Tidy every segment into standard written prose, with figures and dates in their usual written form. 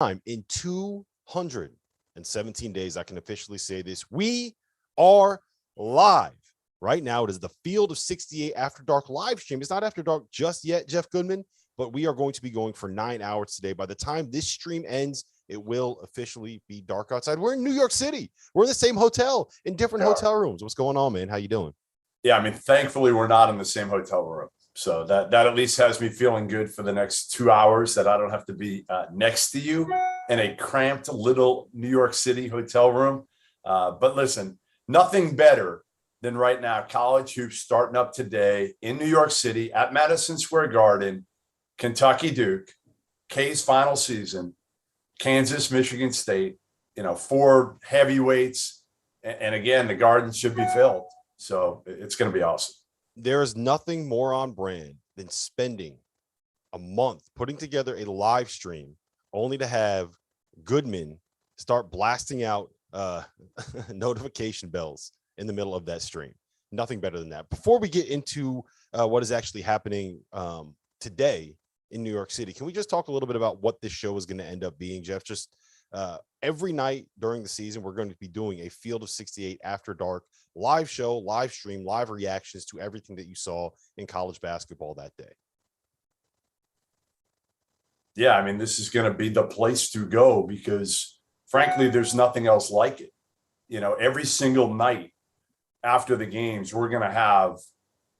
time in 217 days, I can officially say this. We are live. Right now, it is the Field of 68 After Dark live stream. It's not After Dark just yet, Jeff Goodman, but we are going to be going for 9 hours today. By the time this stream ends, it will officially be dark outside. We're in New York City. We're in the same hotel, in different hotel rooms. What's going on, man? How you doing? Yeah, I mean, thankfully, we're not in the same hotel room. So that at least has me feeling good for the next 2 hours that I don't have to be next to you in a cramped little New York City hotel room. But listen, nothing better than right now, college hoops starting up today in New York City at Madison Square Garden, Kentucky Duke, K's final season, Kansas, Michigan State, 4 heavyweights. And again, the Garden should be filled. So it's going to be awesome. There is nothing more on brand than spending a month putting together a live stream only to have Goodman start blasting out notification bells in the middle of that stream. Nothing better than that. Before we get into what is actually happening today in New York City, can we just talk a little bit about what this show is going to end up being, Jeff? Just every night during the season, we're going to be doing a Field of 68 After Dark live show, live stream, live reactions to everything that you saw in college basketball that day. Yeah, I mean, this is going to be the place to go because, frankly, there's nothing else like it. Every single night after the games, we're going to have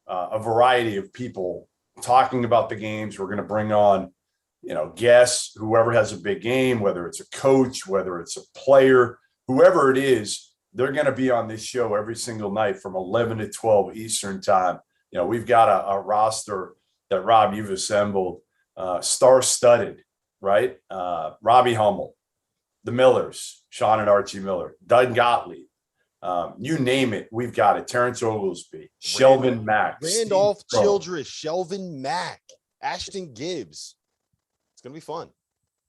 a variety of people talking about the games. We're going to bring on, guests, whoever has a big game, whether it's a coach, whether it's a player, whoever it is, they're going to be on this show every single night from 11 to 12 Eastern time. We've got a roster that, Rob, you've assembled, star-studded, right? Robbie Hummel, the Millers, Sean and Archie Miller, Doug Gottlieb, you name it, we've got it. Terrence Oglesby, Shelvin, Mack, Randolph, Childress, Shelvin, Mack, Ashton Gibbs. It's going to be fun.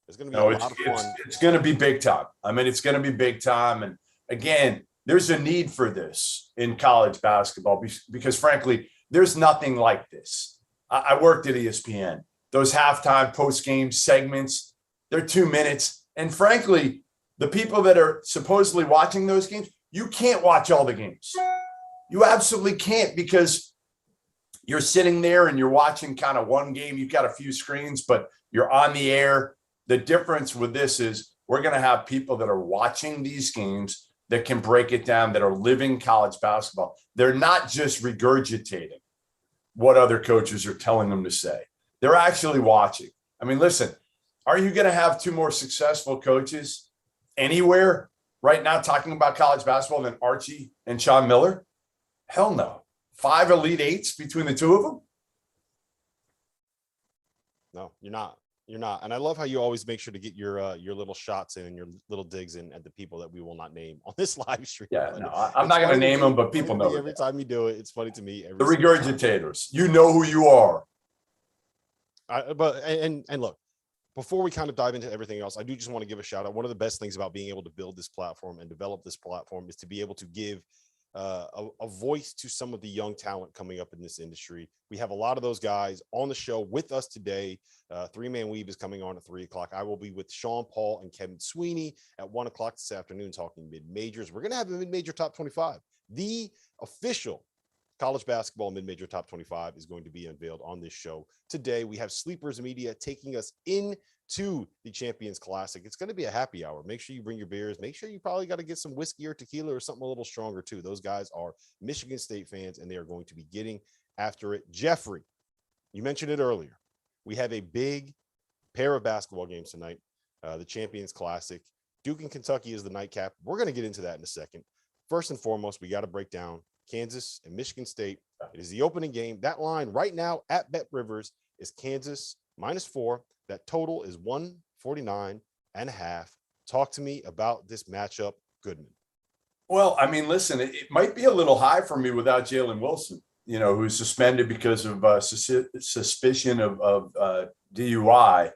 It's going to be a lot of fun. It's going to be big time. I mean, it's going to be big time. And again, there's a need for this in college basketball because frankly, there's nothing like this. I worked at ESPN. Those halftime post-game segments, they're 2 minutes. And frankly, the people that are supposedly watching those games, you can't watch all the games. You absolutely can't because you're sitting there and you're watching kind of one game. You've got a few screens, but you're on the air. The difference with this is we're going to have people that are watching these games that can break it down, that are living college basketball. They're not just regurgitating what other coaches are telling them to say. They're actually watching. I mean, listen, are you going to have 2 more successful coaches anywhere right now talking about college basketball than Archie and Sean Miller? Hell no. 5 Elite Eights between the 2 of them? No, you're not. You're not. And I love how you always make sure to get your little shots in and your little digs in at the people that we will not name on this live stream. Yeah, no, I'm not going to name them, but people know. Every time you do it, it's funny to me. The regurgitators. You know who you are. And look, before we kind of dive into everything else, I do just want to give a shout out. One of the best things about being able to build this platform and develop this platform is to be able to give a voice to some of the young talent coming up in this industry. We have a lot of those guys on the show with us today. 3-Man Weave is coming on at 3:00. I will be with Sean Paul and Kevin Sweeney at 1:00 this afternoon talking mid-majors. We're going to have a mid-major top 25. The official college basketball mid-major top 25 is going to be unveiled on this show today. We have Sleepers Media taking us into the Champions Classic. It's going to be a happy hour. Make sure you bring your beers. Make sure you probably got to get some whiskey or tequila or something a little stronger too. Those guys are Michigan State fans and they are going to be getting after it. Jeffrey, you mentioned it earlier. We have a big pair of basketball games tonight. The Champions Classic. Duke and Kentucky is the nightcap. We're going to get into that in a second. First and foremost, we got to break down Kansas and Michigan State. It is the opening game. That line right now at Bet Rivers is Kansas -4. That total is 149.5. Talk to me about this matchup, Goodman. Well, I mean, listen, it might be a little high for me without Jalen Wilson, who's suspended because of suspicion of DUI.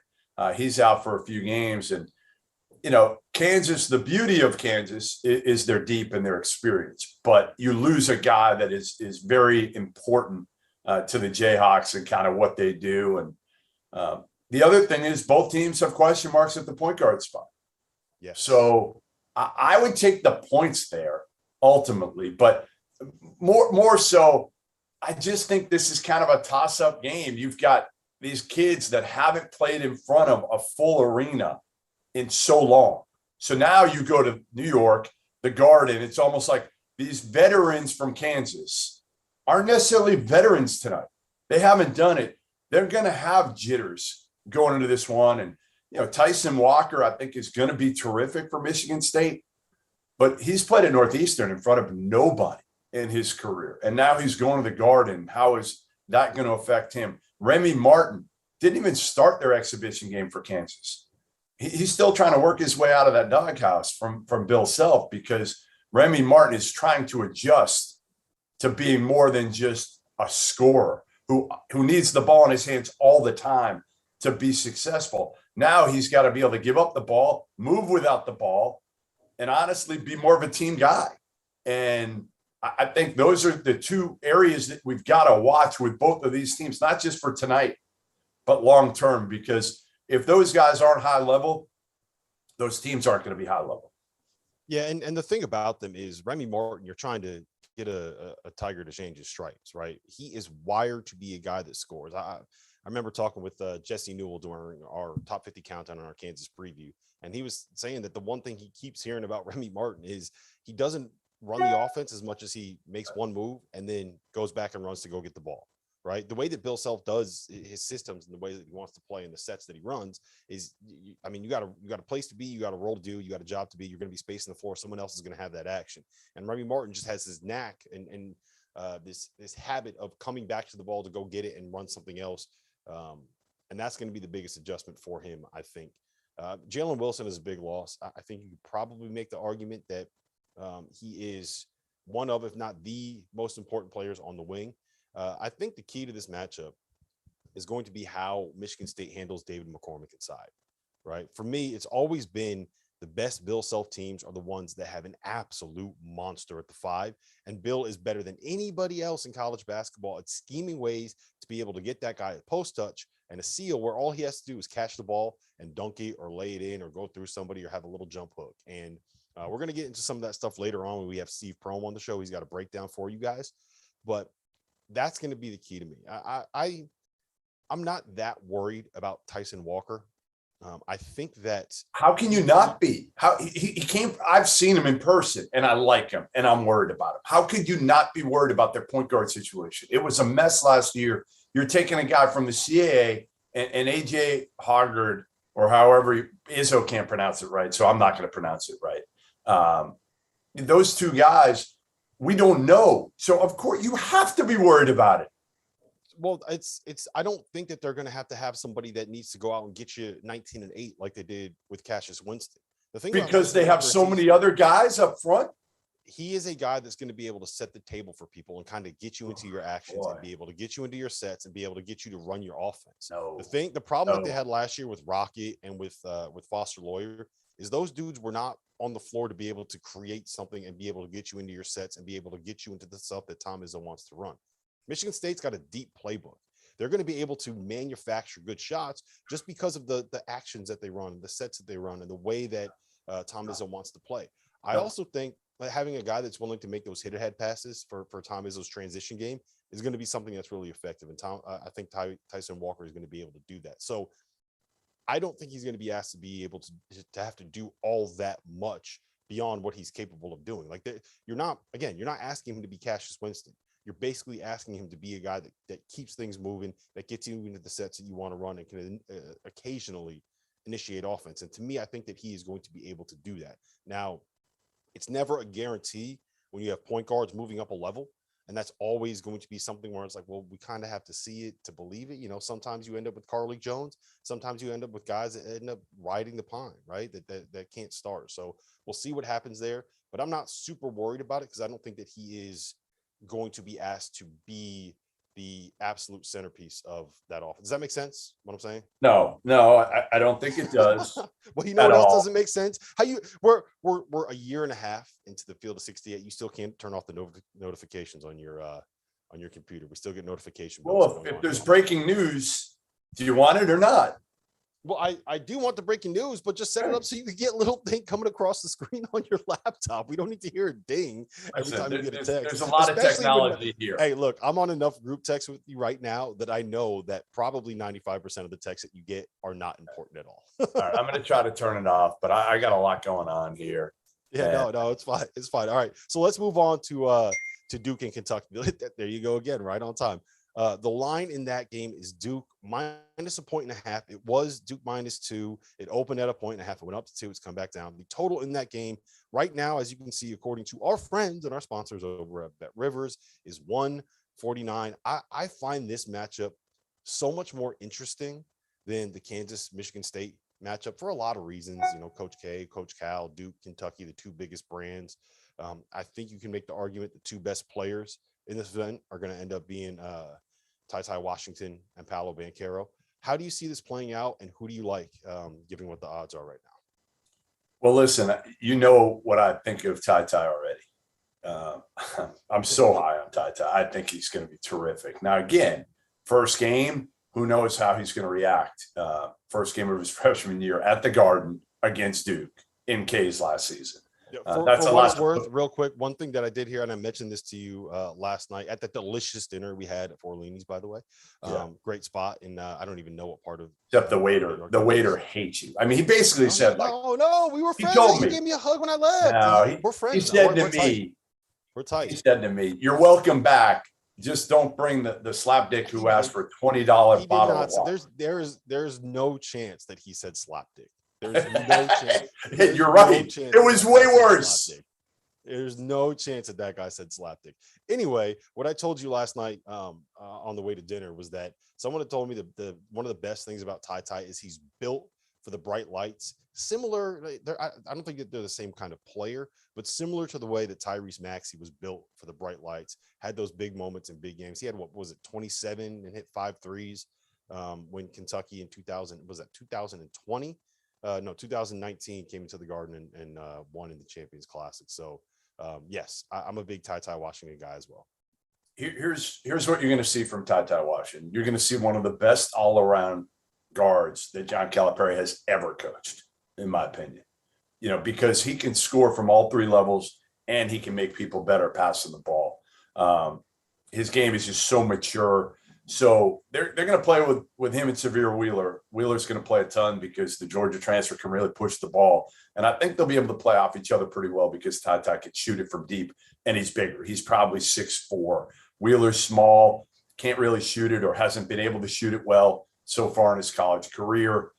He's out for a few games. And, Kansas, the beauty of Kansas is they're deep and their experience. But you lose a guy that is very important to the Jayhawks and kind of what they do. And the other thing is both teams have question marks at the point guard spot. Yes. So I would take the points there ultimately, but more so, I just think this is kind of a toss-up game. You've got these kids that haven't played in front of a full arena in so long. So now you go to New York, the Garden, it's almost like these veterans from Kansas aren't necessarily veterans tonight. They haven't done it. They're going to have jitters going into this one. And, Tyson Walker, I think, is going to be terrific for Michigan State, but he's played at Northeastern in front of nobody in his career. And now he's going to the Garden. How is that going to affect him? Remy Martin didn't even start their exhibition game for Kansas. He's still trying to work his way out of that doghouse from Bill Self, because Remy Martin is trying to adjust to being more than just a scorer who needs the ball in his hands all the time to be successful. Now he's got to be able to give up the ball, move without the ball, and honestly be more of a team guy. And I think those are the two areas that we've got to watch with both of these teams, not just for tonight, but long term, because if those guys aren't high level, those teams aren't going to be high level. Yeah, and the thing about them is Remy Martin, you're trying to get a tiger to change his stripes, right? He is wired to be a guy that scores. I remember talking with Jesse Newell during our top 50 countdown on our Kansas preview, and he was saying that the one thing he keeps hearing about Remy Martin is he doesn't run the offense as much as he makes one move and then goes back and runs to go get the ball, right? The way that Bill Self does his systems and the way that he wants to play and the sets that he runs is, you got a place to be, you got a role to do, you got a job to be, you're going to be spacing the floor. Someone else is going to have that action. And Remy Martin just has this knack and this habit of coming back to the ball to go get it and run something else. And that's going to be the biggest adjustment for him, I think. Jalen Wilson is a big loss. I think you could probably make the argument that he is one of, if not the most important players on the wing. I think the key to this matchup is going to be how Michigan State handles David McCormick inside, right? For me, it's always been the best Bill Self teams are the ones that have an absolute monster at the 5. And Bill is better than anybody else in college basketball at scheming ways to be able to get that guy a post touch and a seal where all he has to do is catch the ball and dunk it or lay it in or go through somebody or have a little jump hook. And we're going to get into some of that stuff later on when we have Steve Prohm on the show. He's got a breakdown for you guys, but that's going to be the key to me. I'm not that worried about Tyson Walker. I think that how can you not be? How he came? I've seen him in person, and I like him, and I'm worried about him. How could you not be worried about their point guard situation? It was a mess last year. You're taking a guy from the CAA and AJ Hoggard, or however Izzo can't pronounce it right, so I'm not going to pronounce it right. Those two guys, we don't know. So of course you have to be worried about it. Well, it's I don't think that they're going to have somebody that needs to go out and get you 19-8 like they did with Cassius Winston. The thing because they have so many other guys up front. He is a guy that's going to be able to set the table for people and kind of get you into your actions and be able to get you into your sets and be able to get you to run your offense. The problem that they had last year with Rocket and with Foster Lawyer is those dudes were not on the floor to be able to create something and be able to get you into your sets and be able to get you into the stuff that Tom Izzo wants to run. Michigan State's got a deep playbook. They're going to be able to manufacture good shots just because of the actions that they run, the sets that they run, and the way that Tom Izzo wants to play. I also think having a guy that's willing to make those hit-ahead passes for Tom Izzo's transition game is going to be something that's really effective. And I think Tyson Walker is going to be able to do that. So I don't think he's going to be asked to be able to have to do all that much beyond what he's capable of doing. Like you're not asking him to be Cassius Winston. You're basically asking him to be a guy that keeps things moving, that gets you into the sets that you want to run and can occasionally initiate offense. And to me, I think that he is going to be able to do that. Now, it's never a guarantee when you have point guards moving up a level. And that's always going to be something where it's like, well, we kind of have to see it to believe it. Sometimes you end up with Carly Jones. Sometimes you end up with guys that end up riding the pine, right? That can't start. So we'll see what happens there. But I'm not super worried about it because I don't think that he is going to be asked to be the absolute centerpiece of that offense. Does that make sense? What I'm saying? No, I don't think it does. Well, what else doesn't make sense? We're a year and a half into the field of 68. You still can't turn off the notifications on your computer. We still get notification. Well, if there's breaking news, do you want it or not? Well, I do want the breaking news, but just set it up so you can get a little thing coming across the screen on your laptop. We don't need to hear a ding every time you get a text. There's a lot of technology here. Hey, look, I'm on enough group texts with you right now that I know that probably 95% of the texts that you get are not important at all. All right, I'm going to try to turn it off, but I got a lot going on here. Yeah, no, it's fine. It's fine. All right, so let's move on to Duke and Kentucky. There you go again, right on time. The line in that game is Duke minus 1.5. It was Duke -2. It opened at 1.5. It went up to 2. It's come back down. The total in that game right now, as you can see, according to our friends and our sponsors over at Bet Rivers, is 149. I find this matchup so much more interesting than the Kansas-Michigan State matchup for a lot of reasons. You know, Coach K, Coach Cal, Duke, Kentucky, the two biggest brands. I think you can make the argument the two best players in this event are going to end up being Ty Washington and Paolo Banchero. How do you see this playing out, and who do you like, given what the odds are right now? Well, listen, you know what I think of Ty already. I'm so high on Ty. I think he's going to be terrific. Now, again, first game, who knows how he's going to react. First game of his freshman year at the Garden against Duke in K's last season. That's for what it's worth, real quick, one thing that I did hear, and I mentioned this to you last night at the delicious dinner we had at Forlini's, by the way. Great spot, and I don't even know what part of. Except the waiter hates you. I mean, he basically said, no, we were friends. He gave me a hug when I left. No, we're friends. He said to me, we're tight. He said to me, "You're welcome back. Just don't bring the slapdick who asked for a $20 bottle of water." There's no chance that he said slapdick. There's no chance. You're right. It was way worse. There's no chance that guy said slapdick. Anyway, what I told you last night on the way to dinner was that someone had told me the one of the best things about Ty is he's built for the bright lights. Similar, I don't think that they're the same kind of player, but similar to the way that Tyrese Maxey was built for the bright lights, had those big moments in big games. He had, 27 and hit 5 threes when Kentucky in 2020? 2019 came into the Garden and won in the Champions Classic. So yes, I'm a big Ty Washington guy as well. Here's what you're going to see from Ty Washington. You're going to see one of the best all-around guards that John Calipari has ever coached, in my opinion. You know, because he can score from all three levels and he can make people better passing the ball. His game is just so mature. So they're going to play with him and Severe Wheeler. Wheeler's going to play a ton because the Georgia transfer can really push the ball. And I think they'll be able to play off each other pretty well because Ty can shoot it from deep, and he's bigger. He's probably 6'4". Wheeler's small, can't really shoot it or hasn't been able to shoot it well so far in his college career.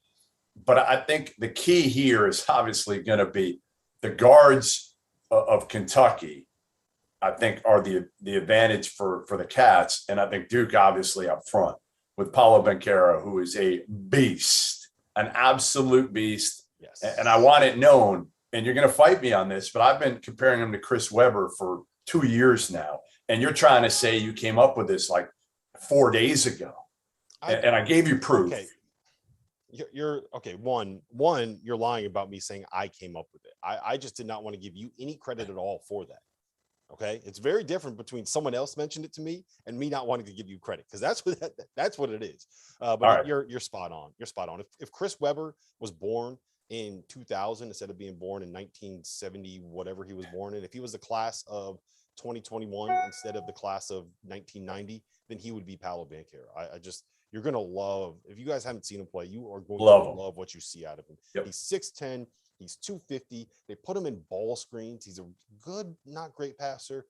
But I think the key here is obviously going to be the guards of Kentucky, I think, are the advantage for the Cats. And I think Duke obviously up front with Paolo Banchero, who is a beast, an absolute beast. Yes. And I want it known, and you're going to fight me on this, but I've been comparing him to Chris Webber for 2 years now. And you're trying to say you came up with this like 4 days ago. And I gave you proof. Okay. You're okay. One, you're lying about me saying I came up with it. I just did not want to give you any credit at all for that. Okay, it's very different between someone else mentioned it to me and me not wanting to give you credit, because that's what it is. But right. You're spot on. You're spot on. If Chris Webber was born in 2000 instead of being born in 1970, whatever he was born in, if he was the class of 2021 instead of the class of 1990, then he would be Paolo Banchero. You're going to love, if you guys haven't seen him play, you are going to love what you see out of him. Yep. He's 6'10", he's 250. They put him in ball screens. He's a good, not great passer.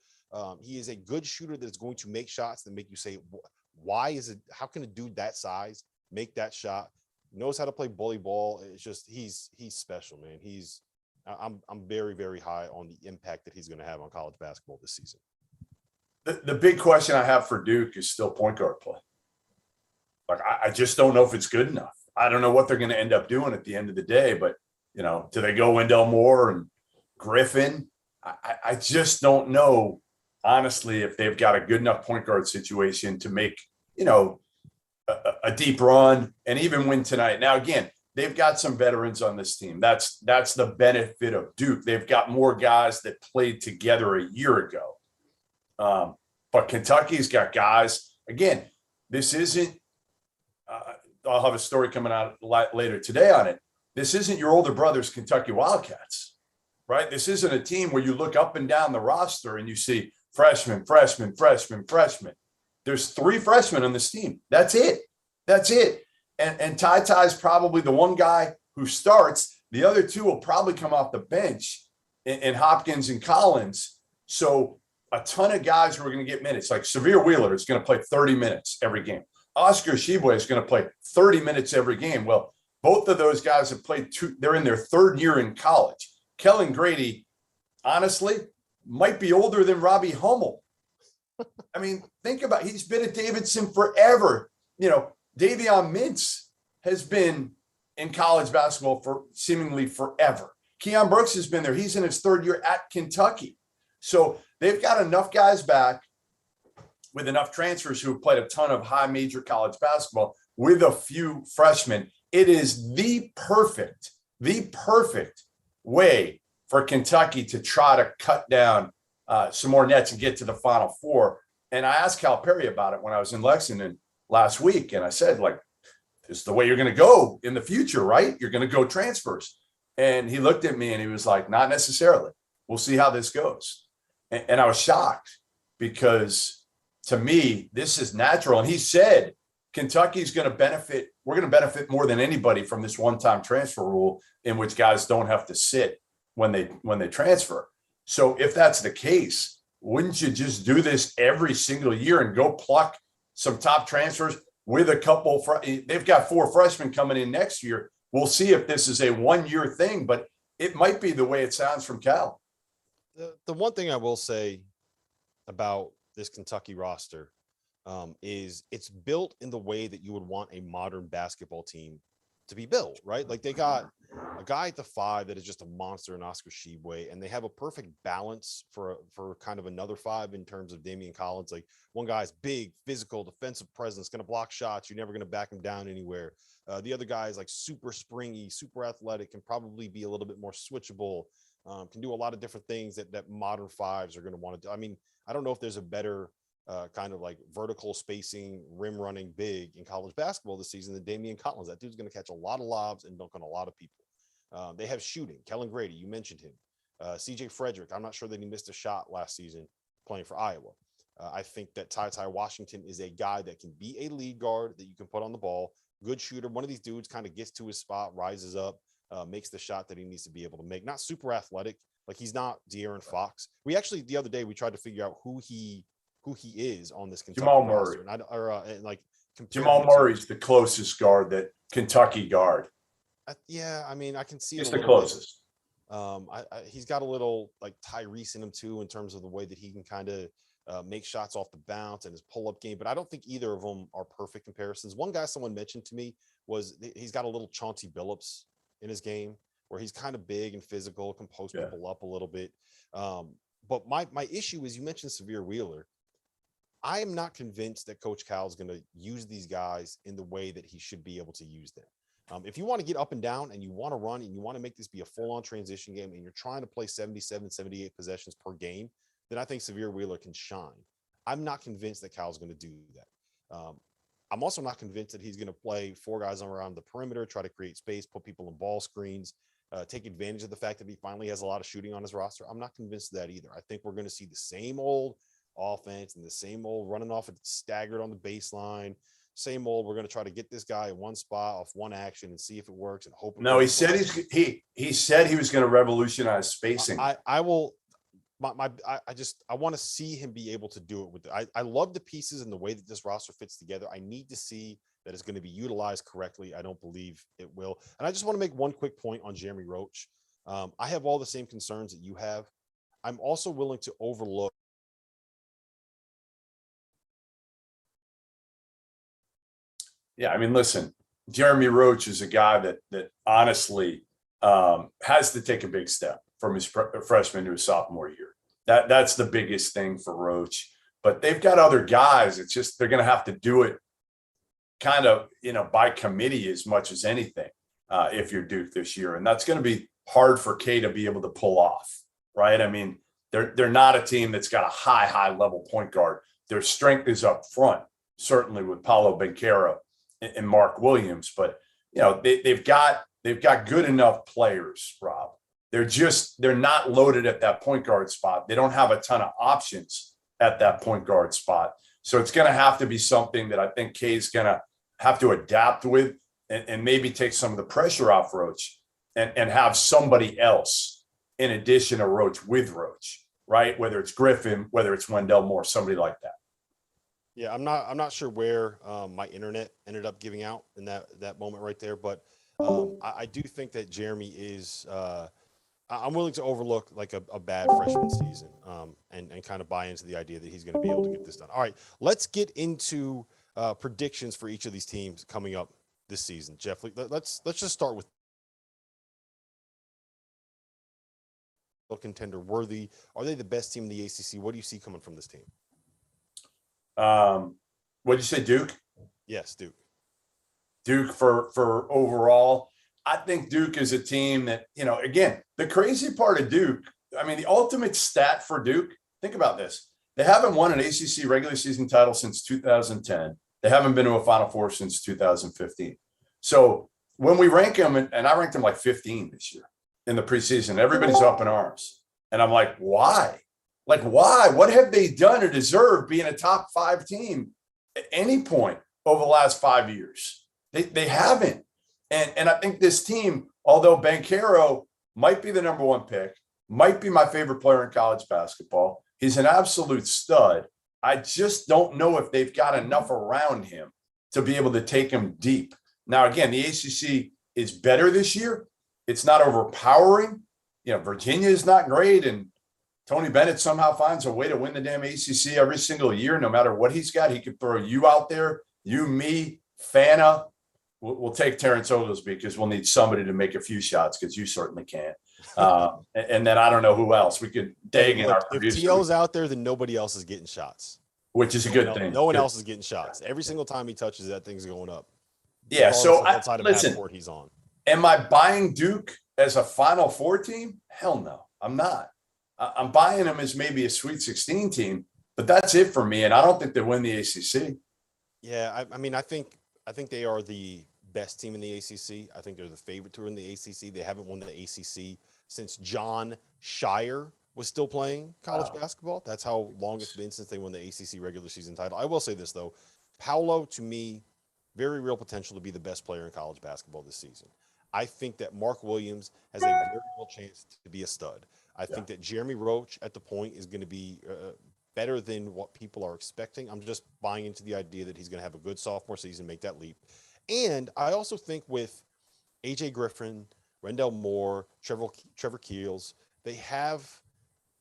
He is a good shooter that is going to make shots that make you say, how can a dude that size make that shot? Knows how to play bully ball. It's just, he's special, man. I'm very, very high on the impact that he's going to have on college basketball this season. The big question I have for Duke is still point guard play. Like, I just don't know if it's good enough. I don't know what they're going to end up doing at the end of the day, but, you know, do they go Wendell Moore and Griffin? I just don't know, honestly, if they've got a good enough point guard situation to make, you know, a deep run and even win tonight. Now, again, they've got some veterans on this team. That's the benefit of Duke. They've got more guys that played together a year ago. But Kentucky's got guys. Again, this isn't I'll have a story coming out later today on it. This isn't your older brother's Kentucky Wildcats, right? This isn't a team where you look up and down the roster and you see freshman. There's 3 freshmen on this team. That's it. And Ty is probably the one guy who starts. The other 2 will probably come off the bench in Hopkins and Collins. So a ton of guys who are going to get minutes, like Severe Wheeler is going to play 30 minutes every game. Oscar Sheboy is going to play 30 minutes every game. Well, both of those guys have played 2. They're in their 3rd year in college. Kellen Grady, honestly, might be older than Robbie Hummel. I mean, think about it. He's been at Davidson forever. You know, Davion Mintz has been in college basketball for seemingly forever. Keon Brooks has been there. He's in his 3rd year at Kentucky. So they've got enough guys back with enough transfers who have played a ton of high major college basketball with a few freshmen. It is the perfect way for Kentucky to try to cut down some more nets and get to the Final Four. And I asked Calipari about it when I was in Lexington last week. And I said, like, this is the way you're going to go in the future, right? You're going to go transfers. And he looked at me and he was like, not necessarily. We'll see how this goes. And I was shocked because to me, this is natural. And he said, Kentucky's going to benefit. We're going to benefit more than anybody from this one-time transfer rule in which guys don't have to sit when they transfer. So if that's the case, wouldn't you just do this every single year and go pluck some top transfers with a couple? They've got 4 freshmen coming in next year. We'll see if this is a 1-year thing, but it might be the way it sounds from Cal. The one thing I will say about this Kentucky roster is it's built in the way that you would want a modern basketball team to be built, right? Like they got a guy at the 5 that is just a monster in Oscar Sheboy, and they have a perfect balance for kind of another 5 in terms of Damian Collins. Like one guy's big, physical, defensive presence, going to block shots. You're never going to back him down anywhere. The other guy is like super springy, super athletic, can probably be a little bit more switchable, can do a lot of different things that modern 5s are going to want to do. I mean, I don't know if there's a better kind of like vertical spacing, rim running big in college basketball this season than Damian Collins. That dude's going to catch a lot of lobs and dunk on a lot of people. They have shooting. Kellen Grady, you mentioned him. CJ Frederick, I'm not sure that he missed a shot last season playing for Iowa. I think that Ty Washington is a guy that can be a lead guard that you can put on the ball. Good shooter. One of these dudes kind of gets to his spot, rises up, makes the shot that he needs to be able to make. Not super athletic. Like he's not De'Aaron Fox. We actually, the other day, we tried to figure out who he is on this Kentucky Jamal roster. Murray. Jamal Murray's the closest guard that Kentucky guard. Yeah, I mean, I can see it's the closest. He's got a little like Tyrese in him too, in terms of the way that he can kind of make shots off the bounce and his pull-up game. But I don't think either of them are perfect comparisons. One guy someone mentioned to me was he's got a little Chauncey Billups in his game, where he's kind of big and physical, can post people up a little bit. But my issue is, you mentioned Severe Wheeler. I am not convinced that Coach Cal is going to use these guys in the way that he should be able to use them. If you want to get up and down and you want to run and you want to make this be a full-on transition game and you're trying to play 77, 78 possessions per game, then I think Severe Wheeler can shine. I'm not convinced that Cal's going to do that. I'm also not convinced that he's going to play 4 guys around the perimeter, try to create space, put people in ball screens, take advantage of the fact that he finally has a lot of shooting on his roster. I'm not convinced of that either. I think we're going to see the same old offense and the same old running off and staggered on the baseline. Same old, we're going to try to get this guy in one spot off one action and see if it works and hope. No, he said he said he was going to revolutionize spacing. I will. I want to see him be able to do it with I love the pieces and the way that this roster fits together. I need to see that it's going to be utilized correctly. I don't believe it will. And I just want to make one quick point on Jeremy Roach. I have all the same concerns that you have. I'm also willing to overlook. Yeah, I mean, listen, Jeremy Roach is a guy that honestly has to take a big step from his freshman to his sophomore year. That's the biggest thing for Roach. But they've got other guys. It's just they're going to have to do it kind of, by committee as much as anything if you're Duke this year. And that's going to be hard for K to be able to pull off, right? I mean, they're not a team that's got a high level point guard. Their strength is up front, certainly with Paolo Banchero in Mark Williams, but they've got good enough players, Rob. They're not loaded at that point guard spot. They don't have a ton of options at that point guard spot. So it's going to have to be something that I think Kay's going to have to adapt with and maybe take some of the pressure off Roach and have somebody else in addition to Roach with Roach, right? Whether it's Griffin, whether it's Wendell Moore, somebody like that. Yeah, I'm not sure where my internet ended up giving out in that moment right there, but I do think that Jeremy is I'm willing to overlook like a bad freshman season and kind of buy into the idea that he's going to be able to get this done. All right, let's get into predictions for each of these teams coming up this season. Jeff, let's just start with contender worthy. Are they the best team in the ACC? What do you see coming from this team? What'd you say, Duke? Yes, Duke. Duke for overall. I think Duke is a team that, again, the crazy part of Duke, I mean, the ultimate stat for Duke, think about this. They haven't won an ACC regular season title since 2010. They haven't been to a Final Four since 2015. So when we rank them, and I ranked them like 15 this year in the preseason, everybody's up in arms. And I'm like, why? Like, why? What have they done to deserve being a top 5 team at any point over the last 5 years? They haven't. And I think this team, although Banchero might be the number 1 pick, might be my favorite player in college basketball, he's an absolute stud. I just don't know if they've got enough around him to be able to take him deep. Now, again, the ACC is better this year. It's not overpowering. Virginia is not great, and Tony Bennett somehow finds a way to win the damn ACC every single year, no matter what he's got. He could throw you out there, you, me, Fanta. We'll take Terrence Oglesby because we'll need somebody to make a few shots because you certainly can't. And then I don't know who else. We could dig in our producer. If T.O.'s out there, then nobody else is getting shots. Which is a good thing. No one else is getting shots. Every single time he touches, that thing's going up. Yeah, so listen, he's on. Am I buying Duke as a Final Four team? Hell no, I'm not. I'm buying them as maybe a Sweet 16 team, but that's it for me. And I don't think they win the ACC. Yeah, I mean, I think they are the best team in the ACC. I think they're the favorite to win the ACC. They haven't won the ACC since John Shire was still playing college basketball. That's how long it's been since they won the ACC regular season title. I will say this, though. Paolo, to me, very real potential to be the best player in college basketball this season. I think that Mark Williams has a very real chance to be a stud. I think that Jeremy Roach at the point is going to be better than what people are expecting. I'm just buying into the idea that he's going to have a good sophomore season, make that leap. And I also think with AJ Griffin, Wendell Moore, Trevor Keels, they have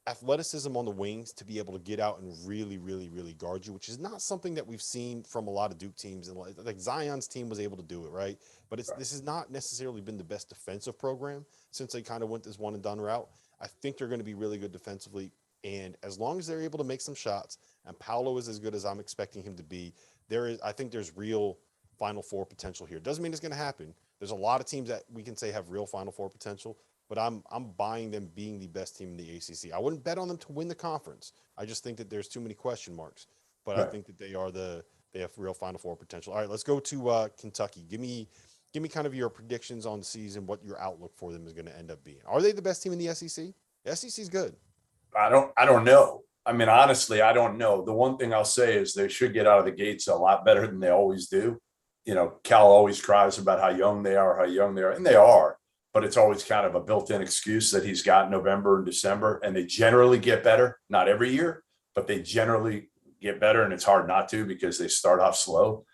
athleticism on the wings to be able to get out and really, really, really guard you, which is not something that we've seen from a lot of Duke teams. And like Zion's team was able to do it, right? But this has not necessarily been the best defensive program since they kind of went this one and done route. I think they're going to be really good defensively. And as long as they're able to make some shots and Paolo is as good as I'm expecting him to be, I think there's real Final Four potential here. Doesn't mean it's going to happen. There's a lot of teams that we can say have real Final Four potential, but I'm buying them being the best team in the ACC. I wouldn't bet on them to win the conference. I just think that there's too many question marks, but I think that they have real Final Four potential. All right, let's go to Kentucky. Give me kind of your predictions on the season, what your outlook for them is going to end up being. Are they the best team in the SEC? The SEC is good. I don't know. I mean, honestly, I don't know. The one thing I'll say is they should get out of the gates a lot better than they always do. Cal always cries about how young they are, and they are, but it's always kind of a built-in excuse that he's got November and December, and they generally get better. Not every year, but they generally get better, and it's hard not to because they start off slow.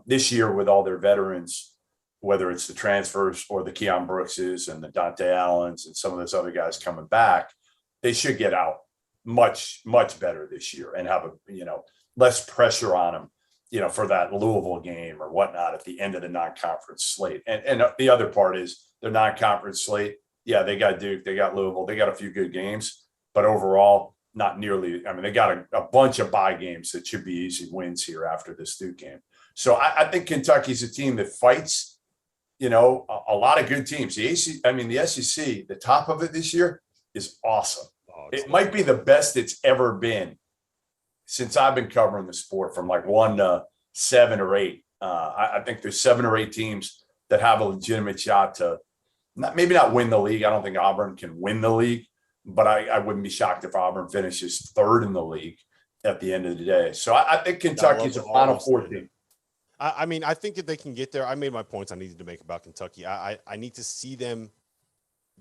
This year with all their veterans, whether it's the transfers or the Keon Brookses and the Dante Allens and some of those other guys coming back, they should get out much, much better this year and have less pressure on them, for that Louisville game or whatnot at the end of the non-conference slate. And the other part is their non-conference slate. Yeah, they got Duke, they got Louisville, they got a few good games, but overall, not nearly. I mean, they got a bunch of bye games that should be easy wins here after this Duke game. So I think Kentucky's a team that fights, a lot of good teams. The SEC, the top of it this year is awesome. It might be the best it's ever been since I've been covering the sport from like 1 to 7 or 8. I think there's 7 or 8 teams that have a legitimate shot to maybe not win the league. I don't think Auburn can win the league, but I wouldn't be shocked if Auburn finishes 3rd in the league at the end of the day. So I think Kentucky's a Final Four team. I mean, I think that they can get there. I made my points I needed to make about Kentucky. I need to see them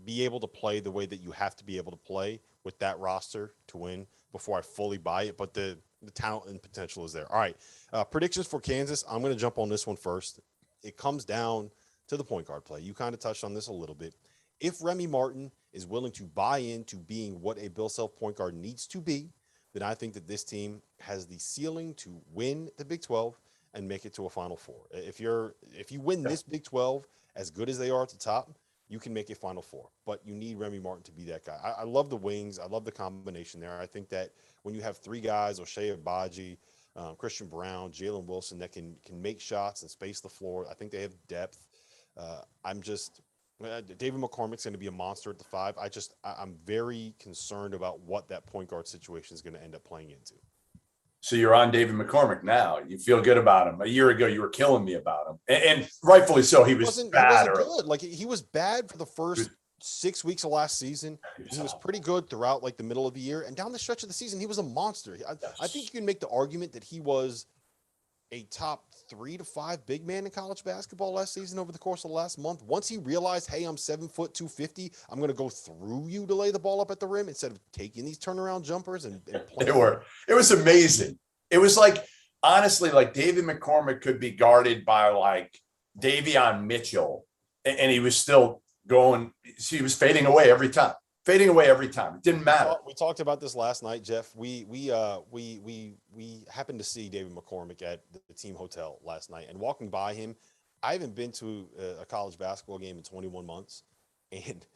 be able to play the way that you have to be able to play with that roster to win before I fully buy it. But the talent and potential is there. All right. Predictions for Kansas. I'm going to jump on this one first. It comes down to the point guard play. You kind of touched on this a little bit. If Remy Martin is willing to buy into being what a Bill Self point guard needs to be, then I think that this team has the ceiling to win the Big 12 and make it to a Final Four. If you win this Big 12 as good as they are at the top, you can make a Final Four. But you need Remy Martin to be that guy. I love the wings. I love the combination there. I think that when you have 3 guys, O'Shea Agbaji, Christian Brown, Jalen Wilson, that can make shots and space the floor, I think they have depth. David McCormick's going to be a monster at the 5. I'm very concerned about what that point guard situation is going to end up playing into. So you're on David McCormick now. You feel good about him. A year ago, you were killing me about him, and rightfully so. He wasn't good. Like he was bad for the first 6 weeks of last season. He was pretty good throughout like the middle of the year, and down the stretch of the season, he was a monster. I think you can make the argument that he was a top 3 to 5 big man in college basketball last season over the course of the last month. Once he realized, hey, I'm 7 foot 250, I'm going to go through you to lay the ball up at the rim instead of taking these turnaround jumpers and playing. It was amazing. It was like, honestly, like David McCormick could be guarded by like Davion Mitchell, and he was still going. He was fading away every time. It didn't matter. We talked about this last night, Jeff. We happened to see David McCormick at the team hotel last night, and walking by him, I haven't been to a college basketball game in 21 months, and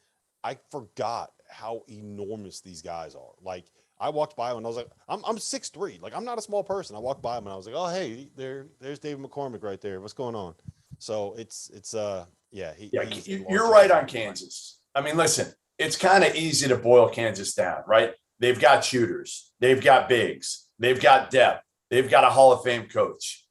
I forgot how enormous these guys are. Like I walked by him and I was like, I'm 6'3", like I'm not a small person. I walked by him and I was like, oh hey, there's David McCormick right there. What's going on? So you're right on Kansas. I mean, listen. It's kind of easy to boil Kansas down, right? They've got shooters. They've got bigs. They've got depth. They've got a Hall of Fame coach.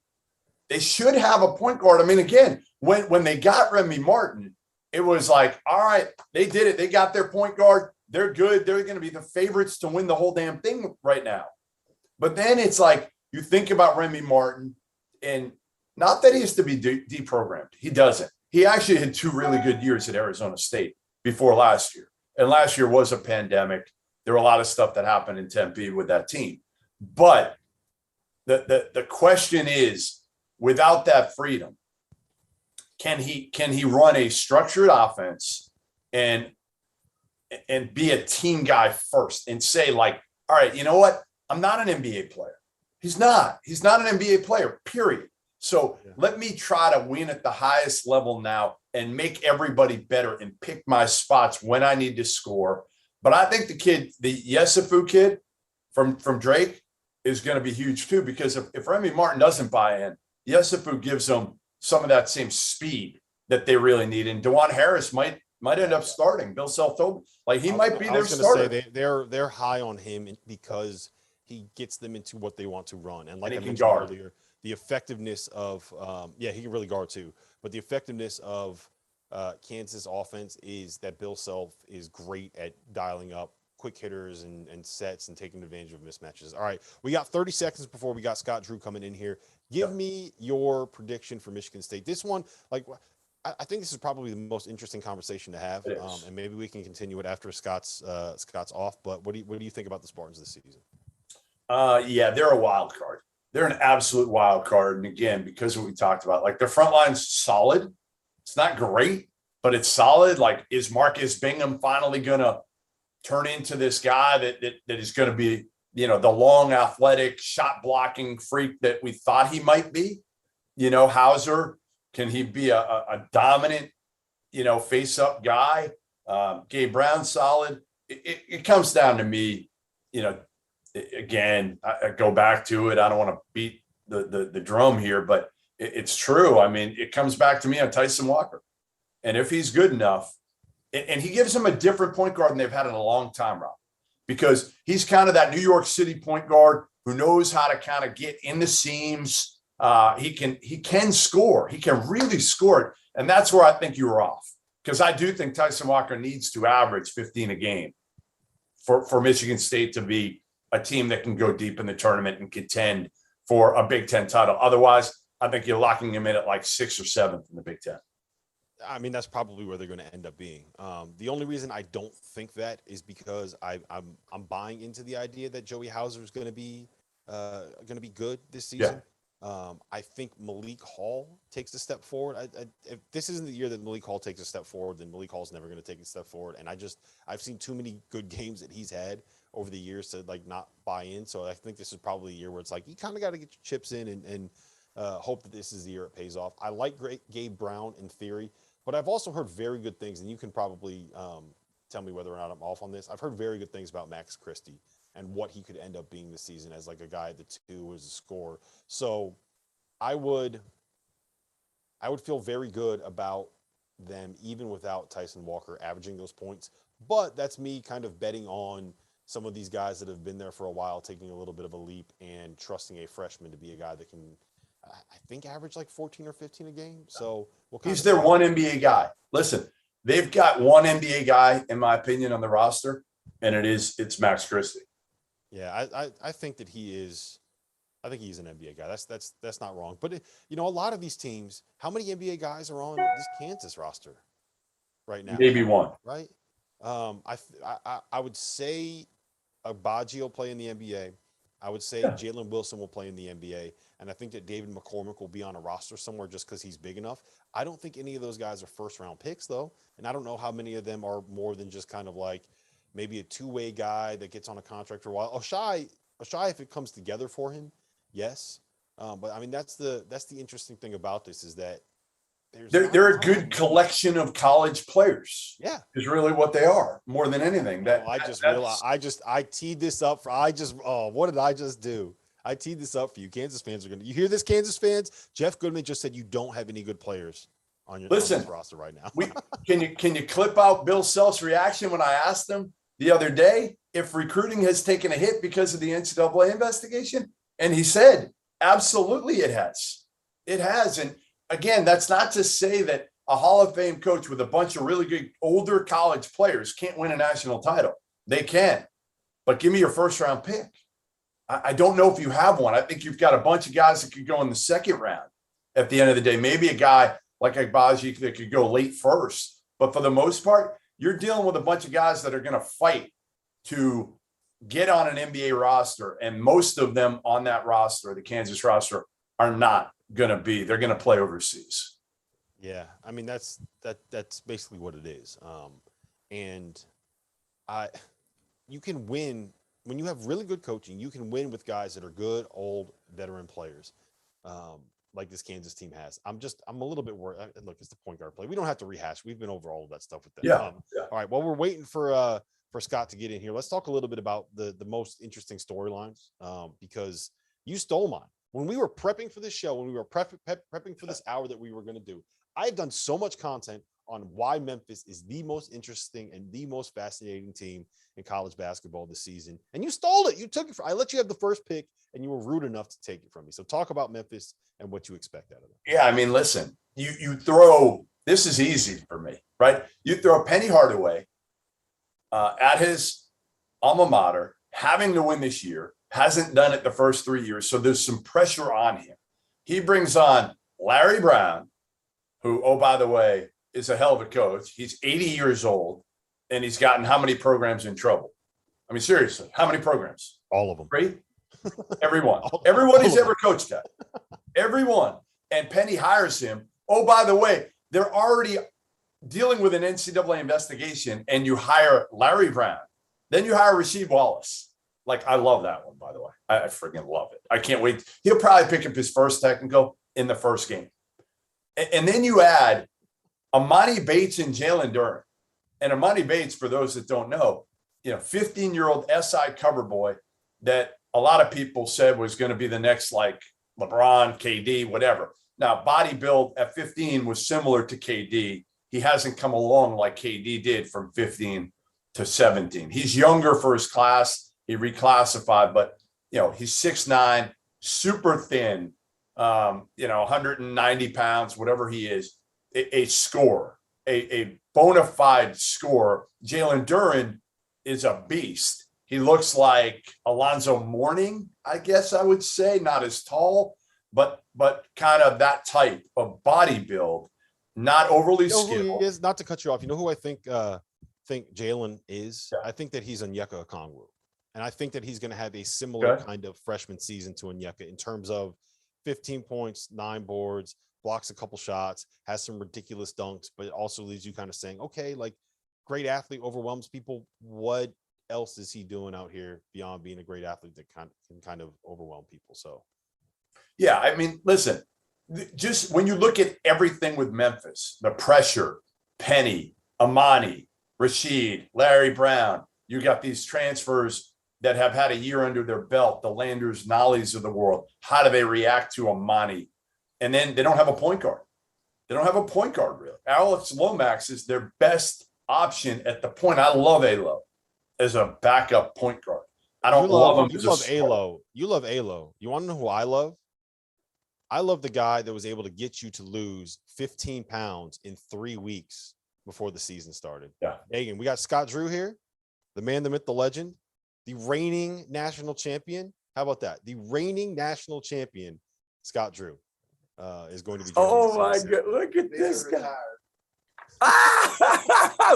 They should have a point guard. I mean, again, when they got Remy Martin, it was like, all right, they did it. They got their point guard. They're good. They're going to be the favorites to win the whole damn thing right now. But then it's like you think about Remy Martin, and not that he has to be deprogrammed. He doesn't. He actually had 2 really good years at Arizona State before last year. And last year was a pandemic. There were a lot of stuff that happened in Tempe with that team. But the question is, without that freedom, can he run a structured offense and be a team guy first and say, like, all right, you know what? I'm not an NBA player. He's not an NBA player, period. So let me try to win at the highest level now and make everybody better and pick my spots when I need to score. But I think the Yesufu kid from Drake is going to be huge too, because if Remy Martin doesn't buy in, Yesufu gives them some of that same speed that they really need. And DeJuan Harris might end up starting. Bill Self told me, like, he might be their starter. They're high on him because he gets them into what they want to run. And like I mentioned earlier, the effectiveness of he can really guard too, but the effectiveness of Kansas offense is that Bill Self is great at dialing up quick hitters and sets and taking advantage of mismatches. All right, we got 30 seconds before we got Scott Drew coming in here. Give me your prediction for Michigan State. This one, like, I think this is probably the most interesting conversation to have, and maybe we can continue it after Scott's off. But what do you think about the Spartans this season? They're a wild card. They're an absolute wild card. And again, because of what we talked about, like, their front line's solid. It's not great, but it's solid. Like, is Marcus Bingham finally going to turn into this guy that is going to be, the long, athletic, shot blocking freak that we thought he might be? Hauser, can he be a dominant, face up guy? Gabe Brown, solid. It comes down to me, again, I go back to it. I don't want to beat the drum here, but it's true. I mean, it comes back to me on Tyson Walker. And if he's good enough, and he gives them a different point guard than they've had in a long time, Rob, because he's kind of that New York City point guard who knows how to kind of get in the seams, He can score. He can really score. And that's where I think you were off. Because I do think Tyson Walker needs to average 15 a game for Michigan State to be a team that can go deep in the tournament and contend for a Big Ten title. Otherwise, I think you're locking him in at like 6th or 7th in the Big Ten. I mean, that's probably where they're going to end up being. The only reason I don't think that is because I'm buying into the idea that Joey Hauser is going to be good this season. Yeah. I think Malik Hall takes a step forward. If this isn't the year that Malik Hall takes a step forward, then Malik Hall's never going to take a step forward. And I've seen too many good games that he's had over the years to like not buy in. So I think this is probably a year where it's like you kind of got to get your chips in and hope that this is the year it pays off. I like Gabe Brown in theory, but I've also heard very good things, and you can probably tell me whether or not I'm off on this. I've heard very good things about Max Christie and what he could end up being this season as like a guy at the 2 as a scorer. So I would feel very good about them even without Tyson Walker averaging those points. But that's me kind of betting on some of these guys that have been there for a while, taking a little bit of a leap and trusting a freshman to be a guy that can, I think, average like 14 or 15 a game. So he's their one NBA guy. Listen, they've got one NBA guy, in my opinion, on the roster, and it's Max Christie. Yeah, I think that he is. I think he's an NBA guy. That's not wrong. But a lot of these teams, how many NBA guys are on this Kansas roster right now? Maybe one. Right. I would say Agbaji will play in the NBA. I would say Jalen Wilson will play in the NBA. And I think that David McCormick will be on a roster somewhere just because he's big enough. I don't think any of those guys are first-round picks, though. And I don't know how many of them are more than just kind of like maybe a two-way guy that gets on a contract for a while. Oshai, if it comes together for him, yes. But, I mean, that's the interesting thing about this is that they're a good collection of college players. Yeah, is really what they are more than anything. I teed this up for. What did I just do? I teed this up for you. Kansas fans are going to. You hear this, Kansas fans? Jeff Goodman just said you don't have any good players on your roster right now. Can you clip out Bill Self's reaction when I asked him the other day if recruiting has taken a hit because of the NCAA investigation? And he said, absolutely, it has. It has. And again, that's not to say that a Hall of Fame coach with a bunch of really good older college players can't win a national title. They can. But give me your first-round pick. I don't know if you have one. I think you've got a bunch of guys that could go in the second round at the end of the day. Maybe a guy like Agbaji that could go late first. But for the most part, you're dealing with a bunch of guys that are going to fight to get on an NBA roster. And most of them on that roster, the Kansas roster, are not going to be. They're going to play overseas. Yeah. I mean, that's basically what it is. You can win when you have really good coaching. You can win with guys that are good, old, veteran players, like this Kansas team has. I'm a little bit worried. Look, it's the point guard play. We don't have to rehash. We've been over all of that stuff with them. Yeah. All right. While we're waiting for Scott to get in here, let's talk a little bit about the most interesting storylines, because you stole mine. When we were prepping for this show, when we were prepping for this hour that we were going to do, I've done so much content on why Memphis is the most interesting and the most fascinating team in college basketball this season. And you stole it. You took it. I let you have the first pick, and you were rude enough to take it from me. So talk about Memphis and what you expect out of it. Yeah, I mean, listen, you throw – this is easy for me, right? You throw Penny Hardaway at his alma mater, having to win this year, hasn't done it the first 3 years, so there's some pressure on him. He brings on Larry Brown, who, oh, by the way, is a hell of a coach. He's 80 years old, and he's gotten how many programs in trouble? I mean, seriously, how many programs? All of them. 3? Everyone. Everyone he's ever coached at. Everyone. And Penny hires him. Oh, by the way, they're already dealing with an NCAA investigation, and you hire Larry Brown. Then you hire Rasheed Wallace. Like, I love that one, by the way. I freaking love it. I can't wait. He'll probably pick up his first technical in the first game. And then you add Amani Bates and Jalen Duren. And Amani Bates, for those that don't know, 15-year-old SI cover boy that a lot of people said was going to be the next, like, LeBron, KD, whatever. Now, body build at 15 was similar to KD. He hasn't come along like KD did from 15 to 17. He's younger for his class. He reclassified, but, he's 6'9", super thin, 190 pounds, whatever he is, a scorer, a bona fide scorer. Jalen Duren is a beast. He looks like Alonzo Mourning, I guess I would say, not as tall, but kind of that type of body build, not overly skilled. He is, not to cut you off. You know who I think Jalen is? Yeah. I think that he's Onyeka Okongwu. And I think that he's going to have a similar kind of freshman season to Onyeka in terms of 15 points, 9 boards, blocks a couple shots, has some ridiculous dunks, but it also leaves you kind of saying, okay, like, great athlete overwhelms people. What else is he doing out here beyond being a great athlete that can kind of overwhelm people? So, yeah, I mean, listen, just when you look at everything with Memphis, the pressure, Penny, Amani, Rashid, Larry Brown, you got these transfers that have had a year under their belt, the Landers, Nollies of the world. How do they react to Amani? And then they don't have a point guard. They don't have a point guard, really. Alex Lomax is their best option at the point. I love Alo as a backup point guard. I don't love him. You love Alo. You love Alo. You want to know who I love? I love the guy that was able to get you to lose 15 pounds in 3 weeks before the season started. Yeah. Megan, we got Scott Drew here, the man, the myth, the legend, the reigning national champion. How about that? The reigning national champion, Scott Drew, is going to be. Oh my God! Look at this guy.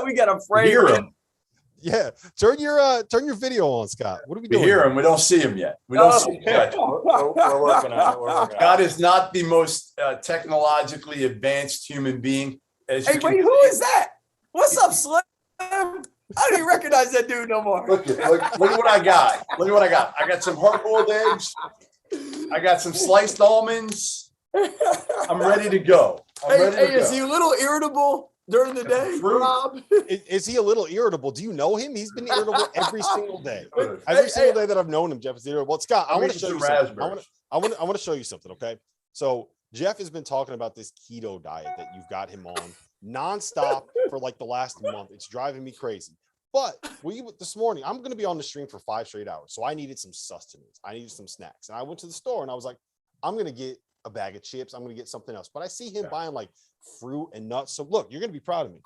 We got a frame. Hear him. Yeah, turn your video on, Scott. What are we doing? We hear him. We don't see him yet. We don't see him yet. We're working on it. Scott is not the most technologically advanced human being. Hey, wait, who is that? What's up, Slim? I don't even recognize that dude no more. Look at what I got. Look at what I got. I got some hard-boiled eggs. I got some sliced almonds. I'm ready to go. Is he a little irritable during the day, Rob? Is he a little irritable? Do you know him? He's been irritable every single day. Every single day that I've known him, Jeff is irritable. But Scott, I want to show you something. I want to show you something, okay? So Jeff has been talking about this keto diet that you've got him on nonstop for like the last month. It's driving me crazy. But this morning, I'm going to be on the stream for 5 straight hours. So I needed some sustenance. I needed some snacks. And I went to the store and I was like, I'm going to get a bag of chips. I'm going to get something else. But I see him buying like fruit and nuts. So look, you're going to be proud of me.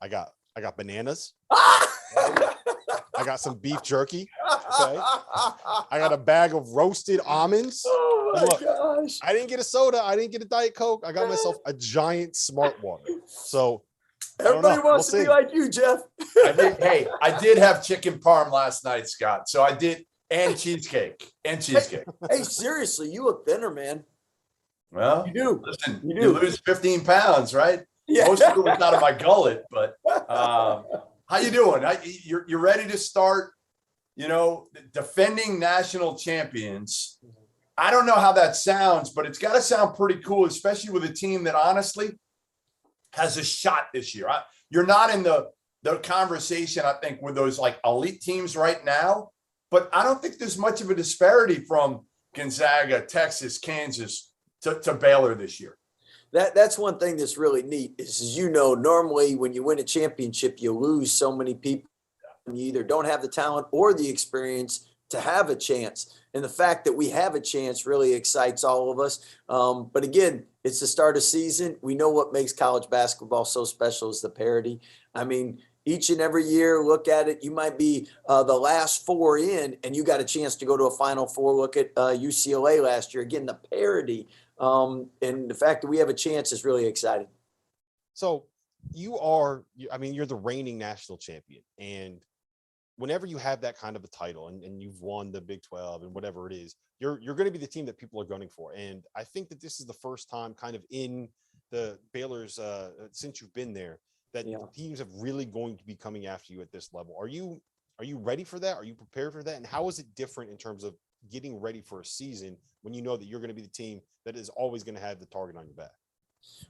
I got bananas. I got some beef jerky. Okay. I got a bag of roasted almonds. Oh my gosh. I didn't get a soda. I didn't get a Diet Coke. I got myself a giant Smart Water. So everybody wants to be like you, Jeff. I did have chicken parm last night, Scott. So I did, and cheesecake. Hey, seriously, you look thinner, man. Well, you do. Listen, you lose 15 pounds, right? Yeah. Most of it was out of my gullet, but how you doing? You're ready to start, defending national champions. I don't know how that sounds, but it's got to sound pretty cool, especially with a team that honestly has a shot this year. You're not in the conversation, I think, with those like elite teams right now, but I don't think there's much of a disparity from Gonzaga, Texas, Kansas to Baylor this year. That's one thing that's really neat is, normally when you win a championship, you lose so many people. You either don't have the talent or the experience to have a chance. And the fact that we have a chance really excites all of us. But again, it's the start of season. We know what makes college basketball so special is the parity. I mean, each and every year, look at it. You might be the last 4 in, and you got a chance to go to a Final Four. Look at UCLA last year. Again, the parity and the fact that we have a chance is really exciting. So you're the reigning national champion. And whenever you have that kind of a title and you've won the Big 12 and whatever it is, you're going to be the team that people are gunning for. And I think that this is the first time kind of in the Baylor's since you've been there that teams have really going to be coming after you at this level. Are you ready for that? Are you prepared for that? And how is it different in terms of getting ready for a season when you know that you're going to be the team that is always going to have the target on your back?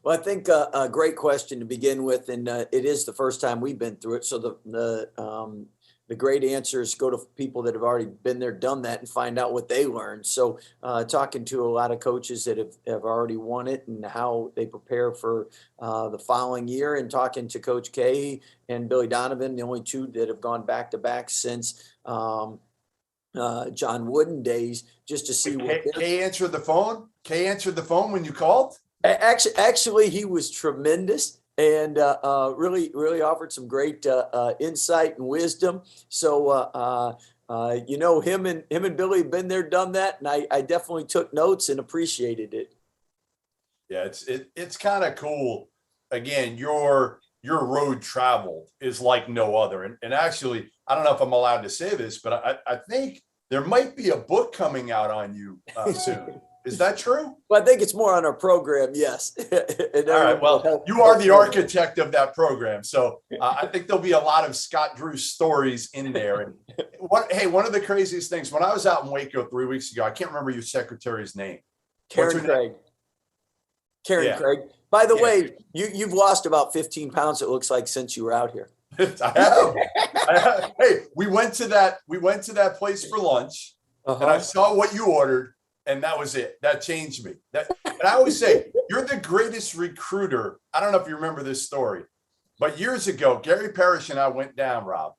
Well, I think a great question to begin with, and it is the first time we've been through it. So the great answers go to people that have already been there, done that, and find out what they learned. So talking to a lot of coaches that have already won it and how they prepare for the following year, and talking to Coach K and Billy Donovan, the only two that have gone back-to-back since John Wooden days, just to see what K answered the phone. Kay answered the phone when you called? Actually, he was tremendous and really offered some great insight and wisdom. So, him and Billy have been there, done that, and I definitely took notes and appreciated it. Yeah, it's kind of cool. Again, your road travel is like no other. And actually, I don't know if I'm allowed to say this, but I think there might be a book coming out on you soon. Is that true? Well, I think it's more on our program, yes. All right. Well, you are the architect of that program. So I think there'll be a lot of Scott Drew stories in there. And one of the craziest things, when I was out in Waco 3 weeks ago, I can't remember your secretary's name. Karen Craig. Karen Craig. By the way, you've lost about 15 pounds, it looks like, since you were out here. I have. Hey, we went to that place for lunch, and I saw what you ordered, and that was it. That changed me. And I always say, you're the greatest recruiter. I don't know if you remember this story, but years ago, Gary Parrish and I went down, Rob,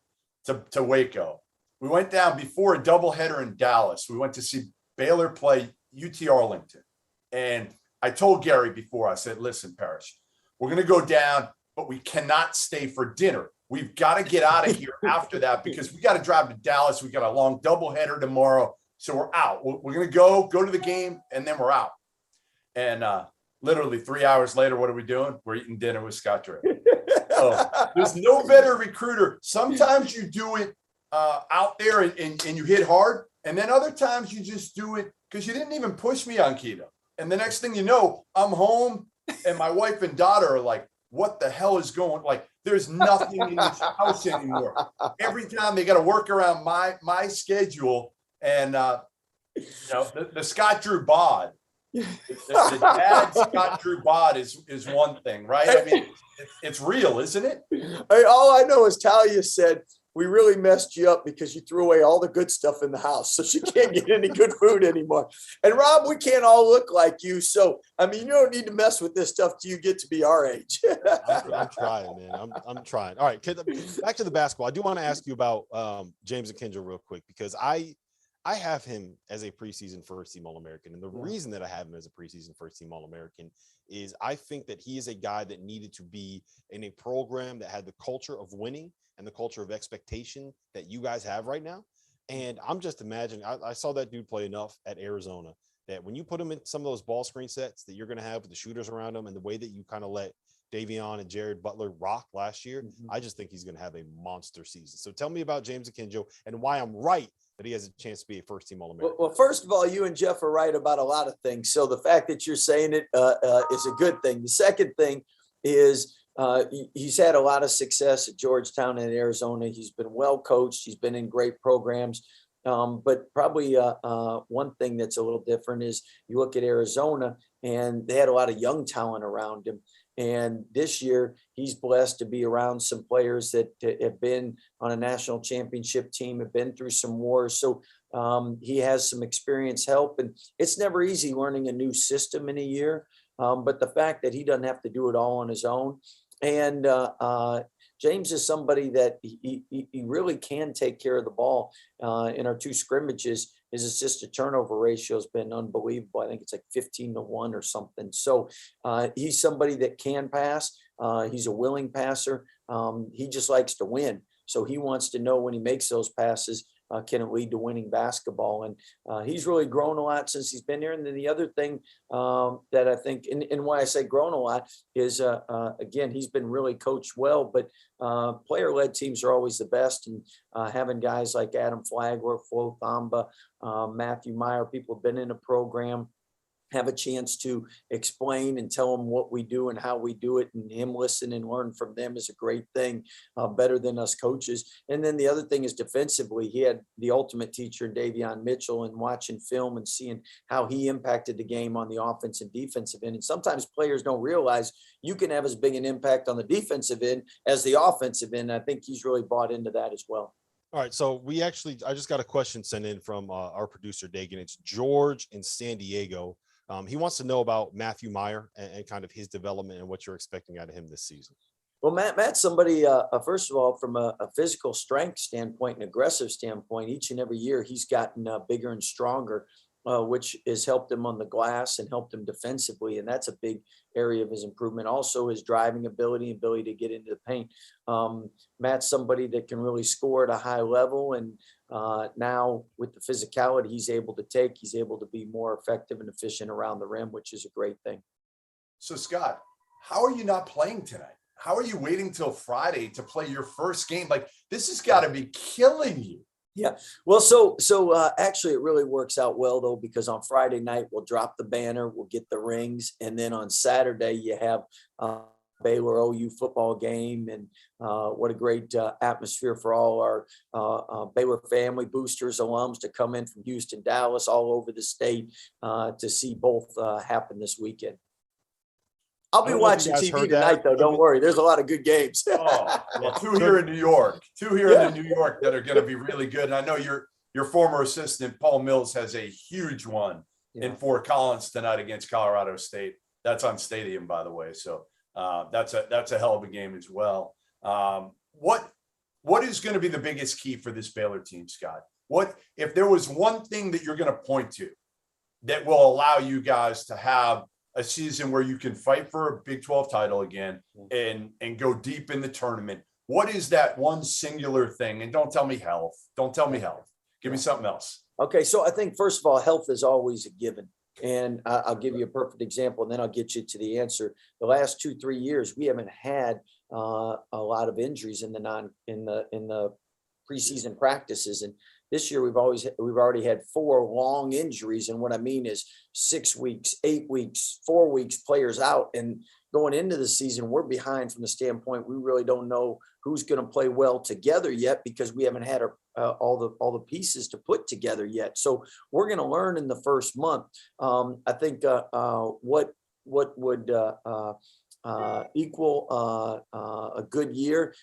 to Waco. We went down before a doubleheader in Dallas. We went to see Baylor play UT Arlington, and I told Gary before, I said, listen, Parrish, we're going to go down, but we cannot stay for dinner. We've got to get out of here after that because we got to drive to Dallas. We got a long doubleheader tomorrow. So we're out. We're going to go to the game, and then we're out. And literally 3 hours later, what are we doing? We're eating dinner with Scott Drew. So there's no better recruiter. Sometimes you do it out there and you hit hard. And then other times you just do it because you didn't even push me on keto. And the next thing you know, I'm home and my wife and daughter are like, what the hell is going on? Like, there's nothing in this house anymore. Every time they got to work around my schedule. And, the Scott Drew bod, the dad Scott Drew bod is one thing, right? I mean, it's real, isn't it? All I know is Talia said, we really messed you up because you threw away all the good stuff in the house. So she can't get any good food anymore. And Rob, we can't all look like you. So, I mean, you don't need to mess with this stuff till you get to be our age. I'm trying, man. I'm trying. All right. Back to the basketball. I do want to ask you about James Akinjo real quick, because I have him as a preseason first team All-American. And the reason that I have him as a preseason first team All-American is I think that he is a guy that needed to be in a program that had the culture of winning and the culture of expectation that you guys have right now. And I'm just imagining, I saw that dude play enough at Arizona that when you put him in some of those ball screen sets that you're going to have with the shooters around him and the way that you kind of let Davion and Jared Butler rock last year, I just think he's going to have a monster season. So tell me about James Akinjo and why I'm right that he has a chance to be a first team All-American. Well, first of all, you and Jeff are right about a lot of things. So the fact that you're saying it is a good thing. The second thing is he's had a lot of success at Georgetown and Arizona. He's been well coached. He's been in great programs. But probably one thing that's a little different is you look at Arizona and they had a lot of young talent around him. And this year he's blessed to be around some players that have been on a national championship team, have been through some wars. So he has some experience help, and it's never easy learning a new system in a year. But the fact that he doesn't have to do it all on his own. And James is somebody that he really can take care of the ball. In our two scrimmages, his assist to turnover ratio has been unbelievable. I think it's like 15-1 or something. So he's somebody that can pass. He's a willing passer. He just likes to win. So he wants to know when he makes those passes, can it lead to winning basketball? And he's really grown a lot since he's been here. And then the other thing that I think, and why I say grown a lot is, again, he's been really coached well, but player-led teams are always the best. And having guys like Adam Flagler, Flo Thamba, Matthew Meyer, people have been in a program, have a chance to explain and tell them what we do and how we do it, and him listen and learn from them is a great thing, better than us coaches. And then the other thing is defensively, he had the ultimate teacher, Davion Mitchell, and watching film and seeing how he impacted the game on the offense and defensive end. And sometimes players don't realize you can have as big an impact on the defensive end as the offensive end. I think he's really bought into that as well. All right. So I just got a question sent in from our producer, Dagan. It's George in San Diego. He wants to know about Matthew Meyer and kind of his development and what you're expecting out of him this season. Well, Matt's somebody, first of all, from a physical strength standpoint and aggressive standpoint, each and every year he's gotten bigger and stronger. which has helped him on the glass and helped him defensively. And that's a big area of his improvement. Also his driving ability to get into the paint. Matt's somebody that can really score at a high level. And now with the physicality he's able to be more effective and efficient around the rim, which is a great thing. So Scott, how are you not playing tonight? How are you waiting till Friday to play your first game? Like, this has got to be killing you. Yeah. Well, so actually it really works out well though, because on Friday night we'll drop the banner, we'll get the rings. And then on Saturday you have Baylor OU football game. And what a great atmosphere for all our Baylor family, boosters, alums to come in from Houston, Dallas, all over the state to see both happen this weekend. I'll be watching TV tonight, though. Don't worry. There's a lot of good games. Oh, well, two here in New York in New York that are going to be really good. And I know your former assistant, Paul Mills, has a huge one in Fort Collins tonight against Colorado State. That's on Stadium, by the way. So that's a hell of a game as well. What is going to be the biggest key for this Baylor team, Scott? What if there was one thing that you're going to point to that will allow you guys to have a season where you can fight for a Big 12 title again and go deep in the tournament? What is that one singular thing? And don't tell me health. Don't tell me health. Give me something else. Okay. So I think, first of all, health is always a given. And I'll give you a perfect example, and then I'll get you to the answer. The last 2-3 years, we haven't had a lot of injuries in the preseason practices. And this year we've already had 4 long injuries. And what I mean is 6 weeks, 8 weeks, 4 weeks, players out. And going into the season, we're behind from the standpoint we really don't know who's going to play well together yet, because we haven't had all the pieces to put together yet. So we're going to learn in the first month. I think what would equal a good year,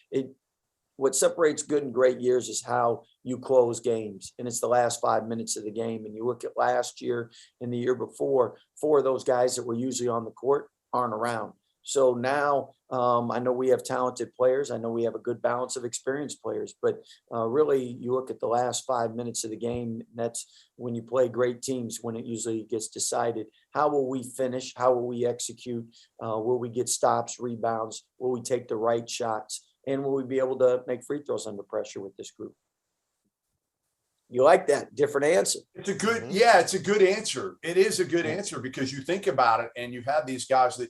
what separates good and great years is how you close games. And it's the last 5 minutes of the game. And you look at last year and the year before, 4 of those guys that were usually on the court aren't around. So now I know we have talented players. I know we have a good balance of experienced players, but really you look at the last 5 minutes of the game. That's when you play great teams, when it usually gets decided. How will we finish? How will we execute? Will we get stops, rebounds? Will we take the right shots? And will we be able to make free throws under pressure with this group? You like that different answer? It's a good answer. It is a good answer, because you think about it and you have these guys that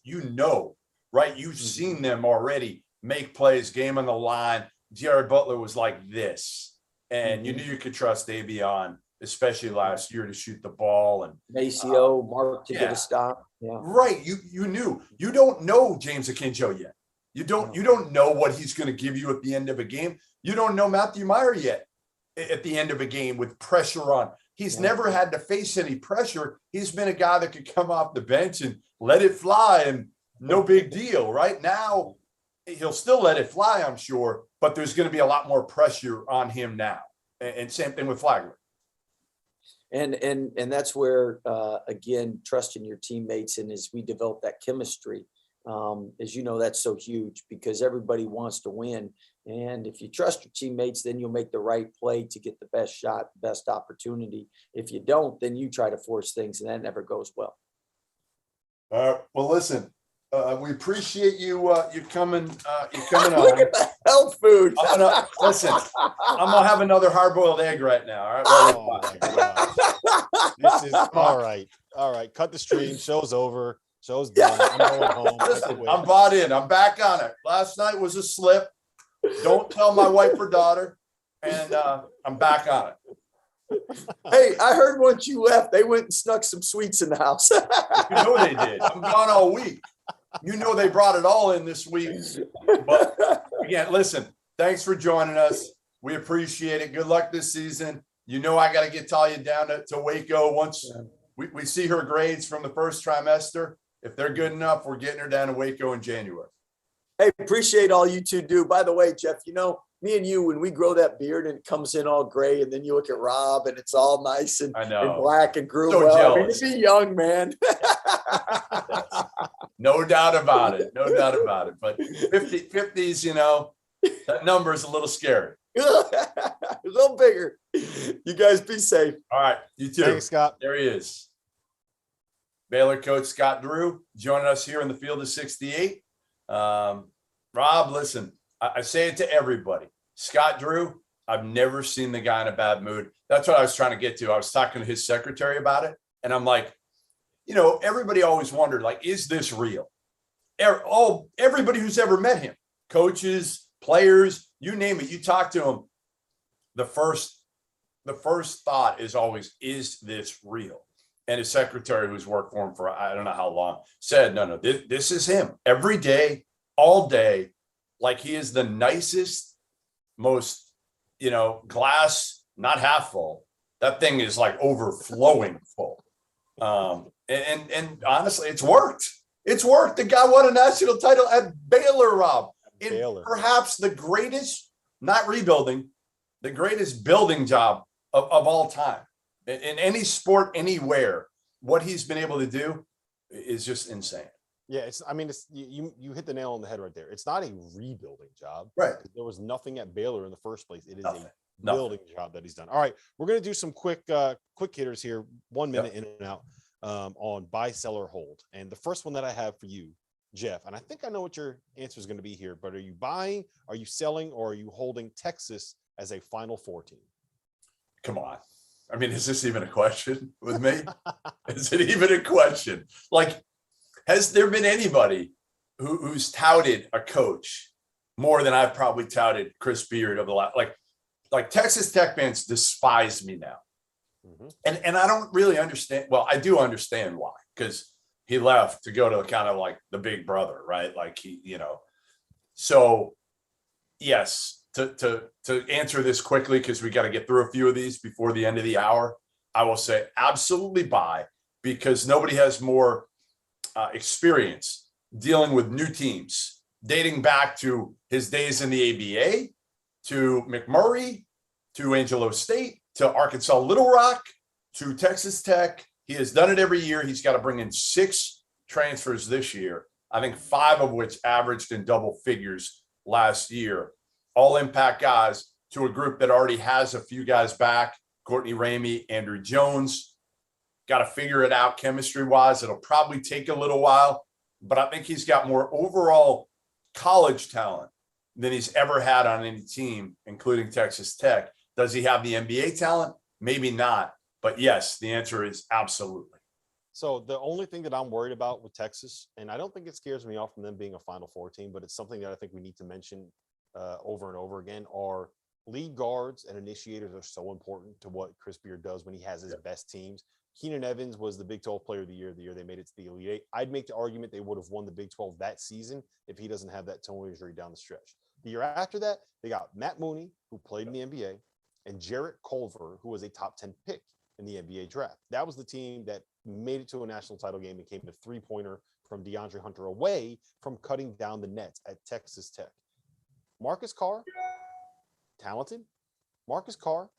right? You've seen them already make plays, game on the line. Jared Butler was like this, and you knew you could trust Davion, especially last year, to shoot the ball, and Maceo, Mark to get a stop. Yeah, right. You knew. You don't know James Akinjo yet. You don't know what he's going to give you at the end of a game. You don't know Matthew Meyer yet at the end of a game with pressure on. He's never had to face any pressure. He's been a guy that could come off the bench and let it fly, and no big deal. Right now, he'll still let it fly, I'm sure, but there's going to be a lot more pressure on him now. And same thing with Flagler. And that's where, again, trusting your teammates, and as we develop that chemistry, as you know, that's so huge, because everybody wants to win. And if you trust your teammates, then you'll make the right play to get the best shot, the best opportunity. If you don't, then you try to force things, and that never goes well. Well, listen, we appreciate you coming on. Look at the health food. I'm gonna have another hard-boiled egg right now. All right. Oh my gosh. This is all right. All right. Cut the stream. Show's over. Show's done. I'm going home. Listen, I'm bought in. I'm back on it. Last night was a slip. Don't tell my wife or daughter. And I'm back on it. Hey, I heard once you left, they went and snuck some sweets in the house. You know they did. I'm gone all week. You know they brought it all in this week. But again, listen, thanks for joining us. We appreciate it. Good luck this season. You know I got to get Talia down to Waco once we see her grades from the first trimester. If they're good enough, we're getting her down to Waco in January. Hey, appreciate all you two do. By the way, Jeff, you know, me and you, when we grow that beard and it comes in all gray, and then you look at Rob and it's all nice and black and grew so well. Jealous. I mean, to be young, man. No doubt about it. No doubt about it. But 50s, you know, that number is a little scary. A little bigger. You guys be safe. All right. You too. Thanks, Scott. There he is. Baylor coach Scott Drew joining us here in the field of 68. Rob, listen, I say it to everybody. Scott Drew, I've never seen the guy in a bad mood. That's what I was trying to get to. I was talking to his secretary about it, and I'm like, everybody always wondered, like, is this real? Everybody who's ever met him, coaches, players, you name it, you talk to him, the first thought is always, is this real? And his secretary, who's worked for him for I don't know how long, said, no, this is him every day, all day. Like, he is the nicest, most, glass, not half full. That thing is like overflowing full. And honestly, it's worked. It's worked. The guy won a national title at Baylor, Rob. In perhaps the greatest, not rebuilding, the greatest building job of all time. In any sport, anywhere, what he's been able to do is just insane. Yeah, you hit the nail on the head right there. It's not a rebuilding job. Right. There was nothing at Baylor in the first place. It is Nothing. a building job that he's done. All right, we're going to do some quick hitters here, 1 minute in and out on buy, sell, or hold. And the first one that I have for you, Jeff, and I think I know what your answer is going to be here, but are you buying, are you selling, or are you holding Texas as a Final Four team? Come on. I mean, is this even a question with me? Is it even a question? Like, has there been anybody who's touted a coach more than I've probably touted Chris Beard of the last, like Texas Tech fans despise me now. Mm-hmm. And I don't really understand. Well, I do understand why, because he left to go to kind of like the big brother, right? Like so yes, to answer this quickly, because we got to get through a few of these before the end of the hour, I will say absolutely buy, because nobody has more experience dealing with new teams, dating back to his days in the ABA, to McMurray, to Angelo State, to Arkansas Little Rock, to Texas Tech. He has done it every year. He's got to bring in 6 transfers this year, I think 5 of which averaged in double figures last year. All impact guys to a group that already has a few guys back, Courtney Ramey, Andrew Jones. Got to figure it out chemistry-wise. It'll probably take a little while, but I think he's got more overall college talent than he's ever had on any team, including Texas Tech. Does he have the NBA talent? Maybe not. But yes, the answer is absolutely. So the only thing that I'm worried about with Texas, and I don't think it scares me off from them being a Final Four team, but it's something that I think we need to mention over and over again, are lead guards and initiators are so important to what Chris Beard does when he has his best teams. Keenan Evans was the Big 12 Player of the Year they made it to the Elite Eight. I'd make the argument they would have won the Big 12 that season if he doesn't have that toe injury down the stretch. The year after that, they got Matt Mooney, who played in the NBA, and Jarrett Culver, who was a top 10 pick in the NBA draft. That was the team that made it to a national title game and came to 3-pointer from DeAndre Hunter away from cutting down the nets at Texas Tech. Marcus Carr, talented. Marcus Carr,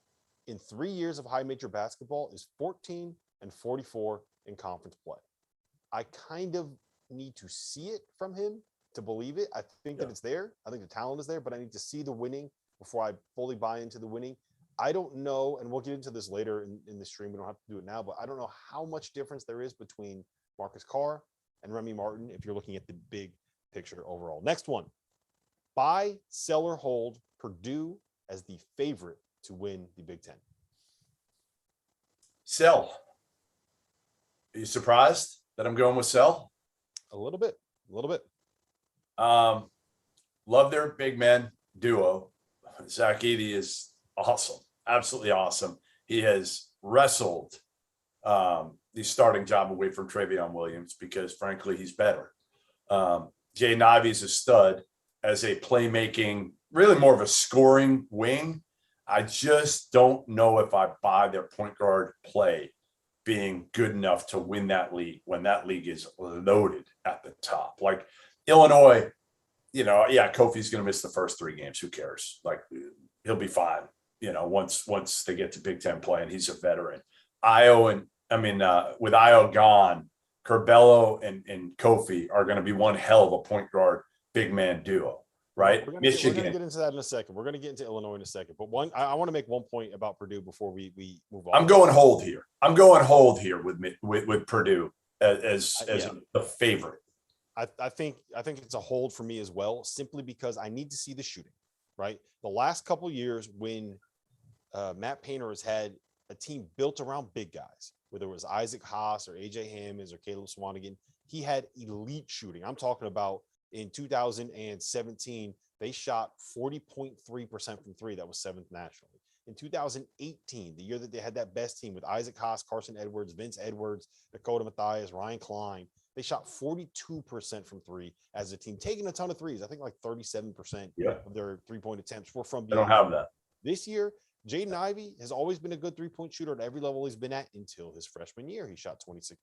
in 3 years of high major basketball, is 14 and 44 in conference play. I kind of need to see it from him to believe it. I think that it's there. I think the talent is there, but I need to see the winning before I fully buy into the winning. I don't know, and we'll get into this later in the stream. We don't have to do it now, but I don't know how much difference there is between Marcus Carr and Remy Martin if you're looking at the big picture overall. Next one, buy, sell, or hold Purdue as the favorite to win the Big Ten. Sell. Are you surprised that I'm going with sell? A little bit. Love their big man duo. Zach Edey is awesome. Absolutely awesome. He has wrestled the starting job away from Travion Williams because, frankly, he's better. Jay Navi's a stud as a playmaking, really more of a scoring wing. I just don't know if I buy their point guard play being good enough to win that league when that league is loaded at the top. Like Illinois, Kofi's going to miss the first 3 games. Who cares? Like, he'll be fine. Once they get to Big Ten play, and he's a veteran. With Io gone, Curbelo and Kofi are going to be one hell of a point guard big man duo. right? We're gonna Michigan. get into that in a second. We're gonna get into Illinois in a second. But I want to make one point about Purdue before we move on. I'm going hold here. I'm going hold here with Purdue as the favorite. I think it's a hold for me as well, simply because I need to see the shooting. Right, the last couple of years when Matt Painter has had a team built around big guys, whether it was Isaac Haas or AJ Hammonds or Caleb Swanigan, he had elite shooting. I'm talking about in 2017, they shot 40.3% from three. That was 7th nationally. In 2018, the year that they had that best team with Isaac Haas, Carson Edwards, Vince Edwards, Dakota Mathias, Ryan Klein, they shot 42% from three as a team, taking a ton of threes. I think like 37% of their three-point attempts were from beyond. They don't have that. This year, Jaden Ivey has always been a good three-point shooter at every level he's been at until his freshman year. He shot 26%.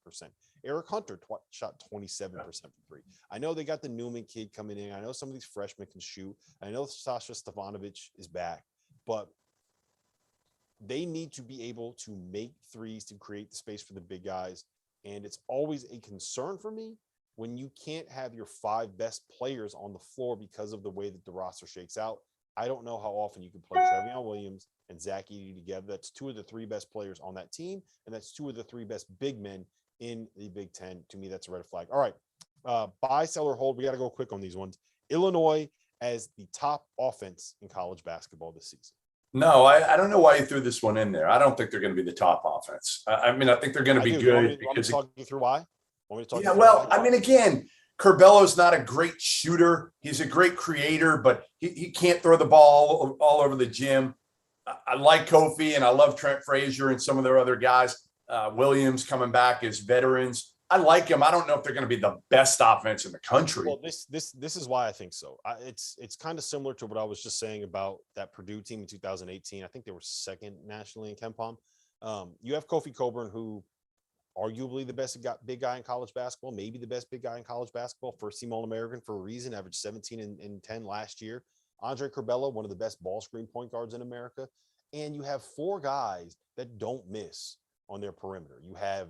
Eric Hunter shot 27% from three. I know they got the Newman kid coming in. I know some of these freshmen can shoot. I know Sasha Stefanovic is back, but they need to be able to make threes to create the space for the big guys. And it's always a concern for me when you can't have your 5 best players on the floor because of the way that the roster shakes out. I don't know how often you can play Trevion Williams and Zach Edey together. That's 2 of the 3 best players on that team, and that's 2 of the 3 best big men in the Big Ten. To me, that's a red flag. All right, buy, sell, or hold. We got to go quick on these ones. Illinois as the top offense in college basketball this season. No, I don't know why you threw this one in there. I don't think they're going to be the top offense. I mean, I think they're going to be good. Want me to talk you through why? I mean, again, Curbello's not a great shooter. He's a great creator, but he can't throw the ball all over the gym. I like Kofi, and I love Trent Frazier and some of their other guys. Williams coming back as veterans. I like him. I don't know if they're going to be the best offense in the country. Well, this is why I think so. It's kind of similar to what I was just saying about that Purdue team in 2018. I think they were 2nd nationally in KenPom. You have Kofi Coburn, who arguably the best big guy in college basketball, maybe the best big guy in college basketball, first team All-American for a reason, averaged 17 and 10 last year. Andre Curbelo, one of the best ball screen point guards in America. And you have 4 guys that don't miss on their perimeter. You have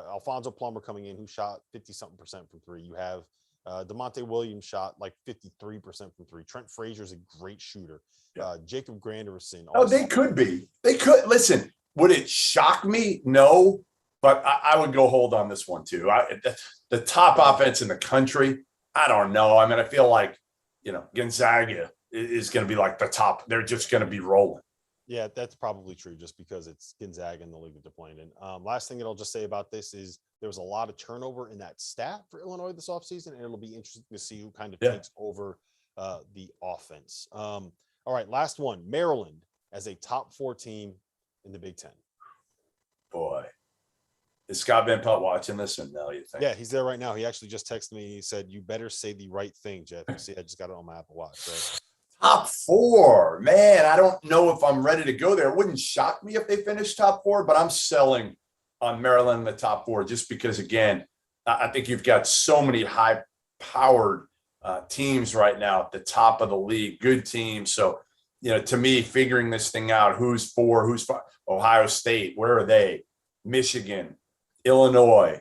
Alfonso Plummer coming in, who shot 50-something% from three. You have DeMonte Williams shot like 53% from three. Trent Frazier's a great shooter. Jacob Granderson. Oh, they could be. They could. Listen, would it shock me? No, but I would go hold on this one too. The top offense in the country, I don't know. I mean, I feel like, Gonzaga is going to be like the top. They're just going to be rolling. Yeah, that's probably true just because it's Gonzaga in the league that they're playing in. Last thing that I'll just say about this is there was a lot of turnover in that staff for Illinois this offseason, and it'll be interesting to see who kind of takes over the offense. All right, last one. Maryland as a top 4 team in the Big Ten. Boy, is Scott Van Pelt watching this or no, you think? Yeah, he's there right now. He actually just texted me. He said, "You better say the right thing, Jeff." You see, I just got it on my Apple Watch. So. Top 4, man. I don't know if I'm ready to go there. It wouldn't shock me if they finished top 4, but I'm selling on Maryland in the top 4 just because, again, I think you've got so many high-powered teams right now at the top of the league, good teams. So, to me, figuring this thing out, who's 4, who's 5, Ohio State, where are they? Michigan, Illinois.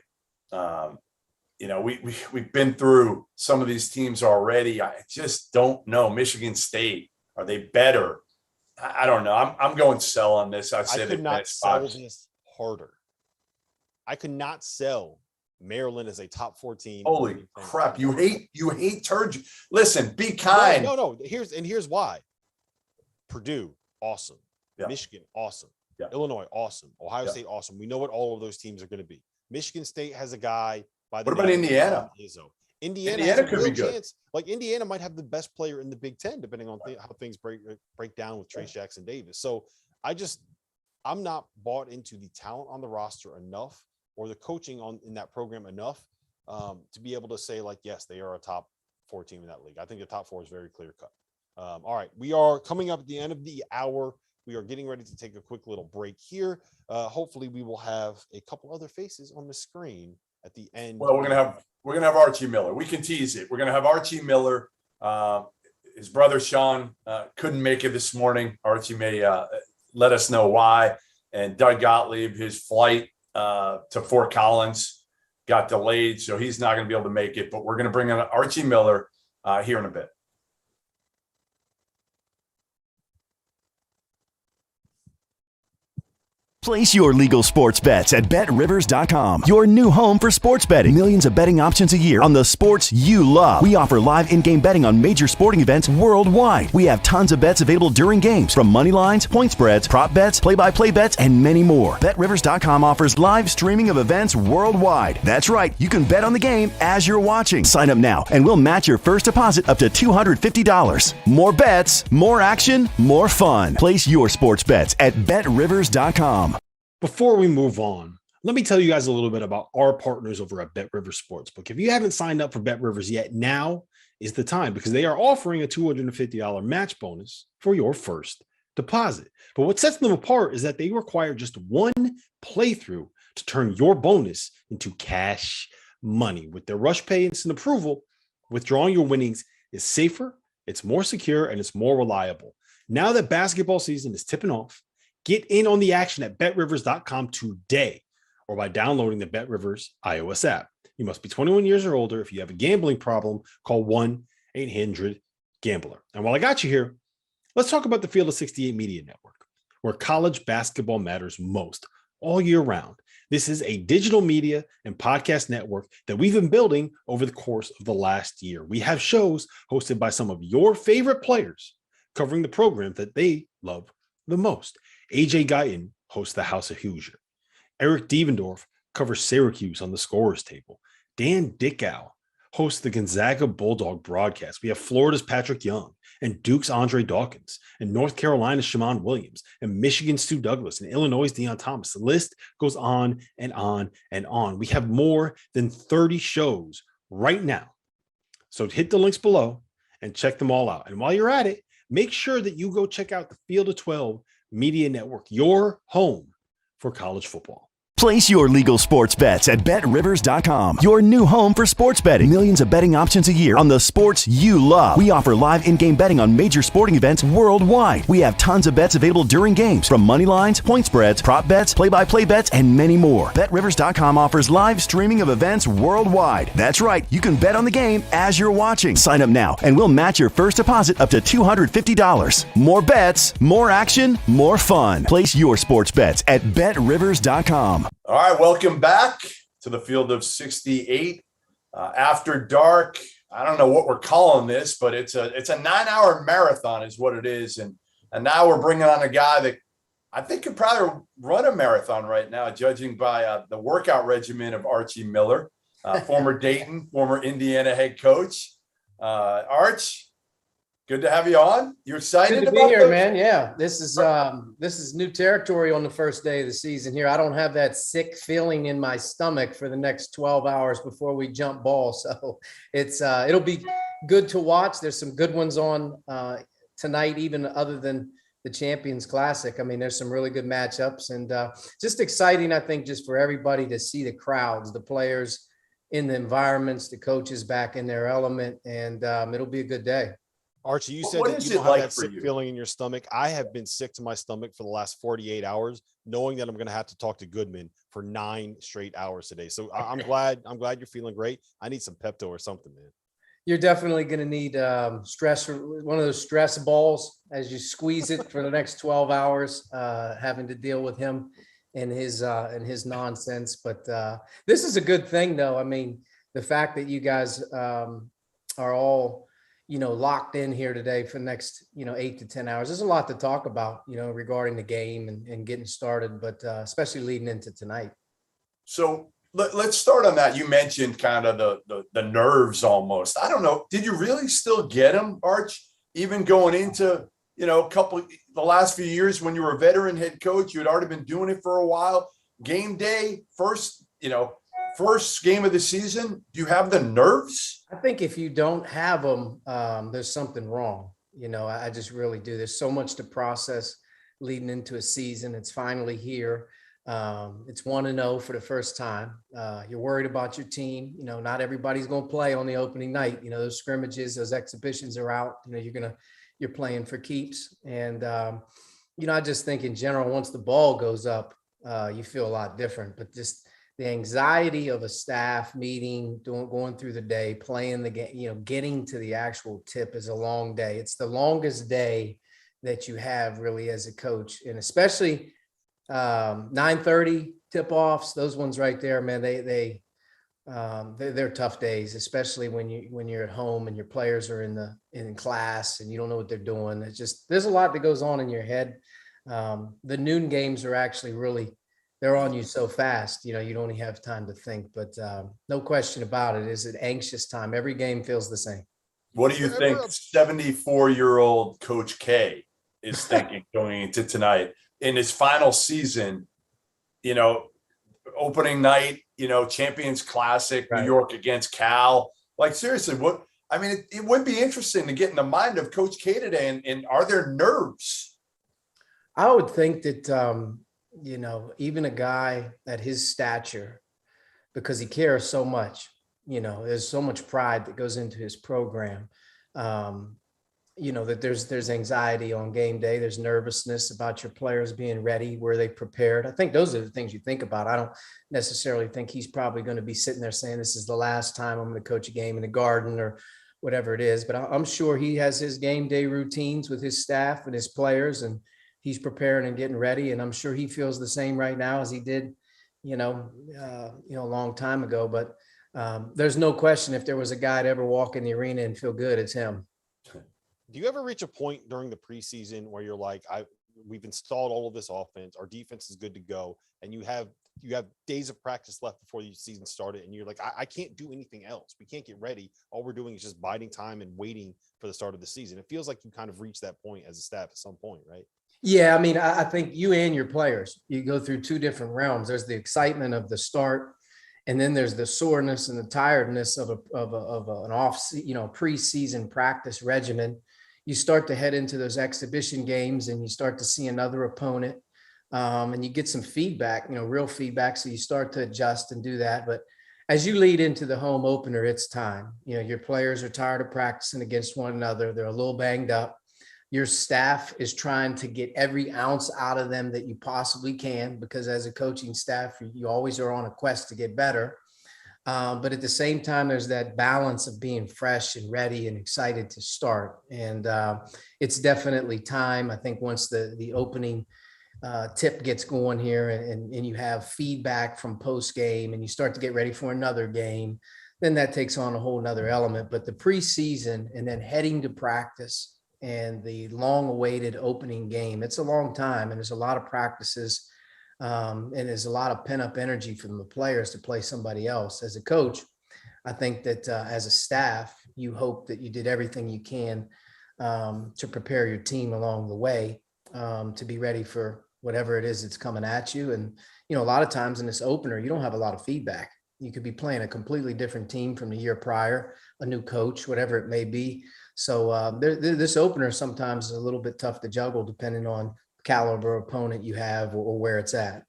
We've been through some of these teams already. I just don't know. Michigan State, are they better? I don't know. I'm going sell on this. I could not sell this harder. I could not sell Maryland as a top 4 team. Holy crap! You hate turd. Listen, be kind. No. Here's why. Purdue, awesome. Yeah. Michigan, awesome. Yeah. Illinois, awesome. Ohio State, awesome. We know what all of those teams are going to be. Michigan State has a guy. What about Indiana? Indiana could be good. Chance. Like Indiana might have the best player in the Big Ten, depending on how things break down with Trace Jackson Davis. So I'm not bought into the talent on the roster enough or the coaching in that program enough to be able to say like, yes, they are a top 4 team in that league. I think the top 4 is very clear cut. All right, we are coming up at the end of the hour. We are getting ready to take a quick little break here. Hopefully, we will have a couple other faces on the screen at the end. Well, we're gonna have Archie Miller. We can tease it. We're gonna have Archie Miller. His brother Sean couldn't make it this morning. Archie may let us know why. And Doug Gottlieb, his flight to Fort Collins got delayed, so he's not going to be able to make it. But we're going to bring in Archie Miller here in a bit. Place your legal sports bets at BetRivers.com, your new home for sports betting. Millions of betting options a year on the sports you love. We offer live in-game betting on major sporting events worldwide. We have tons of bets available during games, from money lines, point spreads, prop bets, play-by-play bets, and many more. BetRivers.com offers live streaming of events worldwide. That's right, you can bet on the game as you're watching. Sign up now, and we'll match your first deposit up to $250. More bets, more action, more fun. Place your sports bets at BetRivers.com. Before we move on, let me tell you guys a little bit about our partners over at BetRivers Sportsbook. If you haven't signed up for BetRivers yet, now is the time, because they are offering a $250 match bonus for your first deposit. But what sets them apart is that they require just one playthrough to turn your bonus into cash money. With their Rush Pay Instant Approval, withdrawing your winnings is safer, it's more secure, and it's more reliable. Now that basketball season is tipping off, get in on the action at BetRivers.com today, or by downloading the BetRivers iOS app. You must be 21 years or older. If you have a gambling problem, call 1-800-GAMBLER. And while I got you here, let's talk about the Field of 68 Media Network, where college basketball matters most all year round. This is a digital media and podcast network that we've been building over the course of the last year. We have shows hosted by some of your favorite players covering the program that they love the most. AJ Guyton hosts the House of Hoosier. Eric Devendorf covers Syracuse on the Scorer's Table. Dan Dickow hosts the Gonzaga Bulldog broadcast. We have Florida's Patrick Young and Duke's Andre Dawkins and North Carolina's Shamon Williams and Michigan's Stu Douglas and Illinois' Deion Thomas. The list goes on and on and on. We have more than 30 shows right now. So hit the links below and check them all out. And while you're at it, make sure that you go check out the Field of 12 Media Network, your home for college football. Place your legal sports bets at BetRivers.com, your new home for sports betting. Millions of betting options a year on the sports you love. We offer live in-game betting on major sporting events worldwide. We have tons of bets available during games, from money lines, point spreads, prop bets, play-by-play bets, and many more. BetRivers.com offers live streaming of events worldwide. That's right, you can bet on the game as you're watching. Sign up now, and we'll match your first deposit up to $250. More bets, more action, more fun. Place your sports bets at BetRivers.com. All right, welcome back to the Field of 68. After dark, I don't know what we're calling this, but it's a 9-hour marathon is what it is. And now we're bringing on a guy that I think could probably run a marathon right now, judging by the workout regimen of Archie Miller, former Dayton, former Indiana head coach. Arch, good to have you on. You excited Good to be here, man? Yeah, this is new territory on the first day of the season here. I don't have that sick feeling in my stomach for the next 12 hours before we jump ball, so it'll be good to watch. There's some good ones on tonight, even other than the Champions Classic. I mean, there's some really good matchups, and just exciting, I think, just for everybody to see the crowds, the players in the environments, the coaches back in their element, and it'll be a good day. Archie, you said that you don't have that sick feeling in your stomach. I have been sick to my stomach for the last 48 hours, knowing that I'm going to have to talk to Goodman for 9 straight hours today. So I'm glad you're feeling great. I need some Pepto or something, man. You're definitely going to need stress, one of those stress balls as you squeeze it for the next 12 hours, having to deal with him and his nonsense. But this is a good thing, though. I mean, the fact that you guys are all locked in here today for the next, 8 to 10 hours. There's a lot to talk about, regarding the game and getting started, but especially leading into tonight. So let's start on that. You mentioned kind of the nerves almost. I don't know. Did you really still get them, Arch, even going into, the last few years when you were a veteran head coach? You had already been doing it for a while. Game day, first game of the season, do you have the nerves? I think if you don't have them, there's something wrong. I just really do. There's so much to process leading into a season. It's finally here. It's 1-0 for the first time. You're worried about your team. Not everybody's going to play on the opening night. Those scrimmages, those exhibitions are out. You're playing for keeps. And, I just think in general, once the ball goes up, you feel a lot different. But just the anxiety of a staff meeting, going through the day, playing the game, getting to the actual tip is a long day. It's the longest day that you have really as a coach. And especially 9:30 tip-offs, those ones right there, man, they're tough days, especially when you're at home and your players are in class and you don't know what they're doing. It's just, there's a lot that goes on in your head. The noon games are actually they're on you so fast, you don't have time to think, but no question about it. It's an anxious time. Every game feels the same. What do you think 74-year-old Coach K is thinking going into tonight in his final season, opening night, Champions Classic, right. New York against Cal. Like, seriously, it would be interesting to get in the mind of Coach K today. And are there nerves? I would think that, even a guy at his stature, because he cares so much, there's so much pride that goes into his program, that there's anxiety on game day. There's nervousness about your players being ready. Were they prepared? I think those are the things you think about. I don't necessarily think he's probably going to be sitting there saying, this is the last time I'm going to coach a game in the Garden or whatever it is. But I'm sure he has his game day routines with his staff and his players, and he's preparing and getting ready. And I'm sure he feels the same right now as he did, a long time ago. But there's no question, if there was a guy to ever walk in the arena and feel good, it's him. Do you ever reach a point during the preseason where you're like, we've installed all of this offense, our defense is good to go, and you have days of practice left before the season started, and you're like, I can't do anything else. We can't get ready. All we're doing is just biding time and waiting for the start of the season. It feels like you kind of reach that point as a staff at some point, right? Yeah, I think you and your players, you go through two different realms. There's the excitement of the start, and then there's the soreness and the tiredness of an preseason practice regimen. You start to head into those exhibition games, and you start to see another opponent, and you get some feedback, real feedback. So you start to adjust and do that. But as you lead into the home opener, it's time. Your players are tired of practicing against one another. They're a little banged up. Your staff is trying to get every ounce out of them that you possibly can, because as a coaching staff, you always are on a quest to get better. But at the same time, there's that balance of being fresh and ready and excited to start. And it's definitely time. I think once the opening tip gets going here, and you have feedback from post game, and you start to get ready for another game, then that takes on a whole nother element. But the preseason and then heading to practice and the long awaited opening game, it's a long time, and there's a lot of practices. And there's a lot of pent up energy from the players to play somebody else. As a coach, I think that as a staff, you hope that you did everything you can to prepare your team along the way to be ready for whatever it is that's coming at you. And, a lot of times in this opener, you don't have a lot of feedback. You could be playing a completely different team from the year prior, a new coach, whatever it may be. So this opener sometimes is a little bit tough to juggle depending on caliber opponent you have or where it's at.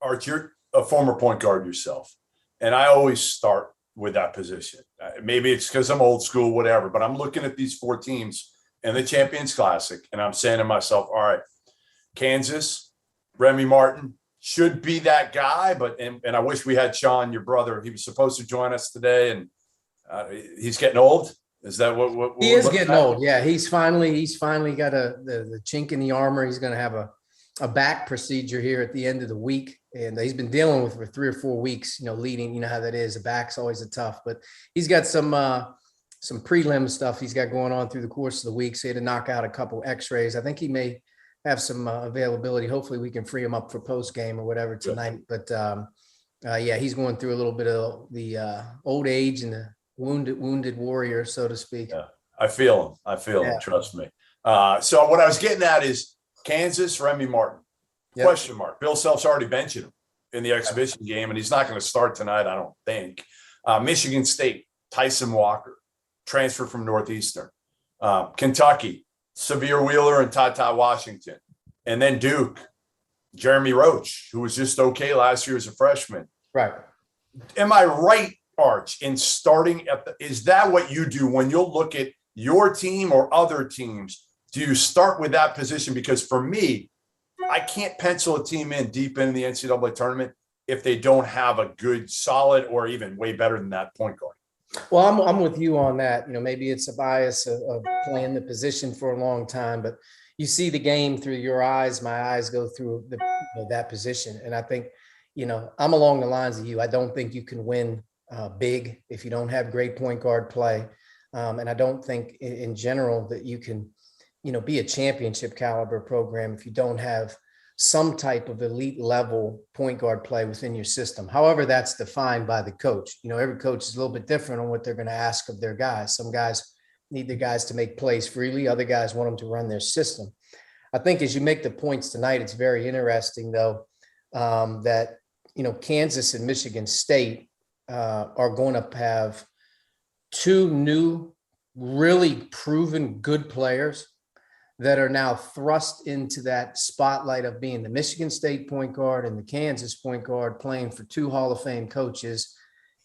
Arch, you're a former point guard yourself, and I always start with that position. Maybe it's because I'm old school, whatever, but I'm looking at these four teams in the Champions Classic, and I'm saying to myself, all right, Kansas, Remy Martin should be that guy, and I wish we had Sean, your brother. He was supposed to join us today, and he's getting old. Is that what he is getting old? Yeah, he's finally got the chink in the armor. He's going to have a back procedure here at the end of the week, and he's been dealing with for 3 or 4 weeks. Leading, how that is. The back's always a tough, but he's got some prelim stuff he's got going on through the course of the week. So he had to knock out a couple X-rays. I think he may have some availability. Hopefully, we can free him up for post game or whatever tonight. But yeah, he's going through a little bit of the old age and the wounded warrior, so to speak. Yeah, I feel him. Trust me. So what I was getting at is Kansas, Remy Martin, question mark. Bill Self's already benching him in the exhibition game, and he's not going to start tonight, I don't think. Michigan State, Tyson Walker, transfer from Northeastern. Kentucky, Severe Wheeler and Tata Washington. And then Duke, Jeremy Roach, who was just okay last year as a freshman. Right. Am I right, Arch, in starting is that what you do when you'll look at your team or other teams? Do you start with that position? Because for me, I can't pencil a team in deep in the NCAA tournament if they don't have a good, solid, or even way better than that point guard. Well, I'm with you on that. Maybe it's a bias of playing the position for a long time, but you see the game through your eyes. My eyes go through that position. And I think, I'm along the lines of you. I don't think you can win big if you don't have great point guard play. And I don't think in general that you can, be a championship caliber program if you don't have some type of elite level point guard play within your system. However, that's defined by the coach. Every coach is a little bit different on what they're going to ask of their guys. Some guys need their guys to make plays freely. Other guys want them to run their system. I think as you make the points tonight, it's very interesting though, that, Kansas and Michigan State are going to have two new, really proven good players that are now thrust into that spotlight of being the Michigan State point guard and the Kansas point guard, playing for two Hall of Fame coaches.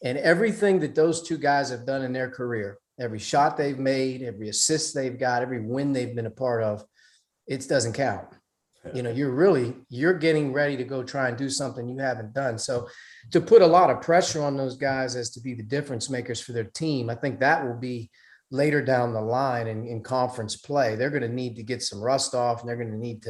And everything that those two guys have done in their career, every shot they've made, every assist they've got, every win they've been a part of, it doesn't count. You're getting ready to go try and do something you haven't done. So to put a lot of pressure on those guys as to be the difference makers for their team, I think that will be later down the line in conference play. They're going to need to get some rust off, and they're going to need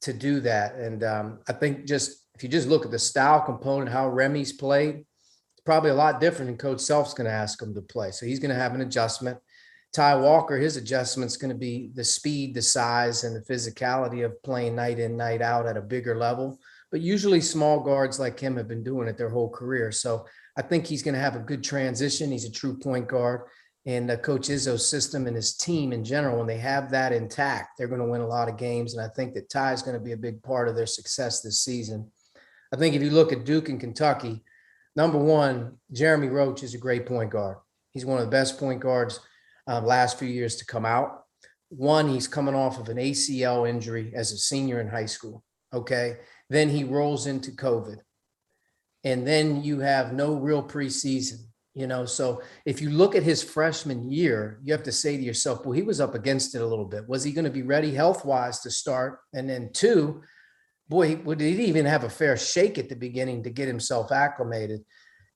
to do that. And I think if you just look at the style component, how Remy's played, it's probably a lot different than Coach Self's going to ask him to play. So he's going to have an adjustment. Ty Walker, his adjustment's going to be the speed, the size, and the physicality of playing night in, night out at a bigger level. But usually small guards like him have been doing it their whole career. So I think he's going to have a good transition. He's a true point guard. And Coach Izzo's system and his team in general, when they have that intact, they're going to win a lot of games. And I think that Ty is going to be a big part of their success this season. I think if you look at Duke and Kentucky, number one, Jeremy Roach is a great point guard. He's one of the best point guards last few years to come out. One, he's coming off of an ACL injury as a senior in high school. Okay. Then he rolls into COVID. And then you have no real preseason. So if you look at his freshman year, you have to say to yourself, well, he was up against it a little bit. Was he going to be ready health-wise to start? And then two, boy, did he even have a fair shake at the beginning to get himself acclimated?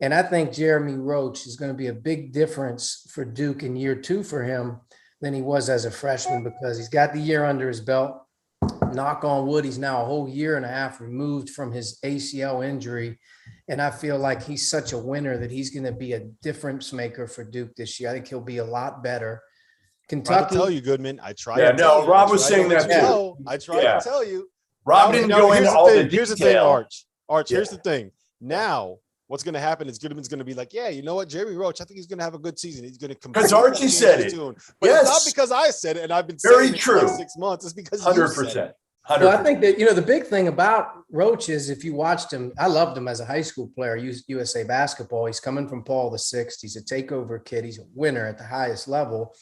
And I think Jeremy Roach is going to be a big difference for Duke in year two for him than he was as a freshman, because he's got the year under his belt. Knock on wood, he's now a whole year and a half removed from his ACL injury. And I feel like he's such a winner that he's going to be a difference maker for Duke this year. I think he'll be a lot better. Kentucky, I tell you, Goodman. I tried. Yeah, no, Rob was saying that too. I tried to tell you. Rob didn't go into all the detail. Here's the thing, Arch. Here's the thing. Now, what's going to happen is Goodman's going to be like, yeah, you know what, Jeremy Roach, I think he's going to have a good season. He's going to compete. Because Archie said it. But it's not because I said it, and I've been saying it for like 6 months. It's because 100%. 100%. Well, I think that, the big thing about Roach is, if you watched him, I loved him as a high school player, USA basketball. He's coming from Paul VI. He's a takeover kid. He's a winner at the highest level.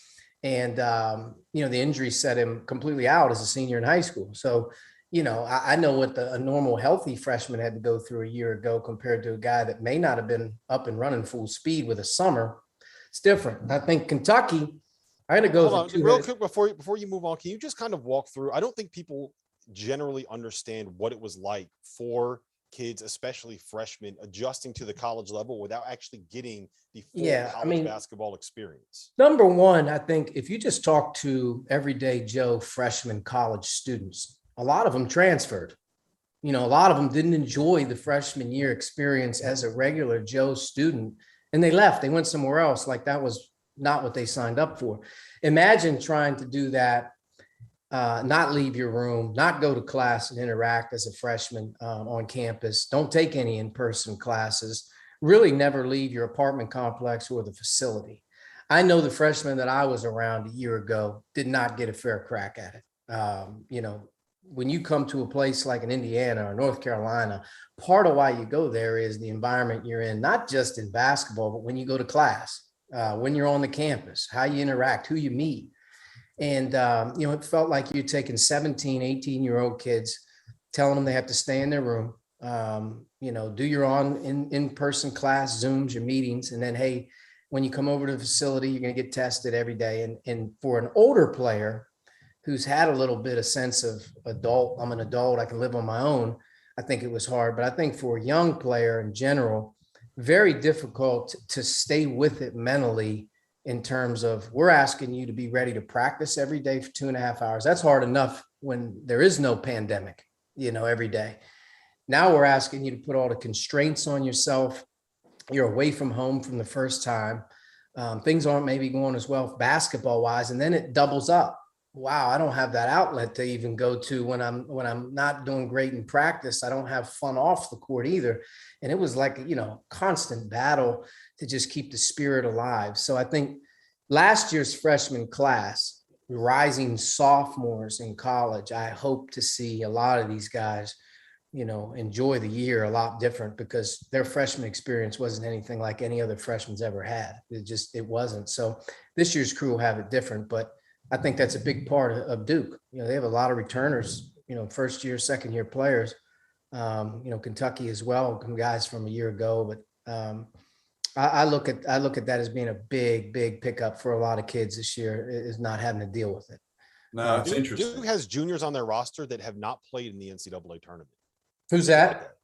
And, the injury set him completely out as a senior in high school. So, I know what a normal healthy freshman had to go through a year ago compared to a guy that may not have been up and running full speed with a summer. It's different. I think Kentucky, I had to go real quick before you move on. Can you just kind of walk through? I don't think people generally understand what it was like for kids, especially freshmen, adjusting to the college level without actually getting the full college basketball experience. Number one, I think if you just talk to everyday Joe freshman college students, a lot of them transferred. A lot of them didn't enjoy the freshman year experience as a regular Joe student, and they left. They went somewhere else. Like, that was not what they signed up for. Imagine trying to do that. Not leave your room, not go to class and interact as a freshman on campus. Don't take any in-person classes. Really never leave your apartment complex or the facility. I know the freshmen that I was around a year ago did not get a fair crack at it. When you come to a place like in Indiana or North Carolina, part of why you go there is the environment you're in, not just in basketball, but when you go to class, when you're on the campus, how you interact, who you meet. And, it felt like you're taking 17, 18-year-old kids, telling them they have to stay in their room, do your in-person class, Zooms, your meetings. And then, hey, when you come over to the facility, you're going to get tested every day. And for an older player who's had a little bit of sense of I'm an adult, I can live on my own, I think it was hard. But I think for a young player in general, very difficult to stay with it mentally, in terms of, we're asking you to be ready to practice every day for 2.5 hours. That's hard enough when there is no pandemic, every day. Now we're asking you to put all the constraints on yourself. You're away from home from the first time. Things aren't maybe going as well basketball wise. And then it doubles up. Wow, I don't have that outlet to even go to when I'm not doing great in practice. I don't have fun off the court either. And it was like, constant battle to just keep the spirit alive. So I think last year's freshman class, rising sophomores in college, I hope to see a lot of these guys, enjoy the year a lot different, because their freshman experience wasn't anything like any other freshman's ever had. It wasn't. So this year's crew will have it different, but I think that's a big part of Duke. They have a lot of returners, first year, second year players, Kentucky as well, guys from a year ago. But I look at that as being a big pickup for a lot of kids this year, is not having to deal with it. No, it's interesting. Duke has juniors on their roster that have not played in the NCAA tournament. Who's that?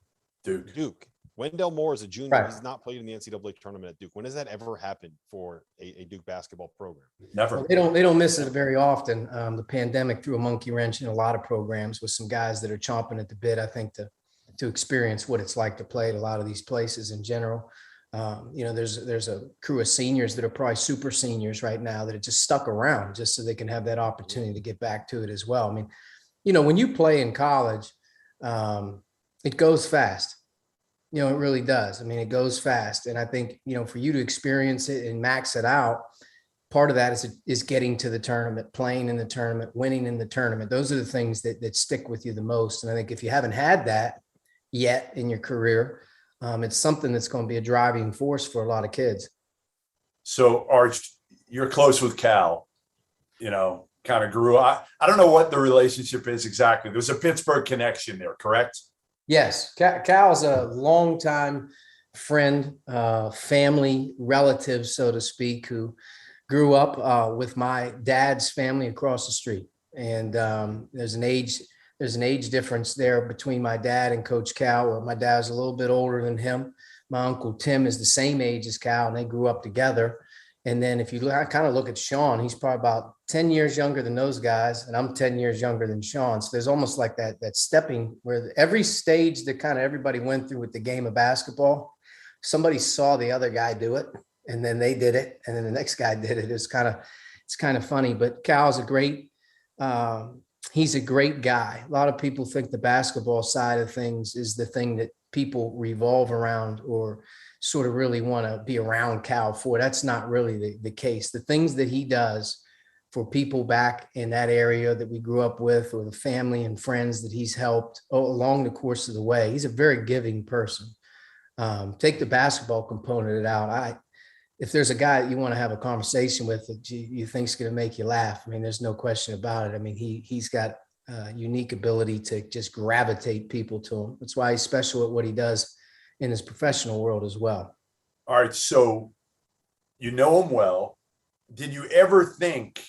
Duke. Wendell Moore is a junior. Right. He's not played in the NCAA tournament at Duke. When has that ever happened for a Duke basketball program? Never. Well, they don't miss it very often. The pandemic threw a monkey wrench in a lot of programs, with some guys that are chomping at the bit, I think, to experience what it's like to play at a lot of these places in general. There's a crew of seniors that are probably super seniors right now that are just stuck around just so they can have that opportunity to get back to it as well. I mean, when you play in college, it goes fast. It really does. I mean, it goes fast. And I think, for you to experience it and max it out, part of that is getting to the tournament, playing in the tournament, winning in the tournament. Those are the things that stick with you the most. And I think if you haven't had that yet in your career, it's something that's going to be a driving force for a lot of kids. So, Arch, you're close with Cal, kind of grew up. I don't know what the relationship is exactly. There's a Pittsburgh connection there, correct? Yes. Cal's a longtime friend, family, relative, so to speak, who grew up with my dad's family across the street. And there's an age difference there between my dad and Coach Cal, where my dad's a little bit older than him. My uncle Tim is the same age as Cal, and they grew up together. And then if you kind of look at Sean, he's probably about 10 years younger than those guys, and I'm 10 years younger than Sean. So there's almost like that stepping where every stage that kind of everybody went through with the game of basketball, somebody saw the other guy do it, and then they did it, and then the next guy did it. It's kind of funny, but Cal's he's a great guy. A lot of people think the basketball side of things is the thing that people revolve around or sort of really want to be around Cal for. That's not really the case. The things that he does for people back in that area that we grew up with, or the family and friends that he's helped along the course of the way, he's a very giving person. Take the basketball component out. If there's a guy that you want to have a conversation with that you think is going to make you laugh, I mean, there's no question about it. I mean, he's got a unique ability to just gravitate people to him. That's why he's special at what he does in his professional world as well. All right. So you know him well. Did you ever think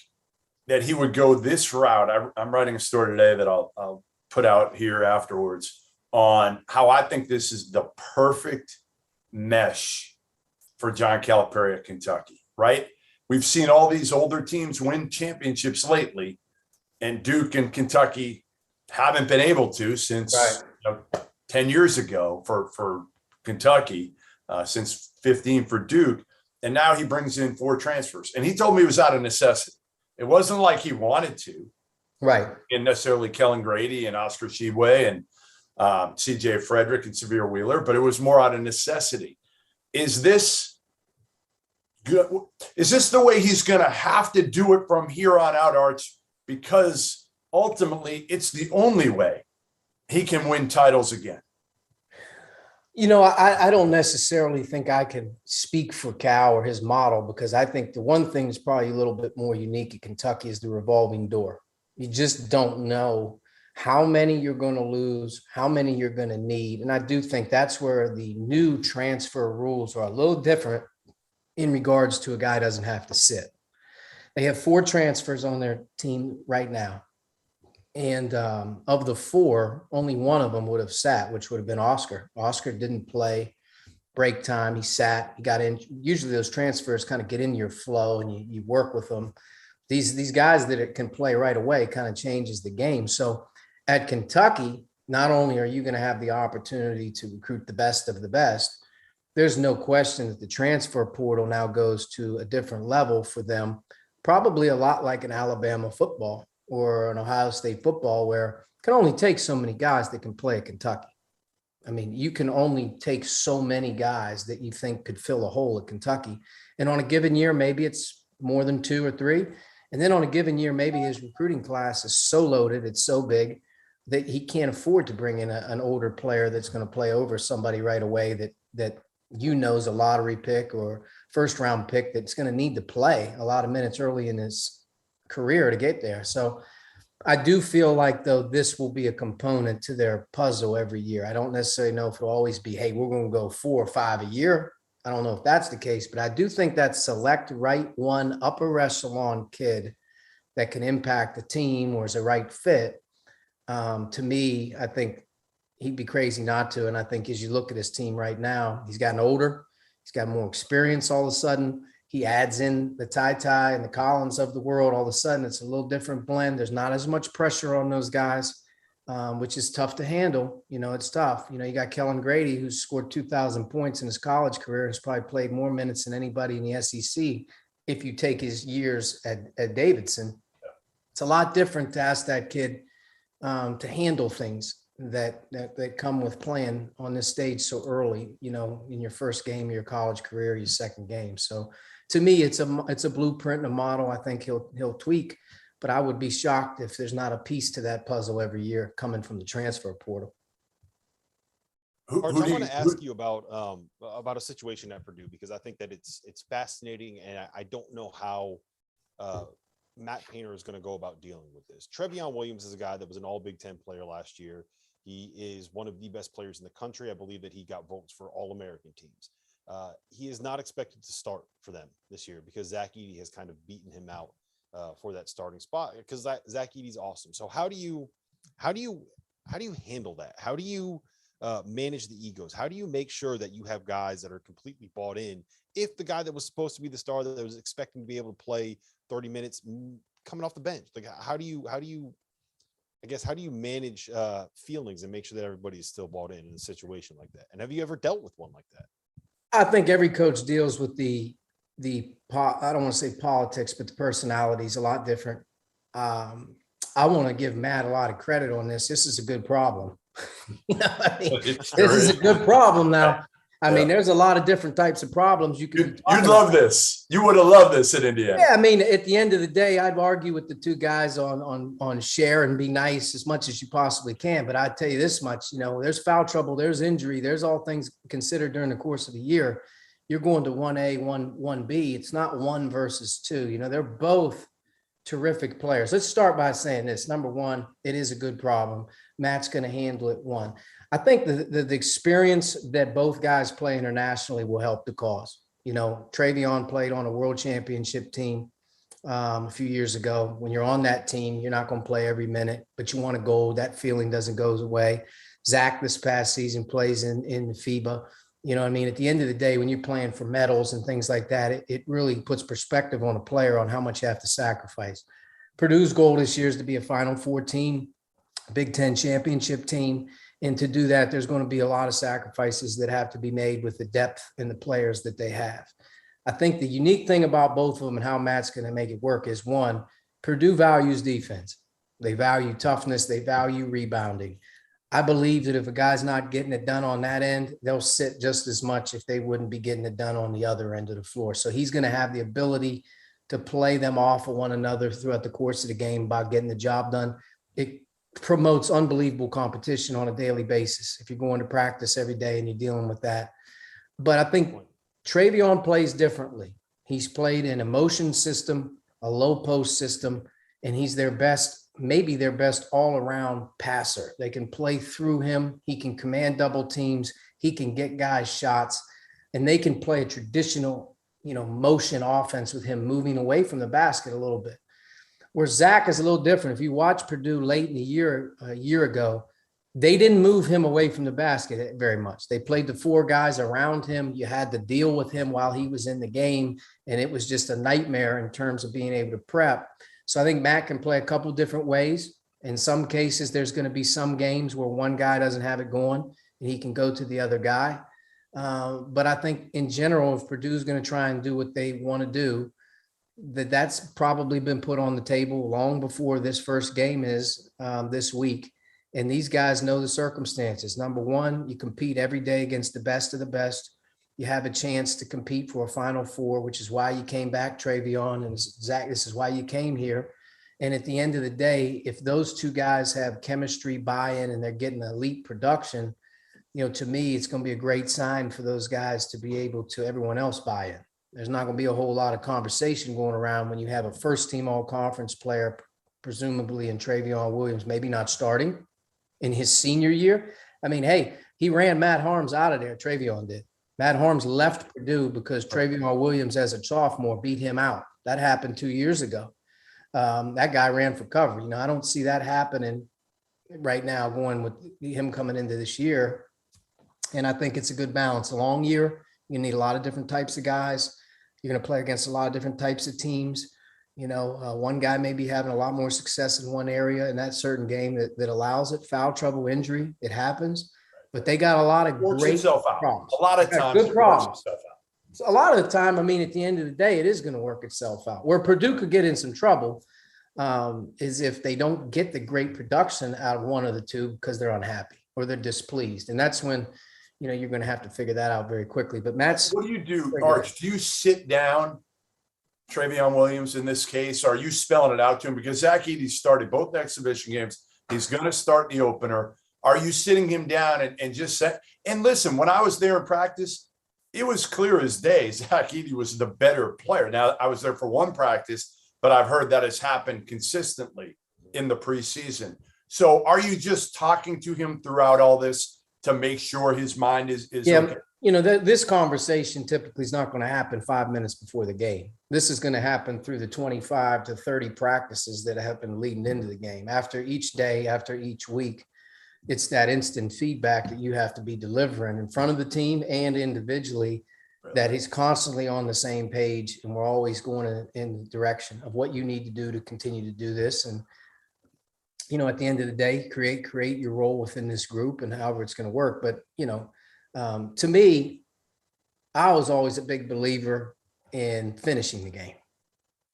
that he would go this route? I'm writing a story today that I'll put out here afterwards on how I think this is the perfect mesh for John Calipari at Kentucky, right? We've seen all these older teams win championships lately, and Duke and Kentucky haven't been able to since 10 years ago for Kentucky, since 15 for Duke. And now he brings in 4 transfers. And he told me it was out of necessity. It wasn't like he wanted to. Right. And necessarily Kellen Grady and Oscar Tshiebwe and CJ Frederick and Severe Wheeler, but it was more out of necessity. Is this good? Is this the way he's going to have to do it from here on out, Arch? Because ultimately it's the only way he can win titles again. I don't necessarily think I can speak for Cal or his model, because I think the one thing that's probably a little bit more unique at Kentucky is the revolving door. You just don't know how many you're going to lose, how many you're going to need. And I do think that's where the new transfer rules are a little different in regards to a guy doesn't have to sit. They have 4 transfers on their team right now. And of the 4, only one of them would have sat, which would have been Oscar. Oscar didn't play break time. He sat, he got in. Usually those transfers kind of get into your flow and you work with them. these guys that can play right away kind of changes the game. So at Kentucky, not only are you going to have the opportunity to recruit the best of the best, there's no question that the transfer portal now goes to a different level for them, probably a lot like an Alabama football or an Ohio State football, where it can only take so many guys that can play at Kentucky. I mean, you can only take so many guys that you think could fill a hole at Kentucky. And on a given year, maybe it's more than 2 or 3. And then on a given year, maybe his recruiting class is so loaded, it's so big that he can't afford to bring in an older player that's going to play over somebody right away that is a lottery pick or first round pick that's going to need to play a lot of minutes early in his career to get there. So I do feel like, though, this will be a component to their puzzle every year. I don't necessarily know if it'll always be, hey, we're going to go 4 or 5 a year. I don't know if that's the case, but I do think that select right one upper echelon kid that can impact the team or is a right fit. To me, I think he'd be crazy not to. And I think as you look at his team right now, he's gotten older. He's got more experience all of a sudden. He adds in the Ty and the Collins of the world. All of a sudden, it's a little different blend. There's not as much pressure on those guys, which is tough to handle. It's tough. You got Kellen Grady, who's scored 2,000 points in his college career, has probably played more minutes than anybody in the SEC. If you take his years at Davidson, it's a lot different to ask that kid to handle things that come with playing on this stage so early, in your first game of your college career, your second game. So to me, it's a blueprint and a model I think he'll tweak, but I would be shocked if there's not a piece to that puzzle every year coming from the transfer portal. Arch, I want to ask you about a situation at Purdue, because I think that it's fascinating, and I don't know how Matt Painter is going to go about dealing with this. Trevion Williams is a guy that was an all Big Ten player last year. He is one of the best players in the country. I believe that he got votes for All-American teams. He is not expected to start for them this year because Zach Edey has kind of beaten him out for that starting spot, because Zach Edey's awesome. So how do you handle that? How do you manage the egos? How do you make sure that you have guys that are completely bought in? If the guy that was supposed to be the star that was expecting to be able to play 30 minutes coming off the bench, like how do you manage feelings and make sure that everybody is still bought in a situation like that? And have you ever dealt with one like that? I think every coach deals with I don't want to say politics, but the personalities a lot different. I want to give Matt a lot of credit on this. This is a good problem. This is a good problem now. I mean, there's a lot of different types of problems you could. You'd love this. You would have loved this at Indiana. Yeah, I mean, at the end of the day, I'd argue with the two guys on share and be nice as much as you possibly can. But I'd tell you this much, there's foul trouble, there's injury, there's all things considered during the course of the year. You're going to 1A, 1B. It's not 1 versus 2. They're both terrific players. Let's start by saying this. Number one, it is a good problem. Matt's going to handle it. One, I think the experience that both guys play internationally will help the cause. Trevion played on a world championship team a few years ago. When you're on that team, you're not going to play every minute, but you want to go. That feeling doesn't go away. Zach this past season plays in FIBA. At the end of the day, when you're playing for medals and things like that, it really puts perspective on a player on how much you have to sacrifice. Purdue's goal this year is to be a Final Four team, Big Ten championship team. And to do that, there's going to be a lot of sacrifices that have to be made with the depth and the players that they have. I think the unique thing about both of them and how Matt's going to make it work is, one, Purdue values defense. They value toughness. They value rebounding. I believe that if a guy's not getting it done on that end, they'll sit just as much if they wouldn't be getting it done on the other end of the floor. So he's going to have the ability to play them off of one another throughout the course of the game by getting the job done. It promotes unbelievable competition on a daily basis if you're going to practice every day and you're dealing with that. But I think Trevion plays differently. He's played in a motion system, a low post system, and he's maybe their best all-around passer. They can play through him. He can command double teams. He can get guys shots, and they can play a traditional, motion offense with him moving away from the basket a little bit. Where Zach is a little different. If you watch Purdue late in the year, a year ago, they didn't move him away from the basket very much. They played the 4 guys around him. You had to deal with him while he was in the game, and it was just a nightmare in terms of being able to prep. So I think Matt can play a couple different ways. In some cases, there's going to be some games where one guy doesn't have it going and he can go to the other guy. But I think in general, if Purdue's going to try and do what they want to do, that's probably been put on the table long before this first game is this week. And these guys know the circumstances. Number one, you compete every day against the best of the best. You have a chance to compete for a Final Four, which is why you came back, Travion, and Zach, this is why you came here. And at the end of the day, if those 2 guys have chemistry, buy-in, and they're getting elite production, to me, it's going to be a great sign for those guys to be able to everyone else buy in. There's not going to be a whole lot of conversation going around when you have a first-team all-conference player, presumably in Travion Williams, maybe not starting in his senior year. I mean, hey, he ran Matt Harms out of there. Travion did. Matt Harms left Purdue because Travion Williams, as a sophomore, beat him out. That happened 2 years ago. That guy ran for cover. I don't see that happening right now going with him coming into this year. And I think it's a good balance. A long year, you need a lot of different types of guys. You're going to play against a lot of different types of teams. One guy may be having a lot more success in one area in that certain game that allows it. Foul trouble, injury, it happens. But they got a lot of great problems. A lot of times, good problems. So a lot of the time, I mean, at the end of the day, it is going to work itself out. Where Purdue could get in some trouble is if they don't get the great production out of one of the 2 because they're unhappy or they're displeased. And that's when, you're going to have to figure that out very quickly. But Matt's. What do you do, Arch? Do you sit down Travion Williams in this case? Are you spelling it out to him? Because Zach Edey started both exhibition games. He's going to start the opener. Are you sitting him down and just say, and listen, when I was there in practice, it was clear as day Zach Edey was the better player. Now, I was there for one practice, but I've heard that has happened consistently in the preseason. So are you just talking to him throughout all this to make sure his mind is okay? This conversation typically is not going to happen 5 minutes before the game. This is going to happen through the 25 to 30 practices that have been leading into the game. After each day, after each week, it's that instant feedback that you have to be delivering in front of the team and individually, that he's constantly on the same page, and we're always going in the direction of what you need to do to continue to do this. And at the end of the day, create your role within this group and however it's going to work. But, to me, I was always a big believer in finishing the game.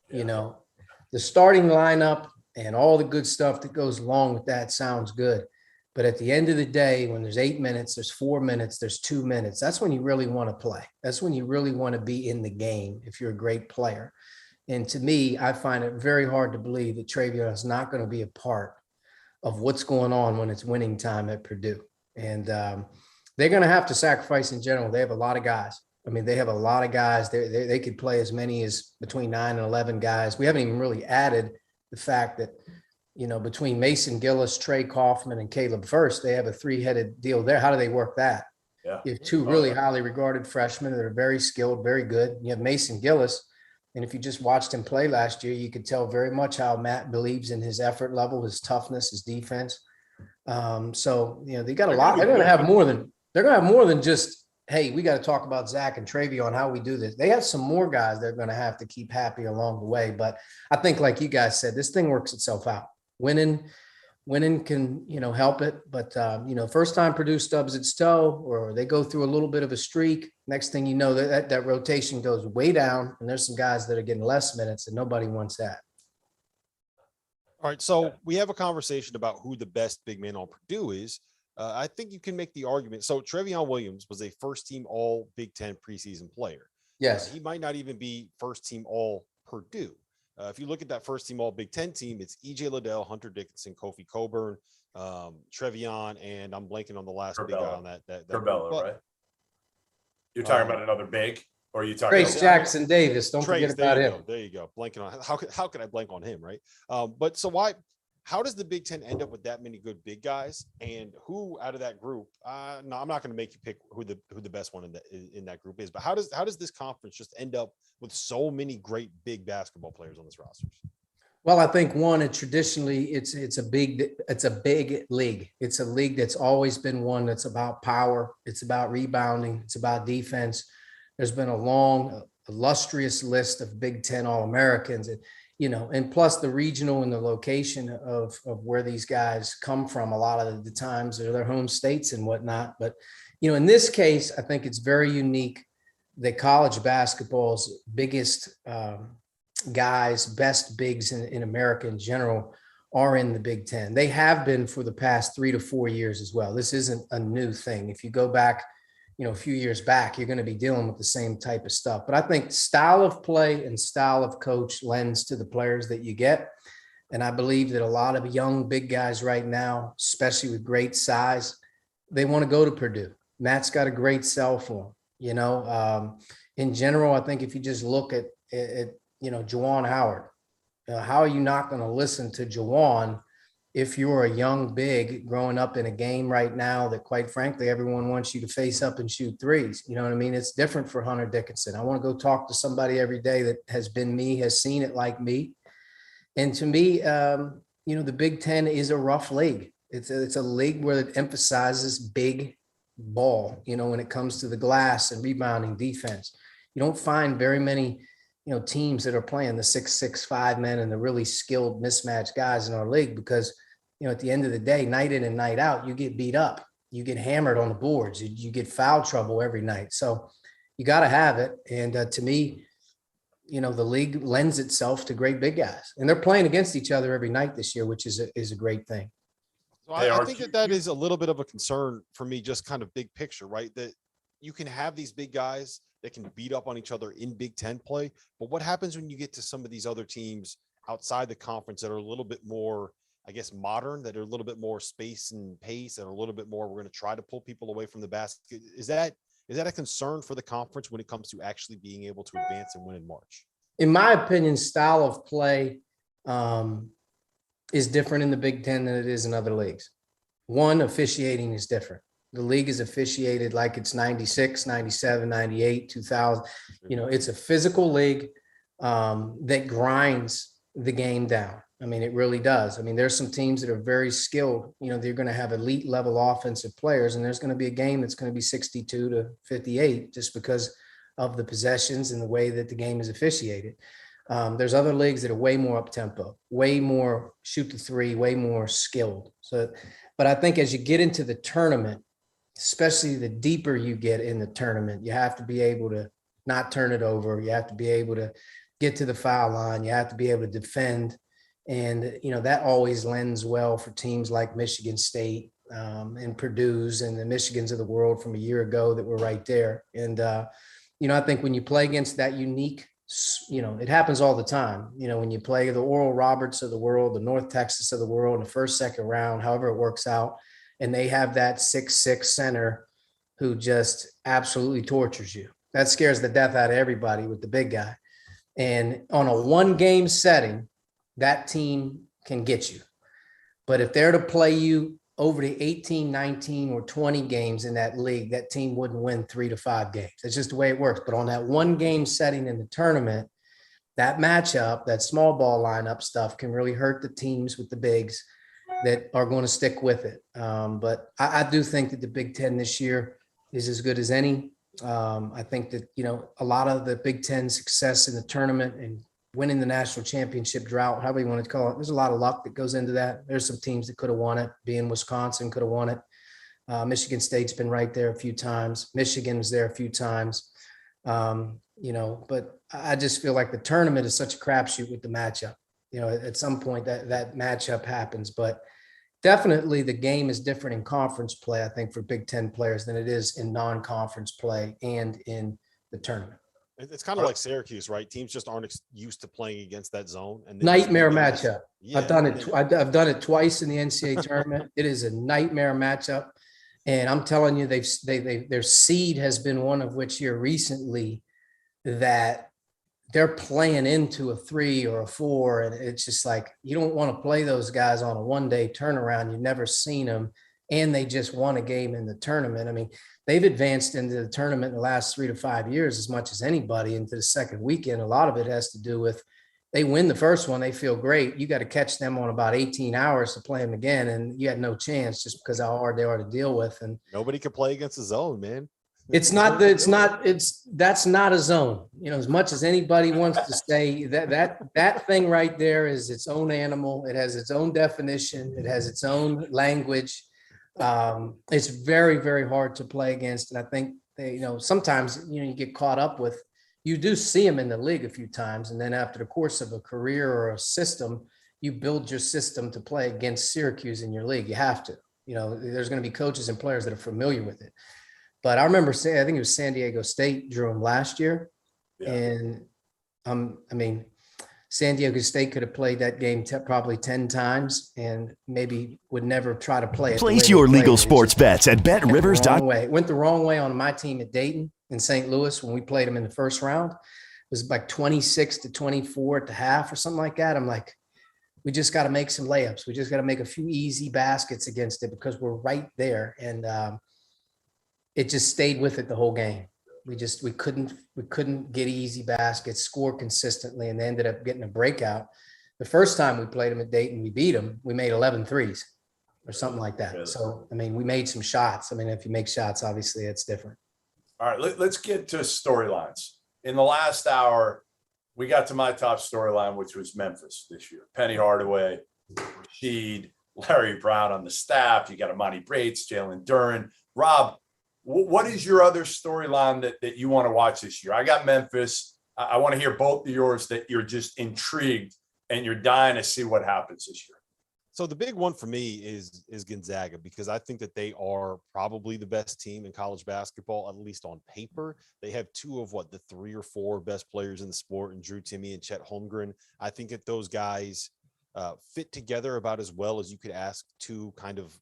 The starting lineup and all the good stuff that goes along with that sounds good. But at the end of the day, when there's 8 minutes, there's 4 minutes, there's 2 minutes, that's when you really want to play. That's when you really want to be in the game if you're a great player. And to me, I find it very hard to believe that Travion is not going to be a part of what's going on when it's winning time at Purdue. And they're going to have to sacrifice in general. They have a lot of guys. I mean, they have a lot of guys. They could play as many as between 9 and 11 guys. We haven't even really added the fact that, between Mason Gillis, Trey Kaufman, and Caleb First, they have a 3-headed deal there. How do they work that? Yeah. You have 2 really highly regarded freshmen that are very skilled, very good. You have Mason Gillis. And if you just watched him play last year, you could tell very much how Matt believes in his effort level, his toughness, his defense. So, they got a lot. They're going to have more than just, hey, we got to talk about Zach and Travion, how we do this. They have some more guys they're going to have to keep happy along the way. But I think, like you guys said, this thing works itself out. Winning can, help it. But, first time Purdue stubs its toe or they go through a little bit of a streak. Next thing you know, that rotation goes way down, and there's some guys that are getting less minutes, and nobody wants that. All right. So we have a conversation about who the best big man on Purdue is. I think you can make the argument. So Travion Williams was a first team all Big Ten preseason player. Yes. He might not even be first team all Purdue. If you look at that first team all Big Ten team, it's EJ Liddell, Hunter Dickinson, Kofi Coburn, Trevion, and I'm blanking on the last big guy on that. Curbelo, right? You're talking about another big, or are you talking Trace about Jackson Davis? Don't forget about him. There you go. Blanking on how could I blank on him, right? But so how does the Big Ten end up with that many good big guys? And who out of that group? No, I'm not going to make you pick who the best one in that group is. But how does this conference just end up with so many great big basketball players on this roster? Well, I think one, it's a big league. It's a league that's always been one that's about power. It's about rebounding. It's about defense. There's been a long, illustrious list of Big Ten All-Americans, and plus the regional and the location of where these guys come from. A lot of the times they're their home states and whatnot. But, in this case, I think it's very unique that college basketball's biggest guys, best bigs in America in general are in the Big Ten. They have been for the past 3 to 4 years as well. This isn't a new thing. If you go back, a few years back, you're going to be dealing with the same type of stuff. But I think style of play and style of coach lends to the players that you get. And I believe that a lot of young big guys right now, especially with great size, they want to go to Purdue. Matt's got a great sell for them. In general, I think if you just look at Juwan Howard, how are you not going to listen to Juwan if you're a young big growing up in a game right now that, quite frankly, everyone wants you to face up and shoot threes? You know what I mean? It's different for Hunter Dickinson. I want to go talk to somebody every day that has been me, has seen it like me. And to me, the Big Ten is a rough league. It's a league where it emphasizes big ball, when it comes to the glass and rebounding defense. You don't find very many teams that are playing the 6'6" men and the really skilled mismatched guys in our league, because, at the end of the day, night in and night out, you get beat up, you get hammered on the boards, you get foul trouble every night. So you got to have it. And to me, the league lends itself to great big guys, and they're playing against each other every night this year, which is a great thing. So I think that is a little bit of a concern for me, just kind of big picture, right? That you can have these big guys that can beat up on each other in Big Ten play. But what happens when you get to some of these other teams outside the conference that are a little bit more, I guess, modern, that are a little bit more space and pace, and a little bit more, we're going to try to pull people away from the basket? Is that a concern for the conference when it comes to actually being able to advance and win in March? In my opinion, style of play is different in the Big Ten than it is in other leagues. One, officiating is different. The league is officiated like it's 96, 97, 98, 2000. It's a physical league that grinds the game down. I mean, it really does. I mean, there's some teams that are very skilled. They're going to have elite level offensive players, and there's going to be a game that's going to be 62 to 58 just because of the possessions and the way that the game is officiated. There's other leagues that are way more up tempo, way more shoot the three, way more skilled. But I think as you get into the tournament, especially the deeper you get in the tournament, you have to be able to not turn it over. You have to be able to get to the foul line. You have to be able to defend. And, that always lends well for teams like Michigan State and Purdue's and the Michigans of the world from a year ago that were right there. And, I think when you play against that unique, it happens all the time. When you play the Oral Roberts of the world, the North Texas of the world in the first, second round, however it works out, and they have that 6'6" center who just absolutely tortures you. That scares the death out of everybody with the big guy. And on a 1-game setting, that team can get you. But if they're to play you over the 18, 19, or 20 games in that league, that team wouldn't win 3 to 5 games. That's just the way it works. But on that 1-game setting in the tournament, that matchup, that small ball lineup stuff can really hurt the teams with the bigs that are going to stick with it. But I do think that the Big Ten this year is as good as any. I think that, a lot of the Big Ten success in the tournament and winning the national championship drought, however you want to call it, there's a lot of luck that goes into that. There's some teams that could have won it. Being Wisconsin could have won it. Michigan State's been right there a few times. Michigan was there a few times. But I just feel like the tournament is such a crapshoot with the matchup. At some point that matchup happens, but definitely the game is different in conference play, I think, for Big Ten players than it is in non-conference play and in the tournament. It's kind of like Syracuse, right? Teams just aren't used to playing against that zone. And nightmare matchup. Yeah, I've done it. I've done it twice in the NCAA tournament. It is a nightmare matchup. And I'm telling you, their seed has been one of which here recently that they're playing into a 3 or a 4. And it's just like, you don't want to play those guys on a 1-day turnaround. You've never seen them. And they just won a game in the tournament. I mean, they've advanced into the tournament in the last 3 to 5 years as much as anybody into the second weekend. A lot of it has to do with they win the first one, they feel great. You got to catch them on about 18 hours to play them again, and you had no chance just because how hard they are to deal with. And nobody could play against the zone, man. that's not a zone. You know, as much as anybody wants to say that thing right there is its own animal. It has its own definition. It has its own language. It's very, very hard to play against. And I think sometimes, you get caught up with, you do see them in the league a few times. And then after the course of a career or a system, you build your system to play against Syracuse in your league. You have to, there's going to be coaches and players that are familiar with it. But I remember saying, I think it was San Diego State drew them last year. Yeah. And San Diego State could have played that game probably 10 times and maybe would never try to play it. Place your legal sports bets at BetRivers.com. It went the wrong way on my team at Dayton in St. Louis when we played them in the first round. It was like 26-24 at the half or something like that. I'm like, we just got to make some layups. We just got to make a few easy baskets against it because we're right there. And it just stayed with it the whole game. We couldn't get easy baskets, score consistently, and they ended up getting a breakout. The first time we played them at Dayton, we beat them. We made 11 threes or something like that. So, we made some shots. If you make shots, obviously it's different. All right, let's get to storylines. In the last hour, we got to my top storyline, which was Memphis this year. Penny Hardaway, Rashid, Larry Brown on the staff. You got Amani Bates, Jalen Duren. Rob, what is your other storyline that you want to watch this year? I got Memphis. I want to hear both of yours that you're just intrigued and you're dying to see what happens this year. So the big one for me is Gonzaga, because I think that they are probably the best team in college basketball, at least on paper. They have two of the 3 or 4 best players in the sport, and Drew Timme and Chet Holmgren. I think that those guys fit together about as well as you could ask two kind of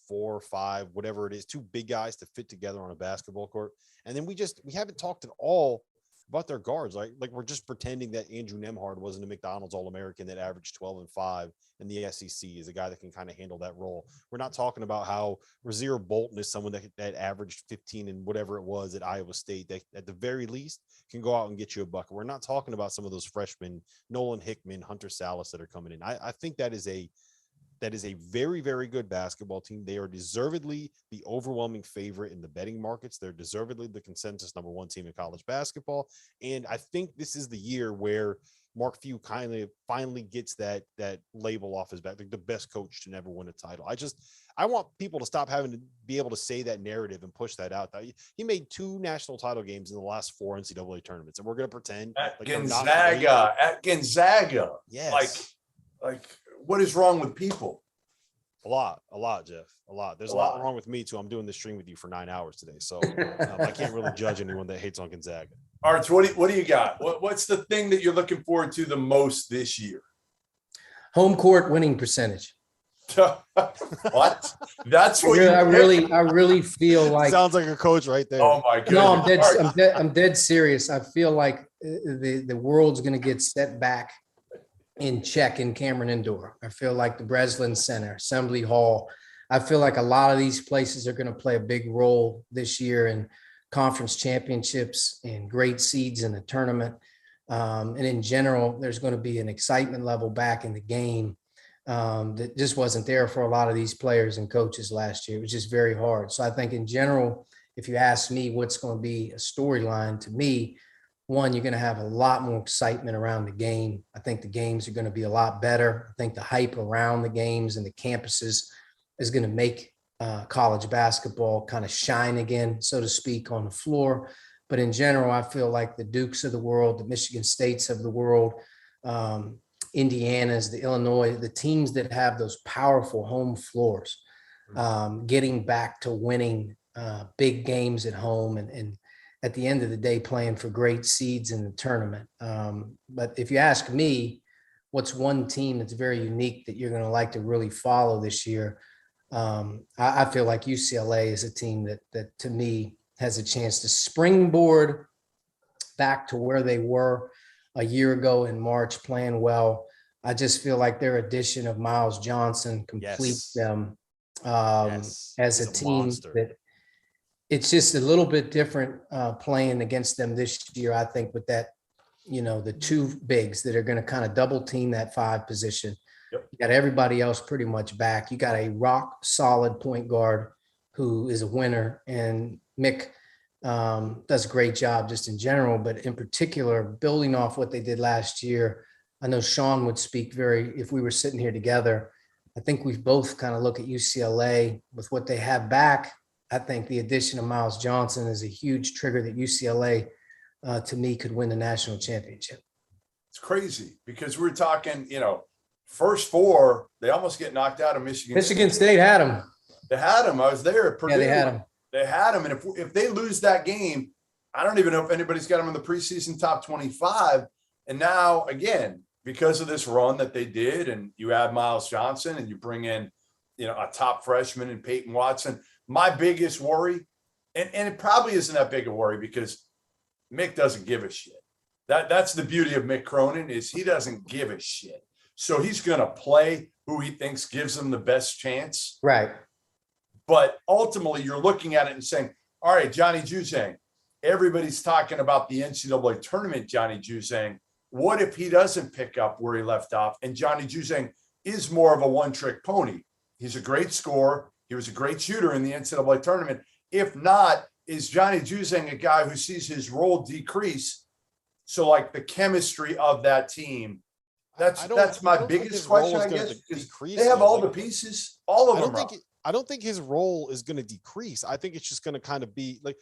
4 or 5, whatever it is, 2 big guys to fit together on a basketball court. And then we haven't talked at all about their guards. Like we're just pretending that Andrew Nembhard wasn't a McDonald's All-American that averaged 12 and 5 in the SEC, is a guy that can kind of handle that role. We're not talking about how Rasir Bolton is someone that averaged 15 and whatever it was at Iowa State, that at the very least can go out and get you a bucket. We're not talking about some of those freshmen, Nolan Hickman, Hunter Salas, that are coming in. I think that is a very, very good basketball team. They are deservedly the overwhelming favorite in the betting markets. They're deservedly the consensus number 1 team in college basketball. And I think this is the year where Mark Few finally gets that label off his back, like the best coach to never win a title. I want people to stop having to be able to say that narrative and push that out. He made 2 national title games in the last 4 NCAA tournaments, and we're going to pretend at Gonzaga. Yes. Like what is wrong with people? A lot, Jeff. A lot. There's a lot wrong with me too. I'm doing this stream with you for 9 hours today, so I can't really judge anyone that hates on Gonzaga. Arch, what do you got? What's the thing that you're looking forward to the most this year? Home court winning percentage. What? That's what I really feel like. Sounds like a coach right there. Oh my goodness. No, I'm dead serious. I feel like the world's going to get set back in check in Cameron Indoor. I feel like the Breslin Center, Assembly Hall. I feel like a lot of these places are going to play a big role this year in conference championships and great seeds in the tournament. And in general, there's going to be an excitement level back in the game that just wasn't there for a lot of these players and coaches last year. It was just very hard. So I think in general, if you ask me what's going to be a storyline, to me, one, you're going to have a lot more excitement around the game. I think the games are going to be a lot better. I think the hype around the games and the campuses is going to make college basketball kind of shine again, so to speak, on the floor. But in general, I feel like the Dukes of the world, the Michigan States of the world, Indiana's, the Illinois, the teams that have those powerful home floors, getting back to winning big games at home and at the end of the day, playing for great seeds in the tournament. But if you ask me, what's one team that's very unique that you're going to like to really follow this year? I feel like UCLA is a team that to me has a chance to springboard back to where they were a year ago in March, playing well. I just feel like their addition of Miles Johnson completes them as a team monster. That it's just a little bit different playing against them this year, I think, with that the two bigs that are going to kind of double team that 5 position. Yep. You got everybody else pretty much back. You got a rock solid point guard who is a winner, and Mick does a great job just in general, but in particular, building off what they did last year. I know Sean would speak if we were sitting here together, I think we've both kind of look at UCLA with what they have back. I think the addition of Miles Johnson is a huge trigger that UCLA, to me, could win the national championship. It's crazy because we're talking, first 4, they almost get knocked out of Michigan. Michigan State had them. They had them. I was there at Purdue. Yeah, they had them. They had them. And if they lose that game, I don't even know if anybody's got them in the preseason top 25. And now, again, because of this run that they did, and you add Miles Johnson and you bring in, a top freshman in Peyton Watson, my biggest worry, and it probably isn't that big a worry because Mick doesn't give a shit. That's the beauty of Mick Cronin, is he doesn't give a shit. So he's going to play who he thinks gives him the best chance. Right. But ultimately, you're looking at it and saying, all right, Johnny Juzang, everybody's talking about the NCAA tournament, Johnny Juzang. What if he doesn't pick up where he left off? And Johnny Juzang is more of a one-trick pony. He's a great scorer. He was a great shooter in the NCAA tournament. If not, is Johnny Juzang a guy who sees his role decrease? So like the chemistry of that team, that's my biggest question, I guess. They have all the pieces, all of them. I don't think his role is going to decrease. I think it's just going to kind of be like,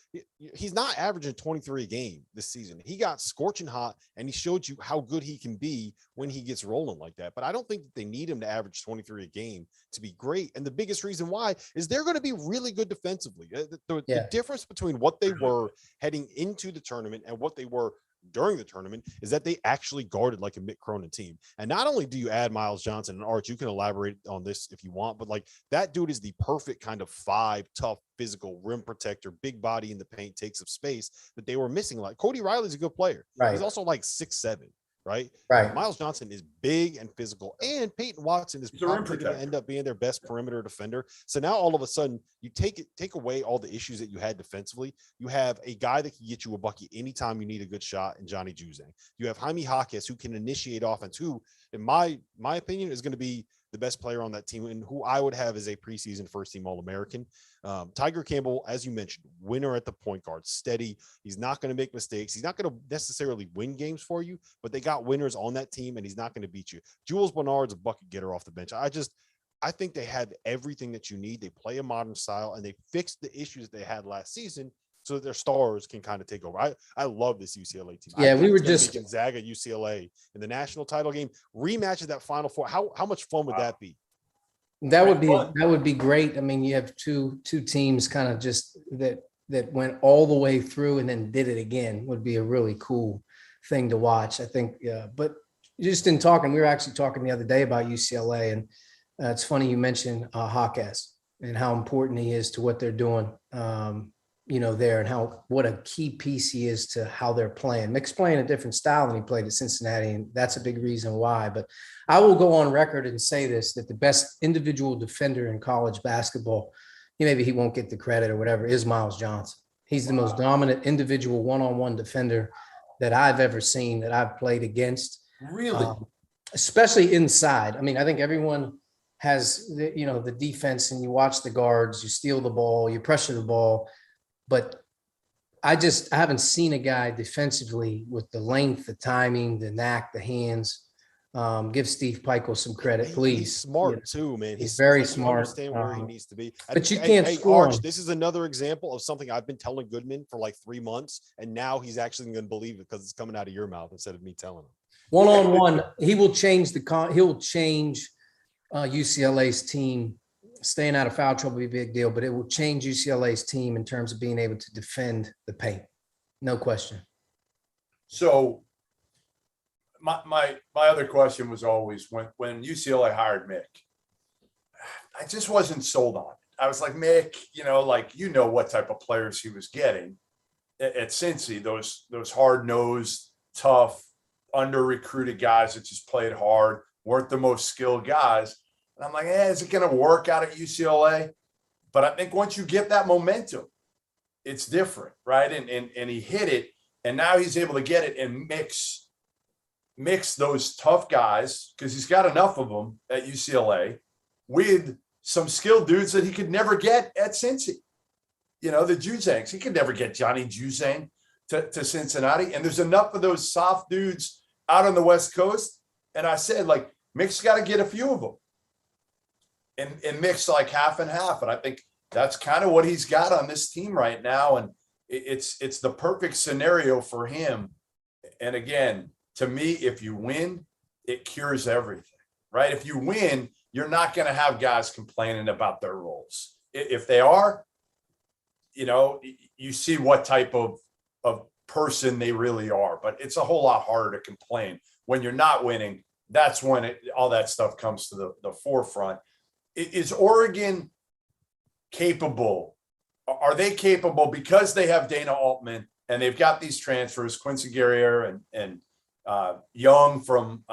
he's not averaging 23 a game this season. He got scorching hot, and he showed you how good he can be when he gets rolling like that. But I don't think that they need him to average 23 a game to be great. And the biggest reason why is they're going to be really good defensively. The difference between what they were heading into the tournament and what they were during the tournament is that they actually guarded like a Mick Cronin team. And not only do you add Miles Johnson and Arch, you can elaborate on this if you want, but like that dude is the perfect kind of 5 tough, physical rim protector, big body in the paint, takes up space that they were missing. Like Cody Riley's a good player. Right. He's also like 6'7", right? Miles Johnson is big and physical, and Peyton Watson is probably going to end up being their best perimeter defender. So now all of a sudden you take away all the issues that you had defensively. You have a guy that can get you a bucket anytime you need a good shot in Johnny Juzang. You have Jaime Jaquez, who can initiate offense, who, in my opinion, is going to be the best player on that team, and who I would have as a preseason first-team All-American. Tiger Campbell, as you mentioned, winner at the point guard, steady. He's not going to make mistakes. He's not going to necessarily win games for you, but they got winners on that team, and he's not going to beat you. Jules Bernard's a bucket getter off the bench. I think they have everything that you need. They play a modern style, and they fixed the issues they had last season so that their stars can kind of take over. I love this UCLA team. Yeah, we were just Gonzaga UCLA in the national title game, rematch of that Final Four. How much fun would that be? That would be great. I mean, you have two teams kind of just that went all the way through and then did it again. Would be a really cool thing to watch, I think. But just in talking, we were actually talking the other day about UCLA, and it's funny you mentioned Jaquez and how important he is to what they're doing. There, and what a key piece he is to how they're playing. Mick's playing a different style than he played at Cincinnati, and that's a big reason why. But I will go on record and say this, that the best individual defender in college basketball, maybe he won't get the credit or whatever, is Miles Johnson. He's the most dominant individual one-on-one defender that I've ever seen, that I've played against. Really? Especially inside. I mean, I think everyone has the defense, and you watch the guards, you steal the ball, you pressure the ball. But I haven't seen a guy defensively with the length, the timing, the knack, the hands. Give Steve Pikiell some credit, please. He's smart too, man. He's very smart. Understand where he needs to be. But you can't score. Arch, this is another example of something I've been telling Goodman for like 3 months, and now he's actually going to believe it because it's coming out of your mouth instead of me telling him. One-on-one, he will change he'll change UCLA's team. Staying out of foul trouble will be a big deal, but it will change UCLA's team in terms of being able to defend the paint. No question. So my other question was always when UCLA hired Mick, I just wasn't sold on it. I was like, Mick, what type of players he was getting at Cincy, those hard-nosed, tough, under-recruited guys that just played hard, weren't the most skilled guys. And I'm like, is it going to work out at UCLA? But I think once you get that momentum, it's different, right? And he hit it, and now he's able to get it and mix mix those tough guys, because he's got enough of them at UCLA, with some skilled dudes that he could never get at Cincy. You know, the Juzangs. He could never get Johnny Juzang to Cincinnati. And there's enough of those soft dudes out on the West Coast. And I said, like, Mick's got to get a few of them. And mix like half and half. And I think that's kind of what he's got on this team right now. And it's the perfect scenario for him. And again, to me, if you win, it cures everything, right? If you win, you're not going to have guys complaining about their roles. If they are, you know, you see what type of person they really are. But it's a whole lot harder to complain when you're not winning. That's when all that stuff comes to the forefront. Is Oregon capable? Are they capable because they have Dana Altman and they've got these transfers, Quincy Guerrier and Young from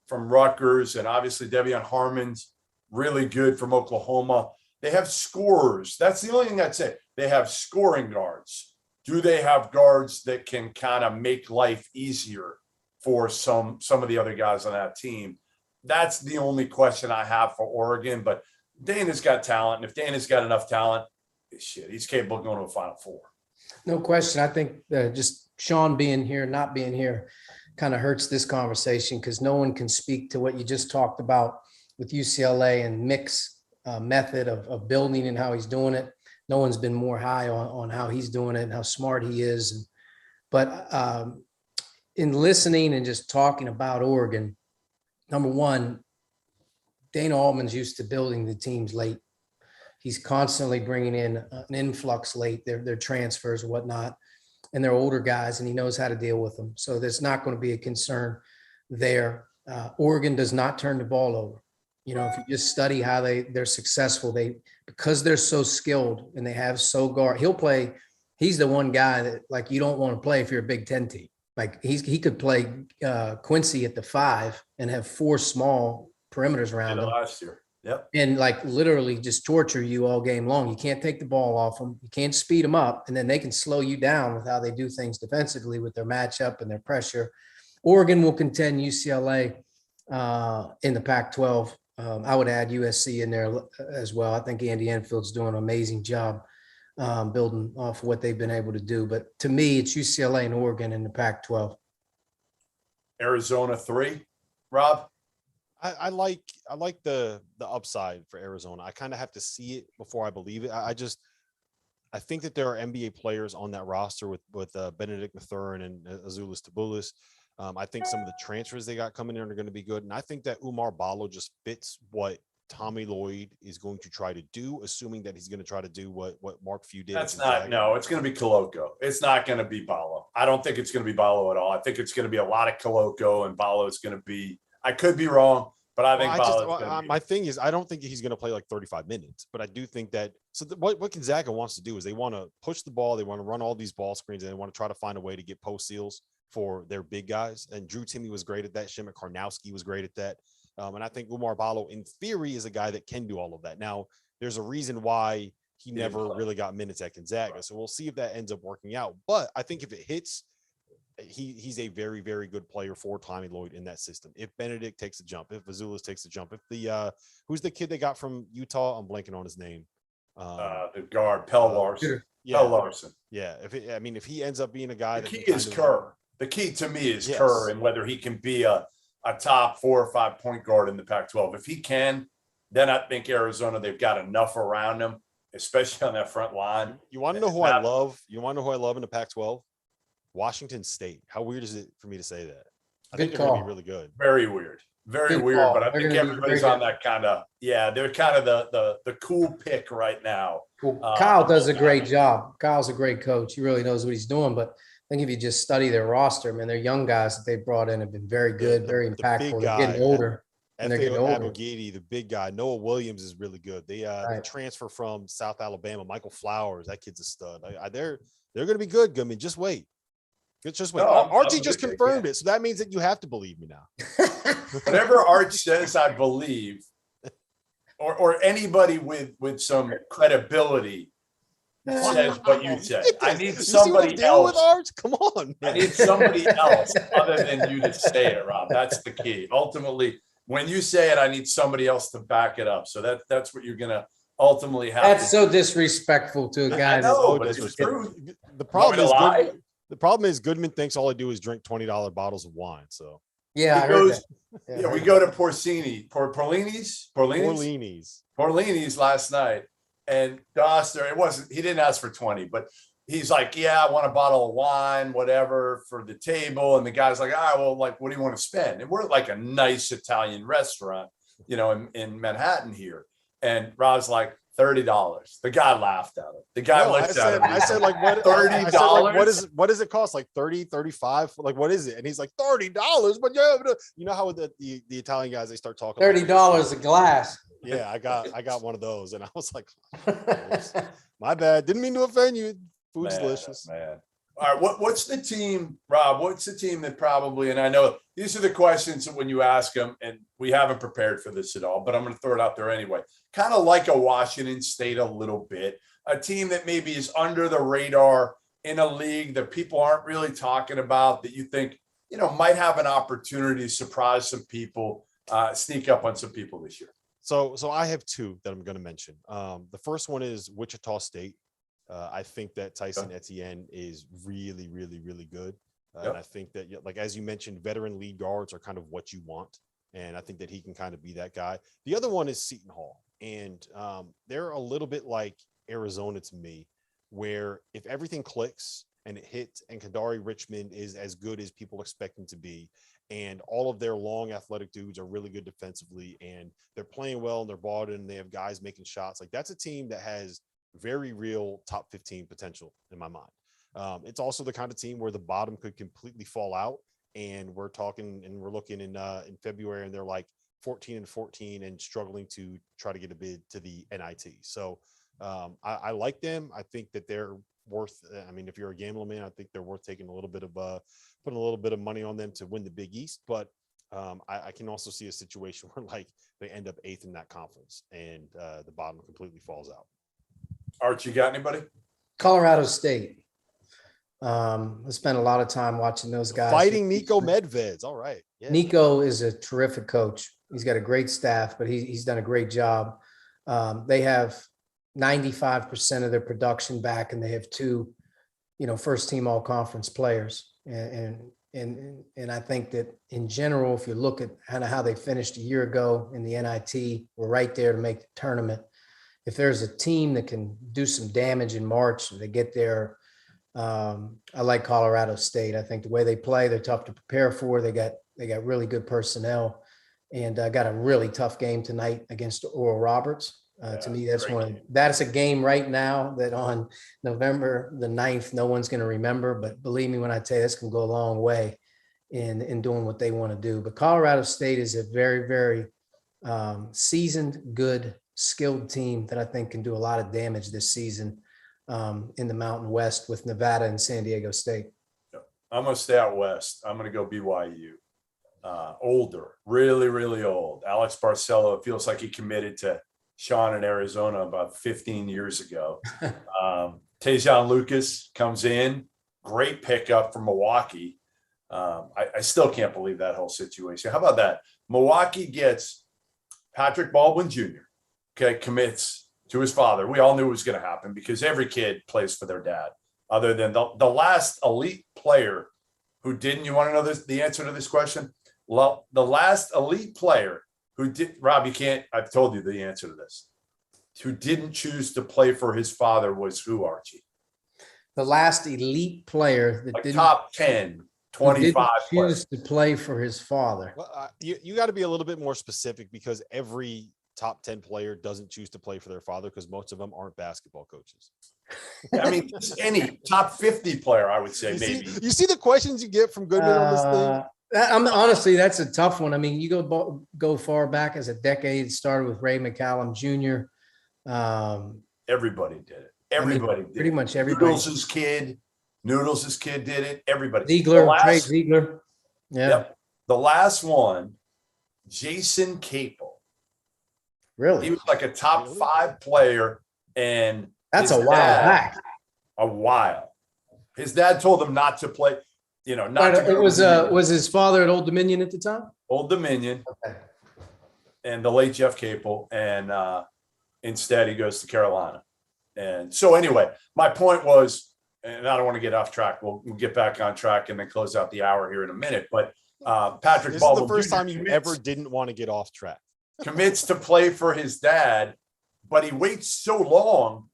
Rutgers, and obviously Devion Harmon's really good from Oklahoma. They have scorers. That's the only thing I'd say. They have scoring guards. Do they have guards that can kind of make life easier for some of the other guys on that team? That's the only question I have for Oregon. But Dana's got talent, and if Dana's got enough talent, shit, he's capable of going to a Final Four. No question. I think just Sean being here, not being here, kind of hurts this conversation, because no one can speak to what you just talked about with UCLA and Mick's method of building and how he's doing it. No one's been more high on how he's doing it and how smart he is. But in listening and just talking about Oregon, number one, Dana Altman's used to building the teams late. He's constantly bringing in an influx late, their transfers and whatnot, and they're older guys, and he knows how to deal with them. So there's not going to be a concern there. Oregon does not turn the ball over. You know, if you just study how they're successful, because they're so skilled and they have so guard. He's the one guy that, like, you don't want to play if you're a Big Ten team. Like, he could play Quincy at the 5 and have 4 small perimeters around him last year. Yep. And like literally just torture you all game long. You can't take the ball off them. You can't speed them up. And then they can slow you down with how they do things defensively with their matchup and their pressure. Oregon will contend UCLA in the Pac-12. I would add USC in there as well. I think Andy Enfield's doing an amazing job building off what they've been able to do. But to me, it's UCLA and Oregon in the Pac-12. Arizona 3, Rob? I like the upside for Arizona. I kind of have to see it before I believe it. I think that there are NBA players on that roster with Benedict Mathurin and Azuolas Tubelis. I think some of the transfers they got coming in are going to be good. And I think that Umar Ballo just fits what Tommy Lloyd is going to try to do, assuming that he's going to try to do what Mark Few did. It's going to be Koloko. It's not going to be Ballo. I don't think it's going to be Ballo at all. I think it's going to be a lot of Koloko, and Ballo is going to be, I could be wrong, but I think my thing is, I don't think he's going to play like 35 minutes, but I do think that what Gonzaga wants to do is they want to push the ball. They want to run all these ball screens, and they want to try to find a way to get post seals for their big guys. And Drew Timme was great at that. Shemek Karnowski was great at that. And I think Umar Ballo, in theory, is a guy that can do all of that. Now, there's a reason why he never really got minutes at Gonzaga. So we'll see if that ends up working out. But I think if it hits, he's a very, very good player for Tommy Lloyd in that system. If Benedict takes a jump, if Azuolas takes a jump, if the who's the kid they got from Utah? I'm blanking on his name. The guard, Pell Larson. Yeah, Pell Larson. Yeah. If he ends up being a guy, the key is Kerr. The key to me is Kerr, and whether he can be a top 4 or 5 point guard in the Pac-12. If he can, then I think Arizona, they've got enough around him, especially on that front line. You want to know who I love? You want to know who I love in the Pac-12? Washington State. How weird is it for me to say that? I think they're going to be really good. Very weird. Very weird. But I think everybody's on that kind of, they're kind of the cool pick right now. Cool. Kyle does a great job. Kyle's a great coach. He really knows what he's doing. But I think if you just study their roster, man, their young guys that they brought in have been very good, very impactful. They're getting older. And they're getting older. Abogidi, the big guy. Noah Williams is really good. They transfer from South Alabama. Michael Flowers, that kid's a stud. They're going to be good, Goodman. Just wait. Just wait. No, Archie just confirmed it, so that means that you have to believe me now. Whatever Arch says, I believe, or anybody with some credibility says what you said. I need You see what I'm somebody dealing with, else. Arch? Come on, I man. need somebody else other than you to say it, Rob. That's the key. Ultimately, when you say it, I need somebody else to back it up. So that's what you're gonna ultimately have. That's so disrespectful to a guy. I know, So but it's disrespectful. true. The problem is lie? Goodman, the problem is Goodman thinks all I do is drink $20 bottles of wine. So Yeah, I He heard goes- that. Yeah, we go to Porlini's Orleani's. last night, and Dauster, he didn't ask for 20, but he's like, yeah, I want a bottle of wine, whatever, for the table. And the guy's like, all right, well, like, what do you want to spend? And we're at like a nice Italian restaurant, in Manhattan here. And Rob's like, $30. The guy laughed at him. The guy looked at him. I said, like, what? $30? I said, like, what does it cost? Like 30, 35? Like, what is it? And he's like, $30. But yeah, you know how the Italian guys, they start talking $30 a glass. Yeah, I got one of those, and I was like, my bad. Didn't mean to offend you. Food's delicious. Man. All right, what's the team, Rob? What's the team that probably, and I know these are the questions that when you ask them, and we haven't prepared for this at all, but I'm going to throw it out there anyway. Kind of like a Washington State a little bit, a team that maybe is under the radar in a league that people aren't really talking about, that you think, might have an opportunity to surprise some people, sneak up on some people this year. So I have two that I'm going to mention. The first one is Wichita State. I think that Tyson Etienne is really, really, really good. And I think that, like, as you mentioned, veteran lead guards are kind of what you want. And I think that he can kind of be that guy. The other one is Seton Hall. And they're a little bit like Arizona to me, where if everything clicks and it hits and Kadari Richmond is as good as people expect him to be, and all of their long athletic dudes are really good defensively, and they're playing well and they're bought in and they have guys making shots, like, that's a team that has very real top 15 potential in my mind. It's also the kind of team where the bottom could completely fall out, and we're looking in February and they're like 14-14 and struggling to try to get a bid to the NIT. So I like them. I think that they're worth, if you're a gambling man, I think they're worth taking putting a little bit of money on them to win the Big East. But I can also see a situation where, like, they end up 8th in that conference and the bottom completely falls out. Archie, got anybody? Colorado State. I spent a lot of time watching those guys. Fighting Nico Medveds. All right. Yeah. Nico is a terrific coach. He's got a great staff, but he's done a great job. They have 95% of their production back, and they have two, first team all conference players. And I think that in general, if you look at kind of how they finished a year ago in the NIT, we're right there to make the tournament. If there's a team that can do some damage in March and they get there, I like Colorado State. I think the way they play, they're tough to prepare for. They got really good personnel, and got a really tough game tonight against Oral Roberts. To me, that's a game right now that on November the 9th, no one's going to remember. But believe me when I tell you, that's going to go a long way in doing what they want to do. But Colorado State is a very, very seasoned, good, skilled team that I think can do a lot of damage this season in the Mountain West with Nevada and San Diego State. I'm going to stay out west. I'm going to go BYU. Older, really, really old. Alex Barcelo, it feels like he committed to Sean in Arizona about 15 years ago. Tajon Lucas comes in, great pickup from Milwaukee. I still can't believe that whole situation. How about that? Milwaukee gets Patrick Baldwin Jr., commits to his father. We all knew it was going to happen because every kid plays for their dad, other than the last elite player who didn't. You want to know the answer to this question? Well, the last elite player who did, Rob, I've told you the answer to this, who didn't choose to play for his father was who, Archie? The last elite player that didn't top 10, 25 choose to play for his father. Well, you got to be a little bit more specific, because every top 10 player doesn't choose to play for their father, because most of them aren't basketball coaches. Any top 50 player, I would say, you see the questions you get from Goodman on this thing? Honestly, that's a tough one. You go far back as a decade. It started with Ray McCallum Jr. Everybody did it. Everybody did pretty much everybody. Noodles' kid did it. Everybody. Trey Ziegler. Yeah. Yep. The last one, Jason Capel. Really? He was like a top 5 player, and That's His a while dad- back. A while. His dad told him not to play, not to It go was to the was his father at Old Dominion at the time? Old Dominion Okay. and the late Jeff Capel. And instead he goes to Carolina. And so anyway, my point was, and I don't want to get off track. We'll get back on track and then close out the hour here in a minute. But Patrick This Baldwin is the first Jr. time you ever didn't want to get off track. commits to play for his dad, but he waits so long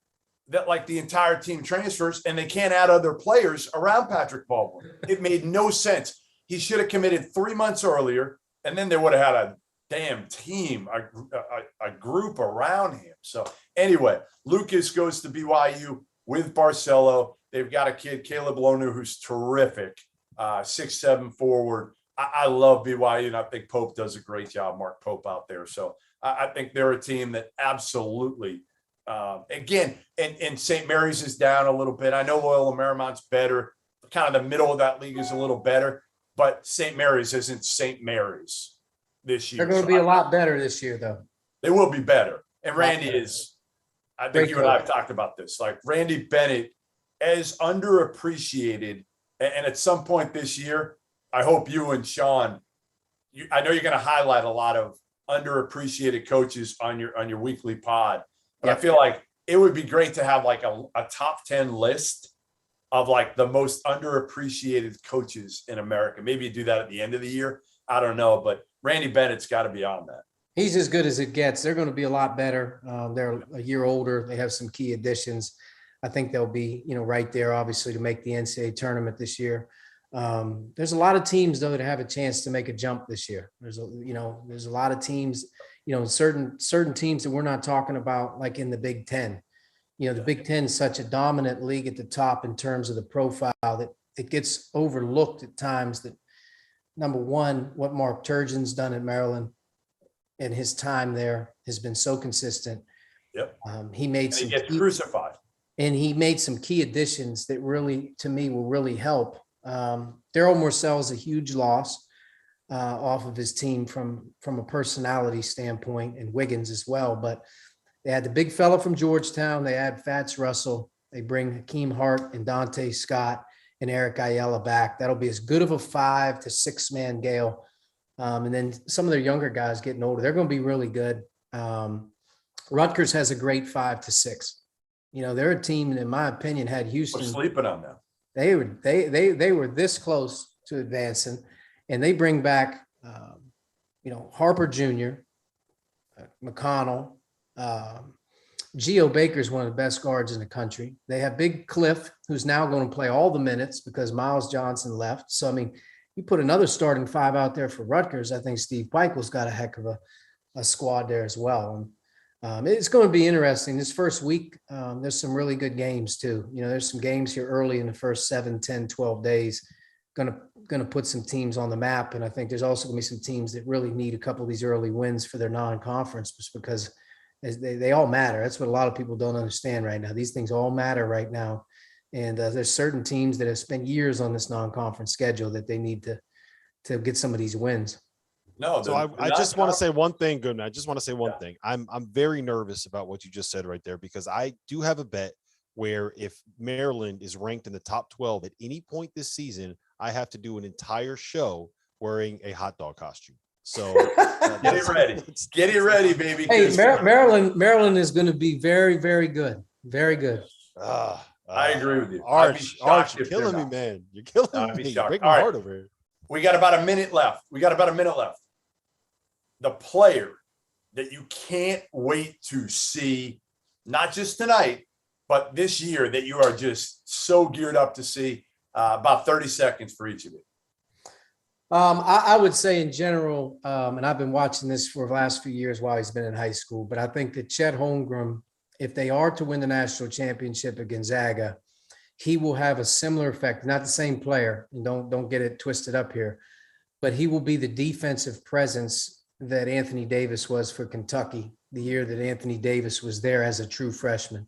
that like the entire team transfers and they can't add other players around Patrick Baldwin. It made no sense. He should have committed 3 months earlier, and then they would have had a damn team, a group around him. So anyway, Lucas goes to BYU with Barcelo. They've got a kid, Caleb Lonu, who's terrific, 6'7" forward. I love BYU, and I think Pope does a great job, Mark Pope out there. So I think they're a team that absolutely, again, and St. Mary's is down a little bit. I know Loyola Marymount's better. Kind of the middle of that league is a little better, but St. Mary's isn't St. Mary's this year. They're going to be a lot better this year, though. They will be better. And Randy is, I think you and I have talked about this, like Randy Bennett as underappreciated. And at some point this year, I hope you and Sean, I know you're going to highlight a lot of underappreciated coaches on your weekly pod. But I feel like it would be great to have like a top 10 list of like the most underappreciated coaches in America. Maybe you do that at the end of the year. I don't know, but Randy Bennett's got to be on that. He's as good as it gets. They're going to be a lot better. They're a year older. They have some key additions. I think they'll be, right there, obviously, to make the NCAA tournament this year. There's a lot of teams, though, that have a chance to make a jump this year. There's a lot of teams, certain teams that we're not talking about, like in the Big Ten. The Big Ten is such a dominant league at the top in terms of the profile that it gets overlooked at times. That number one, what Mark Turgeon's done at Maryland and his time there has been so consistent. Yep. He made some crucified. And he made some key additions that really, to me, will really help. Daryl Morcell's a huge loss off of his team from a personality standpoint, and Wiggins as well. But they had the big fella from Georgetown. They had Fats Russell. They bring Hakeem Hart and Dante Scott and Eric Ayala back. That'll be as good of a 5 to 6 man gale. And then some of their younger guys getting older, they're going to be really good. Rutgers has a great 5 to 6. They're a team that, in my opinion, had Houston. We're sleeping on them. They were this close to advancing, and they bring back, Harper Jr., McConnell. Geo Baker is one of the best guards in the country. They have Big Cliff, who's now going to play all the minutes because Miles Johnson left. So, you put another starting 5 out there for Rutgers, I think Steve Pikel's got a heck of a squad there as well. And it's going to be interesting. This first week, there's some really good games too. There's some games here early in the first 7, 10, 12 days, going to put some teams on the map. And I think there's also going to be some teams that really need a couple of these early wins for their non-conference, just because they all matter. That's what a lot of people don't understand right now. These things all matter right now. And there's certain teams that have spent years on this non-conference schedule that they need to get some of these wins. No, so I just want to say one thing, Goodman. I just want to say one thing. I'm very nervous about what you just said right there, because I do have a bet where if Maryland is ranked in the top 12 at any point this season, I have to do an entire show wearing a hot dog costume. So get it ready. Get it ready, baby. Hey, Maryland is going to be very, very good. Very good. I agree with you. Arch, you're killing me, man. You're killing me. You're breaking my heart over here. We got about a minute left. The player that you can't wait to see, not just tonight, but this year, that you are just so geared up to see, about 30 seconds for each of you. I would say in general, and I've been watching this for the last few years while he's been in high school, but I think that Chet Holmgren, if they are to win the national championship at Gonzaga, he will have a similar effect. Not the same player, and don't get it twisted up here, but he will be the defensive presence that Anthony Davis was for Kentucky the year that Anthony Davis was there as a true freshman.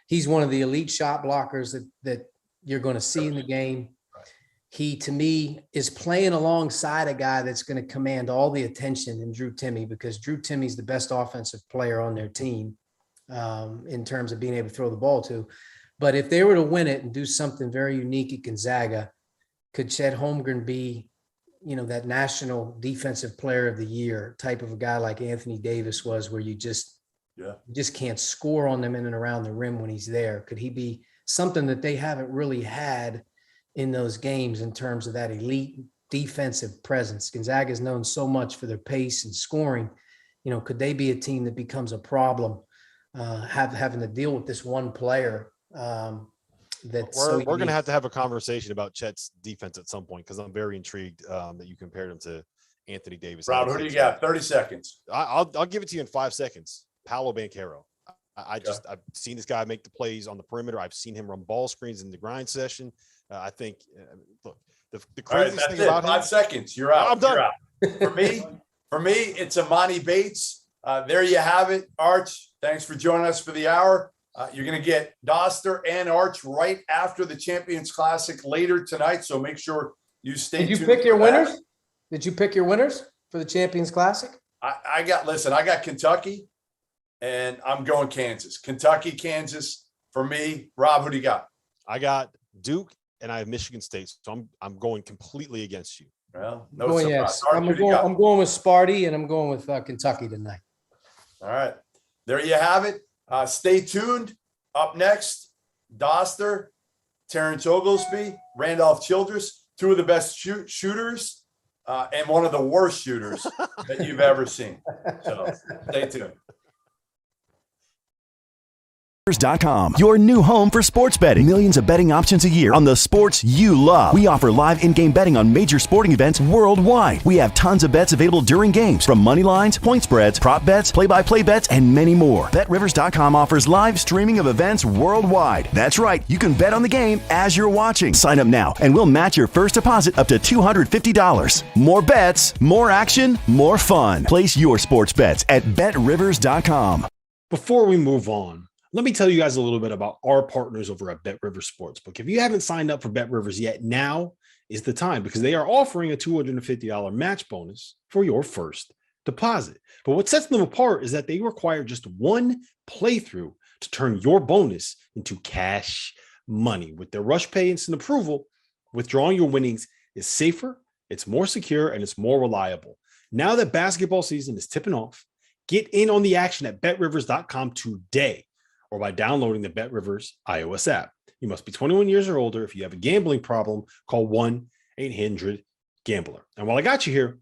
He's one of the elite shot blockers that you're going to see in the game. He, to me, is playing alongside a guy that's going to command all the attention in Drew Timme, because Drew Timme's the best offensive player on their team. in terms of being able to throw the ball to. But if they were to win it and do something very unique at Gonzaga, could Chet Holmgren be, that national defensive player of the year type of a guy like Anthony Davis was, where you just can't score on them in and around the rim when he's there? Could he be something that they haven't really had in those games in terms of that elite defensive presence? Gonzaga is known so much for their pace and scoring. Could they be a team that becomes a problem, having to deal with this one player? We're going to have a conversation about Chet's defense at some point, because I'm very intrigued that you compared him to Anthony Davis. Rob, who do you got? 30 seconds. I'll give it to you in 5 seconds. Paolo Banchero. I've seen this guy make the plays on the perimeter. I've seen him run ball screens in the grind session. I think, look, the craziest thing about him. 5 seconds. You're out. I'm done. You're out. For me, it's Amani Bates. There you have it. Arch, thanks for joining us for the hour. You're going to get Dauster and Arch right after the Champions Classic later tonight. So make sure you stay tuned. Did you pick your winners? Did you pick your winners for the Champions Classic? I got Kentucky, and I'm going Kansas. Kentucky, Kansas for me. Rob, who do you got? I got Duke, and I have Michigan State. So I'm going completely against you. Well, I'm going with Sparty, and I'm going with Kentucky tonight. All right. There you have it. Stay tuned. Up next, Dauster, Terrence Oglesby, Randolph Childress, two of the best shooters and one of the worst shooters that you've ever seen. So stay tuned. BetRivers.com, your new home for sports betting. Millions of betting options a year on the sports you love. We offer live in-game betting on major sporting events worldwide. We have tons of bets available during games, from money lines, point spreads, prop bets, play-by-play bets, and many more. BetRivers.com offers live streaming of events worldwide. That's right, you can bet on the game as you're watching. Sign up now, and we'll match your first deposit up to $250. More bets, more action, more fun. Place your sports bets at BetRivers.com. Before we move on, let me tell you guys a little bit about our partners over at BetRivers Sportsbook. If you haven't signed up for BetRivers yet, now is the time, because they are offering a $250 match bonus for your first deposit. But what sets them apart is that they require just one playthrough to turn your bonus into cash money. With their Rush Pay instant approval, withdrawing your winnings is safer, it's more secure, and it's more reliable. Now that basketball season is tipping off, get in on the action at BetRivers.com today, or by downloading the BetRivers iOS app. You must be 21 years or older. If you have a gambling problem, call 1-800-GAMBLER. And while I got you here,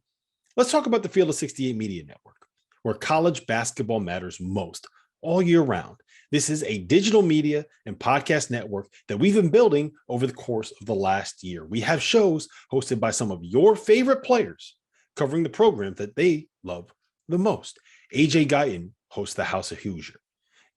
let's talk about the Field of 68 Media Network, where college basketball matters most all year round. This is a digital media and podcast network that we've been building over the course of the last year. We have shows hosted by some of your favorite players covering the program that they love the most. AJ Guyton hosts the House of Hoosier.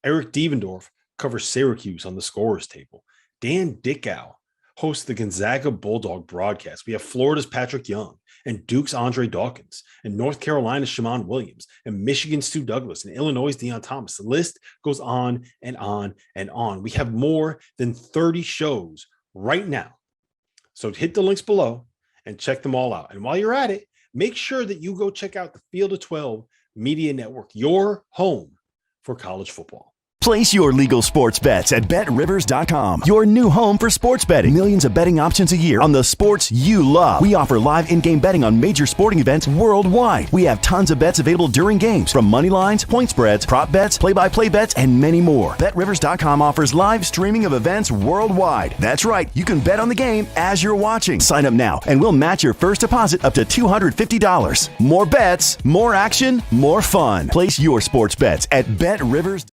Eric Devendorf covers Syracuse on the Scorer's Table. Dan Dickow hosts the Gonzaga Bulldog broadcast. We have Florida's Patrick Young and Duke's Andre Dawkins and North Carolina's Shammond Williams and Michigan's Stu Douglas and Illinois' Deion Thomas. The list goes on and on and on. We have more than 30 shows right now. So hit the links below and check them all out. And while you're at it, make sure that you go check out the Field of 12 Media Network, your home for college football. Place your legal sports bets at BetRivers.com, your new home for sports betting. Millions of betting options a year on the sports you love. We offer live in-game betting on major sporting events worldwide. We have tons of bets available during games, from money lines, point spreads, prop bets, play-by-play bets, and many more. BetRivers.com offers live streaming of events worldwide. That's right, you can bet on the game as you're watching. Sign up now, and we'll match your first deposit up to $250. More bets, more action, more fun. Place your sports bets at BetRivers.com.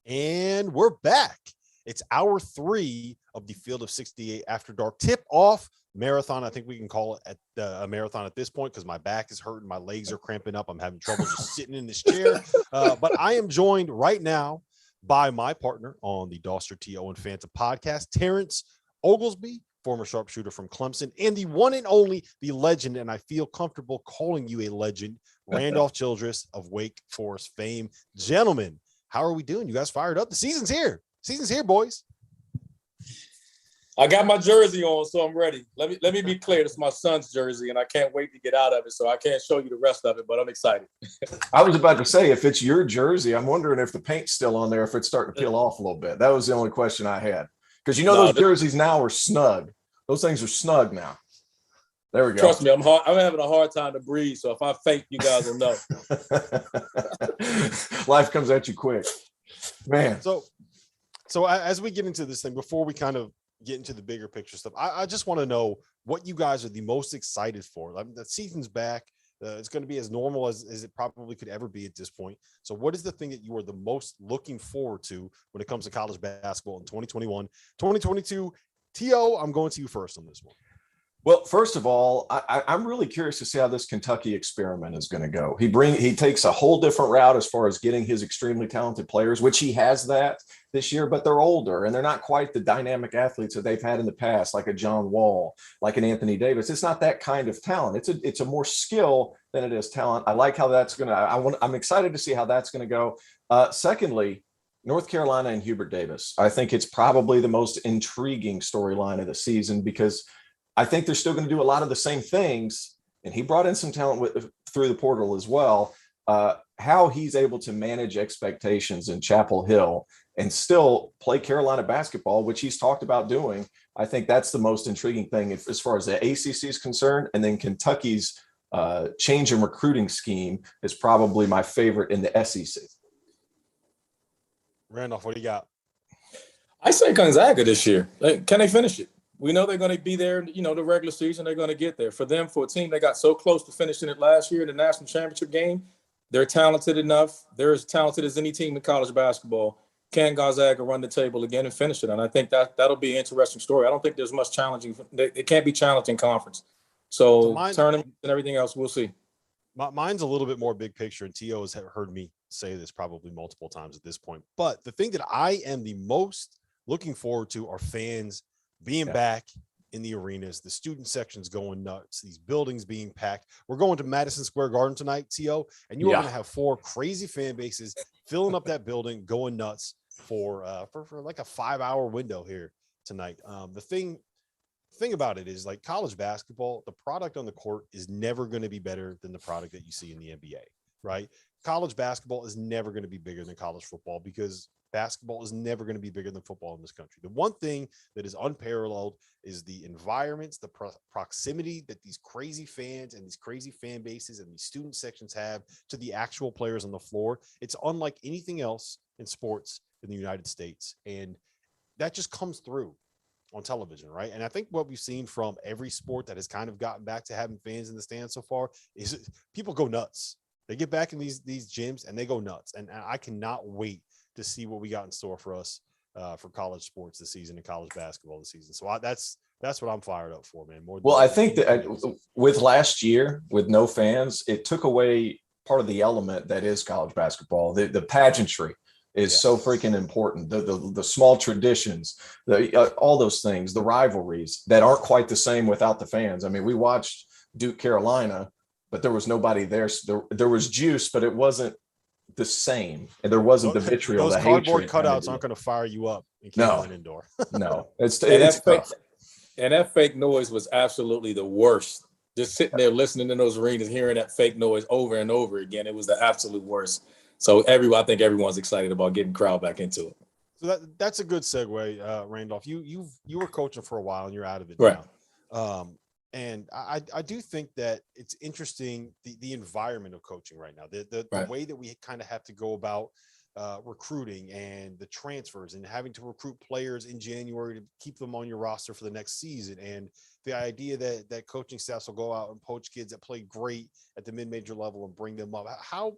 And we're back. It's hour 3 of the Field of 68 After Dark tip off marathon. I think we can call it a marathon at this point because my back is hurting. My legs are cramping up. I'm having trouble just sitting in this chair. But I am joined right now by my partner on the Dauster, T.O. and Fanta podcast, Terrence Oglesby, former sharpshooter from Clemson, and the one and only, the legend, and I feel comfortable calling you a legend, Randolph Childress of Wake Forest fame. Gentlemen, how are we doing? You guys fired up? The season's here. Season's here, boys. I got my jersey on, so I'm ready. Let me be clear. This is my son's jersey, and I can't wait to get out of it, so I can't show you the rest of it, but I'm excited. I was about to say, if it's your jersey, I'm wondering if the paint's still on there, if it's starting to peel off a little bit. That was the only question I had. Because those jerseys now are snug. Those things are snug now. There we go. Trust me, I'm having a hard time to breathe, so if I faint, you guys will know. Life comes at you quick. Man. So as we get into this thing, before we kind of get into the bigger picture stuff, I just want to know what you guys are the most excited for. I mean, the season's back. It's going to be as normal as it probably could ever be at this point. So what is the thing that you are the most looking forward to when it comes to college basketball in 2021, 2022? T.O., I'm going to you first on this one. Well, first of all, I'm really curious to see how this Kentucky experiment is going to go. He takes a whole different route as far as getting his extremely talented players, which he has that this year, but they're older and they're not quite the dynamic athletes that they've had in the past, like a John Wall, like an Anthony Davis. It's not that kind of talent. It's a more skill than it is talent. I like how that's going to. I'm excited to see how that's going to go. Secondly, North Carolina and Hubert Davis. I think it's probably the most intriguing storyline of the season because I think they're still going to do a lot of the same things. And he brought in some talent through the portal as well. How he's able to manage expectations in Chapel Hill and still play Carolina basketball, which he's talked about doing. I think that's the most intriguing thing as far as the ACC is concerned. And then Kentucky's change in recruiting scheme is probably my favorite in the SEC. Randolph, what do you got? I say Gonzaga this year. Can they finish it? We know they're going to be there, the regular season, they're going to get there. For them, for a team that got so close to finishing it last year in the national championship game, they're talented enough. They're as talented as any team in college basketball. Can Gonzaga run the table again and finish it? And I think that'll be an interesting story. I don't think there's much challenging. It can't be challenging conference. So tournament and everything else, we'll see. Mine's a little bit more big picture, and T.O. has heard me say this probably multiple times at this point. But the thing that I am the most looking forward to are fans being back in the arenas, the student sections going nuts, these buildings being packed. We're going to Madison Square Garden tonight, T.O., and you are going to have 4 crazy fan bases filling up that building, going nuts for like a 5-hour window here tonight. The thing about it is, like, college basketball, the product on the court is never going to be better than the product that you see in the NBA, right? College basketball is never going to be bigger than college football because basketball is never going to be bigger than football in this country. The one thing that is unparalleled is the environments, the proximity that these crazy fans and these crazy fan bases and these student sections have to the actual players on the floor. It's unlike anything else in sports in the United States. And that just comes through on television, right? And I think what we've seen from every sport that has kind of gotten back to having fans in the stands so far is people go nuts. They get back in these gyms and they go nuts. And I cannot wait to see what we got in store for us for college sports this season and college basketball this season. So that's what I'm fired up for, man. Well, I think that with last year, with no fans, it took away part of the element that is college basketball. The pageantry is so freaking important. The small traditions, all those things, the rivalries that aren't quite the same without the fans. I mean, we watched Duke Carolina, but there was nobody there. There was juice, but it wasn't the same, and there wasn't the vitriol. Those cardboard cutouts aren't going to fire you up in Carolina indoor. No, and that fake noise was absolutely the worst. Just sitting there listening to those arenas, hearing that fake noise over and over again, it was the absolute worst. So I think everyone's excited about getting crowd back into it. So that's a good segue, Randolph. You were coaching for a while and you're out of it right now. And I do think that it's interesting, the environment of coaching right now, the way that we kind of have to go about recruiting and the transfers and having to recruit players in January to keep them on your roster for the next season. And the idea that coaching staffs will go out and poach kids that play great at the mid-major level and bring them up. How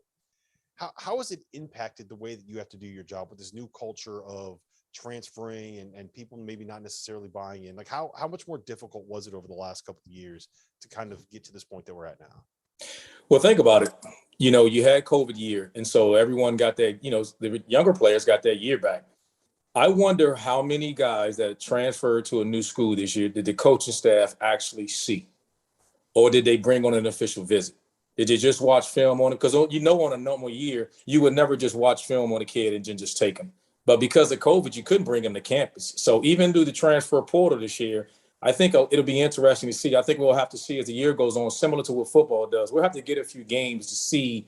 how has it impacted the way that you have to do your job with this new culture of transferring and people maybe not necessarily buying in? Like how much more difficult was it over the last couple of years to kind of get to this point that we're at now? Well, think about it. You had COVID year, and so everyone got that, the younger players got that year back. I wonder how many guys that transferred to a new school this year did the coaching staff actually see? Or did they bring on an official visit? Did you just watch film on it? Because on a normal year, you would never just watch film on a kid and just take him. But because of COVID, you couldn't bring him to campus. So even through the transfer portal this year, I think it'll be interesting to see. I think we'll have to see as the year goes on, similar to what football does. We'll have to get a few games to see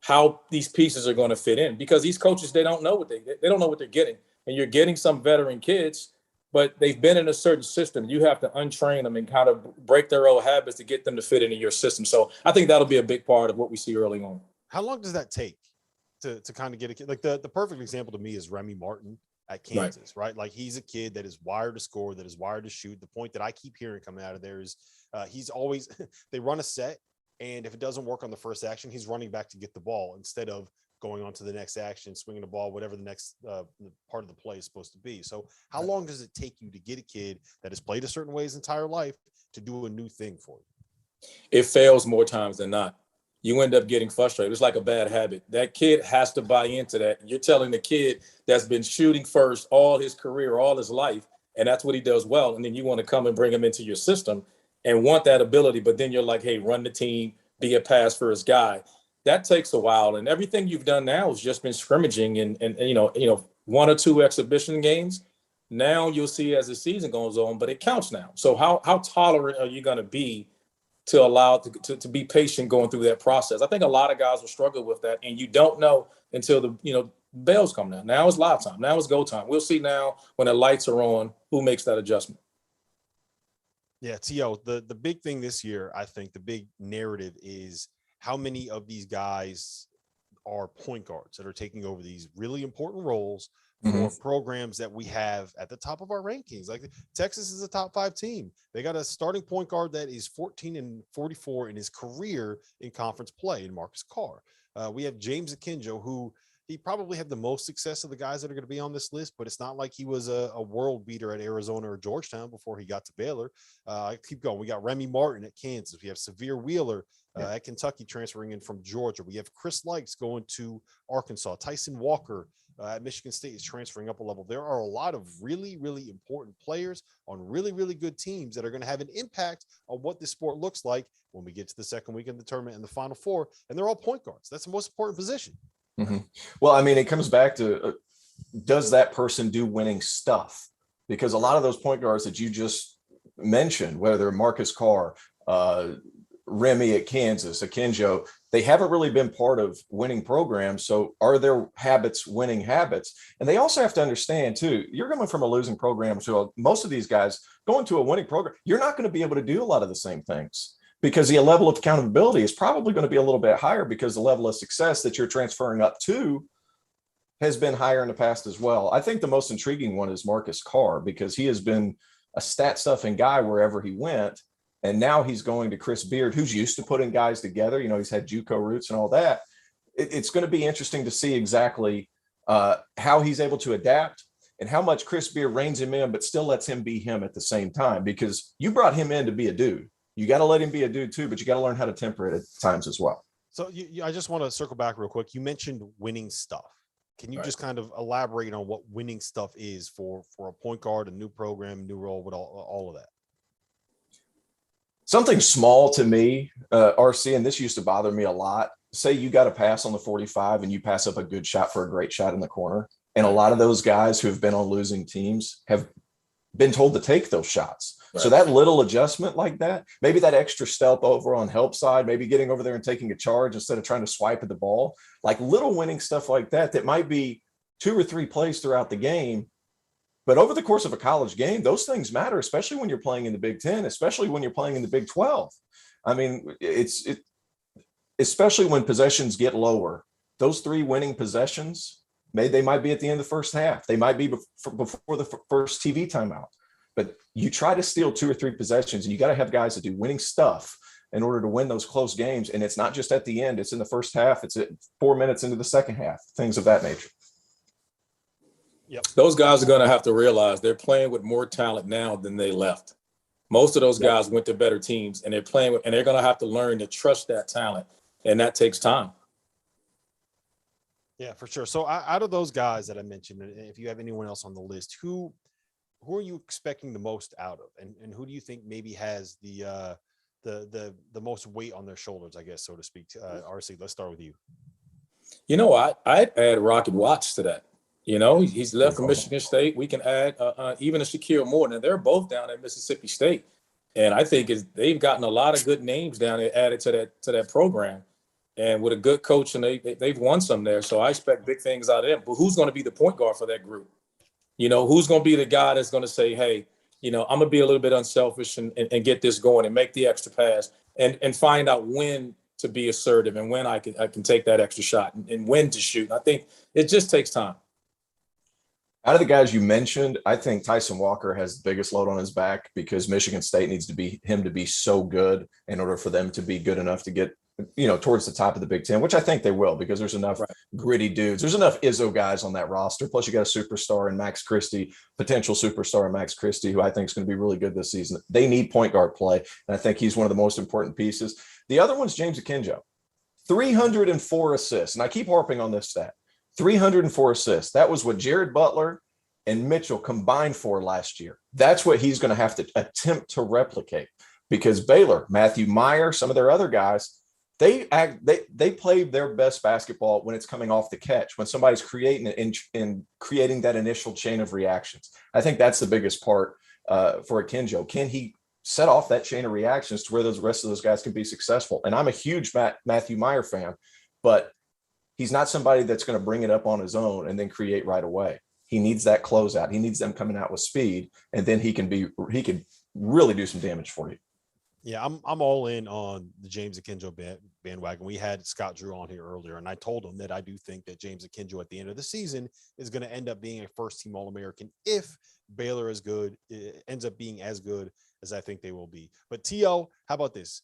how these pieces are going to fit in, because these coaches, they don't know what they don't know what they're getting. And you're getting some veteran kids, but they've been in a certain system. You have to untrain them and kind of break their old habits to get them to fit into your system. So I think that'll be a big part of what we see early on. How long does that take to kind of get a kid? Like the perfect example to me is Remy Martin at Kansas, right? Like he's a kid that is wired to score, that is wired to shoot. The point that I keep hearing coming out of there is he's always, they run a set, and if it doesn't work on the first action, he's running back to get the ball instead of going on to the next action, swinging the ball, whatever the next part of the play is supposed to be. So how long does it take you to get a kid that has played a certain way his entire life to do a new thing for you? It fails more times than not. You end up getting frustrated. It's like a bad habit. That kid has to buy into that. You're telling the kid that's been shooting first all his career, all his life, and that's what he does well. And then you want to come and bring him into your system and want that ability. But then you're like, hey, run the team, be a pass first guy. That takes a while. And everything you've done now has just been scrimmaging and one or two exhibition games. Now you'll see as the season goes on, but it counts now. So how tolerant are you going to be to allow to be patient going through that process? I think a lot of guys will struggle with that, and you don't know until the bells come down. Now it's live time. Now it's go time. We'll see now when the lights are on who makes that adjustment. Yeah, T.O., the big thing this year, I think the big narrative is how many of these guys are point guards that are taking over these really important roles for programs that we have at the top of our rankings. Like Texas is a top 5 team. They got a starting point guard that is 14-44 in his career in conference play in Marcus Carr. We have James Akinjo, who he probably had the most success of the guys that are going to be on this list, but it's not like he was a world beater at Arizona or Georgetown before he got to Baylor. Keep going. We got Remy Martin at Kansas. We have Severe Wheeler at Kentucky transferring in from Georgia. We have Chris Likes going to Arkansas. Tyson Walker at Michigan State is transferring up a level. There are a lot of really, really important players on really, really good teams that are going to have an impact on what this sport looks like when we get to the second week in the tournament and the Final Four. And they're all point guards. That's the most important position. Well, I mean, it comes back to does that person do winning stuff? Because a lot of those point guards that you just mentioned, whether Marcus Carr, Remy at Kansas, Akinjo, they haven't really been part of winning programs. So are their habits winning habits? And they also have to understand too, you're going from a losing program to most of these guys going to a winning program. You're not going to be able to do a lot of the same things, because the level of accountability is probably going to be a little bit higher, because the level of success that you're transferring up to has been higher in the past as well. I think the most intriguing one is Marcus Carr, because he has been a stat stuffing guy wherever he went. And now he's going to Chris Beard, who's used to putting guys together. He's had JUCO roots and all that. It's going to be interesting to see exactly how he's able to adapt and how much Chris Beard reins him in, but still lets him be him at the same time, because you brought him in to be a dude. You got to let him be a dude too, but you got to learn how to temper it at times as well. So I just want to circle back real quick. You mentioned winning stuff. Can you just kind of elaborate on what winning stuff is for a point guard, a new program, new role, with all of that? Something small to me, RC, and this used to bother me a lot. Say you got a pass on the 45 and you pass up a good shot for a great shot in the corner. And a lot of those guys who have been on losing teams have been told to take those shots. Right. So that little adjustment like that, maybe that extra step over on help side, maybe getting over there and taking a charge instead of trying to swipe at the ball, like little winning stuff like that might be 2 or 3 plays throughout the game. But over the course of a college game, those things matter, especially when you're playing in the Big Ten, especially when you're playing in the Big 12. I mean, especially when possessions get lower, those 3 winning possessions, they might be at the end of the first half. They might be before the first TV timeout. But you try to steal 2 or 3 possessions, and you got to have guys that do winning stuff in order to win those close games. And it's not just at the end, it's in the first half, it's at 4 minutes into the second half, things of that nature. Yep. Those guys are going to have to realize they're playing with more talent now than they left. Most of those guys went to better teams, and they're playing with, and they're going to have to learn to trust that talent, and that takes time. Yeah, for sure. So out of those guys that I mentioned, and if you have anyone else on the list, who are you expecting the most out of, and who do you think maybe has the most weight on their shoulders, I guess, so to speak? RC, let's start with you. You know, I'd add Rocket Watts to that. You know, he's left from Michigan State. We can add even a Shaquille Moore. And they're both down at Mississippi State. And I think they've gotten a lot of good names down there added to that program. And with a good coach, and they've won some there. So I expect big things out of them. But who's going to be the point guard for that group? You know, who's going to be the guy that's going to say, hey, you know, I'm going to be a little bit unselfish and get this going and make the extra pass and find out when to be assertive and when I can take that extra shot and when to shoot. And I think it just takes time. Out of the guys you mentioned, I think Tyson Walker has the biggest load on his back because Michigan State needs him to be so good in order for them to be good enough to get, you know, towards the top of the Big Ten, which I think they will because there's enough gritty dudes. There's enough Izzo guys on that roster. Plus you got a superstar in Max Christie, potential superstar in Max Christie, who I think is going to be really good this season. They need point guard play, and I think he's one of the most important pieces. The other one's James Akinjo, 304 assists, and I keep harping on this stat. 304 assists. That was what Jared Butler and Mitchell combined for last year. That's what he's going to have to attempt to replicate because Baylor, Matthew Meyer, some of their other guys, they play their best basketball when it's coming off the catch, when somebody's creating it and creating that initial chain of reactions. I think that's the biggest part for Akinjo. Can he set off that chain of reactions to where those rest of those guys can be successful? And I'm a huge Matthew Meyer fan, but he's not somebody that's going to bring it up on his own and then create right away. He needs that closeout. He needs them coming out with speed, and then he can really do some damage for you. Yeah, I'm all in on the James Akinjo bandwagon. We had Scott Drew on here earlier, and I told him that I do think that James Akinjo at the end of the season is going to end up being a first-team All-American if Baylor is good, it ends up being as good as I think they will be. But T.O., how about this?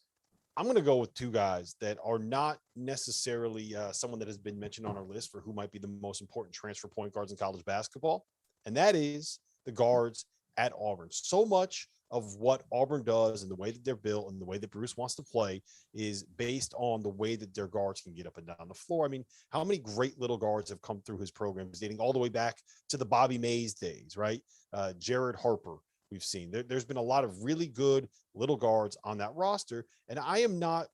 I'm going to go with two guys that are not necessarily someone that has been mentioned on our list for who might be the most important transfer point guards in college basketball, and that is the guards at Auburn. So much of what Auburn does and the way that they're built and the way that Bruce wants to play is based on the way that their guards can get up and down the floor. I mean, how many great little guards have come through his programs dating all the way back to the Bobby Mays days, right? Jared Harper. We've seen there's been a lot of really good little guards on that roster, and I am not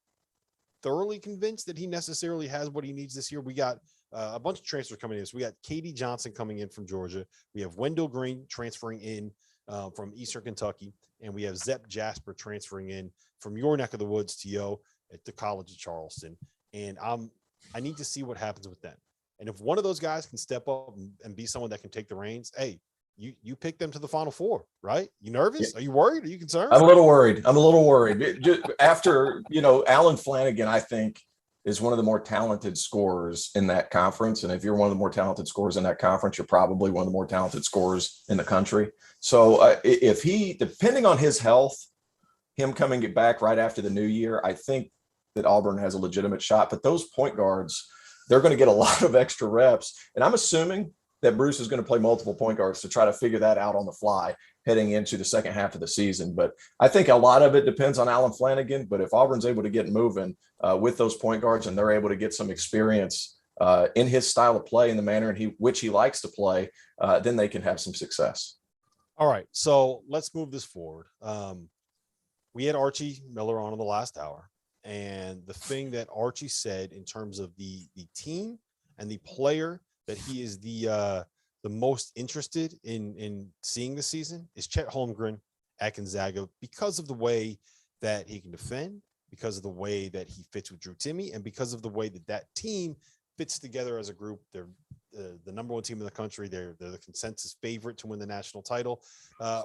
thoroughly convinced that he necessarily has what he needs this year. We got a bunch of transfers coming in. So we got Katie Johnson coming in from Georgia. We have Wendell Green transferring in from Eastern Kentucky, and we have Zep Jasper transferring in from your neck of the woods, T.O., at the College of Charleston. And I need to see what happens with them. And if one of those guys can step up and be someone that can take the reins, hey, you pick them to the Final Four, right? You nervous? Are you worried? Are you concerned? I'm a little worried. Just after, Alan Flanagan, I think, is one of the more talented scorers in that conference. And if you're one of the more talented scorers in that conference, you're probably one of the more talented scorers in the country. So if he, depending on his health, him coming back right after the new year, I think that Auburn has a legitimate shot. But those point guards, they're going to get a lot of extra reps. And I'm assuming that Bruce is going to play multiple point guards to try to figure that out on the fly heading into the second half of the season. But I think a lot of it depends on Alan Flanagan. But if Auburn's able to get moving with those point guards and they're able to get some experience in his style of play, in the manner in which he likes to play, then they can have some success. All right, so let's move this forward. We had Archie Miller on in the last hour, and the thing that Archie said in terms of the team and the player that he is the most interested in seeing this season is Chet Holmgren at Gonzaga, because of the way that he can defend, because of the way that he fits with Drew Timme, and because of the way that team fits together as a group. They're the number one team in the country. They're the consensus favorite to win the national title.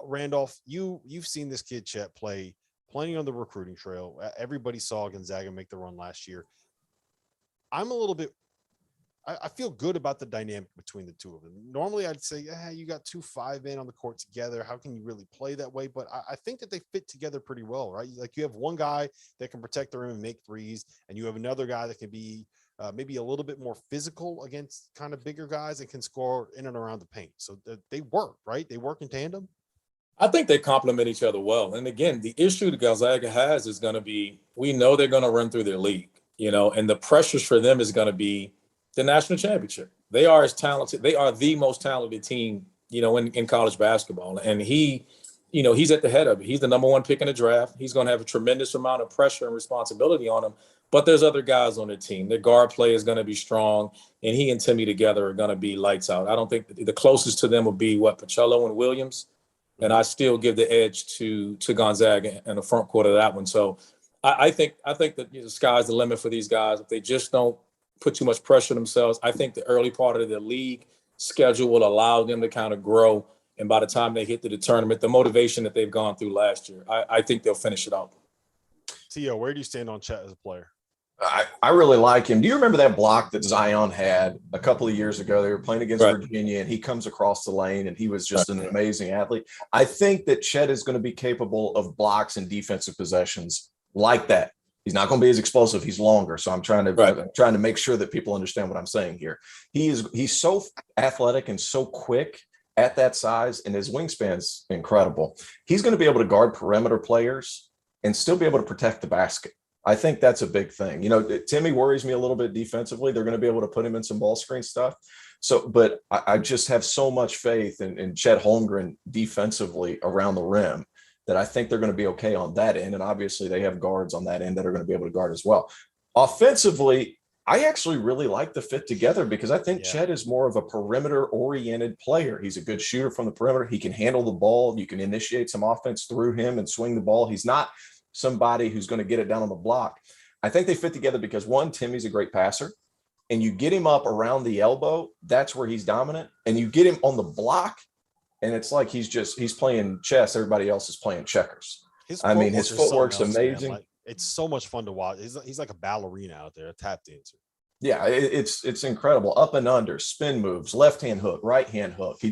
Randolph, you've seen this kid Chet play plenty on the recruiting trail. Everybody saw Gonzaga make the run last year. I'm a little bit I feel good about the dynamic between the two of them. Normally I'd say, yeah, you got 2 5-man on the court together. How can you really play that way? But I think that they fit together pretty well, right? Like you have one guy that can protect the rim and make threes, and you have another guy that can be maybe a little bit more physical against kind of bigger guys and can score in and around the paint. So they work, right? They work in tandem. I think they complement each other well. And again, the issue that Gonzaga has is going to be, we know they're going to run through their league, and the pressures for them is going to be the national championship. They are as talented. They are the most talented team, in college basketball. And he's at the head of it. He's the number 1 pick in the draft. He's going to have a tremendous amount of pressure and responsibility on him. But there's other guys on the team. The guard play is going to be strong, and he and Timmy together are going to be lights out. I don't think the closest to them would be Pacello and Williams. And I still give the edge to Gonzaga in the front court of that one. So I think that the sky's the limit for these guys. If they just don't put too much pressure on themselves, I think the early part of the league schedule will allow them to kind of grow. And by the time they hit the tournament, the motivation that they've gone through last year, I think they'll finish it out. Tio, where do you stand on Chet as a player? I really like him. Do you remember that block that Zion had a couple of years ago? They were playing against Virginia, and he comes across the lane, and he was just an amazing athlete. I think that Chet is going to be capable of blocks and defensive possessions like that. He's not going to be as explosive. He's longer. So I'm trying to make sure that people understand what I'm saying here. He's so athletic and so quick at that size, and his wingspan's incredible. He's going to be able to guard perimeter players and still be able to protect the basket. I think that's a big thing. Timmy worries me a little bit defensively. They're going to be able to put him in some ball screen stuff. So, but I just have so much faith in Chet Holmgren defensively around the rim that I think they're going to be okay on that end. And obviously they have guards on that end that are going to be able to guard as well. Offensively, I actually really like the fit together because I think Chet is more of a perimeter-oriented player. He's a good shooter from the perimeter. He can handle the ball. You can initiate some offense through him and swing the ball. He's not somebody who's going to get it down on the block. I think they fit together because, one, Timmy's a great passer, and you get him up around the elbow, that's where he's dominant, and you get him on the block, and it's like he's playing chess. Everybody else is playing checkers. His footwork's amazing. Like, it's so much fun to watch. He's like a ballerina out there, a tap dancer. Yeah, it's incredible. Up and under, spin moves, left hand hook, right hand hook.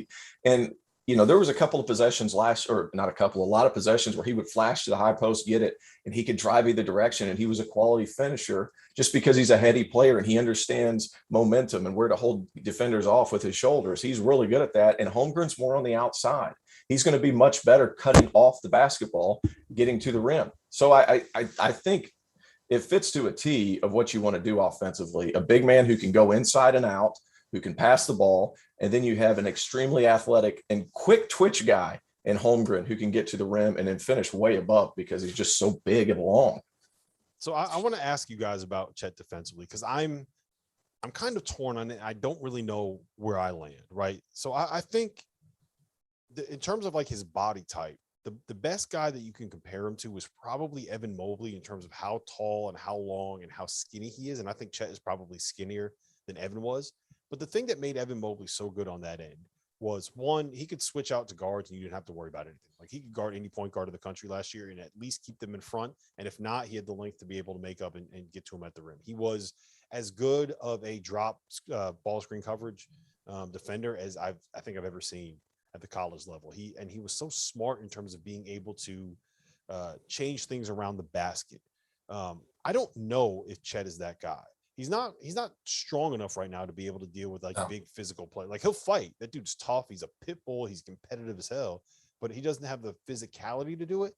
There was a couple of possessions a lot of possessions where he would flash to the high post, get it, and he could drive either direction. And he was a quality finisher just because he's a heady player and he understands momentum and where to hold defenders off with his shoulders. He's really good at that. And Holmgren's more on the outside. He's going to be much better cutting off the basketball, getting to the rim. So I think it fits to a T of what you want to do offensively. A big man who can go inside and out, who can pass the ball, and then you have an extremely athletic and quick twitch guy in Holmgren who can get to the rim and then finish way above because he's just so big and long. So I want to ask you guys about Chet defensively because I'm kind of torn on it. I don't really know where I land, right? So I think in terms of like his body type, the best guy that you can compare him to was probably Evan Mobley in terms of how tall and how long and how skinny he is. And I think Chet is probably skinnier than Evan was. But the thing that made Evan Mobley so good on that end was, one, he could switch out to guards and you didn't have to worry about anything. Like he could guard any point guard in the country last year and at least keep them in front. And if not, he had the length to be able to make up and get to him at the rim. He was as good of a drop ball screen coverage defender as I think I've ever seen at the college level. He was so smart in terms of being able to change things around the basket. I don't know if Chet is that guy. He's not strong enough right now to be able to deal with big physical play. Like he'll fight. That dude's tough. He's a pit bull. He's competitive as hell, but he doesn't have the physicality to do it.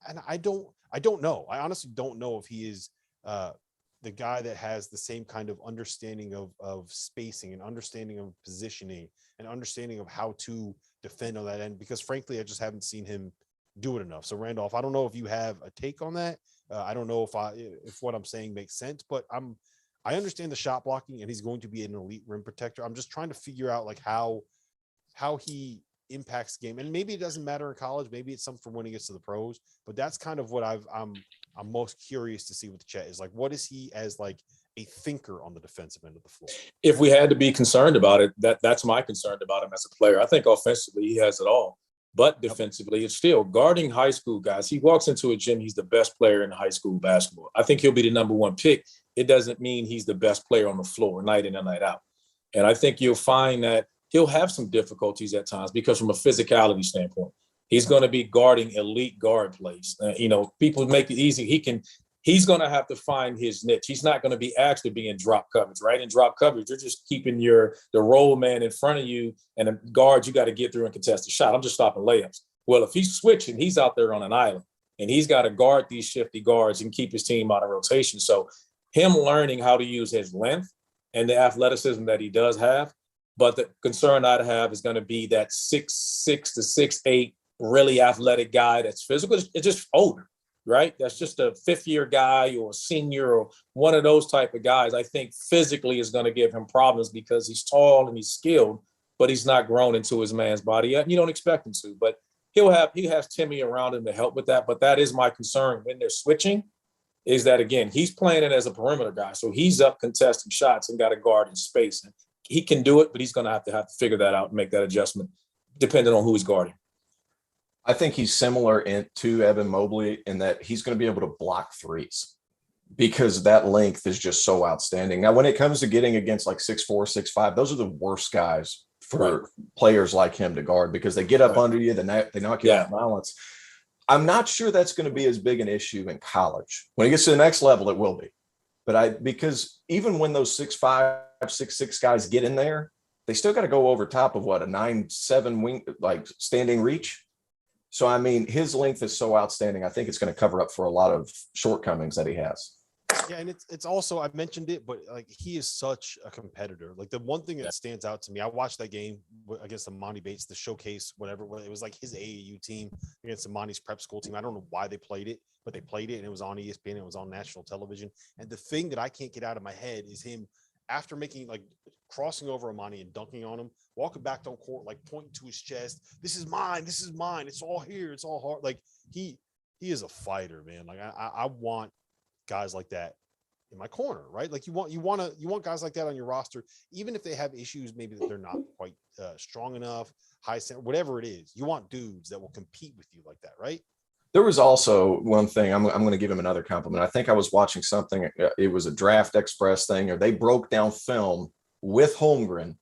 And I don't know. I honestly don't know if he is the guy that has the same kind of understanding of spacing and understanding of positioning and understanding of how to defend on that end, because frankly, I just haven't seen him do it enough. So Randolph, I don't know if you have a take on that. I don't know if what I'm saying makes sense, but I understand the shot blocking and he's going to be an elite rim protector. I'm just trying to figure out like how he impacts the game. And maybe it doesn't matter in college. Maybe it's something for when he gets to the pros, but that's kind of what I'm most curious to see with Chet is like, what is he as like a thinker on the defensive end of the floor? If we had to be concerned about it, that's my concern about him as a player. I think offensively he has it all, but defensively it's still guarding high school guys. He walks into a gym. He's the best player in high school basketball. I think he'll be the number one pick. It doesn't mean he's the best player on the floor night in and night out. And I think you'll find that he'll have some difficulties at times because from a physicality standpoint, he's going to be guarding elite guard plays. People make it easy. He's going to have to find his niche. He's not going to be actually being drop coverage, right? In drop coverage, you're just keeping the roll man in front of you and the guards you got to get through and contest the shot. I'm just stopping layups. Well, if he's switching, he's out there on an island and he's got to guard these shifty guards and keep his team out of rotation. So him learning how to use his length and the athleticism that he does have. But the concern I'd have is going to be that 6'6" to 6'8" really athletic guy that's physical. It's just older, right? That's just a fifth-year guy or a senior or one of those type of guys. I think physically is going to give him problems because he's tall and he's skilled, but he's not grown into his man's body yet. And you don't expect him to, but he has Timmy around him to help with that. But that is my concern when they're switching is that, again, he's playing it as a perimeter guy. So he's up contesting shots and got to guard in space. And he can do it, but he's going to have to figure that out and make that adjustment depending on who he's guarding. I think he's similar to Evan Mobley in that he's going to be able to block threes because that length is just so outstanding. Now, when it comes to getting against like 6'4", 6'5", those are the worst guys for players like him to guard because they get up under you, they knock you off balance. I'm not sure that's going to be as big an issue in college. When he gets to the next level, it will be. But because even when those 6'5", 6'6" guys get in there, they still got to go over top of a 9'7" wing, like standing reach. So, I mean, his length is so outstanding. I think it's going to cover up for a lot of shortcomings that he has. Yeah, and it's also, I mentioned it, but like he is such a competitor. Like the one thing that stands out to me, I watched that game against the Monty Bates, the showcase, whatever. It was like his AAU team against the Monty's prep school team. I don't know why they played it, but they played it and it was on ESPN. It was on national television. And the thing that I can't get out of my head is him after making like crossing over Amani and dunking on him, walking back on court, like pointing to his chest. This is mine. This is mine. It's all here. It's all hard. Like he is a fighter, man. Like I want guys like that in my corner, right? Like you want guys like that on your roster, even if they have issues, maybe that they're not quite strong enough, high center, whatever it is. You want dudes that will compete with you like that, right? There was also one thing, I'm going to give him another compliment. I think I was watching something, it was a Draft Express thing, or they broke down film with Holmgren,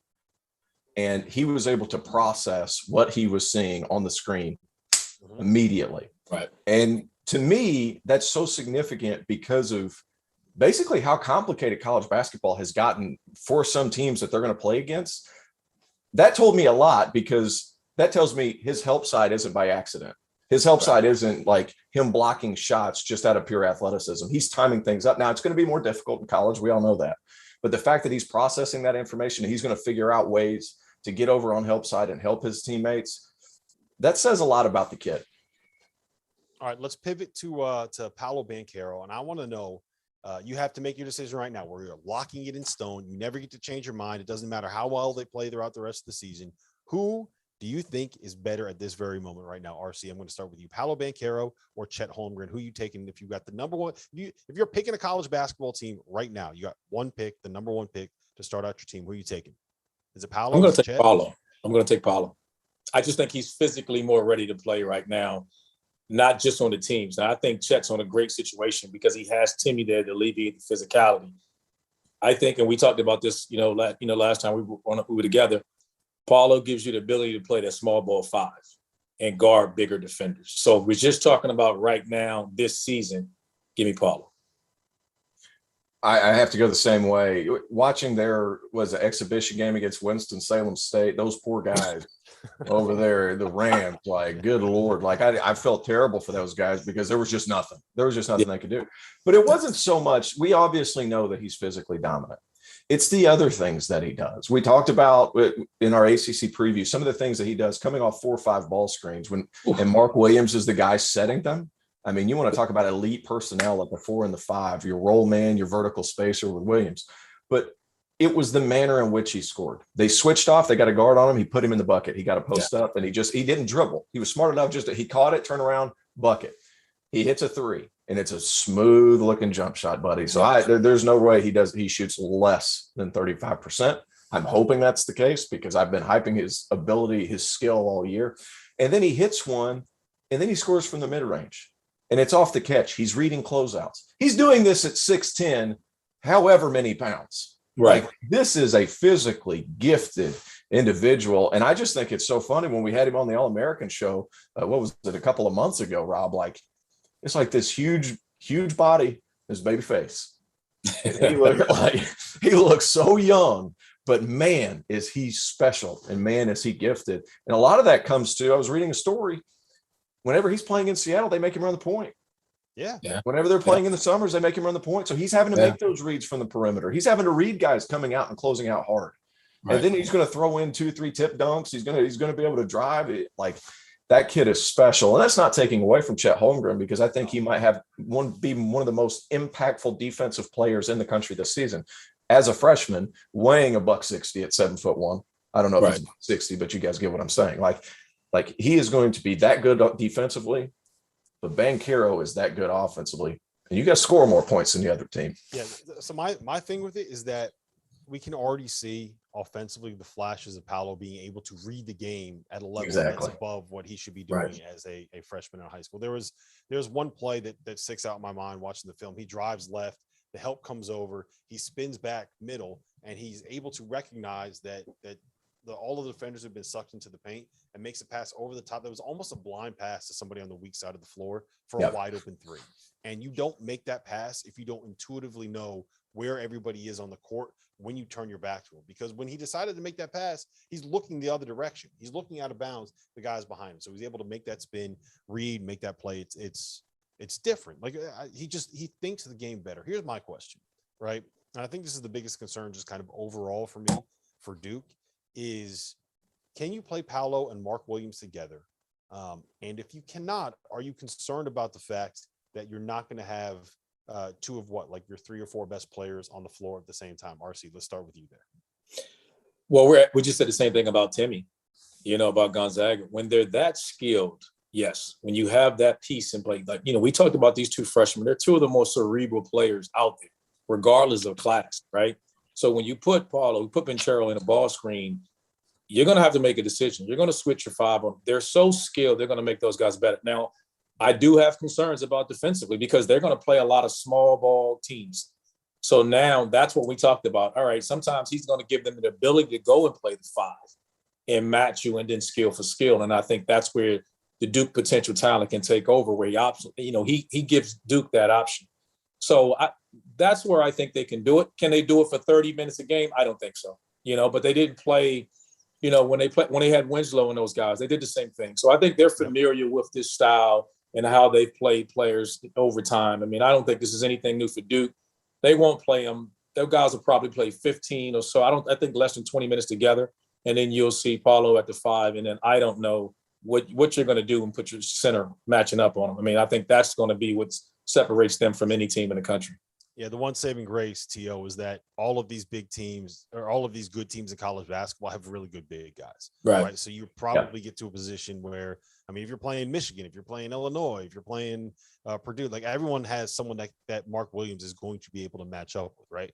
and he was able to process what he was seeing on the screen immediately. Right. And to me, that's so significant because of basically how complicated college basketball has gotten for some teams that they're going to play against. That told me a lot because that tells me his help side isn't by accident. His help side isn't like him blocking shots just out of pure athleticism. He's timing things up. Now, it's going to be more difficult in college. We all know that. But the fact that he's processing that information, he's going to figure out ways to get over on help side and help his teammates. That says a lot about the kid. All right, let's pivot to Paolo Banchero. And I want to know, you have to make your decision right now where you're locking it in stone. You never get to change your mind. It doesn't matter how well they play throughout the rest of the season. Who do you think is better at this very moment right now, RC? I'm going to start with you. Paolo Banchero or Chet Holmgren? Who are you taking if you got the number one? If you're picking a college basketball team right now, you got one pick, the number one pick to start out your team. Who are you taking? Is it Paolo? I'm going to take Paolo. I'm going to take Paolo. I just think he's physically more ready to play right now, not just on the teams. Now, I think Chet's on a great situation because he has Timmy there to alleviate the physicality. I think, and we talked about this, last time we were together, Paolo gives you the ability to play that small ball five and guard bigger defenders. So we're just talking about right now, this season, give me Paolo. I have to go the same way. Watching their exhibition game against Winston-Salem State, those poor guys over there, the Rams, like, good Lord. Like, I felt terrible for those guys because there was just nothing. There was just nothing they could do. But it wasn't so much. We obviously know that he's physically dominant. It's the other things that he does. We talked about in our ACC preview, some of the things that he does coming off 4 or 5 ball screens and Mark Williams is the guy setting them. I mean, you want to talk about elite personnel at the 4 and the 5, your roll man, your vertical spacer with Williams. But it was the manner in which he scored. They switched off. They got a guard on him. He put him in the bucket. He got a post up and he didn't dribble. He was smart enough he caught it, turn around, bucket. He hits a 3 and it's a smooth looking jump shot, buddy. So there's no way he shoots less than 35%. I'm hoping that's the case because I've been hyping his ability, his skill all year. And then he hits one and then he scores from the mid range. And it's off the catch. He's reading closeouts. He's doing this at 6'10", however many pounds. Right. Like, this is a physically gifted individual. And I just think it's so funny when we had him on the All-American show, what was it, a couple of months ago, Rob, like, it's like this huge body, his baby face. He looks so young, but man, is he special, and man, is he gifted. And a lot of that comes to, I was reading a story, whenever he's playing in Seattle, they make him run the point. Yeah. Whenever they're playing in the summers, they make him run the point. So he's having to make those reads from the perimeter. He's having to read guys coming out and closing out hard. Right. And then he's going to throw in 2-3 tip dunks. He's going to be able to drive it. Like, that kid is special. And that's not taking away from Chet Holmgren, because I think he might be one of the most impactful defensive players in the country this season. As a freshman, weighing $160 at 7'1". I don't know if he's 60, but you guys get what I'm saying. Like he is going to be that good defensively, but Banchero is that good offensively. And you guys score more points than the other team. Yeah. So my thing with it is that we can already see offensively the flashes of Paolo being able to read the game at a level that's above what he should be doing as a freshman in high school. There was one play that sticks out in my mind watching the film. He drives left, the help comes over, he spins back middle, and he's able to recognize that all of the defenders have been sucked into the paint and makes a pass over the top. That was almost a blind pass to somebody on the weak side of the floor for a wide open three. And you don't make that pass if you don't intuitively know where everybody is on the court when you turn your back to him. Because when he decided to make that pass, he's looking the other direction. He's looking out of bounds. The guy's behind him. So he's able to make that spin, read, make that play. It's different. Like, he thinks the game better. Here's my question, right? And I think this is the biggest concern just kind of overall for me, for Duke, is can you play Paolo and Mark Williams together? And if you cannot, are you concerned about the fact that you're not going to have two of your 3 or 4 best players on the floor at the same time? RC, let's start with you there. Well, we just said the same thing about Timmy, about Gonzaga. When they're that skilled, yes. When you have that piece in play, we talked about these 2 freshmen. They're 2 of the most cerebral players out there, regardless of class, right? So when you put Banchero in a ball screen, you're going to have to make a decision. You're going to switch your 5 on. They're so skilled, they're going to make those guys better. Now, I do have concerns about defensively because they're going to play a lot of small ball teams. So now that's what we talked about. All right, sometimes he's going to give them the ability to go and play the 5 and match you, and then skill for skill. And I think that's where the Duke potential talent can take over, where he gives Duke that option. So that's where I think they can do it. Can they do it for 30 minutes a game? I don't think so. But they didn't play. When they had Winslow and those guys, they did the same thing. So I think they're familiar with this style and how they've played players over time. I mean, I don't think this is anything new for Duke. They won't play them. Their guys will probably play 15 or so. I think less than 20 minutes together. And then you'll see Paolo at the 5. And then I don't know what you're going to do and put your center matching up on them. I mean, I think that's going to be what separates them from any team in the country. Yeah, the one saving grace, T.O., is that all of these big teams or all of these good teams in college basketball have really good big guys. Right? So you probably get to a position where, I mean, if you're playing Michigan, if you're playing Illinois, if you're playing Purdue, like everyone has someone that Mark Williams is going to be able to match up with, right?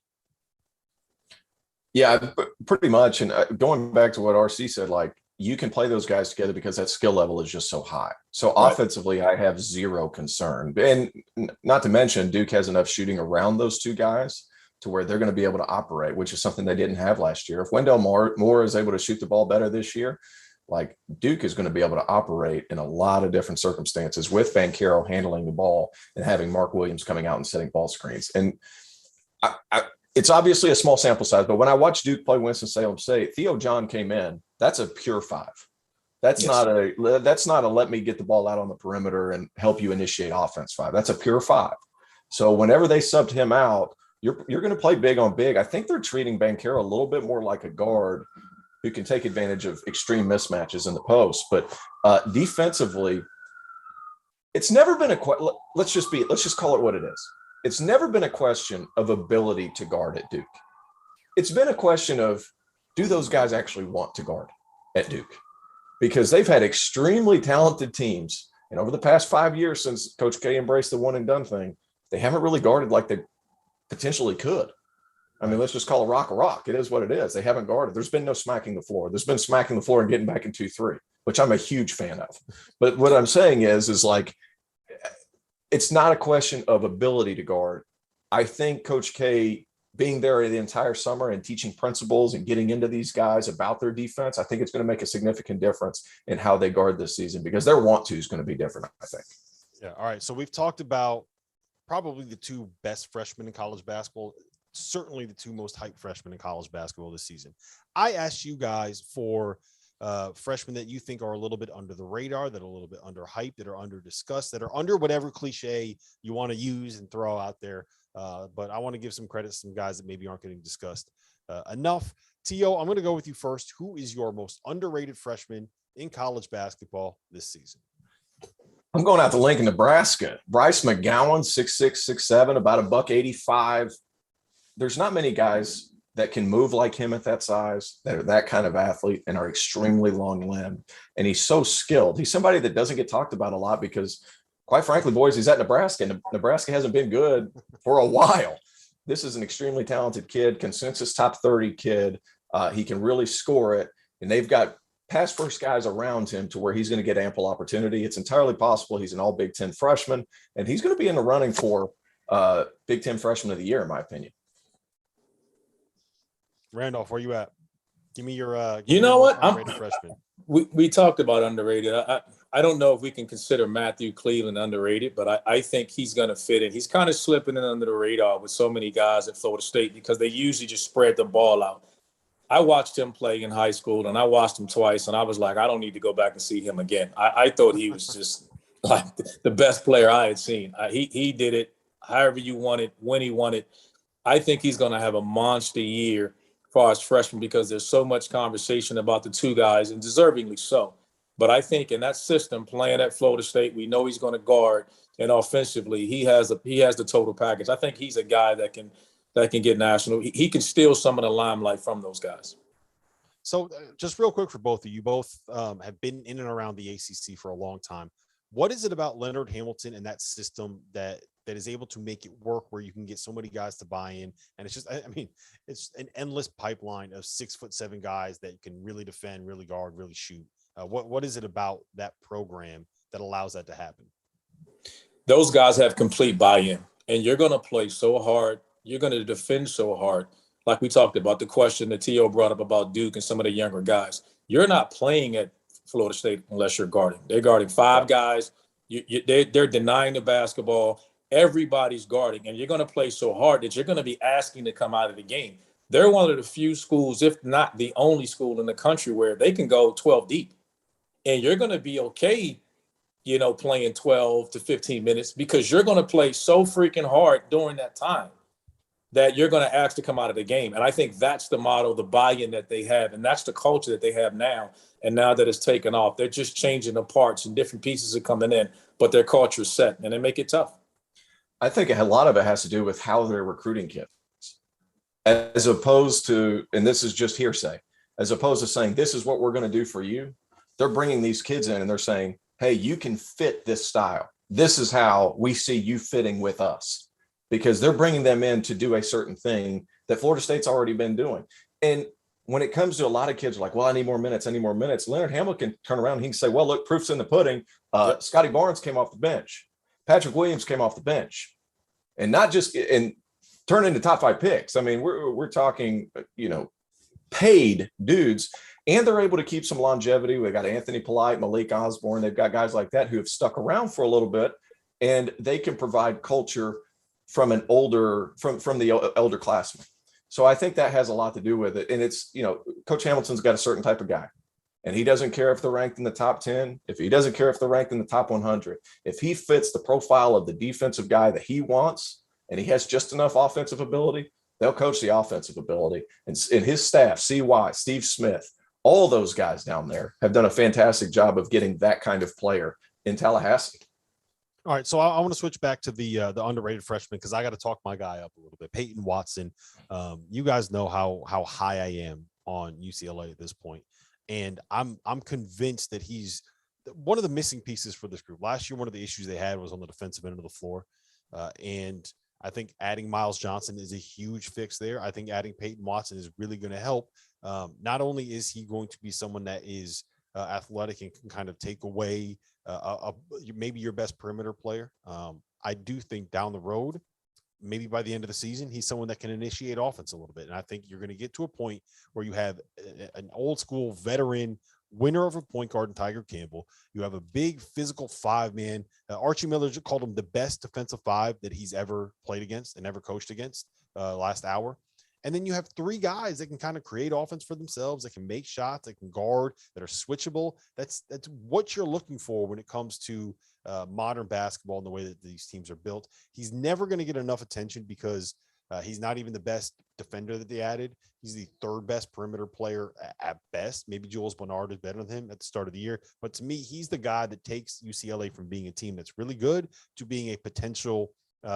Yeah, pretty much. And going back to what RC said, like, you can play those guys together because that skill level is just so high. So offensively, I have zero concern. And not to mention, Duke has enough shooting around those 2 guys to where they're going to be able to operate, which is something they didn't have last year. If Wendell Moore is able to shoot the ball better this year, like, Duke is going to be able to operate in a lot of different circumstances with Banchero handling the ball and having Mark Williams coming out and setting ball screens. And it's obviously a small sample size, but when I watched Duke play Winston-Salem State, Theo John came in. That's a pure 5. That's not a let me get the ball out on the perimeter and help you initiate offense 5. That's a pure 5. So whenever they subbed him out, you're going to play big on big. I think they're treating Banchero a little bit more like a guard who can take advantage of extreme mismatches in the post. But defensively, it's never been let's just call it what it is. It's never been a question of ability to guard at Duke. It's been a question of, do those guys actually want to guard at Duke? Because they've had extremely talented teams. And over the past 5 years since Coach K embraced the one and done thing, they haven't really guarded like they potentially could. I mean, let's just call a rock. It is what it is. They haven't guarded. There's been no smacking the floor. There's been smacking the floor and getting back in 2-3, which I'm a huge fan of. But what I'm saying is like, it's not a question of ability to guard. I think Coach K being there the entire summer and teaching principles and getting into these guys about their defense, I think it's going to make a significant difference in how they guard this season, because their want to is going to be different, I think. Yeah. All right. So we've talked about probably the two best freshmen in college basketball, certainly the two most hyped freshmen in college basketball this season. I asked you guys for freshmen that you think are a little bit under the radar, that are a little bit under hyped, that are under discussed, that are under whatever cliche you want to use and throw out there. But I want to give some credit to some guys that maybe aren't getting discussed enough. T.O., I'm going to go with you first. Who is your most underrated freshman in college basketball this season? I'm going out to Lincoln, Nebraska. Bryce McGowan, 6'6", 6'7", about $185. There's not many guys that can move like him at that size, that are that kind of athlete and are extremely long-limbed. And he's so skilled. He's somebody that doesn't get talked about a lot because, quite frankly, boys, he's at Nebraska, and Nebraska hasn't been good for a while. This is an extremely talented kid, consensus top 30 kid. He can really score it, and they've got pass first guys around him to where he's going to get ample opportunity. It's entirely possible he's an all Big Ten freshman, and he's going to be in the running for Big Ten freshman of the year, in my opinion. Randolph, where you at? Give me your you know what? Freshman. We talked about underrated. I don't know if we can consider Matthew Cleveland underrated, but I think he's going to fit in. He's kind of slipping in under the radar with so many guys at Florida State because they usually just spread the ball out. I watched him play in high school, and I watched him twice, and I was like, I don't need to go back and see him again. I thought he was just like the best player I had seen. He did it however you want it, when he wanted. I think he's going to have a monster year as far as freshman because there's so much conversation about the two guys, and deservingly so. But I think in that system, playing at Florida State, we know he's going to guard, and offensively, he has the total package. I think he's a guy that can get national. He can steal some of the limelight from those guys. So just real quick for both of you, both have been in and around the ACC for a long time. What is it about Leonard Hamilton and that system that is able to make it work where you can get so many guys to buy in? And it's just, I mean, it's an endless pipeline of 6'7" guys that can really defend, really guard, really shoot. What is it about that program that allows that to happen? Those guys have complete buy-in, and you're going to play so hard. You're going to defend so hard. Like we talked about the question that T.O. brought up about Duke and some of the younger guys. You're not playing at Florida State unless you're guarding. They're guarding five guys. They're denying the basketball. Everybody's guarding, and you're going to play so hard that you're going to be asking to come out of the game. They're one of the few schools, if not the only school in the country, where they can go 12 deep. And you're going to be okay, playing 12 to 15 minutes because you're going to play so freaking hard during that time that you're going to ask to come out of the game. And I think that's the model, the buy-in that they have, and that's the culture that they have now. And now that it's taken off, they're just changing the parts and different pieces are coming in, but their culture is set, and they make it tough. I think a lot of it has to do with how they're recruiting kids, as opposed to, and this is just hearsay, as opposed to saying, this is what we're going to do for you. They're bringing these kids in and they're saying, hey, you can fit this style. This is how we see you fitting with us, because they're bringing them in to do a certain thing that Florida State's already been doing. And when it comes to a lot of kids like, well, I need more minutes. Leonard Hamilton can turn around and he can say, well, look, proof's in the pudding. Scotty Barnes came off the bench. Patrick Williams came off the bench, and not just and turn into top 5 picks. I mean, we're talking, paid dudes, and they're able to keep some longevity. We got Anthony Polite, Malik Osborne. They've got guys like that who have stuck around for a little bit, and they can provide culture from the elder classmen. So I think that has a lot to do with it. And it's, Coach Hamilton's got a certain type of guy, and he doesn't care if they're ranked in the top 10. If he doesn't care if they're ranked in the top 100, if he fits the profile of the defensive guy that he wants, and he has just enough offensive ability, they'll coach the offensive ability. And his staff, CY, Steve Smith, all those guys down there have done a fantastic job of getting that kind of player in Tallahassee. All right, so I want to switch back to the underrated freshman because I got to talk my guy up a little bit. Peyton Watson. You guys know how high I am on UCLA at this point, and I'm convinced that he's one of the missing pieces for this group. Last year, one of the issues they had was on the defensive end of the floor, and I think adding Miles Johnson is a huge fix there. I think adding Peyton Watson is really going to help. Not only is he going to be someone that is athletic and can kind of take away maybe your best perimeter player. I do think down the road, maybe by the end of the season, he's someone that can initiate offense a little bit. And I think you're going to get to a point where you have an old school veteran winner of a point guard in Tiger Campbell. You have a big physical 5-man. Archie Miller called him the best defensive 5 that he's ever played against and ever coached against last hour. And then you have 3 guys that can kind of create offense for themselves, that can make shots, that can guard, that are switchable. That's what you're looking for when it comes to modern basketball and the way that these teams are built. He's never going to get enough attention because he's not even the best defender that they added. He's the 3rd best perimeter player at best. Maybe Jules Bernard is better than him at the start of the year. But to me, he's the guy that takes UCLA from being a team that's really good to being a potential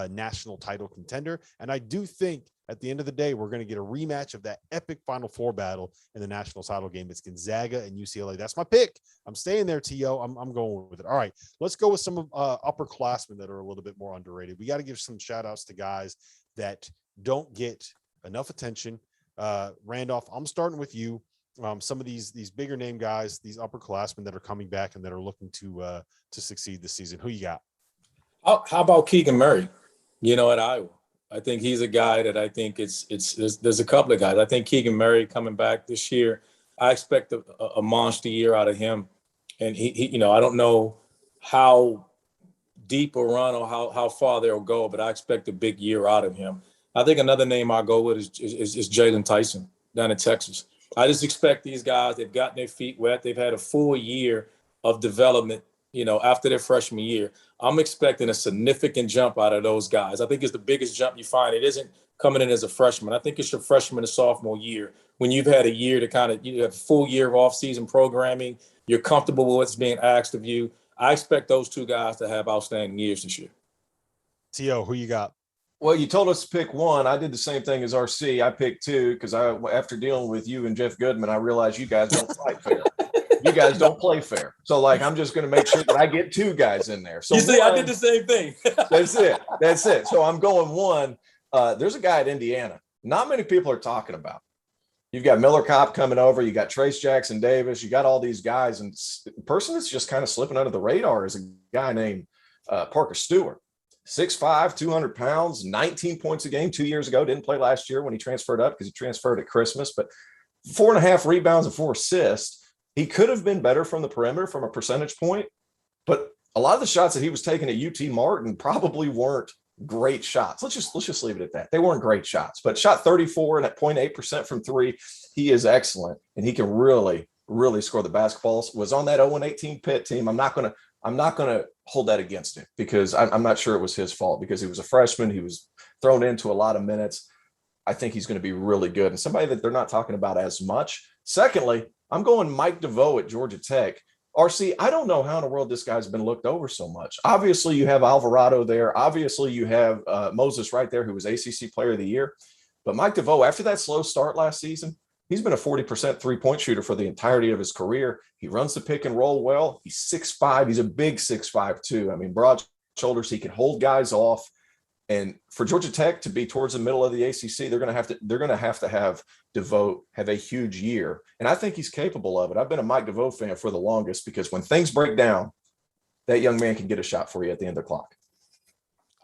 national title contender. And I do think at the end of the day, we're going to get a rematch of that epic Final Four battle in the national title game. It's Gonzaga and UCLA. That's my pick. I'm staying there, T.O. I'm going with it. All right, let's go with some upperclassmen that are a little bit more underrated. We got to give some shout outs to guys that don't get enough attention. Randolph, I'm starting with you. Some of these bigger name guys, these upperclassmen that are coming back and that are looking to succeed this season. Who you got? How about Keegan Murray? At Iowa. I think he's a guy that I think there's a couple of guys. I think Keegan Murray coming back this year. I expect a monster year out of him. And he I don't know how deep a run or how far they'll go, but I expect a big year out of him. I think another name I'll go with is Jalen Tyson down in Texas. I just expect these guys, they've gotten their feet wet. They've had a full year of development, after their freshman year. I'm expecting a significant jump out of those guys. I think it's the biggest jump you find. It isn't coming in as a freshman. I think it's your freshman and sophomore year when you've had a year to kind of, you have a full year of off-season programming. You're comfortable with what's being asked of you. I expect those 2 guys to have outstanding years this year. T.O., who you got? Well, you told us to pick one. I did the same thing as RC. I picked 2 because after dealing with you and Jeff Goodman, I realized you guys don't fight fair. You guys don't play fair. So, I'm just going to make sure that I get 2 guys in there. So you see, I did the same thing. That's it. So I'm going 1. There's a guy at Indiana. Not many people are talking about. You've got Miller Kopp coming over. You got Trace Jackson Davis. You got all these guys. And the person that's just kind of slipping under the radar is a guy named Parker Stewart. 6'5", 200 pounds, 19 points a game 2 years ago. Didn't play last year when he transferred up because he transferred at Christmas. But 4.5 rebounds and 4 assists. He could have been better from the perimeter from a percentage point, but a lot of the shots that he was taking at UT Martin probably weren't great shots. Let's just leave it at that. They weren't great shots, but shot 34 and at 0.8% from 3. He is excellent, and he can really, really score the basketballs. Was on that 0-18 Pitt team. I'm not gonna hold that against him because I'm not sure it was his fault because he was a freshman. He was thrown into a lot of minutes. I think he's going to be really good and somebody that they're not talking about as much. Secondly, I'm going Mike DeVoe at Georgia Tech. RC, I don't know how in the world this guy's been looked over so much. Obviously, you have Alvarado there. Obviously, you have Moses right there, who was ACC Player of the Year. But Mike DeVoe, after that slow start last season, he's been a 40% three-point shooter for the entirety of his career. He runs the pick and roll well. He's 6'5". He's a big 6'5", too. I mean, broad shoulders. He can hold guys off. And for Georgia Tech to be towards the middle of the ACC, they're going to have to have DeVoe have a huge year. And I think he's capable of it. I've been a Mike DeVoe fan for the longest because when things break down, that young man can get a shot for you at the end of the clock.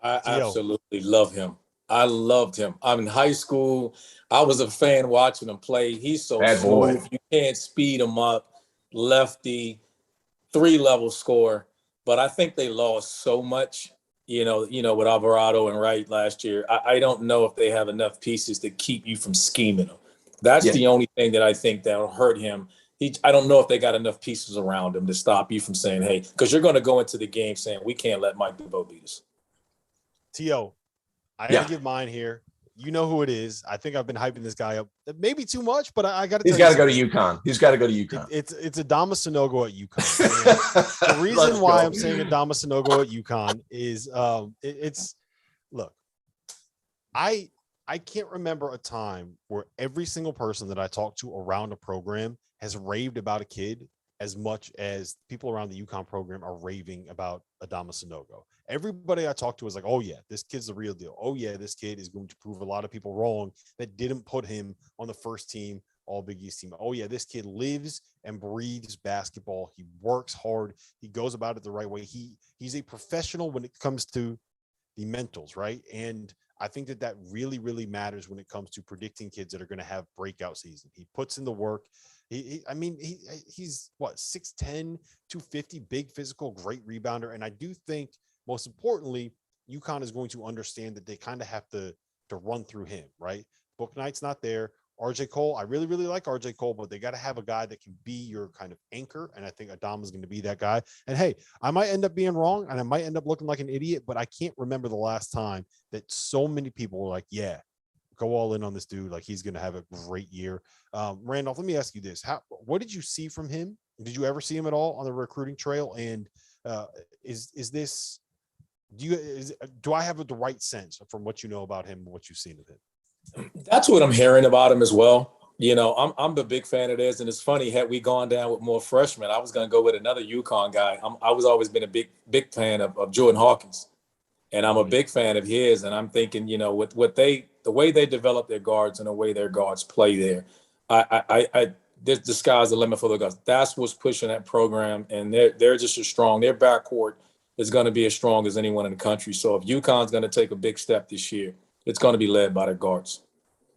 I absolutely love him. I loved him. I'm in high school. I was a fan watching him play. He's so Bad smooth. boy. You can't speed him up. Lefty, 3-level score. But I think they lost so much. With Alvarado and Wright last year, I don't know if they have enough pieces to keep you from scheming him. That's the only thing that I think that'll hurt him. I don't know if they got enough pieces around him to stop you from saying, hey, because you're going to go into the game saying, we can't let Mike DeVoe beat us. T.O., I got to give mine here. You know who it is. I think I've been hyping this guy up maybe too much, but I got to. He's got to go to UConn. He's got to go to UConn. It's Adama Sanogo at UConn. The reason why I'm saying Adama Sanogo at UConn is look, I can't remember a time where every single person that I talked to around a program has raved about a kid as much as people around the UConn program are raving about Adama Sanogo. Everybody I talked to was like, oh, yeah, this kid's the real deal. Oh, yeah, this kid is going to prove a lot of people wrong that didn't put him on the first team, All Big East team. Oh, yeah, this kid lives and breathes basketball. He works hard. He goes about it the right way. He's a professional when it comes to the mentals, right? And I think that really, really matters when it comes to predicting kids that are going to have breakout season. He puts in the work. He's what, 6'10", 250, big physical, great rebounder. And I do think most importantly, UConn is going to understand that they kind of have to run through him, right? Book Knight's not there. RJ Cole, I really, really like RJ Cole, but they got to have a guy that can be your kind of anchor. And I think Adama is going to be that guy. And hey, I might end up being wrong and I might end up looking like an idiot, but I can't remember the last time that so many people were like, yeah, go all in on this dude. Like, he's going to have a great year. Randolph, let me ask you this. What did you see from him? Did you ever see him at all on the recruiting trail? And do I have the right sense from what you know about him and what you've seen of him? That's what I'm hearing about him as well. You know, I'm a big fan of this, and it's funny. Had we gone down with more freshmen, I was going to go with another UConn guy. I was always been a big fan of Jordan Hawkins, and I'm a big fan of his. And I'm thinking, you know, with the way they develop their guards and the way their guards play there, the sky's the limit for the guys. That's what's pushing that program, and they're just as strong. Their backcourt is going to be as strong as anyone in the country. So if UConn's going to take a big step this year, it's going to be led by their guards.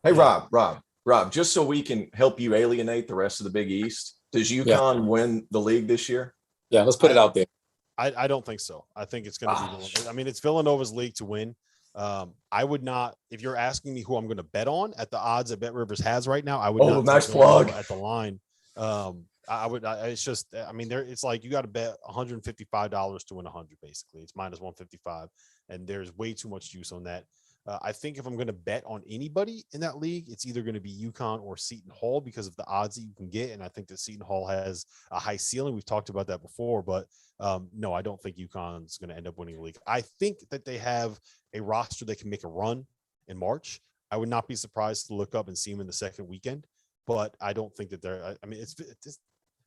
Hey, Rob, just so we can help you alienate the rest of the Big East, does UConn win the league this year? Yeah, let's put it out there. I don't think so. I think it's going to be, I mean, it's Villanova's league to win. I would not, if you're asking me who I'm going to bet on at the odds that Bet Rivers has right now, I would not nice plug at the line. It's like you got to bet $155 to win 100. Basically, it's minus 155, and there's way too much juice on that. I think if I'm going to bet on anybody in that league, it's either going to be UConn or Seton Hall because of the odds that you can get. And I think that Seton Hall has a high ceiling. We've talked about that before, but no, I don't think UConn's going to end up winning the league. I think that they have a roster that can make a run in March. I would not be surprised to look up and see them in the second weekend, but I don't think that it's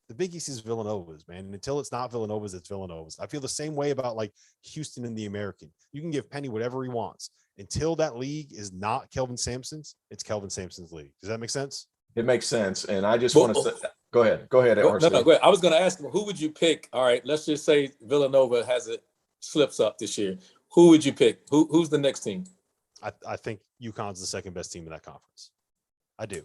the Big East is Villanova's, man. And until it's not Villanova's, it's Villanova's. I feel the same way about like Houston and the American. You can give Penny whatever he wants. Until that league is not Kelvin Sampson's, it's Kelvin Sampson's league. Does that make sense? It makes sense. And I just want to say, go ahead. Go ahead. No, go ahead. I was going to ask him, who would you pick? All right, let's just say Villanova slips up this year. Who would you pick? Who's the next team? I think UConn's the second best team in that conference. I do.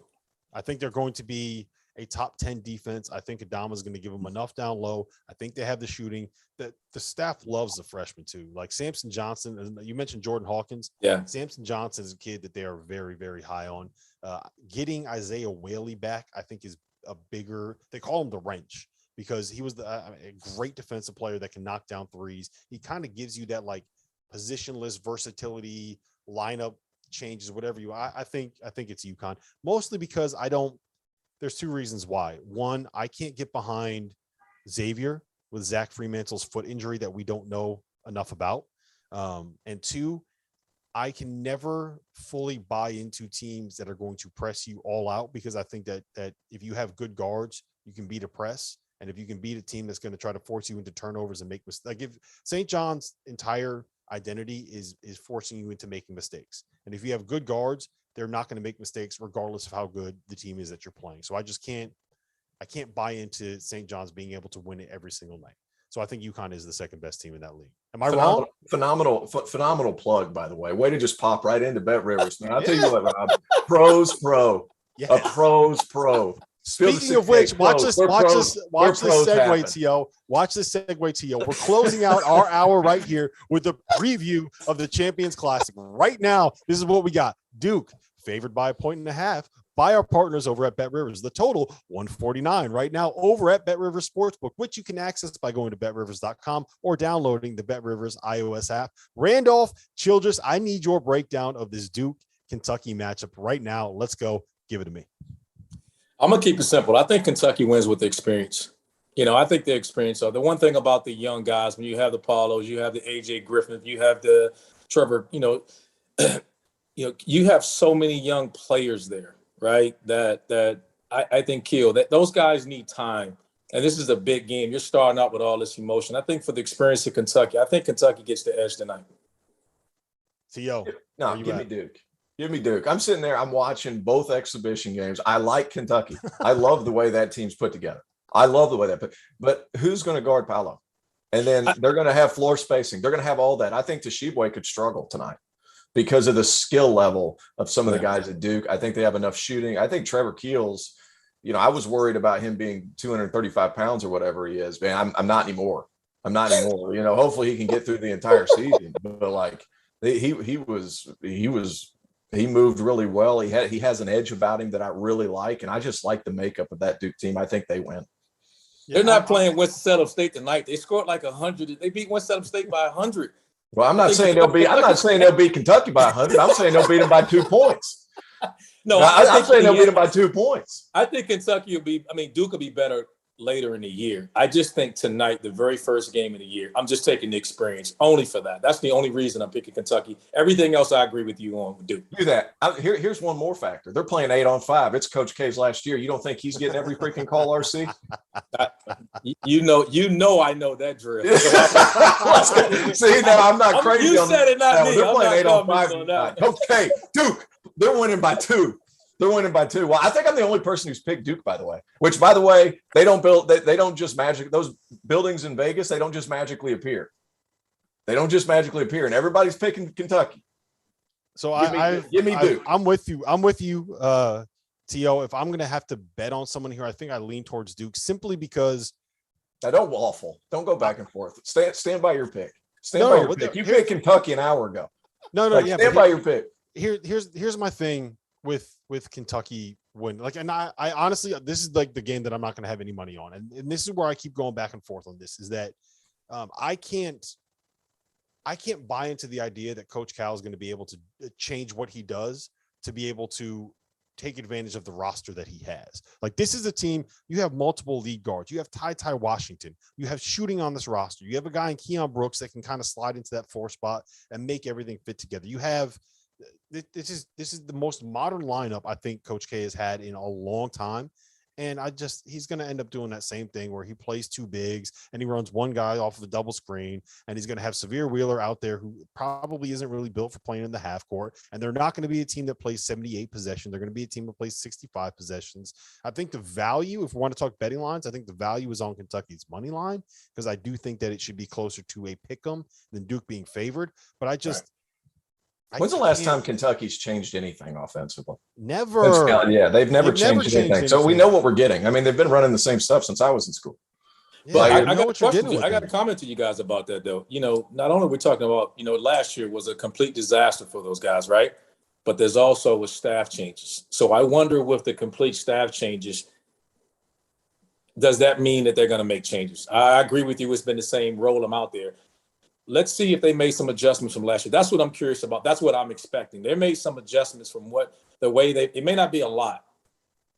I think they're going to be a top 10 defense. I think Adama's going to give them enough down low. I think they have the shooting. That the staff loves the freshmen too. Like Samson Johnson, and you mentioned Jordan Hawkins. Yeah. Samson Johnson is a kid that they are very, very high on. Getting Isaiah Whaley back, I think, is a bigger, they call him the wrench because he was a great defensive player that can knock down threes. He kind of gives you that like positionless versatility, lineup changes, whatever I think it's UConn, mostly because there's two reasons why. One, I can't get behind Xavier with Zach Fremantle's foot injury that we don't know enough about. And two, I can never fully buy into teams that are going to press you all out because I think that if you have good guards, you can beat a press. And if you can beat a team that's going to try to force you into turnovers and make mistakes, like if St. John's entire identity is forcing you into making mistakes. And if you have good guards, they're not going to make mistakes regardless of how good the team is that you're playing. So I can't buy into St. John's being able to win it every single night. So I think UConn is the second best team in that league. Am I wrong? Phenomenal plug, by the way. Way to just pop right into Bet Rivers, man. I'll tell you what, Rob. Pros pro. Yeah. A pros pro. Speaking of which, watch this segue, T.O. Watch this segue, T.O. We're closing out our hour right here with a preview of the Champions Classic. Right now, this is what we got. Duke, favored by 1.5 by our partners over at Bet Rivers. The total, 149 right now over at Bet Rivers Sportsbook, which you can access by going to betrivers.com or downloading the Bet Rivers iOS app. Randolph, Childress, I need your breakdown of this Duke-Kentucky matchup right now. Let's go. Give it to me. I'm going to keep it simple. I think Kentucky wins with the experience. I think the experience. So the one thing about the young guys, when you have the Paulos, you have the A.J. Griffin, you have the Trevor, you have so many young players there, right? That I think that those guys need time. And this is a big game. You're starting out with all this emotion. I think for the experience of Kentucky, I think Kentucky gets the edge tonight. T.O. No, give me Duke. Give me Duke. I'm sitting there. I'm watching both exhibition games. I like Kentucky. I love the way that team's put together. I love the way but who's going to guard Paolo? And then they're going to have floor spacing. They're going to have all that. I think Tshiebwe could struggle tonight. because of the skill level of some of the guys at Duke. I think they have enough shooting. I think Trevor Keels, I was worried about him being 235 pounds or whatever he is, man. I'm not anymore. Hopefully he can get through the entire season, but like he moved really well. He has an edge about him that I really like. And I just like the makeup of that Duke team. I think they win. They're not playing Winston-Salem State tonight. They scored like 100. They beat Winston-Salem State by 100. Well, I'm not saying they'll beat Kentucky by 100. I'm saying they'll beat them by 2 points. I'm saying they'll beat them by 2 points. I think Kentucky Duke will be better later in the year. I just think tonight, the very first game of the year, I'm just taking the experience only for that. That's the only reason I'm picking Kentucky. Everything else I agree with you on Duke. Do that. Here's one more factor. They're playing 8-on-5. It's Coach K's last year. You don't think he's getting every freaking call, RC? You know I know that drill. See, now I'm not crazy. You said it, not me. They're playing 8-on-5. Okay, Duke, they're winning by 2. Well, I think I'm the only person who's picked Duke, by the way, which, by the way, they don't just those buildings in Vegas. They don't just magically appear. And everybody's picking Kentucky. So give me Duke. I'm with you. T.O. If I'm going to have to bet on someone here, I think I lean towards Duke simply because. Now, don't waffle. Don't go back and forth. Stand by your pick. You picked Kentucky an hour ago. Stand by your pick. Here's my thing with Kentucky win. And I honestly, this is like the game that I'm not going to have any money on. And this is where I keep going back and forth on this, is that I can't buy into the idea that Coach Cal is going to be able to change what he does to be able to take advantage of the roster that he has. Like, this is a team, you have multiple lead guards. You have Ty Washington. You have shooting on this roster. You have a guy in Keon Brooks that can kind of slide into that 4 spot and make everything fit together. You have this is the most modern lineup I think Coach K has had in a long time. And he's going to end up doing that same thing where he plays 2 bigs and he runs one guy off of the double screen, and he's going to have Severe Wheeler out there who probably isn't really built for playing in the half court. And they're not going to be a team that plays 78 possessions. They're going to be a team that plays 65 possessions. I think the value, if we want to talk betting lines, I think the value is on Kentucky's money line, because I do think that it should be closer to a pick 'em than Duke being favored. But When's the last time Kentucky's changed anything offensively? Never. They've never changed anything. So we know what we're getting. I mean, they've been running the same stuff since I was in school. But I got a question. I got a comment to you guys about that, though. Not only are we talking about, last year was a complete disaster for those guys, right? But there's also with staff changes. So I wonder, with the complete staff changes, does that mean that they're going to make changes? I agree with you. It's been the same, roll them out there. Let's see if they made some adjustments from last year. That's what I'm curious about. That's what I'm expecting. They made some adjustments from it may not be a lot,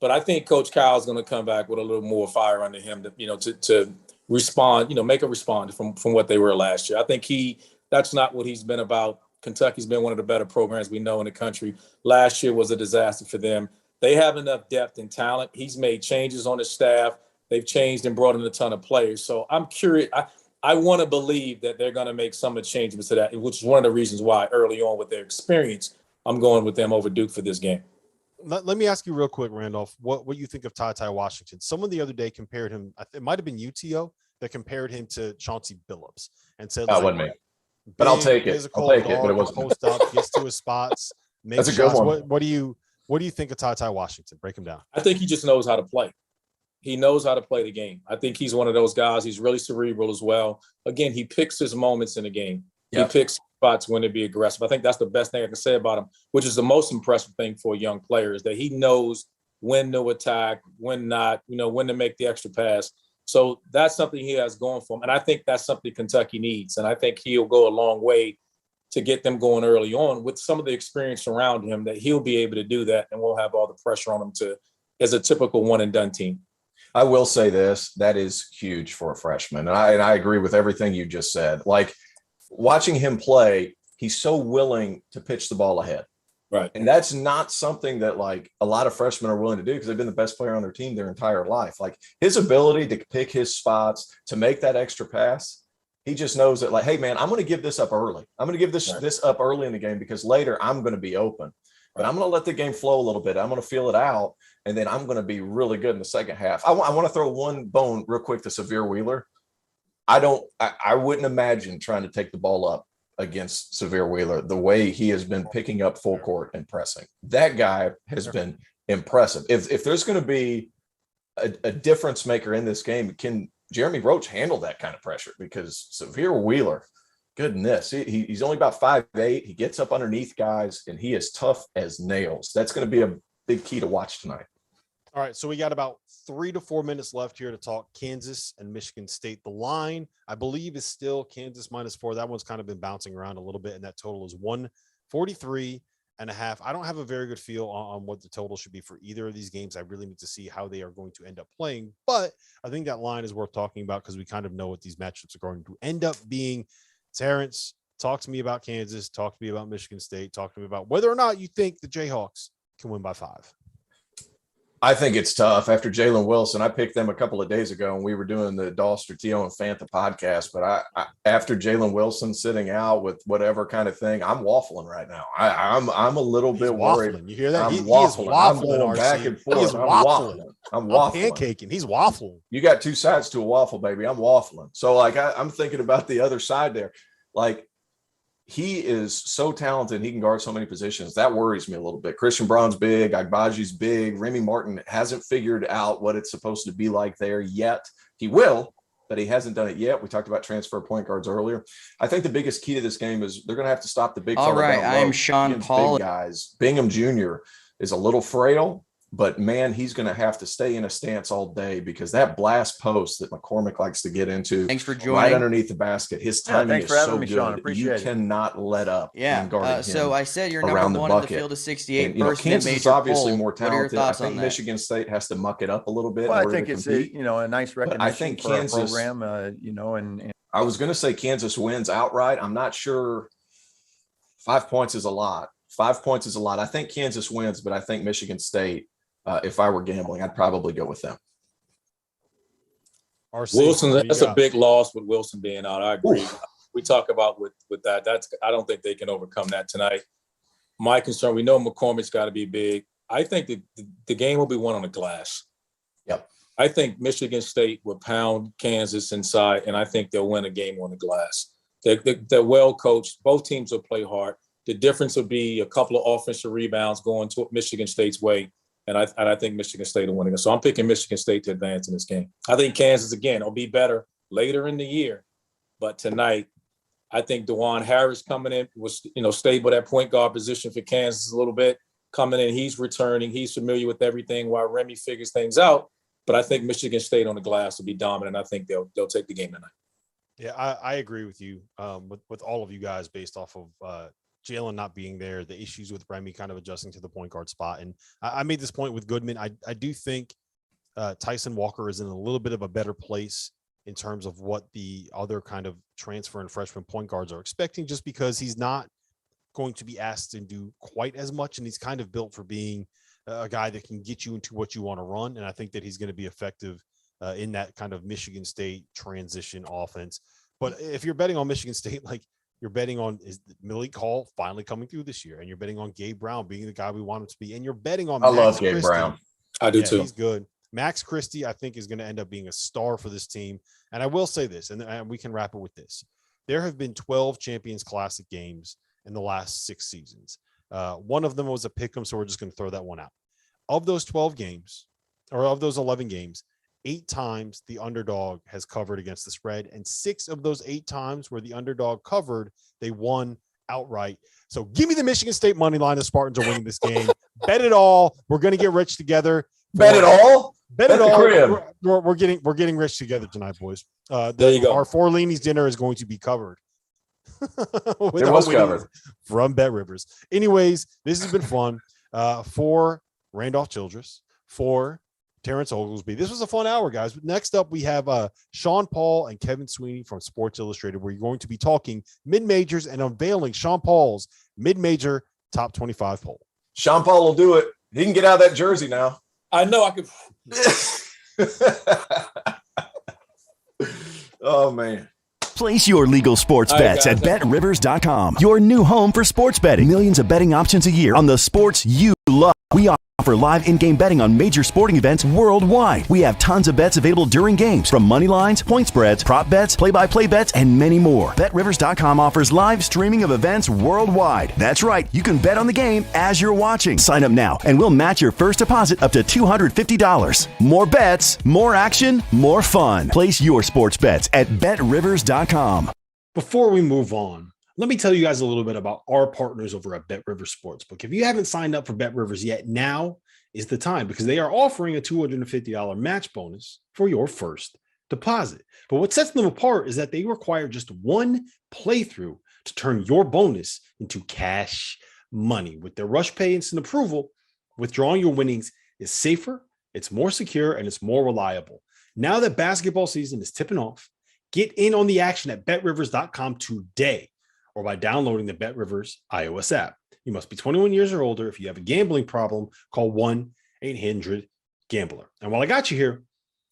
but I think Coach Kyle's going to come back with a little more fire under him to respond, make a respond from what they were last year. I think that's not what he's been about. Kentucky's been one of the better programs we know in the country. Last year was a disaster for them. They have enough depth and talent. He's made changes on his staff. They've changed and brought in a ton of players. So I'm curious. I want to believe that they're going to make some changes to that, which is one of the reasons why early on with their experience, I'm going with them over Duke for this game. Let me ask you real quick, Randolph, what you think of Ty Washington? Someone the other day compared him, it might have been UTO, that compared him to Chauncey Billups and said, that wasn't me. But I'll take it. But it wasn't. Post up, gets to his spots. That's a good one. What do you think of Ty Washington? Break him down. I think he just knows how to play. He knows how to play the game. I think he's one of those guys. He's really cerebral as well. Again, he picks his moments in the game. Yep. He picks spots when to be aggressive. I think that's the best thing I can say about him, which is the most impressive thing for a young player, is that he knows when to attack, when not, when to make the extra pass. So that's something he has going for him. And I think that's something Kentucky needs. And I think he'll go a long way to get them going early on with some of the experience around him, that he'll be able to do that, and we'll have all the pressure on him as a typical one and done team. I will say this, that is huge for a freshman. And I agree with everything you just said. Like, watching him play, he's so willing to pitch the ball ahead. Right. And that's not something that like a lot of freshmen are willing to do, because they've been the best player on their team their entire life. Like, his ability to pick his spots, to make that extra pass, he just knows that, like, hey man, I'm going to give this up early. I'm going to give this up early in the game, because later I'm going to be open. But I'm going to let the game flow a little bit. I'm going to feel it out, and then I'm going to be really good in the second half. I want to throw one bone real quick to Severe Wheeler. I wouldn't imagine trying to take the ball up against Severe Wheeler, the way he has been picking up full court and pressing. That guy has been impressive. If there's going to be a difference maker in this game, can Jeremy Roach handle that kind of pressure? Because Severe Wheeler, goodness, he's only about 5'8". He gets up underneath guys, and he is tough as nails. That's going to be a big key to watch tonight. All right, so we got about 3 to 4 minutes left here to talk Kansas and Michigan State. The line, I believe, is still Kansas -4. That one's kind of been bouncing around a little bit, and that total is 143.5. I don't have a very good feel on what the total should be for either of these games. I really need to see how they are going to end up playing, but I think that line is worth talking about because we kind of know what these matchups are going to end up being. Terrence, talk to me about Kansas. Talk to me about Michigan State. Talk to me about whether or not you think the Jayhawks can win by 5. I think it's tough. After Jalen Wilson, I picked them a couple of days ago, and we were doing the Dauster, T.O. and Fanta podcast. But I after Jalen Wilson sitting out with whatever kind of thing, I'm waffling right now. I'm a little bit worried. You hear that? I'm He is waffling. I'm waffling, going back and forth. He is waffling. I'm waffling. Pancaking. He's waffling. You got two sides to a waffle, baby. I'm waffling. So, like, I'm thinking about the other side there. Like, he is so talented. He can guard so many positions. That worries me a little bit. Christian Braun's big. Agbaji's big. Remy Martin hasn't figured out what it's supposed to be like there yet. He will, but he hasn't done it yet. We talked about transfer point guards earlier. I think the biggest key to this game is they're going to have to stop the big. All right, I am Sean Paul. Big guys. Bingham Jr. is a little frail, but man, he's going to have to stay in a stance all day because that blast post that McCormick likes to get into, thanks for joining, right underneath the basket, his timing is so good. Sean. You cannot let up. Yeah. So I said you're number one in the field of 68. And, Kansas is obviously more talented. I think Michigan State has to muck it up a little bit. Well, I think it's a nice recognition I think for Kansas, our program. And I was going to say Kansas wins outright. I'm not sure. 5 points is a lot. 5 points is a lot. I think Kansas wins, but I think Michigan State. If I were gambling, I'd probably go with them. Wilson, that's a big loss with Wilson being out. I agree. Oof. We talk about with that. I don't think they can overcome that tonight. My concern, we know McCormick's got to be big. I think the game will be won on the glass. Yep. I think Michigan State will pound Kansas inside, and I think they'll win a game on the glass. They're well coached. Both teams will play hard. The difference will be a couple of offensive rebounds going to Michigan State's way. And I think Michigan State will win it. So I'm picking Michigan State to advance in this game. I think Kansas, again, will be better later in the year. But tonight, I think DeJuan Harris coming in was, stable at point guard position for Kansas a little bit. Coming in, he's returning. He's familiar with everything while Remy figures things out. But I think Michigan State on the glass will be dominant. I think they'll take the game tonight. Yeah, I agree with you, with all of you guys based off of Jalen not being there, the issues with Remy kind of adjusting to the point guard spot. And I made this point with Goodman. I do think Tyson Walker is in a little bit of a better place in terms of what the other kind of transfer and freshman point guards are expecting, just because he's not going to be asked to do quite as much. And he's kind of built for being a guy that can get you into what you want to run. And I think that he's going to be effective in that kind of Michigan State transition offense. But if you're betting on Michigan State, like, you're betting on is Malik Hall finally coming through this year, and you're betting on Gabe Brown being the guy we want him to be, and you're betting on. I love Gabe Brown. I do too. He's good. Max Christie, I think, is going to end up being a star for this team. And I will say this, and we can wrap it with this: there have been 12 Champions Classic games in the last 6 seasons. One of them was a pick'em, so we're just going to throw that one out. Of those 12 games, or of those 11 games, 8 times the underdog has covered against the spread, and 6 of those 8 times where the underdog covered, they won outright. So give me the Michigan State money line. The Spartans are winning this game. Bet it all. We're going to get rich together. Bet it all. Bet it all. We're getting rich together tonight, boys. There you go. Our Forlini's dinner is going to be covered. It was covered from Bet Rivers. Anyways, this has been fun. For Randolph Childress, for Terrence Oglesby. This was a fun hour, guys. But next up, we have Sean Paul and Kevin Sweeney from Sports Illustrated, where you're going to be talking mid-majors and unveiling Sean Paul's mid-major top 25 poll. Sean Paul will do it. He can get out of that jersey now. I know I could. Oh, man. Place your legal sports bets at BetRivers.com. Your new home for sports betting. Millions of betting options a year on the sports you love. We are Offer live in-game betting on major sporting events worldwide. We have tons of bets available during games, from money lines, point spreads, prop bets, play-by-play bets, and many more. BetRivers.com offers live streaming of events worldwide. That's right, you can bet on the game as you're watching. Sign up now, and we'll match your first deposit up to $250. More bets, more action, more fun. Place your sports bets at BetRivers.com. Before we move on, let me tell you guys a little bit about our partners over at BetRivers Sportsbook. If you haven't signed up for BetRivers yet, now is the time, because they are offering a $250 match bonus for your first deposit. But what sets them apart is that they require just one playthrough to turn your bonus into cash money. With their Rush Pay instant approval, withdrawing your winnings is safer, it's more secure, and it's more reliable. Now that basketball season is tipping off, get in on the action at BetRivers.com today, or by downloading the BetRivers iOS app. You must be 21 years or older. If you have a gambling problem, call 1-800-GAMBLER. And while I got you here,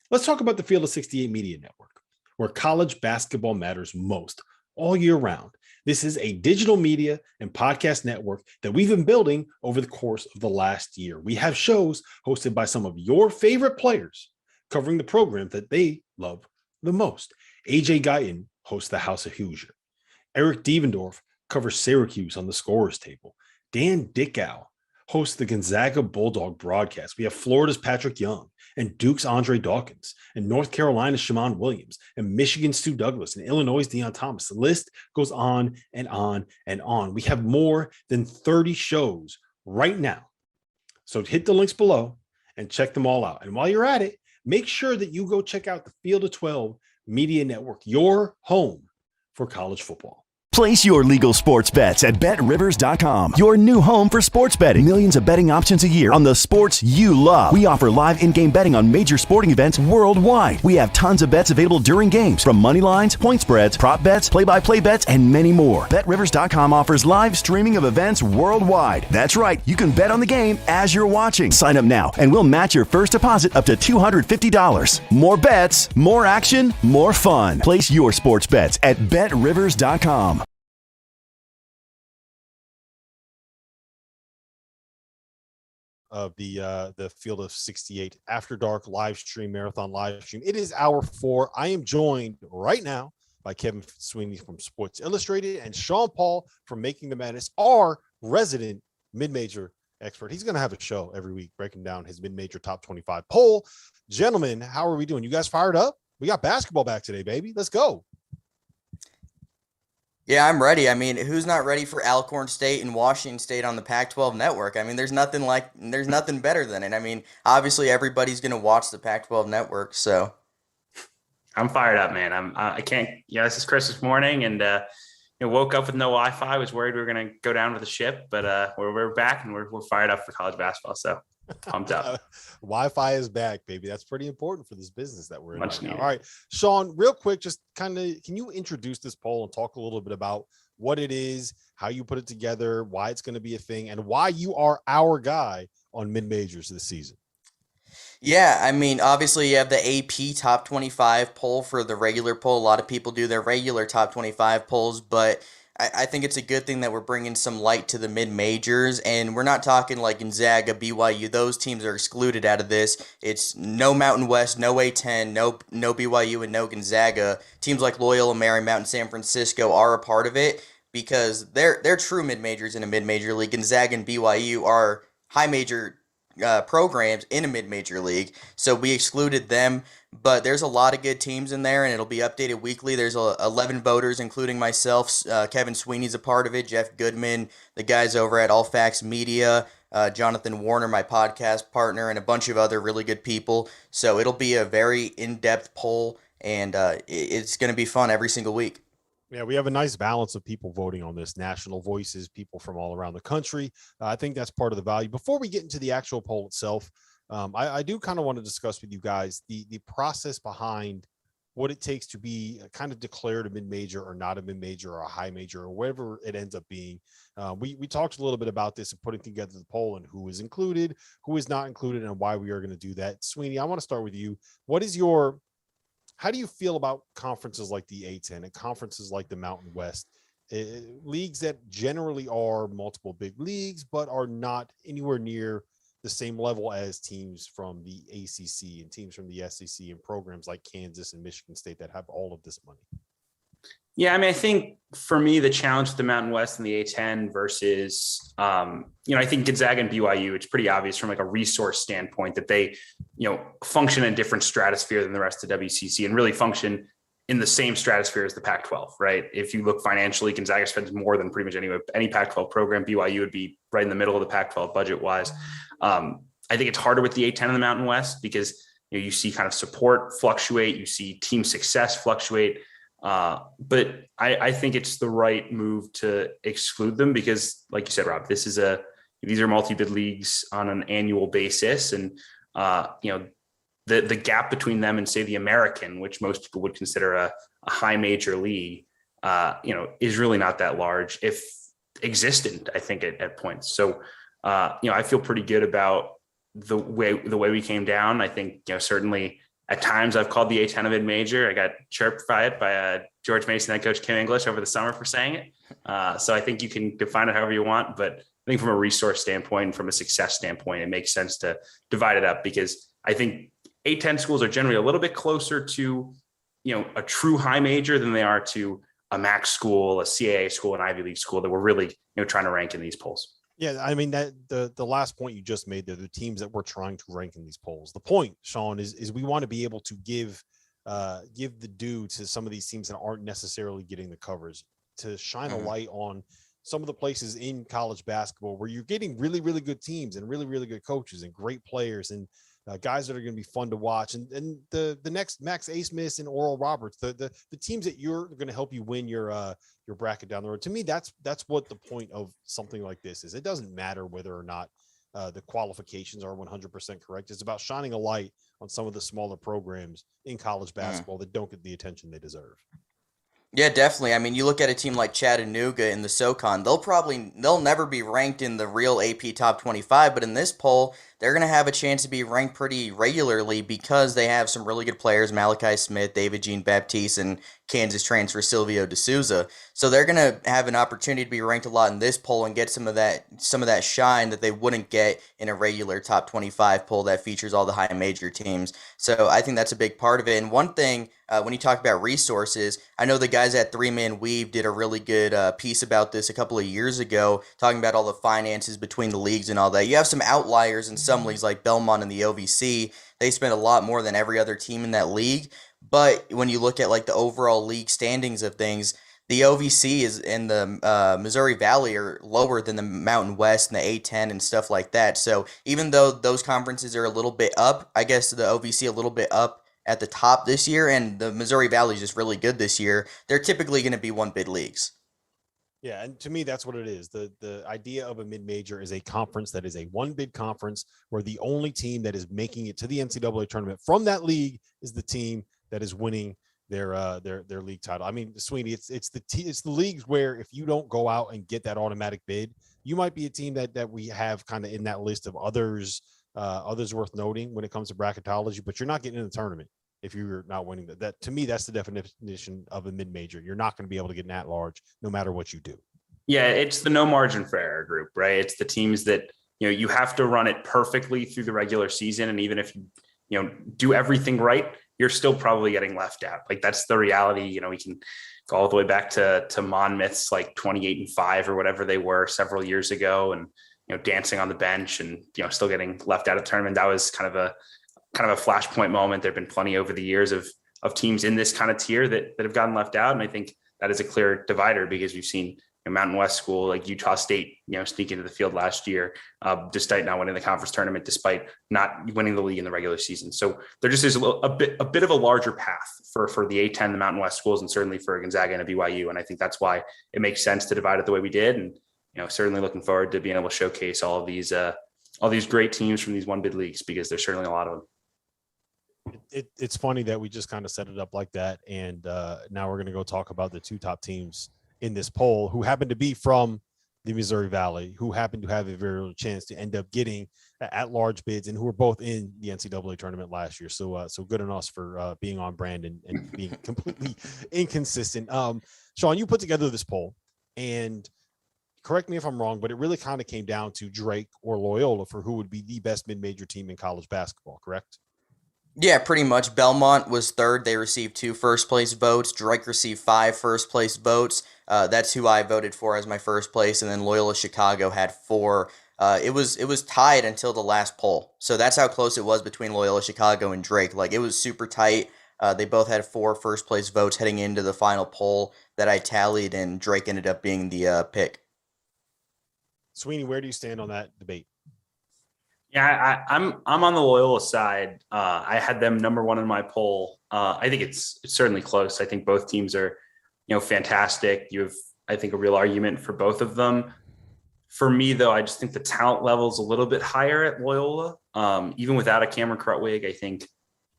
let's talk about the Field of 68 Media Network, where college basketball matters most all year round. This is a digital media and podcast network that we've been building over the course of the last year. We have shows hosted by some of your favorite players covering the program that they love the most. AJ Guyton hosts the House of Hoosier. Eric Devendorf covers Syracuse on the scorer's table. Dan Dickow hosts the Gonzaga Bulldog broadcast. We have Florida's Patrick Young and Duke's Andre Dawkins and North Carolina's Shammond Williams and Michigan's Stu Douglas and Illinois' Deion Thomas. The list goes on and on and on. We have more than 30 shows right now. So hit the links below and check them all out. And while you're at it, make sure that you go check out the Field of 12 Media Network, your home for college football. Place your legal sports bets at BetRivers.com, your new home for sports betting. Millions of betting options a year on the sports you love. We offer live in-game betting on major sporting events worldwide. We have tons of bets available during games, from money lines, point spreads, prop bets, play-by-play bets, and many more. BetRivers.com offers live streaming of events worldwide. That's right, you can bet on the game as you're watching. Sign up now, and we'll match your first deposit up to $250. More bets, more action, more fun. Place your sports bets at BetRivers.com. Of the Field of 68 After Dark live stream, marathon live stream. It is hour 4. I am joined right now by Kevin Sweeney from Sports Illustrated and Sean Paul from Making the Madness, our resident mid-major expert. He's going to have a show every week breaking down his mid-major top 25 poll. Gentlemen, how are we doing? You guys fired up? We got basketball back today, baby. Let's go. Yeah, I'm ready. I mean, who's not ready for Alcorn State and Washington State on the Pac-12 network? I mean, there's nothing better than it. I mean, obviously everybody's going to watch the Pac-12 network, so. I'm fired up, man. I can't, this is Christmas morning, and woke up with no Wi-Fi. Was worried we were going to go down with the ship, but we're back, and we're fired up for college basketball, so pumped up. Wi-Fi is back, baby. That's pretty important for this business that we're in Much right now. needed. All right, Sean, real quick, just kind of, can you introduce this poll and talk a little bit about what it is, how you put it together, why it's going to be a thing, and why you are our guy on mid-majors this season? Yeah, I mean, obviously you have the AP top 25 poll for the regular poll. A lot of people do their regular top 25 polls, but I think it's a good thing that we're bringing some light to the mid-majors, and we're not talking like Gonzaga, BYU. Those teams are excluded out of this. It's no Mountain West, no A-10, no BYU, and no Gonzaga. Teams like Loyola Marymount and San Francisco are a part of it because they're true mid-majors in a mid-major league. Gonzaga and BYU are high-major programs in a mid-major league, so we excluded them. But there's a lot of good teams in there, and it'll be updated weekly. There's 11 voters, including myself. Kevin Sweeney's a part of it, Jeff Goodman, the guys over at All Facts Media, Jonathan Warner, my podcast partner, and a bunch of other really good people. So it'll be a very in-depth poll, and it's going to be fun every single week. Yeah, we have a nice balance of people voting on this, national voices, people from all around the country. I think that's part of the value. Before we get into the actual poll itself, I do kind of want to discuss with you guys the process behind what it takes to be kind of declared a mid-major or not a mid-major or a high major or whatever it ends up being. We talked a little bit about this and putting together the poll and who is included, who is not included, and why we are going to do that. Sweeney, I want to start with you. How do you feel about conferences like the A-10 and conferences like the Mountain West, leagues that generally are multiple big leagues, but are not anywhere near the same level as teams from the ACC and teams from the SEC and programs like Kansas and Michigan State that have all of this money? Yeah, I mean, I think for me, the challenge with the Mountain West and the A10 versus, I think Gonzaga and BYU, it's pretty obvious from like a resource standpoint that they, function in a different stratosphere than the rest of WCC and really function in the same stratosphere as the Pac-12, right? If you look financially, Gonzaga spends more than pretty much any Pac-12 program. BYU would be right in the middle of the Pac-12 budget-wise. I think it's harder with the A10 in the Mountain West because you see kind of support fluctuate, you see team success fluctuate. But I think it's the right move to exclude them because, like you said, Rob, these are multi-bid leagues on an annual basis, and the gap between them and say the American, which most people would consider a high major league, is really not that large, if existent, I think at points. So, I feel pretty good about the way we came down. I think, certainly at times I've called the A10 a mid-major. I got chirped by it by George Mason head coach Kim English over the summer for saying it. So I think you can define it however you want, but I think from a resource standpoint and from a success standpoint, it makes sense to divide it up because I think A10 schools are generally a little bit closer to, a true high major than they are to a Mack school, a CAA school, an Ivy League school that we're really, trying to rank in these polls. Yeah, I mean that the last point you just made, they're the teams that we're trying to rank in these polls. The point, Sean, is we want to be able to give the due to some of these teams that aren't necessarily getting the coverage, to shine a light on some of the places in college basketball where you're getting really, really good teams and really, really good coaches and great players and guys that are going to be fun to watch. And the next Max Asmus and Oral Roberts, the teams that you're going to help you win your bracket down the road. To me, that's what the point of something like this is. It doesn't matter whether or not the qualifications are 100% correct. It's about shining a light on some of the smaller programs in college basketball that don't get the attention they deserve. Yeah, definitely. I mean, you look at a team like Chattanooga in the SoCon, they'll never be ranked in the real AP top 25, but in this poll, they're going to have a chance to be ranked pretty regularly because they have some really good players, Malachi Smith, David Jean-Baptiste, and Kansas transfer Silvio D'Souza. So they're going to have an opportunity to be ranked a lot in this poll and get some of that shine that they wouldn't get in a regular top 25 poll that features all the high major teams. So I think that's a big part of it. And one thing, when you talk about resources, I know the guys at 3-Man Weave did a really good piece about this a couple of years ago, talking about all the finances between the leagues and all that. You have some outliers in some leagues like Belmont and the OVC. They spend a lot more than every other team in that league. But when you look at like the overall league standings of things, the OVC is in the Missouri Valley are lower than the Mountain West and the A10 and stuff like that. So even though those conferences are a little bit up, I guess the OVC a little bit up at the top this year, and the Missouri Valley is just really good this year, they're typically going to be one-bid leagues. Yeah, and to me, that's what it is. The idea of a mid-major is a conference that is a one-bid conference where the only team that is making it to the NCAA tournament from that league is the team that is winning their league title. I mean, Sweeney, it's the leagues where if you don't go out and get that automatic bid, you might be a team that we have kind of in that list of others worth noting when it comes to bracketology, but you're not getting in the tournament if you're not winning that. To me, that's the definition of a mid-major. You're not going to be able to get an at-large no matter what you do. Yeah, it's the no margin for error group, right? It's the teams that, you have to run it perfectly through the regular season. And even if you do everything right, you're still probably getting left out. Like that's the reality. We can go all the way back to Monmouth's like 28-5 or whatever they were several years ago. And, dancing on the bench and, still getting left out of tournament. That was kind of a flashpoint moment. There've been plenty over the years of teams in this kind of tier that have gotten left out. And I think that is a clear divider because we've seen a Mountain West school like Utah State, sneak into the field last year, despite not winning the conference tournament, despite not winning the league in the regular season. So there just is a bit of a larger path for the A10, the Mountain West schools, and certainly for Gonzaga and a BYU. And I think that's why it makes sense to divide it the way we did. And, certainly looking forward to being able to showcase all of these great teams from these one-bid leagues because there's certainly a lot of them. It's funny that we just kind of set it up like that. And now we're going to go talk about the two top teams in this poll who happen to be from the Missouri Valley, who happen to have a very real chance to end up getting at-large bids and who were both in the NCAA tournament last year. So good on us for being on brand and being completely inconsistent. Sean, you put together this poll and correct me if I'm wrong, but it really kind of came down to Drake or Loyola for who would be the best mid-major team in college basketball, correct? Yeah, pretty much. Belmont was third. They received 2 first-place votes. Drake received 5 first-place votes. That's who I voted for as my first place, and then Loyola Chicago had 4. It was tied until the last poll. So that's how close it was between Loyola Chicago and Drake. Like, it was super tight. They both had 4 first-place votes heading into the final poll that I tallied, and Drake ended up being the pick. Sweeney, where do you stand on that debate? Yeah, I'm on the Loyola side. I had them number 1 in my poll. I think it's certainly close. I think both teams are, fantastic. You have, I think, a real argument for both of them. For me, though, I just think the talent level is a little bit higher at Loyola. Even without a Cameron Krutwig, I think,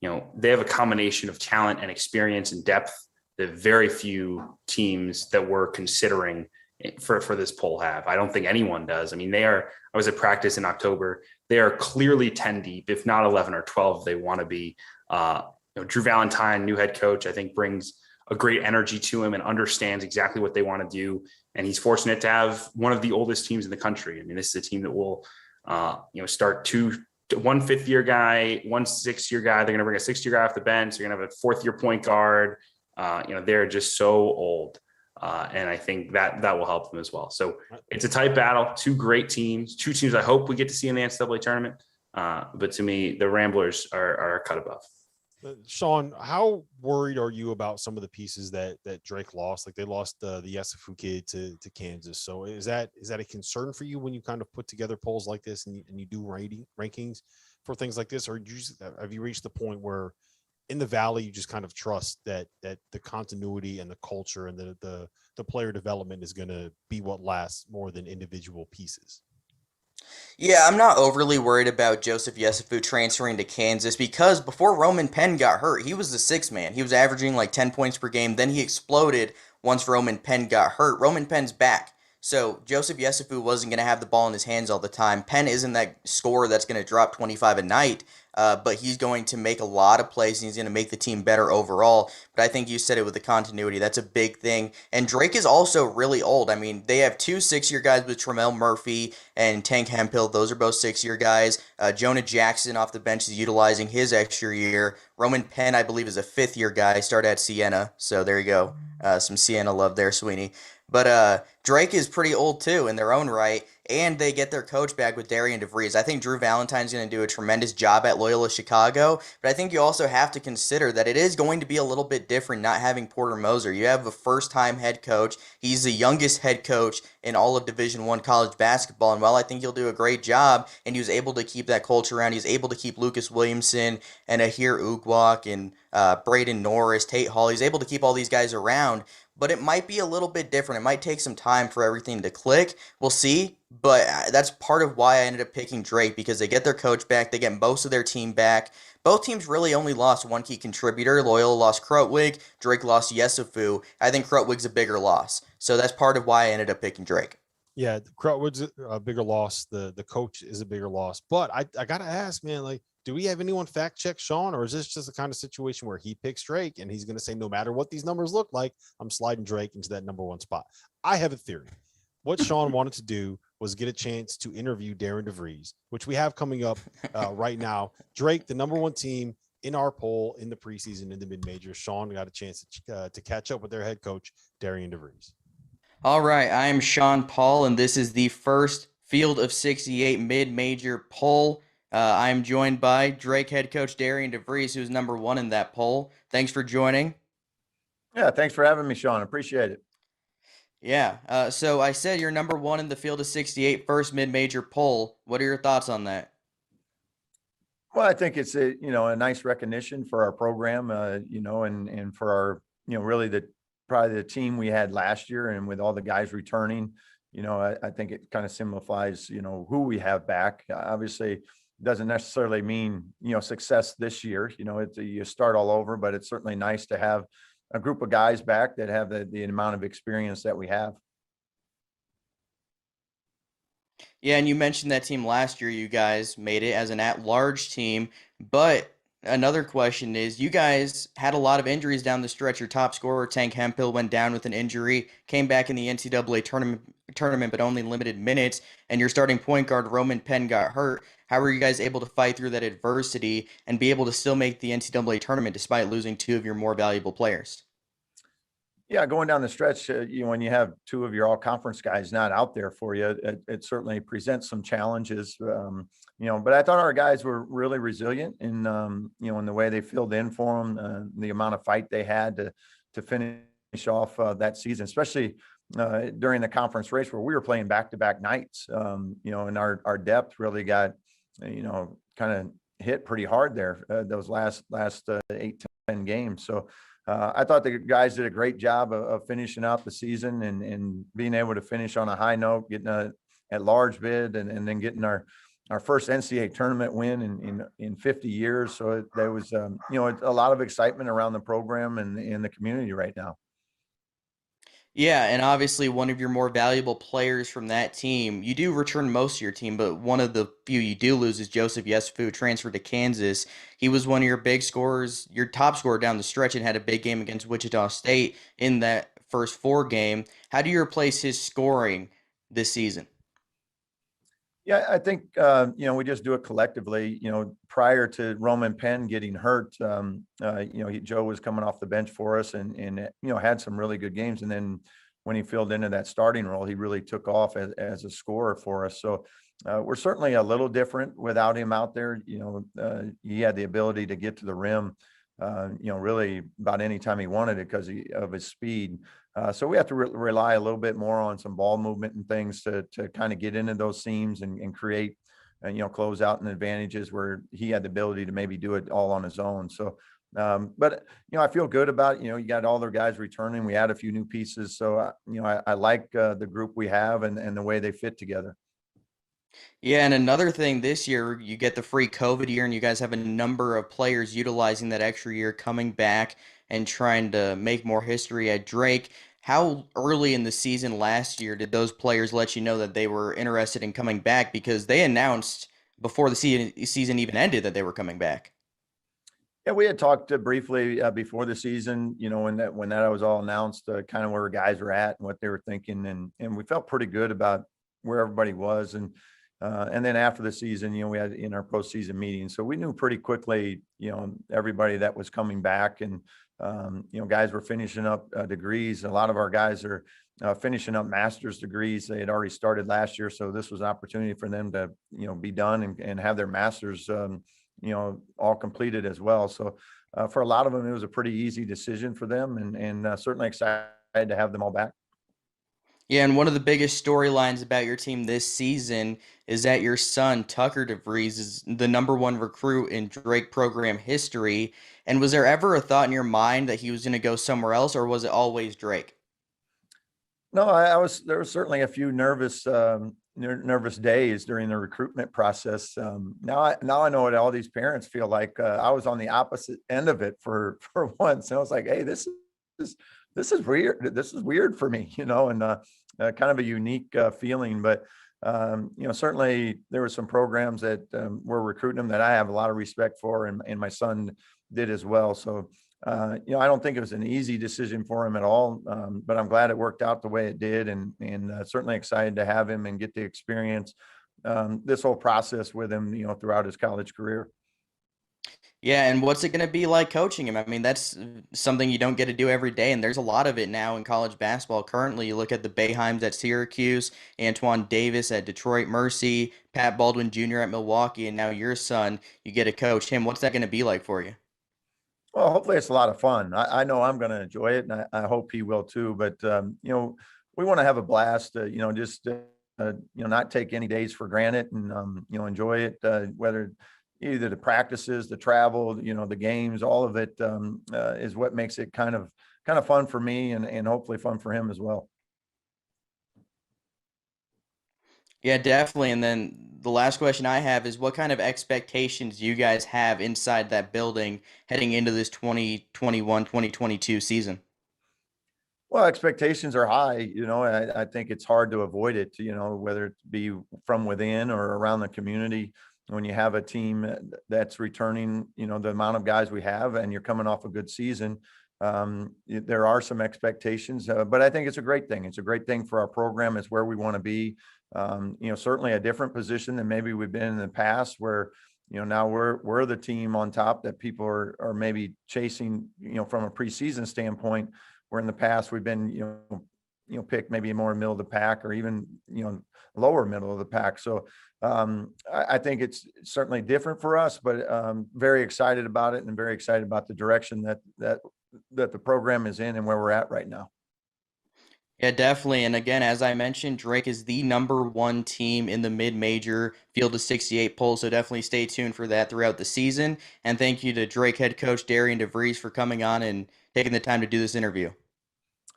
they have a combination of talent and experience and depth that very few teams that we're considering for this poll have. I don't think anyone does. I mean, I was at practice in October. They are clearly 10 deep, if not 11 or 12, they want to be. Drew Valentine, new head coach, I think brings a great energy to him and understands exactly what they want to do. And he's fortunate to have one of the oldest teams in the country. I mean, this is a team that will, start 1 fifth-year guy, 1 6th-year guy. They're going to bring a 6th-year guy off the bench. They're going to have a 4th-year point guard. They're just so old. And I think that will help them as well. So it's a tight battle, 2 great teams, 2 teams I hope we get to see in the NCAA tournament. But to me, the Ramblers are a cut above. Sean, how worried are you about some of the pieces that Drake lost? Like, they lost the Yesufu kid to Kansas. So is that a concern for you when you kind of put together polls like this and you do rankings for things like this? Or have you reached the point where in the Valley you just kind of trust that the continuity and the culture and the player development is going to be what lasts more than individual pieces? Yeah, I'm not overly worried about Joseph Yesufu transferring to Kansas because before Roman Penn got hurt, he was the 6th man. He was averaging like 10 points per game. Then he exploded once Roman Penn got hurt. Roman Penn's back. So Joseph Yesufu wasn't going to have the ball in his hands all the time. Penn isn't that scorer that's going to drop 25 a night, but he's going to make a lot of plays, and he's going to make the team better overall. But I think you said it with the continuity. That's a big thing. And Drake is also really old. I mean, they have 2 6-year guys with Tremel Murphy and Tank Hemphill. Those are both 6-year guys. Jonah Jackson off the bench is utilizing his extra year. Roman Penn, I believe, is a 5th-year guy. Started at Siena. So there you go. Some Siena love there, Sweeney. But Drake is pretty old, too, in their own right, and they get their coach back with Darian DeVries. I think Drew Valentine's going to do a tremendous job at Loyola Chicago, but I think you also have to consider that it is going to be a little bit different not having Porter Moser. You have a first-time head coach. He's the youngest head coach in all of Division I college basketball, and while I think he'll do a great job, and he was able to keep that culture around, he's able to keep Lucas Williamson and Ahir Ugwak and Braden Norris, Tate Hall. He's able to keep all these guys around, but it might be a little bit different. It might take some time for everything to click. We'll see, but that's part of why I ended up picking Drake, because they get their coach back, they get most of their team back. Both teams really only lost 1 key contributor. Loyola lost Krutwig, Drake lost Yesufu. I think Krutwig's a bigger loss, so that's part of why I ended up picking Drake. Yeah, Krutwig's a bigger loss. The coach is a bigger loss. But I got to ask, man, like, do we have anyone fact check Sean, or is this just the kind of situation where he picks Drake and he's going to say, no matter what these numbers look like, I'm sliding Drake into that number 1 spot? I have a theory. What Sean wanted to do was get a chance to interview Darian DeVries, which we have coming up right now. Drake, the number 1 team in our poll in the preseason in the mid-major. Sean got a chance to catch up with their head coach, Darian DeVries. All right, I am Sean Paul, and this is the first Field of 68 mid-major poll. I'm joined by Drake head coach Darian DeVries, who's number 1 in that poll. Thanks for joining. Yeah, thanks for having me, Sean. Appreciate it. Yeah, so I said you're number 1 in the Field of 68 first mid-major poll. What are your thoughts on that? Well, I think it's a nice recognition for our program, and for our, really probably the team we had last year, and with all the guys returning, I think it kind of simplifies, who we have back. Obviously, doesn't necessarily mean, success this year. You start all over, but it's certainly nice to have a group of guys back that have the amount of experience that we have. Yeah, and you mentioned that team last year. You guys made it as an at-large team, but another question is, you guys had a lot of injuries down the stretch. Your top scorer, Tank Hemphill, went down with an injury, came back in the NCAA tournament, but only limited minutes. And your starting point guard, Roman Penn, got hurt. How were you guys able to fight through that adversity and be able to still make the NCAA tournament despite losing two of your more valuable players? Yeah, going down the stretch, when you have two of your all-conference guys not out there for you, it certainly presents some challenges. But I thought our guys were really resilient in the way they filled in for them, the amount of fight they had to finish off that season, especially during the conference race where we were playing back-to-back nights. And our depth really got, kind of hit pretty hard there those last 8-10 games. So. I thought the guys did a great job of finishing out the season and being able to finish on a high note, getting a at-large bid and then getting our first NCAA tournament win in 50 years. So there was, a lot of excitement around the program and in the community right now. Yeah, and obviously one of your more valuable players from that team, you do return most of your team, but one of the few you do lose is Joseph Yesufu, transferred to Kansas. He was one of your big scorers, your top scorer down the stretch, and had a big game against Wichita State in that first 4 game. How do you replace his scoring this season? Yeah, I think, we just do it collectively. Prior to Roman Penn getting hurt, Joe was coming off the bench for us and had some really good games. And then when he filled into that starting role, he really took off as a scorer for us. So we're certainly a little different without him out there. He had the ability to get to the rim, really about any time he wanted it because of his speed. So we have to rely a little bit more on some ball movement and things to kind of get into those seams and create, close out and advantages where he had the ability to maybe do it all on his own. So, but I feel good about, you got all their guys returning. We had a few new pieces. So, I like the group we have and the way they fit together. Yeah, and another thing this year, you get the free COVID year, and you guys have a number of players utilizing that extra year coming back and trying to make more history at Drake. How early in the season last year did those players let you know that they were interested in coming back? Because they announced before the season even ended that they were coming back. Yeah, we had talked briefly before the season, when that was all announced, kind of where guys were at and what they were thinking, and we felt pretty good about where everybody was, and then after the season, we had in our postseason meeting, so we knew pretty quickly, everybody that was coming back, and guys were finishing up degrees. A lot of our guys are finishing up master's degrees. They had already started last year, so this was an opportunity for them to be done and have their masters all completed as well. So for a lot of them, it was a pretty easy decision for them, and certainly excited to have them all back. Yeah, and one of the biggest storylines about your team this season is that your son, Tucker DeVries, is the -- 1 recruit in Drake program history. And was there ever a thought in your mind that he was going to go somewhere else, or was it always Drake? No, there was certainly a few nervous days during the recruitment process. Now I know what all these parents feel like. I was on the opposite end of it for once. And I was like, hey, this is weird. This is weird for me, and kind of a unique feeling. But, certainly there were some programs that were recruiting them that I have a lot of respect for, and my son did as well. So, I don't think it was an easy decision for him at all, but I'm glad it worked out the way it did, and certainly excited to have him and get to experience this whole process with him, throughout his college career. Yeah, and what's it going to be like coaching him? I mean, that's something you don't get to do every day, and there's a lot of it now in college basketball. Currently, you look at the Boeheims at Syracuse, Antoine Davis at Detroit Mercy, Pat Baldwin Jr. at Milwaukee, and now your son, you get to coach him. What's that going to be like for you? Well, hopefully it's a lot of fun. I know I'm going to enjoy it, and I hope he will too. But we want to have a blast. Just not take any days for granted, and enjoy it. Whether either the practices, the travel, the games, all of it is what makes it kind of fun for me, and hopefully fun for him as well. Yeah, definitely. And then the last question I have is, what kind of expectations do you guys have inside that building heading into this 2021-2022 season? Well, expectations are high. I think it's hard to avoid it, whether it be from within or around the community. when you have a team that's returning, you know, the amount of guys we have, and you're coming off a good season, there are some expectations, but I think it's a great thing. It's a great thing for our program. It's where we want to be. You know, certainly a different position than maybe we've been in the past, where, you know, now we're the team on top that people are maybe chasing, you know, from a preseason standpoint, where in the past we've been, you know, picked maybe more middle of the pack, or even, you know, lower middle of the pack. So I think it's certainly different for us, but very excited about it, and very excited about the direction that the program is in and where we're at right now. Yeah, definitely. And again, as I mentioned, Drake is the #1 team in the mid-major field of 68 poll. So definitely stay tuned for that throughout the season. And thank you to Drake head coach Darian DeVries for coming on and taking the time to do this interview.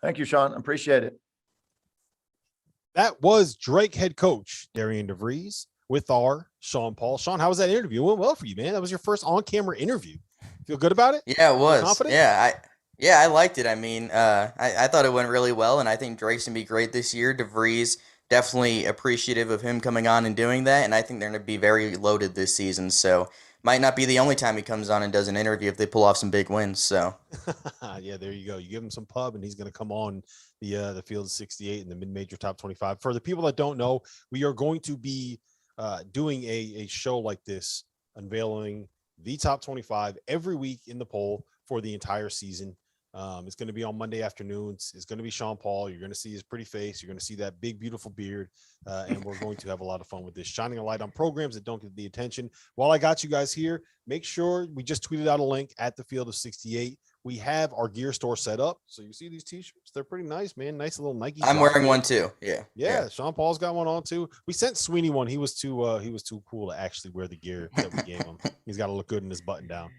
Thank you, Sean. Appreciate it. That was Drake head coach Darian DeVries with our Sean Paul. Sean, how was that interview? It went well for you, man. That was your first on-camera interview. Feel good about it? Yeah, it was. Confident? Yeah, I liked it. I mean, I thought it went really well, and I think Drake's going to be great this year. DeVries, definitely appreciative of him coming on and doing that, and I think they're going to be very loaded this season, so might not be the only time he comes on and does an interview if they pull off some big wins. So yeah, there you go. You give him some pub, and he's going to come on the field of 68 in the mid-major top 25. For the people that don't know, we are going to be doing a show like this, unveiling the top 25 every week in the poll for the entire season. It's going to be on Monday afternoons. It's going to be Sean Paul. You're going to see his pretty face. You're going to see that big, beautiful beard. And we're going to have a lot of fun with this, shining a light on programs that don't get the attention. While I got you guys here, make sure we just tweeted out a link at the field of 68. We have our gear store set up. So you see these t-shirts, they're pretty nice, man. Nice little Nike. I'm wearing one too. Yeah. Sean Paul's got one on too. We sent Sweeney one. He was too cool to actually wear the gear that we gave him. He's got to look good in his button down.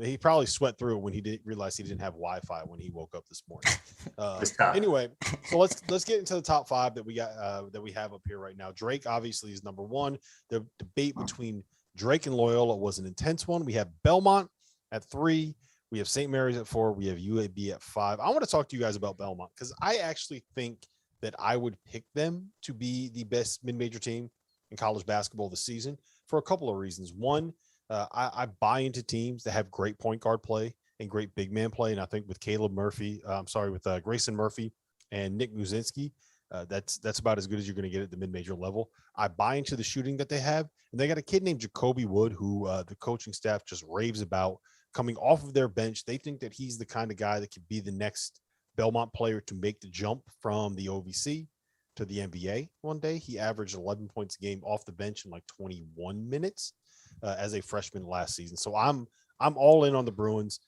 He probably sweat through it when he didn't realize he didn't have Wi-Fi when he woke up this morning. Anyway, so let's get into the top 5 that we got that we have up here right now. Drake obviously is #1. The debate between Drake and Loyola was an intense one. We have Belmont at 3. We have St. Mary's at 4. We have UAB at 5. I want to talk to you guys about Belmont because I actually think that I would pick them to be the best mid-major team in college basketball this season for a couple of reasons. One, I buy into teams that have great point guard play and great big man play. And I think with with Grayson Murphy and Nick Muzinski, that's about as good as you're going to get at the mid-major level. I buy into the shooting that they have. And they got a kid named Jacoby Wood, who the coaching staff just raves about coming off of their bench. They think that he's the kind of guy that could be the next Belmont player to make the jump from the OVC to the NBA one day. He averaged 11 points a game off the bench in like 21 minutes. As a freshman last season. So I'm all in on the Bruins.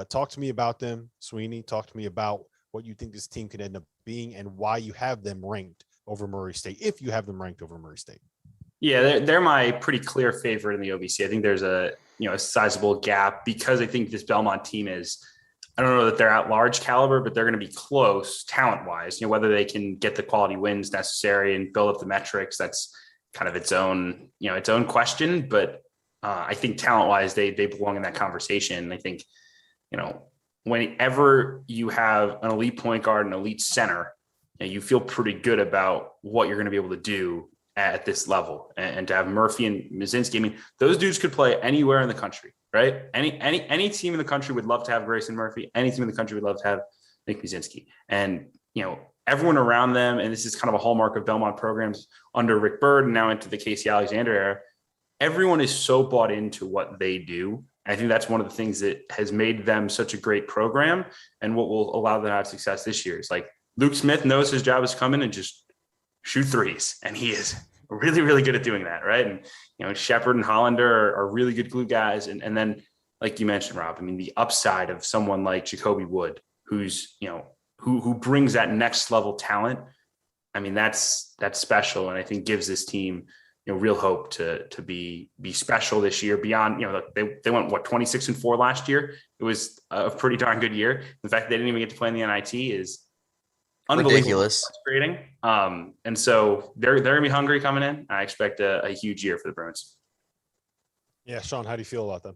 Talk to me about them, Sweeney. Talk to me about what you think this team could end up being and why you have them ranked over Murray State, if you have them ranked over Murray State. Yeah, they're my pretty clear favorite in the OVC. I think there's a sizable gap because I think this Belmont team is, I don't know that they're at large caliber, but they're going to be close talent-wise. Whether they can get the quality wins necessary and build up the metrics, that's kind of its own question. But I think talent-wise, they belong in that conversation. I think, whenever you have an elite point guard and elite center, you feel pretty good about what you're going to be able to do at this level. And to have Murphy and Muzinski, I mean, those dudes could play anywhere in the country, right? Any team in the country would love to have Grayson Murphy. Any team in the country would love to have Nick Muzinski. And, everyone around them, and this is kind of a hallmark of Belmont programs under Rick Byrd and now into the Casey Alexander era, everyone is so bought into what they do. I think that's one of the things that has made them such a great program and what will allow them to have success this year. It's like Luke Smith knows his job is coming and just shoot threes. And he is really, really good at doing that. Right. And, Shepard and Hollander are really good glue guys. And then, like you mentioned, Rob, I mean, the upside of someone like Jacoby Wood, who's, who brings that next level talent. I mean, that's special. And I think gives this team, real hope to be special this year beyond, they went 26-4 last year. It was a pretty darn good year. The fact that they didn't even get to play in the NIT is ridiculous. Frustrating. And so they're gonna be hungry coming in. I expect a huge year for the Bruins. Yeah. Sean, how do you feel about them?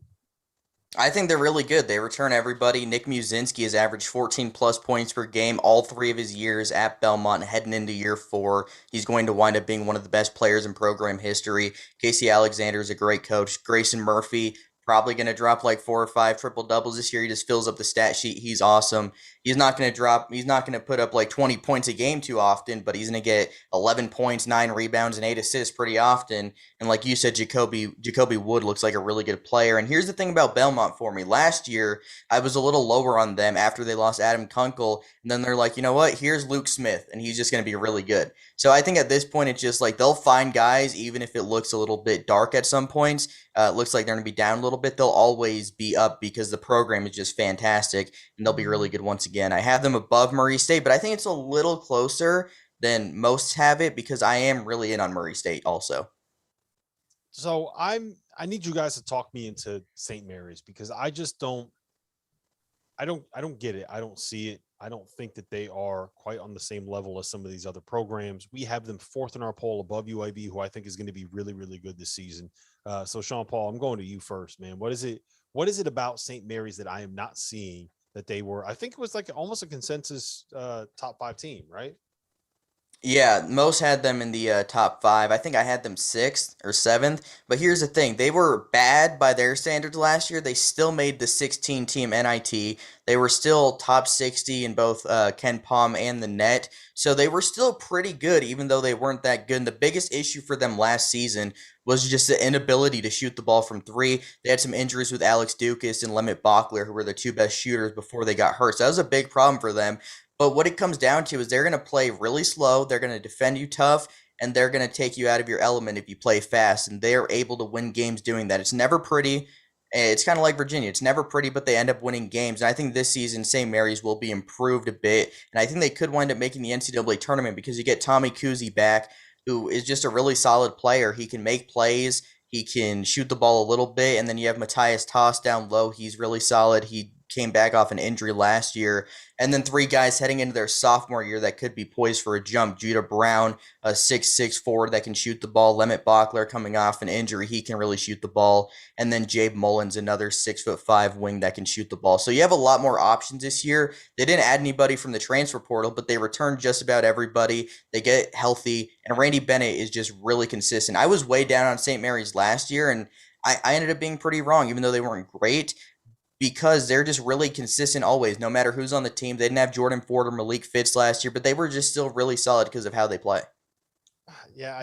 I think they're really good. They return everybody. Nick Muszynski has averaged 14 plus points per game all 3 of his years at Belmont, heading into year 4. He's going to wind up being one of the best players in program history. Casey Alexander is a great coach. Grayson Murphy, probably going to drop like 4 or 5 triple doubles this year. He just fills up the stat sheet. He's awesome. He's not going to put up like 20 points a game too often, but he's going to get 11 points, 9 rebounds, and 8 assists pretty often. And like you said, Jacoby Wood looks like a really good player. And here's the thing about Belmont for me. Last year, I was a little lower on them after they lost Adam Kunkel. And then they're like, you know what? Here's Luke Smith, and he's just going to be really good. So I think at this point, it's just like they'll find guys, even if it looks a little bit dark at some points. It looks like they're going to be down a little bit. They'll always be up because the program is just fantastic, and they'll be really good once again. I have them above Murray State, but I think it's a little closer than most have it because I am really in on Murray State also. So I need you guys to talk me into St. Mary's because I just don't get it. I don't see it. I don't think that they are quite on the same level as some of these other programs. We have them 4th in our poll above UAB, who I think is going to be really, really good this season. So Sean Paul, I'm going to you first, man. What is it about St. Mary's that I am not seeing that they were? I think it was like almost a consensus top 5 team, right? Yeah, most had them in the top 5. I think I had them 6th or 7th. But here's the thing. They were bad by their standards last year. They still made the 16-team NIT. They were still top 60 in both Ken Palm and the net. So they were still pretty good, even though they weren't that good. And the biggest issue for them last season was just the inability to shoot the ball from 3. They had some injuries with Alex Dukas and Lemmet Bachler, who were the 2 best shooters before they got hurt. So that was a big problem for them. But what it comes down to is they're going to play really slow, they're going to defend you tough, and they're going to take you out of your element if you play fast, and they are able to win games doing that. It's never pretty. It's kind of like Virginia. It's never pretty, but they end up winning games. And I think this season, St. Mary's will be improved a bit, and I think they could wind up making the NCAA tournament because you get Tommy Kuzi back, who is just a really solid player. He can make plays. He can shoot the ball a little bit, and then you have Matthias Toss down low. He's really solid. He came back off an injury last year. And then 3 guys heading into their sophomore year that could be poised for a jump. Judah Brown, a 6'6" forward that can shoot the ball. Lemmet Bachler coming off an injury. He can really shoot the ball. And then Jabe Mullins, another 6'5" wing that can shoot the ball. So you have a lot more options this year. They didn't add anybody from the transfer portal, but they returned just about everybody. They get healthy. And Randy Bennett is just really consistent. I was way down on St. Mary's last year, and I ended up being pretty wrong, even though they weren't great, because they're just really consistent always, no matter who's on the team. They didn't have Jordan Ford or Malik Fitz last year, but they were just still really solid because of how they play. Yeah,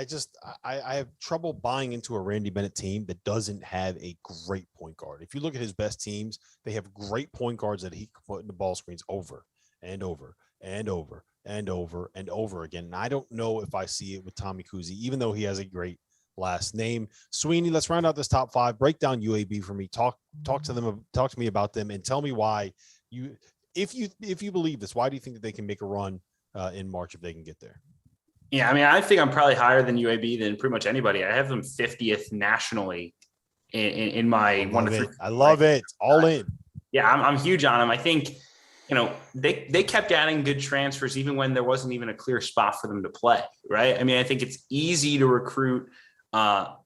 I have trouble buying into a Randy Bennett team that doesn't have a great point guard. If you look at his best teams, they have great point guards that he can put in the ball screens over and over and over and over and over again. And I don't know if I see it with Tommy Kuzi, even though he has a great last name. Sweeney, let's round out this top 5. Break down UAB for me. Talk to me about them, and tell me why if you believe this, why do you think that they can make a run in March if they can get there? Yeah, I mean, I think I'm probably higher than UAB than pretty much anybody. I have them 50th nationally in my 1 to 3. I love it. All in. Yeah, I'm huge on them. I think, they kept adding good transfers even when there wasn't even a clear spot for them to play, right? I mean, I think it's easy to recruit a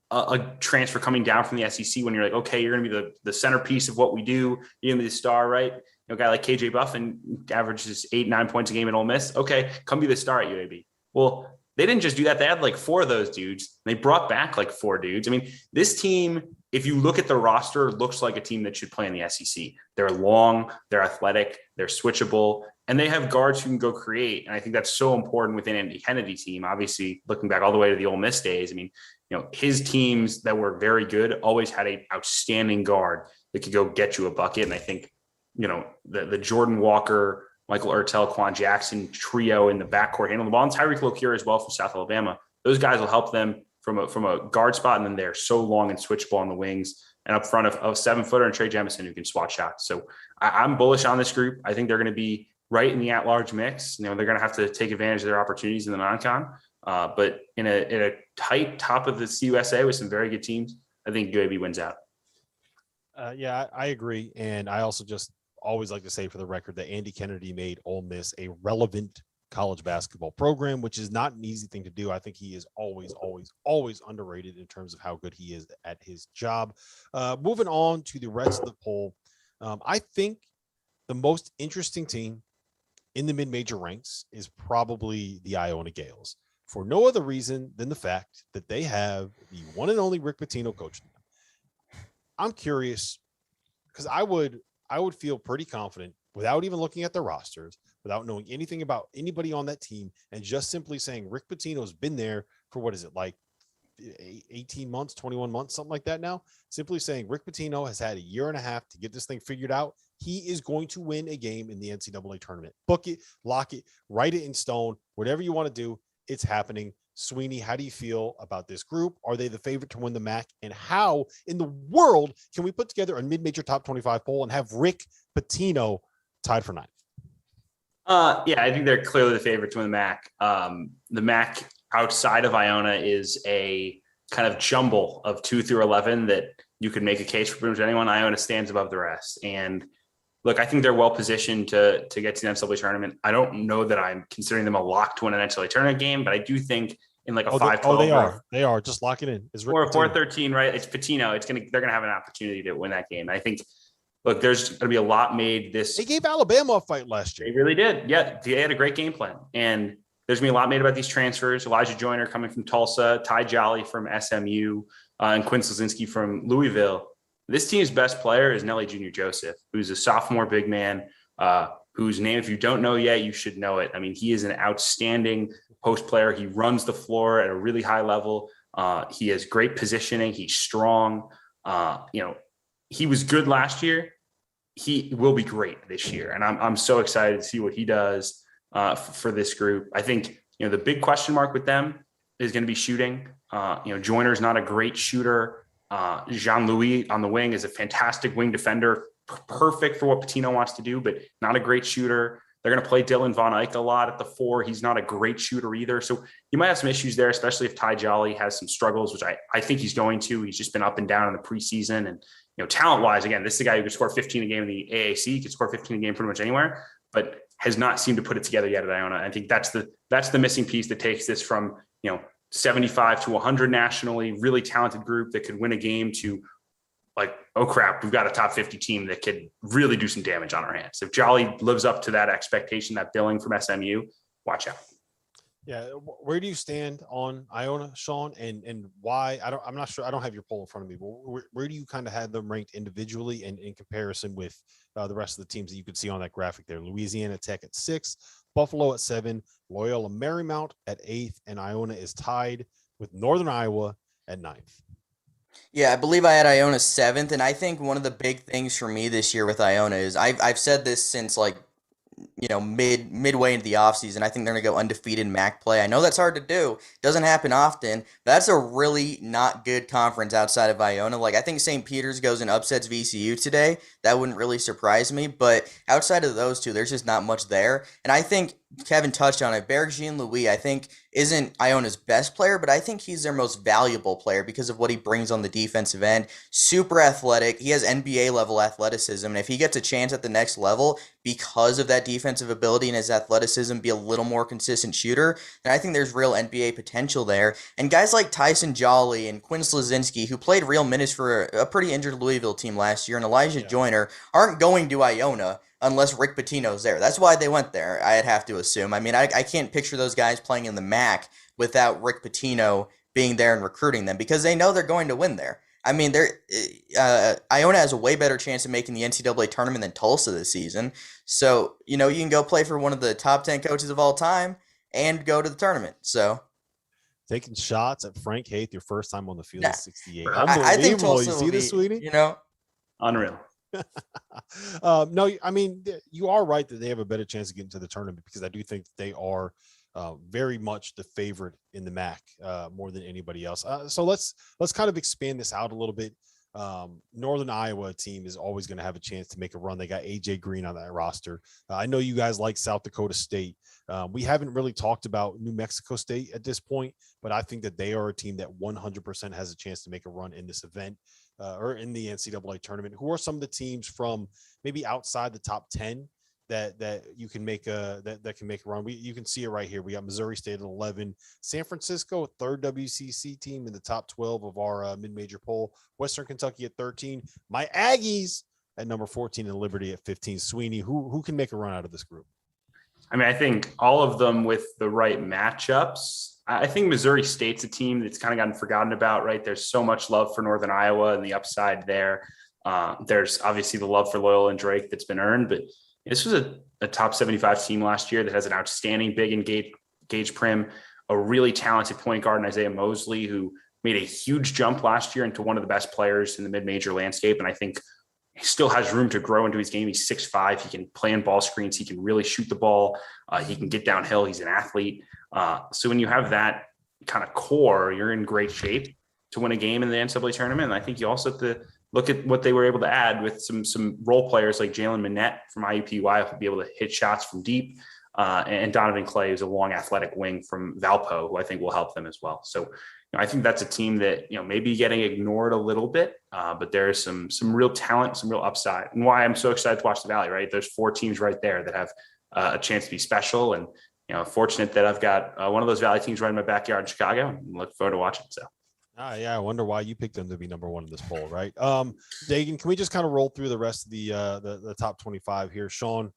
transfer coming down from the SEC when you're like, okay, you're going to be the centerpiece of what we do. You're going to be the star, right? A guy like KJ Buffin averages 8-9 points a game at Ole Miss. Okay, come be the star at UAB. Well, they didn't just do that. They had like 4 of those dudes. They brought back like 4 dudes. I mean, this team, if you look at the roster, looks like a team that should play in the SEC. They're long, they're athletic, they're switchable, and they have guards who can go create. And I think that's so important within Andy Kennedy's team. Obviously, looking back all the way to the Ole Miss days, I mean, his teams that were very good always had an outstanding guard that could go get you a bucket. And I think, the Jordan Walker, Michael Ertel, Quan Jackson trio in the backcourt handle the ball, and Tyreek Locure as well from South Alabama. Those guys will help them from a guard spot, and then they're so long and switchable on the wings and up front of 7-footer and Trey Jemison who can swat shots. So I'm bullish on this group. I think they're going to be right in the at-large mix. They're going to have to take advantage of their opportunities in the non-con. But in a tight top of the CUSA with some very good teams, I think UAB wins out. Yeah, I agree. And I also just always like to say for the record that Andy Kennedy made Ole Miss a relevant college basketball program, which is not an easy thing to do. I think he is always underrated in terms of how good he is at his job. Moving on to the rest of the poll. I think the most interesting team in the mid-major ranks is probably the Iona Gales, for no other reason than the fact that they have the one and only Rick Pitino coaching them. I'm curious because I would feel pretty confident without even looking at the rosters, without knowing anything about anybody on that team, and just simply saying Rick Pitino's been there for, what is it, like 18 months, 21 months, something like that now. Simply saying Rick Pitino has had a year and a half to get this thing figured out. He is going to win a game in the NCAA tournament. Book it, lock it, write it in stone, whatever you want to do, it's happening. Sweeney, how do you feel about this group? Are they the favorite to win the Mack? And how in the world can we put together a mid-major top 25 poll and have Rick Pitino tied for ninth? Yeah, I think they're clearly the favorite to win the Mack. The Mack outside of Iona is a kind of jumble of 2 through 11 that you could make a case for pretty much anyone. Iona stands above the rest. And look, I think they're well positioned to get to the NCAA tournament. I don't know that I'm considering them a lock to win an NCAA tournament game, but I do think in like a 5-12. They are. Just lock it in. Or a 4-13, right? It's Pitino. They're gonna have an opportunity to win that game. I think. Look, there's going to be a lot made this. They gave Alabama a fight last year. They really did. Yeah, they had a great game plan. And there's going to be a lot made about these transfers. Elijah Joyner coming from Tulsa, Ty Jolly from SMU, and Quinn Slazinski from Louisville. This team's best player is Nelly Jr. Joseph, who's a sophomore big man, whose name, if you don't know yet, you should know it. I mean, he is an outstanding post player. He runs the floor at a really high level. He has great positioning. He's strong. He was good last year. He will be great this year. And I'm so excited to see what he does for this group. I think, the big question mark with them is going to be shooting. Joyner's not a great shooter. Jean-Louis on the wing is a fantastic wing defender, perfect for what Pitino wants to do, but not a great shooter. They're going to play Dylan Von Eyck a lot at the 4. He's not a great shooter either. So you might have some issues there, especially if Ty Jolly has some struggles, which I think he's going to. He's just been up and down in the preseason. And, talent-wise, again, this is a guy who could score 15 a game in the AAC. He could score 15 a game pretty much anywhere, but has not seemed to put it together yet at Iona. I think that's the missing piece that takes this from, 75 to 100 nationally, really talented group that could win a game to like, oh crap, we've got a top 50 team that could really do some damage on our hands. If Jolly lives up to that expectation, that billing from SMU, watch out. Yeah. Where do you stand on Iona, Sean, and why? I'm not sure. I don't have your poll in front of me, but where do you kind of have them ranked individually and in comparison with the rest of the teams that you could see on that graphic there? Louisiana Tech at 6, Buffalo at 7, Loyola Marymount at 8th, and Iona is tied with Northern Iowa at 9th. Yeah, I believe I had Iona 7th, and I think one of the big things for me this year with Iona is I've said this since midway into the offseason. I think they're going to go undefeated in MAC play. I know that's hard to do. Doesn't happen often. But that's a really not good conference outside of Iona. I think St. Peter's goes and upsets VCU today. That wouldn't really surprise me. But outside of those two, there's just not much there. And I think Kevin touched on it. Berg Jean-Louis, I think, isn't Iona's best player, but I think he's their most valuable player because of what he brings on the defensive end. Super athletic. He has NBA-level athleticism, and if he gets a chance at the next level because of that defensive ability and his athleticism, be a little more consistent shooter, then I think there's real NBA potential there. And guys like Tyson Jolly and Quinn Slazinski, who played real minutes for a pretty injured Louisville team last year, and Elijah Joyner, aren't going to Iona unless Rick Pitino's there. That's why they went there, I'd have to assume. I mean, I can't picture those guys playing in the MAC without Rick Pitino being there and recruiting them because they know they're going to win there. I mean, Iona has a way better chance of making the NCAA tournament than Tulsa this season. So, you can go play for one of the top 10 coaches of all time and go to the tournament. So, taking shots at Frank Haith your first time on the field is 68. I think Tulsa you see this, Sweeney? Unreal. No, I mean, you are right that they have a better chance of getting to the tournament because I do think they are very much the favorite in the MAC more than anybody else. So let's kind of expand this out a little bit. Northern Iowa team is always going to have a chance to make a run. They got AJ Green on that roster. I know you guys like South Dakota State. We haven't really talked about New Mexico State at this point, but I think that they are a team that 100% has a chance to make a run in this event. Or in the NCAA tournament. Who are some of the teams from maybe outside the top 10 that you can make a that can make a run. You can see it right here. We got Missouri State at 11, San Francisco, third WCC team in the top 12 of our mid-major poll, Western Kentucky at 13, my Aggies at number 14, and Liberty at 15. Sweeney, who can make a run out of this group? I mean, I think all of them with the right matchups. I think Missouri State's a team that's kind of gotten forgotten about, right? There's so much love for Northern Iowa and the upside there. There's obviously the love for Loyola and Drake that's been earned, but this was a top 75 team last year that has an outstanding big and Gage Prim, a really talented point guard in Isaiah Mosley, who made a huge jump last year into one of the best players in the mid-major landscape. And I think he still has room to grow into his game. He's 6'5". He can play in ball screens. He can really shoot the ball. He can get downhill. He's an athlete. So when you have that kind of core, you're in great shape to win a game in the NCAA tournament. And I think you also have to look at what they were able to add with some role players like Jalen Minette from IUPUI, who'll be able to hit shots from deep, and Donovan Clay, who's a long athletic wing from Valpo, who I think will help them as well. So I think that's a team that, maybe getting ignored a little bit, but there's some real talent, some real upside, and why I'm so excited to watch the Valley, right? There's 4 teams right there that have a chance to be special. And, fortunate that I've got one of those Valley teams right in my backyard in Chicago, and look forward to watching. So. Yeah, I wonder why you picked them to be number 1 in this poll, right? Dagan, can we just kind of roll through the rest of the top 25 here? Sean,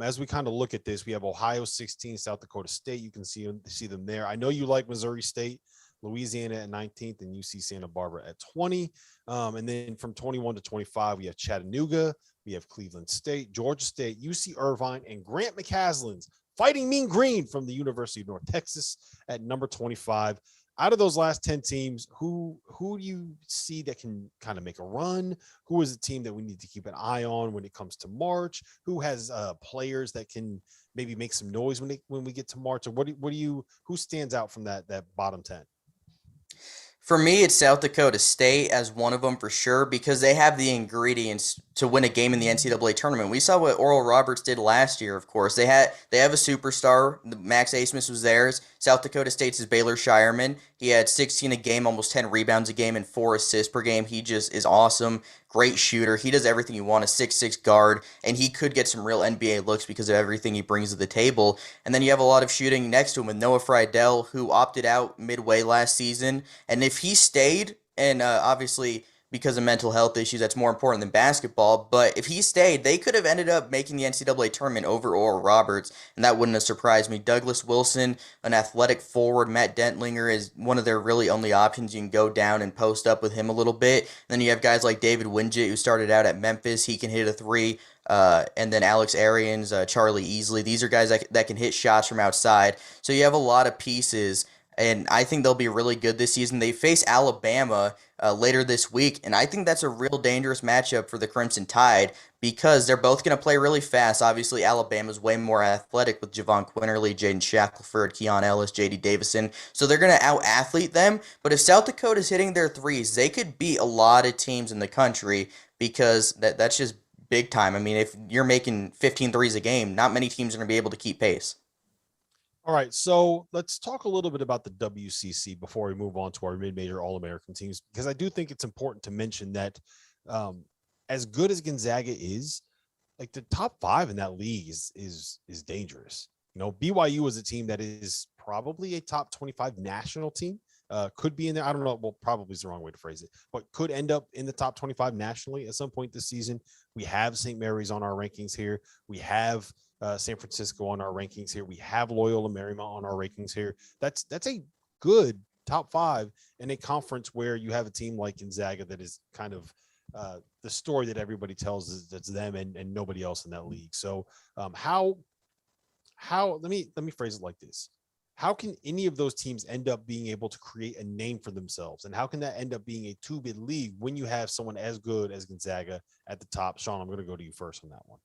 as we kind of look at this, we have Ohio 16, South Dakota State. You can see them there. I know you like Missouri State, Louisiana at 19th, and UC Santa Barbara at 20. And then from 21 to 25, we have Chattanooga, we have Cleveland State, Georgia State, UC Irvine, and Grant McCaslin's Fighting Mean Green from the University of North Texas at number 25. Out of those last 10 teams, who do you see that can kind of make a run? Who is a team that we need to keep an eye on when it comes to March? Who has players that can maybe make some noise when we get to March? Or who stands out from that bottom 10? For me, it's South Dakota State as one of them for sure, because they have the ingredients to win a game in the NCAA tournament. We saw what Oral Roberts did last year, of course. They have a superstar. Max Asmus was theirs. South Dakota State's is Baylor Shireman. He had 16 a game, almost 10 rebounds a game, and 4 assists per game. He just is awesome. Great shooter. He does everything you want, a 6'6" guard, and he could get some real NBA looks because of everything he brings to the table. And then you have a lot of shooting next to him with Noah Friedel, who opted out midway last season. And if he stayed, and obviously because of mental health issues, that's more important than basketball, but if he stayed, they could have ended up making the NCAA tournament over Oral Roberts, and that wouldn't have surprised me. Douglas Wilson, an athletic forward, Matt Dentlinger is one of their really only options. You can go down and post up with him a little bit. And then you have guys like David Wingett, who started out at Memphis. He can hit a 3. And then Alex Arians, Charlie Easley. These are guys that can hit shots from outside. So you have a lot of pieces, and I think they'll be really good this season. They face Alabama later this week, and I think that's a real dangerous matchup for the Crimson Tide because they're both going to play really fast. Obviously, Alabama's way more athletic with Javon Quinterly, Jaden Shackelford, Keon Ellis, J.D. Davison, so they're going to out-athlete them. But if South Dakota's hitting their threes, they could beat a lot of teams in the country because that's just big time. I mean, if you're making 15 threes a game, not many teams are going to be able to keep pace. All right, so let's talk a little bit about the WCC before we move on to our mid-major All-American teams, because I do think it's important to mention that as good as Gonzaga is, like the top 5 in that league is dangerous. BYU is a team that is probably a top 25 national team. Could be in there. I don't know. Well, probably is the wrong way to phrase it, but could end up in the top 25 nationally at some point this season. We have St. Mary's on our rankings here. We have San Francisco on our rankings here. We have Loyola Marymount on our rankings here. That's a good top 5 in a conference where you have a team like Gonzaga that is kind of the story that everybody tells is that's them and nobody else in that league. So how let me phrase it like this. How can any of those teams end up being able to create a name for themselves? And how can that end up being a 2-bid league when you have someone as good as Gonzaga at the top? Sean, I'm going to go to you first on that one.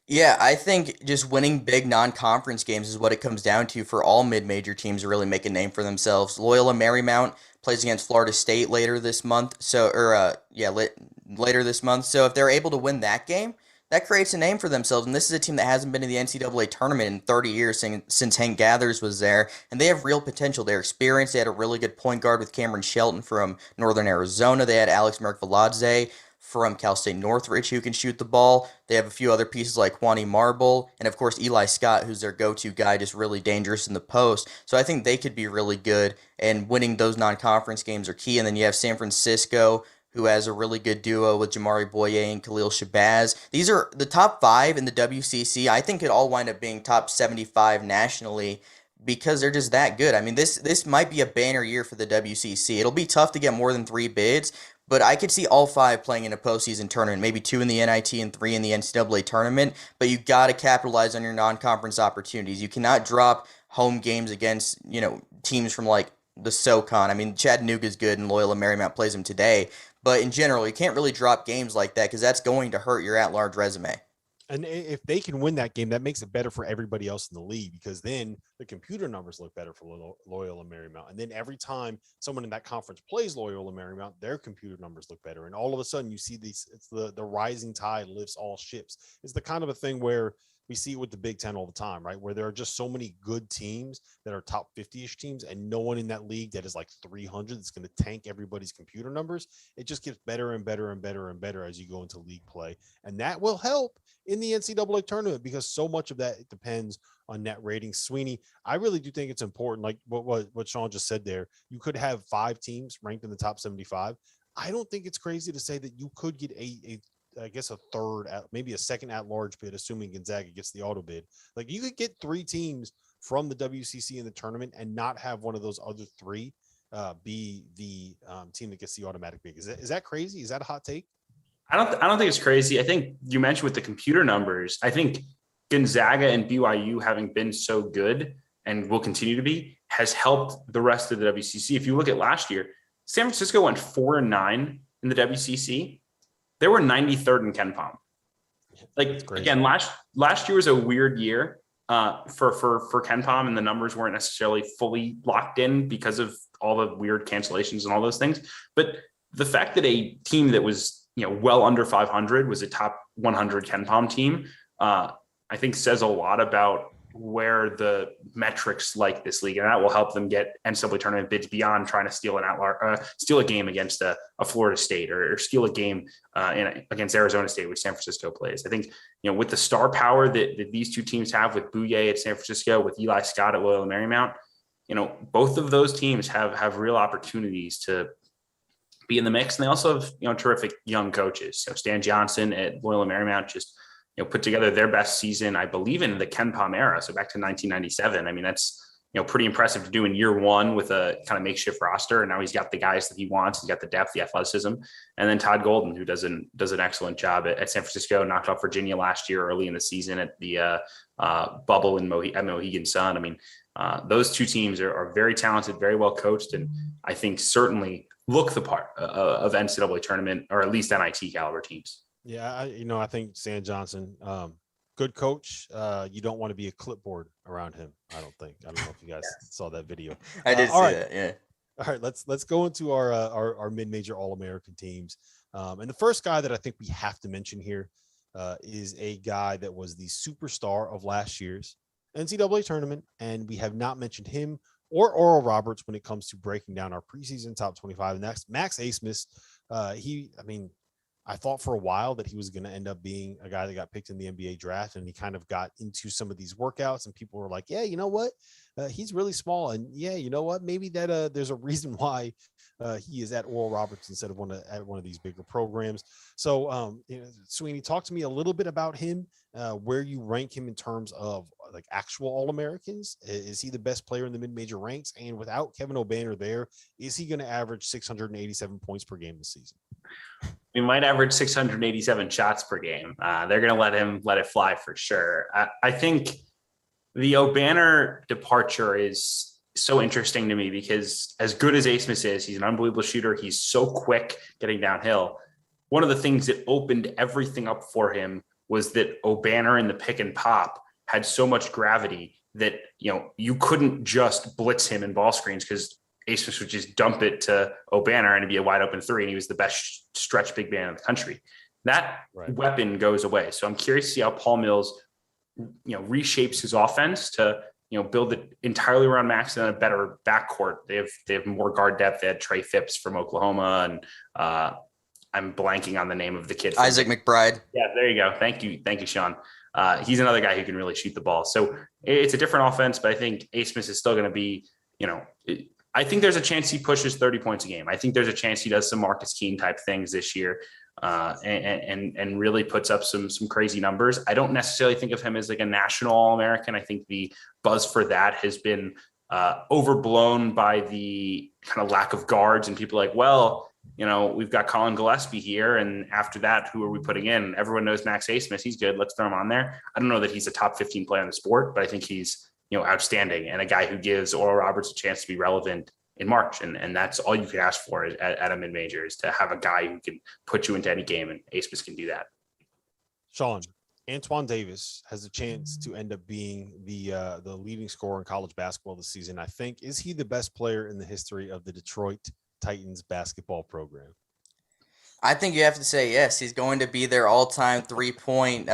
Yeah, I think just winning big non-conference games is what it comes down to for all mid-major teams to really make a name for themselves. Loyola Marymount plays against Florida State later this month. Later this month. So if they're able to win that game, that creates a name for themselves. And this is a team that hasn't been in the NCAA tournament in 30 years since Hank Gathers was there. And they have real potential. They're experienced. They had a really good point guard with Cameron Shelton from Northern Arizona. They had Alex Merkvaladze from Cal State Northridge who can shoot the ball. They have a few other pieces like Juani Marble and, of course, Eli Scott, who's their go-to guy, just really dangerous in the post. So I think they could be really good, and winning those non-conference games are key. And then you have San Francisco, who has a really good duo with Jamari Boye and Khalil Shabazz. These are the top 5 in the WCC. I think it all wind up being top 75 nationally because they're just that good. I mean, this might be a banner year for the WCC. It'll be tough to get more than 3 bids, but I could see all 5 playing in a postseason tournament, maybe 2 in the NIT and 3 in the NCAA tournament, but you got to capitalize on your non-conference opportunities. You cannot drop home games against, teams from like the SoCon. I mean, Chattanooga's good and Loyola Marymount plays them today, but in general, you can't really drop games like that because that's going to hurt your at-large resume. And if they can win that game, that makes it better for everybody else in the league, because then the computer numbers look better for Loyola Marymount. And then every time someone in that conference plays Loyola Marymount, their computer numbers look better. And all of a sudden you see these, it's the rising tide lifts all ships. It's the kind of a thing where we see it with the Big Ten all the time, right? Where there are just so many good teams that are top 50-ish teams, and no one in that league that is like 300 that's going to tank everybody's computer numbers. It just gets better and better and better and better as you go into league play. And that will help in the NCAA tournament because so much of that depends on net ratings. Sweeney, I really do think it's important, like what Sean just said there. You could have 5 teams ranked in the top 75. I don't think it's crazy to say that you could get I guess a third, maybe a second at-large bid, assuming Gonzaga gets the auto bid. Like, you could get 3 teams from the WCC in the tournament and not have one of those other 3 be the team that gets the automatic bid. Is that crazy? Is that a hot take? I don't think it's crazy. I think you mentioned with the computer numbers, I think Gonzaga and BYU having been so good and will continue to be has helped the rest of the WCC. If you look at last year, San Francisco went 4-9 in the WCC. They were 93rd in KenPom. Like, again, last year was a weird year for KenPom, and the numbers weren't necessarily fully locked in because of all the weird cancellations and all those things. But the fact that a team that was well under 500 was a top 100 KenPom team, I think says a lot about where the metrics like this league, and that will help them get NCAA tournament bids beyond trying to steal a game against a Florida State or steal a game against Arizona State, which San Francisco plays. I think, with the star power that these 2 teams have, with Bouye at San Francisco, with Eli Scott at Loyola Marymount, both of those teams have real opportunities to be in the mix. And they also have, terrific young coaches. So Stan Johnson at Loyola Marymount just, put together their best season, I believe, in the KenPom era. So back to 1997. I mean, that's, pretty impressive to do in year 1 with a kind of makeshift roster. And now he's got the guys that he wants. He's got the depth, the athleticism. And then Todd Golden, who does an excellent job at San Francisco, knocked off Virginia last year early in the season at the bubble at Mohegan Sun. I mean, those 2 teams are very talented, very well coached, and I think certainly look the part of NCAA tournament, or at least NIT caliber teams. Yeah, I think Stan Johnson, good coach. You don't want to be a clipboard around him. I don't know if you guys saw that video. I did see that. Yeah. All right, let's go into our mid-major All-American teams. And the first guy that I think we have to mention here is a guy that was the superstar of last year's NCAA tournament, and we have not mentioned him or Oral Roberts when it comes to breaking down our preseason top 25. And that's Max Abmas. I thought for a while that he was going to end up being a guy that got picked in the NBA draft, and he kind of got into some of these workouts, and people were like, yeah, you know what? He's really small. And yeah, you know what? Maybe that there's a reason why he is at Oral Roberts instead of at one of these bigger programs. So, Sweeney, talk to me a little bit about him, where you rank him in terms of like actual All-Americans. Is he the best player in the mid-major ranks? And without Kevin O'Banner there, is he going to average 687 points per game this season? We might average 687 shots per game. They're going to let it fly for sure. I think the O'Banner departure is so interesting to me because as good as Abmas is, he's an unbelievable shooter. He's so quick getting downhill. One of the things that opened everything up for him was that O'Banner in the pick and pop had so much gravity that, you couldn't just blitz him in ball screens because Abmas would just dump it to O'Banner and it'd be a wide open 3. And he was the best stretch big man in the country. That weapon goes away. So I'm curious to see how Paul Mills, reshapes his offense to, build it entirely around Max and a better backcourt. They have more guard depth. They had Trey Phipps from Oklahoma and I'm blanking on the name of the kid. Isaac McBride. Yeah, there you go. Thank you, Sean. He's another guy who can really shoot the ball. So it's a different offense, but I think Smith is still going to be, I think there's a chance he pushes 30 points a game. I think there's a chance he does some Marcus Keene type things this year, and really puts up some crazy numbers. I don't necessarily think of him as like a national All-American. I think the buzz for that has been overblown by the kind of lack of guards, and people like, well, we've got Colin Gillespie here, and after that, who are we putting in? Everyone knows Max Smith. He's good. Let's throw him on there. I don't know that he's a top 15 player in the sport, but I think he's outstanding, and a guy who gives Oral Roberts a chance to be relevant in March. And that's all you could ask for at a mid-major, is to have a guy who can put you into any game, and Smith can do that. Sean, Antoine Davis has a chance to end up being the leading scorer in college basketball this season. I think, is he the best player in the history of the Detroit Titans basketball program? I think you have to say yes. He's going to be their all-time three-point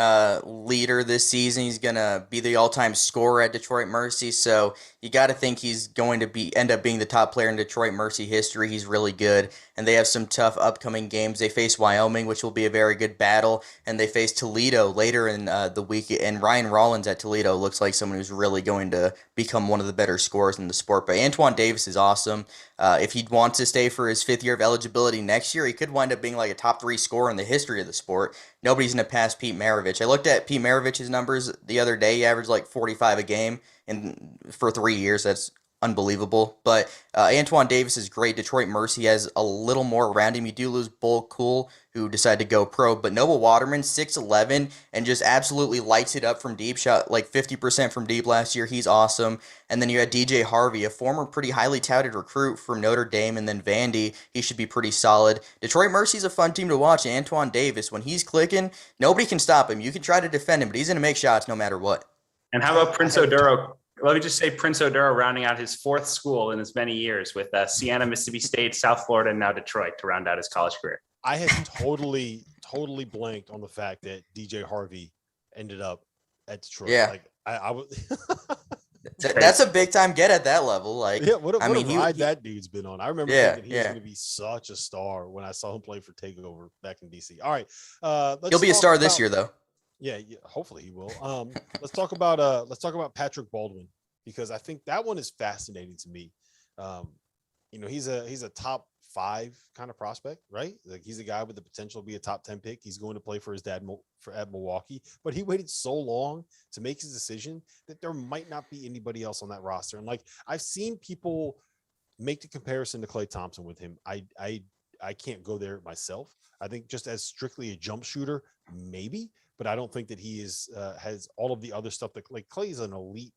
leader this season. He's going to be the all-time scorer at Detroit Mercy. So you got to think he's going to end up being the top player in Detroit Mercy history. He's really good, and they have some tough upcoming games. They face Wyoming, which will be a very good battle, and they face Toledo later in the week. And Ryan Rollins at Toledo looks like someone who's really going to become one of the better scorers in the sport. But Antoine Davis is awesome. If he wants to stay for his 5th year of eligibility next year, he could wind up being like a top 3 scorer in the history of the sport. Nobody's going to pass Pete Maravich. I looked at Pete Maravich's numbers the other day. He averaged like 45 a game, and for 3 years, that's unbelievable. But Antoine Davis is great. Detroit Mercy has a little more around him. You do lose Bull Cool, who decided to go pro, but Noah Waterman, 6'11", and just absolutely lights it up from deep. Shot like 50% from deep last year. He's awesome. And then you had DJ Harvey, a former pretty highly touted recruit from Notre Dame, and then Vandy. He should be pretty solid. Detroit Mercy's a fun team to watch. Antoine Davis, when he's clicking, nobody can stop him. You can try to defend him, but he's going to make shots no matter what. And how about Prince Oduro? Let me just say Prince Oduro rounding out his 4th school in as many years with Siena, Mississippi State, South Florida, and now Detroit to round out his college career. I had totally blanked on the fact that DJ Harvey ended up at Detroit. Yeah. Like I would. That's a big time get at that level. Like, yeah, what a ride that dude's been on. I remember thinking he was going to be such a star when I saw him play for Takeover back in DC. All right, he'll be a star this year, though. Yeah, hopefully he will. Let's talk about Patrick Baldwin, because I think that one is fascinating to me. He's a top 5 kind of prospect, right? Like, he's a guy with the potential to be a top 10 pick. He's going to play for his dad at Milwaukee, but he waited so long to make his decision that there might not be anybody else on that roster. And like, I've seen people make the comparison to Klay Thompson with him. I can't go there myself. I think just as strictly a jump shooter, maybe, but I don't think that he has all of the other stuff that, like, Klay is an elite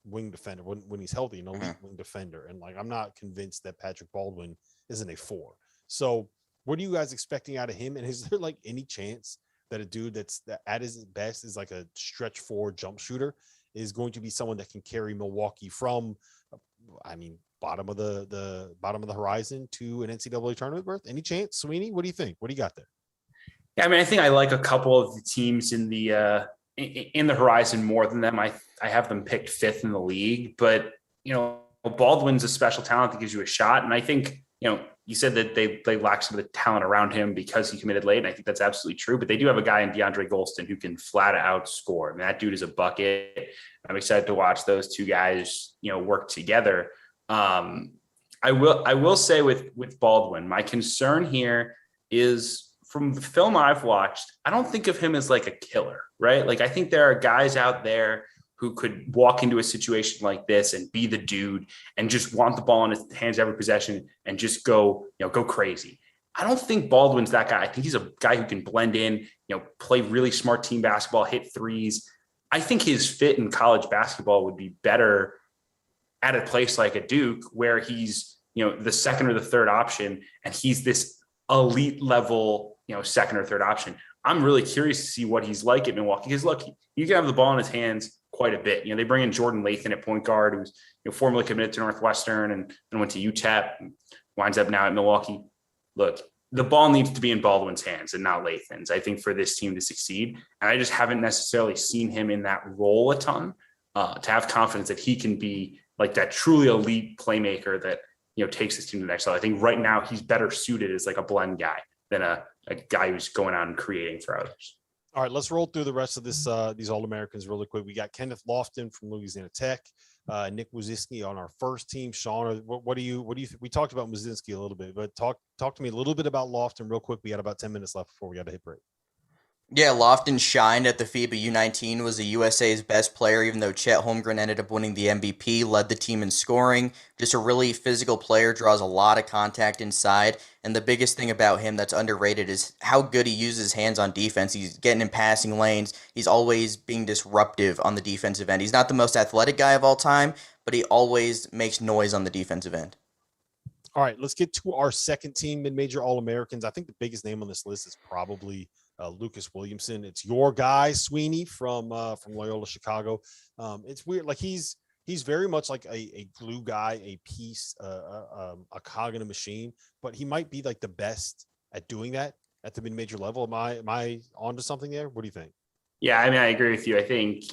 wing defender when he's healthy, an elite wing defender. And like, I'm not convinced that Patrick Baldwin isn't a 4. So what are you guys expecting out of him? And is there like any chance that a dude that at his best is like a stretch 4 jump shooter is going to be someone that can carry Milwaukee from, bottom of the horizon to an NCAA tournament berth? Any chance? Sweeney, what do you think? What do you got there? Yeah, I think I like a couple of the teams in the horizon more than them. I have them picked 5th in the league, but Baldwin's a special talent that gives you a shot. And I think, you said that they lack some of the talent around him because he committed late. And I think that's absolutely true, but they do have a guy in DeAndre Golston who can flat out score. That dude is a bucket. I'm excited to watch those two guys, work together. I will say with Baldwin, my concern here is, from the film I've watched, I don't think of him as like a killer, right? Like, I think there are guys out there who could walk into a situation like this and be the dude and just want the ball in his hands every possession and just go crazy. I don't think Baldwin's that guy. I think he's a guy who can blend in, play really smart team basketball, hit threes. I think his fit in college basketball would be better at a place like a Duke, where he's, the 2nd or the 3rd option, and he's this elite level, 2nd or 3rd option. I'm really curious to see what he's like at Milwaukee, because look, you can have the ball in his hands quite a bit. They bring in Jordan Lathan at point guard, who's formerly committed to Northwestern and went to UTEP, and winds up now at Milwaukee. Look, the ball needs to be in Baldwin's hands and not Lathan's, I think, for this team to succeed. And I just haven't necessarily seen him in that role a ton to have confidence that he can be like that truly elite playmaker that takes his team to the next level. I think right now he's better suited as like a blend guy than a a guy who's going out and creating for others. All right, let's roll through the rest of this these All-Americans really quick. We got Kenneth Lofton from Louisiana Tech, Nick Muzinski on our first team. Sean, what do you we talked about Muzinski a little bit, but talk to me a little bit about Lofton real quick. We got about 10 minutes left before we got to hit break. Yeah, Lofton shined at the FIBA U19, was the USA's best player, even though Chet Holmgren ended up winning the MVP, led the team in scoring. Just a really physical player, draws a lot of contact inside. And the biggest thing about him that's underrated is how good he uses his hands on defense. He's getting in passing lanes. He's always being disruptive on the defensive end. He's not the most athletic guy of all time, but he always makes noise on the defensive end. All right, let's get to our second team mid-major All-Americans. I think the biggest name on this list is probably Lucas Williamson. It's your guy, Sweeney, from Loyola Chicago. It's weird. Like he's very much like a glue guy, a piece, a cog in a machine, but he might be like the best at doing that at the mid-major level. Am I onto something there? What do you think? Yeah, I mean, I agree with you. I think,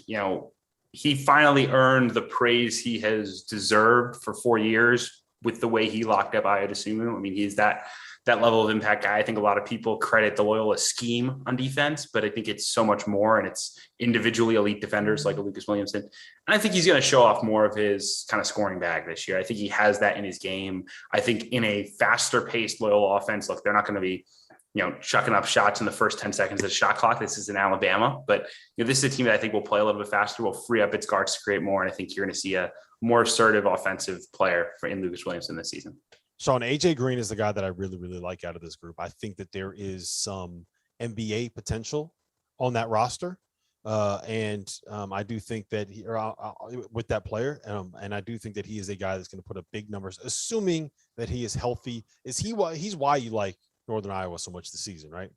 he finally earned the praise he has deserved for 4 years with the way he locked up Ayo Dosunmu. I mean, he's that level of impact guy. I think a lot of people credit the Loyola scheme on defense, but I think it's so much more, and it's individually elite defenders like a Lucas Williamson. And I think he's going to show off more of his kind of scoring bag this year. I think he has that in his game. I think in a faster paced Loyola offense, look, they're not going to be, chucking up shots in the first 10 seconds of the shot clock. This is in Alabama, but this is a team that I think will play a little bit faster, will free up its guards to create more. And I think you're going to see a more assertive offensive player in Lucas Williamson this season. Sean, AJ Green is the guy that I really, really like out of this group. I think that there is some NBA potential on that roster. And I do think that with that player, and I do think that he is a guy that's going to put up big numbers, assuming that he is healthy. He's why you like Northern Iowa so much this season, right?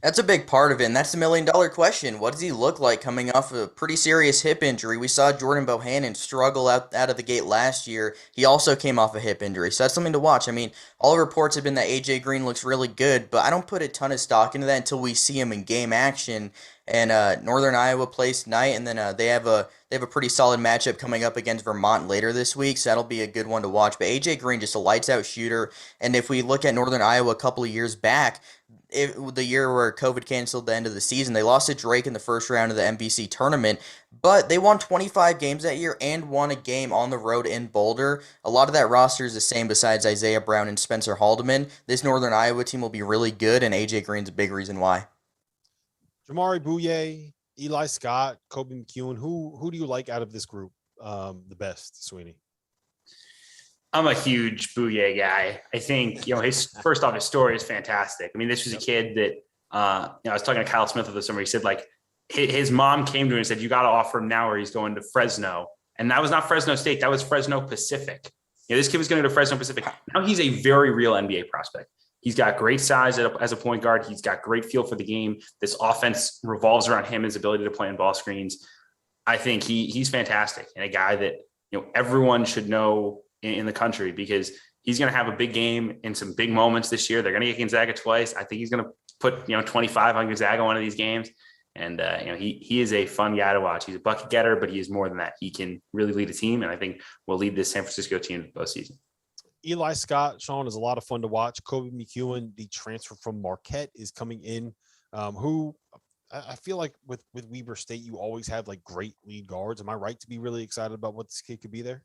That's a big part of it, and that's the million-dollar question. What does he look like coming off a pretty serious hip injury? We saw Jordan Bohannon struggle out of the gate last year. He also came off a hip injury, so that's something to watch. I mean, all reports have been that A.J. Green looks really good, but I don't put a ton of stock into that until we see him in game action. And Northern Iowa plays tonight, and then they have a pretty solid matchup coming up against Vermont later this week, so that'll be a good one to watch. But A.J. Green, just a lights-out shooter, and if we look at Northern Iowa a couple of years back, the year where COVID canceled the end of the season, they lost to Drake in the first round of the NBC tournament, but they won 25 games that year and won a game on the road in Boulder. A lot of that roster is the same besides Isaiah Brown and Spencer Haldeman. This Northern Iowa team will be really good, and A.J. Green's a big reason why. Jamari Bouye, Eli Scott, Kobe McEwen. Who do you like out of this group the best, Sweeney? I'm a huge Bouye guy. I think, his story is fantastic. I mean, this was a kid that, I was talking to Kyle Smith of the summer. He said, like, his mom came to him and said, you got to offer him now or he's going to Fresno. And that was not Fresno State. That was Fresno Pacific. This kid was going to go to Fresno Pacific. Now he's a very real NBA prospect. He's got great size as a point guard. He's got great feel for the game. This offense revolves around him, his ability to play in ball screens. I think he's fantastic and a guy that, everyone should know in the country because he's going to have a big game in some big moments this year. They're going to get Gonzaga twice. I think he's going to put, 25 on Gonzaga one of these games. And, he is a fun guy to watch. He's a bucket getter, but he is more than that. He can really lead a team. And I think will lead this San Francisco team to postseason. Eli Scott, Sean, is a lot of fun to watch. Kobe McEwen, the transfer from Marquette, is coming in, who I feel like with Weber State, you always have like great lead guards. Am I right to be really excited about what this kid could be there?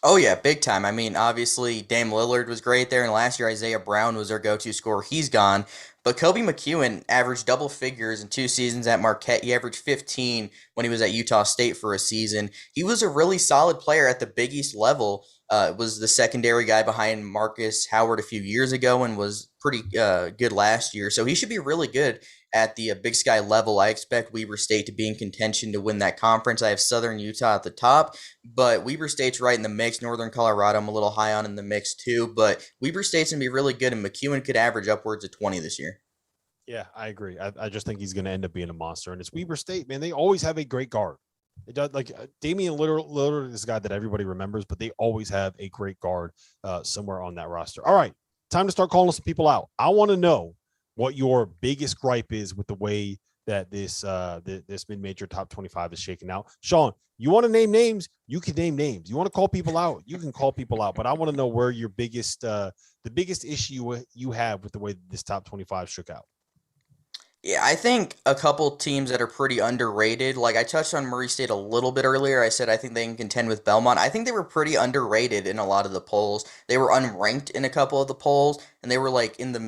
Oh, yeah, big time. I mean, obviously, Dame Lillard was great there, and last year Isaiah Brown was their go-to scorer. He's gone. But Kobe McEwen averaged double figures in 2 seasons at Marquette. He averaged 15 when he was at Utah State for a season. He was a really solid player at the Big East level. Was the secondary guy behind Marcus Howard a few years ago and was pretty good last year. So he should be really good at the Big Sky level. I expect Weber State to be in contention to win that conference. I have Southern Utah at the top, but Weber State's right in the mix. Northern Colorado I'm a little high on in the mix too, but Weber State's going to be really good, and McEwen could average upwards of 20 this year. Yeah, I agree. I just think he's going to end up being a monster. And it's Weber State, man. They always have a great guard. It does, like Damian Lillard is a guy that everybody remembers, but they always have a great guard somewhere on that roster. All right, time to start calling some people out. I want to know what your biggest gripe is with the way that this mid-major top 25 is shaking out. Sean, you want to name names? You can name names. You want to call people out? You can call people out. But I want to know where your the biggest issue you have with the way this top 25 shook out. Yeah, I think a couple teams that are pretty underrated. Like I touched on Murray State a little bit earlier. I said I think they can contend with Belmont. I think they were pretty underrated in a lot of the polls. They were unranked in a couple of the polls, and they were like in the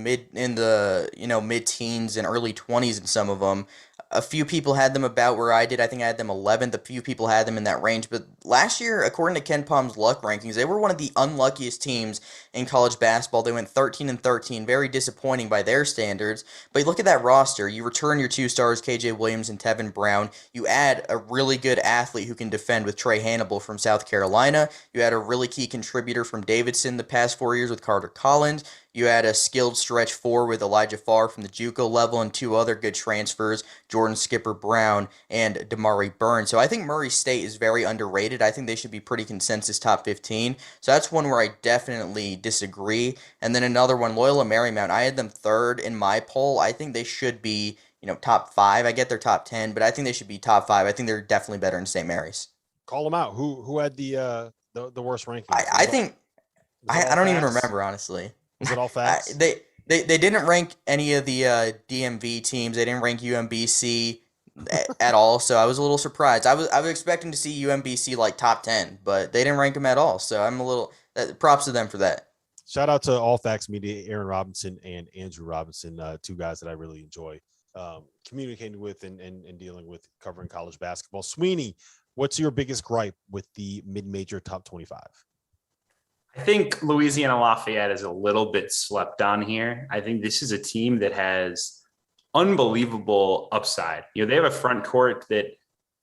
mid-teens and early 20s in some of them. A few people had them about where I did. I think I had them 11th. A few people had them in that range. But last year, according to Ken Palm's luck rankings, they were one of the unluckiest teams in college basketball. They went 13-13, very disappointing by their standards. But you look at that roster. You return your 2 stars, KJ Williams and Tevin Brown. You add a really good athlete who can defend with Trey Hannibal from South Carolina. You add a really key contributor from Davidson the past 4 years with Carter Collins. You had a skilled stretch 4 with Elijah Farr from the JUCO level and 2 other good transfers, Jordan Skipper Brown and Damari Burns. So I think Murray State is very underrated. I think they should be pretty consensus top 15. So that's one where I definitely disagree. And then another one, Loyola Marymount. I had them 3rd in my poll. I think they should be, top 5. I get their top 10, but I think they should be top 5. I think they're definitely better than St. Mary's. Call them out. Who had the worst ranking? I don't even remember, honestly. Is it all facts? They didn't rank any of the DMV teams. They didn't rank UMBC at all. So I was a little surprised. I was expecting to see UMBC like top 10, but they didn't rank them at all. So I'm a little props to them for that. Shout out to All Facts Media, Aaron Robinson and Andrew Robinson, 2 guys that I really enjoy communicating with and dealing with covering college basketball. Sweeney, what's your biggest gripe with the mid-major top 25? I think Louisiana Lafayette is a little bit slept on here. I think this is a team that has unbelievable upside. They have a front court that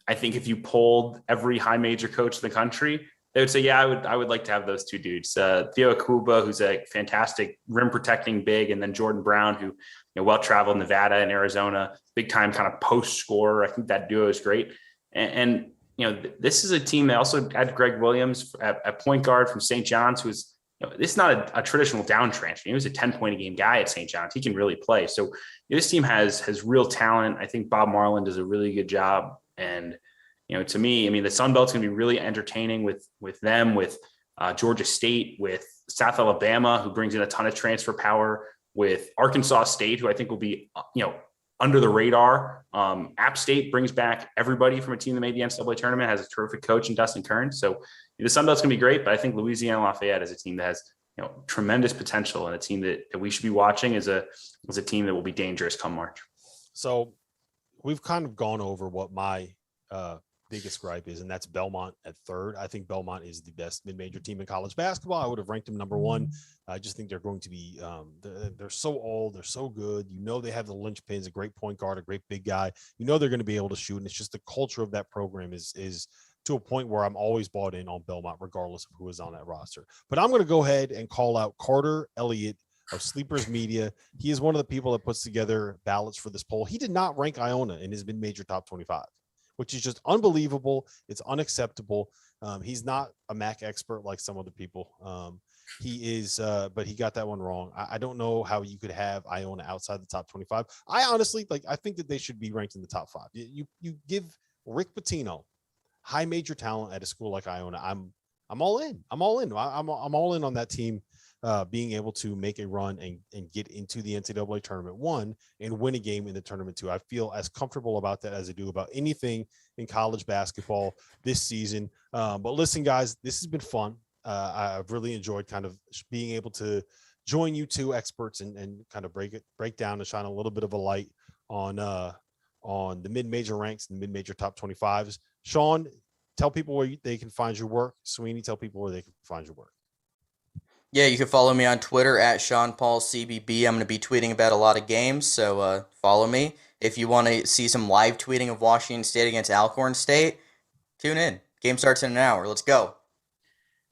I think if you polled every high major coach in the country, they would say, yeah, I would like to have those 2 dudes. Theo Akuba, who's a fantastic rim protecting big, and then Jordan Brown, who well-traveled Nevada and Arizona, big time kind of post scorer. I think that duo is great. And this is a team that also had Greg Williams at point guard from St. John's, who's, this is not a traditional down transfer. He was a 10-point-a-game guy at St. John's. He can really play. So this team has real talent. I think Bob Marlin does a really good job. And, to me, the Sun Belt's going to be really entertaining with them, with Georgia State, with South Alabama, who brings in a ton of transfer power, with Arkansas State, who I think will be, under the radar. App State brings back everybody from a team that made the NCAA tournament, has a terrific coach in Dustin Kern. So the Sun Belt's going to be great, but I think Louisiana Lafayette is a team that has tremendous potential, and a team that we should be watching as a team that will be dangerous come March. So we've kind of gone over what my biggest gripe is, and that's Belmont at 3rd. I think Belmont is the best mid-major team in college basketball. I would have ranked them number 1. I just think they're going to be they're so old, they're so good. They have the linchpins, a great point guard, a great big guy. They're going to be able to shoot, and it's just the culture of that program is to a point where I'm always bought in on Belmont, regardless of who is on that roster. But I'm going to go ahead and call out Carter Elliott of Sleepers Media. He is one of the people that puts together ballots for this poll. He did not rank Iona in his mid-major top 25. Which is just unbelievable. It's unacceptable. He's not a Mack expert like some other people. He is, but he got that one wrong. I don't know how you could have Iona outside the top 25. I honestly, I think that they should be ranked in the top 5. You give Rick Pitino high major talent at a school like Iona. I'm all in. I'm all in on that team being able to make a run and get into the NCAA tournament 1 and win a game in the tournament 2. I feel as comfortable about that as I do about anything in college basketball this season. But listen, guys, this has been fun. I've really enjoyed kind of being able to join you 2 experts and kind of break down and shine a little bit of a light on the mid-major ranks and mid-major top 25s. Sean, tell people where they can find your work. Sweeney, tell people where they can find your work. Yeah, you can follow me on Twitter at SeanPaulCBB. I'm going to be tweeting about a lot of games, so follow me. If you want to see some live tweeting of Washington State against Alcorn State, tune in. Game starts in an hour. Let's go.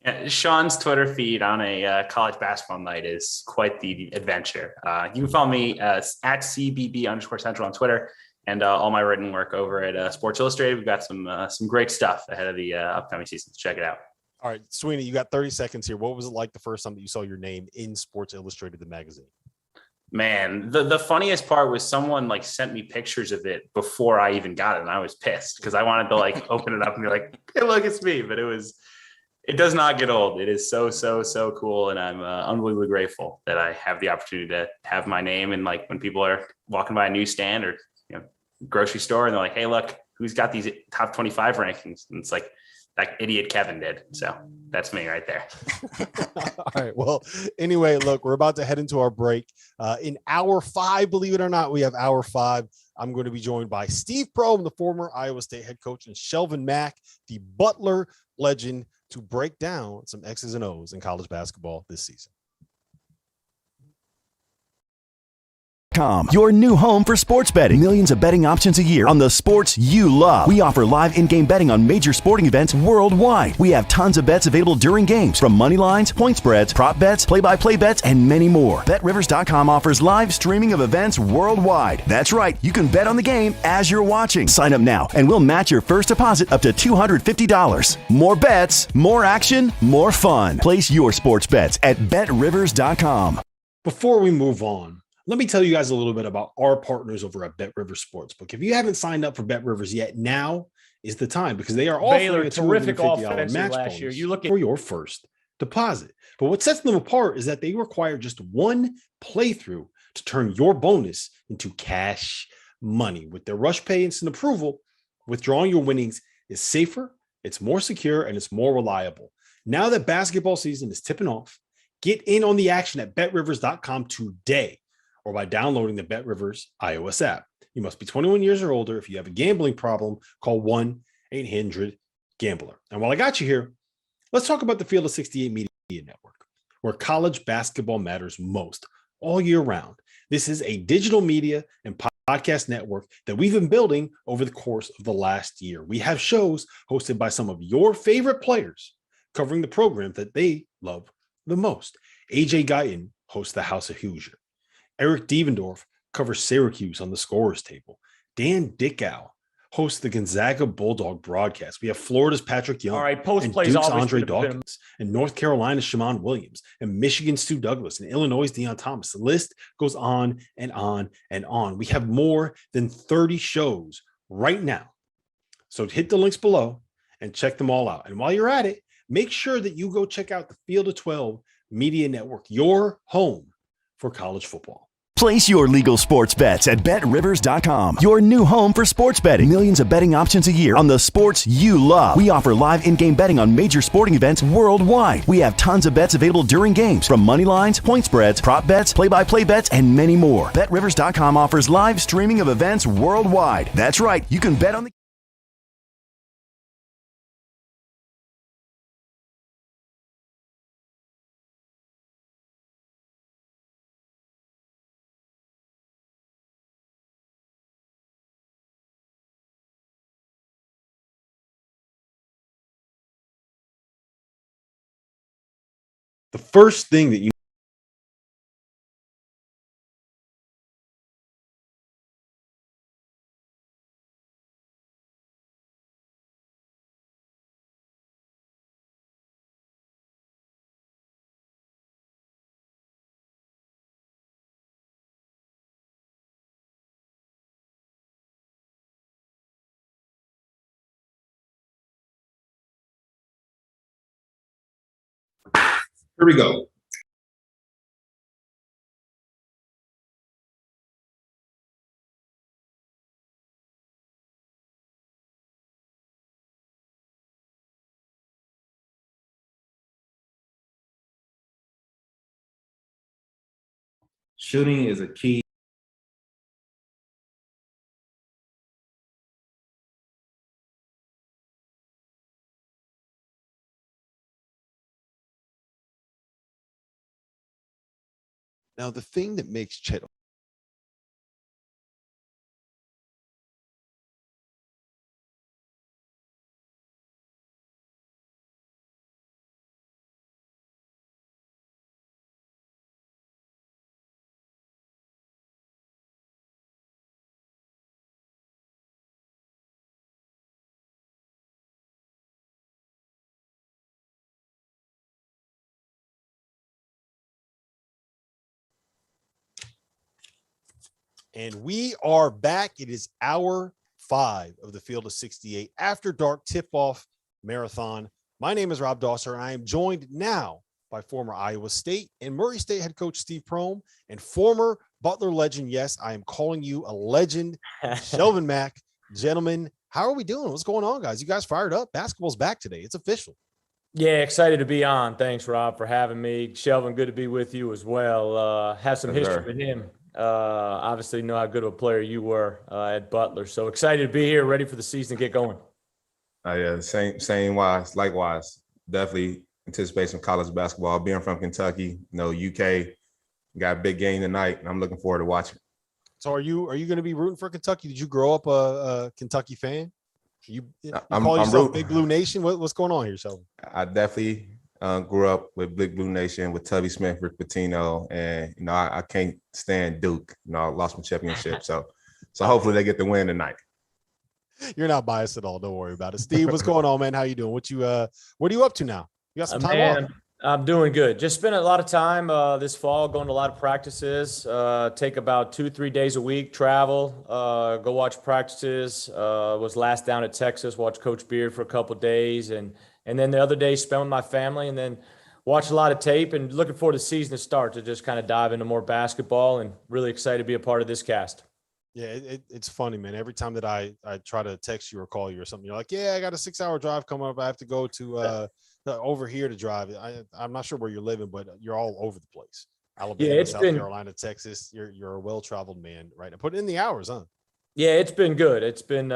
Yeah, Sean's Twitter feed on a college basketball night is quite the adventure. You can follow me at CBB_Central on Twitter, and all my written work over at Sports Illustrated. We've got some great stuff ahead of the upcoming season. Check it out. All right, Sweeney, you got 30 seconds here. What was it like the first time that you saw your name in Sports Illustrated, the magazine? Man, the funniest part was someone like sent me pictures of it before I even got it, and I was pissed because I wanted to like open it up and be like, "Hey, look, it's me!" But it does not get old. It is so cool, and I'm unbelievably grateful that I have the opportunity to have my name. And like when people are walking by a newsstand or grocery store, and they're like, "Hey, look, who's got these top 25 rankings?" And it's like that idiot Kevin did. So that's me right there. All right. Well, anyway, look, we're about to head into our break. In hour 5, believe it or not, we have hour 5. I'm going to be joined by Steve Prohm, the former Iowa State head coach, and Shelvin Mack, the Butler legend, to break down some X's and O's in college basketball this season. Your new home for sports betting. Millions of betting options a year on the sports you love. We offer live in-game betting on major sporting events worldwide. We have tons of bets available during games, from money lines, point spreads, prop bets, play-by-play bets, and many more. BetRivers.com offers live streaming of events worldwide. That's right, you can bet on the game as you're watching. Sign up now and we'll match your first deposit up to $250. More bets, more action, more fun. Place your sports bets at BetRivers.com. Before we move on, let me tell you guys a little bit about our partners over at Bet Rivers Sportsbook. If you haven't signed up for Bet Rivers yet, now is the time, because they are offering a terrific $250 offense match last bonus year. You look at for your first deposit. But what sets them apart is that they require just one playthrough to turn your bonus into cash money. With their Rush Pay instant approval, withdrawing your winnings is safer, it's more secure, and it's more reliable. Now that basketball season is tipping off, get in on the action at betrivers.com today, or by downloading the BetRivers iOS app. You must be 21 years or older. If you have a gambling problem, call 1-800-GAMBLER. And while I got you here, let's talk about the Field of 68 Media Network, where college basketball matters most all year round. This is a digital media and podcast network that we've been building over the course of the last year. We have shows hosted by some of your favorite players covering the program that they love the most. AJ Guyton hosts the House of Hoosier. Eric Devendorf covers Syracuse on the scorer's table. Dan Dickow hosts the Gonzaga Bulldog broadcast. We have Florida's Patrick Young, all right, post and plays Duke's always Andre been a bit of- Dawkins, and North Carolina's Shammond Williams, and Michigan's Stu Douglas, and Illinois' Deion Thomas. The list goes on and on and on. We have more than 30 shows right now. So hit the links below and check them all out. And while you're at it, make sure that you go check out the Field of 12 Media Network, your home for college football. Place your legal sports bets at BetRivers.com. Your new home for sports betting. Millions of betting options a year on the sports you love. We offer live in-game betting on major sporting events worldwide. We have tons of bets available during games, from money lines, point spreads, prop bets, play-by-play bets, and many more. BetRivers.com offers live streaming of events worldwide. That's right, you can bet on the The first thing that you Here we go. Shooting is a key. Now, the thing that makes Chet And we are back. It is hour 5 of the Field of 68 after dark tip-off marathon. My name is Rob Dauster. I am joined now by former Iowa State and Murray State head coach Steve Prohm and former Butler legend. Yes, I am calling you a legend, Shelvin Mack. Gentlemen, how are we doing? What's going on, guys? You guys fired up? Basketball's back today. It's official. Yeah, excited to be on. Thanks, Rob, for having me. Shelvin, good to be with you as well. Have some history with him. Obviously know how good of a player you were at Butler. So excited to be here, ready for the season to get going. Yeah, same wise, likewise. Definitely anticipate some college basketball. Being from Kentucky, UK got a big game tonight, and I'm looking forward to watching. So are you going to be rooting for Kentucky? Did you grow up a Kentucky fan? You call yourself Big Blue Nation? What's going on here, Sheldon? I definitely grew up with Big Blue Nation, with Tubby Smith, Rick Pitino, and I can't stand Duke. I lost my championship, so hopefully they get the win tonight. You're not biased at all. Don't worry about it. Steve, what's going on, man? How you doing? What are you up to now? You got some time off? I'm doing good. Just spent a lot of time this fall going to a lot of practices. Take about 2-3 days a week, travel, go watch practices. Was last down at Texas, watch Coach Beard for a couple of days, and then the other day spent with my family, and then watched a lot of tape. And looking forward to the season to start to just kind of dive into more basketball, and really excited to be a part of this cast. Yeah, it's funny, man. Every time that I try to text you or call you or something, you're like, "Yeah, I got a 6-hour drive coming up. I have to go to over here to drive." I'm not sure where you're living, but you're all over the place. Alabama, South Carolina, Texas. You're a well-traveled man, right? Put in the hours, huh? Yeah, it's been good. It's been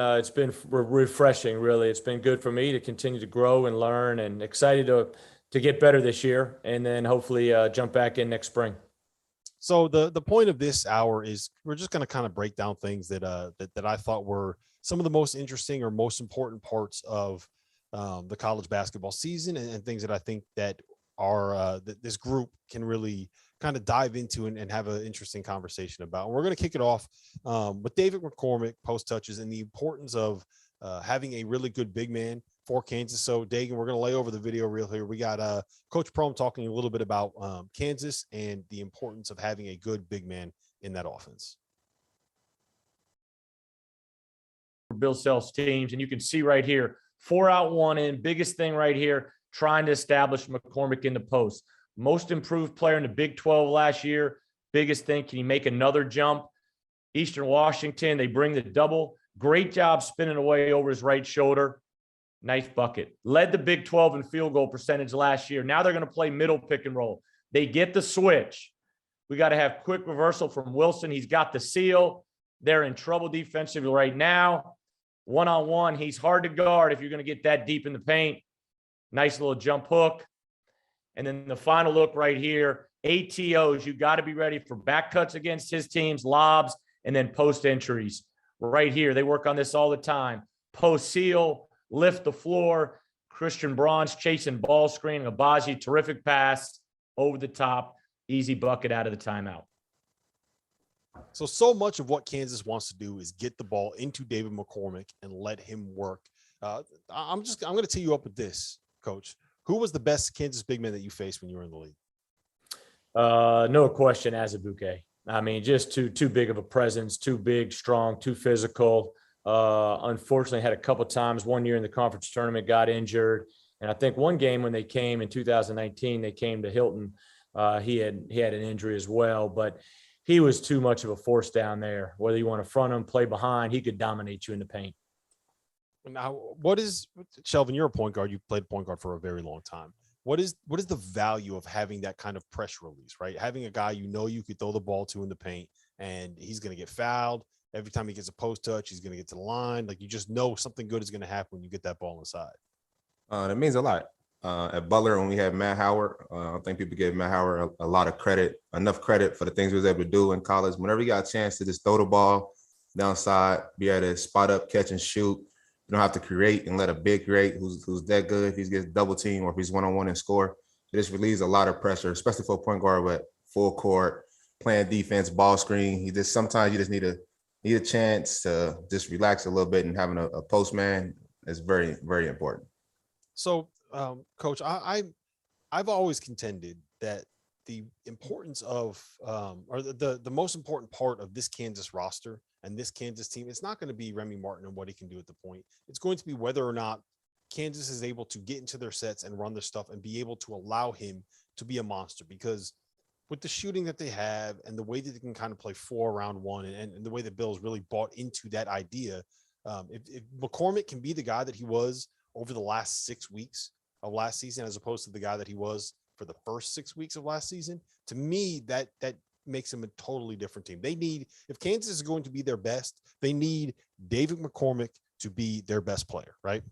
refreshing, really. It's been good for me to continue to grow and learn, and excited to get better this year, and then hopefully jump back in next spring. So the point of this hour is we're just going to kind of break down things that I thought were some of the most interesting or most important parts of the college basketball season, and things that I think that are that this group can really kind of dive into and have an interesting conversation about. And we're going to kick it off with David McCormick, post touches, and the importance of having a really good big man for Kansas. So Dagan, we're going to lay over the video reel here. We got Coach Prohm talking a little bit about Kansas and the importance of having a good big man in that offense. Bill Self's teams, and you can see right here, 4 out, 1 in. Biggest thing right here, trying to establish McCormick in the post. Most improved player in the Big 12 last year. Biggest thing, can he make another jump? Eastern Washington, they bring the double. Great job spinning away over his right shoulder. Nice bucket. Led the Big 12 in field goal percentage last year. Now they're going to play middle pick and roll. They get the switch. We got to have quick reversal from Wilson. He's got the seal. They're in trouble defensively right now. One-on-one, he's hard to guard if you're going to get that deep in the paint. Nice little jump hook. And then the final look right here, ATOs, you got to be ready for back cuts against his teams, lobs, and then post entries. Right here, they work on this all the time. Post seal, lift the floor. Christian Braun's chasing ball screen. Abaji, terrific pass over the top. Easy bucket out of the timeout. So much of what Kansas wants to do is get the ball into David McCormick and let him work. I'm going to tee you up with this, Coach. Who was the best Kansas big man that you faced when you were in the league? No question, Azubuike. I mean, just too big of a presence, too big, strong, too physical. Unfortunately, had a couple times. One year in the conference tournament, got injured, and I think one game when they came in 2019, they came to Hilton. He had an injury as well, but he was too much of a force down there. Whether you want to front him, play behind, he could dominate you in the paint. Now, what is Shelvin? You're a point guard. You played point guard for a very long time. What is the value of having that kind of pressure release, right? Having a guy you could throw the ball to in the paint, and he's going to get fouled. Every time he gets a post touch, he's going to get to the line. Like, you just know something good is going to happen when you get that ball inside. That means a lot. At Butler, when we had Matt Howard, I think people give Matt Howard a lot of credit, enough credit for the things he was able to do in college. Whenever you got a chance to just throw the ball downside, be able to spot up, catch and shoot, you don't have to create and let a big create who's that good. If he gets double team or if he's one-on-one and score, it just relieves a lot of pressure, especially for a point guard with full court, playing defense, ball screen. Sometimes you just need a chance to just relax a little bit, and having a post man is very, very important. So, Coach, I've always contended that the importance of or the most important part of this Kansas roster and this Kansas team, it's not going to be Remy Martin and what he can do at the point. It's going to be whether or not Kansas is able to get into their sets and run their stuff and be able to allow him to be a monster, because with the shooting that they have and the way that they can kind of play 4 around 1 and the way that Bill's really bought into that idea, if McCormick can be the guy that he was over the last 6 weeks of last season, as opposed to the guy that he was for the first 6 weeks of last season, to me, that makes him a totally different team. They need, if Kansas is going to be their best, they need David McCormick to be their best player, right?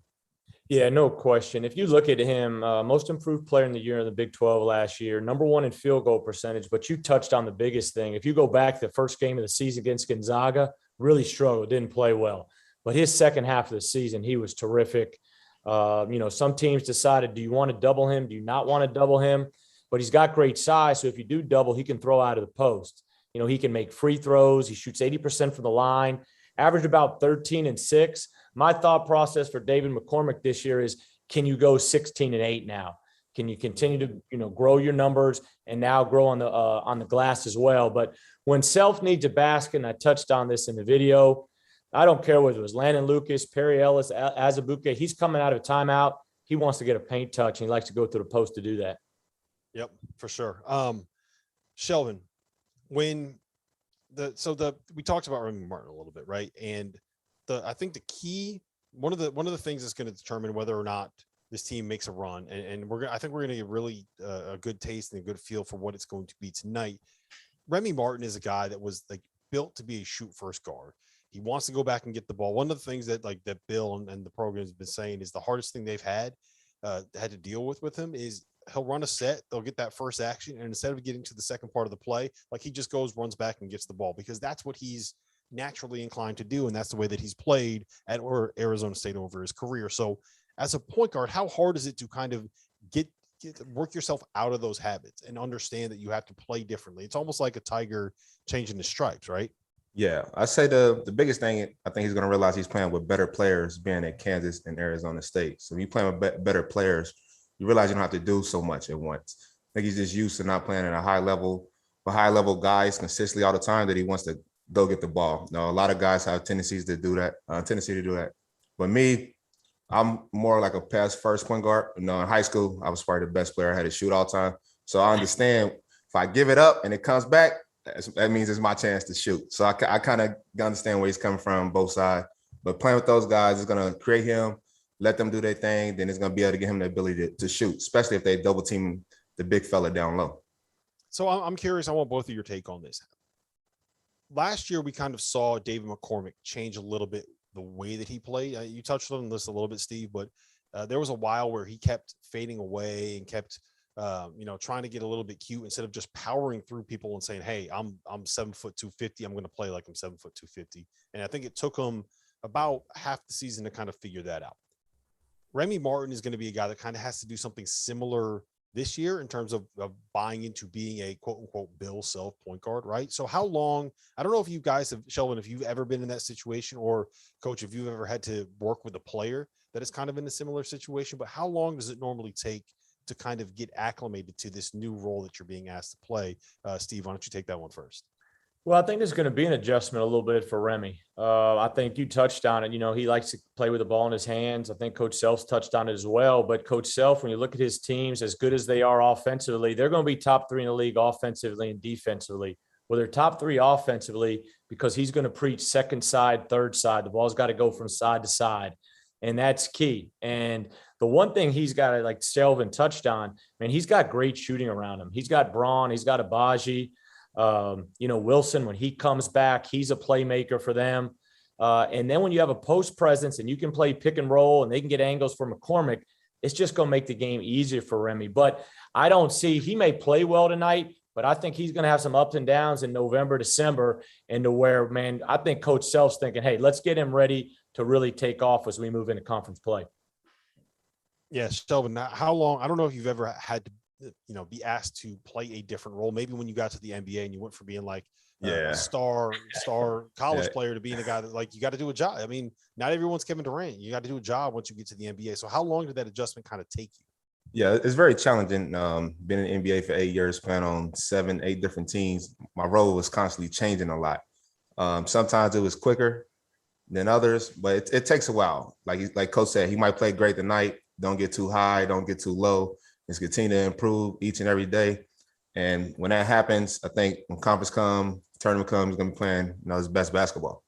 Yeah, no question. If you look at him, most improved player in the year in the Big 12 last year, number 1 in field goal percentage, but you touched on the biggest thing. If you go back to the first game of the season against Gonzaga, really struggled, didn't play well. But his second half of the season, he was terrific. Some teams decided, do you want to double him? Do you not want to double him? But he's got great size. So if you do double, he can throw out of the post. He can make free throws. He shoots 80% from the line, averaged about 13 and 6. My thought process for David McCormick this year is, can you go 16 and 8 now? Can you continue to, grow your numbers and now grow on the glass as well? But when Self needs a basket, and I touched on this in the video, I don't care whether it was Landon Lucas, Perry Ellis, Azubuike, he's coming out of a timeout. He wants to get a paint touch, and he likes to go through the post to do that. Yep, for sure. Shelvin, when we talked about Remy Martin a little bit, right? And I think the key, one of the things that's going to determine whether or not this team makes a run, and I think we're going to get really a good taste and a good feel for what it's going to be tonight. Remy Martin is a guy that was built to be a shoot first guard. He wants to go back and get the ball. One of the things that that Bill and the program has been saying is the hardest thing they've had to deal with him is he'll run a set, they'll get that first action, and instead of getting to the second part of the play, he just goes, runs back and gets the ball, because that's what he's naturally inclined to do, and that's the way that he's played at Arizona State over his career. So as a point guard, how hard is it to kind of work yourself out of those habits and understand that you have to play differently? It's almost like a tiger changing the stripes, right? Yeah, I say the biggest thing, I think he's going to realize he's playing with better players being at Kansas and Arizona State. So if you're playing with better players, you realize you don't have to do so much at once. I think he's just used to not playing at a high level guys consistently all the time, that he wants to go get the ball. Now, a lot of guys have tendency to do that. But me, I'm more like a pass first point guard. In high school, I was probably the best player. I had to shoot all the time. So I understand if I give it up and it comes back, that means it's my chance to shoot. So I kind of understand where he's coming from, both sides. But playing with those guys is going to create him, let them do their thing. Then it's going to be able to get him the ability to shoot, especially if they double team the big fella down low. So I'm curious. I want both of your take on this. Last year, we kind of saw David McCormick change a little bit the way that he played. You touched on this a little bit, Steve, but there was a while where he kept fading away and kept trying to get a little bit cute instead of just powering through people and saying, hey, I'm 7 foot 250. I'm going to play like I'm 7 foot 250. And I think it took him about half the season to kind of figure that out. Remy Martin is going to be a guy that kind of has to do something similar this year in terms of buying into being a quote unquote Bill Self point guard, right? So how long, I don't know if you guys have, Shelvin, if you've ever been in that situation, or Coach, if you've ever had to work with a player that is kind of in a similar situation, but how long does it normally take to kind of get acclimated to this new role that you're being asked to play? Steve, why don't you take that one first? Well, I think there's going to be an adjustment a little bit for Remy. I think you touched on it. He likes to play with the ball in his hands. I think Coach Self's touched on it as well. But Coach Self, when you look at his teams, as good as they are offensively, they're going to be top 3 in the league offensively and defensively. Well, they're top 3 offensively because he's going to preach second side, third side. The ball's got to go from side to side, and that's key. And the one thing he's got, like Shelvin touched on, man, he's got great shooting around him. He's got Braun, he's got Abaji. Wilson, when he comes back, he's a playmaker for them. And then when you have a post presence and you can play pick and roll and they can get angles for McCormick, it's just going to make the game easier for Remy. But I don't see, he may play well tonight, but I think he's going to have some ups and downs in November, December, and to where, man, I think Coach Self's thinking, hey, let's get him ready to really take off as we move into conference play. Yes, Shelvin, how long, I don't know if you've ever had to be asked to play a different role. Maybe when you got to the NBA and you went from being like a star college player to being a guy that you got to do a job. I mean, not everyone's Kevin Durant. You got to do a job once you get to the NBA. So how long did that adjustment kind of take you? Yeah, it's very challenging. Been in the NBA for 8 years, playing on 7, 8 different teams. My role was constantly changing a lot. Sometimes it was quicker than others, but it takes a while. Like Coach said, he might play great tonight. Don't get too high, don't get too low. Just continue to improve each and every day. And when that happens, I think when conference tournament comes, he's gonna be playing, his best basketball.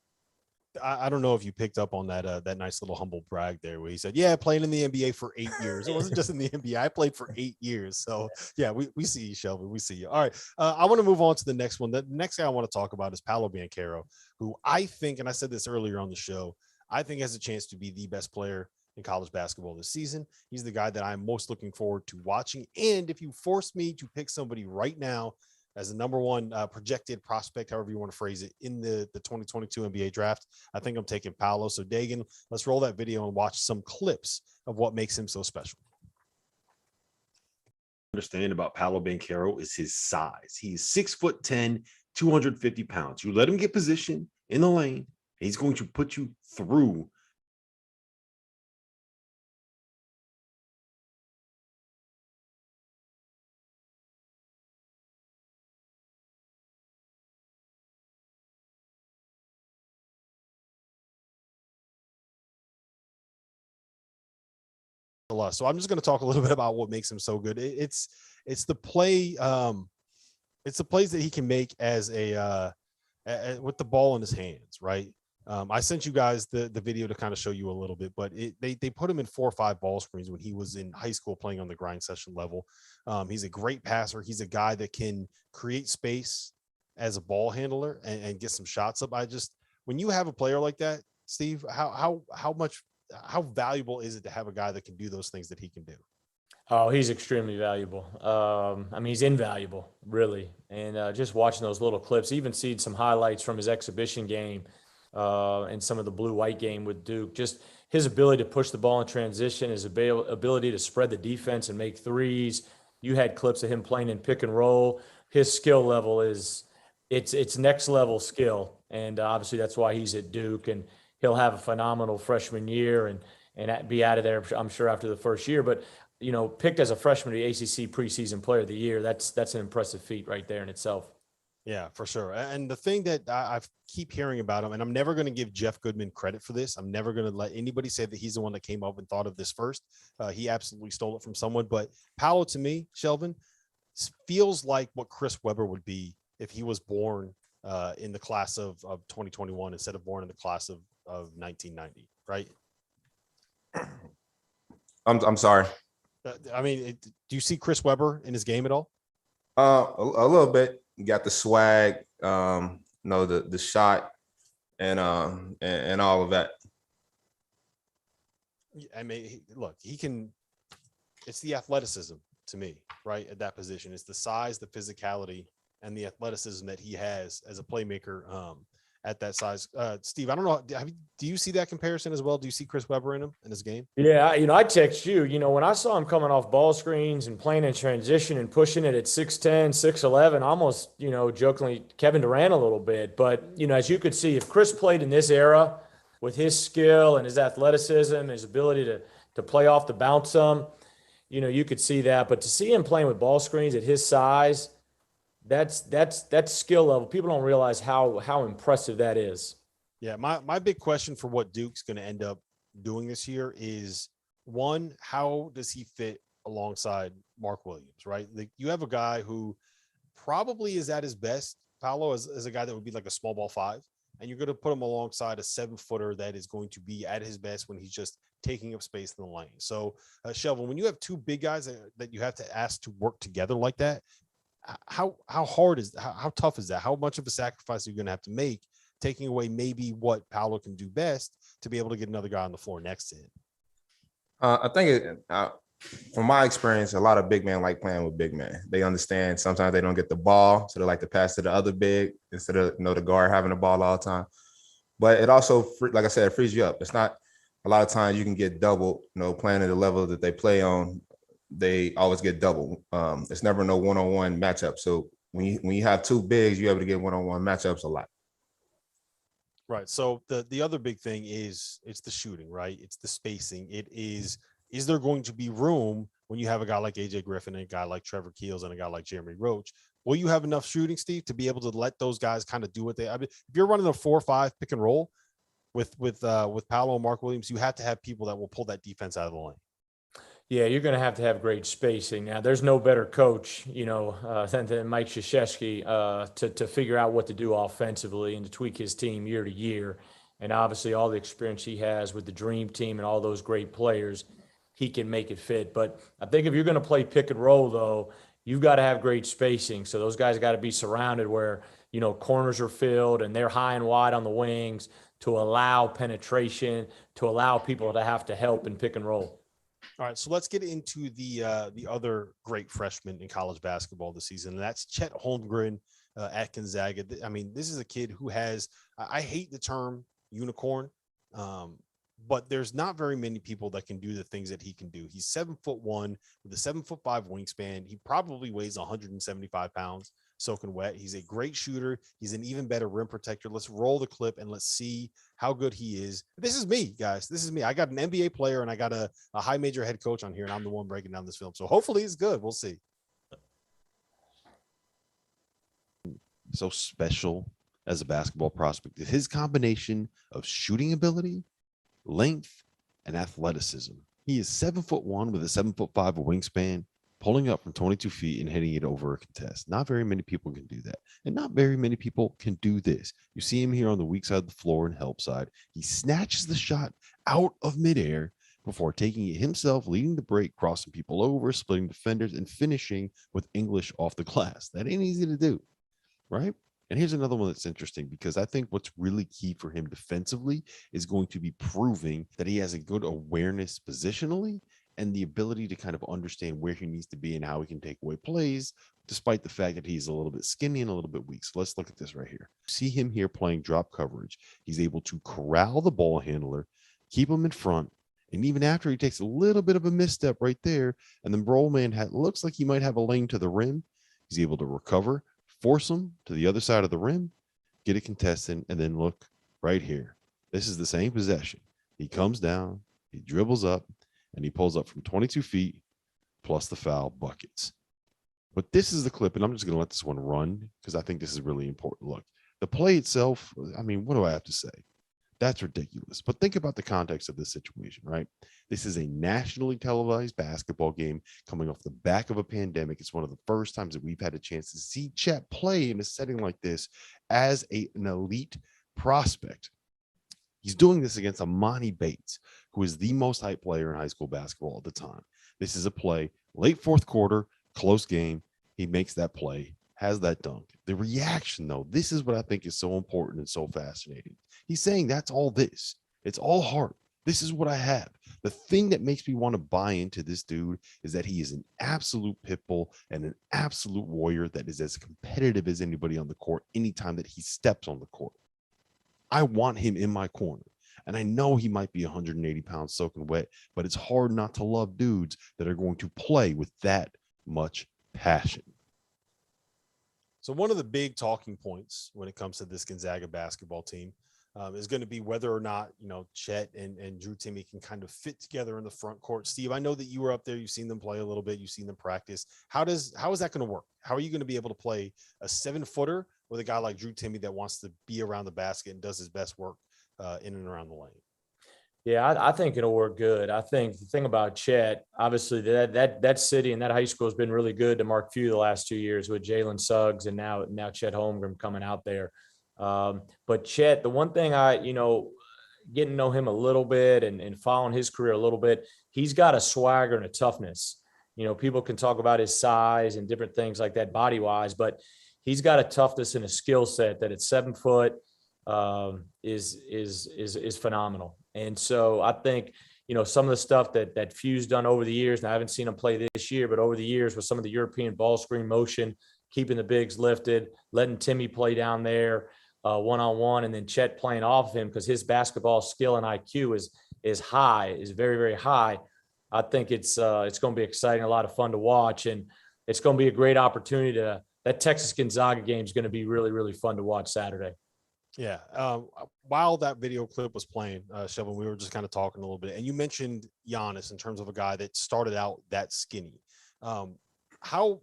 I don't know if you picked up on that nice little humble brag there where he said, yeah, playing in the NBA for 8 years. It wasn't just in the NBA. I played for 8 years. So yeah, we see you, Shelvin. We see you. All right. I want to move on to the next one. The next guy I want to talk about is Paolo Banchero, who I think, and I said this earlier on the show, I think has a chance to be the best player in college basketball this season. He's the guy that I'm most looking forward to watching. And if you force me to pick somebody right now as the number one projected prospect, however you want to phrase it, in the 2022 NBA draft, I think I'm taking Paolo. So Dagan, let's roll that video and watch some clips of what makes him so special. Understand about Paolo Banchero is his size. He's 6'10", 250 pounds. You let him get position in the lane, he's going to put you through. So I'm just going to talk a little bit about what makes him so good. It's the play. It's the plays that he can make as with the ball in his hands, right? I sent you guys the video to kind of show you a little bit, but they put him in 4 or 5 ball screens when he was in high school playing on the grind session level. He's a great passer. He's a guy that can create space as a ball handler and get some shots up. When you have a player like that, Steve, how valuable is it to have a guy that can do those things that he can do? Oh, he's extremely valuable. He's invaluable, really. And just watching those little clips, even seeing some highlights from his exhibition game and some of the blue-white game with Duke, just his ability to push the ball in transition, his ability to spread the defense and make threes. You had clips of him playing in pick and roll. His skill level it's next level skill. And obviously that's why he's at Duke, and he'll have a phenomenal freshman year and be out of there, I'm sure, after the first year. But, picked as a freshman to the ACC preseason player of the year, that's an impressive feat right there in itself. Yeah, for sure. And the thing that I keep hearing about him, and I'm never going to give Jeff Goodman credit for this. I'm never going to let anybody say that he's the one that came up and thought of this first. He absolutely stole it from someone. But Paolo, to me, Shelvin, feels like what Chris Webber would be if he was born in the class of 2021 instead of born in the class of 1990, right? I'm sorry. Do you see Chris Webber in his game at all? A little bit. You got the swag, the shot, and all of that. Look, he can. It's the athleticism to me, right? At that position, it's the size, the physicality, and the athleticism that he has as a playmaker at that size. Steve, I don't know. Do you see that comparison as well? Do you see Chris Webber in his game? Yeah, I text you, when I saw him coming off ball screens and playing in transition and pushing it at 6'10", 6'11", almost, jokingly Kevin Durant a little bit. But, as you could see, if Chris played in this era with his skill and his athleticism, his ability to play off the bounce some, you could see that. But to see him playing with ball screens at his size, that's skill level. People don't realize how impressive that is. Yeah, my big question for what Duke's going to end up doing this year is, one, how does he fit alongside Mark Williams, right? You have a guy who probably is at his best, Paolo, as a guy that would be like a small ball 5, and you're going to put him alongside a 7-footer that is going to be at his best when he's just taking up space in the lane. So, Shelvin, when you have 2 big guys that you have to ask to work together like that, how tough is that? How much of a sacrifice are you going to have to make, taking away maybe what Paolo can do best to be able to get another guy on the floor next to him? I think from my experience, a lot of big men like playing with big men. They understand sometimes they don't get the ball, so they like to pass to the other big instead of the guard having the ball all the time. But it also, like I said, it frees you up. It's not a lot of times you can get double, playing at the level that they play on. They always get double. It's never no one-on-one matchup. So when you have 2 bigs, you're able to get one-on-one matchups a lot. Right. So the other big thing is it's the shooting, right? It's the spacing. Is there going to be room when you have a guy like AJ Griffin and a guy like Trevor Keels and a guy like Jeremy Roach, will you have enough shooting, Steve, to be able to let those guys kind of do what they? I mean, if you're running a 4-5 pick and roll with Paolo and Mark Williams, you have to have people that will pull that defense out of the lane. Yeah, you're going to have great spacing. Now, there's no better coach, than Mike Krzyzewski to figure out what to do offensively and to tweak his team year to year. And obviously, all the experience he has with the Dream Team and all those great players, he can make it fit. But I think if you're going to play pick and roll, though, you've got to have great spacing. So those guys got to be surrounded where, corners are filled and they're high and wide on the wings to allow penetration, to allow people to have to help in pick and roll. All right, so let's get into the other great freshman in college basketball this season, and that's Chet Holmgren at Gonzaga. I mean, this is a kid who has, I hate the term unicorn, but there's not very many people that can do the things that he can do. He's 7'1" with a 7'5" wingspan. He probably weighs 175 pounds soaking wet. He's a great shooter. He's an even better rim protector. Let's roll the clip and let's see how good he is. This is me, guys. This is me. I got an NBA player and I got a high major head coach on here, and I'm the one breaking down this film. So hopefully it's good. We'll see. So special as a basketball prospect is his combination of shooting ability, length, and athleticism. He is 7'1" with a 7'5" wingspan, pulling up from 22 feet and hitting it over a contest. Not very many people can do that. And not very many people can do this. You see him here on the weak side of the floor and help side. He snatches the shot out of midair before taking it himself, leading the break, crossing people over, splitting defenders, and finishing with English off the glass. That ain't easy to do, right? And here's another one that's interesting, because I think what's really key for him defensively is going to be proving that he has a good awareness positionally and the ability to kind of understand where he needs to be and how he can take away plays, despite the fact that he's a little bit skinny and a little bit weak. So let's look at this right here. See him here playing drop coverage. He's able to corral the ball handler, keep him in front, and even after he takes a little bit of a misstep right there, and then Brollman looks like he might have a lane to the rim, he's able to recover, force him to the other side of the rim, get a contestant, and then look right here. This is the same possession. He comes down, he dribbles up, and he pulls up from 22 feet plus the foul buckets. But this is the clip, and I'm just going to let this one run because I think this is really important. Look, the play itself, I mean, what do I have to say? That's ridiculous. But think about the context of this situation, right? This is a nationally televised basketball game coming off the back of a pandemic. It's one of the first times that we've had a chance to see Chet play in a setting like this as an elite prospect. He's doing this against Amani Bates, who is the most hyped player in high school basketball at the time. This is a play, late fourth quarter, close game. He makes that play, has that dunk. The reaction, though, this is what I think is so important and so fascinating. He's saying that's all this. It's all heart. This is what I have. The thing that makes me want to buy into this dude is that he is an absolute pit bull and an absolute warrior that is as competitive as anybody on the court anytime that he steps on the court. I want him in my corner. And I know he might be 180 pounds soaking wet, but it's hard not to love dudes that are going to play with that much passion. So one of the big talking points when it comes to this Gonzaga basketball team is going to be whether or not, Chet and Drew Timme can kind of fit together in the front court. Steve, I know that you were up there. You've seen them play a little bit. You've seen them practice. How is that going to work? How are you going to be able to play a 7-footer with a guy like Drew Timme that wants to be around the basket and does his best work in and around the lane? Yeah, I think it'll work good. I think the thing about Chet, obviously that city and that high school has been really good to Mark Few the last 2 years with Jalen Suggs and now Chet Holmgren coming out there. But Chet, the one thing getting to know him a little bit and following his career a little bit, he's got a swagger and a toughness. People can talk about his size and different things like that body wise, but he's got a toughness and a skill set that at 7 foot is phenomenal. And so I think, some of the stuff that Few's done over the years, and I haven't seen him play this year, but over the years with some of the European ball screen motion, keeping the bigs lifted, letting Timme play down there one-on-one, and then Chet playing off of him because his basketball skill and IQ is high, is very, very high. I think it's going to be exciting, a lot of fun to watch, and it's going to be a great opportunity that Texas Gonzaga game is going to be really, really fun to watch Saturday. Yeah. While that video clip was playing, Shelvin, we were just kind of talking a little bit, and you mentioned Giannis in terms of a guy that started out that skinny. How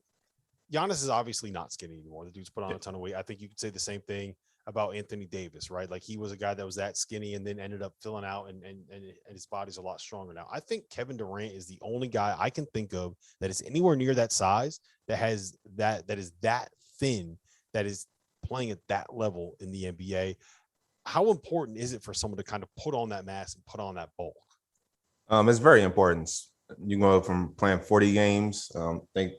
Giannis is obviously not skinny anymore. The dude's put on a ton of weight. I think you could say the same thing about Anthony Davis, right? Like he was a guy that was that skinny and then ended up filling out, and his body's a lot stronger now. I think Kevin Durant is the only guy I can think of that is anywhere near that size, that has that is that thin, that is playing at that level in the NBA. How important is it for someone to kind of put on that mass and put on that bulk? It's very important. You go from playing 40 games, they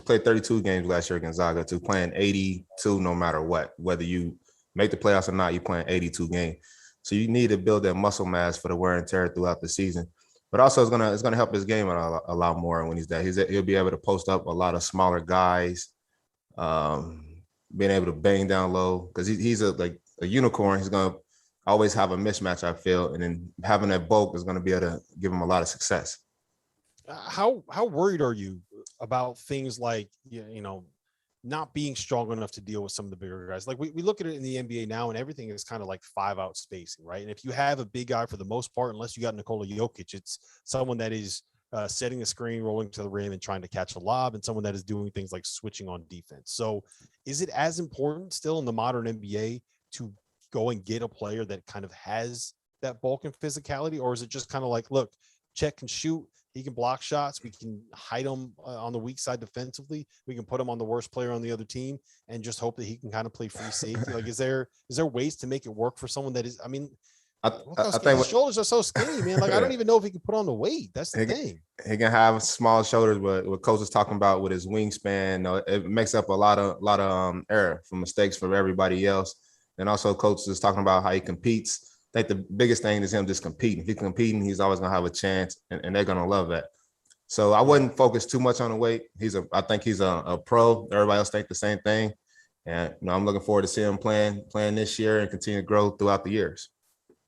played 32 games last year at Gonzaga, to playing 82 no matter what, whether you make the playoffs or not, you're playing 82 games. So you need to build that muscle mass for the wear and tear throughout the season. But also it's gonna help his game a lot more when he's that. He'll be able to post up a lot of smaller guys, being able to bang down low, because he's a unicorn. He's gonna always have a mismatch, I feel, and then having that bulk is gonna be able to give him a lot of success. How worried are you about things like, not being strong enough to deal with some of the bigger guys? Like we look at it in the NBA now, and everything is kind of like 5-out spacing, right? And if you have a big guy, for the most part, unless you got Nikola Jokic, it's someone that is setting the screen, rolling to the rim, and trying to catch a lob, and someone that is doing things like switching on defense. So is it as important still in the modern NBA to go and get a player that kind of has that bulk and physicality? Or is it just kind of like, look, Chet can shoot, he can block shots, we can hide him on the weak side defensively, we can put him on the worst player on the other team and just hope that he can kind of play free safety? Like, is there ways to make it work for someone that is, I mean, I think his shoulders are so skinny, man. Like, I don't even know if he can put on the weight. That's the thing. He can have small shoulders, but what coach is talking about with his wingspan, it makes up a lot of error from mistakes for everybody else. And also coach is talking about how he competes. I think the biggest thing is him just competing. If he's competing, he's always gonna have a chance, and they're gonna love that. So I wouldn't focus too much on the weight. I think he's a pro. Everybody else think the same thing. And I'm looking forward to seeing him playing this year and continue to grow throughout the years.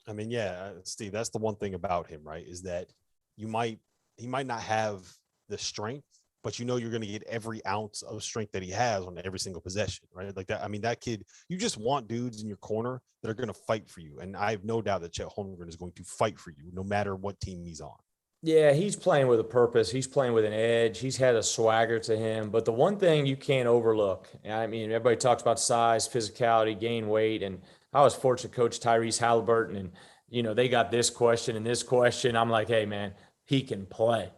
I mean, yeah, Steve, that's the one thing about him, right? Is that he might not have the strength, but you're going to get every ounce of strength that he has on every single possession, right? Like that. I mean, that kid, you just want dudes in your corner that are going to fight for you. And I have no doubt that Chet Holmgren is going to fight for you no matter what team he's on. Yeah, he's playing with a purpose. He's playing with an edge. He's had a swagger to him. But the one thing you can't overlook, I mean, everybody talks about size, physicality, gain weight. And I was fortunate to coach Tyrese Halliburton, and, they got this question and this question. I'm like, hey, man, he can play.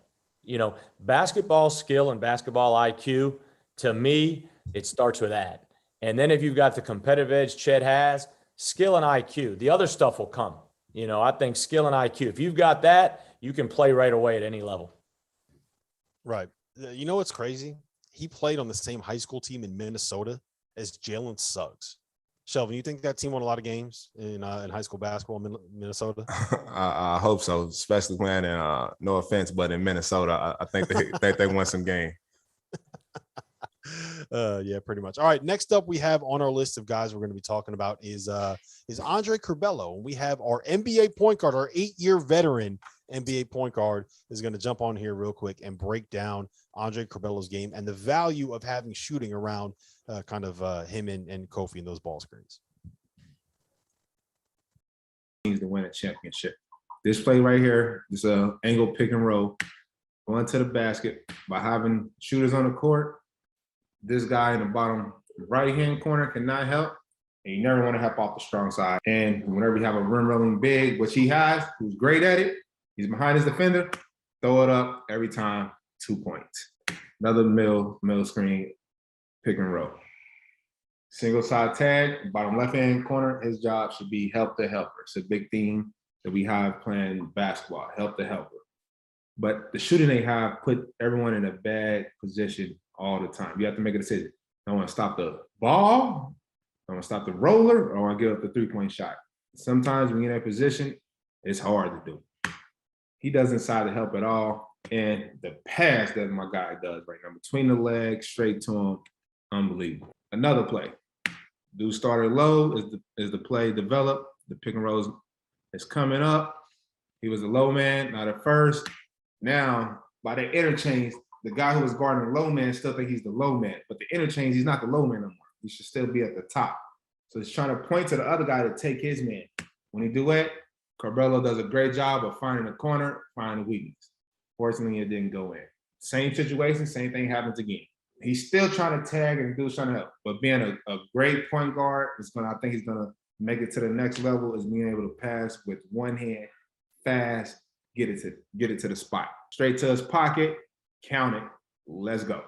Basketball skill and basketball IQ, to me, it starts with that. And then if you've got the competitive edge Chet has, skill and IQ, the other stuff will come. I think skill and IQ, if you've got that, you can play right away at any level. Right. What's crazy? He played on the same high school team in Minnesota as Jalen Suggs. Shelvin, you think that team won a lot of games in high school basketball in Minnesota? I hope so, especially playing in, no offense, but in Minnesota, I think they won some game. Yeah, pretty much. All right. Next up, we have on our list of guys we're going to be talking about is Andre Curbelo. And we have our NBA point guard, our 8-year veteran NBA point guard, is going to jump on here real quick and break down Andre Curbelo's game and the value of having shooting around him and Kofi in those ball screens. To win a championship. This play right here, this angle pick and roll, going to the basket by having shooters on the court. This guy in the bottom right-hand corner cannot help, and you never want to help off the strong side. And whenever you have a rim rolling big, which he has, who's great at it, he's behind his defender, throw it up every time, 2 points. Another middle screen, pick and roll. Single side tag, bottom left-hand corner, his job should be help the helper. It's a big theme that we have playing basketball, help the helper. But the shooting they have put everyone in a bad position all the time. You have to make a decision. I want to stop the ball, I want to stop the roller, or I want to give up the three-point shot. Sometimes when you're in that position, it's hard to do. He doesn't decide to help at all. And the pass that my guy does right now, between the legs, straight to him, unbelievable. Another play. Dude started low, is the play developed. The pick and roll is coming up. He was a low man, not at first. Now, by the interchange, the guy who was guarding the low man still think he's the low man. But the interchange, he's not the low man no more. He should still be at the top. So he's trying to point to the other guy to take his man. When he do it, Curbelo does a great job of finding the corner, finding the weakness. Fortunately, it didn't go in. Same situation, same thing happens again. He's still trying to tag and do trying to help, but being a great point guard I think he's gonna make it to the next level is being able to pass with one hand, fast, get it to the spot. Straight to his pocket, count it, let's go.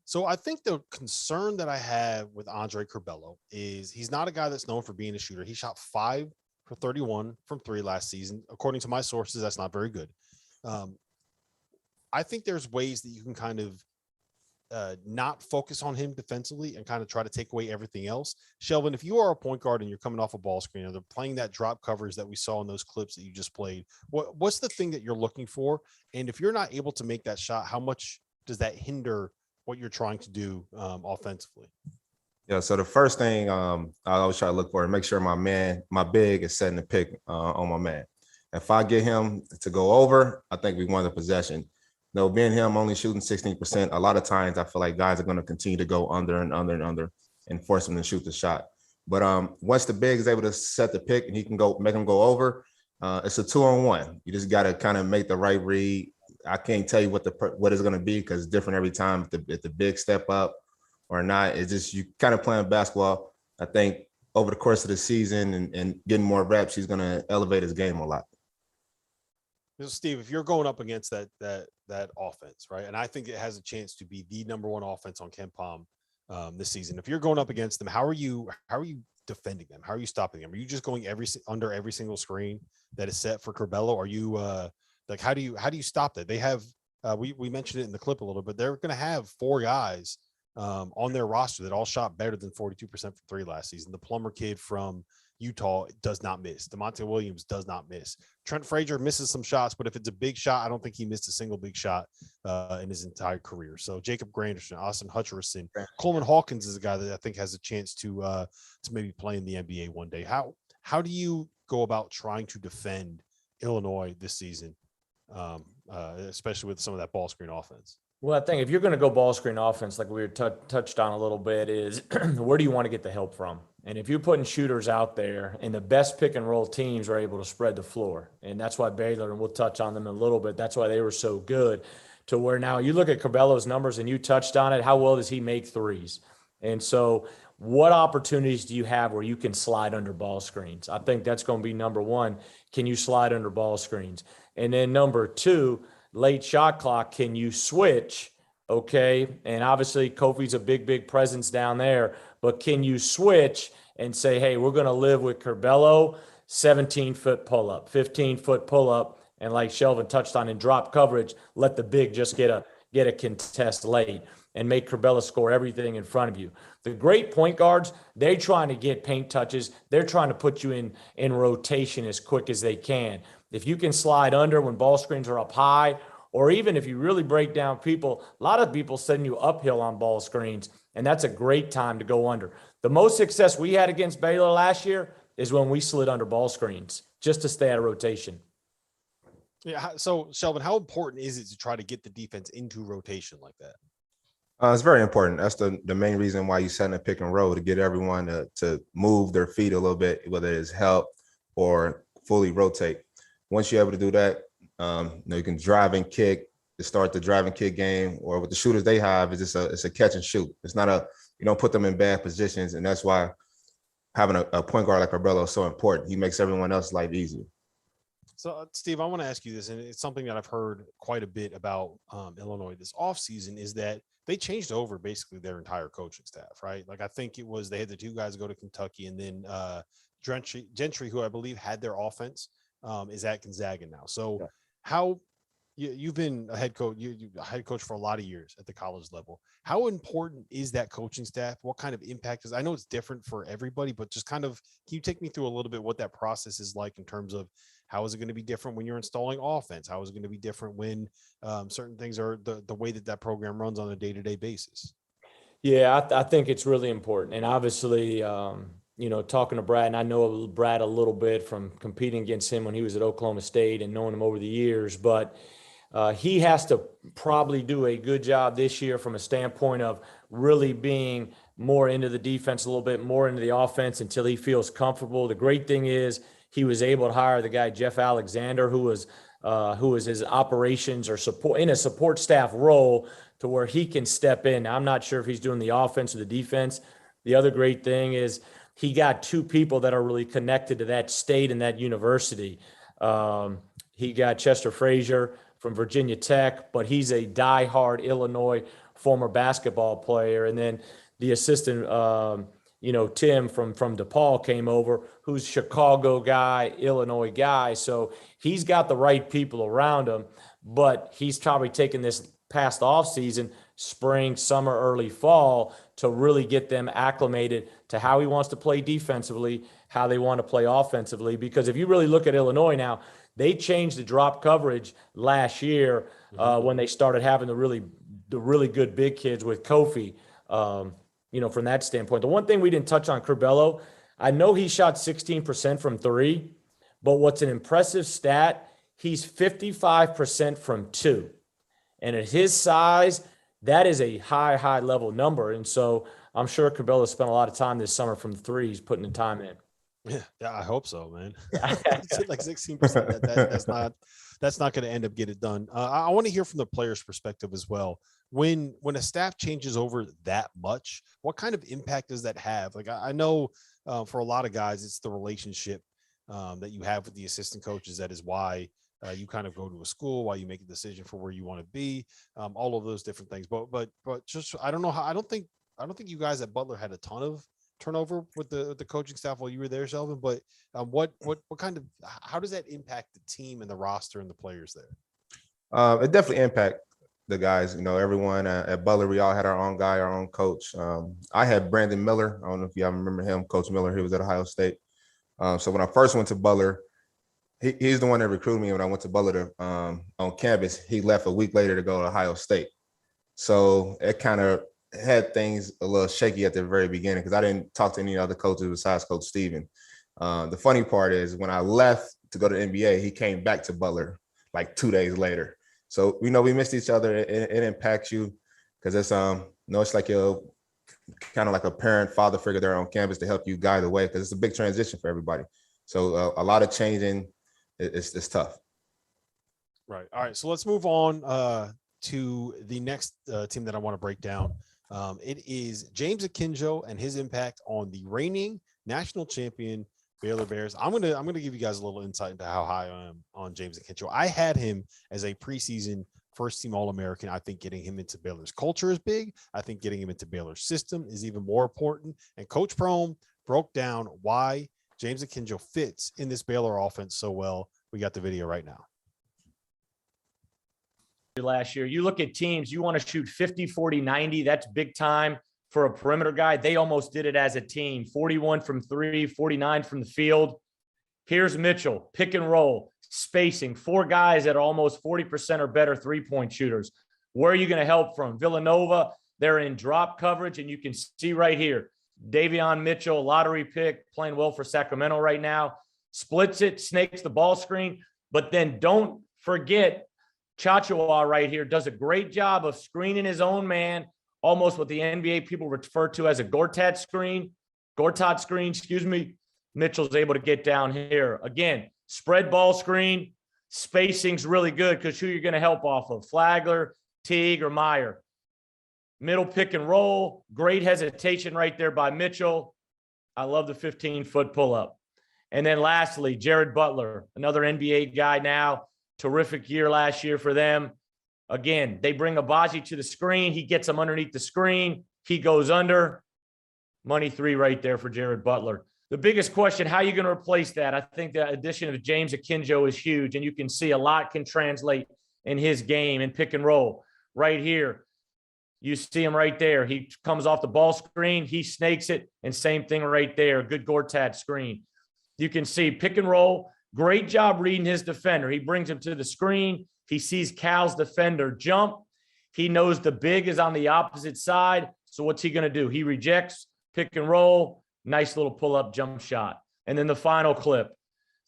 So I think the concern that I have with Andre Curbelo is he's not a guy that's known for being a shooter. He shot 5 for 31 from 3 last season. According to my sources, that's not very good. I think there's ways that you can kind of not focus on him defensively and kind of try to take away everything else. Shelvin, if you are a point guard and you're coming off a ball screen and they're playing that drop coverage that we saw in those clips that you just played, what's the thing that you're looking for? And if you're not able to make that shot, how much does that hinder what you're trying to do offensively? Yeah, so the first thing I always try to look for and make sure my big is setting the pick on my man. If I get him to go over, I think we won the possession. No, being him only shooting 16%, a lot of times I feel like guys are going to continue to go under and under and under and force him to shoot the shot. But once the big is able to set the pick and he can make him go over, it's a 2-on-1. You just got to kind of make the right read. I can't tell you what it's going to be because it's different every time if the big step up or not. It's just you kind of playing basketball. I think over the course of the season and getting more reps, he's going to elevate his game a lot. Steve, if you're going up against that offense, right, and I think it has a chance to be the number one offense on Ken Palm this season. If you're going up against them, how are you defending them? How are you stopping them? Are you just going under every single screen that is set for Curbelo? Are you like how do you stop that? They have we mentioned it in the clip a little bit. They're going to have 4 guys on their roster that all shot better than 42% from 3 last season. The Plummer kid from Utah does not miss. DeMonte Williams does not miss. Trent Frazier misses some shots, but if it's a big shot, I don't think he missed a single big shot in his entire career. So Jacob Granderson, Austin Hutcherson, Coleman Hawkins is a guy that I think has a chance to maybe play in the NBA one day. How do you go about trying to defend Illinois this season, especially with some of that ball screen offense? Well, I think if you're going to go ball screen offense, like we were touched on a little bit, is where do you want to get the help from? And if you're putting shooters out there and the best pick and roll teams are able to spread the floor, and that's why Baylor, and we'll touch on them in a little bit, that's why they were so good to where now you look at Curbelo's numbers and you touched on it, how well does he make threes? And so what opportunities do you have where you can slide under ball screens? I think that's going to be number one. Can you slide under ball screens? And then number two, late shot clock, can you switch? Okay. And obviously Kofi's a big presence down there, but can you switch and say, hey, we're going to live with Curbelo, 17-foot pull-up, 15-foot pull-up, and like Shelvin touched on in drop coverage, let the big just get a contest late and make Curbelo score everything in front of you. The great point guards, they're trying to get paint touches. They're trying to put you in rotation as quick as they can. If you can slide under when ball screens are up high, or even if you really break down people, a lot of people send you uphill on ball screens, and that's a great time to go under. The most success we had against Baylor last year is when we slid under ball screens just to stay out of rotation. Yeah. So, Shelvin, how important is it to try to get the defense into rotation like that? It's very important. That's the main reason why you set a pick and roll, to get everyone to move their feet a little bit, whether it's help or fully rotate. Once you're able to do that, you can drive and kick to start the drive and kick game, or with the shooters they have, it's a catch and shoot. It's not you don't put them in bad positions, and that's why having a point guard like Curbelo is so important. He makes everyone else's life easier. So, Steve, I want to ask you this, and it's something that I've heard quite a bit about Illinois this offseason, is that they changed over basically their entire coaching staff, right? Like I think it was they had the 2 guys go to Kentucky, and then Gentry, who I believe had their offense, is at Gonzaga now. So yeah. How you've been a head coach, you're a head coach for a lot of years at the college level. How important is that coaching staff? What kind of impact is? I know it's different for everybody, but just kind of, can you take me through a little bit what that process is like in terms of how is it going to be different when you're installing offense? How is it going to be different when certain things are the way that program runs on a day-to-day basis? Yeah, I think it's really important. And obviously, talking to Brad, and I know Brad a little bit from competing against him when he was at Oklahoma State and knowing him over the years, but he has to probably do a good job this year from a standpoint of really being more into the defense a little bit, more into the offense until he feels comfortable. The great thing is he was able to hire the guy, Jeff Alexander, who was his operations or support in a support staff role to where he can step in. Now, I'm not sure if he's doing the offense or the defense. The other great thing is he got two people that are really connected to that state and that university. He got Chester Frazier from Virginia Tech, but he's a diehard Illinois former basketball player. And then the assistant, Tim from DePaul came over, who's Chicago guy, Illinois guy. So he's got the right people around him, but he's probably taken this past off season, spring, summer, early fall, to really get them acclimated to how he wants to play defensively, how they want to play offensively. Because if you really look at Illinois now, they changed the drop coverage last year when they started having the really good big kids with Kofi. From that standpoint. The one thing we didn't touch on, Curbelo, I know he shot 16% from three, but what's an impressive stat, he's 55% from two. And at his size, that is a high level number. And so I'm sure Curbelo spent a lot of time this summer from threes, putting the time in. Yeah, I hope so, man. Like 16%. That's not going to end up get it done. I want to hear from the player's perspective as well. When a staff changes over that much, what kind of impact does that have? Like I know for a lot of guys, it's the relationship that you have with the assistant coaches. That is why you kind of go to a school, why you make a decision for where you want to be, all of those different things. But just I don't know how. I don't think you guys at Butler had a ton of turnover with the coaching staff while you were there, Shelvin. But what kind of, how does that impact the team and the roster and the players there? It definitely impact the guys. Everyone at Butler, we all had our own guy, our own coach. I had Brandon Miller. I don't know if y'all remember him, Coach Miller. He was at Ohio State. So when I first went to Butler, he's the one that recruited me when I went to Butler on campus. He left a week later to go to Ohio State. So it kind of had things a little shaky at the very beginning because I didn't talk to any other coaches besides Coach Steven. The funny part is when I left to go to the NBA, he came back to Butler like 2 days later. So, we missed each other. It impacts you because it's, it's like you're kind of like a parent, father figure there on campus to help you guide the way because it's a big transition for everybody. So a lot of changing, it's tough. Right. All right. So let's move on to the next team that I want to break down. It is James Akinjo and his impact on the reigning national champion Baylor Bears. I'm gonna give you guys a little insight into how high I am on James Akinjo. I had him as a preseason first team All-American. I think getting him into Baylor's culture is big. I think getting him into Baylor's system is even more important. And Coach Prohm broke down why James Akinjo fits in this Baylor offense so well. We got the video right now. Last year, you look at teams, you want to shoot 50, 40, 90. That's big time for a perimeter guy. They almost did it as a team. 41 from three, 49 from the field. Here's Mitchell, pick and roll, spacing. Four guys that are almost 40% or better three-point shooters. Where are you going to help from? Villanova, they're in drop coverage, and you can see right here, Davion Mitchell, lottery pick, playing well for Sacramento right now. Splits it, snakes the ball screen, but then don't forget Chachua right here does a great job of screening his own man, almost what the NBA people refer to as a Gortat screen. Mitchell's able to get down here. Again, spread ball screen, spacing's really good because who you're going to help off of, Flagler, Teague, or Meyer. Middle pick and roll, great hesitation right there by Mitchell. I love the 15-foot pull-up. And then lastly, Jared Butler, another NBA guy now. Terrific year last year for them. Again, they bring Abaji to the screen. He gets him underneath the screen. He goes under. Money three right there for Jared Butler. The biggest question, how are you going to replace that? I think the addition of James Akinjo is huge, and you can see a lot can translate in his game and pick and roll. Right here, you see him right there. He comes off the ball screen. He snakes it, and same thing right there. Good Gortat screen. You can see pick and roll. Great job reading his defender. He brings him to the screen. He sees Cal's defender jump. He knows the big is on the opposite side. So what's he going to do? He rejects, pick and roll, nice little pull-up jump shot. And then the final clip,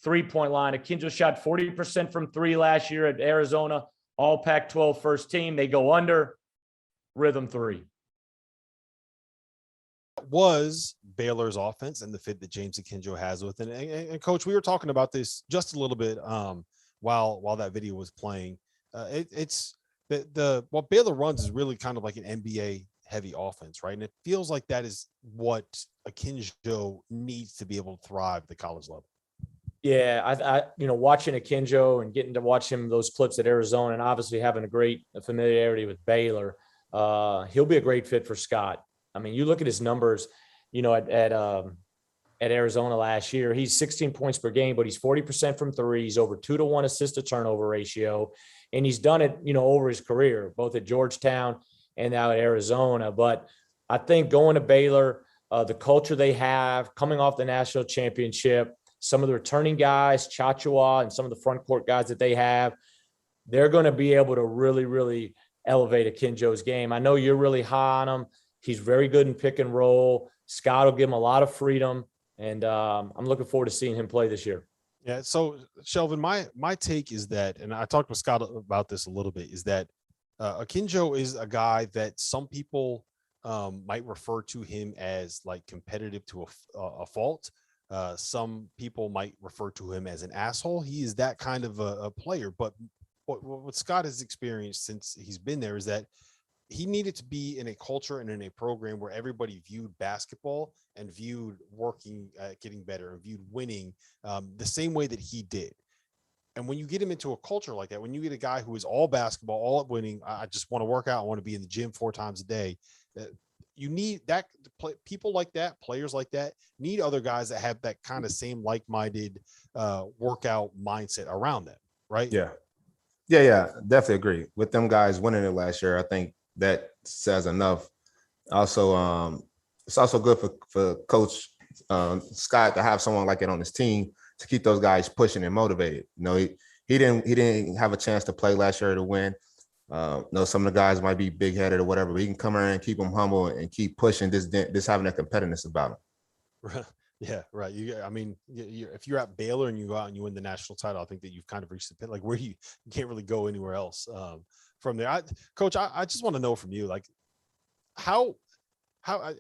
three-point line. Akinjo shot 40% from three last year at Arizona, all Pac-12 first team. They go under, rhythm three. was Baylor's offense and the fit that James Akinjo has with it. And Coach, we were talking about this just a little bit while that video was playing. It's what Baylor runs is really kind of like an NBA heavy offense, right? And it feels like that is what Akinjo needs to be able to thrive at the college level. Yeah, I watching Akinjo and getting to watch him those clips at Arizona, and obviously having a great familiarity with Baylor, he'll be a great fit for Scott. I mean, you look at his numbers, at Arizona last year, he's 16 points per game, but he's 40% from three. He's over 2-to-1 assist to turnover ratio, and he's done it, over his career, both at Georgetown and now at Arizona. But I think going to Baylor, the culture they have, coming off the national championship, some of the returning guys, Chachua, and some of the front court guys that they have, they're going to be able to really, really elevate Akinjo's game. I know you're really high on him. He's very good in pick and roll. Scott will give him a lot of freedom, and I'm looking forward to seeing him play this year. Yeah. So, Shelvin, my take is that, and I talked with Scott about this a little bit, is that Akinjo is a guy that some people might refer to him as like competitive to a fault. Some people might refer to him as an asshole. He is that kind of a player. But what Scott has experienced since he's been there is that he needed to be in a culture and in a program where everybody viewed basketball and viewed working at getting better and viewed winning the same way that he did. And when you get him into a culture like that, when you get a guy who is all basketball, all winning, I just want to work out, I want to be in the gym 4 times a day. You need that. People like that, players like that, need other guys that have that kind of same like-minded workout mindset around them, right? Yeah, definitely agree with them guys winning it last year. I think that says enough. Also, it's also good for Coach Scott to have someone like it on his team to keep those guys pushing and motivated. He didn't have a chance to play last year to win. Some of the guys might be big headed or whatever, but he can come around and keep them humble and keep pushing this having that competitiveness about him. Yeah, right. If you're at Baylor and you go out and you win the national title, I think that you've kind of reached the pit, like where you can't really go anywhere else from there. Coach, I just want to know from you, like how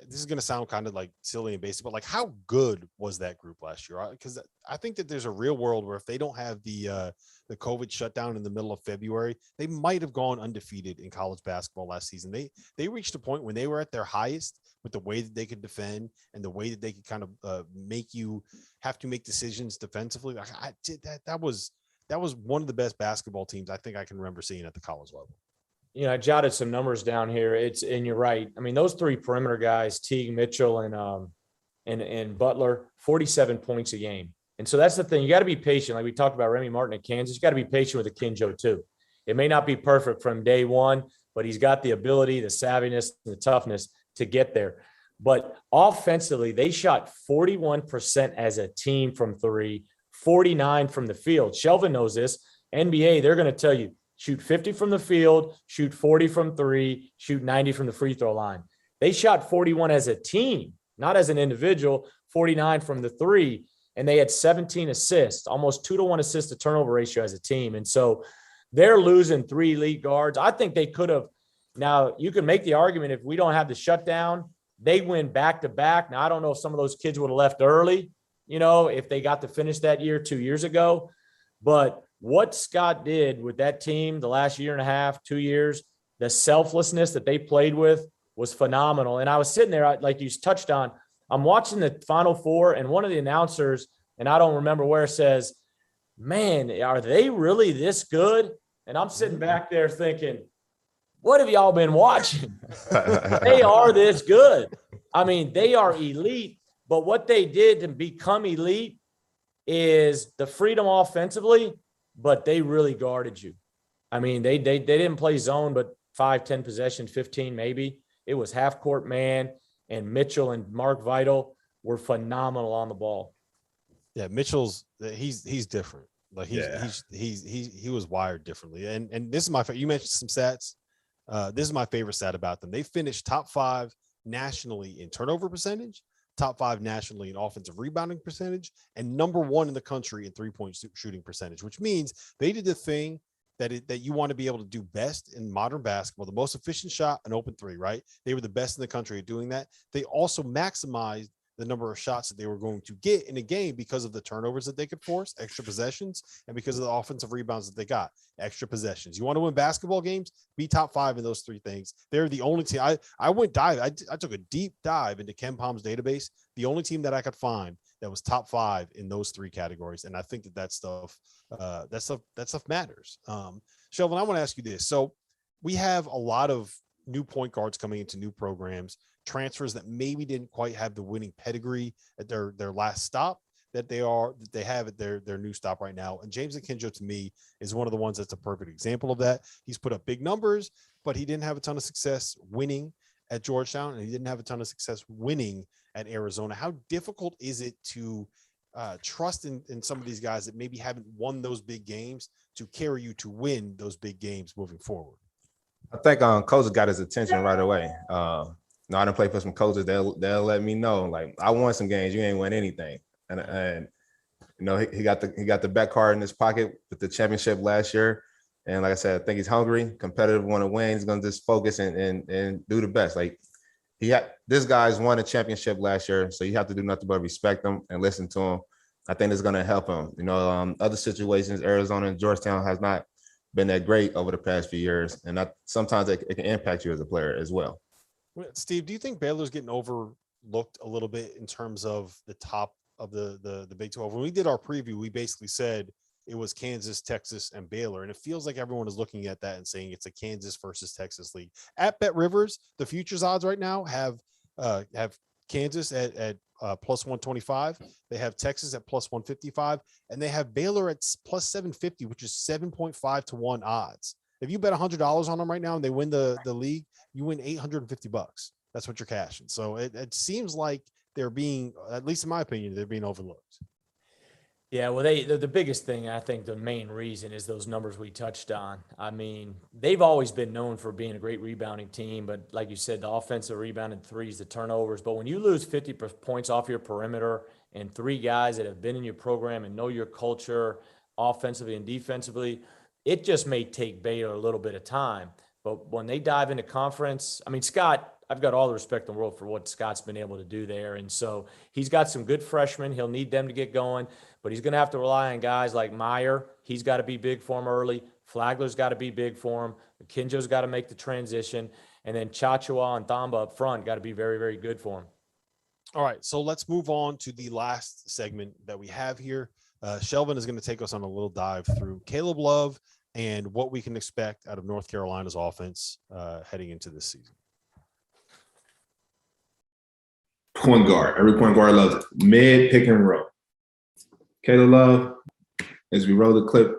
this is going to sound kind of like silly and basic, but like how good was that group last year? Because I think that there's a real world where if they don't have the COVID shutdown in the middle of February, they might have gone undefeated in college basketball last season. They reached a point when they were at their highest with the way that they could defend and the way that they could kind of make you have to make decisions defensively. That was one of the best basketball teams I think I can remember seeing at the college level. I jotted some numbers down here. And you're right. I mean, those 3 perimeter guys, Teague, Mitchell, and Butler, 47 points a game. And so that's the thing. You got to be patient. Like we talked about Remy Martin at Kansas, you got to be patient with Akinjo too. It may not be perfect from day one, but he's got the ability, the savviness, the toughness to get there. But offensively, they shot 41% as a team from 3, 49 from the field. Shelvin knows this. NBA, they're going to tell you, shoot 50 from the field, shoot 40 from 3, shoot 90 from the free throw line. They shot 41 as a team, not as an individual, 49 from the 3, and they had 17 assists, almost 2-to-1 assist to turnover ratio as a team. And so they're losing 3 elite guards. I think they could have. Now, you can make the argument if we don't have the shutdown, they win back-to-back. Now, I don't know if some of those kids would have left early, if they got to finish that year 2 years ago. But what Scott did with that team the last year and a half, 2 years, the selflessness that they played with was phenomenal. And I was sitting there, like you touched on, I'm watching the Final Four, and one of the announcers, and I don't remember where, says, man, are they really this good? And I'm sitting back there thinking, what have y'all been watching? They are this good. I mean, they are elite, but what they did to become elite is the freedom offensively, but they really guarded you. I mean, they didn't play zone, but 5, 10 possessions, 15 maybe. It was half court man, and Mitchell and Mark Vital were phenomenal on the ball. Yeah, Mitchell's he's different. Like he was wired differently. And this is my you mentioned some stats. This is my favorite stat about them. They finished top 5 nationally in turnover percentage, top 5 nationally in offensive rebounding percentage, and number 1 in the country in 3-point shooting percentage, which means they did the thing that you want to be able to do best in modern basketball, the most efficient shot, an open three, right? They were the best in the country at doing that. They also maximized the number of shots that they were going to get in a game because of the turnovers that they could force, extra possessions, and because of the offensive rebounds that they got, extra possessions. You want to win basketball games? Be top 5 in those 3 things. They're the only team. I took a deep dive into Ken Palm's database. The only team that I could find that was top 5 in those 3 categories. And I think that stuff matters. Shelvin, I want to ask you this. So we have a lot of new point guards coming into new programs, transfers that maybe didn't quite have the winning pedigree at their last stop that they have at their new stop right now. And James Akinjo, to me, is one of the ones that's a perfect example of that. He's put up big numbers, but he didn't have a ton of success winning at Georgetown, and he didn't have a ton of success winning at Arizona. How difficult is it to trust in some of these guys that maybe haven't won those big games to carry you to win those big games moving forward? I think coach got his attention right away. I done play for some coaches. They'll let me know, like, I won some games, you ain't win anything. And you know, he got the back card in his pocket with the championship last year. And like I said, I think he's hungry, competitive, want to win. He's gonna just focus and do the best. Like, this guy's won a championship last year, so you have to do nothing but respect him and listen to him. I think it's gonna help him. You know, other situations, Arizona and Georgetown has not been that great over the past few years, and sometimes it can impact you as a player as well. Steve, do you think Baylor's getting overlooked a little bit in terms of the top of the Big 12? When we did our preview, we basically said it was Kansas, Texas, and Baylor, and it feels like everyone is looking at that and saying it's a Kansas versus Texas league. At Bet Rivers, the futures odds right now have Kansas at plus 125. They have Texas at plus 155, and they have Baylor at plus 750, which is 7.5 to 1 odds. If you bet $100 on them right now and they win the league, you win $850. That's what you're cashing. So it seems like they're being, at least in my opinion, they're being overlooked. Yeah, well, the biggest thing, I think the main reason is those numbers we touched on. I mean, they've always been known for being a great rebounding team, but like you said, the offensive rebounding threes, the turnovers. But when you lose 50 points off your perimeter and 3 guys that have been in your program and know your culture offensively and defensively, it just may take Baylor a little bit of time. But when they dive into conference, I mean, Scott, I've got all the respect in the world for what Scott's been able to do there. And so he's got some good freshmen. He'll need them to get going, but he's going to have to rely on guys like Meyer. He's got to be big for him early. Flagler's got to be big for him. Kinjo's got to make the transition. And then Chachua and Thamba up front got to be very, very good for him. All right, so let's move on to the last segment that we have here. Shelvin is going to take us on a little dive through Caleb Love and what we can expect out of North Carolina's offense heading into this season. Point guard. Every point guard loves it. Mid, pick, and roll. Caleb Love, as we roll the clip,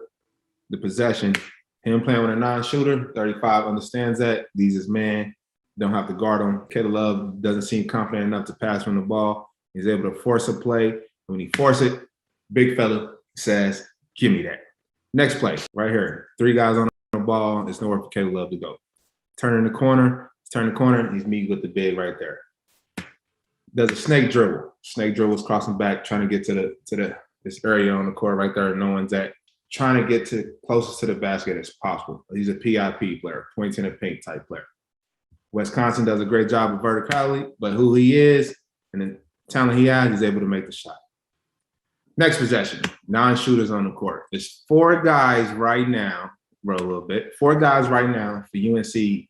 the possession, him playing with a non-shooter, 35 understands that. These is man. Don't have to guard him. Caleb Love doesn't seem confident enough to pass from the ball. He's able to force a play. When he forces it, big fella says, give me that. Next play, right here. 3 guys on the ball. There's nowhere for Caleb Love to go. Turn the corner. He's meeting with the big right there. Does a snake dribble. Snake dribble is crossing back, trying to get to this area on the court right there. No one's at. Trying to get to closest to the basket as possible. He's a PIP player, points in a paint type player. Wisconsin does a great job of verticality, but who he is and the talent he has, he's able to make the shot. Next possession, non-shooters on the court. There's 4 guys right now, roll a little bit, 4 guys right now for UNC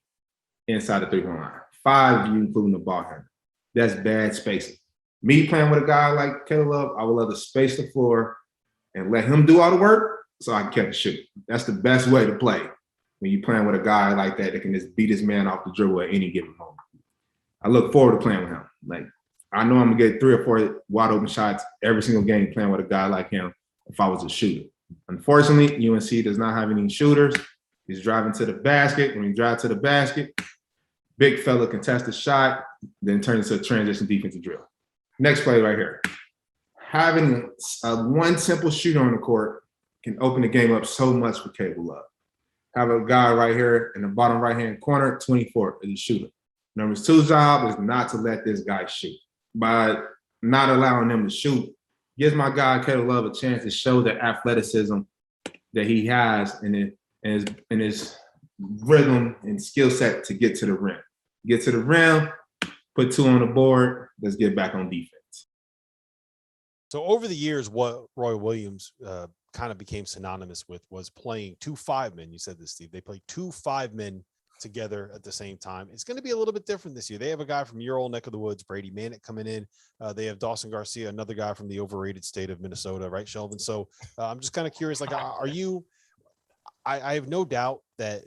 inside the 3-point line. 5 of you, including the ball handler. That's bad spacing. Me playing with a guy like Caleb Love, I would love to space the floor and let him do all the work so I can catch the shoot. That's the best way to play when you're playing with a guy like that can just beat his man off the dribble at any given moment. I look forward to playing with him. Like, I know I'm gonna get 3 or 4 wide open shots every single game playing with a guy like him if I was a shooter. Unfortunately, UNC does not have any shooters. He's driving to the basket. When he drives to the basket, big fella contests the shot, then turns into a transition defensive drill. Next play right here. Having one simple shooter on the court can open the game up so much for Caleb Love. Have a guy right here in the bottom right-hand corner, 24 is a shooter. Number 2's job is not to let this guy shoot. By not allowing them to shoot, gives my guy Caleb Love a chance to show the athleticism that he has, and then and his rhythm and skill set to get to the rim. Get to the rim, put 2 on the board, let's get back on defense. So over the years, what Roy Williams kind of became synonymous with was playing 2 5-men. You said this, Steve. They play 2 5-men together at the same time. It's going to be a little bit different this year. They have a guy from your old neck of the woods, Brady Manick, coming in. They have Dawson Garcia, another guy from the overrated state of Minnesota, right, Shelvin? So I'm just kind of curious, like, are you? I have no doubt that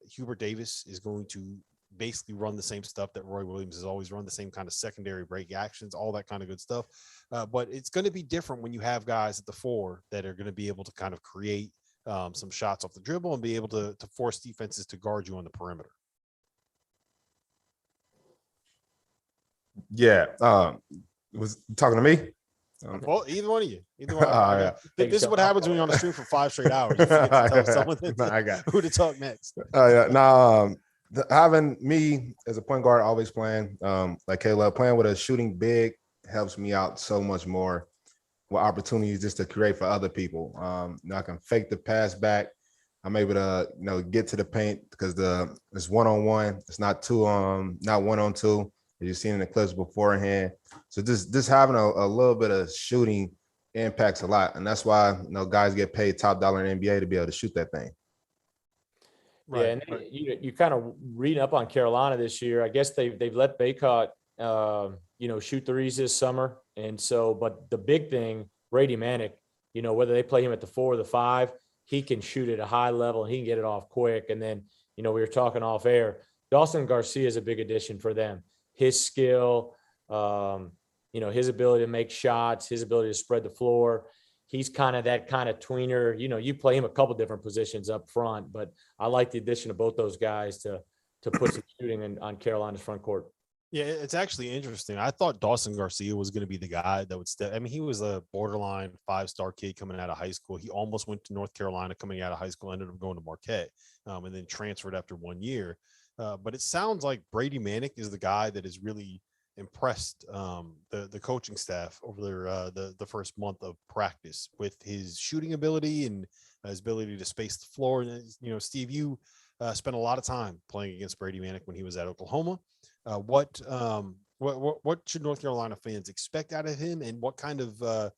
Hubert Davis is going to basically run the same stuff that Roy Williams has always run, the same kind of secondary break actions, all that kind of good stuff. But it's going to be different when you have guys at the 4 that are going to be able to kind of create some shots off the dribble and be able to force defenses to guard you on the perimeter. Yeah. Was talking to me? Well, either one of you. Either one. Yeah. This is what happens when you're on the stream for 5 straight hours. You forget to tell someone I got who to talk next. Having me as a point guard, always playing like Caleb, playing with a shooting big helps me out so much more with opportunities just to create for other people. I can fake the pass back. I'm able to, get to the paint because it's 1-on-1. It's not 2 not 1-on-2. As you've seen in the clips beforehand. So just having a little bit of shooting impacts a lot. And that's why, guys get paid top dollar in the NBA to be able to shoot that thing. Right. Yeah, and you kind of reading up on Carolina this year. I guess they've let Baycott, shoot threes this summer. And so, but the big thing, Brady Manick, whether they play him at the 4 or the 5, he can shoot at a high level and he can get it off quick. And then, we were talking off air, Dawson Garcia is a big addition for them. His skill, his ability to make shots, his ability to spread the floor. He's kind of that kind of tweener. You play him a couple different positions up front, but I like the addition of both those guys to put some shooting on Carolina's front court. Yeah, it's actually interesting. I thought Dawson Garcia was going to be the guy that would step. I mean, he was a borderline 5-star kid coming out of high school. He almost went to North Carolina coming out of high school, ended up going to Marquette, and then transferred after 1 year. But it sounds like Brady Manick is the guy that has really impressed the coaching staff over the first month of practice with his shooting ability and his ability to space the floor. And Steve, you spent a lot of time playing against Brady Manick when he was at Oklahoma. What should North Carolina fans expect out of him, and what kind of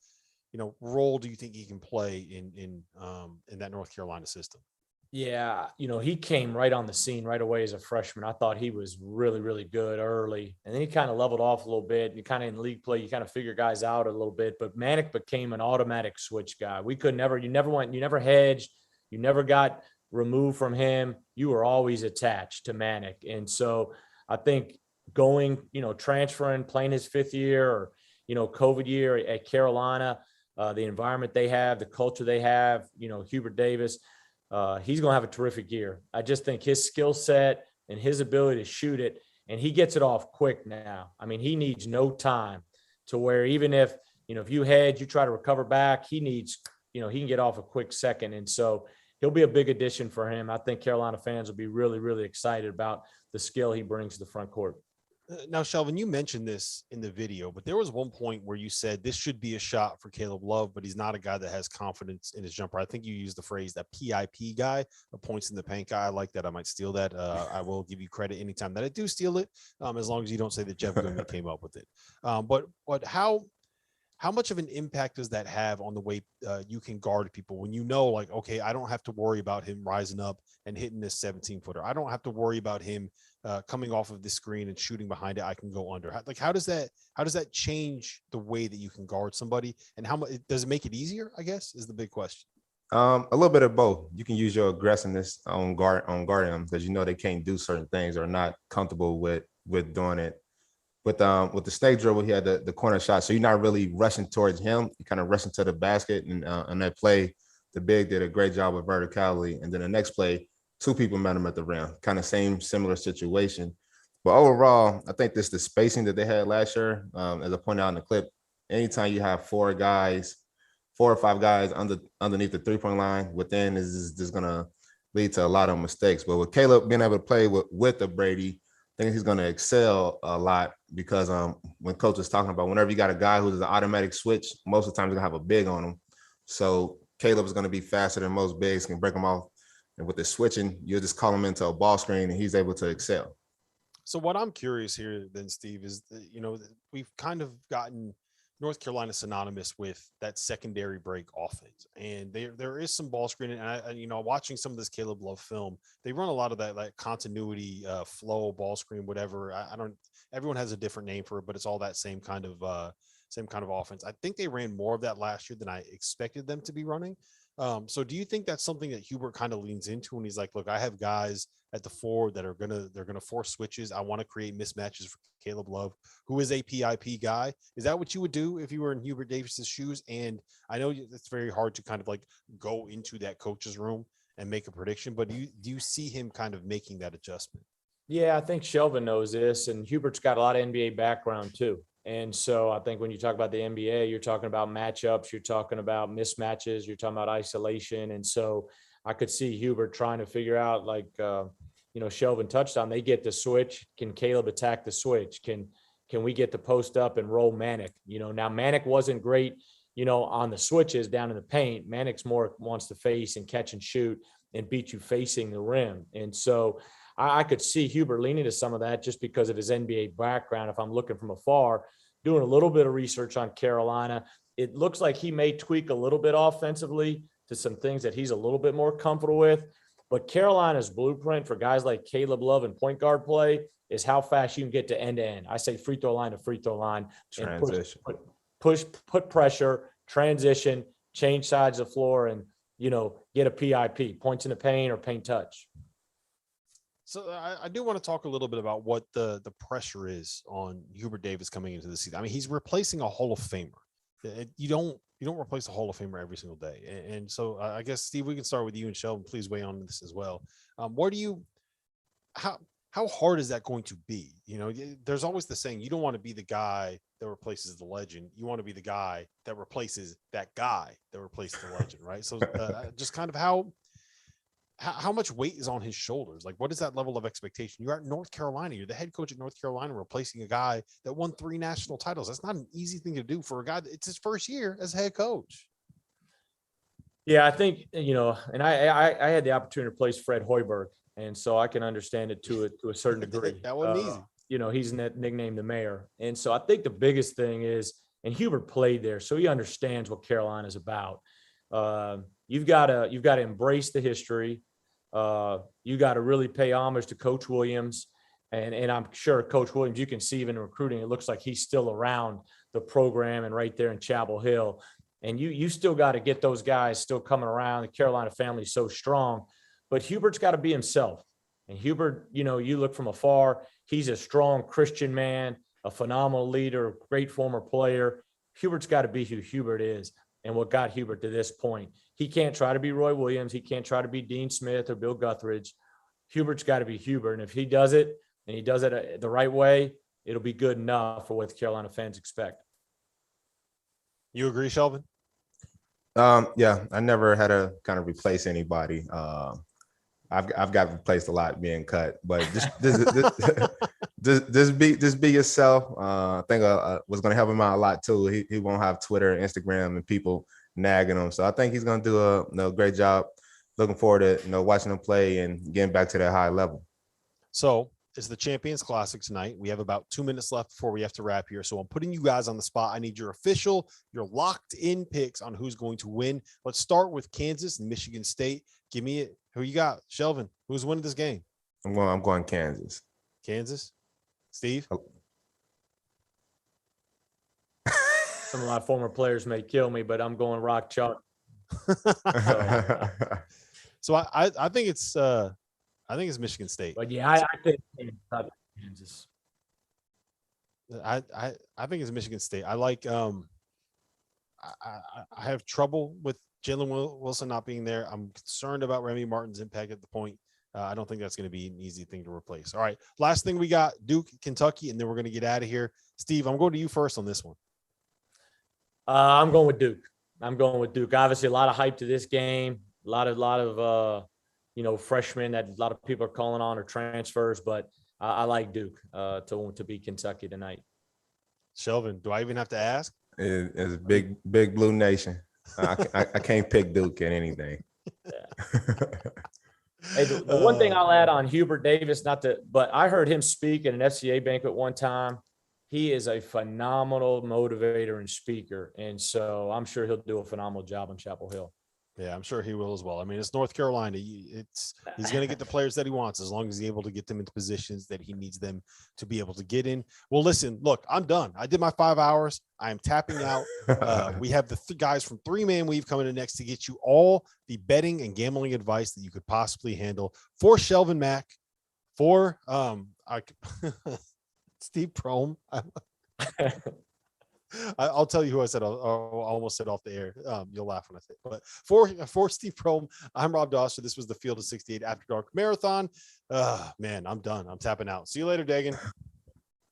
role do you think he can play in that North Carolina system? Yeah, he came right on the scene right away as a freshman. I thought he was really, really good early. And then he kind of leveled off a little bit. You kind of in league play, you kind of figure guys out a little bit. But Manick became an automatic switch guy. You never hedged. You never got removed from him. You were always attached to Manick. And so I think transferring, playing his 5th year or, COVID year at Carolina, the environment they have, the culture they have, Hubert Davis, he's going to have a terrific year. I just think his skill set and his ability to shoot it, and he gets it off quick now. I mean, he needs no time to where even if you hedge, you try to recover back, he needs, he can get off a quick second. And so he'll be a big addition for him. I think Carolina fans will be really, really excited about the skill he brings to the front court. Now, Shelvin, you mentioned this in the video, but there was one point where you said this should be a shot for Caleb Love, but he's not a guy that has confidence in his jumper. I think you used the phrase that PIP guy, a points in the paint guy. I like that. I might steal that. I will give you credit anytime that I do steal it, as long as you don't say that Jeff Goodman came up with it. But how much of an impact does that have on the way you can guard people when okay, I don't have to worry about him rising up and hitting this 17-footer. I don't have to worry about him coming off of the screen and shooting behind it. I can go under. How does that change the way that you can guard somebody, and how much does it make it easier, I guess, is the big question. A little bit of both. You can use your aggressiveness on guarding them because they can't do certain things or not comfortable with doing it. With the snake dribble, he had the corner shot, so you're not really rushing towards him. You kind of rushing to the basket, and on that play, the big did a great job of verticality. And then the next play, 2 people met him at the rim, kind of similar situation. But overall, I think the spacing that they had last year, as I pointed out in the clip, anytime you have 4 or 5 guys underneath the 3-point line, within is just going to lead to a lot of mistakes. But with Caleb being able to play with the Brady, I think he's going to excel a lot because when coach is talking about whenever you got a guy who's an automatic switch, most of the time you're going to have a big on him. So Caleb is going to be faster than most bigs, can break them off And with the switching, you'll just call him into a ball screen and he's able to excel. So what I'm curious here then, Steve, is, we've kind of gotten North Carolina synonymous with that secondary break offense. And there is some ball screening. And watching some of this Caleb Love film, they run a lot of that like continuity, flow, ball screen, whatever. Everyone has a different name for it, but it's all that same kind of offense. I think they ran more of that last year than I expected them to be running. So do you think that's something that Hubert kind of leans into when he's like, look, I have guys at the 4 that they're gonna force switches. I want to create mismatches for Caleb Love, who is a PIP guy. Is that what you would do if you were in Hubert Davis's shoes? And I know it's very hard to kind of like go into that coach's room and make a prediction, but do you see him kind of making that adjustment? Yeah, I think Shelvin knows this, and Hubert's got a lot of NBA background too. And so I think when you talk about the NBA, you're talking about matchups, you're talking about mismatches, you're talking about isolation. And so I could see Hubert trying to figure out, like, Shelvin touched on, they get the switch. Can Caleb attack the switch? Can we get the post up and roll Mack? Now Mack wasn't great, on the switches down in the paint. Mack's more wants to face and catch and shoot and beat you facing the rim. And so I could see Hubert leaning to some of that just because of his NBA background. If I'm looking from afar, doing a little bit of research on Carolina, it looks like he may tweak a little bit offensively to some things that he's a little bit more comfortable with. But Carolina's blueprint for guys like Caleb Love and point guard play is how fast you can get to end to end. I say free throw line to free throw line. Transition. Put pressure, transition, change sides of the floor, and, get a PIP, points in the paint or paint touch. So I do want to talk a little bit about what the pressure is on Hubert Davis coming into the season. I mean, he's replacing a Hall of Famer. You don't replace a Hall of Famer every single day. And so I guess, Steve, we can start with you, and Shelvin, please weigh on this as well. How hard is that going to be? There's always the saying, you don't want to be the guy that replaces the legend. You want to be the guy that replaces that guy that replaces the legend, right? So just kind of how much weight is on his shoulders? Like, what is that level of expectation? You're at North Carolina. You're the head coach at North Carolina, replacing a guy that won 3 national titles. That's not an easy thing to do for a guy. It's his first year as head coach. Yeah, I think, and I had the opportunity to replace Fred Hoiberg, and so I can understand it to a certain degree. That wasn't easy. He's nicknamed the mayor. And so I think the biggest thing is, and Hubert played there, so he understands what Carolina's about. You've got to embrace the history. You got to really pay homage to Coach Williams. And I'm sure Coach Williams, you can see even in recruiting, it looks like he's still around the program and right there in Chapel Hill. And you still got to get those guys still coming around. The Carolina family is so strong, but Hubert's got to be himself. And Hubert, you look from afar, he's a strong Christian man, a phenomenal leader, great former player. Hubert's got to be who Hubert is and what got Hubert to this point. He can't try to be Roy Williams. He can't try to be Dean Smith or Bill Guthridge. Hubert's got to be Hubert. And if he does it, and he does it the right way, it'll be good enough for what the Carolina fans expect. You agree, Shelvin? Yeah, I never had to kind of replace anybody. I've got replaced a lot being cut, but just be yourself. I think was going to help him out a lot too. He won't have Twitter, Instagram, and people nagging him. So I think he's going to do a great job. Looking forward to watching him play and getting back to that high level. So it's the Champions Classic tonight. We have about 2 minutes left before we have to wrap here. So I'm putting you guys on the spot. I need your locked in picks on who's going to win. Let's start with Kansas and Michigan State. Give me it. Who you got? Shelvin, who's winning this game? I'm going Kansas. Kansas? Steve? Some of my former players may kill me, but I'm going Rock Chalk. So I think it's Michigan State. But yeah, I think Kansas. I think it's Michigan State. I like I have trouble with Jalen Wilson not being there. I'm concerned about Remy Martin's impact at the point. I don't think that's going to be an easy thing to replace. All right, last thing we got, Duke, Kentucky, and then we're going to get out of here. Steve, I'm going to you first on this one. I'm going with Duke. Obviously, a lot of hype to this game. A lot of freshmen that a lot of people are calling on or transfers, but I like Duke to beat Kentucky tonight. Shelvin, do I even have to ask? It's big blue nation. I can't pick Duke in anything. Yeah. Hey, the one thing I'll add on Hubert Davis, but I heard him speak at an FCA banquet one time. He is a phenomenal motivator and speaker. And so I'm sure he'll do a phenomenal job on Chapel Hill. Yeah, I'm sure he will as well. I mean, it's North Carolina. He's going to get the players that he wants as long as he's able to get them into positions that he needs them to be able to get in. Well, listen, look, I'm done. I did my 5 hours. I am tapping out. We have the guys from 3-Man Weave coming in next to get you all the betting and gambling advice that you could possibly handle for Shelvin Mack, for Steve Prohm. I'll tell you who I said. I almost said off the air. You'll laugh when I say it. But for Steve Prohm, I'm Rob Dauster. This was the Field of 68 After Dark Marathon. Man, I'm done. I'm tapping out. See you later, Dagan.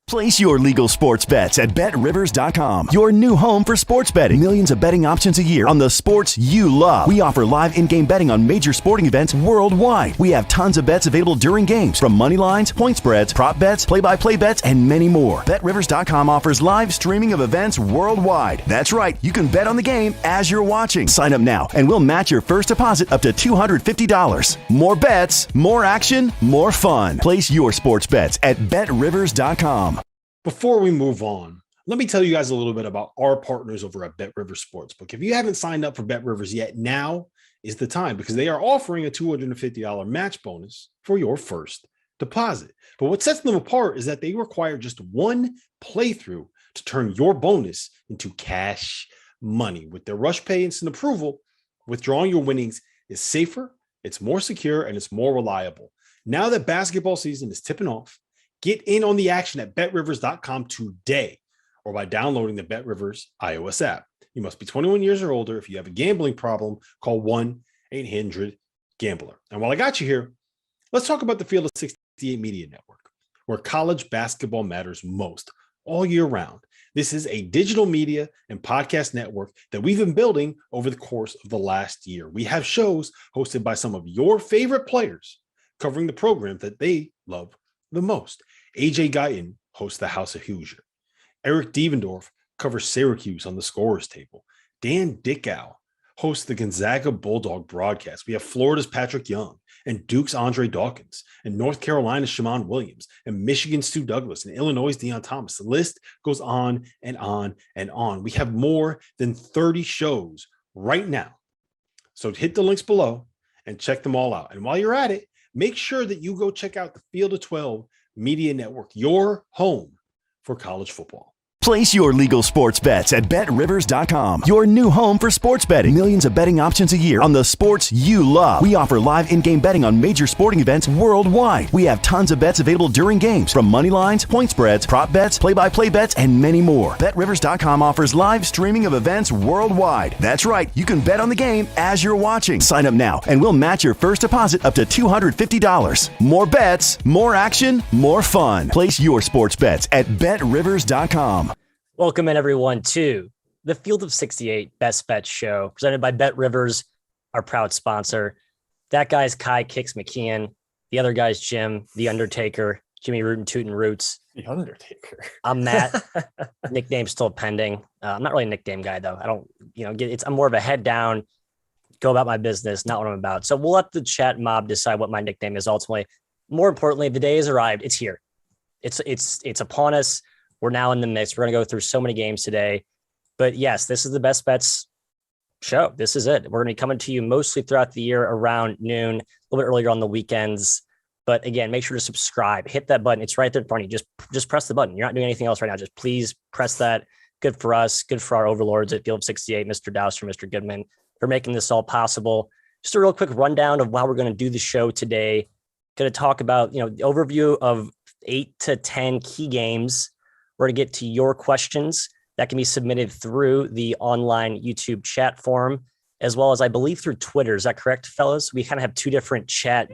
Place your legal sports bets at BetRivers.com, your new home for sports betting. Millions of betting options a year on the sports you love. We offer live in-game betting on major sporting events worldwide. We have tons of bets available during games, from money lines, point spreads, prop bets, play-by-play bets, and many more. BetRivers.com offers live streaming of events worldwide. That's right, you can bet on the game as you're watching. Sign up now, and we'll match your first deposit up to $250. More bets, more action, more fun. Place your sports bets at BetRivers.com. Before we move on, let me tell you guys a little bit about our partners over at Bet Rivers Sportsbook. If you haven't signed up for Bet Rivers yet, now is the time, because they are offering a $250 match bonus for your first deposit. But what sets them apart is that they require just one playthrough to turn your bonus into cash money. With their Rush Pay instant approval, withdrawing your winnings is safer, it's more secure, and it's more reliable. Now that basketball season is tipping off, get in on the action at betrivers.com today, or by downloading the BetRivers iOS app. You must be 21 years or older. If you have a gambling problem, call 1-800-GAMBLER. And while I got you here, let's talk about the Field of 68 Media Network, where college basketball matters most all year round. This is a digital media and podcast network that we've been building over the course of the last year. We have shows hosted by some of your favorite players covering the program that they love the most. AJ Guyton hosts the House of Hoosier. Eric Devendorf covers Syracuse on the scorer's table. Dan Dickow hosts the Gonzaga Bulldog broadcast. We have Florida's Patrick Young and Duke's Andre Dawkins and North Carolina's Shammond Williams and Michigan's Stu Douglas and Illinois' Deion Thomas. The list goes on and on and on. We have more than 30 shows right now. So hit the links below and check them all out. And while you're at it, make sure that you go check out the Field of 12 Media Network, your home for college football. Place your legal sports bets at BetRivers.com, your new home for sports betting. Millions of betting options a year on the sports you love. We offer live in-game betting on major sporting events worldwide. We have tons of bets available during games, from money lines, point spreads, prop bets, play-by-play bets, and many more. BetRivers.com offers live streaming of events worldwide. That's right, you can bet on the game as you're watching. Sign up now, and we'll match your first deposit up to $250. More bets, more action, more fun. Place your sports bets at BetRivers.com. Welcome in, everyone, to the Field of 68 Best Bet Show, presented by Bet Rivers, our proud sponsor. That guy's Kai Kicks McKeon. The other guy's Jim, The Undertaker, Jimmy Rootin' Tootin' Roots. The Undertaker. I'm Matt. Nickname's still pending. I'm not really a nickname guy, though. I don't, I'm more of a head down, go about my business, not what I'm about. So we'll let the chat mob decide what my nickname is ultimately. More importantly, the day has arrived. It's here. It's upon us. We're now in the mix. We're going to go through so many games today. But yes, this is the Best Bets show. This is it. We're going to be coming to you mostly throughout the year around noon, a little bit earlier on the weekends. But again, make sure to subscribe. Hit that button. It's right there in front of you. Just press the button. You're not doing anything else right now. Just please press that. Good for us. Good for our overlords at Field 68, Mr. Dauster, Mr. Goodman, for making this all possible. Just a real quick rundown of how we're going to do the show today. Going to talk about, the overview of 8 to 10 key games. We're going to get to your questions that can be submitted through the online YouTube chat forum, as well as, I believe, through Twitter. Is that correct, fellas? We kind of have two different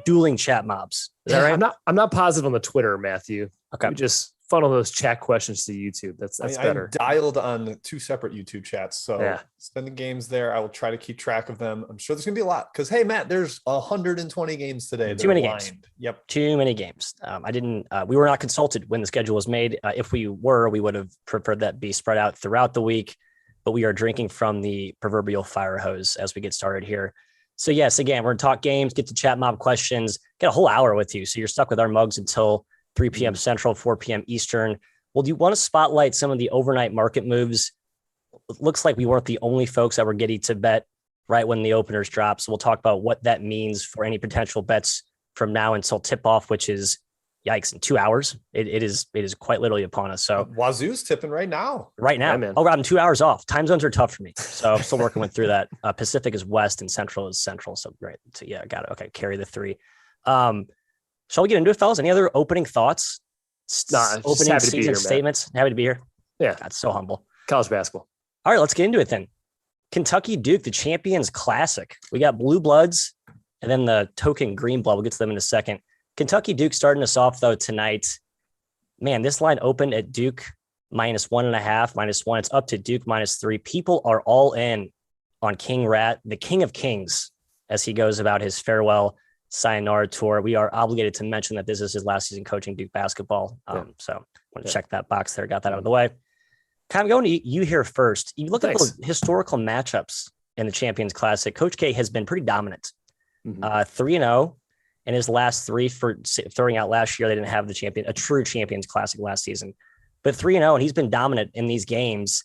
dueling chat mobs. Is that right? I'm not positive on the Twitter, Matthew. Okay. We just funnel those chat questions to YouTube. That's better. I'm dialed on 2 separate YouTube chats. So yeah. Spend the games there. I will try to keep track of them. I'm sure there's going to be a lot because, hey, Matt, there's 120 games today. Too many games. Yep. Too many games. We were not consulted when the schedule was made. If we were, we would have preferred that be spread out throughout the week, but we are drinking from the proverbial fire hose as we get started here. So yes, again, we're going to talk games, get to chat mob questions, get a whole hour with you. So you're stuck with our mugs until 3 p.m. Central, 4 p.m. Eastern. Well, do you want to spotlight some of the overnight market moves? It looks like we weren't the only folks that were getting to bet right when the openers drop. So we'll talk about what that means for any potential bets from now until tip off, which is yikes, in 2 hours. It is quite literally upon us. So Wazoo's tipping right now. Yeah, man. Oh, I'm 2 hours off. Time zones are tough for me. So I'm still working through that. Pacific is west and central is central. So great. So yeah, got it. Okay. Carry the 3. Shall we get into it, fellas? Any other opening thoughts? Opening season statements? Happy to be here. Yeah. That's so humble. College basketball. All right, let's get into it then. Kentucky Duke, the Champions Classic. We got blue bloods and then the token green blood. We'll get to them in a second. Kentucky Duke starting us off though tonight. Man, this line opened at Duke -1.5, -1. It's up to Duke -3. People are all in on King Rat, the King of Kings, as he goes about his farewell sayonara tour. We are obligated to mention that this is his last season coaching Duke basketball. So I want to check that box there. Got that out of the way. Kind of going to you here first. You look at the historical matchups in the Champions Classic. Coach K has been pretty dominant. 3-0 in his last 3 for throwing out last year. They didn't have a true Champions Classic last season, but 3-0, and he's been dominant in these games.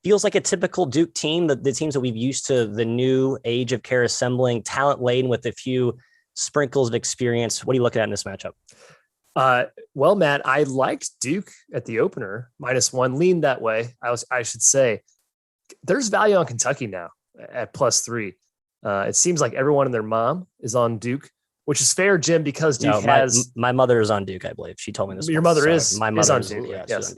Feels like a typical Duke team, the teams that we've used to the new age of care assembling, talent laden with a few sprinkles of experience. What are you looking at in this matchup? Well, Matt, I liked Duke at the opener -1, leaned that way. I should say there's value on Kentucky now at +3. It seems like everyone and their mom is on Duke, which is fair, Jim, because Duke my mother is on Duke, I believe. She told me this. Your mother is my mother on Duke. Yes.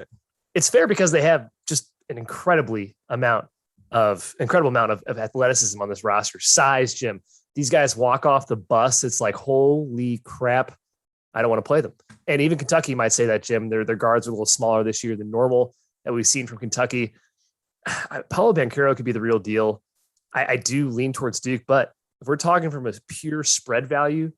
It's fair because they have just an incredible amount of athleticism on this roster. Size, Jim. These guys walk off the bus. It's like, holy crap, I don't want to play them. And even Kentucky might say that, Jim. Their guards are a little smaller this year than normal that we've seen from Kentucky. Paolo Banchero could be the real deal. I do lean towards Duke, but if we're talking from a pure spread value,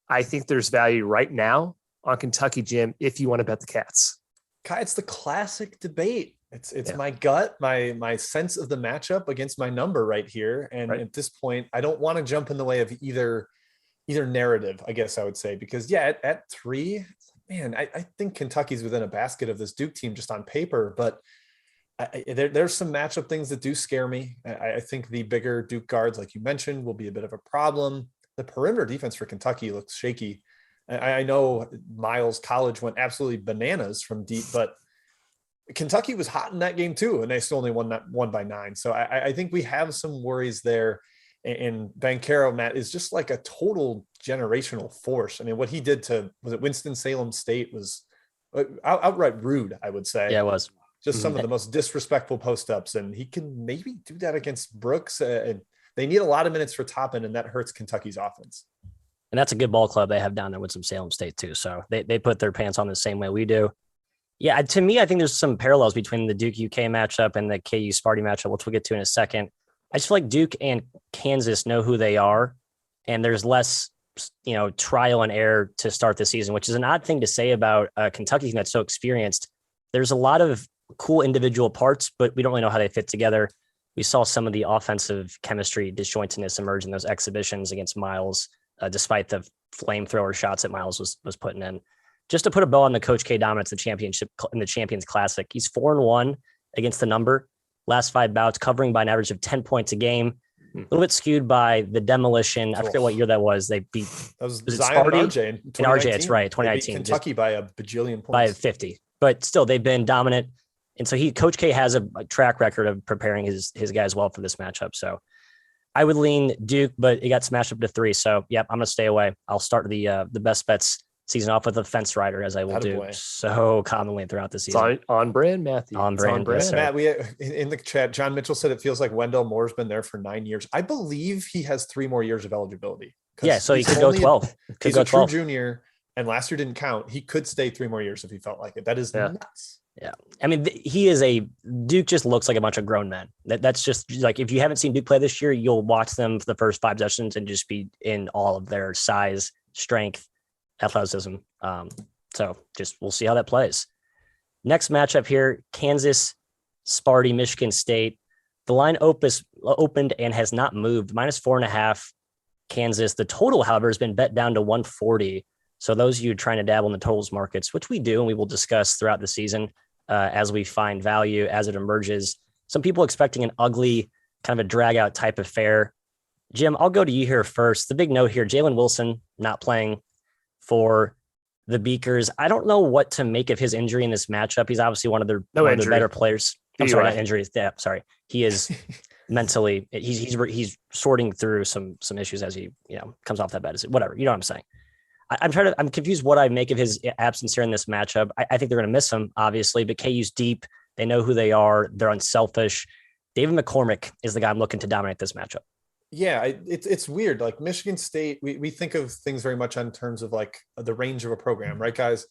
I think there's value right now on Kentucky, Jim, if you want to bet the Cats. Kai, it's the classic debate. It's my gut, my sense of the matchup against my number right here. And at this point, I don't want to jump in the way of either narrative, I guess I would say, because at 3, man, I think Kentucky's within a basket of this Duke team just on paper, but there's some matchup things that do scare me. I think the bigger Duke guards, like you mentioned, will be a bit of a problem. The perimeter defense for Kentucky looks shaky. I know Miles College went absolutely bananas from deep, but Kentucky was hot in that game too, and they still only won by 9. So I think we have some worries there. And Banchero, Matt, is just like a total generational force. I mean, what he did to, was it Winston-Salem State, was outright rude, I would say. Yeah, it was. Just some of the most disrespectful post-ups, and he can maybe do that against Brooks. And they need a lot of minutes for Toppin, and that hurts Kentucky's offense. And that's a good ball club they have down there with some Salem State too. So they put their pants on the same way we do. Yeah, to me, I think there's some parallels between the Duke UK matchup and the KU Sparty matchup, which we'll get to in a second. I just feel like Duke and Kansas know who they are, and there's less, trial and error to start the season, which is an odd thing to say about a Kentucky team that's so experienced. There's a lot of cool individual parts, but we don't really know how they fit together. We saw some of the offensive chemistry disjointedness emerge in those exhibitions against Miles, despite the flamethrower shots that Miles was putting in. Just to put a bow on the Coach K dominance in the Champions Classic, he's 4-1 against the number. Last 5 bouts, covering by an average of 10 points a game. A little bit skewed by the demolition. I forget what year that was. They beat was Zion and RJ in 2019. RJ, that's right, 2019. They beat Kentucky by a bajillion points. By 50. But still, they've been dominant. And so Coach K has a track record of preparing his guys well for this matchup. So I would lean Duke, but it got smashed up to 3. So, I'm going to stay away. I'll start the best bets season off with a fence rider, as I will do so commonly throughout the season. It's on brand, Matthew. On brand. Yes, Matt, we in the chat, John Mitchell said it feels like Wendell Moore's been there for 9 years. I believe he has 3 more years of eligibility. Yeah, so he could go 12. He's a true junior, and last year didn't count. He could stay 3 more years if he felt like it. That is nuts. Yeah. I mean, Duke just looks like a bunch of grown men. That's just like, if you haven't seen Duke play this year, you'll watch them for the first 5 sessions and just be in all of their size, strength, athleticism. So we'll see how that plays. Next matchup here, Kansas, Sparty, Michigan State. The line opened and has not moved, -4.5. Kansas. The total, however, has been bet down to 140. So those of you trying to dabble in the totals markets, which we do, and we will discuss throughout the season as we find value as it emerges. Some people expecting an ugly kind of a drag out type affair. Jim, I'll go to you here first. The big note here, Jalen Wilson not playing for the Beakers. I don't know what to make of his injury in this matchup. He's obviously one of their better players. I'm sorry, not injuries. Yeah, sorry. He is mentally, he's sorting through some issues as he, comes off that bed. Whatever, you know what I'm saying? I'm confused what I make of his absence here in this matchup. I think they're going to miss him, obviously, but KU's deep. They know who they are. They're unselfish. David McCormick is the guy I'm looking to dominate this matchup. Yeah, it's weird. Like Michigan State, we think of things very much on terms of like the range of a program, right, guys?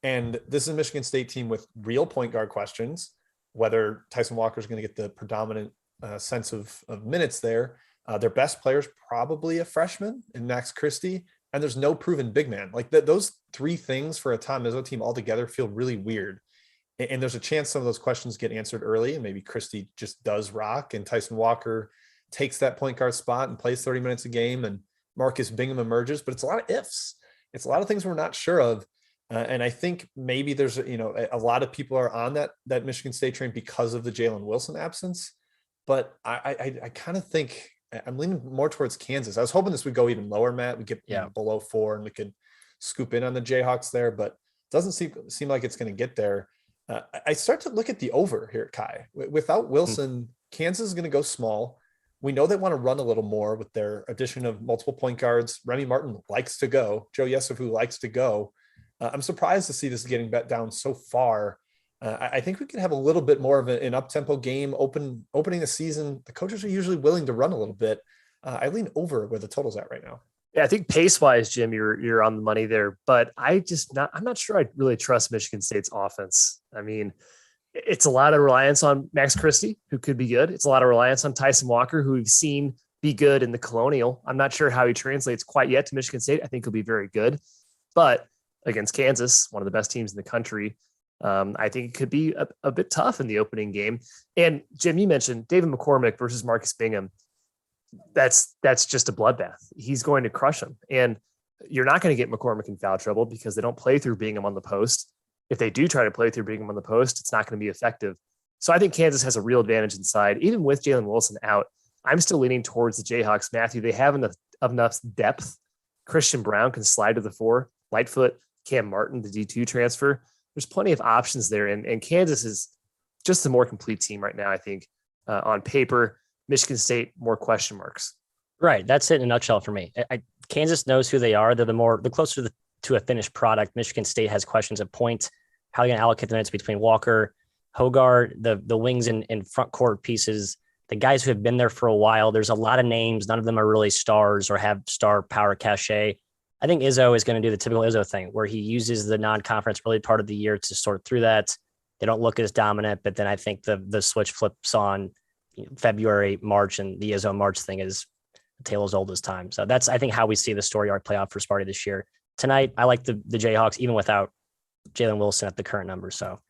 And this is a Michigan State team with real point guard questions, whether Tyson Walker is going to get the predominant sense of minutes there. Their best player is probably a freshman in Max Christie, and there's no proven big man. Like those three things for a Tom Izzo team altogether feel really weird. And there's a chance some of those questions get answered early, and maybe Christie just does rock, and Tyson Walker takes that point guard spot and plays 30 minutes a game, and Marcus Bingham emerges. But it's a lot of ifs. It's a lot of things we're not sure of. And I think maybe there's, a lot of people are on that Michigan State train because of the Jalen Wilson absence. But I kind of think I'm leaning more towards Kansas. I was hoping this would go even lower, Matt. We get below 4 and we could scoop in on the Jayhawks there, but it doesn't seem like it's going to get there. I start to look at the over here, Kai. Without Wilson, Kansas is going to go small. We know they want to run a little more with their addition of multiple point guards. Remy Martin likes to go. Joe Yesufu likes to go. I'm surprised to see this getting bet down so far. I think we could have a little bit more of an up-tempo game opening the season. The coaches are usually willing to run a little bit. I lean over where the total's at right now. Yeah, I think pace-wise, Jim, you're on the money there, but I'm not sure I really trust Michigan State's offense. I mean, it's a lot of reliance on Max Christie, who could be good. It's a lot of reliance on Tyson Walker, who we've seen be good in the Colonial. I'm not sure how he translates quite yet to Michigan State. I think he'll be very good, but against Kansas, one of the best teams in the country, I think it could be a bit tough in the opening game. And Jim, you mentioned David McCormick versus Marcus Bingham. That's just a bloodbath. He's going to crush him. And you're not going to get McCormick in foul trouble because they don't play through Bingham on the post. If they do try to play through Bingham on the post, it's not going to be effective. So I think Kansas has a real advantage inside. Even with Jalen Wilson out, I'm still leaning towards the Jayhawks. Matthew, they have enough depth. Christian Brown can slide to the 4. Lightfoot, Cam Martin, the D2 transfer. There's plenty of options there. And Kansas is just a more complete team right now, I think, on paper. Michigan State, more question marks. Right. That's it in a nutshell for me. Kansas knows who they are. They're the closer to a finished product. Michigan State has questions at point. How are you going to allocate the minutes between Walker, Hogarth, the wings and front court pieces, the guys who have been there for a while? There's a lot of names. None of them are really stars or have star power cachet. I think Izzo is going to do the typical Izzo thing where he uses the non-conference early part of the year to sort through that. They don't look as dominant, but then I think the switch flips on February, March, and the Izzo March thing is a tale as old as time. So that's, I think, how we see the story arc play out for Sparty this year. Tonight, I like the Jayhawks, even without Jalen Wilson at the current number. So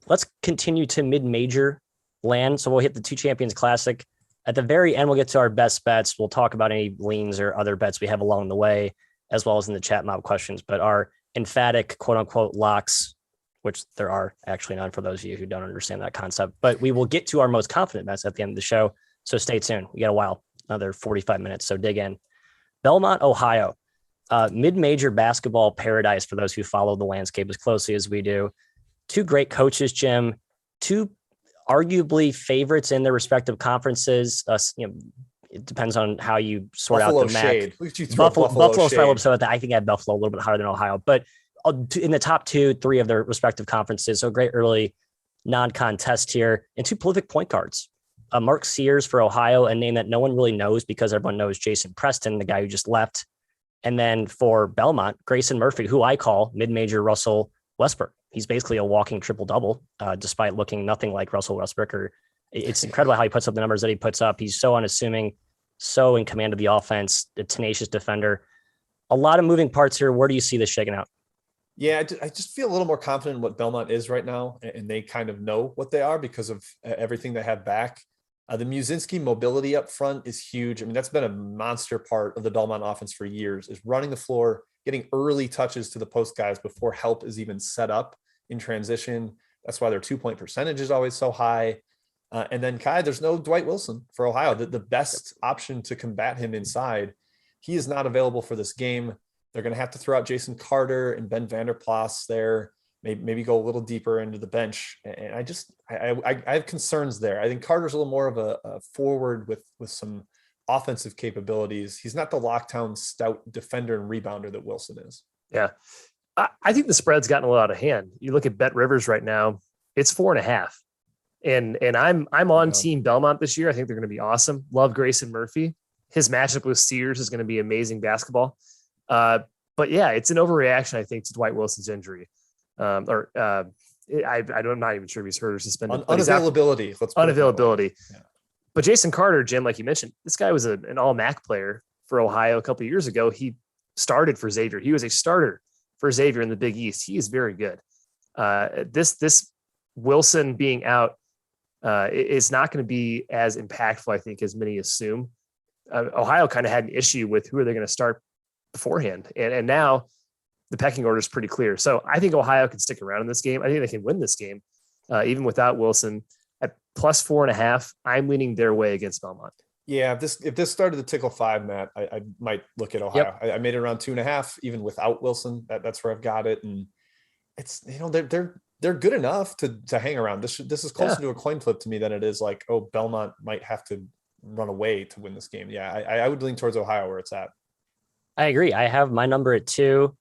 let's continue to mid-major land. So we'll hit the Two Champions Classic. At the very end, we'll get to our best bets. We'll talk about any leans or other bets we have along the way, as well as in the chat mob questions. But our emphatic, quote-unquote, locks, which there are actually none for those of you who don't understand that concept. But we will get to our most confident bets at the end of the show. So stay tuned. We got a while, another 45 minutes. So dig in. Belmont, Ohio. Mid-major basketball paradise for those who follow the landscape as closely as we do. Two great coaches, Jim. Two arguably favorites in their respective conferences. It depends on how you sort Buffalo out the shade. Mac. Look at you throw Buffalo's shade. probably so I think I had Buffalo a little bit higher than Ohio, but in the top 2-3 of their respective conferences. So great early non-contest here, and two prolific point guards. Mark Sears for Ohio, a name that no one really knows because everyone knows Jason Preston, the guy who just left. And then for Belmont, Grayson Murphy, who I call mid-major Russell Westbrook. He's basically a walking triple-double, despite looking nothing like Russell Westbrook. It's incredible how he puts up the numbers that he puts up. He's so unassuming, so in command of the offense, a tenacious defender. A lot of moving parts here. Where do you see this shaking out? Yeah, I just feel a little more confident in what Belmont is right now, and they kind of know what they are because of everything they have back. The Muszynski mobility up front is huge. I mean, that's been a monster part of the Belmont offense for years, is running the floor, getting early touches to the post guys before help is even set up in transition. That's why their 2-point percentage is always so high. And then Kai, there's no Dwight Wilson for Ohio. The best option to combat him inside, he is not available for this game. They're going to have to throw out Jason Carter and Ben Vanderplas there. Maybe go a little deeper into the bench. And I have concerns there. I think Carter's a little more of a forward with some offensive capabilities. He's not the lockdown stout defender and rebounder that Wilson is. Yeah. I think the spread's gotten a little out of hand. You look at Bet Rivers right now, it's 4.5. And I'm on team Belmont this year. I think they're going to be awesome. Love Grayson Murphy. His matchup with Sears is going to be amazing basketball. But yeah, it's an overreaction, I think, to Dwight Wilson's injury. I'm not even sure if he's hurt or suspended. Unavailability. Unavailability. Yeah. But Jason Carter, Jim, like you mentioned, this guy was an all Mack player for Ohio a couple of years ago. He started for Xavier. He was a starter for Xavier in the Big East. He is very good. This Wilson being out is not going to be as impactful, I think, as many assume. Ohio kind of had an issue with who are they going to start beforehand. And now the pecking order is pretty clear. So I think Ohio can stick around in this game. I think they can win this game, even without Wilson. At plus 4.5, I'm leaning their way against Belmont. Yeah, if this started to tickle 5, Matt, I might look at Ohio. Yep. I made it around 2.5, even without Wilson. That's where I've got it. And it's, they're good enough to hang around. This is closer to a coin flip to me than it is like, oh, Belmont might have to run away to win this game. Yeah, I would lean towards Ohio where it's at. I agree. I have my number at 2.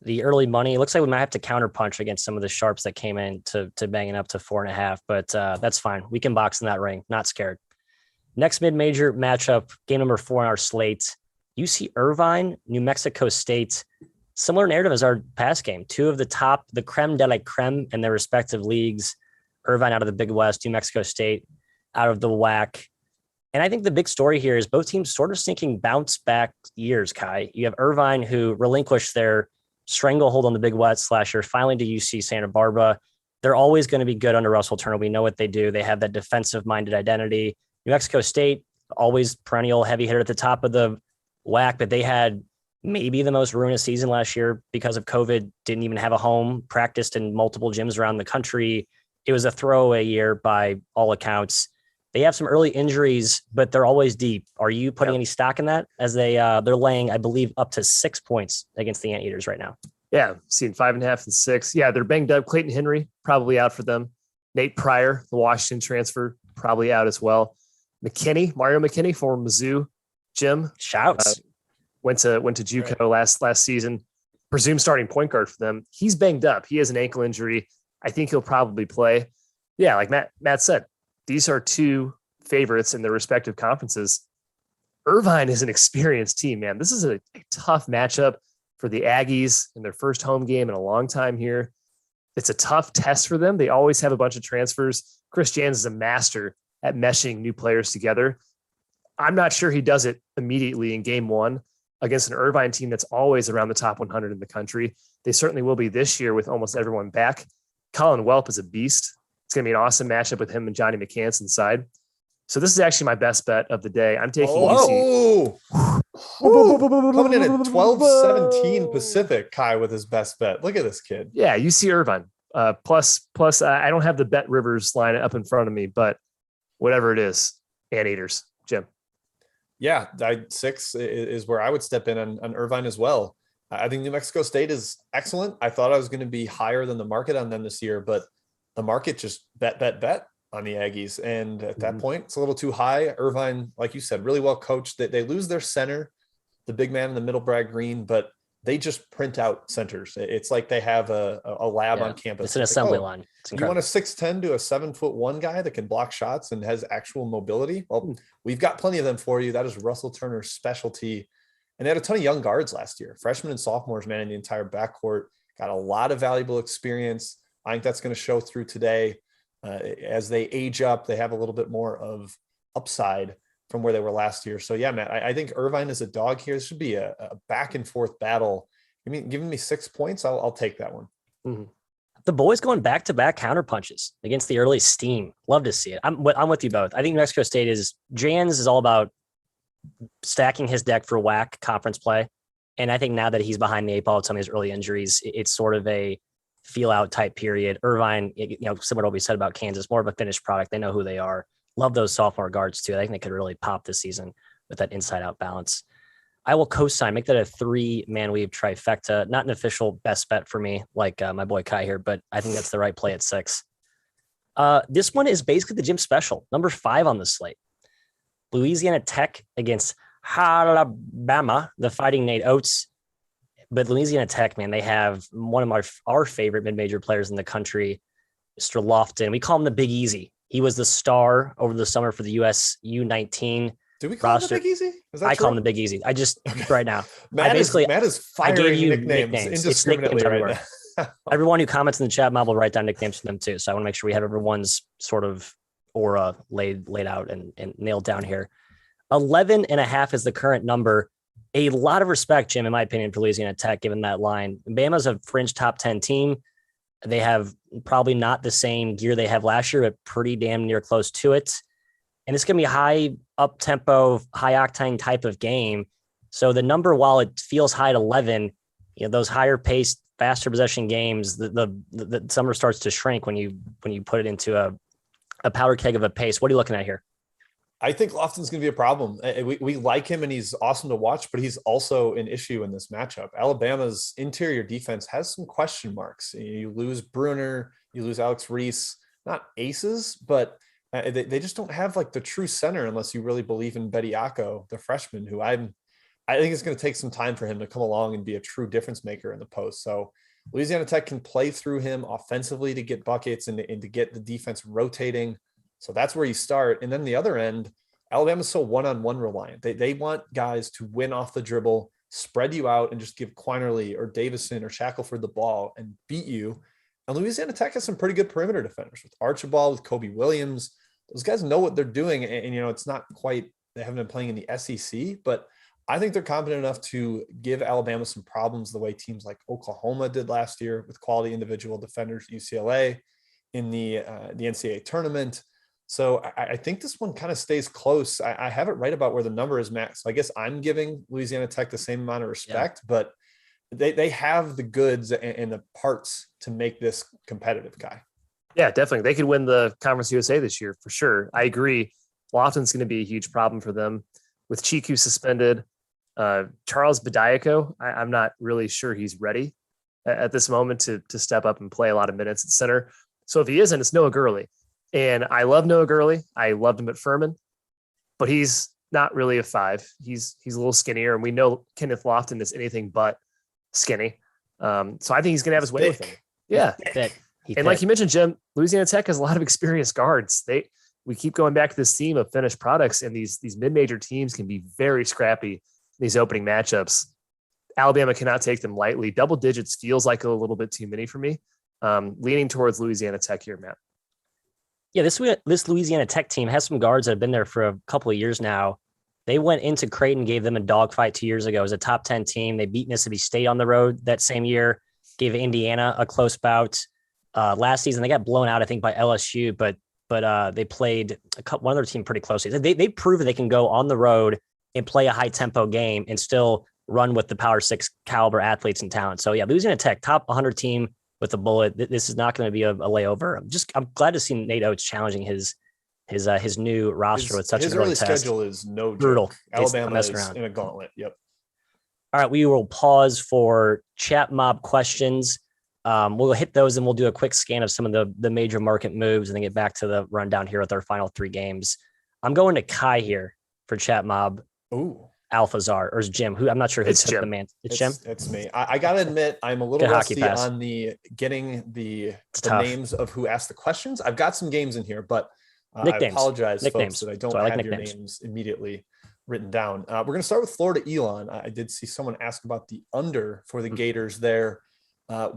The early money, it looks like we might have to counterpunch against some of the sharps that came in to bang it up to 4.5, but that's fine. We can box in that ring. Not scared. Next mid-major matchup, game number 4 on our slate, UC Irvine, New Mexico State. Similar narrative as our past game. 2 of the creme de la creme in their respective leagues. Irvine out of the Big West, New Mexico State out of the WAC. And I think the big story here is both teams sort of sinking bounce back years, Kai. You have Irvine, who relinquished their stranglehold on the Big West last year, finally to UC Santa Barbara. They're always going to be good under Russell Turner. We know what they do. They have that defensive-minded identity. New Mexico State, always perennial heavy hitter at the top of the WAC, but they had maybe the most ruinous season last year because of COVID, didn't even have a home, practiced in multiple gyms around the country. It was a throwaway year by all accounts. They have some early injuries, but they're always deep. Are you putting any stock in that as they're laying, I believe, up to 6 points against the Anteaters right now? Yeah, seeing 5.5 and 6. Yeah, they're banged up. Clayton Henry probably out for them. Nate Pryor, the Washington transfer, probably out as well. Mario McKinney, former Mizzou, Jim. Shouts. Went to JUCO last season. Presumed starting point guard for them. He's banged up. He has an ankle injury. I think he'll probably play. Yeah, like Matt said, these are 2 favorites in their respective conferences. Irvine is an experienced team, man. This is a tough matchup for the Aggies in their first home game in a long time here. It's a tough test for them. They always have a bunch of transfers. Chris Jans is a master at meshing new players together. I'm not sure he does it immediately in game 1 against an Irvine team that's always around the top 100 in the country. They certainly will be this year with almost everyone back. Colin Welp is a beast. It's going to be an awesome matchup with him and Johnny McCants inside. So this is actually my best bet of the day. I'm taking UC. Coming in at 12-17 Pacific, Kai with his best bet. Look at this kid. Yeah, UC Irvine. Plus, I don't have the Bet Rivers line up in front of me, but whatever it is, Anteaters, Jim. Yeah, 6 is where I would step in on Irvine as well. I think New Mexico State is excellent. I thought I was going to be higher than the market on them this year, but the market just bet on the Aggies. And at that point, it's a little too high. Irvine, like you said, really well coached. They lose their center, the big man in the middle, Brad Green, but they just print out centers. It's like they have a lab on campus. It's an assembly line. You want a 6'10" to a 7'1" guy that can block shots and has actual mobility? Well, we've got plenty of them for you. That is Russell Turner's specialty. And they had a ton of young guards last year. Freshmen and sophomores manning the entire backcourt. Got a lot of valuable experience. I think that's going to show through today. As they age up, they have a little bit more of upside from where they were last year. So yeah, Matt, I think Irvine is a dog here. This should be a back and forth battle. I mean, giving me 6 points, I'll take that one. Mm-hmm. The boys going back-to-back counter punches against the early steam. Love to see it. I'm with you both. I think New Mexico State Jans is all about stacking his deck for WAC conference play. And I think now that he's behind the eight ball with some of his early injuries, it's sort of a feel out type period. Irvine, similar to what we said about Kansas, more of a finished product. They know who they are. Love those sophomore guards too. I think they could really pop this season with that inside out balance. I will co-sign, make that a 3-man weave trifecta. Not an official best bet for me, like my boy Kai here, but I think that's the right play at 6. This one is basically the gym special, number 5 on the slate. Louisiana Tech against Alabama, the Fighting Nate Oates. But Louisiana Tech, man, they have one of our favorite mid-major players in the country, Mr. Lofton. We call him the Big Easy. He was the star over the summer for the US U19 Do we call roster. him the Big Easy? I call him the Big Easy. I just right now. Matt is I gave you nicknames It's nicknames right everywhere. Everyone who comments in the chat mob will write down nicknames for them too. So I want to make sure we have everyone's sort of aura laid out and nailed down here. 11.5 is the current number. A lot of respect, Jim, in my opinion, for Louisiana Tech, given that line. Bama's a fringe top 10 team. They have probably not the same gear they have last year, but pretty damn near close to it. And it's going to be a high up tempo, high octane type of game. So the number, while it feels high at 11, those higher paced, faster possession games, the summer starts to shrink when you put it into a powder keg of a pace. What are you looking at here? I think Lofton's going to be a problem. We like him and he's awesome to watch, but he's also an issue in this matchup. Alabama's interior defense has some question marks. You lose Bruner, you lose Alex Reese, not aces, but they just don't have like the true center unless you really believe in Bediako, the freshman, who I think it's going to take some time for him to come along and be a true difference maker in the post. So Louisiana Tech can play through him offensively to get buckets and to get the defense rotating. So that's where you start. And then the other end, Alabama's so one-on-one reliant. They want guys to win off the dribble, spread you out, and just give Quinerly or Davison or Shackelford the ball and beat you. And Louisiana Tech has some pretty good perimeter defenders with Archibald, with Kobe Williams. Those guys know what they're doing. And it's not quite, they haven't been playing in the SEC, but I think they're competent enough to give Alabama some problems the way teams like Oklahoma did last year with quality individual defenders, UCLA in the NCAA tournament. So I think this one kind of stays close. I have it right about where the number is, Matt. So I guess I'm giving Louisiana Tech the same amount of respect, but they have the goods and the parts to make this competitive, Guy. Yeah, definitely. They could win the Conference USA this year for sure. I agree. Lofton's going to be a huge problem for them with Chiku suspended. Charles Bediako, I'm not really sure he's ready at this moment to step up and play a lot of minutes at center. So if he isn't, it's Noah Gurley. And I love Noah Gurley. I loved him at Furman, but he's not really a 5. He's a little skinnier, and we know Kenneth Lofton is anything but skinny. So I think he's going to have his way with him. Yeah. And like you mentioned, Jim, Louisiana Tech has a lot of experienced guards. We keep going back to this theme of finished products, and these mid-major teams can be very scrappy in these opening matchups. Alabama cannot take them lightly. Double digits feels like a little bit too many for me. Leaning towards Louisiana Tech here, Matt. Yeah, this Louisiana Tech team has some guards that have been there for a couple of years now. They went into Creighton, gave them a dogfight 2 years ago as a top 10 team. They beat Mississippi State on the road that same year, gave Indiana a close bout. Last season, they got blown out, I think, by LSU, but they played one other team pretty closely. They proved they can go on the road and play a high-tempo game and still run with the Power 6 caliber athletes and talent. So, yeah, Louisiana Tech, top 100 team with a bullet. This is not going to be a layover. I'm glad to see Nate Oates challenging his new roster with such an early test. Schedule is no brutal. Joke. Alabama is in a gauntlet. Yep. All right, we will pause for chat mob questions. We'll hit those and we'll do a quick scan of some of the major market moves and then get back to the rundown here with our final 3 games. I'm going to Kai here for chat mob. Ooh. Alphazar, or is Jim? Who I'm not sure who it's took the man. It's Jim. It's me. I gotta admit, I'm a little rusty on the getting the names of who asked the questions. I've got some games in here, but I apologize, folks, that I don't have your names immediately written down. We're gonna start with Florida Elon. I did see someone ask about the under for the Gators there.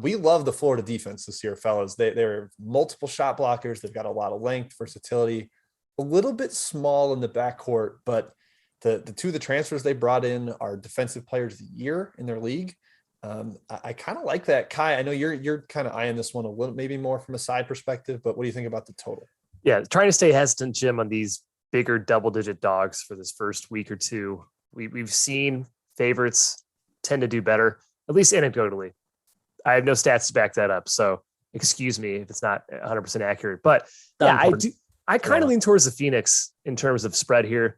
We love the Florida defense this year, fellas. They're multiple shot blockers. They've got a lot of length, versatility, a little bit small in the backcourt, but the 2 of the transfers they brought in are defensive players of the year in their league. I kind of like that. Kai, I know you're kind of eyeing this one a little, maybe more from a side perspective, but what do you think about the total? Yeah, trying to stay hesitant, Jim, on these bigger double-digit dogs for this first week or two. We've seen favorites tend to do better, at least anecdotally. I have no stats to back that up, so excuse me if it's not 100% accurate. But yeah, I kind of lean towards the Phoenix in terms of spread here.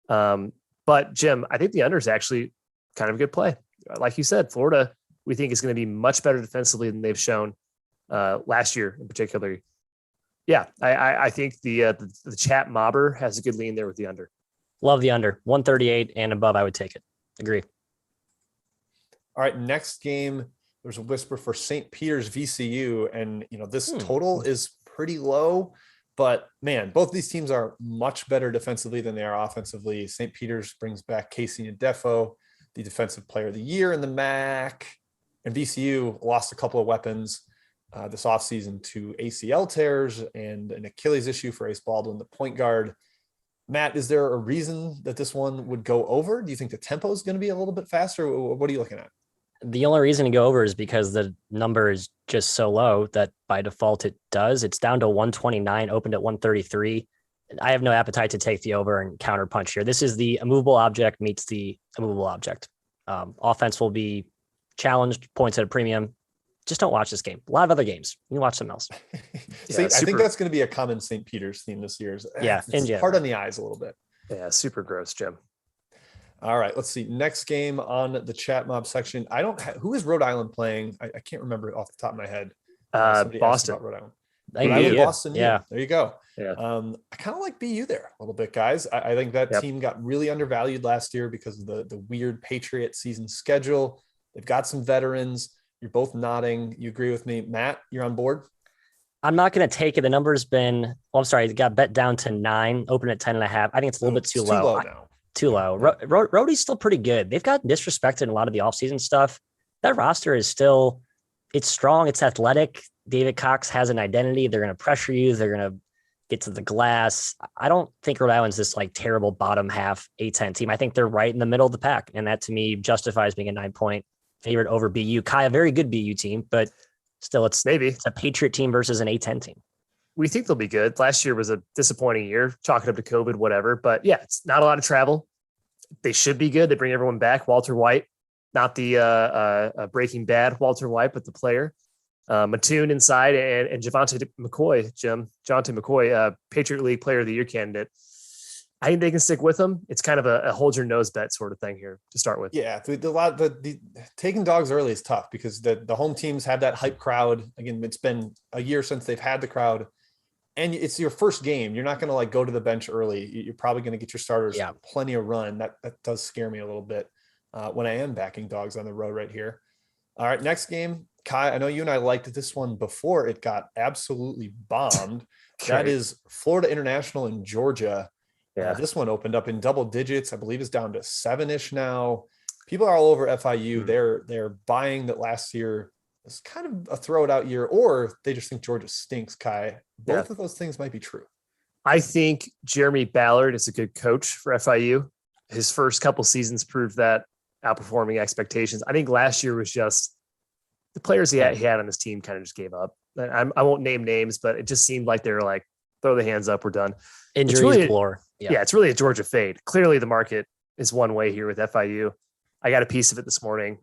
But Jim, I think the under is actually kind of a good play. Like you said, Florida, we think is going to be much better defensively than they've shown last year in particular. Yeah, I think the chat mobber has a good lean there with the under. Love the under. 138 and above, I would take it. Agree. All right, next game, there's a whisper for St. Peter's VCU, and this total is pretty low, but man, both these teams are much better defensively than they are offensively. St. Peter's brings back Casey Ndefo, the defensive player of the year in the Mack, and VCU lost a couple of weapons this offseason to ACL tears and an Achilles issue for Ace Baldwin, the point guard. Matt, is there a reason that this one would go over? Do you think the tempo is going to be a little bit faster? What are you looking at? The only reason to go over is because the number is just so low that by default it does. It's down to 129, opened at 133. I have no appetite to take the over and counter punch here. This is the immovable object meets the immovable object. Offense will be challenged, points at a premium. Just don't watch this game. A lot of other games. You can watch something else. I think that's going to be a common St. Peter's theme this year. It's hard on the eyes a little bit. Yeah, super gross, Jim. All right, let's see. Next game on the chat mob section. Who is Rhode Island playing? I can't remember off the top of my head. Boston. Rhode Island. Boston. Yeah. There you go. Yeah. I kind of like BU there a little bit, guys. I think that team got really undervalued last year because of the weird Patriot season schedule. They've got some veterans. You're both nodding. You agree with me. Matt, you're on board? I'm not going to take it. The number's been, it got bet down to 9, open at 10.5. I think it's a little bit too low. Too low. Rhodey's still pretty good. They've got disrespected in a lot of the offseason stuff. That roster is still, it's strong. It's athletic. David Cox has an identity. They're going to pressure you. They're going to get to the glass. I don't think Rhode Island's this terrible bottom half A10 team. I think they're right in the middle of the pack. And that to me justifies being a 9-point favorite over BU. Kai, a very good BU team, but still it's a Patriot team versus an A10 team. We think they'll be good. Last year was a disappointing year, chalk it up to COVID, whatever. But yeah, it's not a lot of travel. They should be good. They bring everyone back. Walter White, not the Breaking Bad Walter White, but the player. Mattoon inside and Javonte McCoy, Patriot League Player of the Year candidate. I think they can stick with them. It's kind of a hold your nose bet sort of thing here to start with. Yeah, the taking dogs early is tough because the home teams have that hype crowd. Again, it's been a year since they've had the crowd, and it's your first game. You're not going to go to the bench early. You're probably going to get your starters plenty of run. That does scare me a little bit when I am backing dogs on the road right here. All right, next game. Kai, I know you and I liked this one before it got absolutely bombed. That is Florida International in Georgia. Yeah, this one opened up in double digits. I believe it's down to 7-ish now. People are all over FIU. They're buying that last year was kind of a throw it out year, or they just think Georgia stinks, Kai. Both of those things might be true. I think Jeremy Ballard is a good coach for FIU. His first couple seasons proved that, outperforming expectations. I think last year was just the players he had on his team kind of just gave up. I won't name names, but it just seemed like they were like, throw the hands up, we're done. Injuries galore. Yeah, it's really a Georgia fade. Clearly the market is one way here with FIU. I got a piece of it this morning.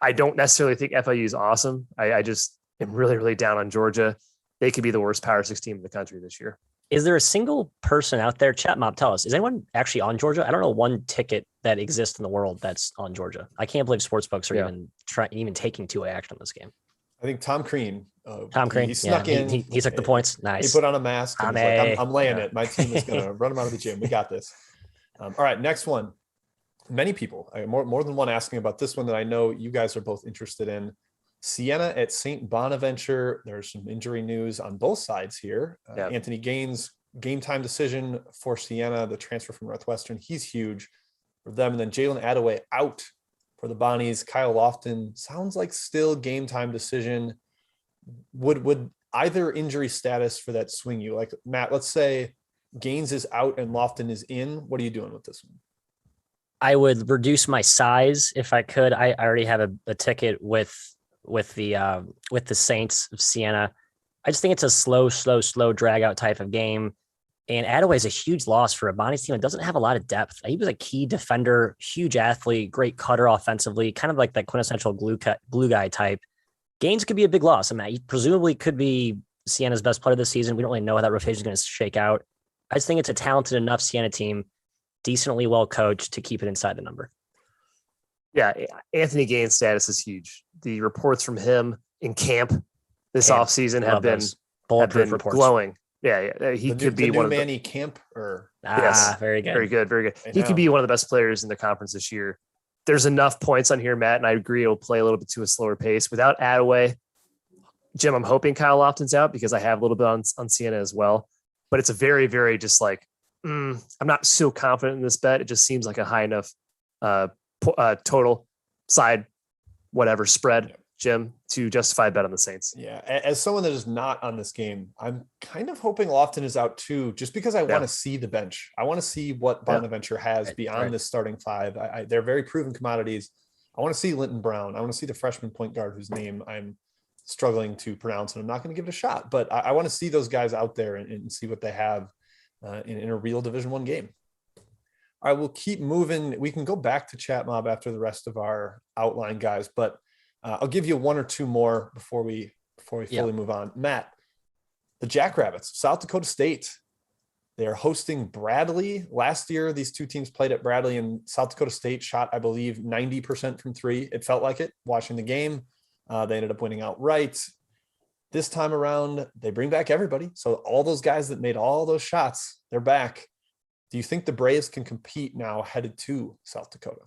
I don't necessarily think FIU is awesome. I just am really, really down on Georgia. They could be the worst Power 6 team in the country this year. Is there a single person out there, chat mob, tell us, is anyone actually on Georgia? I don't know one ticket that exists in the world that's on Georgia. I can't believe sportsbooks are even taking two-way action on this game. I think Tom Crean. He snuck in. He took the points. Nice. He put on a mask. And like, I'm laying it. My team is going to run him out of the gym. We got this. All right, next one. Many people, more than one, asking about this one that I know you guys are both interested in. Siena at St. Bonaventure. There's some injury news on both sides here. Anthony Gaines, game time decision for Siena, the transfer from Northwestern. He's huge for them. And then Jalen Attaway out for the Bonnies. Kyle Lofton sounds like still game time decision. Would either injury status for that swing you? Like, Matt, let's say Gaines is out and Lofton is in. What are you doing with this one? I would reduce my size if I could. I already have a ticket with the Saints of Siena. I just think it's a slow drag out type of game. And Attaway is a huge loss for a Bonnie's team. It doesn't have a lot of depth. He was a key defender, huge athlete, great cutter offensively, kind of like that quintessential glue guy type. Gaines could be a big loss. I mean, he presumably could be Siena's best player this season. We don't really know how that rotation is going to shake out. I just think it's a talented enough Siena team, decently well coached to keep it inside the number. Yeah, Anthony Gaines' status is huge. The reports from him in camp this offseason have been bulletproof reports. Glowing. Yeah, he could be one of Manny Camp or yes, very good. Very good. He could be one of the best players in the conference this year. There's enough points on here, Matt, and I agree it'll play a little bit to a slower pace. Without Attaway, Jim, I'm hoping Kyle Lofton's out because I have a little bit on Siena as well. But it's a very, very just like, I'm not so confident in this bet. It just seems like a high enough total side, whatever spread, Jim, to justify a bet on the Saints. Yeah. As someone that is not on this game, I'm kind of hoping Lofton is out too, just because I want to see the bench. I want to see what Bonaventure has beyond this starting five. They're very proven commodities. I want to see Linton Brown. I want to see the freshman point guard whose name I'm struggling to pronounce, and I'm not going to give it a shot, but I want to see those guys out there and see what they have in a real Division I game. I will keep moving. We can go back to Chat Mob after the rest of our outline guys, but I'll give you one or two more before we fully move on. Matt, the Jackrabbits, South Dakota State, they are hosting Bradley. Last year, these two teams played at Bradley, and South Dakota State shot, I believe, 90% from three. It felt like it watching the game. They ended up winning outright. This time around, they bring back everybody. So all those guys that made all those shots, they're back. Do you think the Braves can compete now headed to South Dakota?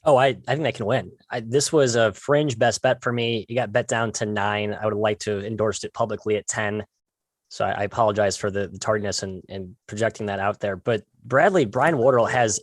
Oh, I think they can win. This was a fringe best bet for me. You got bet down to 9. I would have liked to endorsed it publicly at 10. So I apologize for the tardiness and projecting that out there. But Brian Wardle has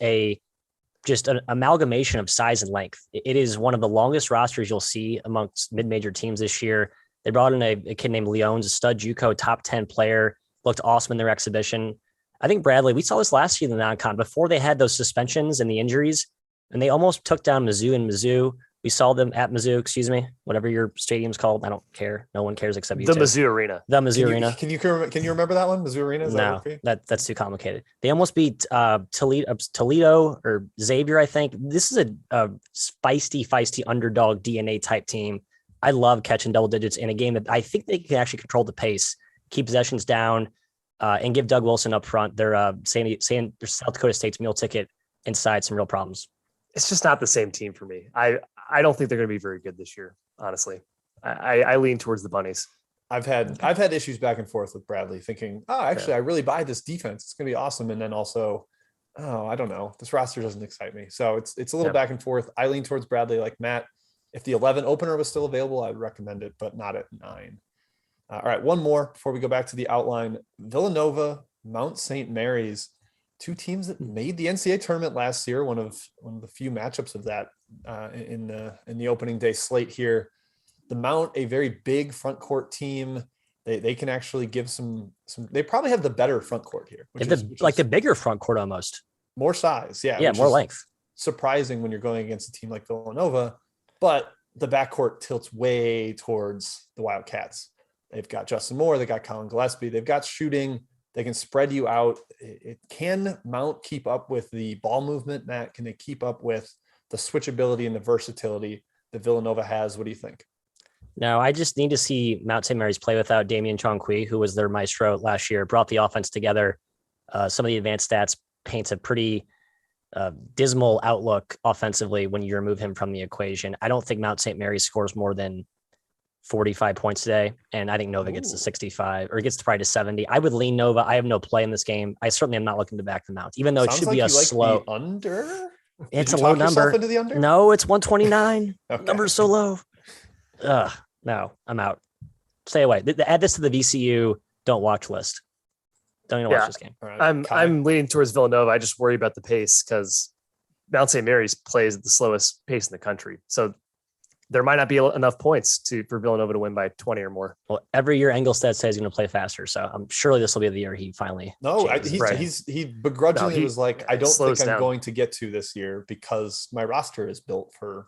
just an amalgamation of size and length. It is one of the longest rosters you'll see amongst mid-major teams this year. They brought in a kid named Leones, a stud JUCO top 10 player, looked awesome in their exhibition. I think Bradley, we saw this last year in the non-con before they had those suspensions and the injuries, and they almost took down Mizzou. We saw them at Mizzou, whatever your stadium's called. I don't care. No one cares except you. The Mizzou Arena. The Mizzou Arena. Can you remember that one? Mizzou Arena? Is no, that's too complicated. They almost beat Toledo or Xavier, I think. This is a feisty underdog DNA type team. I love catching double digits in a game that I think they can actually control the pace, keep possessions down, and give Doug Wilson up front their saying their South Dakota State's meal ticket inside some real problems. It's just not the same team for me. I don't think they're going to be very good this year, honestly. I lean towards the Bunnies. I've had issues back and forth with Bradley thinking, I really buy this defense. It's going to be awesome. And then also, I don't know. This roster doesn't excite me. So it's a little back and forth. I lean towards Bradley like Matt. If the 11 opener was still available, I'd recommend it, but not at 9. All right, one more before we go back to the outline. Villanova, Mount St. Mary's, two teams that made the NCAA tournament last year. One of the few matchups of that in the opening day slate here. The Mount, a very big front court team. They can actually give some. They probably have the better front court here. Which is the bigger front court almost. More size, yeah. Yeah, more length. Surprising when you're going against a team like Villanova, but the backcourt tilts way towards the Wildcats. They've got Justin Moore. They got Colin Gillespie. They've got shooting. They can spread you out. Can Mount keep up with the ball movement, Matt? Can they keep up with the switchability and the versatility that Villanova has? What do you think? No, I just need to see Mount St. Mary's play without Damian Chongqui, who was their maestro last year, brought the offense together. Some of the advanced stats paints a pretty dismal outlook offensively when you remove him from the equation. I don't think Mount St. Mary's scores more than 45 points today, and I think Nova gets to 65 or gets to probably to 70. I would lean Nova. I have no play in this game. I certainly am not looking to back them out, even though it should be a slow under. It's a low number. Into the under? No, it's 129. Okay. Number's so low. No, I'm out. Stay away. Add this to the VCU don't watch list. Don't even watch this game. Right. I'm leaning towards Villanova. I just worry about the pace because Mount St. Mary's plays at the slowest pace in the country. So there might not be enough points for Villanova to win by 20 or more. Well, every year Engelstad says he's going to play faster, so I'm surely this will be the year he finally. He begrudgingly was like, I don't think I'm down. going to get to this year because my roster is built for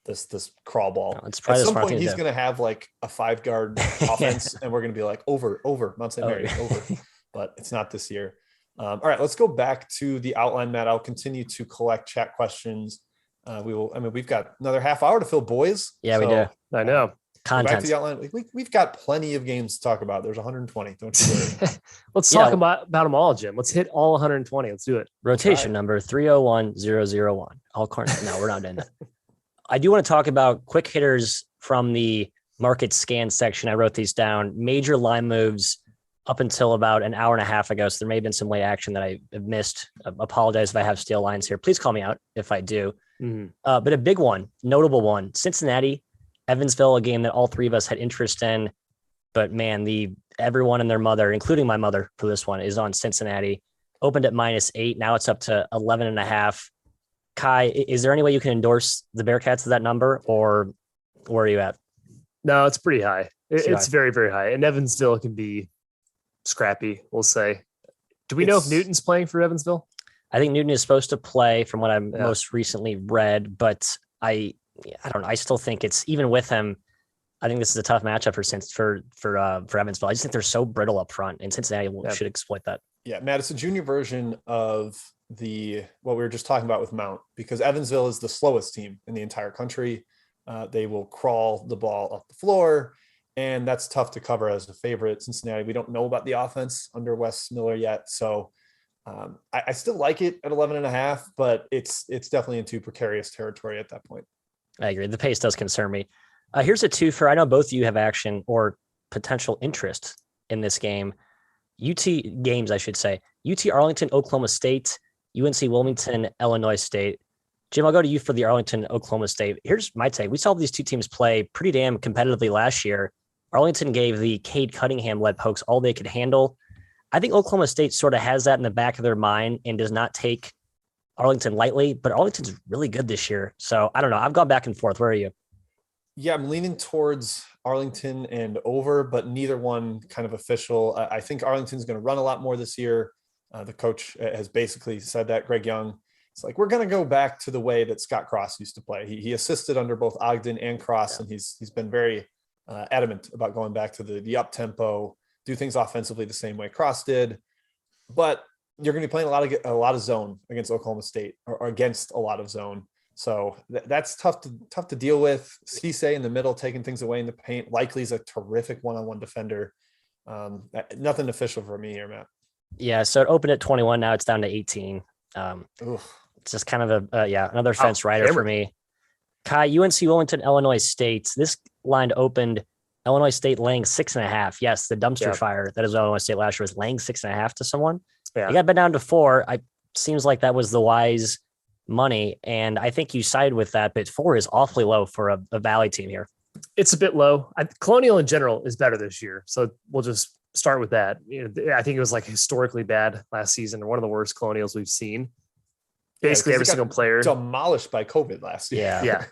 this crawl ball. It's At some point, he's going to have like a 5-guard offense, and we're going to be like, over, Mount St. Mary's, over. But it's not this year. All right, let's go back to the outline, Matt. I'll continue to collect chat questions. We've got another half hour to fill, boys. Yeah, we do. I know. Back to the outline. We've got plenty of games to talk about. There's 120. Don't you worry. Let's talk about them all, Jim. Let's hit all 120. Let's do it. Rotation number 301001. All corners. No, we're not in. I do want to talk about quick hitters from the market scan section. I wrote these down. Major line moves up until about an hour and a half ago. So there may have been some late action that I have missed. Apologize if I have stale lines here. Please call me out if I do. Mm-hmm. But a big one, notable one, Cincinnati, Evansville, a game that all three of us had interest in. But man, everyone and their mother, including my mother for this one, is on Cincinnati. Opened at -8. Now it's up to 11.5. Kai, is there any way you can endorse the Bearcats to that number, or where are you at? No, it's pretty high. It's very, very high. And Evansville can be scrappy, we'll say. Do we know if Newton's playing for Evansville? I think Newton is supposed to play from what I most recently read, but I don't know. I still think it's, even with him, I think this is a tough matchup for Evansville. I just think they're so brittle up front, and Cincinnati should exploit that. Yeah, Matt, it's a junior version of what we were just talking about with Mount, because Evansville is the slowest team in the entire country. They will crawl the ball up the floor, and that's tough to cover as a favorite. Cincinnati, we don't know about the offense under Wes Miller yet, so I still like it at 11.5, but it's definitely into precarious territory at that point. I agree. The pace does concern me. Here's a two for, I know both of you have action or potential interest in this game. UT games, I should say. UT Arlington, Oklahoma State, UNC Wilmington, Illinois State. Jim, I'll go to you for the Arlington, Oklahoma State. Here's my take. We saw these two teams play pretty damn competitively last year. Arlington gave the Cade Cunningham-led Pokes all they could handle. I think Oklahoma State sort of has that in the back of their mind and does not take Arlington lightly, but Arlington's really good this year. So I don't know. I've gone back and forth. Where are you? Yeah, I'm leaning towards Arlington and over, but neither one kind of official. I think Arlington's going to run a lot more this year. The coach has basically said that, Greg Young. It's like, we're going to go back to the way that Scott Cross used to play. He assisted under both Ogden and Cross, and he's been very adamant about going back to the up-tempo, do things offensively the same way Cross did. But you're going to be playing a lot of zone against Oklahoma State, or against a lot of zone. So that's tough to deal with. Cisse in the middle, taking things away in the paint. Likely's a terrific one-on-one defender. Nothing official for me here, Matt. Yeah, so it opened at 21. Now it's down to 18. It's just kind of another fence rider for me. Kai, UNC Wilmington, Illinois State. This line opened Illinois State laying 6.5. Yes, the dumpster fire that is Illinois State last year was laying 6.5 to someone. Yeah. You got bet down to 4. Seems like that was the wise money, and I think you sided with that, but 4 is awfully low for a Valley team here. It's a bit low. Colonial in general is better this year, so we'll just start with that. I think it was like historically bad last season, or one of the worst Colonials we've seen. Basically, every single player demolished by COVID last year. Yeah,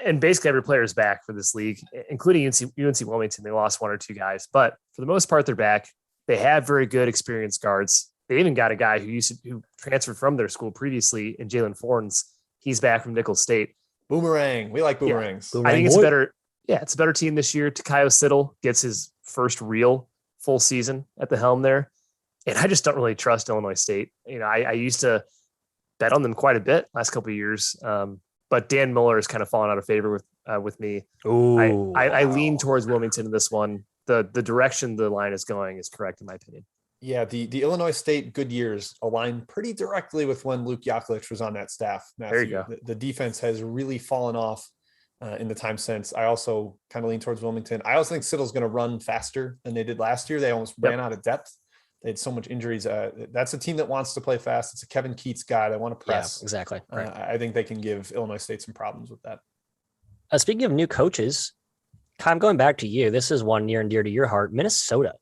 and basically every player is back for this league, including UNC Wilmington. They lost 1 or 2 guys, but for the most part, they're back. They have very good experienced guards. They even got a guy who transferred from their school previously in Jalen Forns. He's back from Nicholls State. Boomerang. We like boomerangs. I think it's better. Yeah, it's a better team this year. Takayo Siddle gets his first real full season at the helm there. And I just don't really trust Illinois State. I used to bet on them quite a bit last couple of years. But Dan Miller has kind of fallen out of favor with me. Ooh, I lean towards Wilmington in this one. The direction the line is going is correct in my opinion. Yeah, the Illinois State good years align pretty directly with when Luke Yaklich was on that staff. Matthew. There you go. The defense has really fallen off in the time since. I also kind of lean towards Wilmington. I also think Siddle's going to run faster than they did last year. They almost ran out of depth. They had so much injuries. That's a team that wants to play fast. It's a Kevin Keats guy. They want to press. Yeah, exactly. Right. I think they can give Illinois State some problems with that. Speaking of new coaches, I'm going back to you. This is one near and dear to your heart. Minnesota.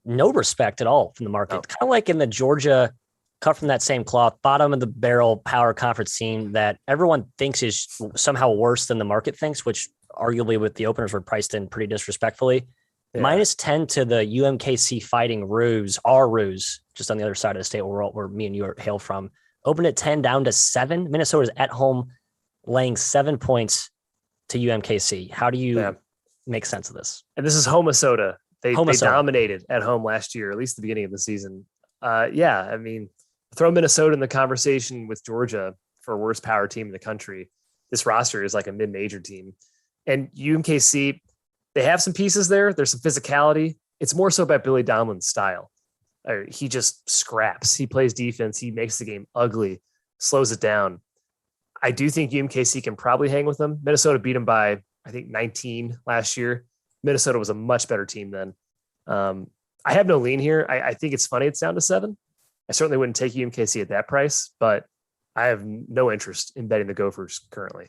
No respect at all from the market. No. Kind of like in the Georgia cut from that same cloth, bottom of the barrel power conference team that everyone thinks is somehow worse than the market thinks, which arguably with the openers were priced in pretty disrespectfully. Yeah. -10 to the UMKC Fighting Roos, our Roos, just on the other side of the state where me and you hail from. Opened at 10, down to 7. Minnesota's at home, laying 7 points to UMKC. How do you make sense of this? And this is Homosota. They dominated at home last year, at least the beginning of the season. I mean, throw Minnesota in the conversation with Georgia for worst power team in the country. This roster is like a mid-major team. And UMKC, they have some pieces there. There's some physicality. It's more so about Billy Donlin's style. He just scraps. He plays defense. He makes the game ugly, slows it down. I do think UMKC can probably hang with them. Minnesota beat them by, I think, 19 last year. Minnesota was a much better team then. I have no lean here. I think it's funny it's down to 7. I certainly wouldn't take UMKC at that price, but I have no interest in betting the Gophers currently.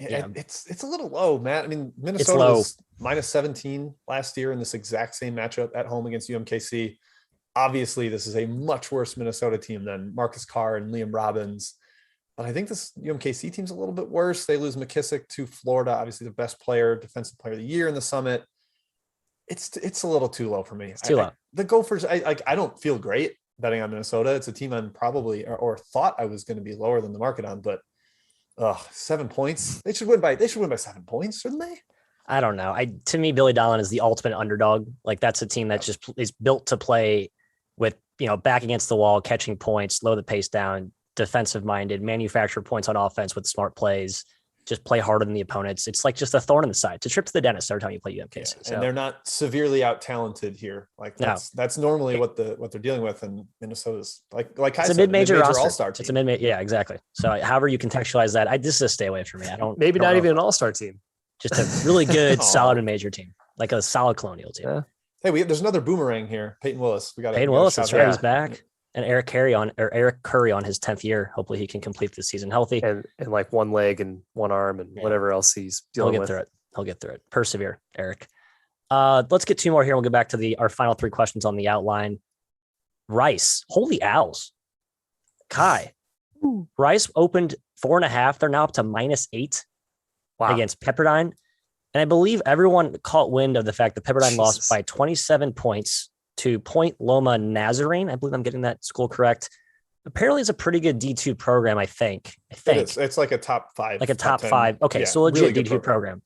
Yeah. It's a little low, Matt. I mean, Minnesota was -17 last year in this exact same matchup at home against UMKC. Obviously, this is a much worse Minnesota team than Marcus Carr and Liam Robbins. But I think this UMKC team's a little bit worse. They lose McKissick to Florida, obviously the best player, defensive player of the year in the Summit. It's a little too low for me. It's too low. The Gophers, I don't feel great betting on Minnesota. It's a team I'm probably or thought I was going to be lower than the market on, but 7 points. They should win by 7 points, shouldn't they? I don't know. To me, Billy Donlin is the ultimate underdog. Like that's a team that just is built to play with, back against the wall, catching points, slow the pace down, defensive minded, manufacture points on offense with smart plays, just play harder than the opponents. It's like just a thorn in the side. It's a trip to the dentist every time you play UMKC. Yeah, and they're not severely out talented here. Like that's normally what they're dealing with. And Minnesota's like I said, a mid-major all-star team. It's a mid-major. Yeah, exactly. So however you contextualize that, this is a stay away from me. Maybe not even an all-star team. Just a really good, solid mid-major team, like a solid Colonial team. Yeah. Hey, there's another boomerang here. Peyton Willis. Peyton Willis. That's right. He's back. And Eric Curry on his 10th year. Hopefully he can complete the season healthy. And like one leg and one arm and whatever else he's dealing with. He'll get through it. Persevere, Eric. Let's get 2 more here. We'll get back to our final 3 questions on the outline. Rice. Holy owls. Kai. Rice opened 4.5. They're now up to -8 against Pepperdine. And I believe everyone caught wind of the fact that Pepperdine lost by 27 points to Point Loma Nazarene. I believe I'm getting that school correct. Apparently it's a pretty good D2 program, I think. It's like a top 5. Like a top 5. Okay, so legit really D2 program.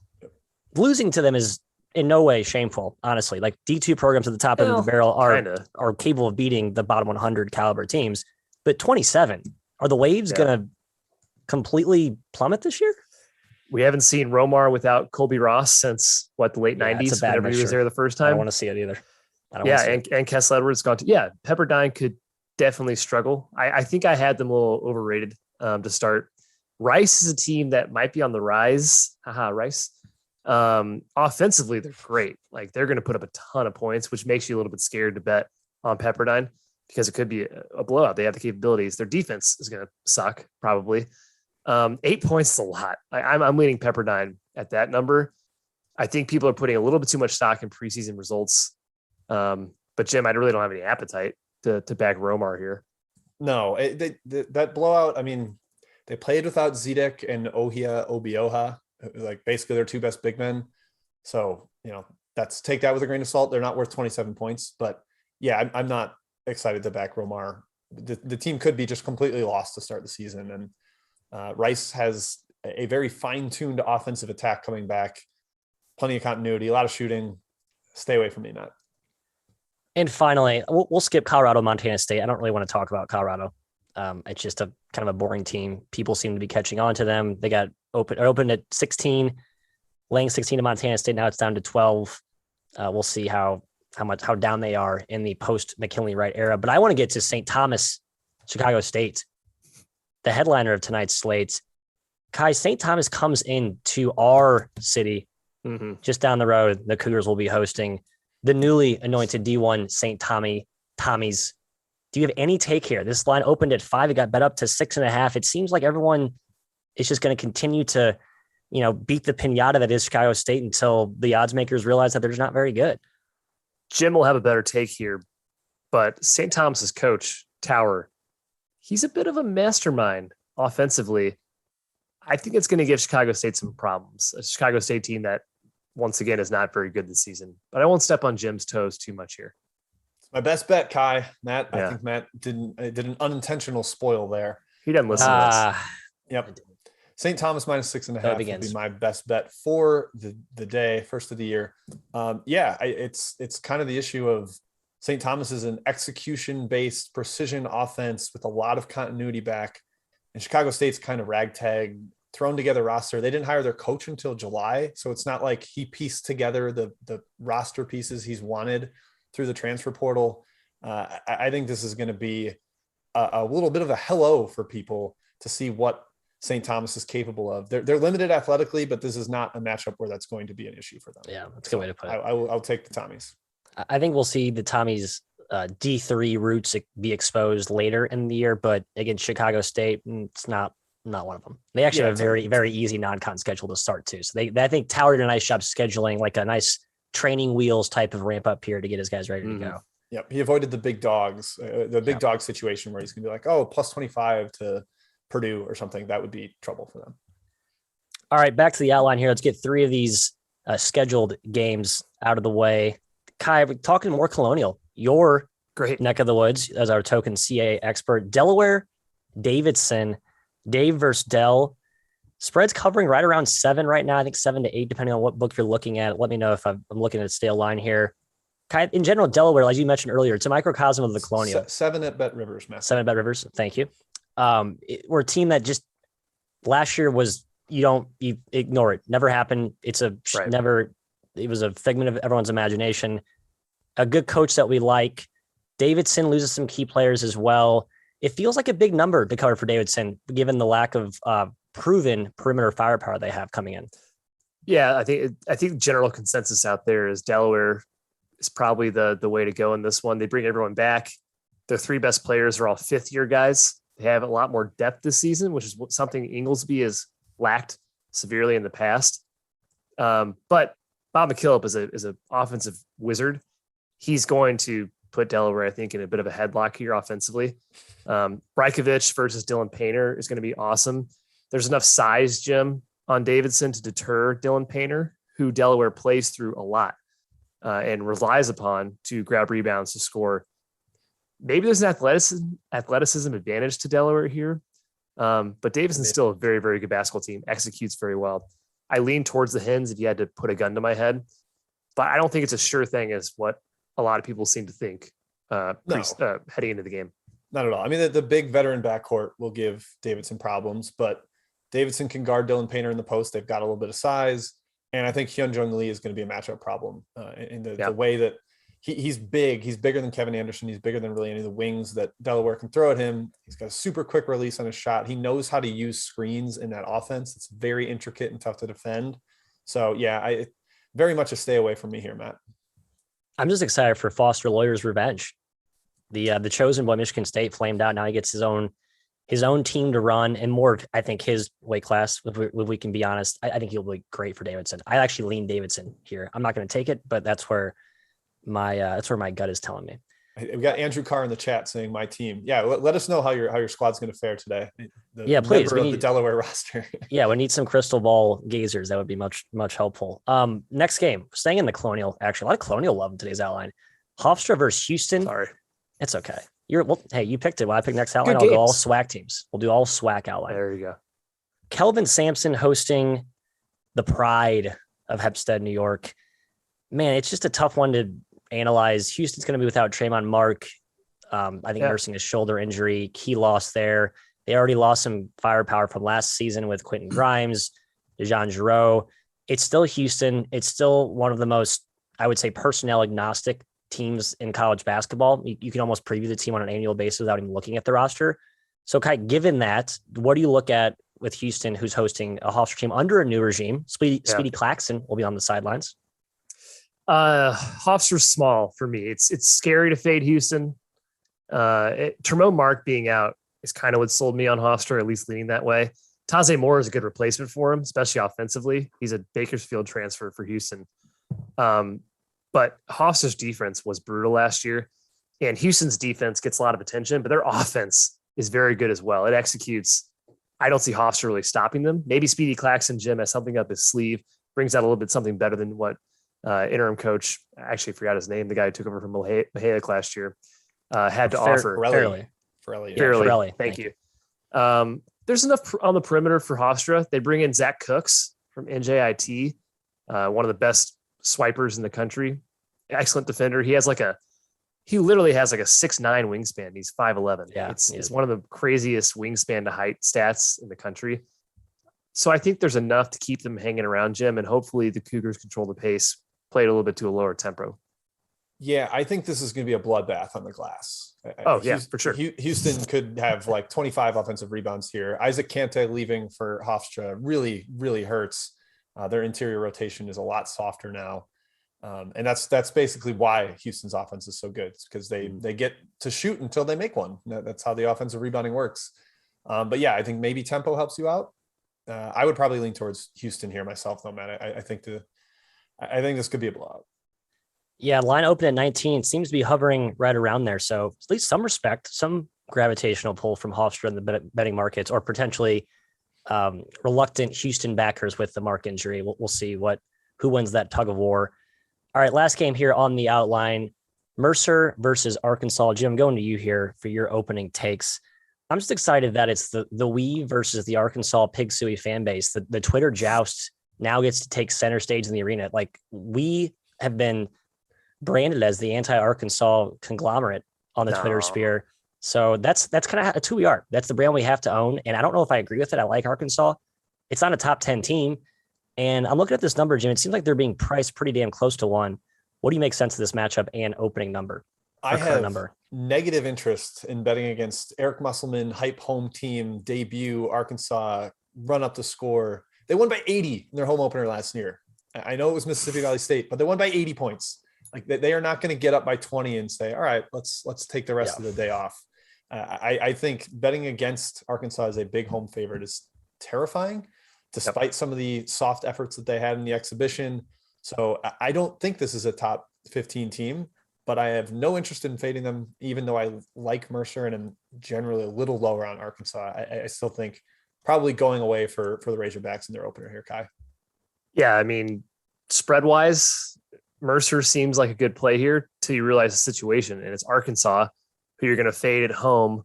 Losing to them is in no way shameful, honestly. Like D2 programs at the top end of the barrel are capable of beating the bottom 100 caliber teams. But 27, are the Waves going to completely plummet this year? We haven't seen Romar without Colby Ross since the late 90s, whenever he was there the first time. I don't want to see it either. And Kessel Edwards gone to Pepperdine could definitely struggle. I think I had them a little overrated to start. Rice is a team that might be on the rise. Rice. Offensively, they're great. Like they're going to put up a ton of points, which makes you a little bit scared to bet on Pepperdine because it could be a blowout. They have the capabilities. Their defense is going to suck probably. 8 points is a lot. I'm leaning Pepperdine at that number. I think people are putting a little bit too much stock in preseason results. But Jim, I really don't have any appetite to back Romar here. No, that blowout. I mean, they played without Zedek and Ohia Obioha, like basically their 2 best big men. So, take that with a grain of salt. They're not worth 27 points, but yeah, I'm not excited to back Romar. The team could be just completely lost to start the season. And Rice has a very fine-tuned offensive attack coming back, plenty of continuity, a lot of shooting. Stay away from me, Matt. And finally, we'll skip Colorado, Montana State. I don't really want to talk about Colorado. It's just a kind of a boring team. People seem to be catching on to them. They got opened at 16, laying 16 to Montana State. Now it's down to 12. We'll see how down they are in the post McKinley Wright era. But I want to get to St. Thomas, Chicago State, the headliner of tonight's slate. Kai, St. Thomas comes into our city just down the road. The Cougars will be hosting the newly anointed D1 St. Tommy's. Do you have any take here? This line opened at 5. It got bet up to 6.5. It seems like everyone is just going to continue to, beat the pinata that is Chicago State until the odds makers realize that they're just not very good. Jim will have a better take here, but St. Thomas's coach, Tower. He's a bit of a mastermind offensively. I think it's going to give Chicago State some problems. A Chicago State team that, once again, is not very good this season. But I won't step on Jim's toes too much here. My best bet, Kai. Matt, Yeah. I think Matt did an unintentional spoil there. He doesn't listen to this. Yep. St. Thomas minus 6.5 would begins. be my best bet for the day, first of the year. It's kind of the issue of St. Thomas is an execution-based precision offense with a lot of continuity back. And Chicago State's kind of ragtag, thrown together roster. They didn't hire their coach until July, so it's not like he pieced together the roster pieces he's wanted through the transfer portal. I think this is going to be a little bit of a hello for people to see what St. Thomas is capable of. They're limited athletically, but this is not a matchup where that's going to be an issue for them. Yeah, that's a good way to put it. I'll take the Tommies. I think we'll see the Tommies D3 roots be exposed later in the year, but again, Chicago State, it's not one of them. They actually have a very, very easy non-con schedule to start too. So I think Tower did a nice job scheduling like a nice training wheels type of ramp up here to get his guys ready to go. Yep. He avoided the big dogs, dog situation where he's going to be like, oh, plus 25 to Purdue or something. That would be trouble for them. All right, back to the outline here. Let's get three of these scheduled games out of the way. Kai, we're talking more Colonial, your great neck of the woods as our token CA expert. Delaware, Davidson, Dave versus Dell. Spread's covering right around 7 right now. I think 7 to 8, depending on what book you're looking at. Let me know if I'm looking at a stale line here. Kai, in general, Delaware, as you mentioned earlier, it's a microcosm of the Colonial. 7 at Bet Rivers, man. 7 at Bet Rivers. Thank you. We're a team that just last year was, you ignore it. Never happened. It was a figment of everyone's imagination. A good coach that we like. Davidson loses some key players as well. It feels like a big number to cover for Davidson, given the lack of proven perimeter firepower they have coming in. Yeah, I think general consensus out there is Delaware is probably the way to go in this one. They bring everyone back. Their 3 best players are all 5th-year guys. They have a lot more depth this season, which is something Oglesby has lacked severely in the past. But Bob McKillop is an offensive wizard. He's going to put Delaware, I think, in a bit of a headlock here offensively. Brajkovic versus Dylan Painter is going to be awesome. There's enough size, Jim, on Davidson to deter Dylan Painter, who Delaware plays through a lot and relies upon to grab rebounds to score. Maybe there's an athleticism advantage to Delaware here, but Davidson's still a very, very good basketball team, executes very well. I lean towards the Hens if you had to put a gun to my head, but I don't think it's a sure thing as what a lot of people seem to think heading into the game. Not at all. I mean, the big veteran backcourt will give Davidson problems, but Davidson can guard Dylan Painter in the post. They've got a little bit of size, and I think Hyunjung Lee is going to be a matchup problem in the way that he's big. He's bigger than Kevin Anderson. He's bigger than really any of the wings that Delaware can throw at him. He's got a super quick release on his shot. He knows how to use screens in that offense. It's very intricate and tough to defend. So yeah, I very much a stay away from me here, Matt. I'm just excited for Foster Lawyer's revenge. The chosen boy, Michigan State, flamed out. Now he gets his own team to run, and more, I think, his weight class. If we can be honest, I think he'll be great for Davidson. I actually lean Davidson here. I'm not going to take it, but that's where my gut is telling me. We got Andrew Carr in the chat saying my team. Yeah, let us know how your squad's going to fare today. Please. We need the Delaware roster. Yeah, we need some crystal ball gazers. That would be much helpful. Next game, staying in the Colonial. Actually, a lot of Colonial love in today's outline. Hofstra versus Houston. Sorry, it's okay. Hey, you picked it. When I pick next outline, I'll go all SWAC teams. We'll do all SWAC outline. There you go. Kelvin Sampson hosting the Pride of Hempstead, New York. Man, it's just a tough one to analyze. Houston's going to be without Trayvon Mark. I think nursing a shoulder injury. Key loss there. They already lost some firepower from last season with Quentin Grimes, DeJon Giroux. It's still Houston. It's still one of the most, I would say, personnel agnostic teams in college basketball. You can almost preview the team on an annual basis without even looking at the roster. So, Kai, given that, what do you look at with Houston, who's hosting a Hofstra team under a new regime? Speedy Claxton will be on the sidelines. Hofstra's small for me. It's scary to fade Houston. Termo Mark being out is kind of what sold me on Hofstra, at least leaning that way. Taze Moore is a good replacement for him, especially offensively. He's a Bakersfield transfer for Houston. But Hofstra's defense was brutal last year. And Houston's defense gets a lot of attention, but their offense is very good as well. It executes. I don't see Hofstra really stopping them. Maybe Speedy Claxton Jim has something up his sleeve, brings out a little bit something better than what interim coach, I actually forgot his name, the guy who took over from Mahalik last year, had to offer. Fairly. Thank you. There's enough on the perimeter for Hofstra. They bring in Zach Cooks from NJIT, one of the best swipers in the country. Excellent defender. He literally has like a 6'9" wingspan. He's 5'11". Yeah, it's one of the craziest wingspan to height stats in the country. So I think there's enough to keep them hanging around, Jim, and hopefully the Cougars control the pace, play it a little bit to a lower tempo. Yeah, I think this is going to be a bloodbath on the glass. For sure. Houston could have like 25 offensive rebounds here. Isaac Kante leaving for Hofstra really, really hurts. Their interior rotation is a lot softer now. And that's basically why Houston's offense is so good. It's because they get to shoot until they make one. That's how the offensive rebounding works. But yeah, I think maybe tempo helps you out. I would probably lean towards Houston here myself, though, man. I think this could be a blowout. Yeah, line open at 19 seems to be hovering right around there. So at least some respect, some gravitational pull from Hofstra in the betting markets, or potentially reluctant Houston backers with the Mark injury. We'll see who wins that tug of war. All right, last game here on the outline, Mercer versus Arkansas. Jim, going to you here for your opening takes. I'm just excited that it's the we versus the Arkansas Pig Suey fan base. The Twitter joust now gets to take center stage in the arena. Like, we have been branded as the anti-Arkansas conglomerate on the Twitter sphere. So that's kind of who we are. That's the brand we have to own. And I don't know if I agree with it. I like Arkansas. It's not a top 10 team. And I'm looking at this number, Jim. It seems like they're being priced pretty damn close to 1. What do you make sense of this matchup and opening number? I have negative interest in betting against Eric Musselman, hype home team, debut, Arkansas, run up the score. They won by 80 in their home opener last year. I know it was Mississippi Valley State, but they won by 80 points. Like, they are not going to get up by 20 and say, all right, let's take the rest of the day off. I think betting against Arkansas as a big home favorite is terrifying, despite some of the soft efforts that they had in the exhibition. So I don't think this is a top 15 team, but I have no interest in fading them, even though I like Mercer and am generally a little lower on Arkansas. I still think probably going away for the Razorbacks in their opener here, Kai. Yeah, I mean, spread-wise, Mercer seems like a good play here till you realize the situation. And it's Arkansas, who you're going to fade at home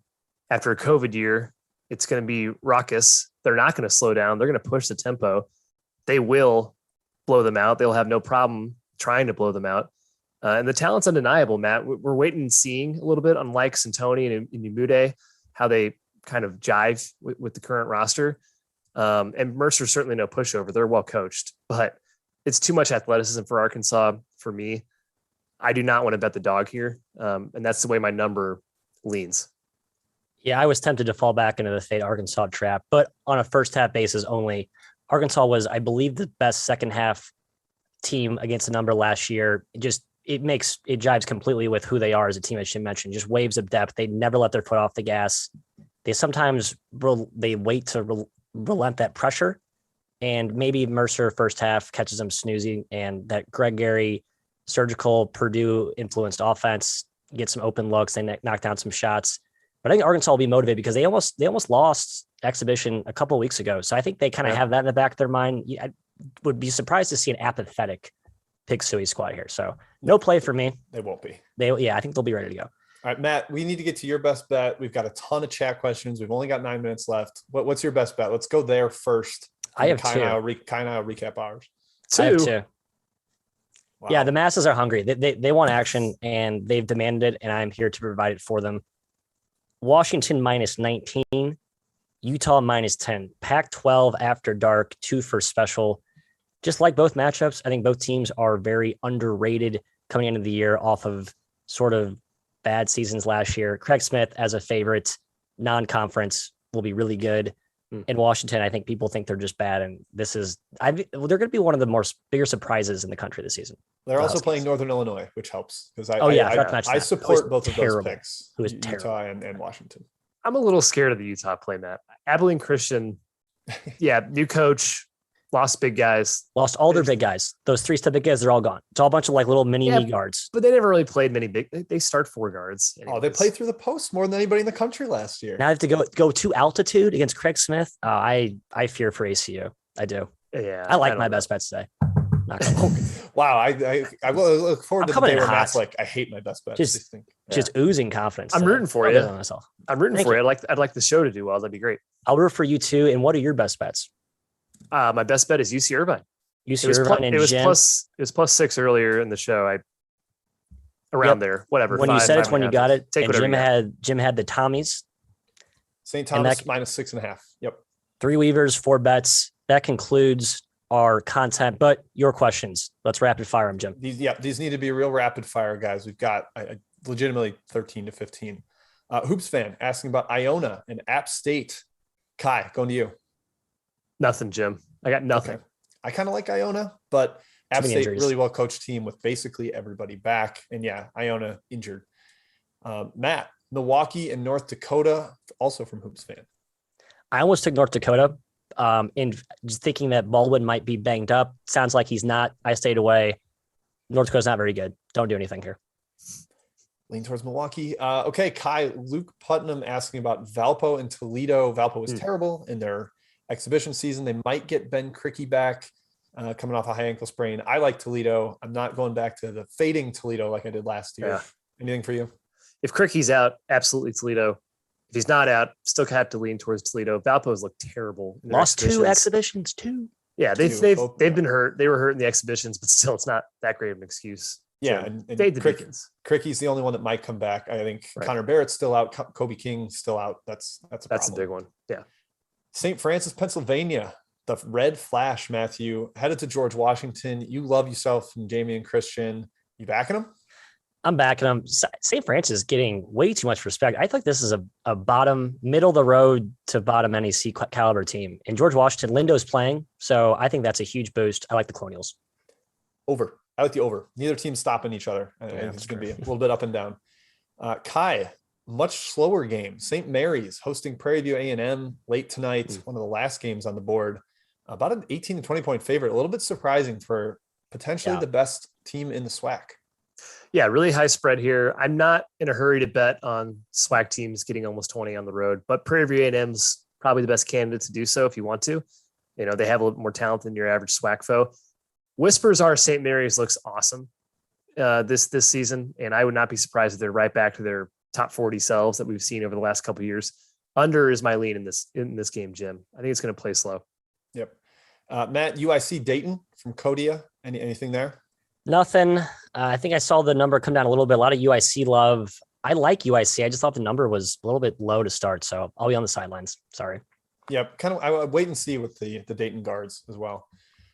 after a COVID year. It's going to be raucous. They're not going to slow down. They're going to push the tempo. They will blow them out. They'll have no problem trying to blow them out. And the talent's undeniable, Matt. We're waiting and seeing a little bit, unlike Santoni and Umude, how they kind of jive with the current roster. And Mercer's certainly no pushover. They're well coached, but it's too much athleticism for Arkansas for me. I do not want to bet the dog here. And that's the way my number leans. Yeah, I was tempted to fall back into the fade Arkansas trap, but on a first half basis only. Arkansas was, I believe, the best second half team against the number last year. It jives completely with who they are as a team, as you mentioned, just waves of depth. They never let their foot off the gas. They sometimes they wait to relent that pressure, and maybe Mercer first half catches them snoozing, and that Greg Gary surgical Purdue influenced offense gets some open looks. They knock down some shots. But I think Arkansas will be motivated because they almost lost exhibition a couple of weeks ago. So I think they kind of have that in the back of their mind. I would be surprised to see an apathetic Pig Suey squad here. So no play for me. They won't be. I think they'll be ready to go. All right, Matt, we need to get to your best bet. We've got a ton of chat questions. We've only got 9 minutes left. What's your best bet? Let's go there first. I have kind of recap ours. I have two. Wow. Yeah, the masses are hungry. They want action, and they've demanded it, and I'm here to provide it for them. Washington -19, Utah -10, Pac-12 after dark, 2 for special. Just like both matchups, I think both teams are very underrated coming into the year off of sort of bad seasons last year. Craig Smith as a favorite, non-conference, will be really good. In Washington, I think people think they're just bad, and they're going to be one of the bigger surprises in the country this season. They're also playing Northern Illinois, which helps because I support both of those picks. Who is Utah and Washington. I'm a little scared of the Utah play, Matt. Abilene Christian, new coach. Lost big guys. Lost all their big guys. Those 3-step big guys, they're all gone. It's all a bunch of like little mini knee guards. But they never really played many big. They start 4 guards. Anyways. Oh, they played through the post more than anybody in the country last year. Now I have to go to altitude against Craig Smith. I fear for ACU. I do. Yeah, I like my best bets today. Wow, I will look forward to the day where Matt's like, I hate my best bets. Just oozing confidence. I'm rooting for you. I'm rooting for you. I'd like the show to do well. That'd be great. I'll root for you too. And what are your best bets? My best bet is UC Irvine. It was plus 6 earlier in the show. Around there, whatever. When you said it's when you got it. Take and Jim had the Tommies. St. Thomas minus 6.5. Yep. 3 Weavers, 4 bets. That concludes our content, but your questions. Let's rapid fire them, Jim. These need to be real rapid fire, guys. We've got legitimately 13 to 15. Hoops fan asking about Iona and App State. Kai, going to you. Nothing, Jim. I got nothing. Okay. I kind of like Iona, but App State, really well coached team with basically everybody back. And Iona injured. Matt, Milwaukee and North Dakota, also from Hoops fan. I almost took North Dakota. In just thinking that Baldwin might be banged up. Sounds like he's not. I stayed away. North Dakota's not very good. Don't do anything here. Lean towards Milwaukee. Okay, Kai, Luke Putnam asking about Valpo and Toledo. Valpo was terrible in their exhibition season. They might get Ben Krikke back coming off a high ankle sprain. I like Toledo. I'm not going back to the fading Toledo like I did last year. Yeah. Anything for you? If Kricke's out, absolutely Toledo. If he's not out, still have to lean towards Toledo. Valpo's looked terrible. Lost 2 exhibitions too. Yeah, they've been hurt. They were hurt in the exhibitions, but still, it's not that great of an excuse. Yeah, so and fade the Deacons. Kricke's the only one that might come back. I think Connor Barrett's still out. Kobe King still out. That's a big one. Yeah. St. Francis, Pennsylvania. The Red Flash, Matthew, headed to George Washington. You love yourself and Jamie and Christian. You backing them? I'm backing them. St. Francis is getting way too much respect. I think this is a bottom, middle of the road to bottom NEC caliber team. And George Washington, Lindo's playing. So I think that's a huge boost. I like the Colonials. Over. I like the over. Neither team's stopping each other. It's going to be a little bit up and down. Kai, much slower game. St. Mary's hosting Prairie View A&M late tonight. One of the last games on the board. About an 18 to 20 point favorite. A little bit surprising for potentially the best team in the SWAC. Yeah, really high spread here. I'm not in a hurry to bet on SWAC teams getting almost 20 on the road, but Prairie View A&M's probably the best candidate to do so if you want to. They have a little more talent than your average SWAC foe. Whispers are St. Mary's looks awesome this season, and I would not be surprised if they're right back to their top 40 selves that we've seen over the last couple of years. Under is my lean in this game, Jim. I think it's going to play slow. Yep. Matt, UIC Dayton from Codia. Anything there? Nothing. I think I saw the number come down a little bit. A lot of UIC love. I like UIC. I just thought the number was a little bit low to start, so I'll be on the sidelines. Sorry. Yep. Kind of. I would wait and see with the Dayton guards as well.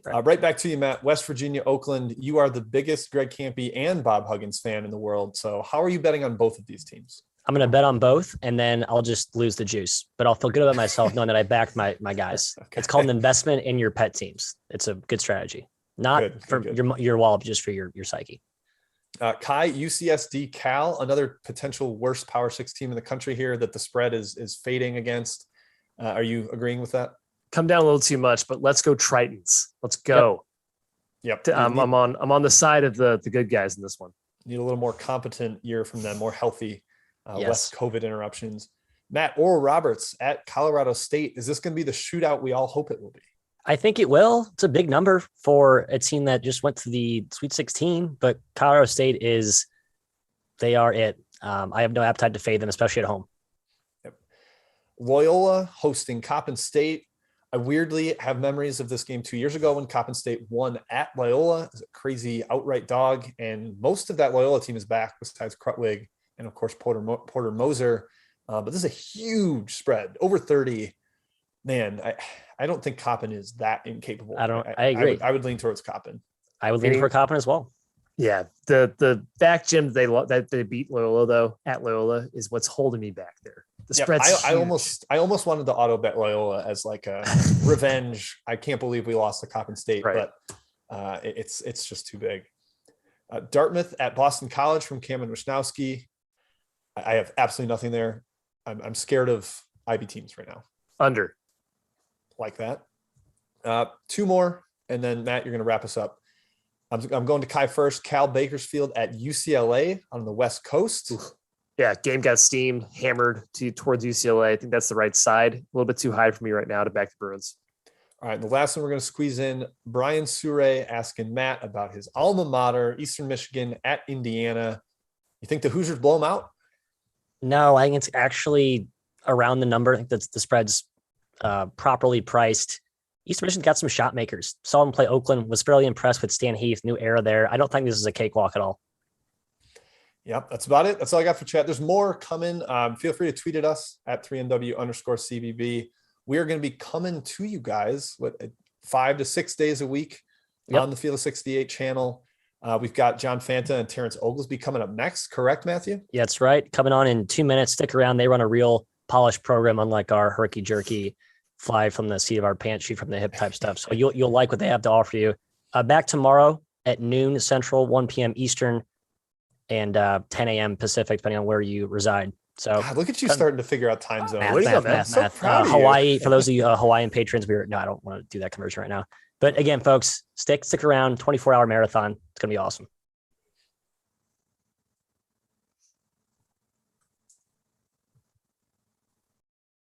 Right back to you, Matt. West Virginia, Oakland. You are the biggest Greg Campy and Bob Huggins fan in the world. So how are you betting on both of these teams? I'm going to bet on both, and then I'll just lose the juice. But I'll feel good about myself knowing that I backed my guys. Okay. It's called an investment in your pet teams. It's a good strategy. Not for your wallet, but just for your psyche. Kai, UCSD Cal, another potential worst Power 6 team in the country here that the spread is fading against. Are you agreeing with that? Come down a little too much, but let's go Tritons. Let's go. Yep. I'm on the side of the good guys in this one. Need a little more competent year from them, more healthy, less COVID interruptions. Matt, Oral Roberts at Colorado State. Is this going to be the shootout we all hope it will be? I think it will. It's a big number for a team that just went to the Sweet 16, but Colorado State they are it. I have no appetite to fade them, especially at home. Yep. Loyola hosting Coppin State. I weirdly have memories of this game 2 years ago when Coppin State won at Loyola. It was a crazy outright dog, and most of that Loyola team is back besides Krutwig and, of course, Porter Moser. But this is a huge spread, over 30. Man, I don't think Coppin is that incapable. I agree. I would lean towards Coppin. I would lean for Coppin as well. Yeah, the back gym that they beat Loyola though at Loyola is what's holding me back there. The spread's I almost wanted to auto bet Loyola as like a revenge. I can't believe we lost to Coppin State, but it's just too big. Dartmouth at Boston College from Cameron Wisnowski. I have absolutely nothing there. I'm scared of IB teams right now. Under. Like that. Two more, and then Matt, you're going to wrap us up. I'm going to Kai first. Cal Bakersfield at UCLA on the West Coast. Yeah, game got steamed, hammered towards UCLA. I think that's the right side. A little bit too high for me right now to back the Bruins. All right, the last one we're going to squeeze in, Brian Sure asking Matt about his alma mater, Eastern Michigan at Indiana. You think the Hoosiers blow them out? No, I think it's actually around the number. I think that's the spread's properly priced. Eastern Michigan's got some shot makers. Saw them play Oakland, was fairly impressed with Stan Heath, new era there. I don't think this is a cakewalk at all. Yep, that's about it. That's all I got for chat. There's more coming. Feel free to tweet at us at 3MW_CBB. We are going to be coming to you guys with 5 to 6 days a week on the Field of 68 channel. We've got John Fanta and Terrence Oglesby coming up next. Correct, Matthew? Yeah, that's right. Coming on in 2 minutes. Stick around. They run a real polished program, unlike our herky jerky fly from the seat of our pants, shoot from the hip type stuff. So you'll like what they have to offer you. Back tomorrow at noon Central, 1 p.m. Eastern, and 10 a.m. Pacific, depending on where you reside. So God, look at you starting to figure out time zone. Math. Hawaii, for those of you Hawaiian patrons, no, I don't want to do that conversion right now. But again, folks, stick around. 24-hour marathon. It's going to be awesome.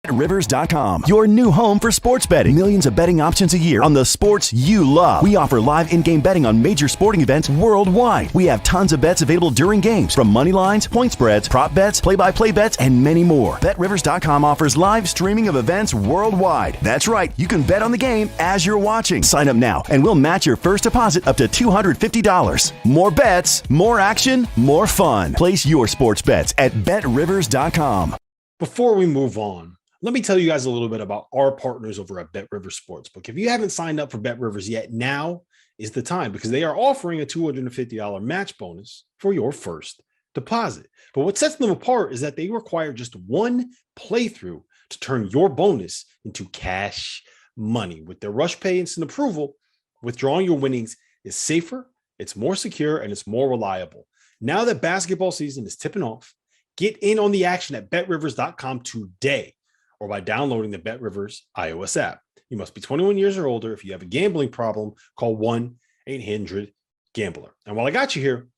BetRivers.com, your new home for sports betting. Millions of betting options a year on the sports you love. We offer live in-game betting on major sporting events worldwide. We have tons of bets available during games, from money lines, point spreads, prop bets, play-by-play bets, and many more. BetRivers.com offers live streaming of events worldwide. That's right, you can bet on the game as you're watching. Sign up now, and we'll match your first deposit up to $250. More bets, more action, more fun. Place your sports bets at BetRivers.com. Before we move on, let me tell you guys a little bit about our partners over at BetRivers Sportsbook. If you haven't signed up for BetRivers yet, now is the time, because they are offering a $250 match bonus for your first deposit. But what sets them apart is that they require just one playthrough to turn your bonus into cash money. With their Rush Pay instant approval, withdrawing your winnings is safer, it's more secure, and it's more reliable. Now that basketball season is tipping off, get in on the action at BetRivers.com today, or by downloading the BetRivers iOS app. You must be 21 years or older. If you have a gambling problem, call 1-800-GAMBLER. And while I got you here,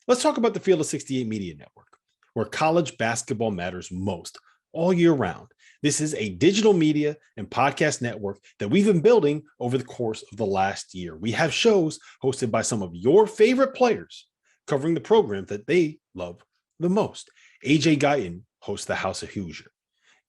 let's talk about the Field of 68 Media Network, where college basketball matters most all year round. This is a digital media and podcast network that we've been building over the course of the last year. We have shows hosted by some of your favorite players covering the program that they love the most. AJ Guyton hosts the House of Hoosier.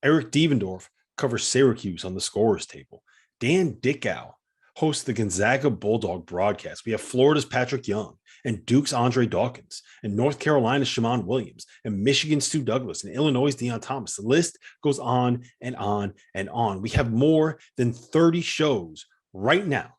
Eric Devendorf covers Syracuse on the scorer's table. Dan Dickow hosts the Gonzaga Bulldog broadcast. We have Florida's Patrick Young and Duke's Andre Dawkins and North Carolina's Shammond Williams and Michigan's Stu Douglas and Illinois' Deion Thomas. The list goes on and on and on. We have more than 30 shows right now.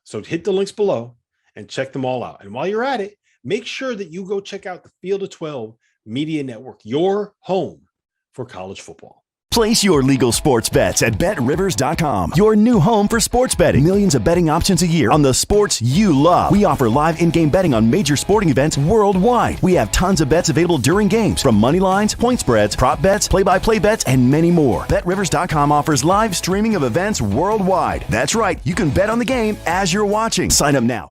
So hit the links below and check them all out. And while you're at it, make sure that you go check out the Field of 12 Media Network, your home for college football. Place your legal sports bets at BetRivers.com, your new home for sports betting. Millions of betting options a year on the sports you love. We offer live in-game betting on major sporting events worldwide. We have tons of bets available during games, from money lines, point spreads, prop bets, play-by-play bets, and many more. BetRivers.com offers live streaming of events worldwide. That's right, you can bet on the game as you're watching. Sign up now.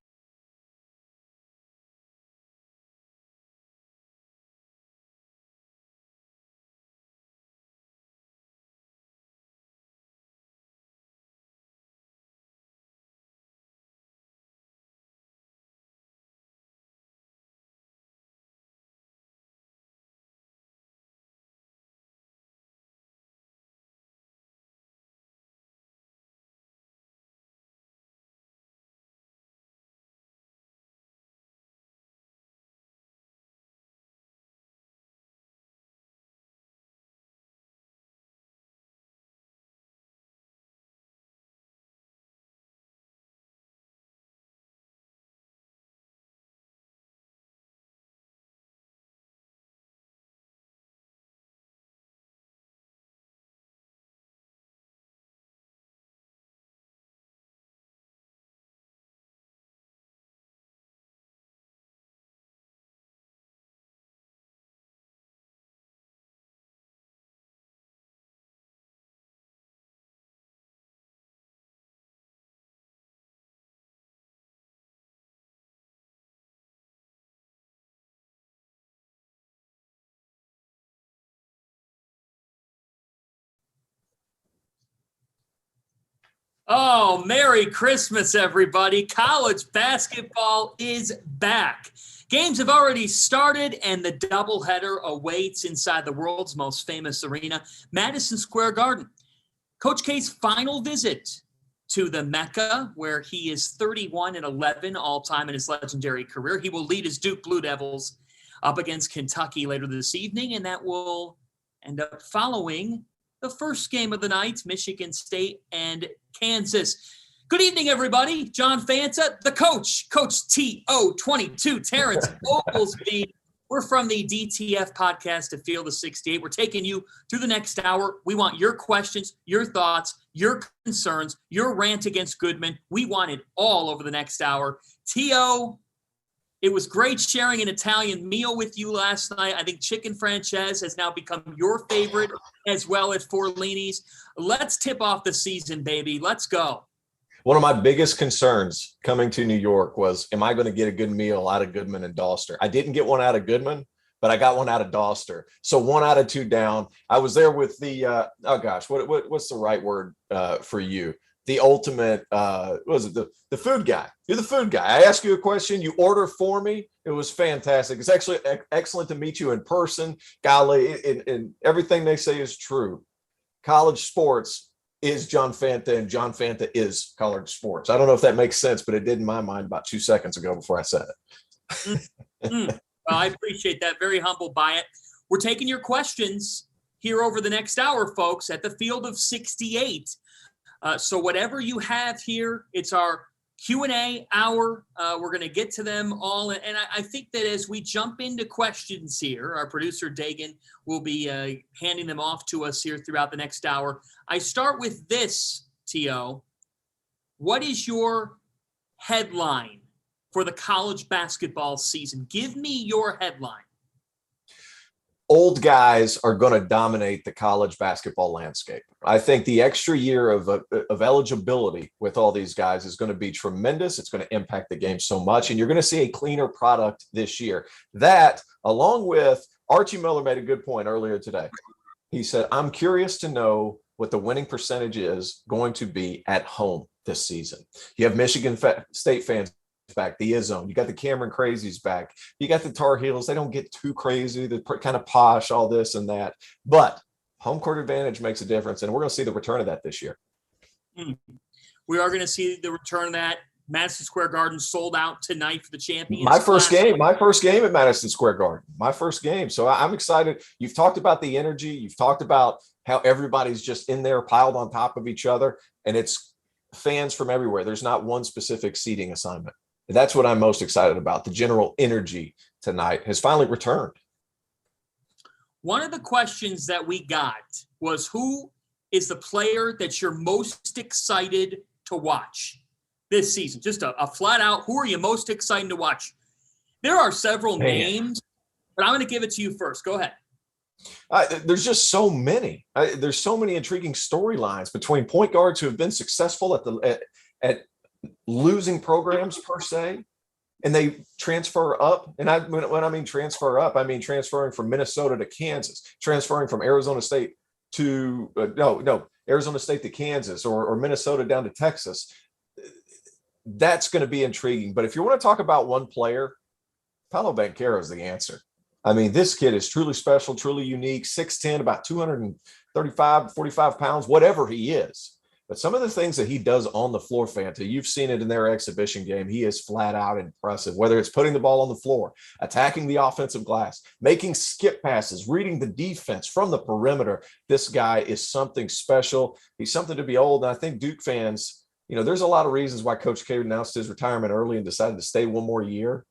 Oh, Merry Christmas, everybody. College basketball is back. Games have already started, and the doubleheader awaits inside the world's most famous arena, Madison Square Garden. Coach K's final visit to the Mecca, where he is 31-11 all-time in his legendary career. He will lead his Duke Blue Devils up against Kentucky later this evening, and that will end up following the first game of the night, Michigan State and Kansas. Good evening, everybody. John Fanta, the coach, Coach TO22, Terrence Oglesby. We're from the DTF podcast to Field of 68. We're taking you through the next hour. We want your questions, your thoughts, your concerns, your rant against Goodman. We want it all over the next hour. T.O., it was great sharing an Italian meal with you last night. I think chicken franchise has now become your favorite as well at Forlini's. Let's tip off the season, baby. Let's go. One of my biggest concerns coming to New York was, am I going to get a good meal out of Goodman and Dauster? I didn't get one out of Goodman, but I got one out of Dauster. So 1 out of 2 down. I was there with the, what's the right word for you? The ultimate, what was it? The food guy. You're the food guy. I ask you a question, you order for me. It was fantastic. It's actually excellent to meet you in person. Golly, and everything they say is true. College sports is John Fanta, and John Fanta is college sports. I don't know if that makes sense, but it did in my mind about 2 seconds ago before I said it. Well, I appreciate that. Very humbled by it. We're taking your questions here over the next hour, folks, at the Field of 68. So whatever you have here, it's our Q&A hour. We're going to get to them all. And I think that as we jump into questions here, our producer Dagan will be handing them off to us here throughout the next hour. I start with this, T.O. What is your headline for the college basketball season? Give me your headline. Old guys are going to dominate the college basketball landscape. I think the extra year of eligibility with all these guys is going to be tremendous. It's going to impact the game so much, and you're going to see a cleaner product this year. That, along with Archie Miller made a good point earlier today. He said, I'm curious to know what the winning percentage is going to be at home this season. You have Michigan State fans back, the Izzone. You got the Cameron Crazies back. You got the Tar Heels. They don't get too crazy. They're kind of posh, all this and that. But home court advantage makes a difference, and we're going to see the return of that this year. We are going to see the return of that. Madison Square Garden sold out tonight for the champions. My first game at Madison Square Garden. My first game. So I'm excited. You've talked about the energy. You've talked about how everybody's just in there piled on top of each other, and it's fans from everywhere. There's not one specific seating assignment. That's what I'm most excited about. The general energy tonight has finally returned. One of the questions that we got was, who is the player that you're most excited to watch this season? Just a flat out, who are you most excited to watch? There are several names, but I'm going to give it to you first. Go ahead. There's just so many. There's so many intriguing storylines between point guards who have been successful at losing programs per se, and they transfer up. And when I mean transfer up, I mean transferring from Minnesota to Kansas, transferring from Arizona State to Arizona State to Kansas, or Minnesota down to Texas. That's going to be intriguing. But if you want to talk about one player, Paolo Banchero is the answer. I mean, this kid is truly special, truly unique, 6'10", about 235, 45 pounds, whatever he is. But some of the things that he does on the floor, Fanta, you've seen it in their exhibition game. He is flat out impressive, whether it's putting the ball on the floor, attacking the offensive glass, making skip passes, reading the defense from the perimeter. This guy is something special. He's something to behold. And I think Duke fans, there's a lot of reasons why Coach K announced his retirement early and decided to stay one more year.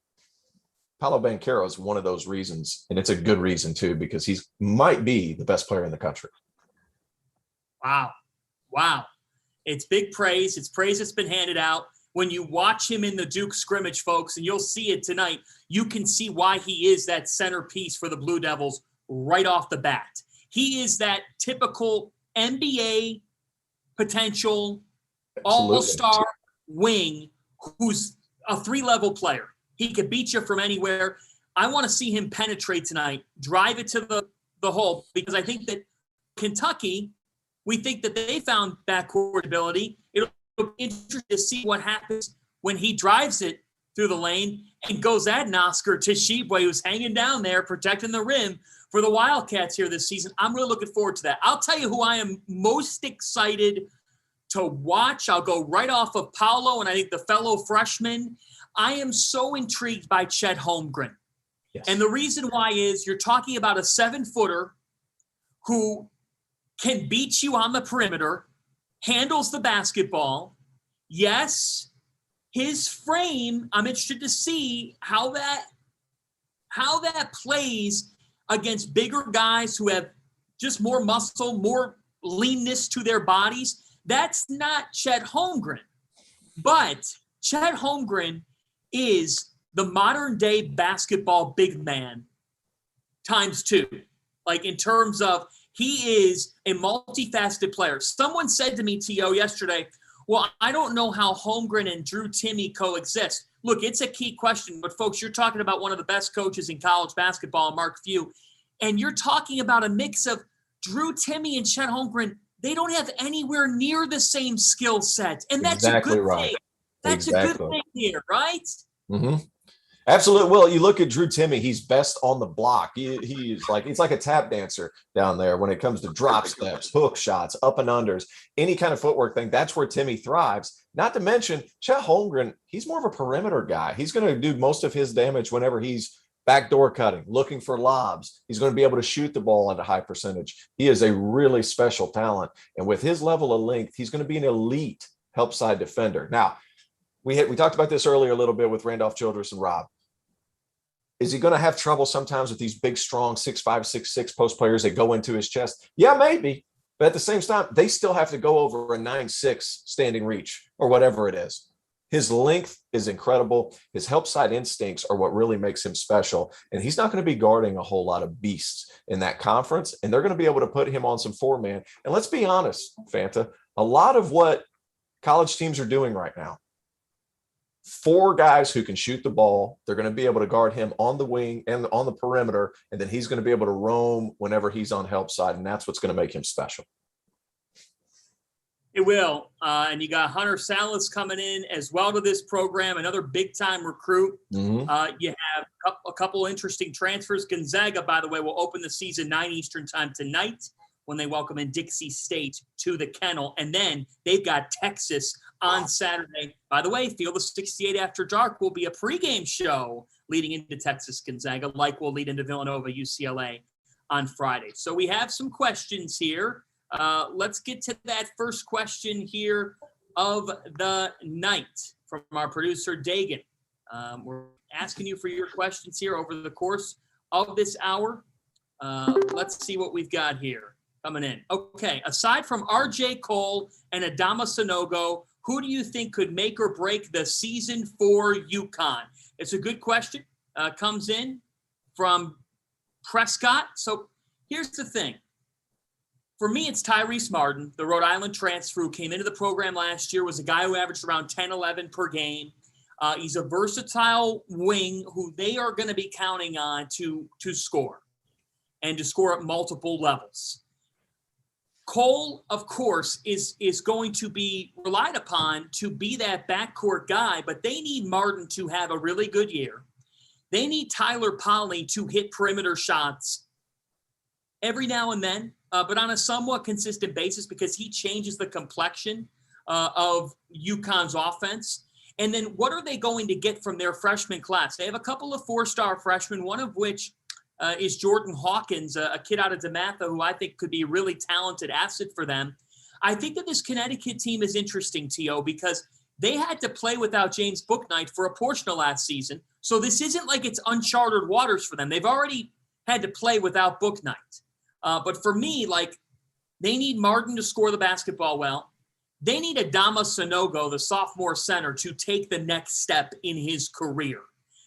Paolo Banchero is one of those reasons, and it's a good reason too, because he might be the best player in the country. Wow. It's big praise. It's praise that's been handed out. When you watch him in the Duke scrimmage, folks, and you'll see it tonight, you can see why he is that centerpiece for the Blue Devils right off the bat. He is that typical NBA potential all-star wing who's a 3-level player. He could beat you from anywhere. I want to see him penetrate tonight, drive it to the hole, because I think that Kentucky, we think that they found backcourt ability. It'll interested to see what happens when he drives it through the lane and goes at Oscar Tshiebwe, who's hanging down there protecting the rim for the Wildcats here this season. I'm really looking forward to that. I'll tell you who I am most excited to watch. I'll go right off of Paolo and I think the fellow freshman. I am so intrigued by Chet Holmgren. Yes. And the reason why is you're talking about a 7-footer who can beat you on the perimeter, handles the basketball. Yes, his frame, I'm interested to see how that plays against bigger guys who have just more muscle, more leanness to their bodies. That's not Chet Holmgren. But Chet Holmgren is the modern day basketball big man times 2. Like in terms of he is a multifaceted player. Someone said to me, T.O., yesterday, well, I don't know how Holmgren and Drew Timme coexist. Look, it's a key question, but folks, you're talking about one of the best coaches in college basketball, Mark Few, and you're talking about a mix of Drew Timme and Chet Holmgren. They don't have anywhere near the same skill set, and that's Exactly a good right. thing. That's a good thing here, right? Mm-hmm. Absolutely. Well, you look at Drew Timme, he's best on the block. He's like a tap dancer down there when it comes to drop steps, hook shots, up and unders, any kind of footwork thing. That's where Timme thrives. Not to mention Chet Holmgren, he's more of a perimeter guy. He's going to do most of his damage whenever he's backdoor cutting, looking for lobs. He's going to be able to shoot the ball at a high percentage. He is a really special talent. And with his level of length, he's going to be an elite help side defender. Now, we talked about this earlier a little bit with Randolph, Childress, and Rob. Is he going to have trouble sometimes with these big, strong 6'5", 6'6" post players that go into his chest? Yeah, maybe. But at the same time, they still have to go over a 9'6" standing reach or whatever it is. His length is incredible. His help side instincts are what really makes him special. And he's not going to be guarding a whole lot of beasts in that conference. And they're going to be able to put him on some 4-man. And let's be honest, Fanta, a lot of what college teams are doing right now, 4 guys who can shoot the ball. They're going to be able to guard him on the wing and on the perimeter, and then he's going to be able to roam whenever he's on help side, and that's what's going to make him special. It will. And you got Hunter Salas coming in as well to this program, another big-time recruit. Mm-hmm. You have a couple interesting transfers. Gonzaga, by the way, will open the season 9 Eastern time tonight when they welcome in Dixie State to the Kennel. And then they've got Texas on Saturday. By the way, Field of 68 After Dark will be a pregame show leading into Texas Gonzaga, like we'll lead into Villanova UCLA on Friday. So we have some questions here. Let's get to that first question here of the night from our producer, Dagan. We're asking you for your questions here over the course of this hour. Let's see what we've got here coming in. Okay, aside from RJ Cole and Adama Sanogo, who do you think could make or break the season for UConn? It's a good question. Comes in from Prescott. So here's the thing. For me, it's Tyrese Martin, the Rhode Island transfer who came into the program last year, was a guy who averaged around 10, 11 per game. He's a versatile wing who they are going to be counting on to score and to score at multiple levels. Cole, of course, is going to be relied upon to be that backcourt guy, but they need Martin to have a really good year. They need Tyler Polley to hit perimeter shots every now and then, but on a somewhat consistent basis because he changes the complexion of UConn's offense. And then what are they going to get from their freshman class? They have a couple of 4-star freshmen, one of which is Jordan Hawkins, a kid out of DeMatha who I think could be a really talented asset for them. I think that this Connecticut team is interesting, T.O., because they had to play without James Bouknight for a portion of last season. So this isn't like it's uncharted waters for them. They've already had to play without Bouknight. But for me, like, they need Martin to score the basketball well. They need Adama Sanogo, the sophomore center, to take the next step in his career.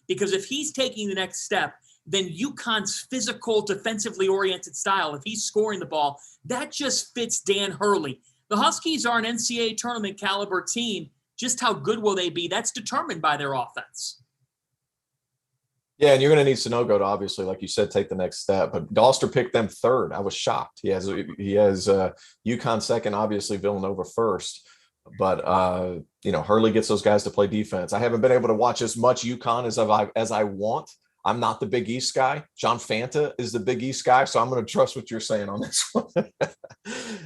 Because if he's taking the next step, then UConn's physical, defensively oriented style, if he's scoring the ball, that just fits Dan Hurley. The Huskies are an NCAA tournament caliber team. Just how good will they be? That's determined by their offense. Yeah, and you're going to need Sanogo to obviously, like you said, take the next step. But Dauster picked them third. I was shocked. He has UConn second, obviously Villanova first. But Hurley gets those guys to play defense. I haven't been able to watch as much UConn as I want. I'm not the Big East guy. John Fanta is the Big East guy, so I'm going to trust what you're saying on this one.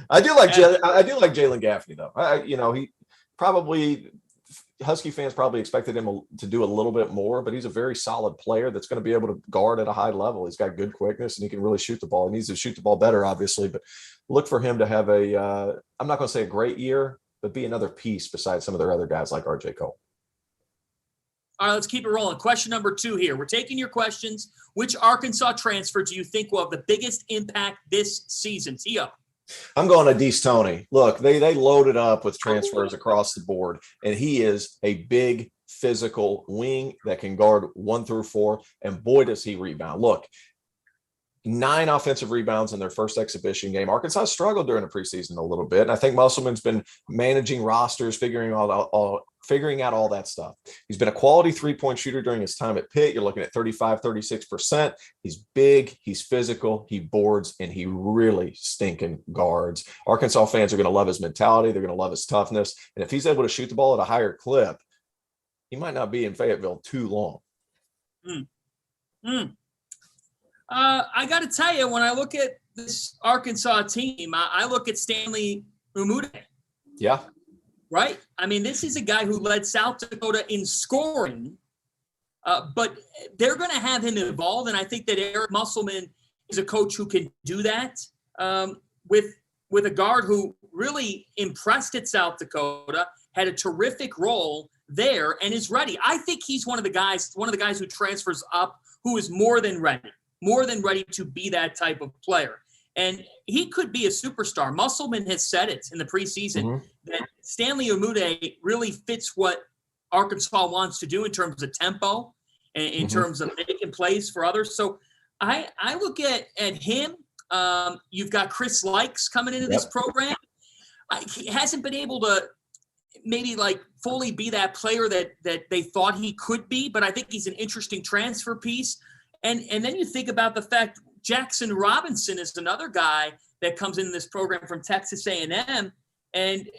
I do like Jalen Gaffney though. He probably Husky fans probably expected him to do a little bit more, but he's a very solid player that's going to be able to guard at a high level. He's got good quickness and he can really shoot the ball. He needs to shoot the ball better, obviously, but look for him to have I'm not going to say a great year, but be another piece besides some of their other guys like RJ Cole. All right, let's keep it rolling. Question number 2 here. We're taking your questions. Which Arkansas transfer do you think will have the biggest impact this season? Tio. I'm going to D'Antoni. Look, they loaded up with transfers across the board, and he is a big physical wing that can guard 1 through 4, and boy, does he rebound. Look, 9 offensive rebounds in their first exhibition game. Arkansas struggled during the preseason a little bit, and I think Musselman's been managing rosters, figuring out all that stuff. He's been a quality three-point shooter during his time at Pitt. You're looking at 35-36%. He's big, he's physical, he boards, and he really stinking guards. Arkansas fans are going to love his mentality. They're going to love his toughness. And if he's able to shoot the ball at a higher clip, he might not be in Fayetteville too long. I got to tell you, when I look at this Arkansas team, I look at Stanley Umude. Yeah. Right? I mean, this is a guy who led South Dakota in scoring, but they're going to have him involved, and I think that Eric Musselman is a coach who can do that with a guard who really impressed at South Dakota, had a terrific role there, and is ready. I think he's one of the guys who transfers up who is more than ready to be that type of player. And he could be a superstar. Musselman has said it in the preseason that Stanley Umude really fits what Arkansas wants to do in terms of tempo and in terms of making plays for others. So I look at him. You've got Chris Likes coming into this program. He hasn't been able to maybe fully be that player that they thought he could be, but I think he's an interesting transfer piece. And then you think about the fact Jackson Robinson is another guy that comes into this program from Texas A&M. And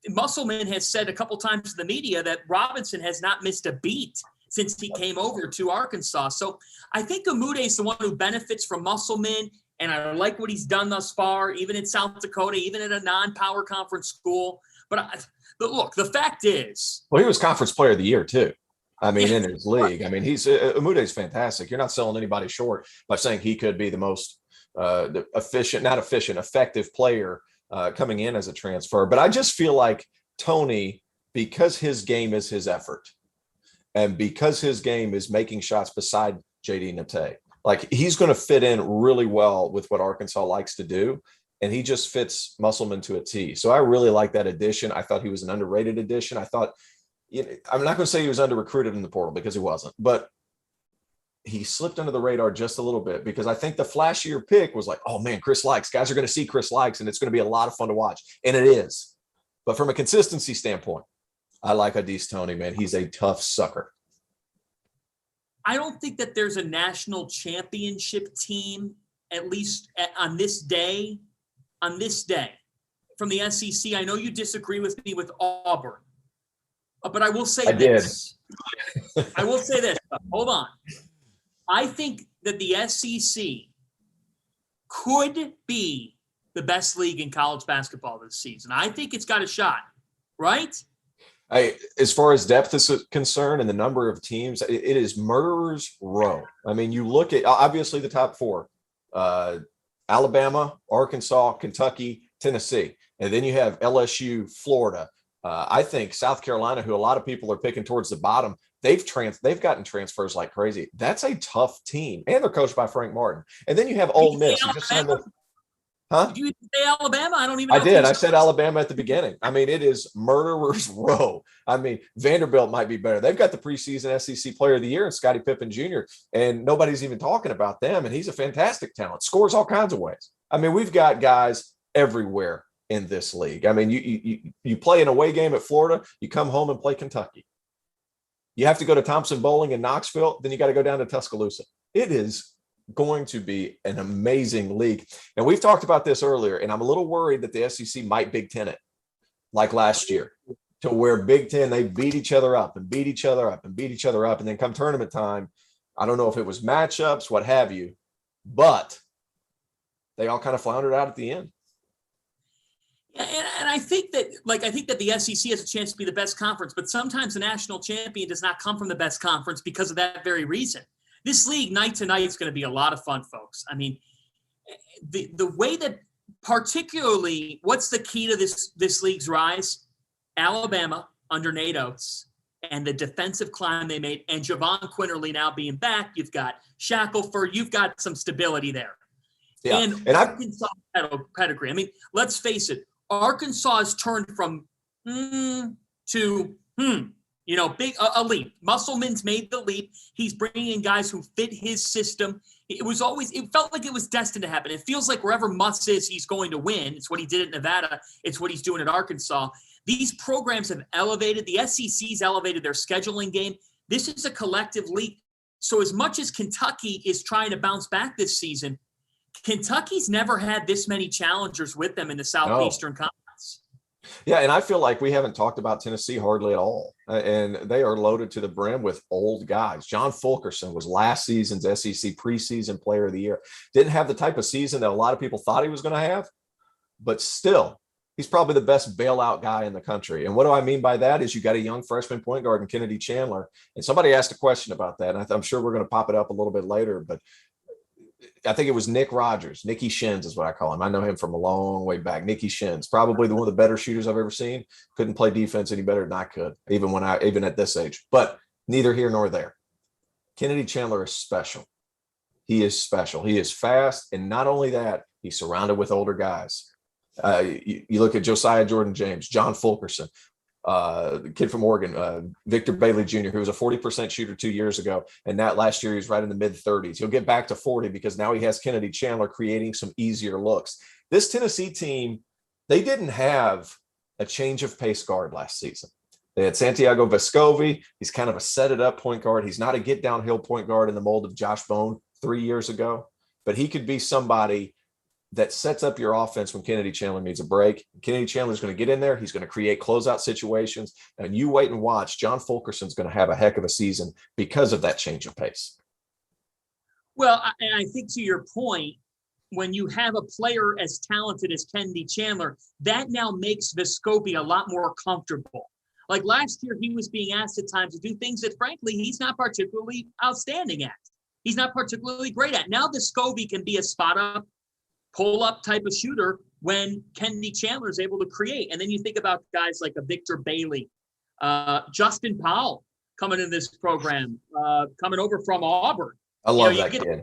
Musselman has said a couple times to the media that Robinson has not missed a beat since he came over to Arkansas. So I think Umude is the one who benefits from Musselman, and I like what he's done thus far, even in South Dakota, even at a non-power conference school. But look, the fact is... Well, he was conference player of the year, too. I mean, in his league. I mean, Umude's fantastic. You're not selling anybody short by saying he could be the most effective player coming in as a transfer. But I just feel like Tony, because his game is his effort and because his game is making shots beside JD Nate, he's going to fit in really well with what Arkansas likes to do. And he just fits Musselman to a T. So I really like that addition. I thought he was an underrated addition. I thought, I'm not going to say he was under-recruited in the portal because he wasn't, but he slipped under the radar just a little bit because I think the flashier pick was oh man, Chris Likes. Guys are going to see Chris Likes, and it's going to be a lot of fun to watch. And it is. But from a consistency standpoint, I like D'Antoni, man. He's a tough sucker. I don't think that there's a national championship team, at least on this day, from the SEC. I know you disagree with me with Auburn. But I will say this. I will say this. Hold on. I think that the SEC could be the best league in college basketball this season. I think it's got a shot, right? As far as depth is concerned and the number of teams, it is murderer's row. I mean, you look at obviously the top 4, Alabama, Arkansas, Kentucky, Tennessee, and then you have LSU, Florida. I think South Carolina, who a lot of people are picking towards the bottom, they've gotten transfers like crazy. That's a tough team, and they're coached by Frank Martin. And then you have Ole Miss. Did you say Alabama? I don't even know. I did. I said Alabama at the beginning. I mean, it is murderer's row. I mean, Vanderbilt might be better. They've got the preseason SEC Player of the Year and Scottie Pippen Jr., and nobody's even talking about them, and he's a fantastic talent, scores all kinds of ways. I mean, we've got guys everywhere in this league. I mean, you play an away game at Florida, you come home and play Kentucky. You have to go to Thompson Bowling in Knoxville, then you got to go down to Tuscaloosa. It is going to be an amazing league. And we've talked about this earlier, and I'm a little worried that the SEC might Big Ten it. like last year, to where Big Ten, they beat each other up and beat each other up and beat each other up. And then come tournament time, I don't know if it was matchups, what have you, but they all kind of floundered out at the end. Yeah, and I think that the SEC has a chance to be the best conference, but sometimes the national champion does not come from the best conference because of that very reason. This league night to night is going to be a lot of fun, folks. I mean, the way that, particularly, what's the key to this league's rise? Alabama under Nate Oates and the defensive climb they made, and Javon Quinterly now being back. You've got Shackelford. You've got some stability there. Yeah, and Arkansas pedigree. I mean, let's face it. Arkansas has turned from to big a leap. Musselman's made the leap. He's bringing in guys who fit his system. It felt like it was destined to happen. It feels like wherever Muss is, he's going to win. It's what he did at Nevada. It's what he's doing at Arkansas. These programs have elevated. The SEC's elevated their scheduling game. This is a collective leap. So as much as Kentucky is trying to bounce back this season, Kentucky's never had this many challengers with them in the Southeastern Conference. Yeah, and I feel like we haven't talked about Tennessee hardly at all. And they are loaded to the brim with old guys. John Fulkerson was last season's SEC preseason player of the year. Didn't have the type of season that a lot of people thought he was going to have, but still, he's probably the best bailout guy in the country. And what do I mean by that is you got a young freshman point guard in Kennedy Chandler. And somebody asked a question about that. And I'm sure we're going to pop it up a little bit later, but I think it was Nick Rogers. Nicky Shins is what I call him. I know him from a long way back. Nicky Shins, probably one of the better shooters I've ever seen. Couldn't play defense any better than I could, even at this age. But neither here nor there. Kennedy Chandler is special. He is special. He is fast, and not only that, he's surrounded with older guys. You look at Josiah Jordan James, John Fulkerson, the kid from Oregon, Victor Bailey Jr., who was a 40% shooter 2 years ago. And that last year, he was right in the mid-30s. He'll get back to 40 because now he has Kennedy Chandler creating some easier looks. This Tennessee team, they didn't have a change of pace guard last season. They had Santiago Vescovi. He's kind of a set-it-up point guard. He's not a get-downhill point guard in the mold of Josh Bone 3 years ago, but he could be somebody that sets up your offense when Kennedy Chandler needs a break. Kennedy Chandler's going to get in there. He's going to create closeout situations. And you wait and watch. John Fulkerson's going to have a heck of a season because of that change of pace. Well, and I think to your point, when you have a player as talented as Kennedy Chandler, that now makes Vescovi a lot more comfortable. Like last year, he was being asked at times to do things that, frankly, he's not particularly outstanding at. He's not particularly great at. Now Vescovi can be a spot-up, pull-up type of shooter when Kennedy Chandler is able to create. And then you think about guys like a Victor Bailey, Justin Powell coming in this program, coming over from Auburn. I love that kid.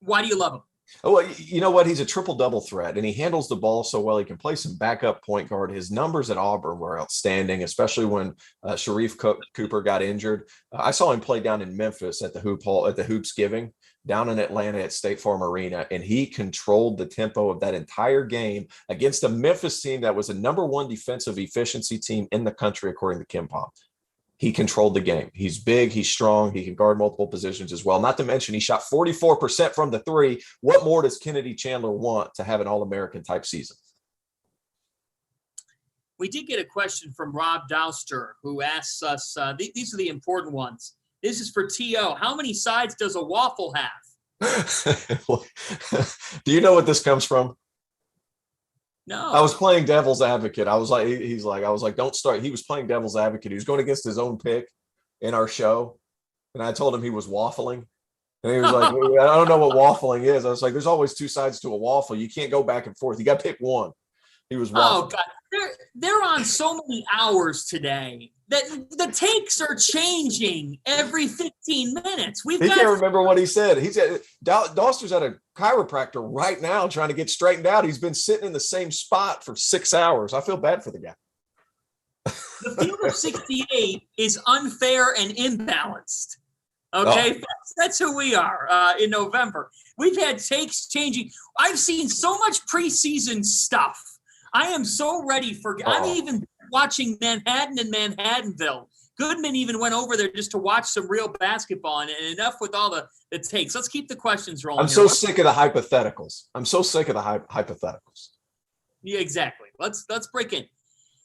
Why do you love him? Oh, well, you know what? He's a triple-double threat, and he handles the ball so well. He can play some backup point guard. His numbers at Auburn were outstanding, especially when Sharif Cooper got injured. I saw him play down in Memphis at the Hoops Giving, down in Atlanta at State Farm Arena, and he controlled the tempo of that entire game against a Memphis team that was the #1 defensive efficiency team in the country, according to KenPom. He controlled the game. He's big. He's strong. He can guard multiple positions as well. Not to mention he shot 44% from the three. What more does Kennedy Chandler want to have an All-American type season? We did get a question from Rob Dauster, who asks us, these are the important ones. This is for T.O. How many sides does a waffle have? Do you know what this comes from? No. I was playing devil's advocate. I was like, don't start. He was playing devil's advocate. He was going against his own pick in our show. And I told him he was waffling. And he was like, I don't know what waffling is. I was like, there's always two sides to a waffle. You can't go back and forth. You got to pick one. He was waffling. Oh, God. They're on so many hours today that the takes are changing every 15 minutes. He can't remember what he said. He said Dauster's at a chiropractor right now trying to get straightened out. He's been sitting in the same spot for 6 hours. I feel bad for the guy. The field of 68 is unfair and imbalanced. Okay, that's who we are in November. We've had takes changing. I've seen so much preseason stuff. I am so ready for – I'm even watching Manhattan and Manhattanville. Goodman even went over there just to watch some real basketball, and enough with all the takes. Let's keep the questions rolling. I'm so sick of the hypotheticals. hypotheticals. Yeah, exactly. Let's break in.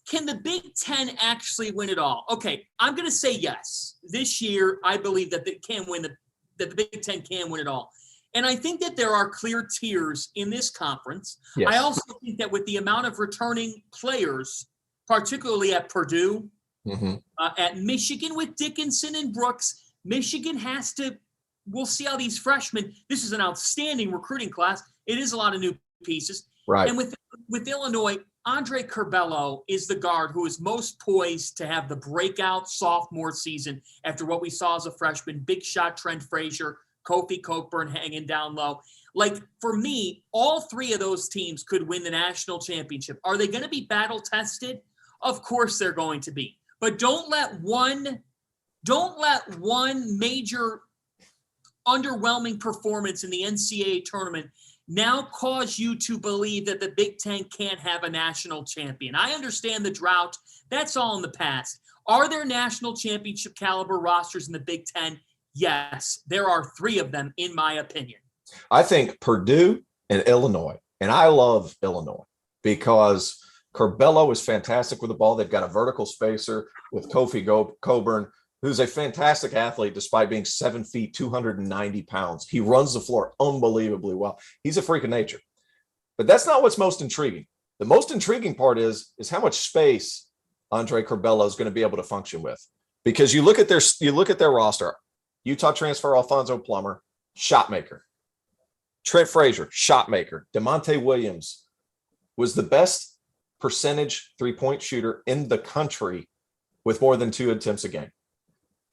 can the Big Ten actually win it all? Okay, I'm going to say yes. This year, I believe that they can win that the Big Ten can win it all. And I think that there are clear tiers in this conference. Yes. I also think that with the amount of returning players, particularly at Purdue, at Michigan with Dickinson and Brooks, Michigan has to – we'll see how these freshmen – this is an outstanding recruiting class. It is a lot of new pieces. Right. And with Illinois, Andre Curbelo is the guard who is most poised to have the breakout sophomore season after what we saw as a freshman. Big shot Trent Frazier, Kofi Cockburn hanging down low. Like, for me, all three of those teams could win the national championship. Are they going to be battle tested? Of course they're going to be. But don't let one major underwhelming performance in the NCAA tournament now cause you to believe that the Big Ten can't have a national champion. I understand the drought. That's all in the past. Are there national championship caliber rosters in the Big Ten? Yes, there are three of them, in my opinion. I think Purdue and Illinois, and I love Illinois because Curbelo is fantastic with the ball. They've got a vertical spacer with Kofi Cockburn, who's a fantastic athlete despite being 7 feet, 290 pounds. He runs the floor unbelievably well. He's a freak of nature. But that's not what's most intriguing. The most intriguing part is how much space Andre Curbelo is going to be able to function with. Because you look at their roster, Utah transfer Alfonso Plummer, shot maker. Trent Frazier, shot maker. DeMonte Williams was the best percentage three-point shooter in the country with more than 2 attempts a game.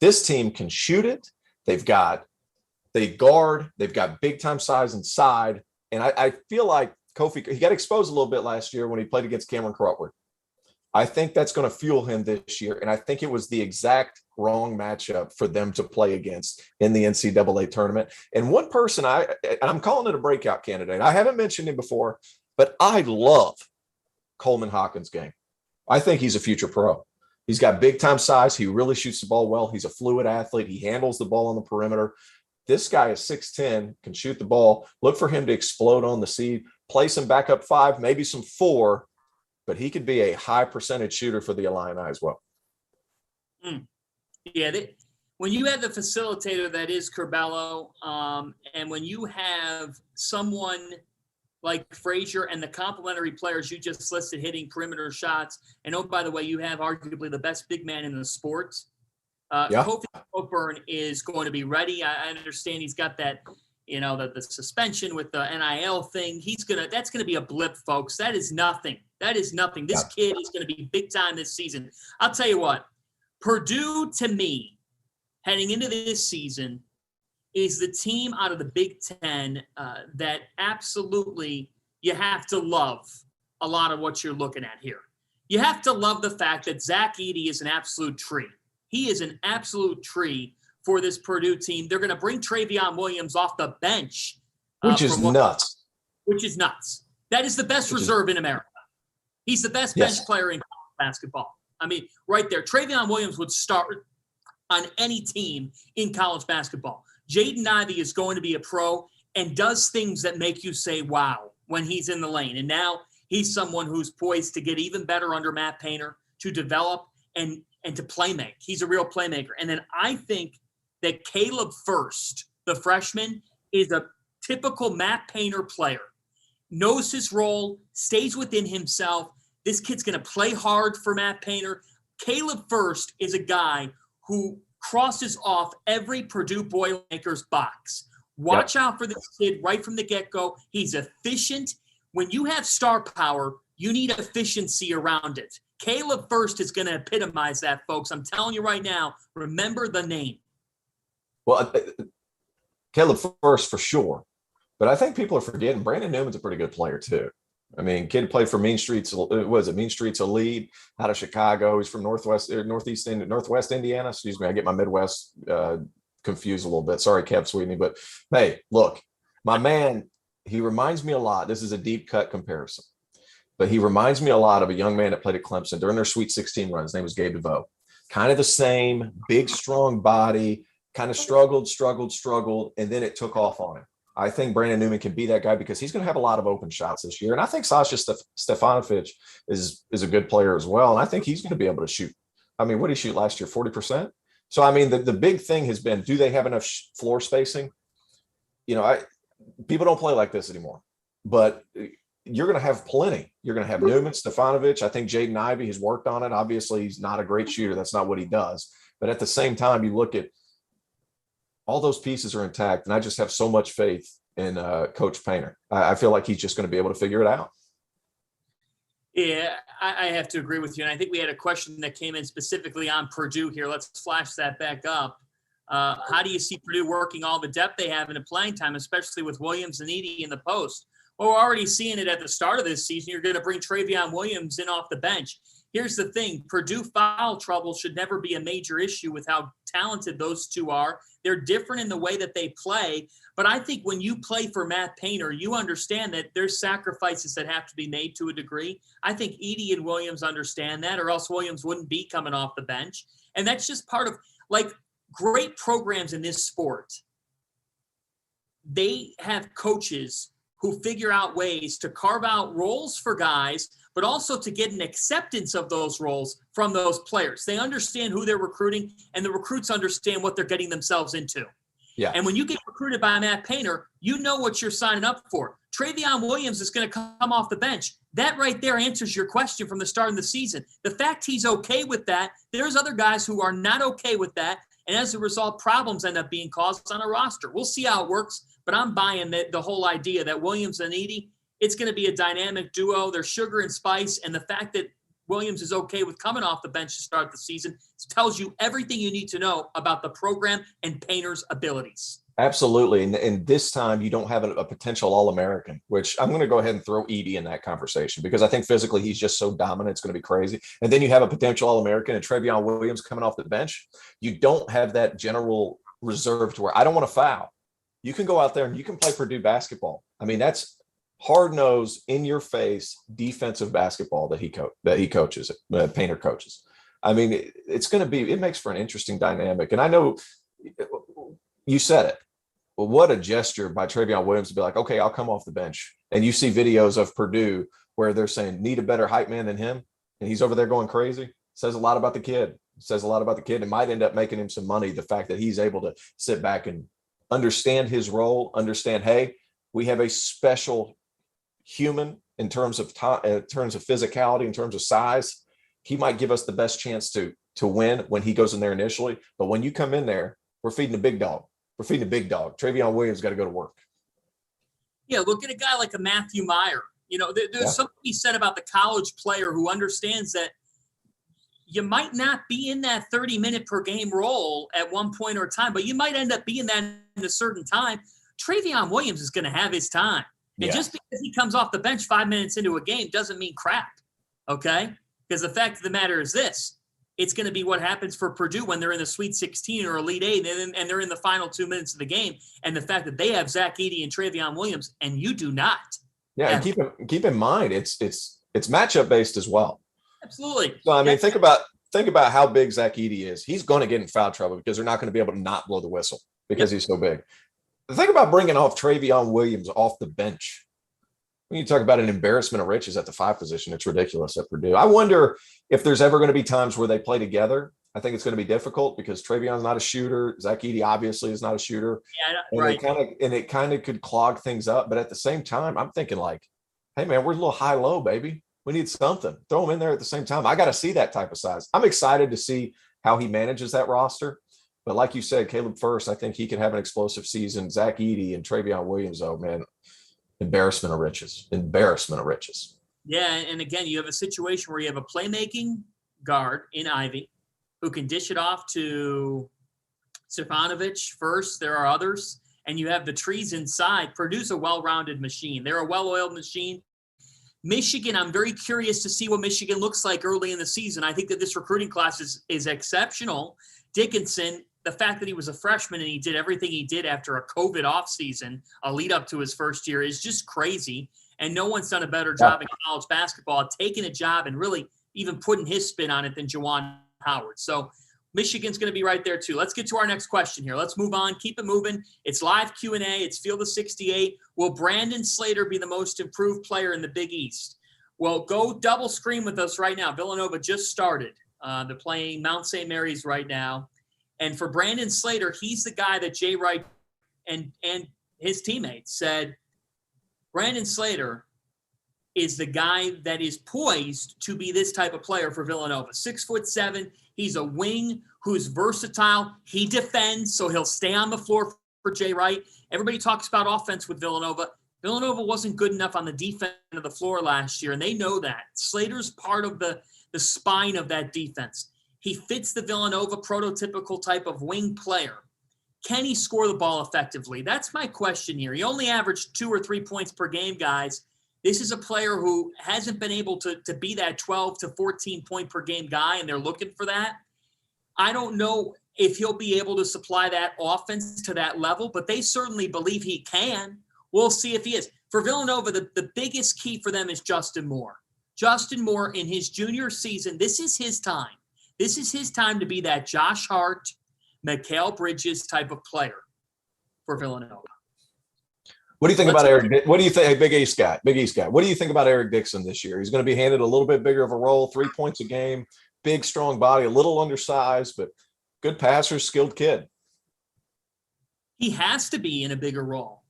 This team can shoot it. They guard. They've got big-time size inside. And I feel like Kofi, he got exposed a little bit last year when he played against Cameron Crawford. I think that's going to fuel him this year. And I think it was the exact wrong matchup for them to play against in the NCAA tournament. And one person, I'm calling it a breakout candidate. I haven't mentioned him before, but I love Coleman Hawkins' game. I think he's a future pro. He's got big-time size. He really shoots the ball well. He's a fluid athlete. He handles the ball on the perimeter. This guy is 6'10", can shoot the ball. Look for him to explode on the seed, play some backup 5, maybe some 4, but he could be a high percentage shooter for the Illini as well. Yeah, when you have the facilitator that is Curbelo, and when you have someone like Frazier and the complementary players you just listed hitting perimeter shots, and oh, by the way, you have arguably the best big man in the sport. Kofi Cockburn is going to be ready. I understand he's got that, the suspension with the NIL thing. That's going to be a blip, folks. That is nothing. This kid is going to be big time this season. I'll tell you what, Purdue to me, heading into this season, is the team out of the Big Ten that absolutely you have to love a lot of what you're looking at here. You have to love the fact that Zach Edey is an absolute tree. He is an absolute tree for this Purdue team. They're going to bring Travion Williams off the bench. Which is nuts. Which is nuts. That is the best reserve in America. He's the best bench player in college basketball. I mean, right there. Travion Williams would start on any team in college basketball. Jaden Ivey is going to be a pro and does things that make you say, wow, when he's in the lane. And now he's someone who's poised to get even better under Matt Painter, to develop and to play make. He's a real playmaker. And then I think that Caleb First, the freshman, is a typical Matt Painter player. Knows his role, stays within himself. This kid's going to play hard for Matt Painter. Caleb First is a guy who crosses off every Purdue Boilermakers box. Watch out for this kid right from the get-go. He's efficient. When you have star power, you need efficiency around it. Caleb First is going to epitomize that, folks. I'm telling you right now, remember the name. Well, Caleb First for sure. But I think people are forgetting Brandon Newman's a pretty good player too. I mean, kid played for Mean Streets Elite out of Chicago. He's from Northwest Indiana. Excuse me. I get my Midwest confused a little bit. Sorry, Kev Sweeney. But hey, look, my man, he reminds me a lot. This is a deep cut comparison, but he reminds me a lot of a young man that played at Clemson during their Sweet 16 run. His name was Gabe DeVoe. Kind of the same, big, strong body, kind of struggled, and then it took off on him. I think Brandon Newman can be that guy because he's going to have a lot of open shots this year. And I think Sasha Stefanovic is a good player as well. And I think he's going to be able to shoot. I mean, what did he shoot last year? 40%. So, I mean, the big thing has been, do they have enough floor spacing? You know, people don't play like this anymore, but you're going to have plenty. You're going to have Newman, Stefanovic. I think Jaden Ivey has worked on it. Obviously, he's not a great shooter. That's not what he does. But at the same time, you look at all those pieces are intact. And I just have so much faith in Coach Painter. I feel like he's just going to be able to figure it out. Yeah, I have to agree with you. And I think we had a question that came in specifically on Purdue here. Let's flash that back up. How do you see Purdue working all the depth they have into playing time, especially with Williams and Edey in the post? Well, we're already seeing it at the start of this season. You're going to bring Travion Williams in off the bench. Here's the thing. Purdue foul trouble should never be a major issue with how talented those two are. They're different in the way that they play. But I think when you play for Matt Painter, you understand that there's sacrifices that have to be made to a degree. I think Edey and Williams understand that, or else Williams wouldn't be coming off the bench. And that's just part of, like, great programs in this sport. They have coaches who figure out ways to carve out roles for guys, but also to get an acceptance of those roles from those players. They understand who they're recruiting, and the recruits understand what they're getting themselves into. Yeah. And when you get recruited by Matt Painter, you know what you're signing up for. Travion Williams is going to come off the bench. That right there answers your question from the start of the season. The fact he's okay with that, there's other guys who are not okay with that, and as a result, problems end up being caused on a roster. We'll see how it works, but I'm buying the whole idea that Williams and Edey, it's going to be a dynamic duo. They're sugar and spice, and the fact that Williams is okay with coming off the bench to start the season tells you everything you need to know about the program and Painter's abilities. Absolutely. And this time you don't have a potential All-American, which I'm going to go ahead and throw Edey in that conversation because I think physically he's just so dominant. It's going to be crazy. And then you have a potential All-American and Travion Williams coming off the bench. You don't have that general reserve to where I don't want to foul. You can go out there and you can play Purdue basketball. I mean, that's hard-nosed, in-your-face defensive basketball that he coaches, Painter coaches. I mean, it's going to be, it makes for an interesting dynamic. And I know you said it. Well, what a gesture by Travion Williams to be like, okay, I'll come off the bench. And you see videos of Purdue where they're saying, need a better hype man than him. And he's over there going crazy. Says a lot about the kid. Says a lot about the kid. It might end up making him some money. The fact that he's able to sit back and understand his role, understand, hey, we have a special human in terms of physicality, in terms of size. He might give us the best chance to win when he goes in there initially. But when you come in there, we're feeding a big dog. We're feeding a big dog. Travion Williams got to go to work. Yeah, look at a guy like a Matthew Meyer. You know, there's something he said about the college player who understands that you might not be in that 30-minute per game role at one point or time, but you might end up being that in a certain time. Travion Williams is going to have his time. And just because he comes off the bench 5 minutes into a game doesn't mean crap, okay? Because the fact of the matter is this. It's going to be what happens for Purdue when they're in the Sweet 16 or Elite 8 and they're in the final 2 minutes of the game. And the fact that they have Zach Edey and Travion Williams and you do not. Yeah, and keep in mind, it's matchup based as well. Absolutely. So, I mean, think about how big Zach Edey is. He's going to get in foul trouble because they're not going to be able to not blow the whistle because he's so big. Think about bringing off Travion Williams off the bench. When you talk about an embarrassment of riches at the 5 position, it's ridiculous at Purdue. I wonder if there's ever going to be times where they play together. I think it's going to be difficult because Travion's not a shooter. Zach Edey obviously is not a shooter. Yeah, right. It kind of could clog things up. But at the same time, I'm thinking like, hey, man, we're a little high-low, baby. We need something. Throw him in there at the same time. I got to see that type of size. I'm excited to see how he manages that roster. But like you said, Caleb First, I think he can have an explosive season. Zach Edey and Travion Williams, oh, man, embarrassment of riches. Embarrassment of riches. Yeah, and again, you have a situation where you have a playmaking guard in Ivy who can dish it off to Stefanovic first. There are others. And you have the trees inside. Purdue's a well-rounded machine. They're a well-oiled machine. Michigan, I'm very curious to see what Michigan looks like early in the season. I think that this recruiting class is exceptional. Dickinson, the fact that he was a freshman and he did everything he did after a COVID offseason, a lead up to his first year, is just crazy. And no one's done a better job in college basketball, taking a job and really even putting his spin on it than Juwan Howard. So Michigan's going to be right there too. Let's get to our next question here. Let's move on. Keep it moving. It's live Q&A. It's Field of 68. Will Brandon Slater be the most improved player in the Big East? Well, go double screen with us right now. Villanova just started. They're playing Mount St. Mary's right now. And for Brandon Slater, he's the guy that Jay Wright and his teammates said, Brandon Slater is the guy that is poised to be this type of player for Villanova. 6'7". He's a wing who's versatile. He defends, so he'll stay on the floor for Jay Wright. Everybody talks about offense with Villanova. Villanova wasn't good enough on the defense of the floor last year, and they know that. Slater's part of the spine of that defense. He fits the Villanova prototypical type of wing player. Can he score the ball effectively? That's my question here. He only averaged 2 or 3 points per game, guys. This is a player who hasn't been able to be that 12 to 14 point per game guy, and they're looking for that. I don't know if he'll be able to supply that offense to that level, but they certainly believe he can. We'll see if he is. For Villanova, the biggest key for them is Justin Moore. Justin Moore in his junior season, this is his time. This is his time to be that Josh Hart, Mikal Bridges type of player for Villanova. What do you think about Eric? What do you think? Hey, Big East guy. What do you think about Eric Dixon this year? He's going to be handed a little bit bigger of a role, 3 points a game, big, strong body, a little undersized, but good passer, skilled kid. He has to be in a bigger role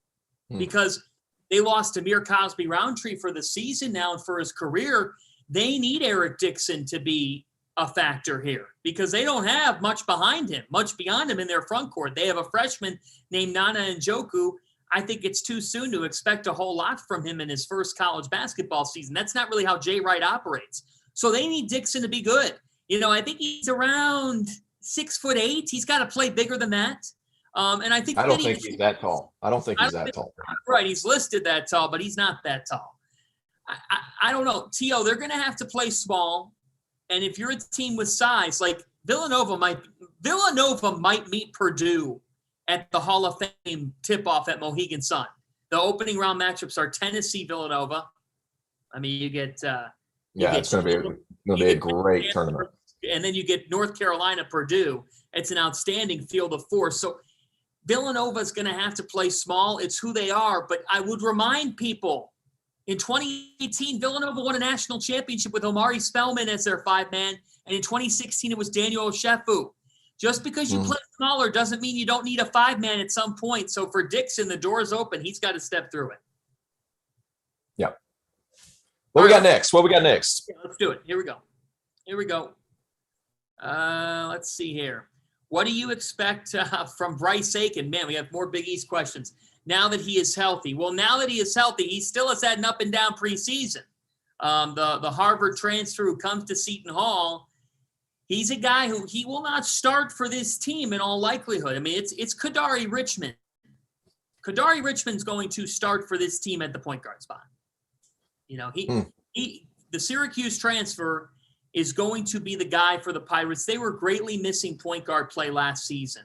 because they lost Amir Cosby Roundtree for the season now and for his career. They need Eric Dixon to be a factor here because they don't have much behind him, much beyond him in their front court. They have a freshman named Nana Njoku. I think it's too soon to expect a whole lot from him in his first college basketball season. That's not really how Jay Wright operates. So they need Dixon to be good. I think he's around 6'8". He's got to play bigger than that. And I don't think he's that tall. I don't think he's that tall. Right. He's listed that tall, but he's not that tall. I don't know. T.O., they're going to have to play small. And if you're a team with size, like Villanova might meet Purdue at the Hall of Fame tip-off at Mohegan Sun. The opening round matchups are Tennessee, Villanova. I mean, you get it's going to be a great tournament. And then you get North Carolina, Purdue. It's an outstanding field of four. So Villanova is going to have to play small. It's who they are. But I would remind people, in 2018, Villanova won a national championship with Omari Spellman as their 5-man. And in 2016, it was Daniel Oshefu. Just because you play smaller doesn't mean you don't need a 5-man at some point. So for Dixon, the door is open. He's got to step through it. Yeah. What we got next? Yeah, let's do it. Here we go. Let's see here. What do you expect from Bryce Aiken? Man, we have more Big East questions. Now that he is healthy. Well, now that he is healthy, he still has had an up and down preseason. The Harvard transfer who comes to Seton Hall, he's a guy who he will not start for this team in all likelihood. I mean, it's Kadari Richmond. Kadari Richmond's going to start for this team at the point guard spot. The Syracuse transfer is going to be the guy for the Pirates. They were greatly missing point guard play last season.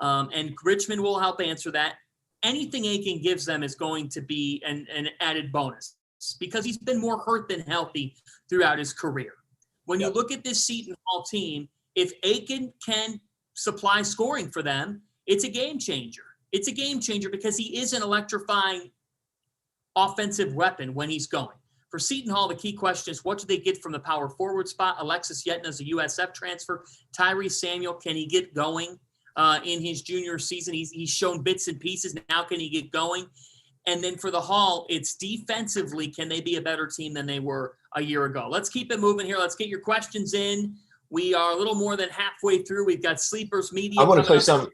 And Richmond will help answer that. Anything Aiken gives them is going to be an added bonus because he's been more hurt than healthy throughout his career. When you look at this Seton Hall team, if Aiken can supply scoring for them, it's a game changer. It's a game changer because he is an electrifying offensive weapon when he's going. For Seton Hall, the key question is, what do they get from the power forward spot? Alexis Yetna is a USF transfer. Tyrese Samuel, can he get going in his junior season? He's shown bits and pieces. Now can he get going? And then for the Hall, it's defensively, can they be a better team than they were a year ago? Let's keep it moving here. Let's get your questions in. We are a little more than halfway through. We've got Sleepers Media. I want to say something.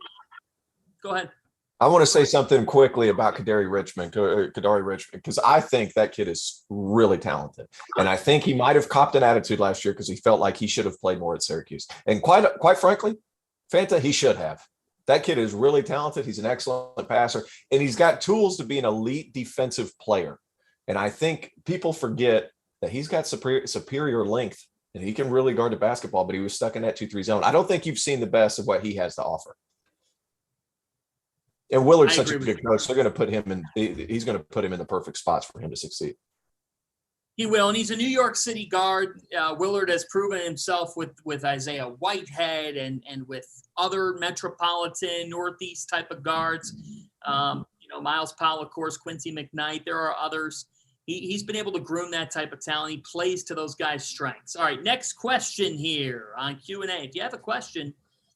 Go ahead. I want to say something quickly about Kadari Richmond, because I think that kid is really talented. And I think he might have copped an attitude last year because he felt like he should have played more at Syracuse. And quite frankly, Fanta, he should have. That kid is really talented. He's an excellent passer, and he's got tools to be an elite defensive player. And I think people forget that he's got superior length, and he can really guard the basketball, but he was stuck in that 2-3 zone. I don't think you've seen the best of what he has to offer. And Willard's such a good coach. They're going to put him in. He's going to put him in the perfect spots for him to succeed. He will, and he's a New York City guard. Willard has proven himself with Isaiah Whitehead and with other metropolitan Northeast type of guards. Miles Powell, of course, Quincy McKnight. There are others. He's been able to groom that type of talent. He plays to those guys' strengths. All right, next question here on Q&A. If you have a question,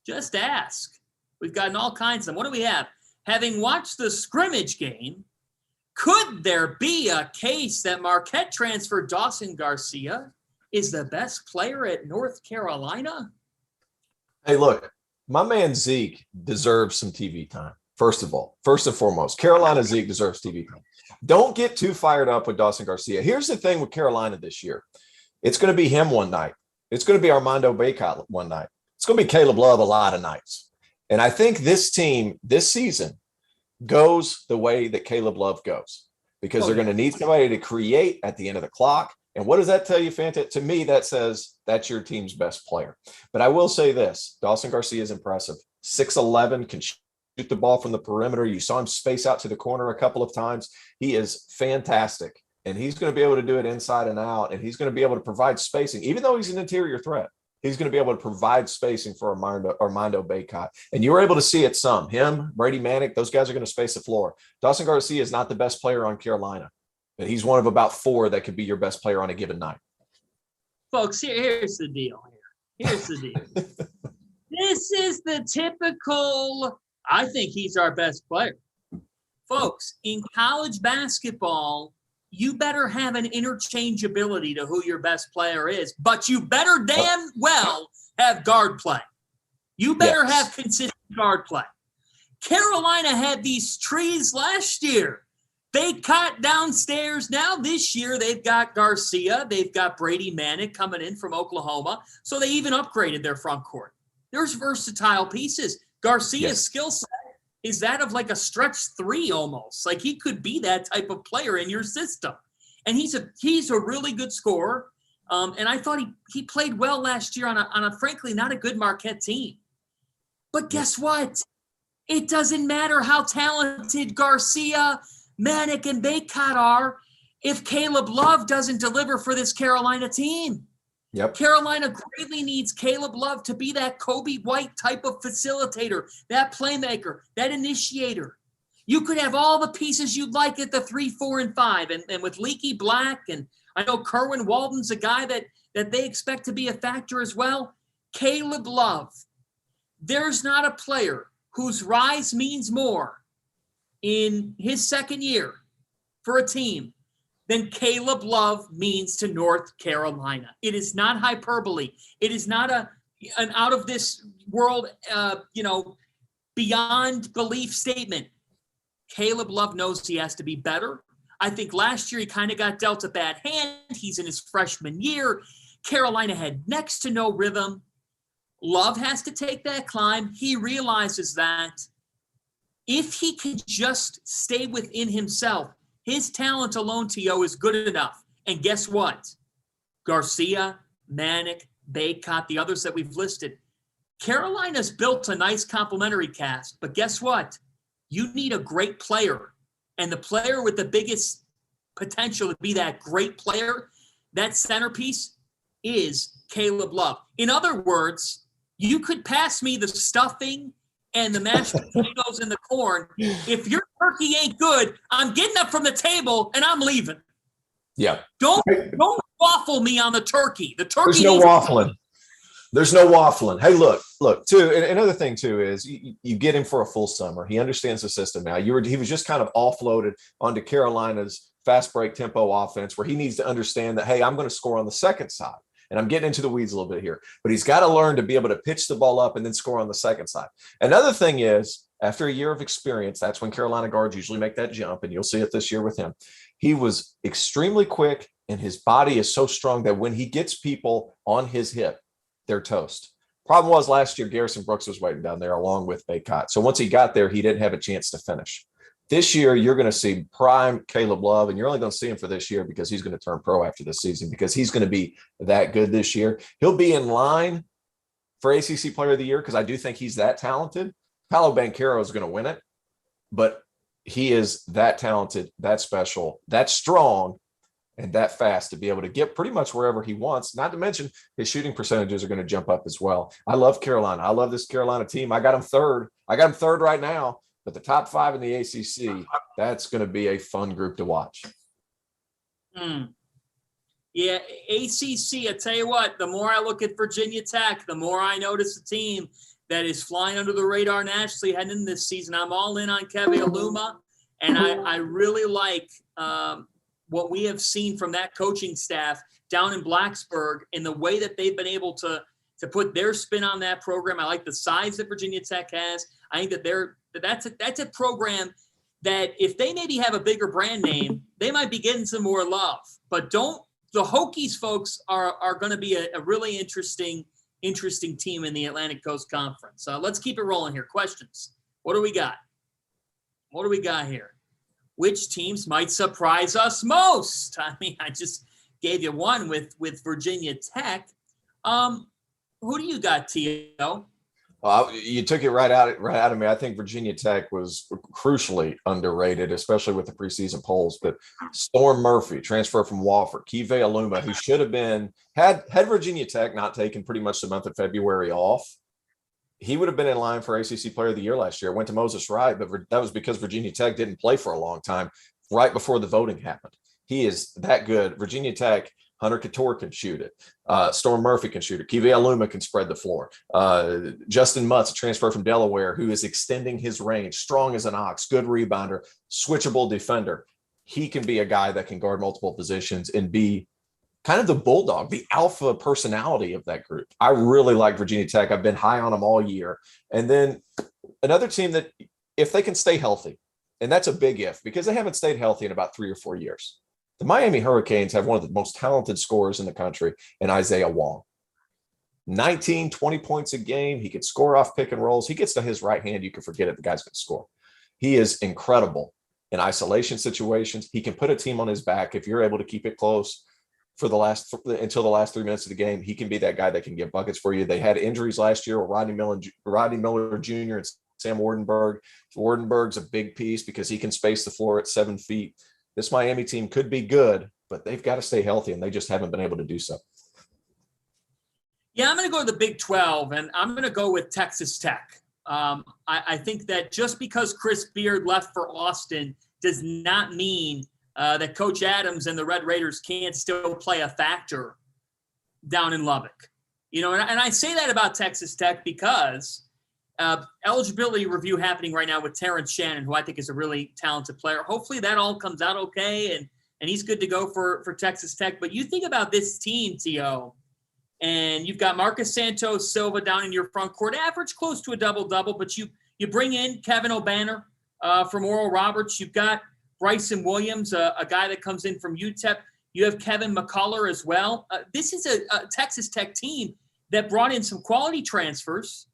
just ask. We've gotten all kinds of them. What do we have? Having watched the scrimmage game, could there be a case that Marquette transfer Dawson Garcia is the best player at North Carolina? Hey, look, my man Zeke deserves some TV time. First of all, first and foremost, Carolina Zeke deserves TV time. Don't get too fired up with Dawson Garcia. Here's the thing with Carolina this year. It's going to be him one night. It's going to be Armando Bacot one night. It's going to be Caleb Love a lot of nights. And I think this team this season goes the way that Caleb Love goes, because they're going to need somebody to create at the end of the clock. And what does that tell you, Fanta? To me, that says that's your team's best player. But I will say this, Dawson Garcia is impressive. 6'11", can shoot the ball from the perimeter. You saw him space out to the corner a couple of times. He is fantastic. And he's going to be able to do it inside and out. And he's going to be able to provide spacing. Even though he's an interior threat, he's going to be able to provide spacing for Armando Bacot. And you were able to see it some. Him, Brady Manick, those guys are going to space the floor. Dawson Garcia is not the best player on Carolina, but he's one of about 4 that could be your best player on a given night. Folks, here's the deal. Here's the deal. This is the typical, I think he's our best player. Folks, in college basketball, you better have an interchangeability to who your best player is, but you better damn well have guard play. You better have consistent guard play. Carolina had these trees last year. They cut downstairs. Now this year they've got Garcia. They've got Brady Manick coming in from Oklahoma. So they even upgraded their front court. There's versatile pieces. Garcia's skill set is that of like a stretch 3 almost. Like he could be that type of player in your system. And he's a really good scorer. And I thought he played well last year on a frankly not a good Marquette team. But guess what? It doesn't matter how talented Garcia, Manick, and Bacot are if Caleb Love doesn't deliver for this Carolina team. Carolina greatly needs Caleb Love to be that Kobe White type of facilitator, that playmaker, that initiator. You could have all the pieces you'd like at the 3, 4, and 5. And with Leaky Black, and I know Kerwin Walden's a guy that they expect to be a factor as well. Caleb Love. There's not a player whose rise means more in his second year for a team than Caleb Love means to North Carolina. It is not hyperbole. It is not an out of this world, beyond belief statement. Caleb Love knows he has to be better. I think last year he kind of got dealt a bad hand. He's in his freshman year. Carolina had next to no rhythm. Love has to take that climb. He realizes that if he can just stay within himself, his talent alone, T.O., is good enough. And guess what? Garcia, Manick, Bacot, the others that we've listed. Carolina's built a nice complementary cast, but guess what? You need a great player. And the player with the biggest potential to be that great player, that centerpiece, is Caleb Love. In other words, you could pass me the stuffing and the mashed potatoes and the corn. If your turkey ain't good, I'm getting up from the table and I'm leaving. Yeah. Don't waffle me on the turkey. The turkey. There's no waffling. There's no waffling. Hey, look, too. And another thing, too, is you get him for a full summer. He understands the system now. He was just kind of offloaded onto Carolina's fast break tempo offense where he needs to understand that, hey, I'm going to score on the second side. And I'm getting into the weeds a little bit here, but he's got to learn to be able to pitch the ball up and then score on the second side. Another thing is, after a year of experience, that's when Carolina guards usually make that jump, and you'll see it this year with him. He was extremely quick, and his body is so strong that when he gets people on his hip, they're toast. Problem was last year, Garrison Brooks was waiting down there along with Bacot. So once he got there, he didn't have a chance to finish. This year, you're going to see prime Caleb Love, and you're only going to see him for this year because he's going to turn pro after this season because he's going to be that good this year. He'll be in line for ACC Player of the Year because I do think he's that talented. Paolo Banchero is going to win it, but he is that talented, that special, that strong, and that fast to be able to get pretty much wherever he wants. Not to mention his shooting percentages are going to jump up as well. I love Carolina. I love this Carolina team. I got them third. Right now, but the top 5 in the ACC, that's going to be a fun group to watch. Yeah, ACC, I tell you what, the more I look at Virginia Tech, the more I notice a team that is flying under the radar nationally heading into this season. I'm all in on Keve Aluma, and I really like what we have seen from that coaching staff down in Blacksburg and the way that they've been able to put their spin on that program. I like the size that Virginia Tech has. I think that that's a program that if they maybe have a bigger brand name, they might be getting some more love. But the Hokies folks are going to be a really interesting team in the Atlantic Coast Conference. Let's keep it rolling here. Questions. What do we got? Here? Which teams might surprise us most? I mean, I just gave you one with Virginia Tech. Who do you got, T.O.? Well, you took it right out of me. I think Virginia Tech was crucially underrated, especially with the preseason polls. But Storm Murphy, transfer from Wofford, Keve Aluma, who should have been had Virginia Tech not taken pretty much the month of February off, he would have been in line for ACC Player of the Year last year. Went to Moses Wright, but that was because Virginia Tech didn't play for a long time right before the voting happened. He is that good. Virginia Tech, Hunter Couture can shoot it. Storm Murphy can shoot it. Keve Aluma can spread the floor. Justin Mutz, a transfer from Delaware, who is extending his range, strong as an ox, good rebounder, switchable defender. He can be a guy that can guard multiple positions and be kind of the bulldog, the alpha personality of that group. I really like Virginia Tech. I've been high on them all year. And then another team that, if they can stay healthy, and that's a big if, because they haven't stayed healthy in about 3 or 4 years. The Miami Hurricanes have one of the most talented scorers in the country in Isaiah Wong. 19, 20 points a game. He could score off pick and rolls. He gets to his right hand, you can forget it. The guy's going to score. He is incredible in isolation situations. He can put a team on his back. If you're able to keep it close for until the last 3 minutes of the game, he can be that guy that can get buckets for you. They had injuries last year with Rodney Miller Jr. and Sam Wardenberg. Wardenberg's a big piece because he can space the floor at 7 feet. This Miami team could be good, but they've got to stay healthy, and they just haven't been able to do so. Yeah, I'm going to go to the Big 12, and I'm going to go with Texas Tech. I think that just because Chris Beard left for Austin does not mean that Coach Adams and the Red Raiders can't still play a factor down in Lubbock. You know, and I say that about Texas Tech because eligibility review happening right now with Terrence Shannon, who I think is a really talented player. Hopefully that all comes out okay, and he's good to go for Texas Tech. But you think about this team, T.O., and you've got Marcus Santos Silva down in your front court, average close to a double-double, but you bring in Kevin O'Banner from Oral Roberts. You've got Bryson Williams, a guy that comes in from UTEP. You have Kevin McCullough as well. This is a Texas Tech team that brought in some quality transfers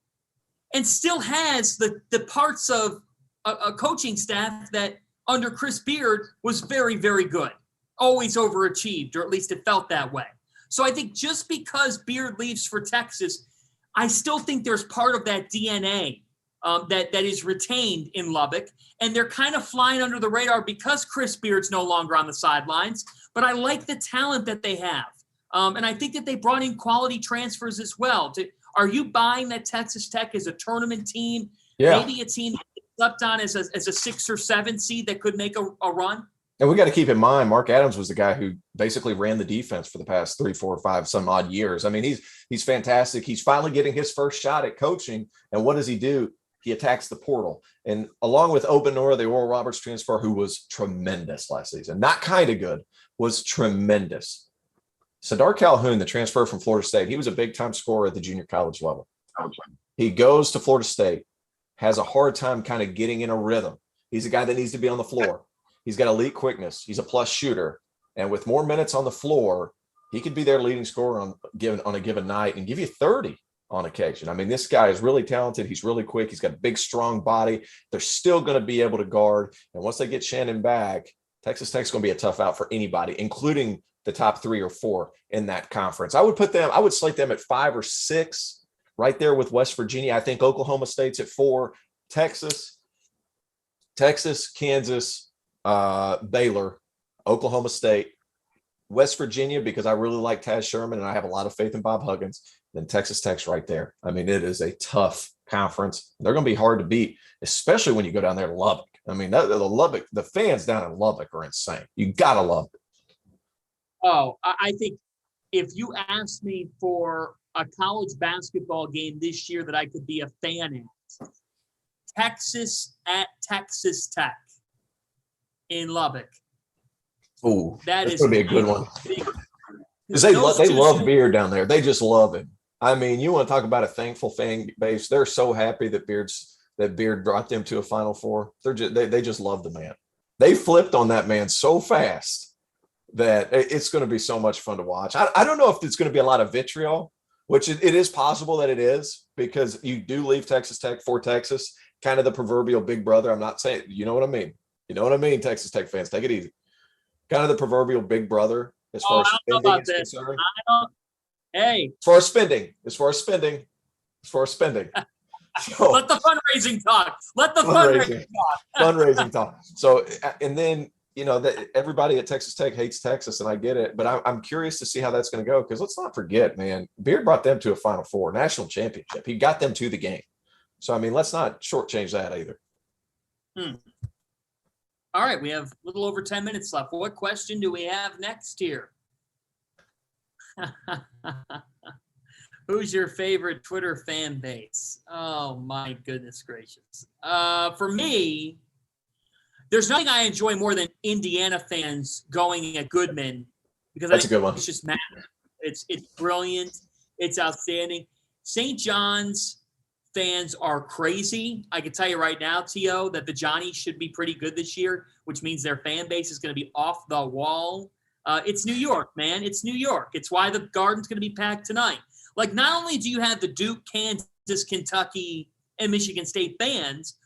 and still has the parts of a coaching staff that under Chris Beard was very, very good, always overachieved, or at least it felt that way. So I think just because Beard leaves for Texas, I still think there's part of that DNA that is retained in Lubbock, and they're kind of flying under the radar because Chris Beard's no longer on the sidelines. But I like the talent that they have, and I think that they brought in quality transfers as well. Are you buying that Texas Tech is a tournament team? Yeah. Maybe a team that slept on as a 6 or 7 seed that could make a run? And we got to keep in mind, Mark Adams was the guy who basically ran the defense for the past 3, 4, 5 some odd years. I mean, he's fantastic. He's finally getting his first shot at coaching. And what does he do? He attacks the portal. And along with Obanor, the Oral Roberts transfer, who was tremendous last season, not kind of good, was tremendous. Sadar Calhoun, the transfer from Florida State, he was a big-time scorer at the junior college level. He goes to Florida State, has a hard time kind of getting in a rhythm. He's a guy that needs to be on the floor. He's got elite quickness. He's a plus shooter. And with more minutes on the floor, he could be their leading scorer on a given night and give you 30 on occasion. I mean, this guy is really talented. He's really quick. He's got a big, strong body. They're still going to be able to guard. And once they get Shannon back, Texas Tech's going to be a tough out for anybody, including the top 3 or 4 in that conference. I would slate them at 5 or 6, right there with West Virginia. I think Oklahoma State's at 4, Texas, Kansas, Baylor, Oklahoma State, West Virginia, because I really like Taz Sherman and I have a lot of faith in Bob Huggins. Then Texas Tech's right there. I mean, it is a tough conference. They're going to be hard to beat, especially when you go down there to Lubbock. I mean, the fans down in Lubbock are insane. You got to love it. Oh, I think if you asked me for a college basketball game this year that I could be a fan at, Texas at Texas Tech in Lubbock. Ooh, that's is going to be a good one. Because they love Beard down there. They just love him. I mean, you want to talk about a thankful fan base. They're so happy that Beard brought them to a Final Four. They just love the man. They flipped on that man so fast that it's going to be so much fun to watch. I don't know if it's going to be a lot of vitriol, which it is possible that it is, because you do leave Texas Tech for Texas, kind of the proverbial big brother. I'm not saying, you know what I mean? You know what I mean, Texas Tech fans? Take it easy. Kind of the proverbial big brother as far as spending is concerned. Hey. As far as spending. So, let the fundraising talk. Fundraising talk. So, and then, you know, that everybody at Texas Tech hates Texas, and I get it, but I'm curious to see how that's going to go, because let's not forget, man, Beard brought them to a Final Four national championship. He got them to the game. So, I mean, let's not shortchange that either. All right, we have a little over 10 minutes left. What question do we have next here? Who's your favorite Twitter fan base? Oh, my goodness gracious. For me, there's nothing I enjoy more than Indiana fans going at Goodman, because that's a good one. It's just mad. It's brilliant. It's outstanding. St. John's fans are crazy. I can tell you right now, T.O., that the Johnnies should be pretty good this year, which means their fan base is going to be off the wall. It's New York, man. It's New York. It's why the Garden's going to be packed tonight. Like, not only do you have the Duke, Kansas, Kentucky, and Michigan State fans,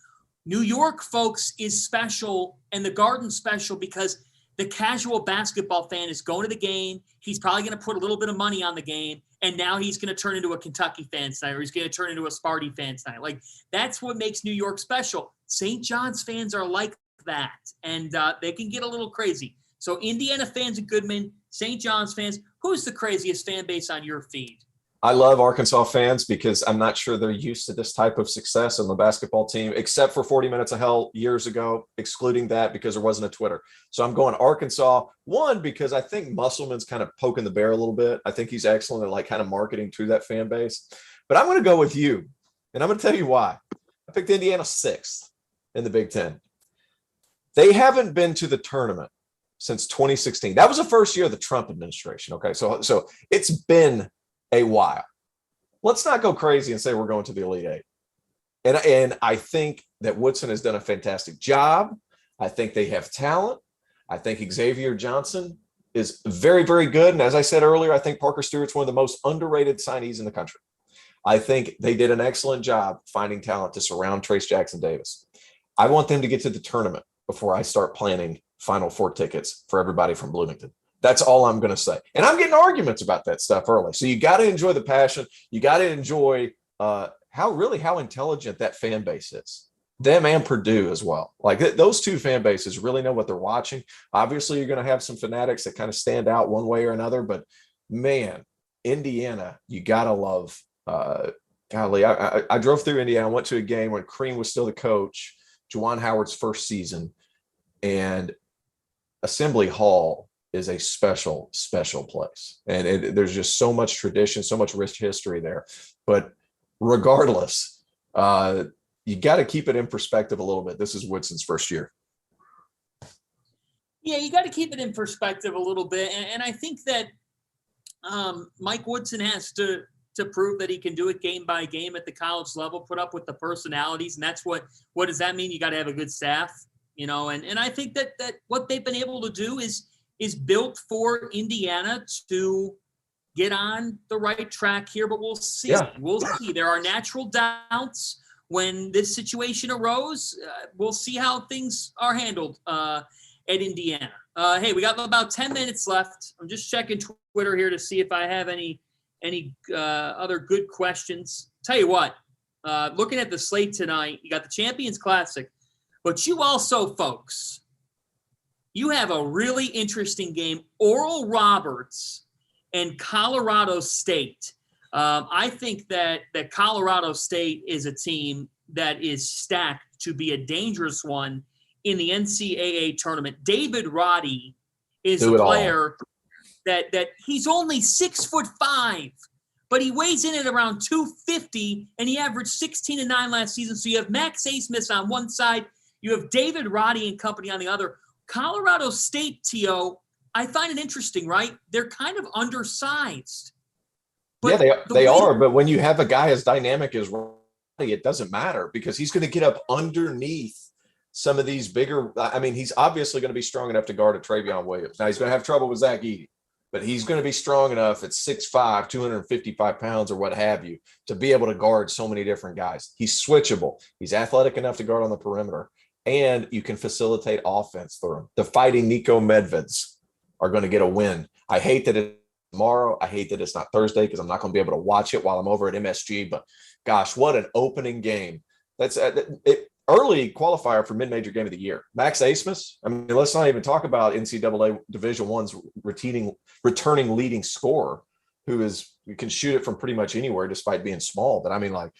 New York, folks, is special, and the Garden special because the casual basketball fan is going to the game. He's probably going to put a little bit of money on the game, and now he's going to turn into a Kentucky fan tonight, or he's going to turn into a Sparty fan tonight. Like, that's what makes New York special. St. John's fans are like that, and they can get a little crazy. So Indiana fans at Goodman, St. John's fans, who's the craziest fan base on your feed? I love Arkansas fans because I'm not sure they're used to this type of success on the basketball team, except for 40 Minutes of Hell years ago, excluding that because there wasn't a Twitter. So I'm going Arkansas, one, because I think Musselman's kind of poking the bear a little bit. I think he's excellent at like kind of marketing to that fan base. But I'm going to go with you, and I'm going to tell you why. I picked Indiana 6th in the Big Ten. They haven't been to the tournament since 2016. That was the first year of the Trump administration. Okay, so it's been a while. Let's not go crazy and say we're going to the Elite Eight. And I think that Woodson has done a fantastic job. I think they have talent. I think Xavier Johnson is very, very good. And as I said earlier, I think Parker Stewart's one of the most underrated signees in the country. I think they did an excellent job finding talent to surround Trace Jackson Davis. I want them to get to the tournament before I start planning Final Four tickets for everybody from Bloomington. That's all I'm going to say. And I'm getting arguments about that stuff early. So you got to enjoy the passion. You got to enjoy how intelligent that fan base is. Them and Purdue as well. Like those two fan bases really know what they're watching. Obviously, you're going to have some fanatics that kind of stand out one way or another. But, man, Indiana, you got to love. Golly, I drove through Indiana. I went to a game when Crean was still the coach, Juwan Howard's first season. And Assembly Hall is a special, special place. And there's just so much tradition, so much rich history there. But regardless, you got to keep it in perspective a little bit. This is Woodson's first year. Yeah, you got to keep it in perspective a little bit. And I think that Mike Woodson has to prove that he can do it game by game at the college level, put up with the personalities. And that's what does that mean? You got to have a good staff, you know, and I think that what they've been able to do is built for Indiana to get on the right track here, but we'll see. Yeah. We'll see. There are natural doubts when this situation arose. We'll see how things are handled at Indiana. Hey, we got about 10 minutes left. I'm just checking Twitter here to see if I have any other good questions. Tell you what, looking at the slate tonight, you got the Champions Classic, but you also, folks, you have a really interesting game. Oral Roberts and Colorado State. I think that Colorado State is a team that is stacked to be a dangerous one in the NCAA tournament. David Roddy is a player that he's only 6'5", but he weighs in at around 250, and he averaged 16 and 9 last season. So you have Max Asmus on one side, you have David Roddy and company on the other. Colorado State, T.O., I find it interesting, right? They're kind of undersized. But yeah, they are. But when you have a guy as dynamic as Roddy, it doesn't matter because he's going to get up underneath some of these bigger. I mean, he's obviously going to be strong enough to guard a Travion Williams. Now he's going to have trouble with Zach Edey, but he's going to be strong enough at 6'5", 255 pounds or what have you to be able to guard so many different guys. He's switchable. He's athletic enough to guard on the perimeter, and you can facilitate offense through him. The Fighting Nico Medveds are going to get a win. I hate that it's tomorrow. I hate that it's not Thursday because I'm not going to be able to watch it while I'm over at MSG. But gosh, what an opening game! That's early qualifier for mid-major game of the year. Max Asmus. I mean, let's not even talk about NCAA Division I's returning leading scorer, who can shoot it from pretty much anywhere despite being small. But I mean, like,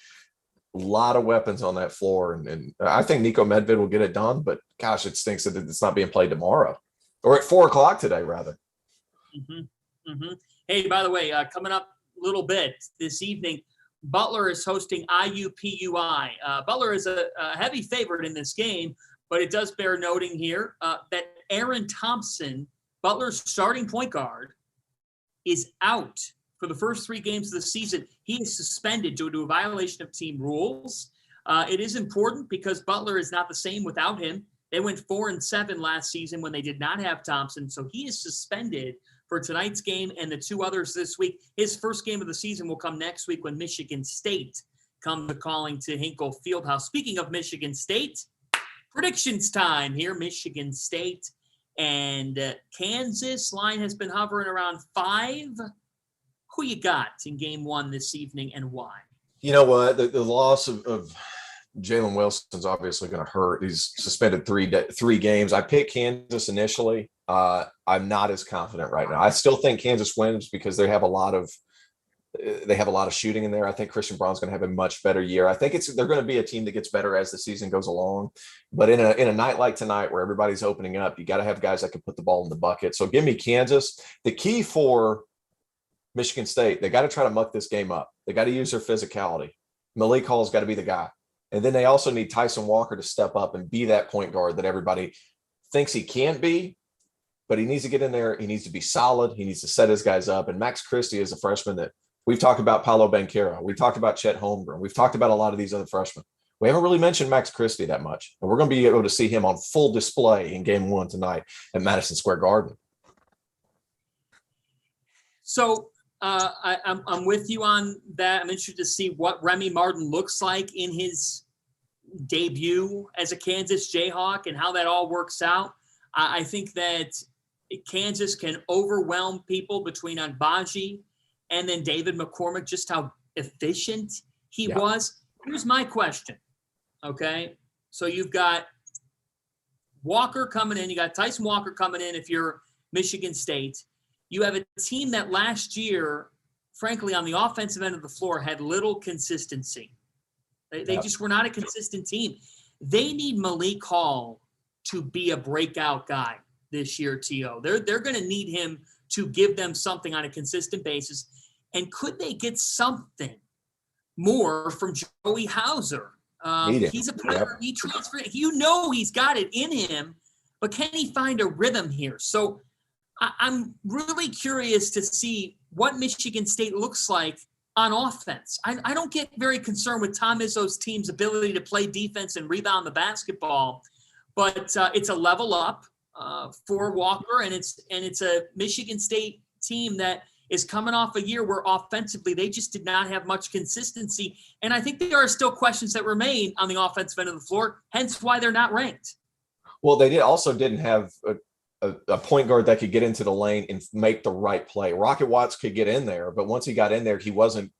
a lot of weapons on that floor, and I think Nico Medved will get it done. But gosh, it stinks that it's not being played tomorrow or at 4:00 today, rather. Mm-hmm. Mm-hmm. Hey, by the way, coming up a little bit this evening, Butler is hosting IUPUI. Butler is a heavy favorite in this game, but it does bear noting here that Aaron Thompson, Butler's starting point guard, is out for the first 3 games of the season. He is suspended due to a violation of team rules. It is important because Butler is not the same without him. They went 4-7 last season when they did not have Thompson, so he is suspended for tonight's game and the 2 others this week. His first game of the season will come next week when Michigan State come to calling to Hinkle Fieldhouse. Speaking of Michigan State, predictions time here. Michigan State and Kansas. Line has been hovering around 5. Who you got in game 1 this evening and why? You know what? The loss of Jalen Wilson's obviously going to hurt. He's suspended 3 games. I picked Kansas initially. I'm not as confident right now. I still think Kansas wins because they have a lot of shooting in there. I think Christian Braun's going to have a much better year. I think they're going to be a team that gets better as the season goes along. But in a night like tonight where everybody's opening up, you got to have guys that can put the ball in the bucket. So give me Kansas. The key for Michigan State, they got to try to muck this game up. They got to use their physicality. Malik Hall's got to be the guy. And then they also need Tyson Walker to step up and be that point guard that everybody thinks he can be, but he needs to get in there. He needs to be solid. He needs to set his guys up. And Max Christie is a freshman that we've talked about. Paolo Banchero. We've talked about Chet Holmgren. We've talked about a lot of these other freshmen. We haven't really mentioned Max Christie that much. And we're going to be able to see him on full display in game 1 tonight at Madison Square Garden. So I'm with you on that. I'm interested to see what Remy Martin looks like in his debut as a Kansas Jayhawk and how that all works out. I think that Kansas can overwhelm people between Agbaji and then David McCormick, just how efficient he was. Here's my question. Okay. So you've got Walker coming in. You got Tyson Walker coming in if you're Michigan State. You have a team that last year, frankly, on the offensive end of the floor had little consistency. They just were not a consistent team. They need Malik Hall to be a breakout guy this year, T.O. They're going to need him to give them something on a consistent basis. And could they get something more from Joey Hauser? He's a player. He transferred. He's got it in him, but can he find a rhythm here? So I'm really curious to see what Michigan State looks like on offense. I don't get very concerned with Tom Izzo's team's ability to play defense and rebound the basketball, but it's a level up for Walker, and it's a Michigan State team that is coming off a year where offensively they just did not have much consistency, and I think there are still questions that remain on the offensive end of the floor, hence why they're not ranked. Well, they didn't have a point guard that could get into the lane and make the right play. Rocket Watts could get in there, but once he got in there, he wasn't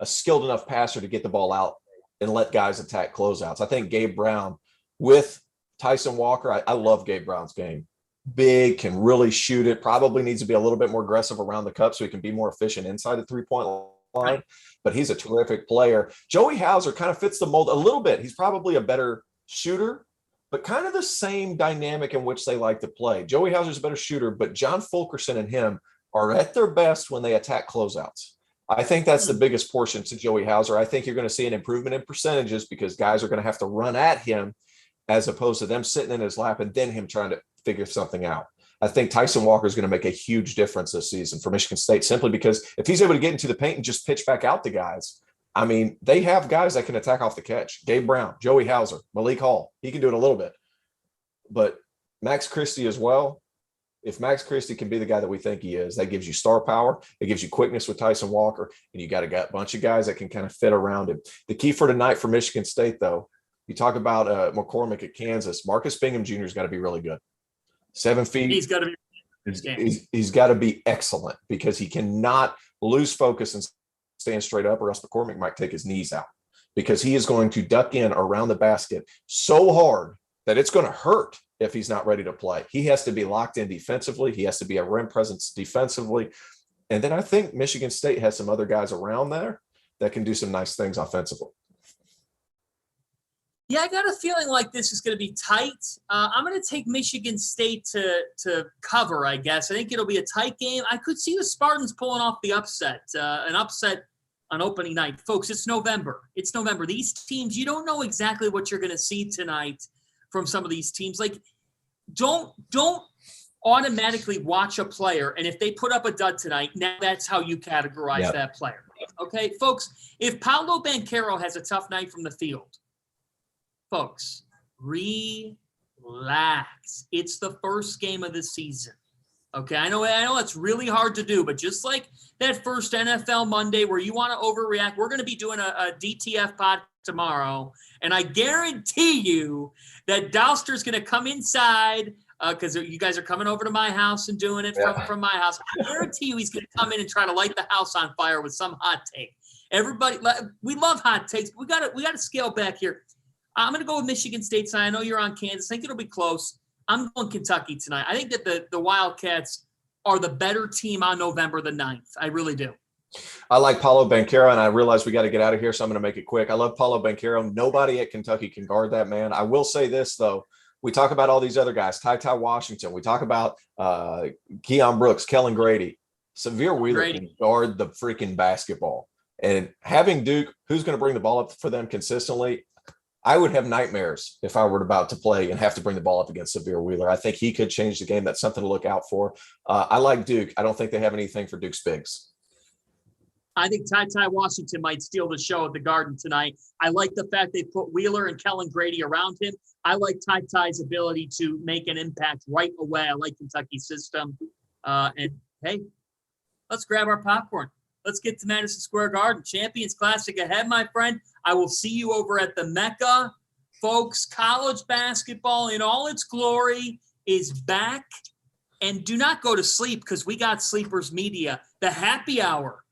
a skilled enough passer to get the ball out and let guys attack closeouts. I think Gabe Brown with Tyson Walker, I love Gabe Brown's game. big, can really shoot it, probably needs to be a little bit more aggressive around the cup so he can be more efficient inside the three-point line. But he's a terrific player. Joey Hauser kind of fits the mold a little bit. He's probably a better shooter, but kind of the same dynamic in which they like to play. Joey Hauser's a better shooter, but John Fulkerson and him are at their best when they attack closeouts. I think that's the biggest portion to Joey Hauser. I think you're going to see an improvement in percentages because guys are going to have to run at him as opposed to them sitting in his lap and then him trying to figure something out. I think Tyson Walker is going to make a huge difference this season for Michigan State simply because if he's able to get into the paint and just pitch back out to guys, I mean, they have guys that can attack off the catch. Gabe Brown, Joey Hauser, Malik Hall. He can do it a little bit. But Max Christie as well. If Max Christie can be the guy that we think he is, that gives you star power. It gives you quickness with Tyson Walker, and you got a bunch of guys that can kind of fit around him. The key for tonight for Michigan State, though, you talk about McCormick at Kansas. Marcus Bingham Jr. has got to be really good. 7 feet. He's got to be. He's got to be excellent because he cannot lose focus and stand straight up, or else McCormick might take his knees out because he is going to duck in around the basket so hard that it's going to hurt if he's not ready to play. He has to be locked in defensively. He has to be a rim presence defensively. And then I think Michigan State has some other guys around there that can do some nice things offensively. Yeah, I got a feeling like this is going to be tight. I'm going to take Michigan State to cover, I guess. I think it'll be a tight game. I could see the Spartans pulling off the upset, an upset on opening night. Folks, it's November. It's November. These teams, you don't know exactly what you're going to see tonight from some of these teams. Like, don't automatically watch a player, and if they put up a dud tonight, now that's how you categorize that player. Okay, folks, if Paolo Banchero has a tough night from the field, folks, relax. It's the first game of the season. Okay, I know that's really hard to do, but just like that first NFL Monday where you want to overreact, we're going to be doing a DTF pod tomorrow, and I guarantee you that Dauster's going to come inside because you guys are coming over to my house and doing it from my house. I guarantee you he's going to come in and try to light the house on fire with some hot take. Everybody, we love hot takes. But we got to scale back here. I'm going to go with Michigan State side. I know you're on Kansas. I think it'll be close. I'm going Kentucky tonight. I think that the Wildcats are the better team on November the 9th. I really do. I like Paolo Banchero, and I realize we got to get out of here, so I'm going to make it quick. I love Paolo Banchero. Nobody at Kentucky can guard that man. I will say this, though. We talk about all these other guys, Ty Washington. We talk about Keon Brooks, Kellen Grady. Severe Wheeler can guard the freaking basketball. And having Duke, who's going to bring the ball up for them consistently, I would have nightmares if I were about to play and have to bring the ball up against Severe Wheeler. I think he could change the game. That's something to look out for. I like Duke. I don't think they have anything for Duke's bigs. I think Ty Washington might steal the show at the Garden tonight. I like the fact they put Wheeler and Kellen Grady around him. I like Ty's ability to make an impact right away. I like Kentucky's system. And, hey, let's grab our popcorn. Let's get to Madison Square Garden. Champions Classic ahead, my friend. I will see you over at the Mecca. Folks, college basketball in all its glory is back. And do not go to sleep because we got Sleepers Media. The happy hour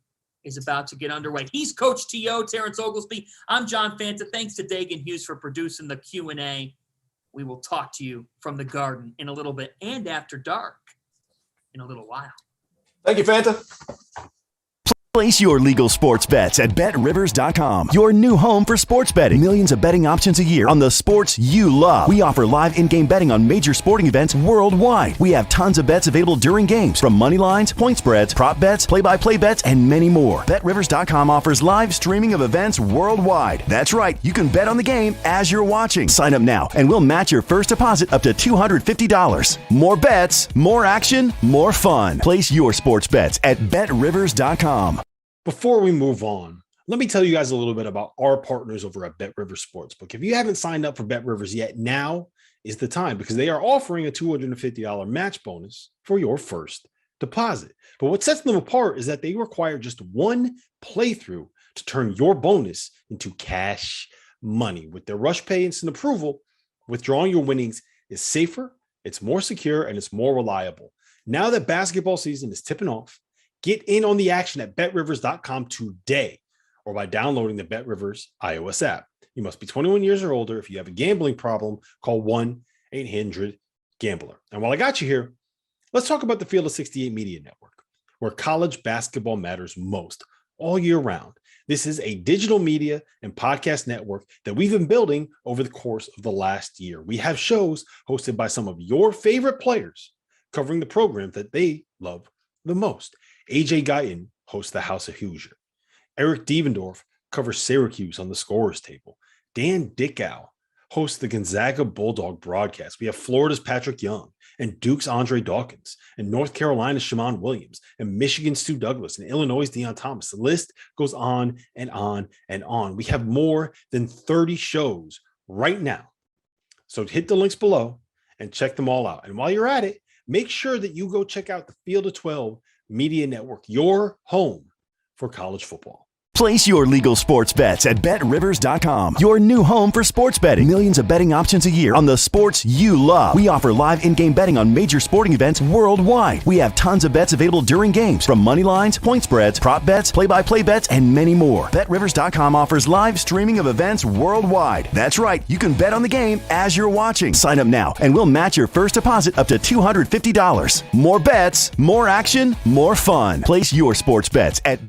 is about to get underway. He's Coach T.O., Terrence Oglesby. I'm John Fanta. Thanks to Dagan Hughes for producing the Q&A. We will talk to you from the Garden in a little bit and after dark in a little while. Thank you, Fanta. Place your legal sports bets at BetRivers.com. Your new home for sports betting. Millions of betting options a year on the sports you love. We offer live in-game betting on major sporting events worldwide. We have tons of bets available during games, from money lines, point spreads, prop bets, play-by-play bets, and many more. BetRivers.com offers live streaming of events worldwide. That's right, you can bet on the game as you're watching. Sign up now, and we'll match your first deposit up to $250. More bets, more action, more fun. Place your sports bets at BetRivers.com. Before we move on, let me tell you guys a little bit about our partners over at BetRivers Sportsbook. If you haven't signed up for BetRivers yet, now is the time because they are offering a $250 match bonus for your first deposit. But what sets them apart is that they require just one playthrough to turn your bonus into cash money. With their Rush Pay Instant Approval, withdrawing your winnings is safer, it's more secure, and it's more reliable. Now that basketball season is tipping off, get in on the action at BetRivers.com today or by downloading the BetRivers iOS app. You must be 21 years or older. If you have a gambling problem, call Gambler. And while I got you here, let's talk about the Field of 68 Media Network, where college basketball matters most all year round. This is a digital media and podcast network that we've been building over the course of the last year. We have shows hosted by some of your favorite players covering the program that they love the most. AJ Guyton hosts the House of Hoosier. Eric Devendorf covers Syracuse on the scorer's table. Dan Dickow hosts the Gonzaga Bulldog broadcast. We have Florida's Patrick Young and Duke's Andre Dawkins and North Carolina's Shammond Williams and Michigan's Stu Douglas and Illinois' Deion Thomas. The list goes on and on and on. We have more than 30 shows right now. So hit the links below and check them all out. And while you're at it, make sure that you go check out the Field of 12 Media Network, your home for college football. Place your legal sports bets at BetRivers.com, your new home for sports betting. Millions of betting options a year on the sports you love. We offer live in-game betting on major sporting events worldwide. We have tons of bets available during games, from money lines, point spreads, prop bets, play-by-play bets, and many more. BetRivers.com offers live streaming of events worldwide. That's right, you can bet on the game as you're watching. Sign up now, and we'll match your first deposit up to $250. More bets, more action, more fun. Place your sports bets at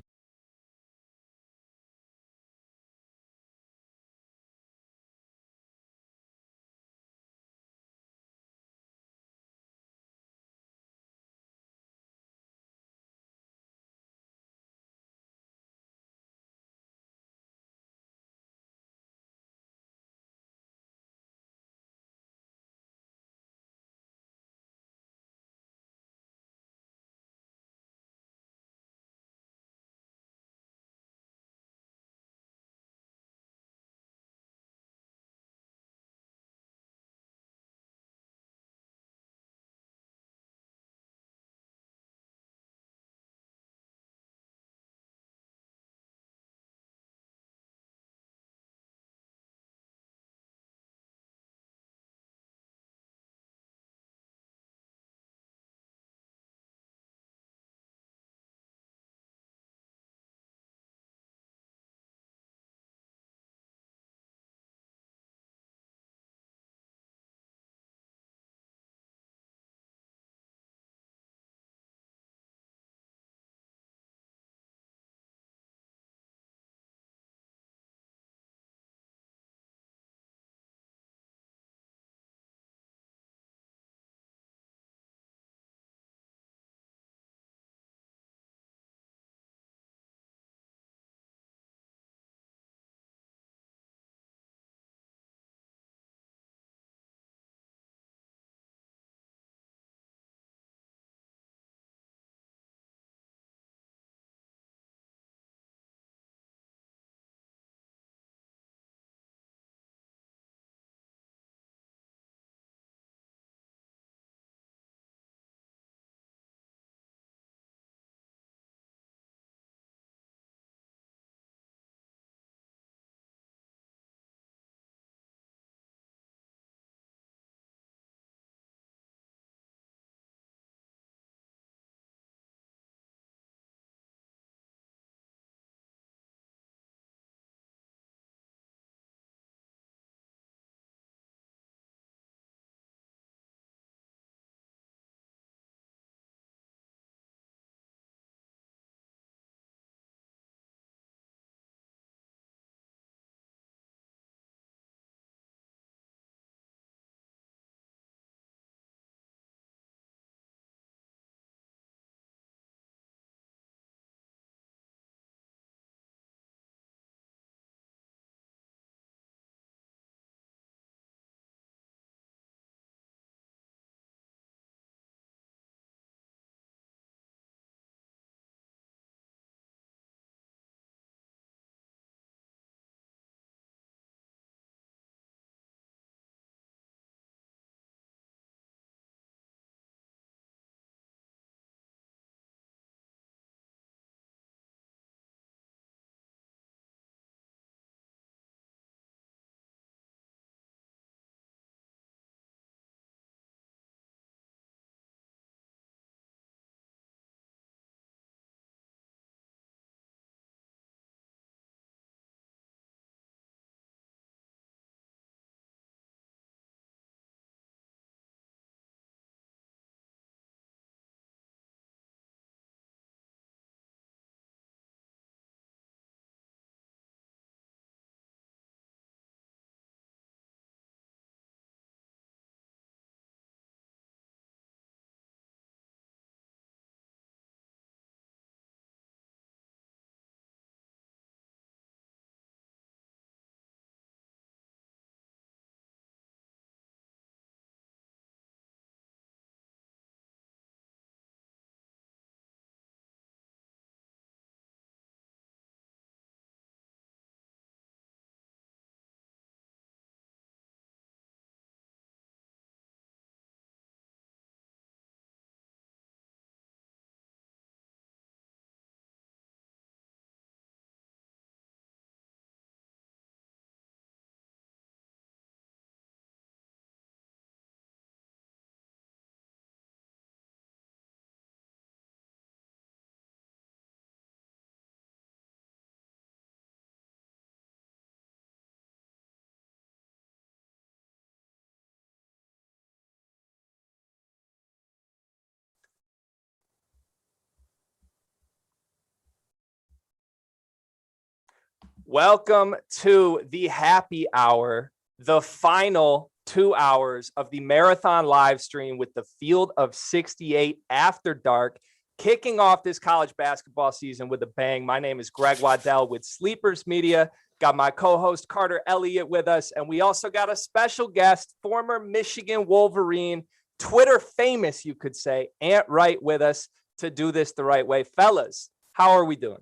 Welcome to the happy hour, the final 2 hours of the marathon live stream with the Field of 68 After Dark, kicking off this college basketball season with a bang. My name is Greg Waddell with Sleepers Media. Got my co-host Carter Elliott with us, and we also got a special guest, former Michigan Wolverine, Twitter famous, you could say, Ant Wright with us to do this the right way. Fellas, how are we doing?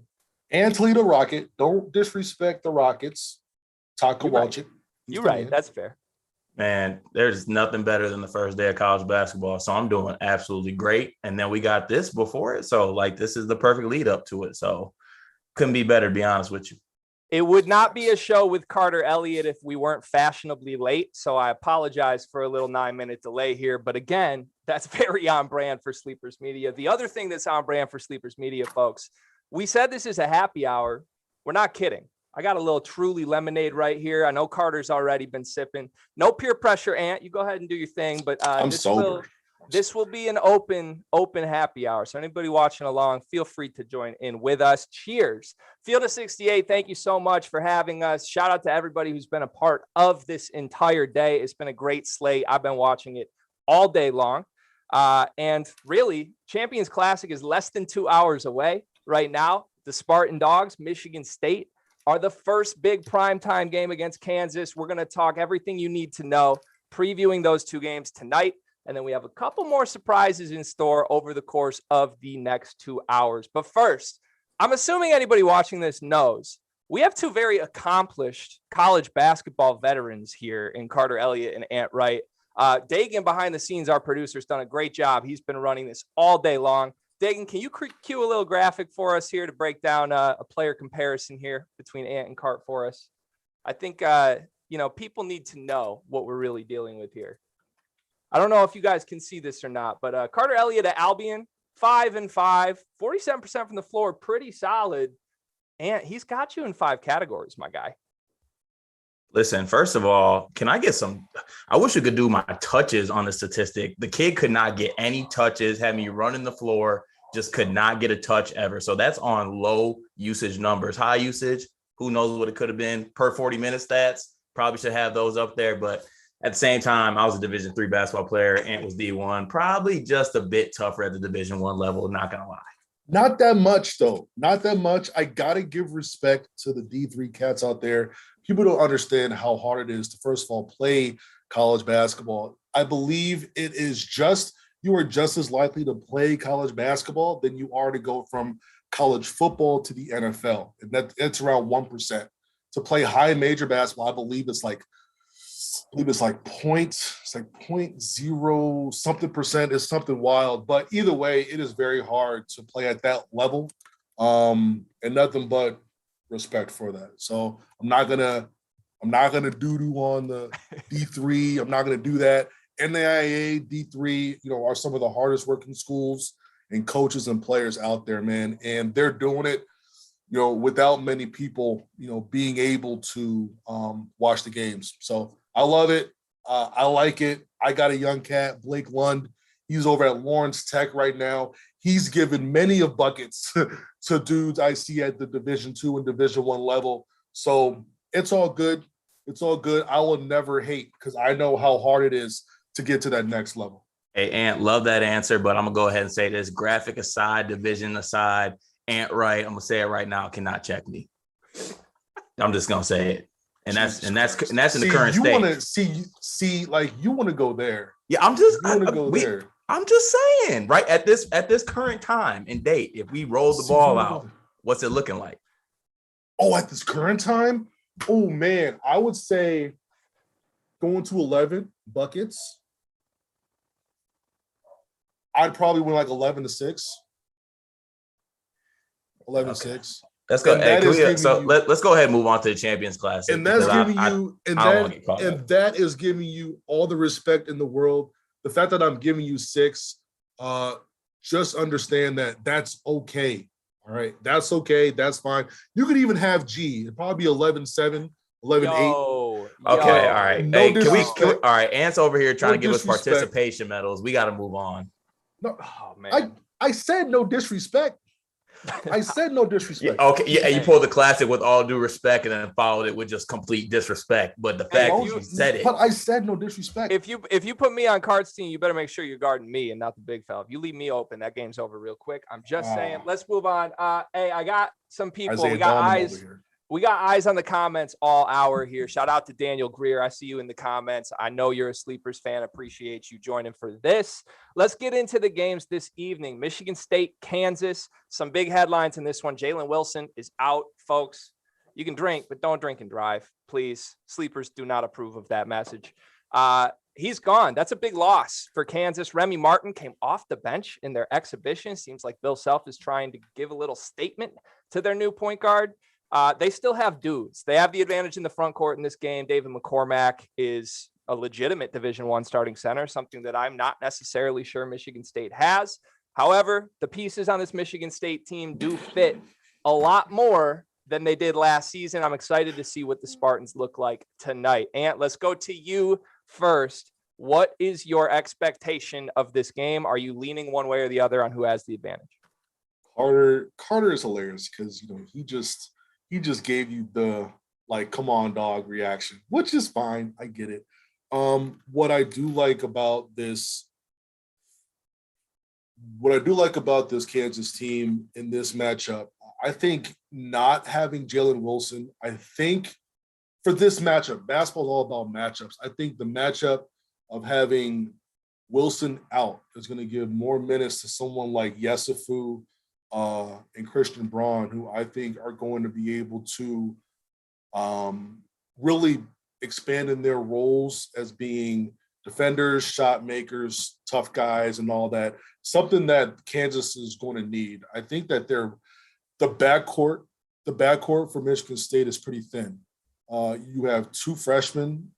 Ant lead a Rocket. Don't disrespect the Rockets. Talk about it. You're right. That's fair. Man, there's nothing better than the first day of college basketball. So I'm doing absolutely great. And then we got this before it. So, like, this is the perfect lead up to it. So couldn't be better, to be honest with you. It would not be a show with Carter Elliott if we weren't fashionably late. So I apologize for a little 9-minute delay here. But again, that's very on brand for Sleepers Media. The other thing that's on brand for Sleepers Media, folks, we said this is a happy hour. We're not kidding. I got a little Truly lemonade right here. I know Carter's already been sipping. No peer pressure, Ant. You go ahead and do your thing. But I'm sober. This will be an open happy hour. So anybody watching along, feel free to join in with us. Cheers. Field of 68, thank you so much for having us. Shout out to everybody who's been a part of this entire day. It's been a great slate. I've been watching it all day long. And really, Champions Classic is less than 2 hours away right now. The Spartan Dogs, Michigan State, are the first big primetime game against Kansas. We're going to talk everything you need to know, previewing those two games tonight. And then we have a couple more surprises in store over the course of the next 2 hours. But first, I'm assuming anybody watching this knows we have two very accomplished college basketball veterans here in Carter Elliott and Ant Wright. Dagan, behind the scenes, our producer, has done a great job. He's been running this all day long. Dagan, can you cue a little graphic for us here to break down a player comparison here between Ant and Cart for us? I think, people need to know what we're really dealing with here. I don't know if you guys can see this or not, but Carter Elliott at Albion, 5-5, 47% from the floor, pretty solid. And he's got you in 5 categories, my guy. Listen, first of all, can I get I wish we could do my touches on the statistic. The kid could not get any touches, had me running the floor, just could not get a touch ever. So that's on low usage numbers. High usage, who knows what it could have been per 40-minute stats. Probably should have those up there, but at the same time, I was a Division III basketball player. Ant was D1. Probably just a bit tougher at the Division I level, not going to lie. Not that much, though. Not that much. I got to give respect to the D3 cats out there. People don't understand how hard it is to, first of all, play college basketball. I believe it is you are just as likely to play college basketball than you are to go from college football to the NFL. And that's around 1%. To play high major basketball, I believe it's like 0.0 something percent. Is something wild, but either way, it is very hard to play at that level, and nothing but respect for that. So I'm not gonna doo-doo on the D3. I'm not gonna do that. NAIA, D3, are some of the hardest working schools and coaches and players out there, man, and they're doing it, without many people, being able to watch the games. So I love it. I like it. I got a young cat, Blake Lund. He's over at Lawrence Tech right now. He's given many of buckets to dudes I see at the Division II and Division I level. So it's all good. It's all good. I will never hate because I know how hard it is to get to that next level. Hey, Ant, love that answer, but I'm going to go ahead and say this. Graphic aside, division aside, Ant Wright, I'm going to say it right now, cannot check me. I'm just going to say it. And that's in the current state. You want to go there. Yeah, I'm just saying, right at this current time and date, if we roll the ball out, what's it looking like? Oh, at this current time? Oh man, I would say going to 11 buckets. I'd probably win like 11-6. 11-6. Let's go. Hey, let's go ahead and move on to the Champions Classic. And that's that is giving you all the respect in the world. The fact that I'm giving you 6, just understand that that's okay. All right, that's okay. That's fine. You could even have G. It'd probably be 11-7, 11-8. Okay, all right. No, hey, can we? All right, Ant's over here trying to give us participation medals. We got to move on. No, oh man. I said no disrespect. I said no disrespect. Yeah, okay, yeah, and you pulled the classic with all due respect and then followed it with just complete disrespect. But the fact that you said it. But I said no disrespect. If you put me on Cart's team, you better make sure you're guarding me and not the big fella. If you leave me open, that game's over real quick. I'm just saying. Let's move on. Hey, I got some people. Isaiah We got Dolman eyes. over here. We got eyes on the comments all hour here. Shout out to Daniel Greer. I see you in the comments. I know you're a Sleepers fan. Appreciate you joining for this. Let's get into the games this evening. Michigan State, Kansas. Some big headlines in this one. Jalen Wilson is out, folks. You can drink, but don't drink and drive, please. Sleepers do not approve of that message. He's gone. That's a big loss for Kansas. Remy Martin came off the bench in their exhibition. Seems like Bill Self is trying to give a little statement to their new point guard. They still have dudes. They have the advantage in the front court in this game. David McCormack is a legitimate Division I starting center, something that I'm not necessarily sure Michigan State has. However, the pieces on this Michigan State team do fit a lot more than they did last season. I'm excited to see what the Spartans look like tonight. Ant, let's go to you first. What is your expectation of this game? Are you leaning one way or the other on who has the advantage? Carter is hilarious because he just gave you the come on dog reaction, which is fine. I get it. What I do like about this Kansas team in this matchup, I think not having Jalen Wilson, I think for this matchup, basketball is all about matchups. I think the matchup of having Wilson out is going to give more minutes to someone like Yesufu and Christian Braun, who I think are going to be able to really expand in their roles as being defenders, shot makers, tough guys, and all that. Something that Kansas is going to need. I think that the backcourt for Michigan State is pretty thin. You have two freshmen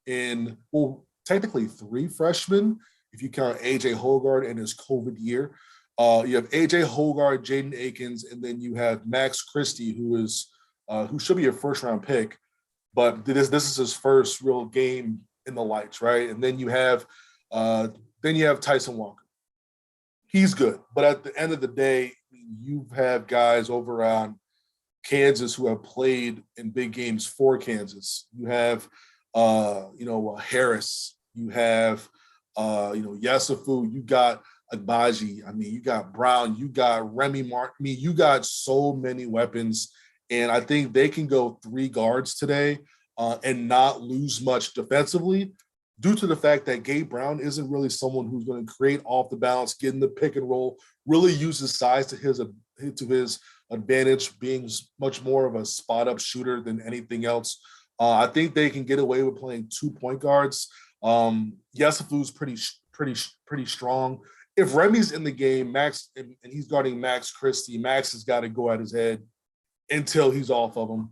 technically three freshmen if you count AJ Hoggard in his COVID year. You have AJ Hoggard, Jaden Akins, and then you have Max Christie, who should be a first-round pick, but this is his first real game in the lights, right? And then you have Tyson Walker. He's good, but at the end of the day, you have guys over on Kansas who have played in big games for Kansas. You have Harris. You have Yesufu. You got Agbaji. I mean, you got Brown. You got Remy Martin. I mean, you got so many weapons, and I think they can go three guards today and not lose much defensively, due to the fact that Gabe Brown isn't really someone who's going to create off the balance, get in the pick and roll, really use his size to his advantage, being much more of a spot up shooter than anything else. I think they can get away with playing 2 point guards. Yesufu's pretty strong. If Remy's in the game, Max, and he's guarding Max Christie, Max has got to go at his head until he's off of him.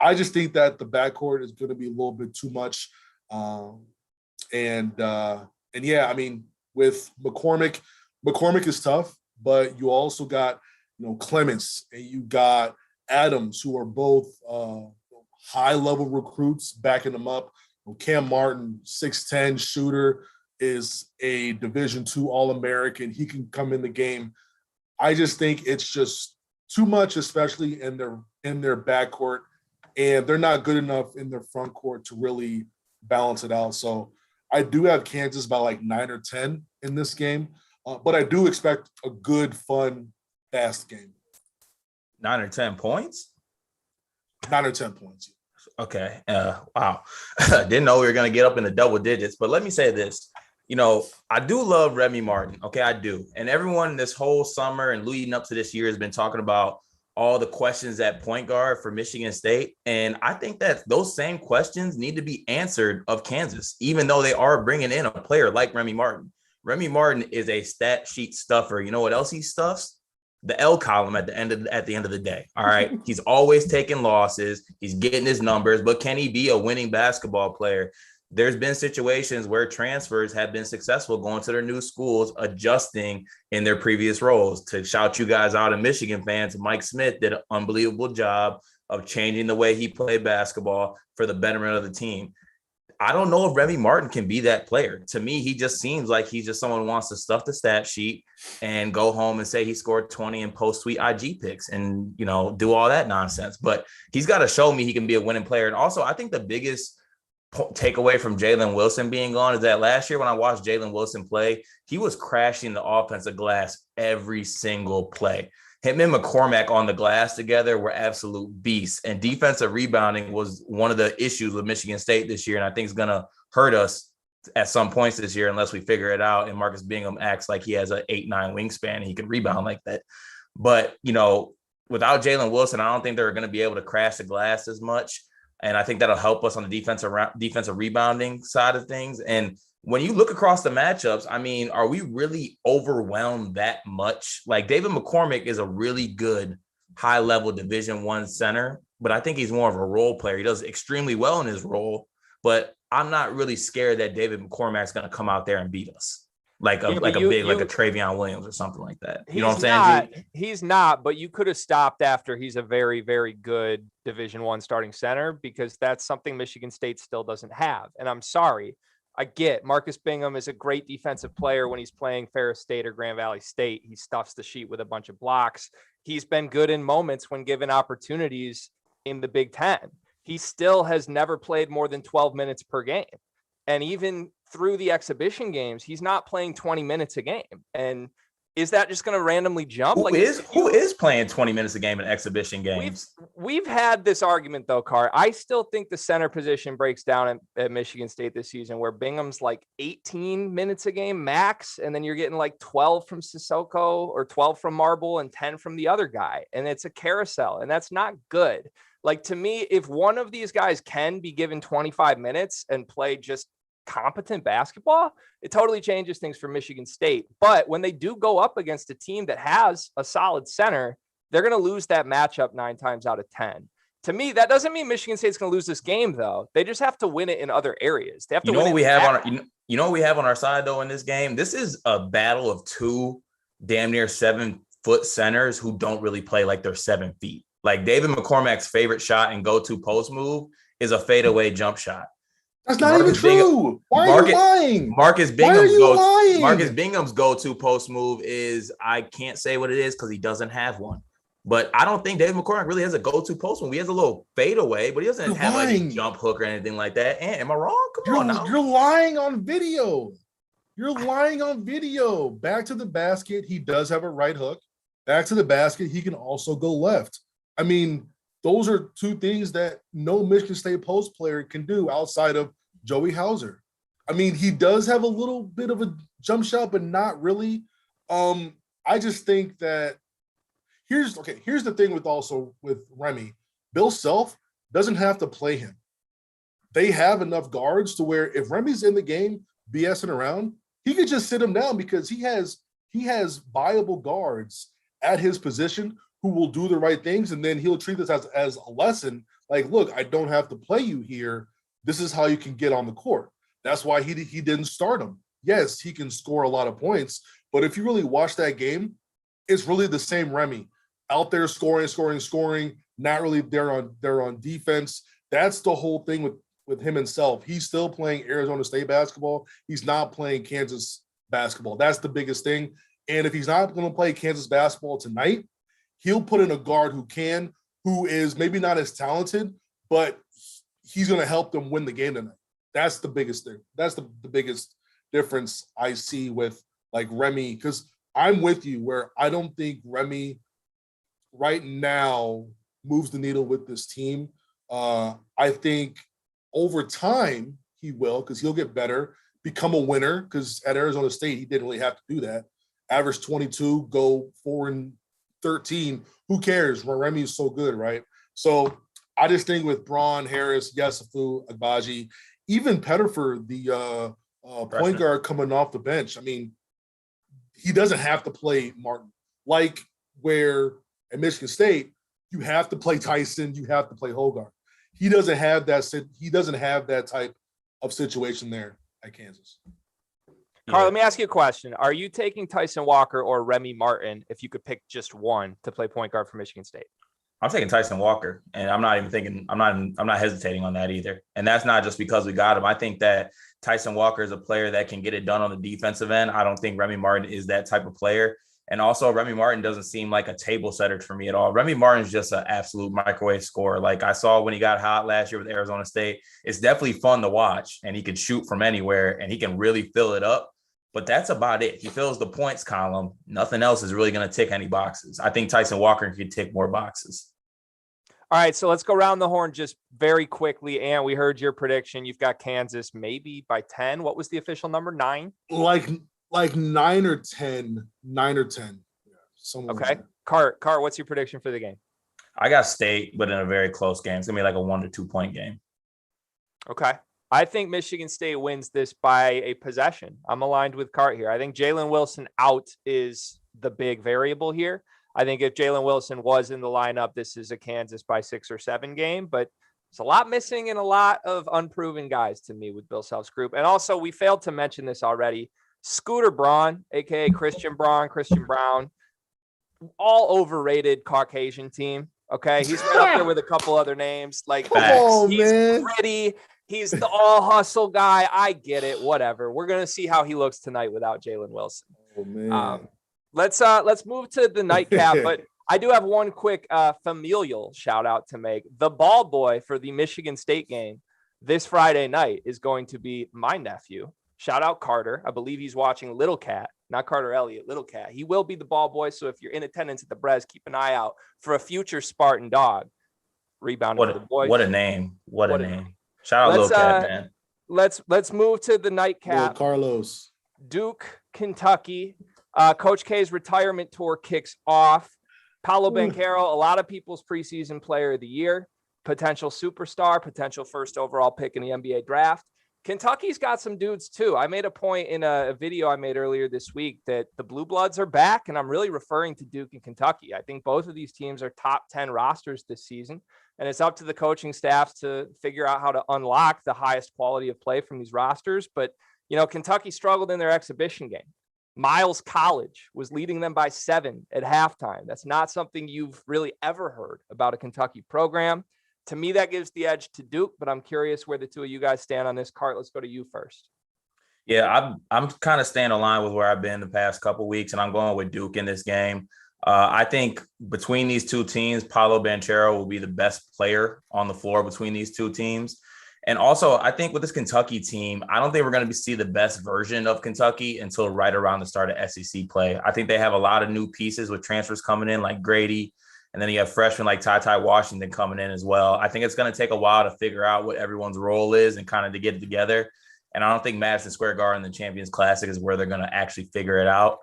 I just think that the backcourt is going to be a little bit too much. And yeah, I mean, with McCormack is tough, but you also got, Clements and you got Adams, who are both high level recruits backing them up. Cam Martin, 6'10" shooter, is a Division II All-American. He can come in the game. I just think it's just too much, especially in their backcourt, and they're not good enough in their front court to really balance it out. So I do have Kansas by like 9 or 10 in this game, but I do expect a good, fun, fast game. 9 or 10 points? 9 or 10 points. Okay. Wow. Didn't know we were going to get up in the double digits, but let me say this. I do love Remy Martin. Okay, I do. And everyone this whole summer and leading up to this year has been talking about all the questions at point guard for Michigan State. And I think that those same questions need to be answered of Kansas, even though they are bringing in a player like Remy Martin. Remy Martin is a stat sheet stuffer. You know what else he stuffs? The L column at the end of the day. All right. He's always taking losses. He's getting his numbers, but can he be a winning basketball player? There's been situations where transfers have been successful going to their new schools, adjusting in their previous roles. To shout you guys out in Michigan fans, Mike Smith did an unbelievable job of changing the way he played basketball for the betterment of the team. I don't know if Remy Martin can be that player. To me, he just seems like he's just someone who wants to stuff the stat sheet and go home and say he scored 20 and post sweet IG pics and, you know, do all that nonsense. But he's got to show me he can be a winning player. And also, I think the biggest takeaway from Jalen Wilson being gone is that last year when I watched Jalen Wilson play, he was crashing the offensive glass every single play. Him and McCormack on the glass together were absolute beasts. And defensive rebounding was one of the issues with Michigan State this year. And I think it's going to hurt us at some points this year unless we figure it out. And Marcus Bingham acts like he has an 8'9" wingspan and he can rebound like that. But, you know, without Jalen Wilson, I don't think they're going to be able to crash the glass as much. And I think that'll help us on the defensive rebounding side of things. And when you look across the matchups, I mean, are we really overwhelmed that much? Like David McCormack is a really good high-level Division I center, but I think he's more of a role player. He does extremely well in his role, but I'm not really scared that David McCormack's going to come out there and beat us. Like a Travion Williams or something like that. You know what I'm saying? He's not, but you could have stopped after he's a very, very good Division I starting center, because that's something Michigan State still doesn't have. And I'm sorry. I get Marcus Bingham is a great defensive player when he's playing Ferris State or Grand Valley State. He stuffs the sheet with a bunch of blocks. He's been good in moments when given opportunities in the Big Ten. He still has never played more than 12 minutes per game. And even through the exhibition games, he's not playing 20 minutes a game. And is that just going to randomly jump? Who is playing 20 minutes a game in exhibition games? We've had this argument though, Carr. I still think the center position breaks down at Michigan State this season, where Bingham's like 18 minutes a game max, and then you're getting like 12 from Sissoko or 12 from Marble and 10 from the other guy. And it's a carousel, and that's not good. Like, to me, if one of these guys can be given 25 minutes and play just competent basketball, it totally changes things for Michigan State. But when they do go up against a team that has a solid center, they're going to lose that matchup 9 times out of 10. To me, that doesn't mean Michigan State's going to lose this game, though. They just have to win it in other areas. They have to win what we have on our side, though, in this game? This is a battle of two damn near 7-foot centers who don't really play like they're 7 feet. Like, David McCormack's favorite shot and go-to post move is a fadeaway jump shot. That's not even true. Why are you lying? Marcus Bingham's go-to post move is, I can't say what it is because he doesn't have one. But I don't think David McCormack really has a go-to post move. He has a little fadeaway, but he doesn't have like a jump hook or anything like that. And am I wrong? Come on now. You're lying on video. You're lying on video. Back to the basket, he does have a right hook. Back to the basket, he can also go left. I mean, those are two things that no Michigan State post player can do outside of Joey Hauser. I mean, he does have a little bit of a jump shot, but not really. I just think that here's the thing with Remy. Bill Self doesn't have to play him. They have enough guards to where if Remy's in the game BSing around, he could just sit him down because he has viable guards at his position who will do the right things, and then he'll treat this as a lesson. Like, look, I don't have to play you here. This is how you can get on the court. That's why he didn't start him. Yes, he can score a lot of points, but if you really watch that game, it's really the same Remy out there scoring, not really there on defense. That's the whole thing with him himself. He's still playing Arizona State basketball. He's not playing Kansas basketball. That's the biggest thing. And if he's not going to play Kansas basketball tonight, he'll put in a guard who is maybe not as talented, but he's going to help them win the game tonight. That's the biggest thing. That's the biggest difference I see with like Remy, because I'm with you where I don't think Remy right now moves the needle with this team. I think over time he will, because he'll get better, become a winner, because at Arizona State he didn't really have to do that. Average 22, go 4-13. Who cares? Remy is so good, right? So I just think with Braun, Harris, Yesufu, Agbaji, even Pettiford, the point guard coming off the bench. I mean, he doesn't have to play Martin. Like where at Michigan State, you have to play Tyson, you have to play Hogarth. He doesn't have that. He doesn't have that type of situation there at Kansas. Carl, let me ask you a question. Are you taking Tyson Walker or Remy Martin if you could pick just one to play point guard for Michigan State? I'm taking Tyson Walker, and I'm not hesitating on that either. And that's not just because we got him. I think that Tyson Walker is a player that can get it done on the defensive end. I don't think Remy Martin is that type of player. And also, Remy Martin doesn't seem like a table setter for me at all. Remy Martin's just an absolute microwave scorer. Like I saw when he got hot last year with Arizona State, it's definitely fun to watch, and he can shoot from anywhere, and he can really fill it up. But that's about it. He fills the points column. Nothing else is really going to tick any boxes. I think Tyson Walker can tick more boxes. All right, so let's go around the horn just very quickly. And we heard your prediction. You've got Kansas maybe by 10. What was the official number? 9? Like 9 or 10. 9 or 10. Yeah, okay. Cart, what's your prediction for the game? I got State, but in a very close game. It's going to be like a 1 to 2 point game. Okay. I think Michigan State wins this by a possession. I'm aligned with Cart here. I think Jalen Wilson out is the big variable here. I think if Jalen Wilson was in the lineup, this is a Kansas by 6 or 7 game, but there's a lot missing and a lot of unproven guys to me with Bill Self's group. And also, we failed to mention this already. Scooter Braun, aka Christian Brown, all overrated Caucasian team. Okay, he's right up there with a couple other names. Like he's gritty. He's the all hustle guy. I get it. Whatever. We're gonna see how he looks tonight without Jalen Wilson. Oh man. Let's move to the nightcap, but I do have one quick familial shout out to make. The ball boy for the Michigan State game this Friday night is going to be my nephew. Shout out Carter. I believe he's watching Little Cat, not Carter Elliott, Little Cat. He will be the ball boy. So if you're in attendance at the Brez, keep an eye out for a future Spartan dog. Rebounding for the boys. What a name. What a name. Shout out Little Cat, man. Let's move to the nightcap. Carlos. Duke, Kentucky. Coach K's retirement tour kicks off. Paolo Banchero, a lot of people's preseason player of the year, potential superstar, potential first overall pick in the NBA draft. Kentucky's got some dudes too. I made a point in a video I made earlier this week that the Blue Bloods are back, and I'm really referring to Duke and Kentucky. I think both of these teams are top 10 rosters this season, and it's up to the coaching staffs to figure out how to unlock the highest quality of play from these rosters. But, you know, Kentucky struggled in their exhibition game. Miles College was leading them by 7 at halftime. That's not something you've really ever heard about a Kentucky program. To me, that gives the edge to Duke, but I'm curious where the two of you guys stand on this. Cart, let's go to you first. Yeah, I'm kind of staying aligned with where I've been the past couple of weeks, and I'm going with Duke in this game. I think between these two teams, Paolo Banchero will be the best player on the floor between these two teams. And also, I think with this Kentucky team, I don't think we're going to see the best version of Kentucky until right around the start of SEC play. I think they have a lot of new pieces with transfers coming in like Grady, and then you have freshmen like Ty Washington coming in as well. I think it's going to take a while to figure out what everyone's role is and kind of to get it together. And I don't think Madison Square Garden, the Champions Classic, is where they're going to actually figure it out.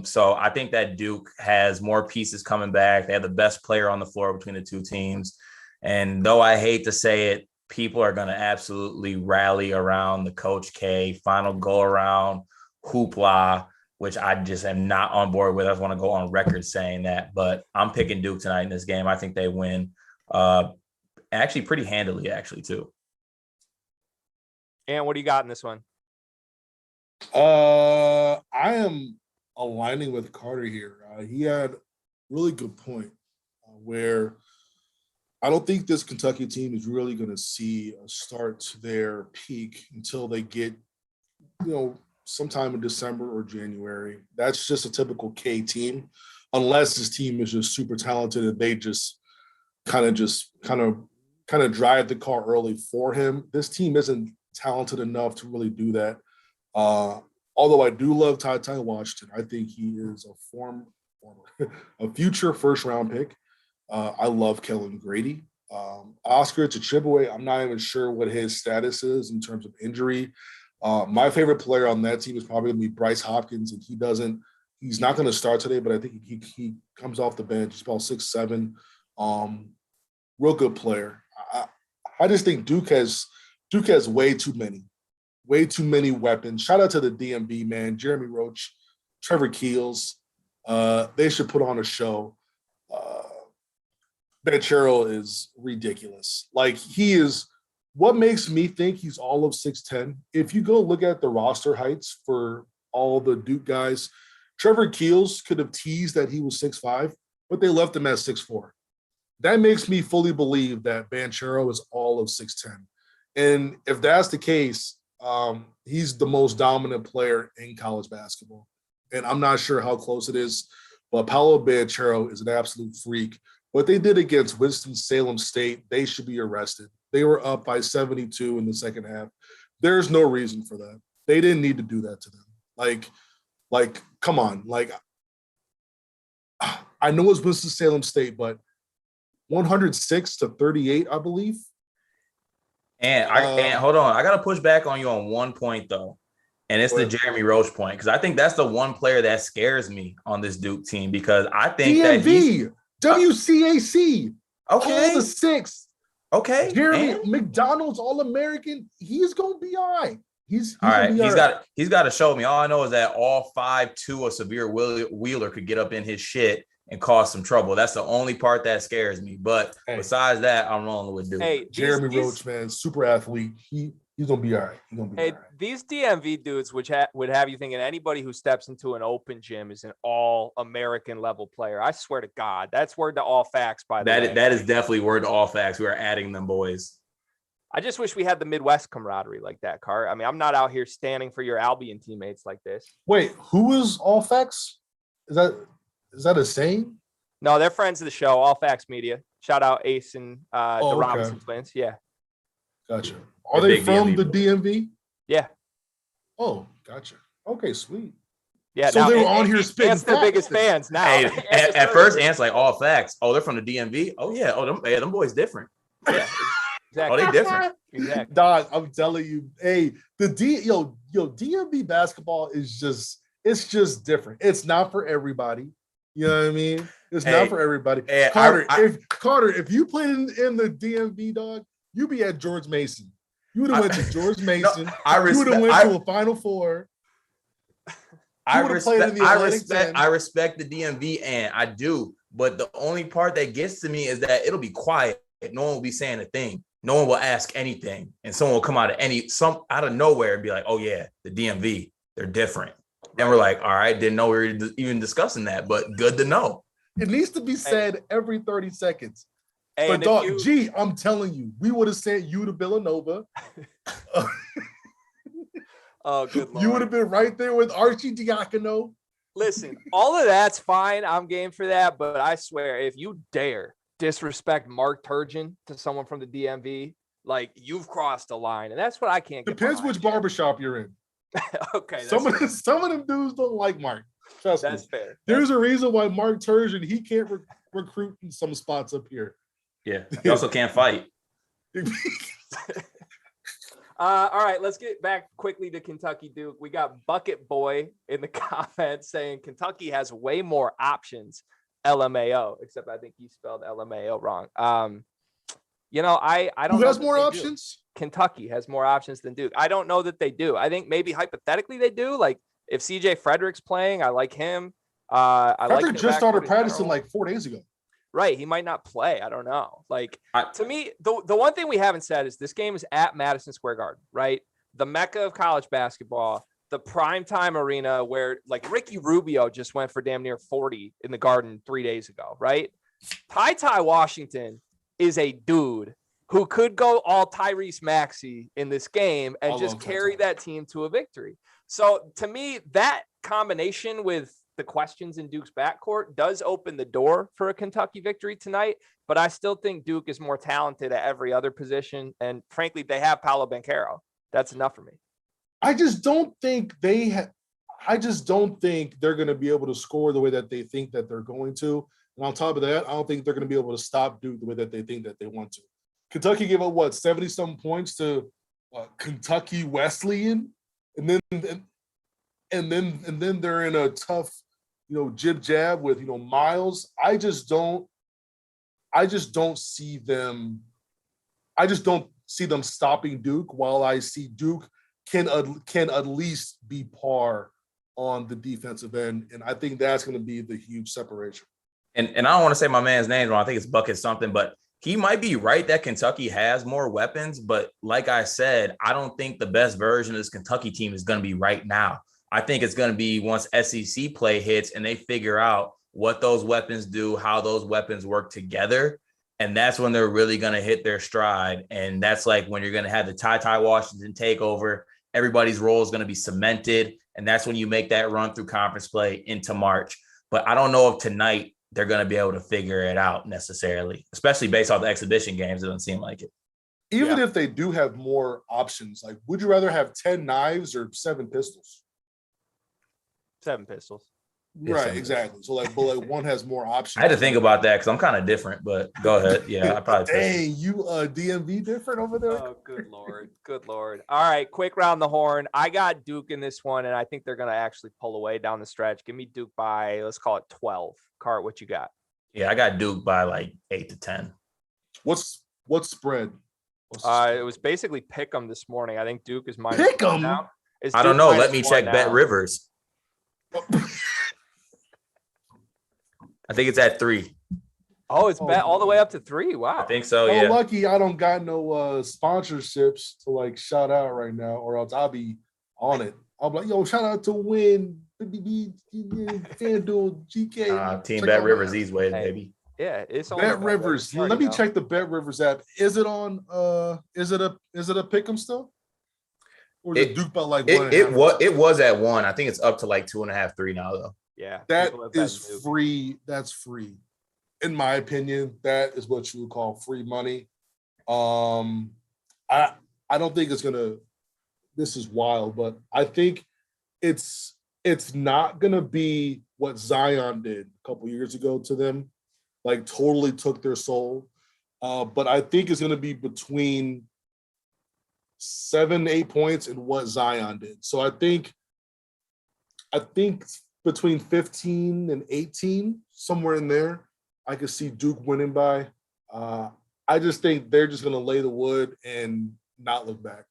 So I think that Duke has more pieces coming back. They have the best player on the floor between the two teams. And though I hate to say it, people are going to absolutely rally around the Coach K final go around hoopla, which I just am not on board with. I just want to go on record saying that, but I'm picking Duke tonight in this game. I think they win actually pretty handily, actually, too. And what do you got in this one? I am aligning with Carter here. He had a really good point where I don't think this Kentucky team is really going to see a start to their peak until they get, sometime in December or January. That's just a typical K team, unless this team is just super talented and they just kind of drive the car early for him. This team isn't talented enough to really do that. Although I do love Ty Washington. I think he is a future first round pick. I love Kellen Grady. Oscar Tshiebwe, I'm not even sure what his status is in terms of injury. My favorite player on that team is probably going to be Bryce Hopkins, and he's not going to start today, but I think he comes off the bench. He's about 6'7", real good player. I just think Duke has way too many weapons. Shout out to the DMV, man, Jeremy Roach, Trevor Keels. They should put on a show. Banchero is ridiculous. Like, he is what makes me think he's all of 6'10". If you go look at the roster heights for all the Duke guys, Trevor Keels could have teased that he was 6'5", but they left him at 6'4". that makes me fully believe that Banchero is all of 6'10". And if that's the case, he's the most dominant player in college basketball. And I'm not sure how close it is, but Paolo Banchero is an absolute freak. What they did against Winston-Salem State, they should be arrested. They were up by 72 in the second half. There's no reason for that. They didn't need to do that to them. Like, come on. Like, I know it's Winston-Salem State, but 106-38, I believe. And hold on, I gotta push back on you on one point though, and it's the Jeremy Roach point, because I think that's the one player that scares me on this Duke team, because I think DMV, WCAC, okay, all the six. Okay, Jeremy McDonald's All-American. He's gonna be all right. He's all right. He's got to show me. All I know is that all 5'2" a severe Wheeler could get up in his shit and cause some trouble. That's the only part that scares me. But besides that, I'm rolling with Duke. Hey, Jeremy Roach, man, super athlete. He's gonna be all right. He's gonna be all right. These DMV dudes, which would have you thinking anybody who steps into an open gym is an all-American level player. I swear to God, that's word to all facts. By the way, that is definitely word to all facts. We are adding them boys. I just wish we had the Midwest camaraderie like that, Car. I mean, I'm not out here standing for your Albion teammates like this. Wait, who is All Facts? Is that a saying? No, they're friends of the show, All Facts Media. Shout out Ace and the Robinson twins. Yeah. Gotcha. Are they from the DMV? Yeah. Oh, gotcha. Okay, sweet. Yeah. So they were on here spitting Ant's their biggest fans now. Hey, at first, Ant's like, all facts. Oh, they're from the DMV? Oh, yeah. Oh, them boys different. Yeah. Exactly. Oh, they different. Exactly. Dog, I'm telling you, hey, DMV basketball is just different. It's not for everybody. You know what I mean? It's not for everybody. Hey, Carter, if you played in the DMV, dog, you'd be at George Mason. You would have went to George Mason. You would have went to a Final Four. I respect the DMV, and I do. But the only part that gets to me is that it'll be quiet. No one will be saying a thing. No one will ask anything, and someone will come out of nowhere and be like, "Oh yeah, the DMV, they're different." And we're like, "All right, didn't know we were even discussing that, but good to know." It needs to be said every 30 seconds. But dog, I'm telling you, we would have sent you to Villanova. Oh, good Lord. You would have been right there with Archie Diacono. Listen, all of that's fine. I'm game for that, but I swear, if you dare disrespect Mark Turgeon to someone from the DMV, like, you've crossed a line, and that's what I can't get Depends which barbershop you're in. Okay. Some of them dudes don't like Mark. Trust me. That's fair. There's a reason why Mark Turgeon, he can't recruit in some spots up here. Yeah. He also can't fight. All right, let's get back quickly to Kentucky Duke. We got Bucket Boy in the comments saying Kentucky has way more options. LMAO, except I think he spelled LMAO wrong. I don't know. Who has more options? Kentucky has more options than Duke. I don't know that they do. I think maybe hypothetically they do. Like, if CJ Frederick's playing, I like him. Frederick just started practicing like 4 days ago. Right. He might not play. I don't know. Like, to me, the one thing we haven't said is this game is at Madison Square Garden, right? The mecca of college basketball, the primetime arena where, like, Ricky Rubio just went for damn near 40 in the Garden 3 days ago, right? Ty Washington is a dude who could go all Tyrese Maxey in this game and just carry that team to a victory. So to me, that combination with the questions in Duke's backcourt does open the door for a Kentucky victory tonight, but I still think Duke is more talented at every other position. And frankly, they have Paolo Banchero. That's enough for me. I just don't think they're going to be able to score the way that they think that they're going to. And on top of that, I don't think they're going to be able to stop Duke the way that they think that they want to. Kentucky gave up 70-some points to Kentucky Wesleyan, and then they're in a tough, jib jab with Miles. I just don't see them. I just don't see them stopping Duke. While I see Duke can at least be par on the defensive end, and I think that's going to be the huge separation. And I don't want to say my man's name wrong. I think it's Bucket something, but he might be right that Kentucky has more weapons. But like I said, I don't think the best version of this Kentucky team is going to be right now. I think it's going to be once SEC play hits and they figure out what those weapons do, how those weapons work together. And that's when they're really going to hit their stride. And that's like when you're going to have the Ty Washington takeover. Everybody's role is going to be cemented. And that's when you make that run through conference play into March. But I don't know if tonight they're going to be able to figure it out necessarily, especially based off the exhibition games. It doesn't seem like it. Even if they do have more options, like, would you rather have 10 knives or 7 pistols? 7 pistols. Right, exactly. So like, but like one has more options. I had to think about that because I'm kind of different, but go ahead. Yeah, I probably. Dang, you DMV different over there? Oh, good Lord. Good Lord. All right, quick round the horn. I got Duke in this one, and I think they're going to actually pull away down the stretch. Give me Duke by, let's call it 12. Cart, what you got? Yeah, I got Duke by like 8 to 10. What's spread? It was basically pick 'em this morning. I think Duke is minus. Pick 'em? I don't know. Let me check Bet Rivers. I think it's at 3. Oh, it's bet all the way up to 3. Wow. I think so. Oh, Yeah. lucky I don't got no sponsorships to like shout out right now, or else I'll be on it. I'll be like, yo, shout out to Win, FanDuel, GK. Team Check Bet out Rivers my- these ways, baby. Yeah, it's on Bet Rivers. Let me check the Bet Rivers app. Is it on? Is it a pick'em still? Or is it Duke by like 1.5? It was at 1. I think it's up to like 2.5, 3 now though. Yeah, that is free. That's free, in my opinion. That is what you would call free money. I don't think it's gonna. This is wild, but I think it's not gonna be what Zion did a couple years ago to them, like totally took their soul. But I think it's gonna be between 7, 8 points and what Zion did. So I think between 15 and 18, somewhere in there, I could see Duke winning by. I just think they're just going to lay the wood and not look back.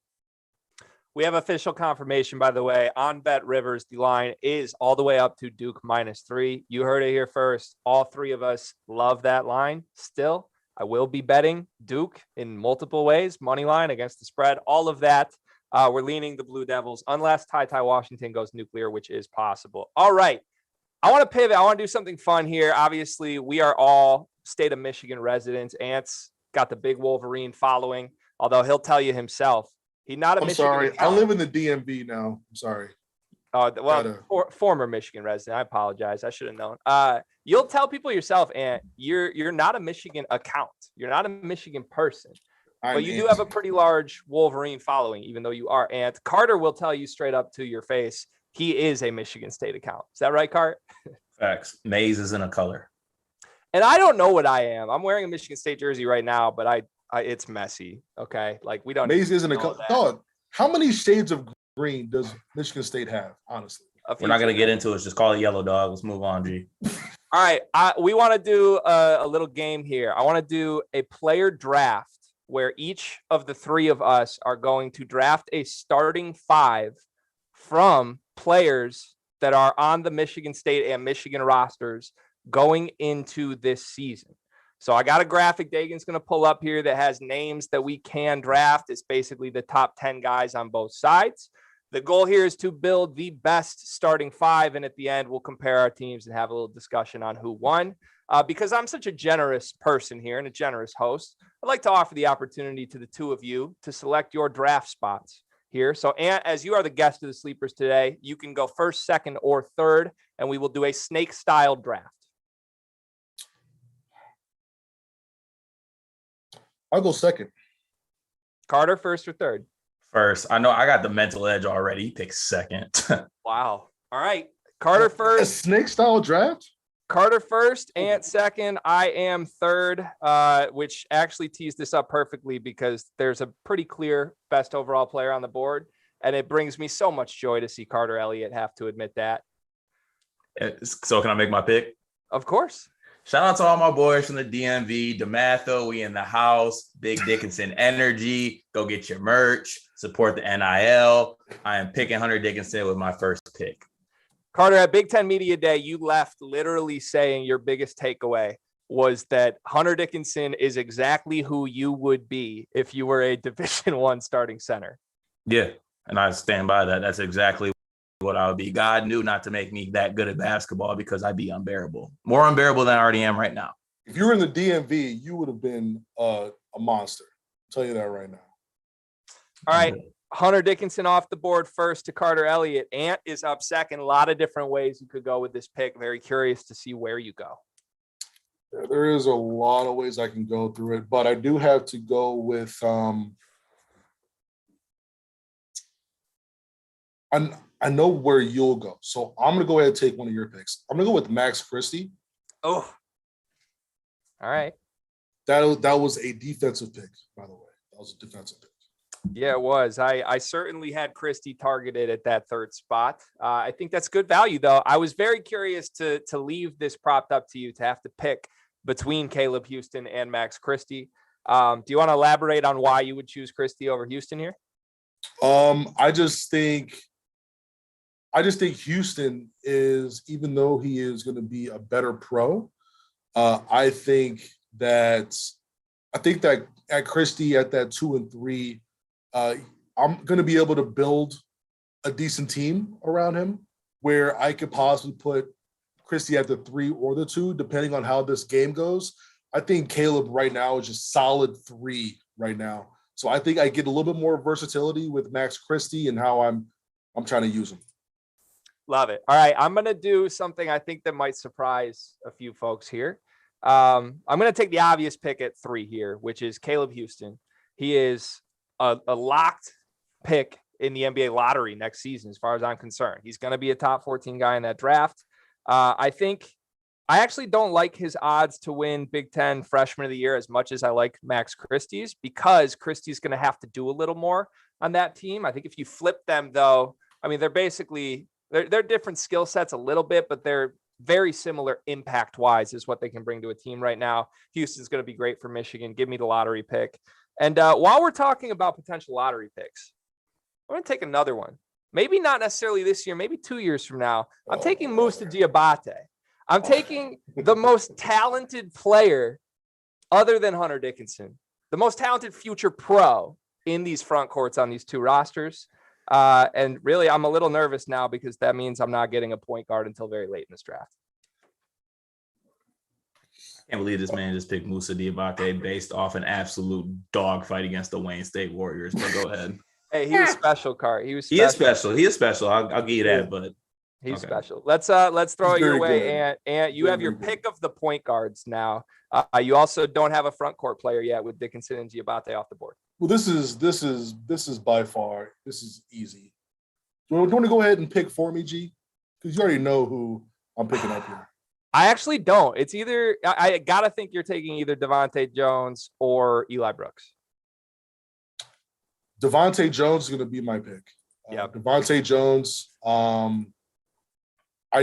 We have official confirmation, by the way, on Bet Rivers. The line is all the way up to Duke -3. You heard it here first. All 3 of us love that line. Still, I will be betting Duke in multiple ways, money line against the spread, all of that. We're leaning the Blue Devils unless Ty Washington goes nuclear, which is possible. All right. I want to pivot. I want to do something fun here. Obviously, we are all state of Michigan residents. Ant's got the big Wolverine following, although he'll tell you himself. He's not a Michigan. Sorry. account. I live in the DMV now. I'm sorry. Former Michigan resident. I apologize. I should have known. You'll tell people yourself, Ant, you're not a Michigan account. You're not a Michigan person. But you do have a pretty large Wolverine following, even though you are Ant. Carter will tell you straight up to your face, he is a Michigan State account. Is that right, Cart? Facts. Maize is in a color. And I don't know what I am. I'm wearing a Michigan State jersey right now, but I it's messy. Okay. Like we don't. Maize isn't a color. Dog, how many shades of green does Michigan State have, honestly? We're not going to get into it. Just call it yellow, dog. Let's move on, G. All right. We want to do a little game here. I want to do a player draft where each of the 3 of us are going to draft a starting 5 from players that are on the Michigan State and Michigan rosters going into this season. So I got a graphic Dagan's going to pull up here that has names that we can draft. It's basically the top 10 guys on both sides. The goal here is to build the best starting 5. And at the end, we'll compare our teams and have a little discussion on who won. Because I'm such a generous person here and a generous host, I'd like to offer the opportunity to the 2 of you to select your draft spots here. So, Ant, as you are the guest of the Sleepers today, you can go first, second, or third, and we will do a snake-style draft. I'll go second. Carter, first or third? First. I know I got the mental edge already. He picked second. Wow. All right. Carter first. A snake-style draft? Carter first, Ant second. I am third, which actually tees this up perfectly because there's a pretty clear best overall player on the board. And it brings me so much joy to see Carter Elliott have to admit that. So can I make my pick? Of course. Shout out to all my boys from the DMV, DeMatho, we in the house, Big Dickinson Energy. Go get your merch, support the NIL. I am picking Hunter Dickinson with my first pick. Carter, at Big Ten Media Day, you left literally saying your biggest takeaway was that Hunter Dickinson is exactly who you would be if you were a Division I starting center. Yeah, and I stand by that. That's exactly what I would be. God knew not to make me that good at basketball because I'd be unbearable. More unbearable than I already am right now. if you were in the DMV, you would have been a monster. I'll tell you that right now. All right. Hunter Dickinson off the board first to Carter Elliott. Ant is up second. A lot of different ways you could go with this pick. Very curious to see where you go. Yeah, there is a lot of ways I can go through it, but I do have to go with I know where you'll go. So I'm going to go ahead and take one of your picks. I'm going to go with Max Christie. Oh. All right. That was a defensive pick, by the way. That was a defensive pick. Yeah, it was. I certainly had Christie targeted at that third spot. I think that's good value, though. I was very curious to leave this propped up to you to have to pick between Caleb Houston and Max Christie. Do you want to elaborate on why you would choose Christie over Houston here? I just think Houston is, even though he is going to be a better pro, I think that at Christie at that 2 and 3, I'm going to be able to build a decent team around him where I could possibly put Christie at the 3 or the 2, depending on how this game goes. I think Caleb right now is just solid 3 right now. So I think I get a little bit more versatility with Max Christie and how I'm trying to use him. Love it. All right. I'm going to do something I think that might surprise a few folks here. I'm going to take the obvious pick at 3 here, which is Caleb Houston. He is a locked pick in the NBA lottery next season, as far as I'm concerned. He's going to be a top 14 guy in that draft. I actually don't like his odds to win Big Ten Freshman of the Year as much as I like Max Christie's, because Christie's going to have to do a little more on that team. I think if you flip them, though, I mean, they're different skill sets a little bit, but they're very similar impact-wise is what they can bring to a team right now. Houston's going to be great for Michigan. Give me the lottery pick. And while we're talking about potential lottery picks, I'm going to take another one. Maybe not necessarily this year, maybe 2 years from now. I'm taking Musa Diabate. I'm taking the most talented player other than Hunter Dickinson, the most talented future pro in these front courts on these 2 rosters. And really, I'm a little nervous now because that means I'm not getting a point guard until very late in this draft. I can't believe this man just picked Musa Diabate based off an absolute dogfight against the Wayne State Warriors. But go ahead. Hey, he was special, Cart. He is special. I'll give you that, but he's special. Let's throw it your way, and you have your pick of the point guards now. You also don't have a front court player yet with Dickinson and Diabate off the board. Well, this is by far, this is easy. Do you want to go ahead and pick for me, G? Because you already know who I'm picking up here. I actually don't. It's either I gotta think you're taking either Devontae Jones or Eli Brooks. Devontae Jones is going to be my pick. Yeah, Devontae Jones. I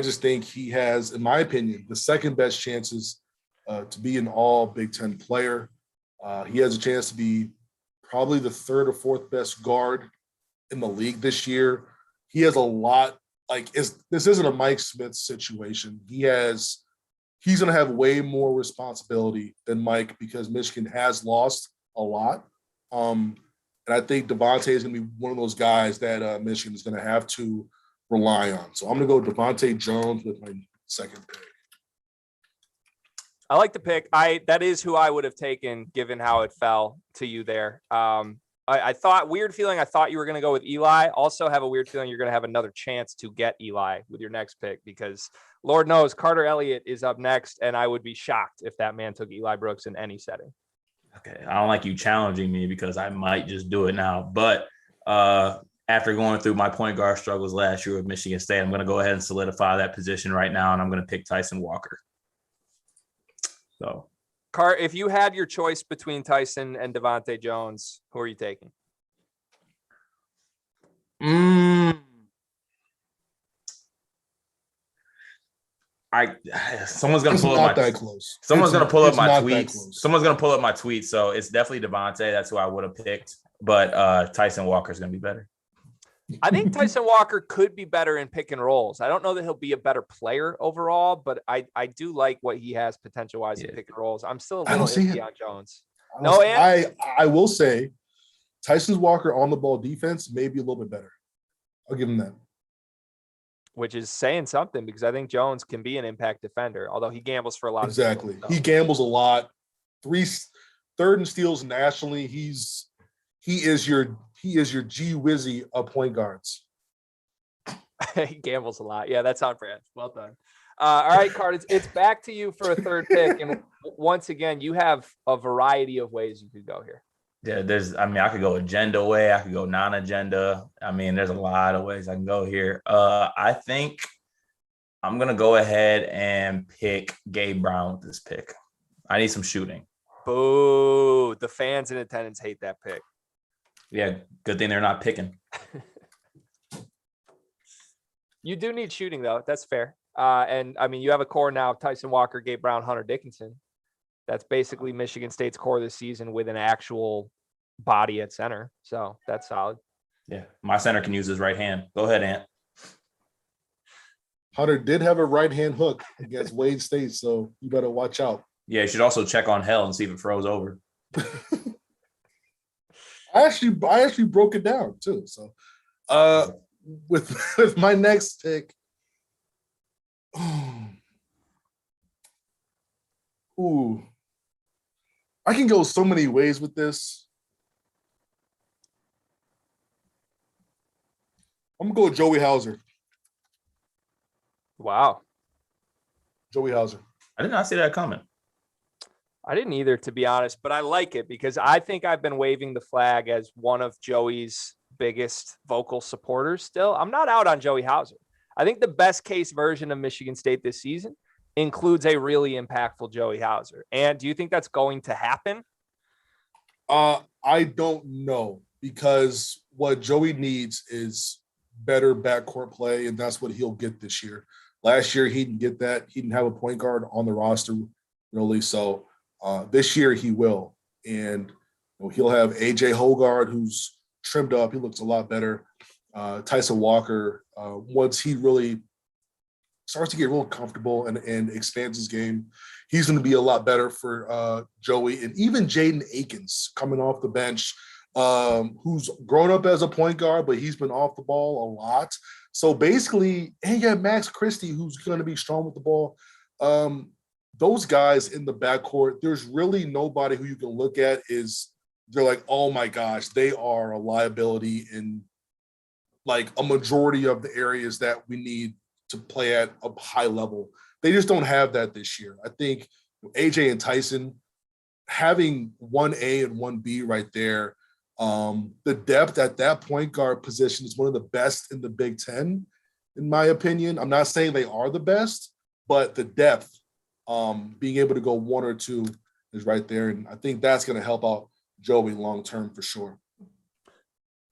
just think he has, in my opinion, the second best chances to be an all Big Ten player. He has a chance to be probably the 3rd or 4th best guard in the league this year. He has a lot. This isn't a Mike Smith situation. He's going to have way more responsibility than Mike because Michigan has lost a lot. And I think Devontae is going to be one of those guys that Michigan is going to have to rely on. So I'm going to go Devontae Jones with my second pick. I like the pick. That is who I would have taken given how it fell to you there. I thought you were going to go with Eli. Also have a weird feeling you're going to have another chance to get Eli with your next pick because Lord knows Carter Elliott is up next. And I would be shocked if that man took Eli Brooks in any setting. Okay. I don't like you challenging me because I might just do it now. But after going through my point guard struggles last year with Michigan State, I'm going to go ahead and solidify that position right now. And I'm going to pick Tyson Walker. So, Cart, if you had your choice between Tyson and Devontae Jones, who are you taking? Someone's gonna pull up my close. Someone's gonna pull up my tweets. Someone's gonna pull up my tweets. So it's definitely Devontae. That's who I would have picked. But Tyson Walker is gonna be better. I think Tyson Walker could be better in pick and rolls. I don't know that he'll be a better player overall, but I do like what he has potential-wise in pick and rolls. I'm still a little iffy on Jones. I will say Tyson Walker on the ball defense may be a little bit better. I'll give him that. which is saying something because I think Jones can be an impact defender, although he gambles for a lot. Exactly. Of steals, He gambles a lot. Third in steals nationally. He is your G Wizzy of point guards. He gambles a lot. Yeah, that's on brand. Well done. All right, Card, it's back to you for a third pick. And once again, you have a variety of ways you could go here. Yeah, I could go agenda way. I could go non-agenda. There's a lot of ways I can go here. I think I'm going to go ahead and pick Gabe Brown with this pick. I need some shooting. Boo. The fans in attendance hate that pick. Yeah, good thing they're not picking. You do need shooting, though. That's fair. You have a core now of Tyson Walker, Gabe Brown, Hunter Dickinson. That's basically Michigan State's core this season with an actual body at center. So that's solid. Yeah, my center can use his right hand. Go ahead, Ant. Hunter did have a right hand hook against Wayne State, so you better watch out. Yeah, you should also check on hell and see if it froze over. I actually broke it down too. So with my next pick. Ooh. I can go so many ways with this. I'm gonna go with Joey Hauser. Wow. Joey Hauser. I did not see that coming. I didn't either, to be honest, but I like it because I think I've been waving the flag as one of Joey's biggest vocal supporters still. I'm not out on Joey Hauser. I think the best case version of Michigan State this season includes a really impactful Joey Hauser. And do you think that's going to happen? I don't know, because what Joey needs is better backcourt play, and that's what he'll get this year. Last year, he didn't get that. He didn't have a point guard on the roster, really. So this year he will. And he'll have AJ Hogard, who's trimmed up. He looks a lot better. Tyson Walker, once he really starts to get real comfortable and expands his game, he's going to be a lot better for Joey. And even Jaden Akins coming off the bench, who's grown up as a point guard, but he's been off the ball a lot. So basically, and you have Max Christie, who's going to be strong with the ball. Those guys in the backcourt, there's really nobody who you can look at they're like, oh my gosh, they are a liability in like a majority of the areas that we need to play at a high level. They just don't have that this year. I think AJ and Tyson having 1A and 1B right there, the depth at that point guard position is one of the best in the Big Ten, in my opinion. I'm not saying they are the best, but the depth, being able to go one or two is right there. And I think that's going to help out Joey long-term for sure.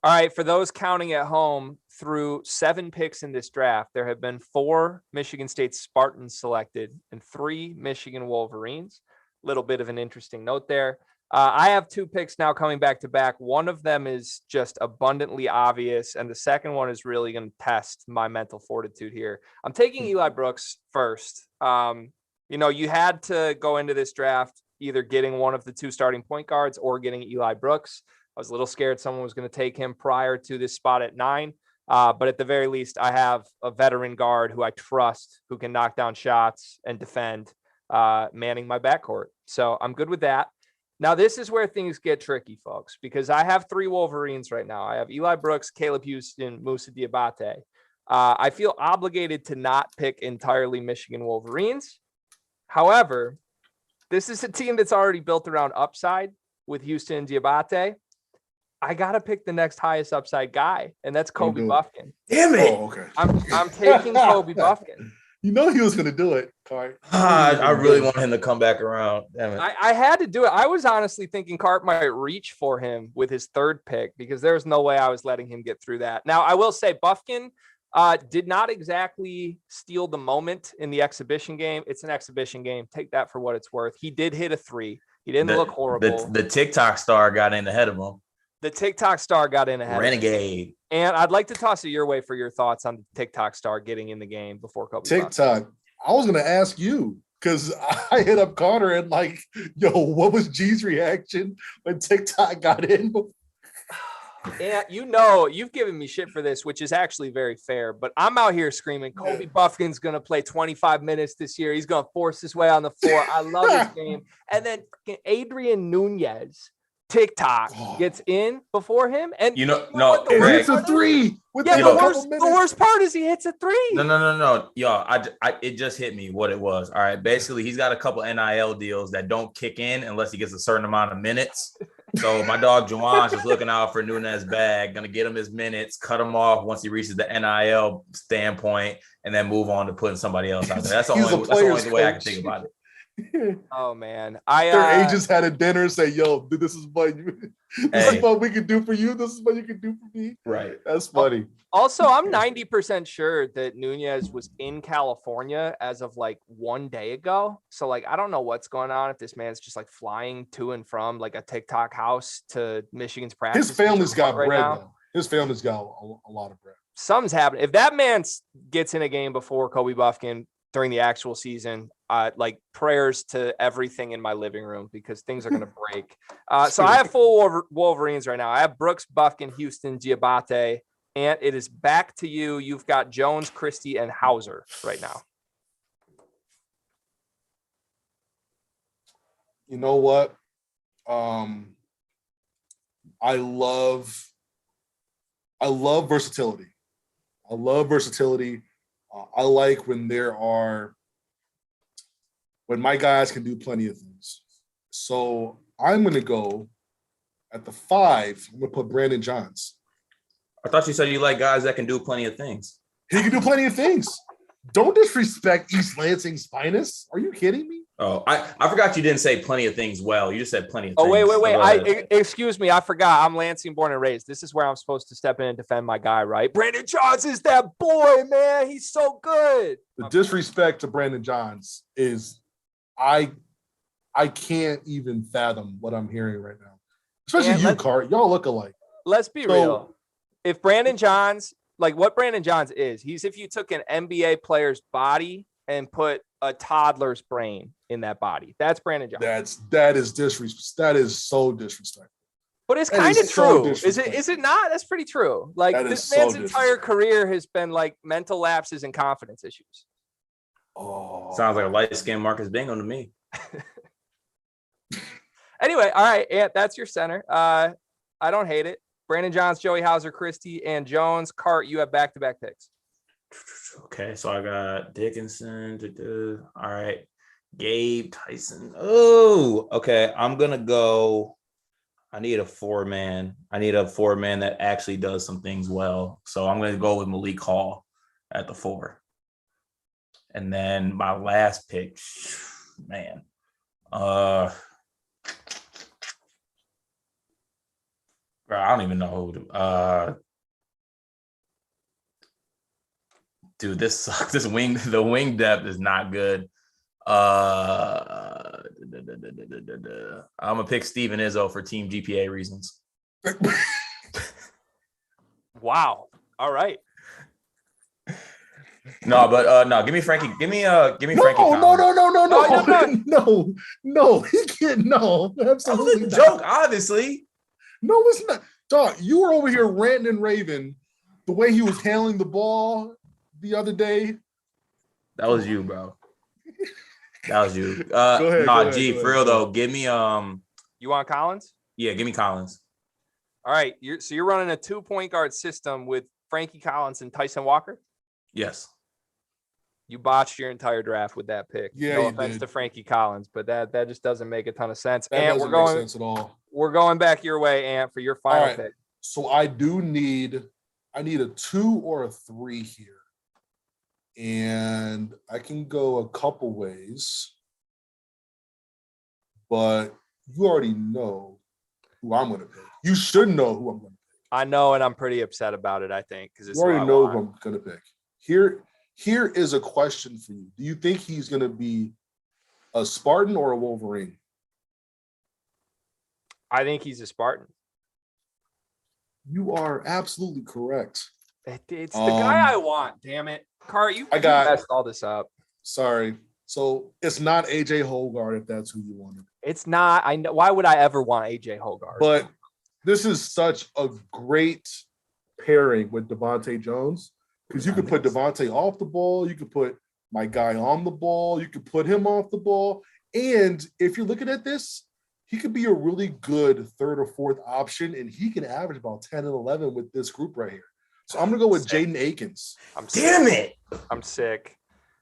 All right, for those counting at home, through 7 picks in this draft, there have been 4 Michigan State Spartans selected and 3 Michigan Wolverines. Little bit of an interesting note there. I have 2 picks now coming back to back. One of them is just abundantly obvious, and the second one is really going to test my mental fortitude here. I'm taking Eli Brooks first. You had to go into this draft either getting one of the 2 starting point guards or getting Eli Brooks. I was a little scared someone was going to take him prior to this spot at 9. But at the very least, I have a veteran guard who I trust, who can knock down shots and defend, manning my backcourt. So I'm good with that. Now, this is where things get tricky, folks, because I have 3 Wolverines right now. I have Eli Brooks, Caleb Houston, Moussa Diabate. I feel obligated to not pick entirely Michigan Wolverines. However, this is a team that's already built around upside with Houston and Diabate. I got to pick the next highest upside guy, and that's Kobe Buffkin. Damn it. Oh, okay. I'm taking Kobe Buffkin. You know he was going to do it, Cart. I really want him to come back around. Damn it. I had to do it. I was honestly thinking Cart might reach for him with his 3rd pick because there's no way I was letting him get through that. Now, I will say Buffkin did not exactly steal the moment in the exhibition game. It's an exhibition game. Take that for what it's worth. He did hit a 3. He didn't look horrible. The TikTok star got in ahead of him. The TikTok star got in ahead. Renegade. And I'd like to toss it your way for your thoughts on the TikTok star getting in the game before Kobe. TikTok. I was going to ask you because I hit up Connor and like, yo, what was G's reaction when TikTok got in? And you've given me shit for this, which is actually very fair, but I'm out here screaming, Kobe Buffkin's going to play 25 minutes this year. He's going to force his way on the floor. I love his game. And then Adrian Nunez, TikTok, gets in before him. And no, he hits a three. The worst part is he hits a three. No. Yo, it just hit me what it was. All right. Basically, he's got a couple NIL deals that don't kick in unless he gets a certain amount of minutes. So my dog Juwan is looking out for Nunez bag, gonna get him his minutes, cut him off once he reaches the NIL standpoint, and then move on to putting somebody else out there. That's the only way I can think about it. Oh man, their agents had a dinner and say, "Yo, dude, this is what is what we can do for you. This is what you can do for me." Right. That's funny. Also, I'm 90% sure that Nunez was in California as of like 1 day ago. So like, I don't know what's going on if this man's just like flying to and from like a TikTok house to Michigan's practice. His family's got bread now. His family's got a lot of bread. Something's happening. If that man gets in a game before Kobe Buffkin during the actual season, like prayers to everything in my living room because things are going to break. So I have full Wolverines right now. I have Brooks, Buffkin, Houston, Giabate. And it is back to you. You've got Jones, Christie, and Hauser right now. You know what? I love versatility. I like when my guys can do plenty of things. So I'm going to go at the 5. I'm going to put Brandon Johns. I thought you said you like guys that can do plenty of things. He can do plenty of things. Don't disrespect East Lansing's finest. Are you kidding me? Oh, I forgot you didn't say plenty of things well. You just said plenty of things. Oh, wait. Excuse me. I forgot. I'm Lansing born and raised. This is where I'm supposed to step in and defend my guy, right? Brandon Johns is that boy, man. He's so good. The disrespect to Brandon Johns is I can't even fathom what I'm hearing right now. Especially you, Cart. Y'all look alike. Let's be real. If Brandon Johns, like what Brandon Johns is, he's if you took an NBA player's body and put a toddler's brain in that body. That's Brandon Johns. That is disrespect. That is so disrespectful. But it's kind of true. Is it not? That's pretty true. Like this man's entire career has been like mental lapses and confidence issues. Oh, sounds like a light-skinned Marcus Bingham to me. Anyway, all right, Ant, that's your center. I don't hate it. Brandon Johns, Joey Hauser, Christie, and Jones. Cart, you have back-to-back picks. Okay, so I got Dickinson. All right. Gabe Tyson. Oh, okay. I'm going to go. I need a 4-man. I need a 4-man that actually does some things well. So I'm going to go with Malik Hall at the 4. And then my last pick, man. I don't even know who to, dude, this sucks. The wing depth is not good. I'm gonna pick Steven Izzo for team GPA reasons. Wow. All right. No, but no, give me Frankie. Give me Frankie. No. He can't. No, absolutely. That was a joke, obviously. No, it's not. Dog, you were over here ranting and raving the way he was handling the ball the other day. That was you, bro. That was you. Go ahead, for real though. Give me You want Collins? Yeah, give me Collins. All right. You're running a 2-point guard system with Frankie Collins and Tyson Walker? Yes. You botched your entire draft with that pick. Yeah, no offense to Frankie Collins, but that just doesn't make a ton of sense. That and doesn't make sense at all. We're going back your way, Ant, for your final pick. So I need a 2 or a 3 here. And I can go a couple ways, but you already know who I'm going to pick. You should know who I'm going to pick. I know, and I'm pretty upset about it, I think, because you already know who I'm going to pick. Here is a question for you. Do you think he's going to be a Spartan or a Wolverine? I think he's a Spartan. You are absolutely correct. It's the guy I want, damn it. Cart, you messed all this up. Sorry. So it's not AJ Hogarth if that's who you wanted. It's not. I know. Why would I ever want AJ Hogarth? But this is such a great pairing with Devontae Jones because you could put Devontae off the ball, you could put my guy on the ball, you could put him off the ball, and if you're looking at this, he could be a really good third or fourth option, and he can average about 10 and 11 with this group right here. So I'm going to go with Jaden Akins. I'm sick.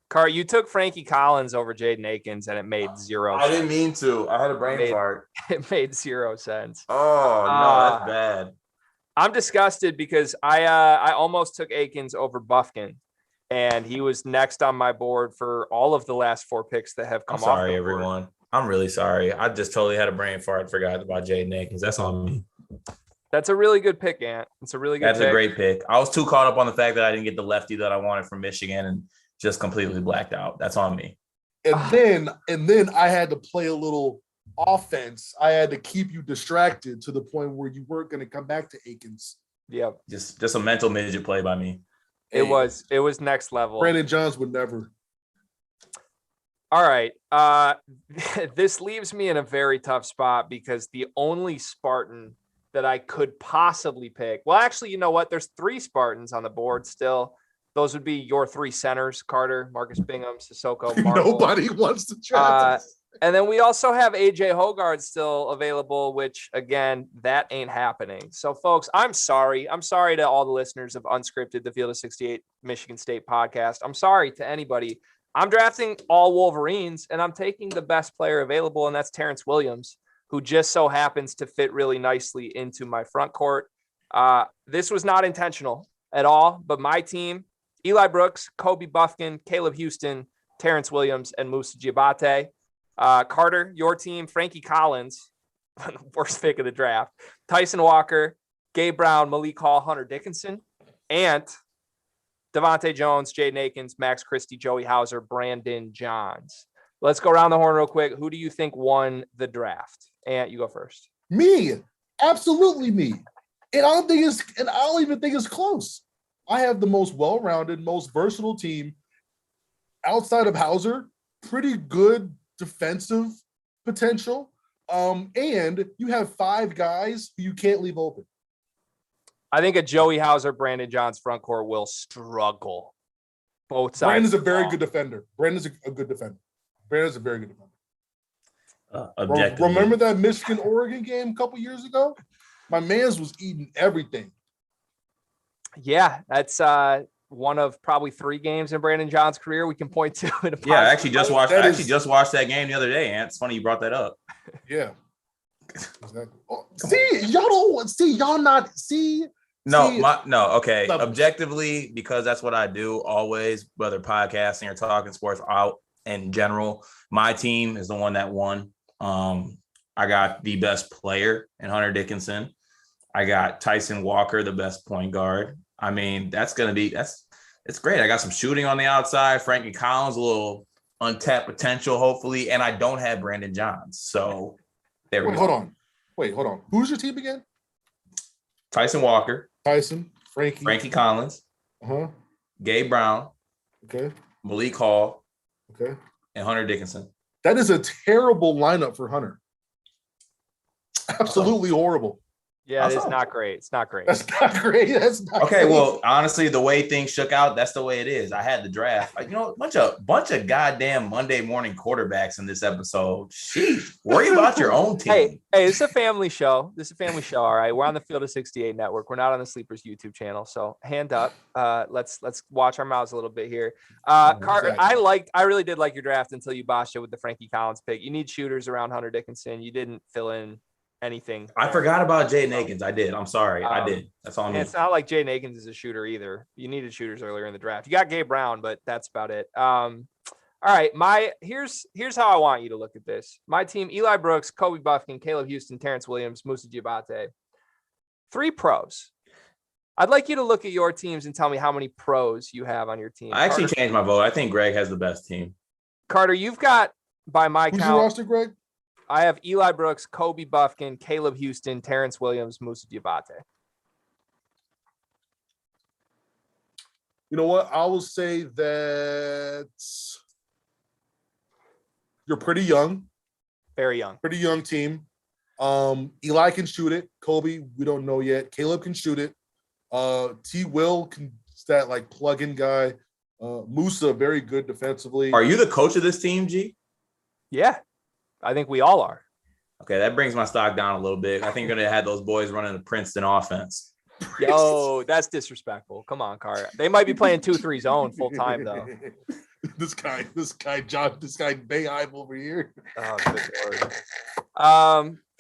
Car, you took Frankie Collins over Jaden Akins, and it made zero sense. I didn't mean to. I had a brain fart. It made 0 sense. Oh, no, that's bad. I'm disgusted because I almost took Akins over Buffkin, and he was next on my board for all of the last 4 picks that have come I'm off. sorry, everyone. I'm really sorry. I just totally had a brain fart and forgot about Jaden Akins. That's on me. That's a really good pick, Ant. It's a really good That's pick. a great pick. I was too caught up on the fact that I didn't get the lefty that I wanted from Michigan and just completely blacked out. That's on me. And then I had to play a little offense. I had to keep you distracted to the point where you weren't going to come back to Akins. Yep. Just a mental midget play by me. It was next level. Brandon Johns would never. All right. This leaves me in a very tough spot because the only Spartan that I could possibly pick. Well, actually, you know what? There's 3 Spartans on the board still. Those would be your 3 centers: Carter, Marcus Bingham, Sissoko, Marvel. Nobody wants to try this. And then we also have AJ Hogard still available, which again, that ain't happening. So folks, I'm sorry. I'm sorry to all the listeners of Unscripted, the Field of 68 Michigan State podcast. I'm sorry to anybody. I'm drafting all Wolverines and I'm taking the best player available. And that's Terrence Williams, who just so happens to fit really nicely into my front court. This was not intentional at all, but my team, Eli Brooks, Kobe Buffkin, Caleb Houston, Terrence Williams, and Musa Diabate. Carter, your team, Frankie Collins, worst pick of the draft, Tyson Walker, Gabe Brown, Malik Hall, Hunter Dickinson, Ant, Devontae Jones, Jaden Akins, Max Christie, Joey Hauser, Brandon Johns. Let's go around the horn real quick. Who do you think won the draft? Ant, you go first. Me, absolutely me. And I don't even think it's close. I have the most well-rounded, most versatile team outside of Hauser. Pretty good defensive potential. And you have 5 guys who you can't leave open. I think a Joey Hauser, Brandon Johns front court will struggle. Both sides. Brandon's a very good defender. Brandon's a good defender. Brandon's a very good defender. Remember that Michigan-Oregon game a couple years ago? My man's was eating everything. Yeah, that's one of probably 3 games in Brandon John's career we can point to. I actually just watched that game the other day, Ant. It's funny you brought that up. Yeah. Exactly. Oh, Okay. Objectively, because that's what I do always, whether podcasting or talking sports out in general. My team is the one that won. I got the best player in Hunter Dickinson. I got Tyson Walker, the best point guard. I mean, it's great. I got some shooting on the outside. Frankie Collins, a little untapped potential, hopefully. And I don't have Brandon Johns. So there we go. Hold on. Who's your team again? Tyson Walker. Frankie Collins. Gabe Brown. Okay. Malik Hall. Okay. And Hunter Dickinson. That is a terrible lineup for Hunter. Absolutely horrible. Yeah, it's not great. It's not great. That's not great. Okay, well, honestly, the way things shook out, that's the way it is. I had the draft. Bunch of goddamn Monday morning quarterbacks in this episode. Sheesh. Worry about your own team. Hey, it's a family show. All right. We're on the Field of 68 network. We're not on the Sleepers YouTube channel. So hand up. Let's watch our mouths a little bit here. Carter, exactly. I really did like your draft until you botched it with the Frankie Collins pick. You need shooters around Hunter Dickinson. You didn't fill in anything. I forgot about Jaden Akins. I did. I'm sorry. I did. That's all I mean. It's not like Jaden Akins is a shooter either. You needed shooters earlier in the draft. You got Gabe Brown, but that's about it. All right. Here's how I want you to look at this. My team: Eli Brooks, Kobe Buffkin, Caleb Houston, Terrence Williams, Musa Diabate. 3 pros. I'd like you to look at your teams and tell me how many pros you have on your team. I actually changed my vote. I think Greg has the best team. Carter, you've got, by my count, who's your roster, Greg? I have Eli Brooks, Kobe Buffkin, Caleb Houston, Terrence Williams, Musa Diabate. You know what? I will say that you're pretty young. Very young. Pretty young team. Eli can shoot it. Kobe, we don't know yet. Caleb can shoot it. T. Will can that like plug-in guy. Musa, very good defensively. Are you the coach of this team, G? Yeah, I think we all are. Okay, that brings my stock down a little bit. I think you're going to have those boys running the Princeton offense. Yo, that's disrespectful. Come on, Car. They might be playing 2-3 zone full time though. this guy, Bayhive over here. Oh, good Lord.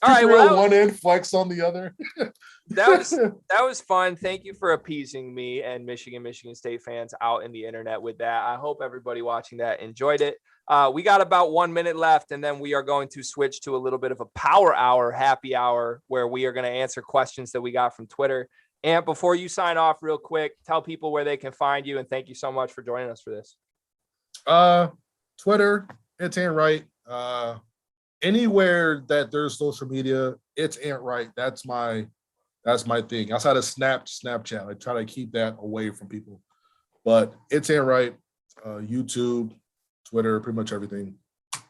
All right, well, one end, flex on the other. that was fun. Thank you for appeasing me and Michigan State fans out in the internet with that. I hope everybody watching that enjoyed it. We got about 1 minute left, and then we are going to switch to a little bit of a power hour, happy hour, where we are going to answer questions that we got from Twitter. And before you sign off real quick, tell people where they can find you, and thank you so much for joining us for this. Twitter, it's Ant Wright. Anywhere that there's social media, it's Ant Wright. That's my thing. Outside of Snapchat, I try to keep that away from people. But it's Ant Wright, YouTube, Twitter, pretty much everything.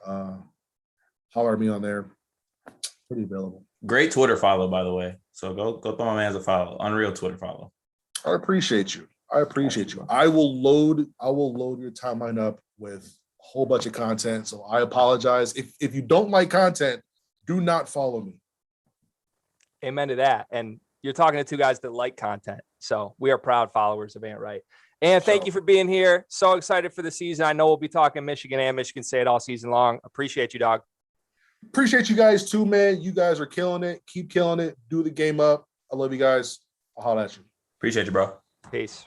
Holler at me on there. Pretty available. Great Twitter follow, by the way. So go throw my man's a follow. Unreal Twitter follow. I appreciate you. I will load your timeline up with a whole bunch of content. So I apologize. If you don't like content, do not follow me. Amen to that. And you're talking to two guys that like content. So we are proud followers of Ant Wright. And thank you for being here. So excited for the season. I know we'll be talking Michigan and Michigan State all season long. Appreciate you, dog. Appreciate you guys too, man. You guys are killing it. Keep killing it. Do the game up. I love you guys. I'll holler at you. Appreciate you, bro. Peace.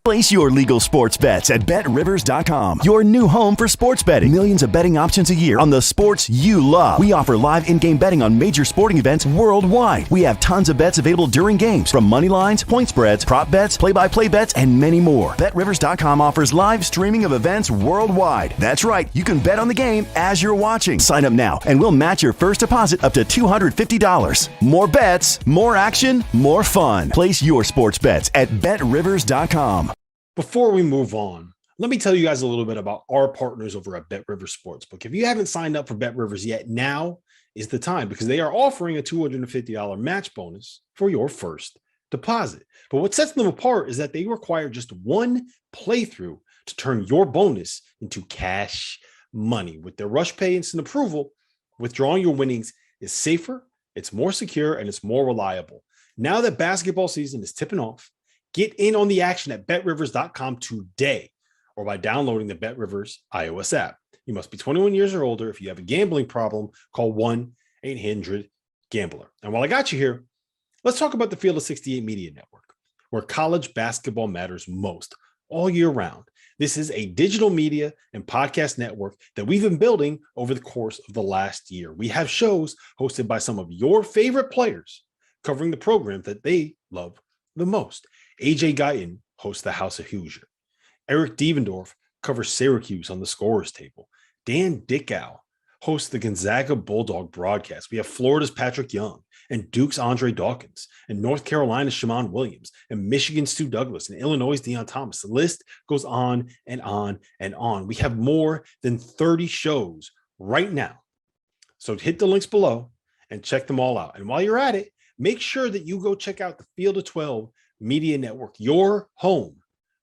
Place your legal sports bets at BetRivers.com, your new home for sports betting. Millions of betting options a year on the sports you love. We offer live in-game betting on major sporting events worldwide. We have tons of bets available during games, from money lines, point spreads, prop bets, play-by-play bets, and many more. BetRivers.com offers live streaming of events worldwide. That's right, you can bet on the game as you're watching. Sign up now, and we'll match your first deposit up to $250. More bets, more action, more fun. Place your sports bets at BetRivers.com. Before we move on, let me tell you guys a little bit about our partners over at BetRivers Sportsbook. If you haven't signed up for BetRivers yet, now is the time, because they are offering a $250 match bonus for your first deposit. But what sets them apart is that they require just one playthrough to turn your bonus into cash money. With their Rush Pay Instant Approval, withdrawing your winnings is safer, it's more secure, and it's more reliable. Now that basketball season is tipping off, get in on the action at BetRivers.com today, or by downloading the BetRivers iOS app. You must be 21 years or older. If you have a gambling problem, call 1-800-GAMBLER. And while I got you here, let's talk about the Field of 68 Media Network, where college basketball matters most all year round. This is a digital media and podcast network that we've been building over the course of the last year. We have shows hosted by some of your favorite players covering the program that they love the most. AJ Guyton hosts the House of Hoosier. Eric Devendorf covers Syracuse on the scorer's table. Dan Dickow hosts the Gonzaga Bulldog broadcast. We have Florida's Patrick Young and Duke's Andre Dawkins and North Carolina's Shamon Williams and Michigan's Stu Douglas and Illinois' Deion Thomas. The list goes on and on and on. We have more than 30 shows right now. So hit the links below and check them all out. And while you're at it, make sure that you go check out the Field of 12 Media Network, your home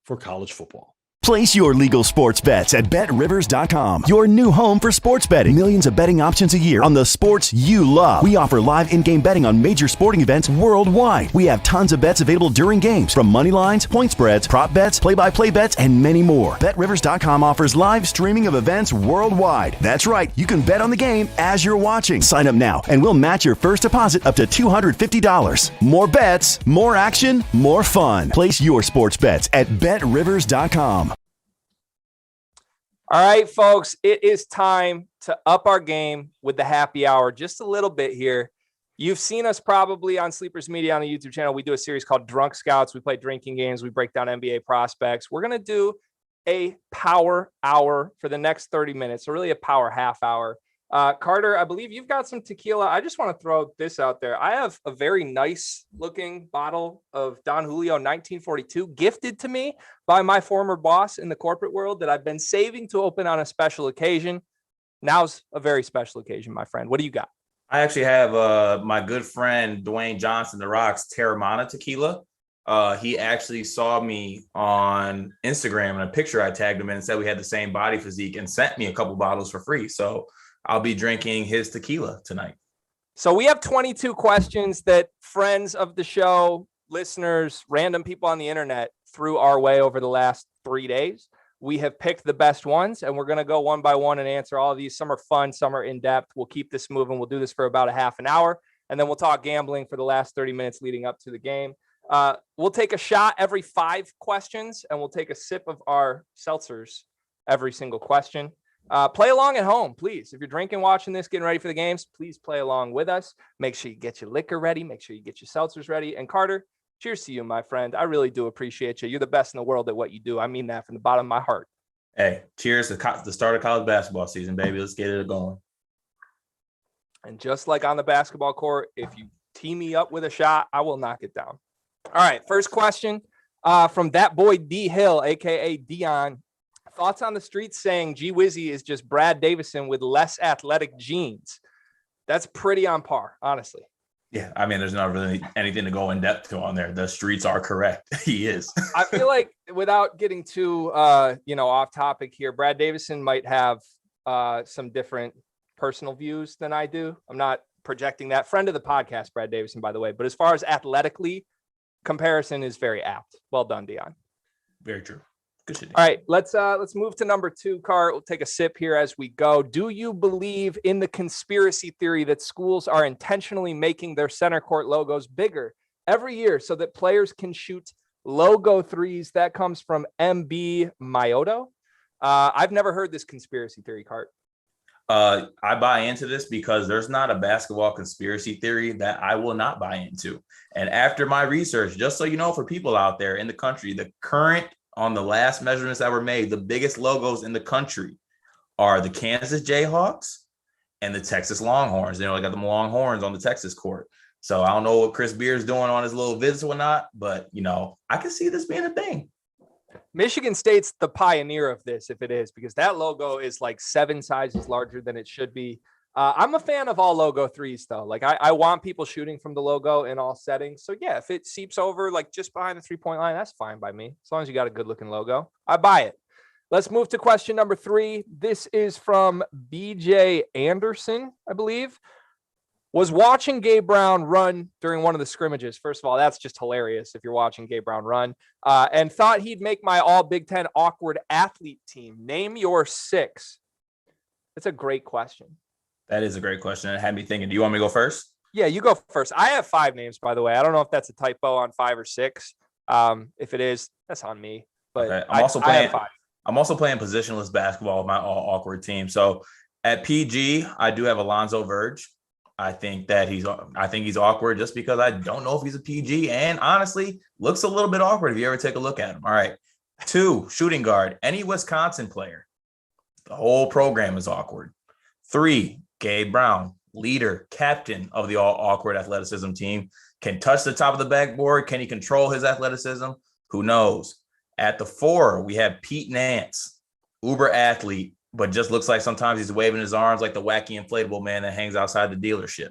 for college football. Place your legal sports bets at BetRivers.com, your new home for sports betting. Millions of betting options a year on the sports you love. We offer live in-game betting on major sporting events worldwide. We have tons of bets available during games, from money lines, point spreads, prop bets, play-by-play bets, and many more. BetRivers.com offers live streaming of events worldwide. That's right, you can bet on the game as you're watching. Sign up now, and we'll match your first deposit up to $250. More bets, more action, more fun. Place your sports bets at BetRivers.com. All right, folks, it is time to up our game with the happy hour just a little bit here. You've seen us probably on Sleepers Media on the YouTube channel. We do a series called Drunk Scouts. We play drinking games. We break down NBA prospects. We're going to do a power hour for the next 30 minutes, so really a power half hour. Carter, I believe you've got some tequila. I just want to throw this out there. I have a very nice looking bottle of Don Julio 1942 gifted to me by my former boss in the corporate world that I've been saving to open on a special occasion. Now's a very special occasion, my friend. What do you got? I actually have my good friend Dwayne Johnson, The Rock's Terramana tequila. He actually saw me on Instagram and a picture I tagged him in and said we had the same body physique and sent me a couple bottles for free. So I'll be drinking his tequila tonight. So we have 22 questions that friends of the show, listeners, random people on the internet threw our way over the last 3 days. We have picked the best ones, and we're going to go one by one and answer all of these. Some are fun, some are in depth. We'll keep this moving. We'll do this for about a half an hour, and then we'll talk gambling for the last 30 minutes leading up to the game. We'll take a shot every 5 questions, and we'll take a sip of our seltzers every single question. Play along at home, please. If you're drinking, watching this, getting ready for the games, please play along with us. Make sure you get your liquor ready. Make sure you get your seltzers ready. And Carter, cheers to you, my friend. I really do appreciate you. You're the best in the world at what you do. I mean that from the bottom of my heart. Hey, cheers to the start of college basketball season, baby. Let's get it going. And just like on the basketball court, if you tee me up with a shot, I will knock it down. All right, first question from that boy D Hill, a.k.a. Dion. Thoughts on the streets saying G Wizzy is just Brad Davison with less athletic genes? That's pretty on par, honestly. Yeah, I mean, there's not really anything to go in depth to on there. The streets are correct. He is. I feel like without getting too, off topic here, Brad Davison might have some different personal views than I do. I'm not projecting that. Friend of the podcast, Brad Davison, by the way. But as far as athletically, comparison is very apt. Well done, Dion. Very true. Good shit. All right, let's move to number 2, Cart. We'll take a sip here as we go. Do you believe in the conspiracy theory that schools are intentionally making their center court logos bigger every year so that players can shoot logo threes? That comes from MB Myoto. I've never heard this conspiracy theory, Cart. I buy into this because there's not a basketball conspiracy theory that I will not buy into. And after my research, just so you know, for people out there in the country, the current on the last measurements that were made, the biggest logos in the country are the Kansas Jayhawks and the Texas Longhorns. They got them Longhorns on the Texas court. So I don't know what Chris Beard's doing on his little visits or not, but I can see this being a thing. Michigan State's the pioneer of this, if it is, because that logo is like 7 sizes larger than it should be. I'm a fan of all logo threes, though. Like I want people shooting from the logo in all settings. So yeah, if it seeps over like just behind the 3-point line, that's fine by me. As long as you got a good looking logo, I buy it. Let's move to question number 3. This is from BJ Anderson, I believe. Was watching Gabe Brown run during one of the scrimmages. First of all, that's just hilarious if you're watching Gabe Brown run. And thought he'd make my all Big Ten awkward athlete team. Name your 6. That's a great question. That is a great question. It had me thinking, do you want me to go first? Yeah, you go first. I have 5 names, by the way. I don't know if that's a typo on 5 or 6. If it is, that's on me. But okay. I'm also playing 5. I'm also playing positionless basketball with my all awkward team. So at PG, I do have Alonzo Verge. I think he's awkward just because I don't know if he's a PG, and honestly looks a little bit awkward if you ever take a look at him. All right. 2, shooting guard, any Wisconsin player. The whole program is awkward. 3, Gabe Brown, leader, captain of the all awkward athleticism team, can touch the top of the backboard. Can he control his athleticism? Who knows? At the 4, we have Pete Nance, uber athlete, but just looks like sometimes he's waving his arms like the wacky inflatable man that hangs outside the dealership.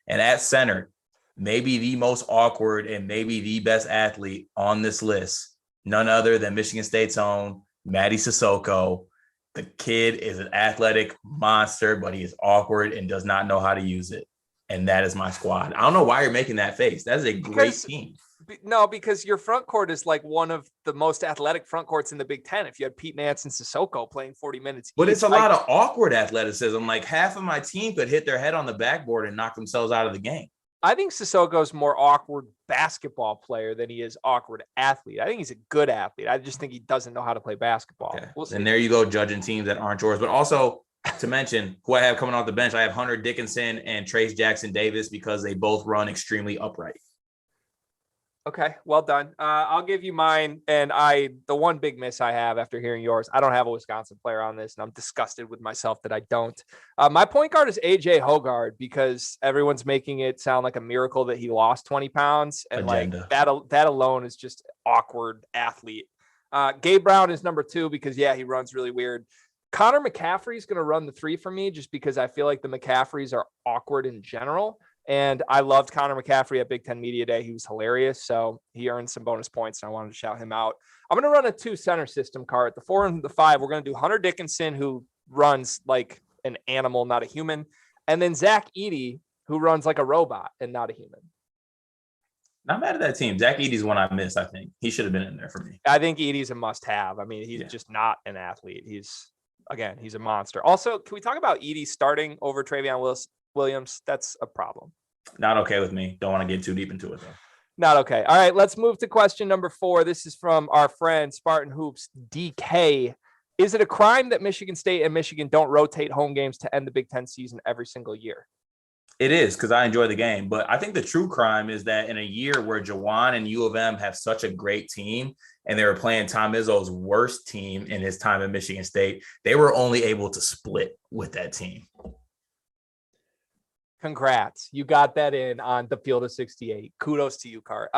And at center, maybe the most awkward and maybe the best athlete on this list, none other than Michigan State's own Matty Sissoko. The kid is an athletic monster, but he is awkward and does not know how to use it. And that is my squad. I don't know why you're making that face. That is a great team. No, because your front court is like one of the most athletic front courts in the Big Ten. If you had Pete Nance and Sissoko playing 40 minutes. But it's a lot of awkward athleticism. Like half of my team could hit their head on the backboard and knock themselves out of the game. I think Sissoko's more awkward basketball player than he is awkward athlete. I think he's a good athlete. I just think he doesn't know how to play basketball. Okay. We'll see. And there you go, judging teams that aren't yours. But also to mention who I have coming off the bench, I have Hunter Dickinson and Trace Jackson Davis because they both run extremely upright. Okay, well done. I'll give you mine. And the one big miss I have after hearing yours, I don't have a Wisconsin player on this, and I'm disgusted with myself that I don't. My point guard is AJ Hoggard because everyone's making it sound like a miracle that he lost 20 pounds. And Agenda. like that alone is just awkward athlete. Gabe Brown is number 2 because, yeah, he runs really weird. Connor McCaffrey is going to run the 3 for me just because I feel like the McCaffreys are awkward in general. And I loved Connor McCaffrey at Big Ten Media Day. He was hilarious. So he earned some bonus points, and I wanted to shout him out. I'm going to run a 2 center system, Cart. The 4 and the 5, we're going to do Hunter Dickinson, who runs like an animal, not a human. And then Zach Edey, who runs like a robot and not a human. Not mad at that team. Zach Edey's one I missed, I think. He should have been in there for me. I think Edey's a must-have. I mean, he's just not an athlete. He's a monster. Also, can we talk about Edey starting over Travion Williams? That's a problem. Not okay with me. Don't want to get too deep into it, though. Not okay. All right, let's move to question number 4. This is from our friend Spartan Hoops DK. Is it a crime that Michigan State and Michigan don't rotate home games to end the Big Ten season every single year? It is, because I enjoy the game. But I think the true crime is that in a year where Jawan and U of M have such a great team, and they were playing Tom Izzo's worst team in his time at Michigan State, they were only able to split with that team. Congrats. You got that in on the field of 68. Kudos to you, Cart.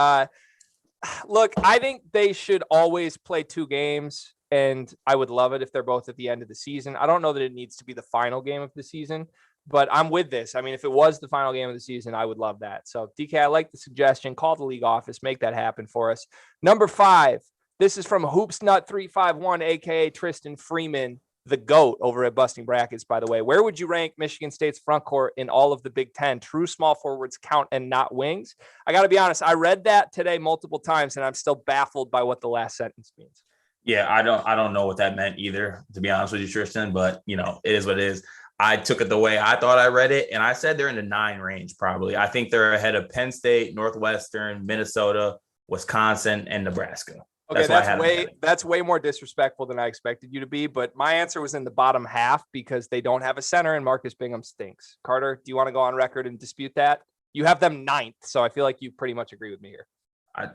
Look, I think they should always play 2 games, and I would love it if they're both at the end of the season. I don't know that it needs to be the final game of the season, but I'm with this. I mean, if it was the final game of the season, I would love that. So, DK, I like the suggestion. Call the league office. Make that happen for us. Number 5, this is from HoopsNut351, a.k.a. Tristan Freeman, the GOAT over at Busting Brackets, by the way. Where would you rank Michigan State's front court in all of the Big Ten? True small forwards count and not wings? I got to be honest. I read that today multiple times, and I'm still baffled by what the last sentence means. Yeah, I don't know what that meant either, to be honest with you, Tristan, but, it is what it is. I took it the way I thought I read it, and I said they're in the 9 range probably. I think they're ahead of Penn State, Northwestern, Minnesota, Wisconsin, and Nebraska. Okay, that's way more disrespectful than I expected you to be, but my answer was in the bottom half because they don't have a center and Marcus Bingham stinks. Carter, do you want to go on record and dispute that? You have them 9th, so I feel like you pretty much agree with me here.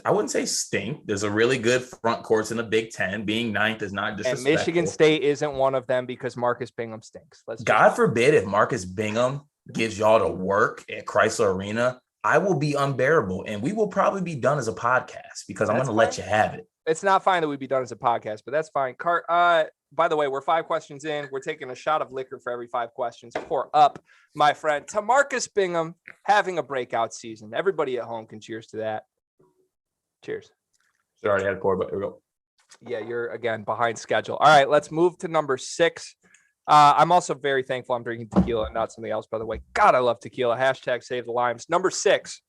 I wouldn't say stink. There's a really good front courts in the Big Ten. Being 9th is not disrespectful. And Michigan State isn't one of them because Marcus Bingham stinks. God forbid if Marcus Bingham gives y'all to work at Chrysler Arena, I will be unbearable, and we will probably be done as a podcast because I'm going to let you have it. It's not fine that we'd be done as a podcast, but that's fine. Cart, by the way, we're 5 questions in. We're taking a shot of liquor for every 5 questions. Pour up, my friend. To Marcus Bingham having a breakout season. Everybody at home can cheers to that. Cheers. She already had a pour, but here we go. Yeah, you're, again, behind schedule. All right, let's move to number 6. I'm also very thankful I'm drinking tequila and not something else, by the way. God, I love tequila. Hashtag save the limes. Number 6.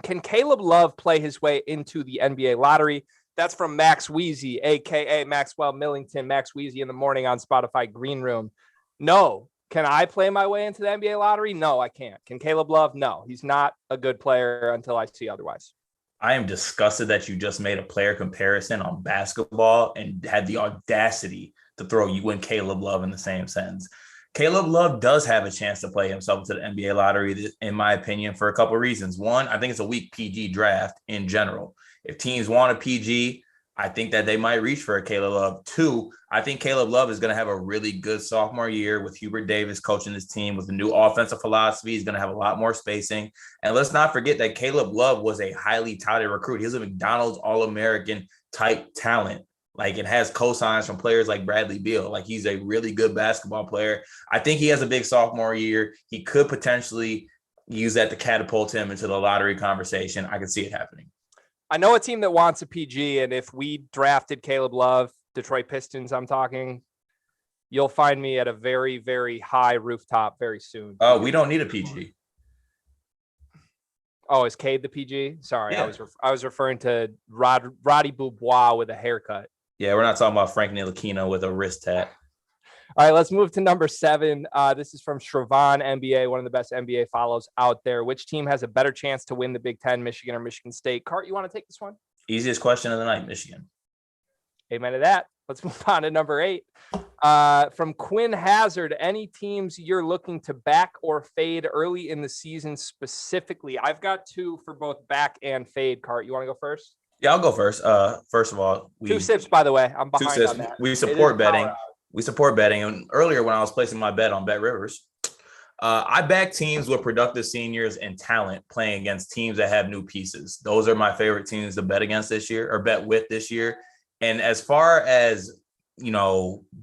Can Caleb Love play his way into the NBA lottery? That's from Max Weezy, a.k.a. Maxwell Millington. Max Weezy in the morning on Spotify Green Room. No. Can I play my way into the NBA lottery? No, I can't. Can Caleb Love? No. He's not a good player until I see otherwise. I am disgusted that you just made a player comparison on basketball and had the audacity to throw you and Caleb Love in the same sentence. Caleb Love does have a chance to play himself into the NBA lottery, in my opinion, for a couple of reasons. One, I think it's a weak PG draft in general. If teams want a PG, I think that they might reach for a Caleb Love. 2, I think Caleb Love is going to have a really good sophomore year with Hubert Davis coaching his team with the new offensive philosophy. He's going to have a lot more spacing. And let's not forget that Caleb Love was a highly touted recruit. He's a McDonald's All-American type talent. Like, it has cosigns from players like Bradley Beal. Like, he's a really good basketball player. I think he has a big sophomore year. He could potentially use that to catapult him into the lottery conversation. I can see it happening. I know a team that wants a PG, and if we drafted Caleb Love, Detroit Pistons, I'm talking, you'll find me at a very, very high rooftop very soon. Oh, we don't need a PG. Oh, is Cade the PG? Sorry, Yeah. I was referring to Roddy Boubois with a haircut. Yeah, we're not talking about Frank Ntilikina with a wrist tat. All right, let's move to number 7. This is from Shravan NBA, one of the best NBA follows out there. Which team has a better chance to win the Big Ten, Michigan or Michigan State? Cart, you want to take this one? Easiest question of the night, Michigan. Amen to that. Let's move on to number 8. From Quinn Hazard, any teams you're looking to back or fade early in the season specifically? I've got 2 for both back and fade. Cart, you want to go first? Yeah, I'll go first. First of all, 2 sips, by the way. I'm behind on that. We support betting. We support betting. And earlier when I was placing my bet on Bet Rivers, I back teams with productive seniors and talent playing against teams that have new pieces. Those are my favorite teams to bet against this year or bet with this year. And as far as,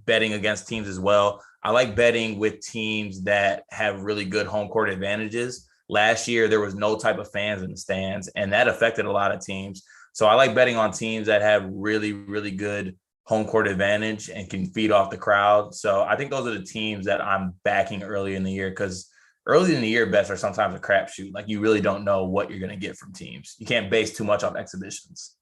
betting against teams as well. I like betting with teams that have really good home court advantages. Last year, there was no type of fans in the stands, and that affected a lot of teams. So I like betting on teams that have really, really good home court advantage and can feed off the crowd. So I think those are the teams that I'm backing early in the year, because early in the year bets are sometimes a crapshoot. Like, you really don't know what you're going to get from teams. You can't base too much on exhibitions.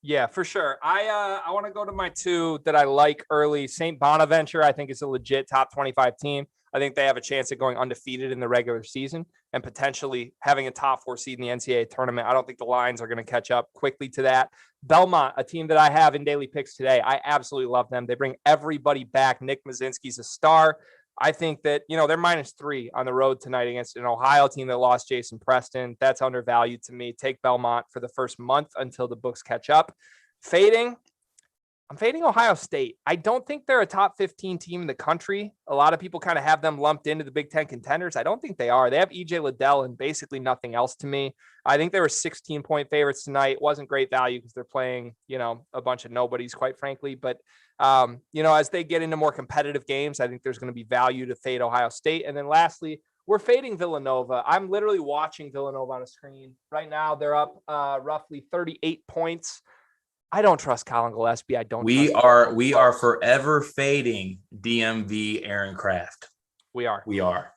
Yeah, for sure. I want to go to my two that I like early. St. Bonaventure, I think, is a legit top 25 team. I think they have a chance at going undefeated in the regular season and potentially having a top 4 seed in the NCAA tournament. I don't think the lines are going to catch up quickly to that. Belmont, a team that I have in daily picks today, I absolutely love them. They bring everybody back. Nick Mazinski's a star. I think that, they're -3 on the road tonight against an Ohio team that lost Jason Preston. That's undervalued to me. Take Belmont for the first month until the books catch up. I'm fading Ohio State. I don't think they're a top 15 team in the country. A lot of people kind of have them lumped into the Big Ten contenders. I don't think they are. They have EJ Liddell and basically nothing else to me. I think they were 16-point favorites tonight. It wasn't great value because they're playing, a bunch of nobodies, quite frankly. But, as they get into more competitive games, I think there's going to be value to fade Ohio State. And then lastly, we're fading Villanova. I'm literally watching Villanova on a screen right now. They're up roughly 38 points. I don't trust Colin Gillespie. We are forever fading DMV Aaron Craft. We are.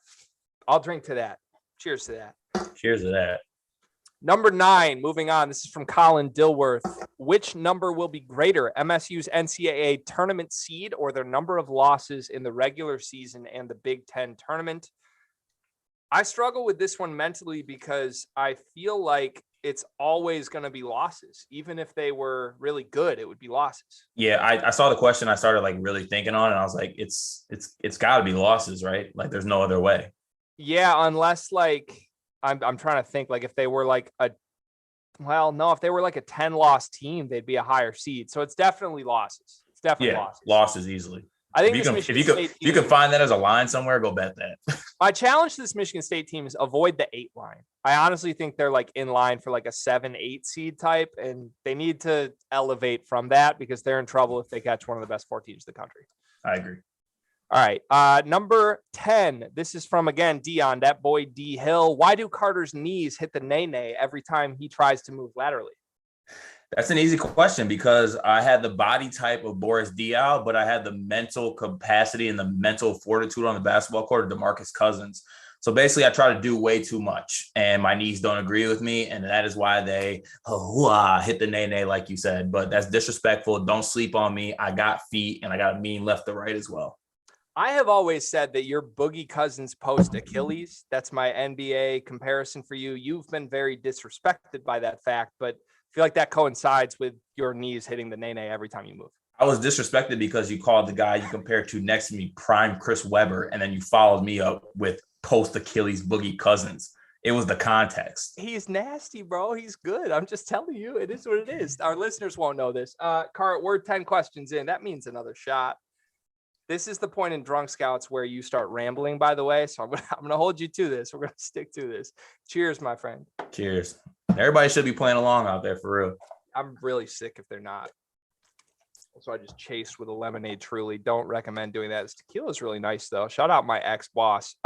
I'll drink to that. Cheers to that. Cheers to that. Number 9, moving on. This is from Colin Dilworth. Which number will be greater, MSU's NCAA tournament seed or their number of losses in the regular season and the Big Ten tournament? I struggle with this one mentally because I feel like it's always going to be losses. Even if they were really good, it would be losses. Yeah, I saw the question. I started really thinking on it. And I was like, it's got to be losses, right? Like, there's no other way. Yeah, unless I'm trying to think if they were if they were a 10-loss team, they'd be a higher seed. So it's definitely losses. It's definitely losses easily. I think if you can find that as a line somewhere, go bet that. My challenge to this Michigan State team is avoid the 8 line. I honestly think they're in line for a 7-8 seed type, and they need to elevate from that because they're in trouble if they catch one of the best 4 teams in the country. I agree. All right. Number 10. This is from, again, Dion, that boy D Hill. Why do Carter's knees hit the nay-nay every time he tries to move laterally? That's an easy question because I had the body type of Boris Diaw, but I had the mental capacity and the mental fortitude on the basketball court of DeMarcus Cousins. So basically, I try to do way too much, and my knees don't agree with me, and that is why they hit the nay-nay, like you said. But that's disrespectful. Don't sleep on me. I got feet, and I got a mean left to right as well. I have always said that you're Boogie Cousins post Achilles. That's my NBA comparison for you. You've been very disrespected by that fact, but I feel like that coincides with your knees hitting the nay-nay every time you move. I was disrespected because you called the guy you compared to next to me prime Chris Webber, and then you followed me up with post Achilles Boogie Cousins. It was the context. He's nasty, bro. He's good. I'm just telling you, it is what it is. Our listeners won't know this. Cart, we're 10 questions in. That means another shot. This is the point in Drunk Scouts where you start rambling, by the way. So I'm gonna hold you to this. We're going to stick to this. Cheers, my friend. Cheers. Everybody should be playing along out there for real. I'm really sick if they're not. So I just chased with a lemonade. Truly don't recommend doing that. This tequila is really nice, though. Shout out my ex-boss.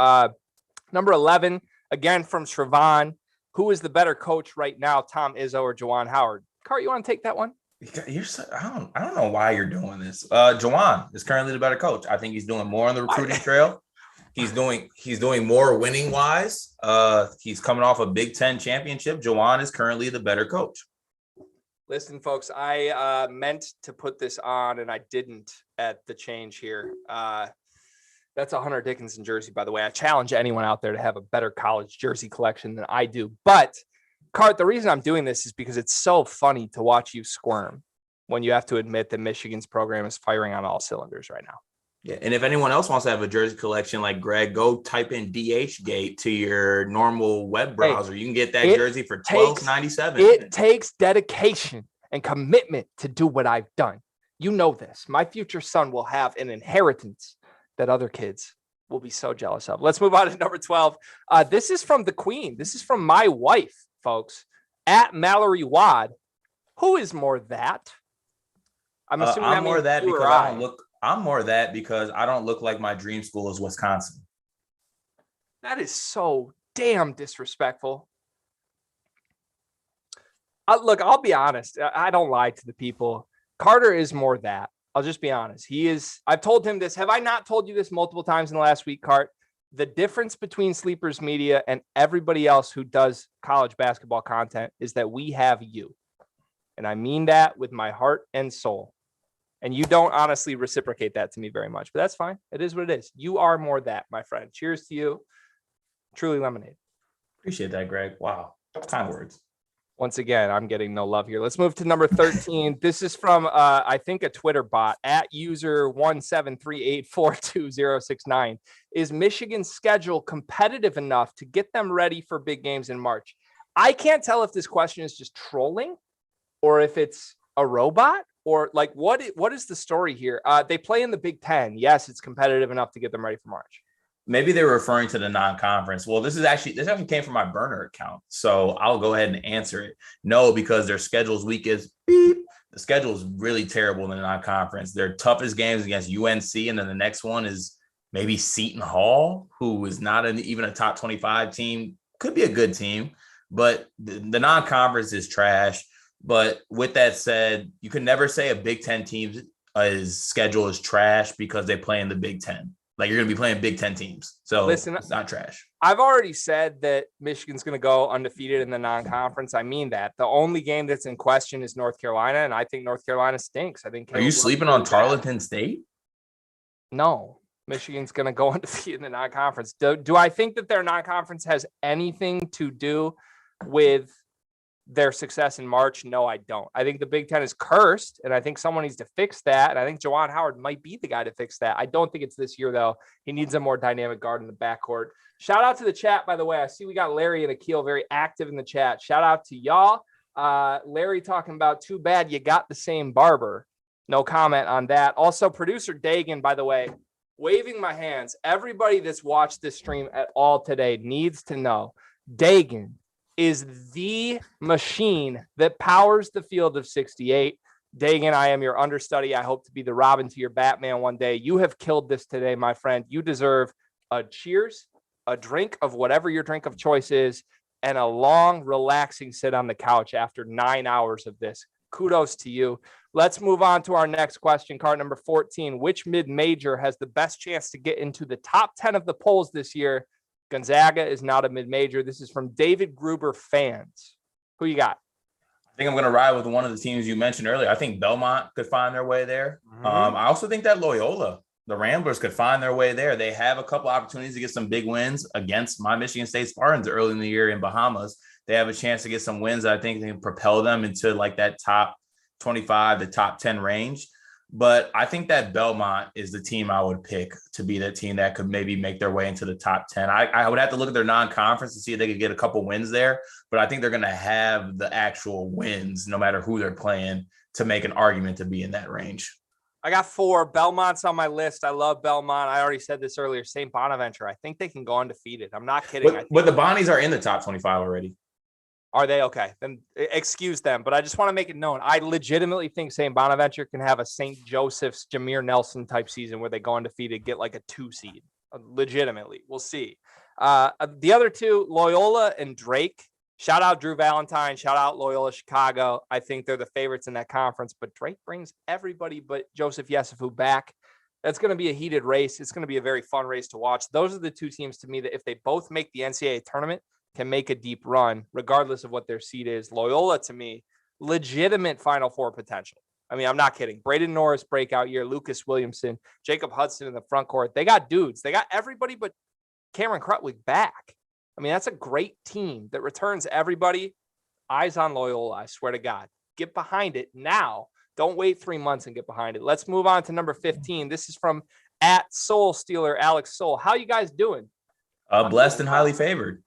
Number 11, again from Shravan. Who is the better coach right now, Tom Izzo or Juwan Howard? Cart, you want to take that one? I don't know why you're doing this. Juwan is currently the better coach. I think he's doing more on the recruiting trail. He's doing more winning wise. He's coming off a Big Ten championship. Juwan is currently the better coach. Listen, folks, I meant to put this on and I didn't at the change here. That's a Hunter Dickinson jersey, by the way. I challenge anyone out there to have a better college jersey collection than I do. But Cart, the reason I'm doing this is because it's so funny to watch you squirm when you have to admit that Michigan's program is firing on all cylinders right now. Yeah, and if anyone else wants to have a jersey collection like Greg, go type in DHgate to your normal web browser. You can get that jersey for $12.97. It takes dedication and commitment to do what I've done. You know this. My future son will have an inheritance that other kids will be so jealous of. Let's move on to number 12. This is from the Queen. This is from my wife, folks, at Mallory Wad. Who is more that? I'm assuming I'm more of that because I don't look. I'm more of that because I don't look like my dream school is Wisconsin. That is so damn disrespectful. Look, I'll be honest. I don't lie to the people. Carter is more that. I'll just be honest. He is. I've told him this. Have I not told you this multiple times in the last week, Cart? The difference between Sleepers Media and everybody else who does college basketball content is that we have you. And I mean that with my heart and soul. And you don't honestly reciprocate that to me very much, but that's fine. It is what it is. You are more that, my friend. Cheers to you. Truly lemonade. Appreciate that, Greg. Wow. Kind words. Once again, I'm getting no love here. Let's move to number 13. This is from, I think, a Twitter bot at user 173842069. Is Michigan's schedule competitive enough to get them ready for big games in March? I can't tell if this question is just trolling or if it's a robot or like what is the story here? They play in the Big Ten. Yes, it's competitive enough to get them ready for March. Maybe they're referring to the non-conference. Well, this actually came from my burner account. So I'll go ahead and answer it. No, because their schedule's week is beep. The schedule is really terrible in the non-conference. Their toughest games against UNC, and then the next one is maybe Seton Hall, who is not even a top 25 team. Could be a good team, but the non-conference is trash. But with that said, you can never say a Big Ten team's schedule is trash because they play in the Big Ten. Like you're going to be playing Big Ten teams. So listen, it's not trash. I've already said that Michigan's going to go undefeated in the non-conference. I mean that. The only game that's in question is North Carolina, and I think North Carolina stinks. I think. Are you sleeping on Tarleton State? No. Michigan's going to go undefeated in the non-conference. Do I think that their non-conference has anything to do with their success in March? No, I don't. I think the Big Ten is cursed, and I think someone needs to fix that. And I think Juwan Howard might be the guy to fix that. I don't think it's this year, though. He needs a more dynamic guard in the backcourt. Shout out to the chat, by the way. I see we got Larry and Akil very active in the chat. Shout out to y'all. Larry talking about too bad you got the same barber. No comment on that. Also, producer Dagan, by the way, waving my hands. Everybody that's watched this stream at all today needs to know Dagan is the machine that powers the field of 68. Dagan, I am your understudy. I hope to be the Robin to your Batman one day. You have killed this today, my friend. You deserve a cheers, a drink of whatever your drink of choice is, and a long, relaxing sit on the couch after 9 hours of this. Kudos to you. Let's move on to our next question. Card number 14. Which mid-major has the best chance to get into the top 10 of the polls this year? Gonzaga is not a mid-major. This is from David Gruber fans. Who you got? I think I'm going to ride with one of the teams you mentioned earlier. I think Belmont could find their way there. I also think that Loyola, the Ramblers, could find their way there. They have a couple opportunities to get some big wins against my Michigan State Spartans early in the year in Bahamas. They have a chance to get some wins that I think can propel them into like that top 25 to top 10 range. But I think that Belmont is the team I would pick to be that team that could maybe make their way into the top 10. I would have to look at their non-conference to see if they could get a couple wins there, but I think they're going to have the actual wins no matter who they're playing to make an argument to be in that range. I got 4. Belmont's on my list. I love Belmont. I already said this earlier. St. Bonaventure. I think they can go undefeated. I'm not kidding. But the Bonnies are in the top 25 already. Are they? Okay. Then excuse them. But I just want to make it known. I legitimately think St. Bonaventure can have a St. Joseph's Jameer Nelson type season where they go undefeated, get like a 2 seed. Legitimately. We'll see. The other 2, Loyola and Drake. Shout out Drew Valentine. Shout out Loyola Chicago. I think they're the favorites in that conference. But Drake brings everybody but Joseph Yesufu back. That's going to be a heated race. It's going to be a very fun race to watch. Those are the 2 teams to me that if they both make the NCAA tournament, can make a deep run, regardless of what their seed is. Loyola, to me, legitimate Final Four potential. I mean, I'm not kidding. Braden Norris breakout year, Lucas Williamson, Jacob Hudson in the front court. They got dudes. They got everybody but Cameron Krutwig back. I mean, that's a great team that returns everybody. Eyes on Loyola, I swear to God. Get behind it now. Don't wait 3 months and get behind it. Let's move on to number 15. This is from at Soul Stealer, Alex Soul. How you guys doing? Blessed and highly favored.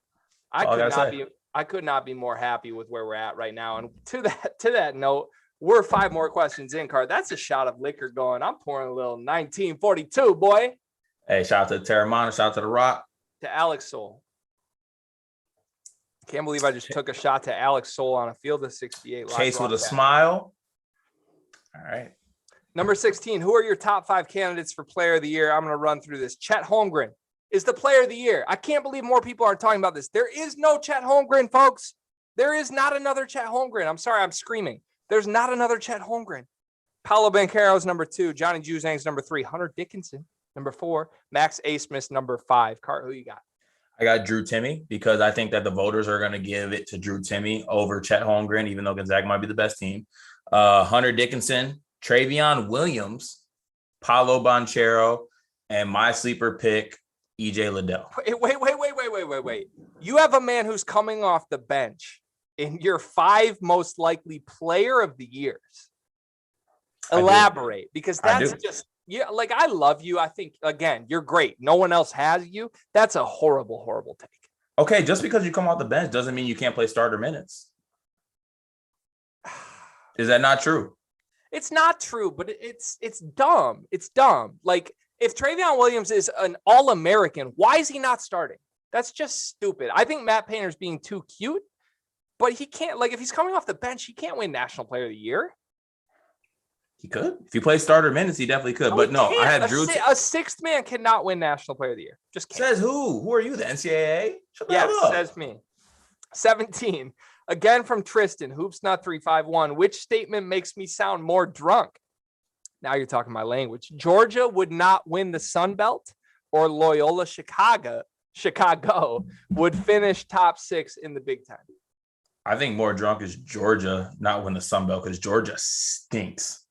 I could not be more happy with where we're at right now. And to that note, we're 5 more questions in, Card. That's a shot of liquor going. I'm pouring a little 1942, boy. Hey, shout out to Terramana, shout out to The Rock. To Alex Soul. Can't believe I just took a shot to Alex Soul on a field of 68. Chase with a smile. All right. Number 16, who are your top 5 candidates for player of the year? I'm going to run through this. Chet Holmgren is the player of the year. I can't believe more people aren't talking about this. There is no Chet Holmgren, folks. There is not another Chet Holmgren. I'm sorry, I'm screaming. There's not another Chet Holmgren. Paolo Banchero's number 2. Johnny Juzang's number 3. Hunter Dickinson, number 4. Max A-Smith's number 5. Cart, who you got? I got Drew Timme because I think that the voters are going to give it to Drew Timme over Chet Holmgren, even though Gonzaga might be the best team. Hunter Dickinson, Travion Williams, Paolo Banchero, and my sleeper pick, EJ Liddell. Wait. You have a man who's coming off the bench in your 5 most likely player of the years. Elaborate, because that's just, yeah, like, I love you. I think, again, you're great. No one else has you. That's a horrible, horrible take. Okay, just because you come off the bench doesn't mean you can't play starter minutes. Is that not true? It's not true, but it's dumb. It's dumb. Like, if Travion Williams is an All-American, why is he not starting? That's just stupid. I think Matt Painter's being too cute, but he can't, like, if he's coming off the bench, he can't win National Player of the Year. He could. If he plays starter minutes, he definitely could. But no, I have Drew. A sixth man cannot win National Player of the Year. Just can't. Says who? Who are you, the NCAA? Yes, says me. 17. Again from Tristan, Hoops Not 351. Which statement makes me sound more drunk? Now you're talking my language. Georgia would not win the Sun Belt, or Loyola Chicago would finish top 6 in the Big Ten. I think more drunk is Georgia not win the Sun Belt because Georgia stinks.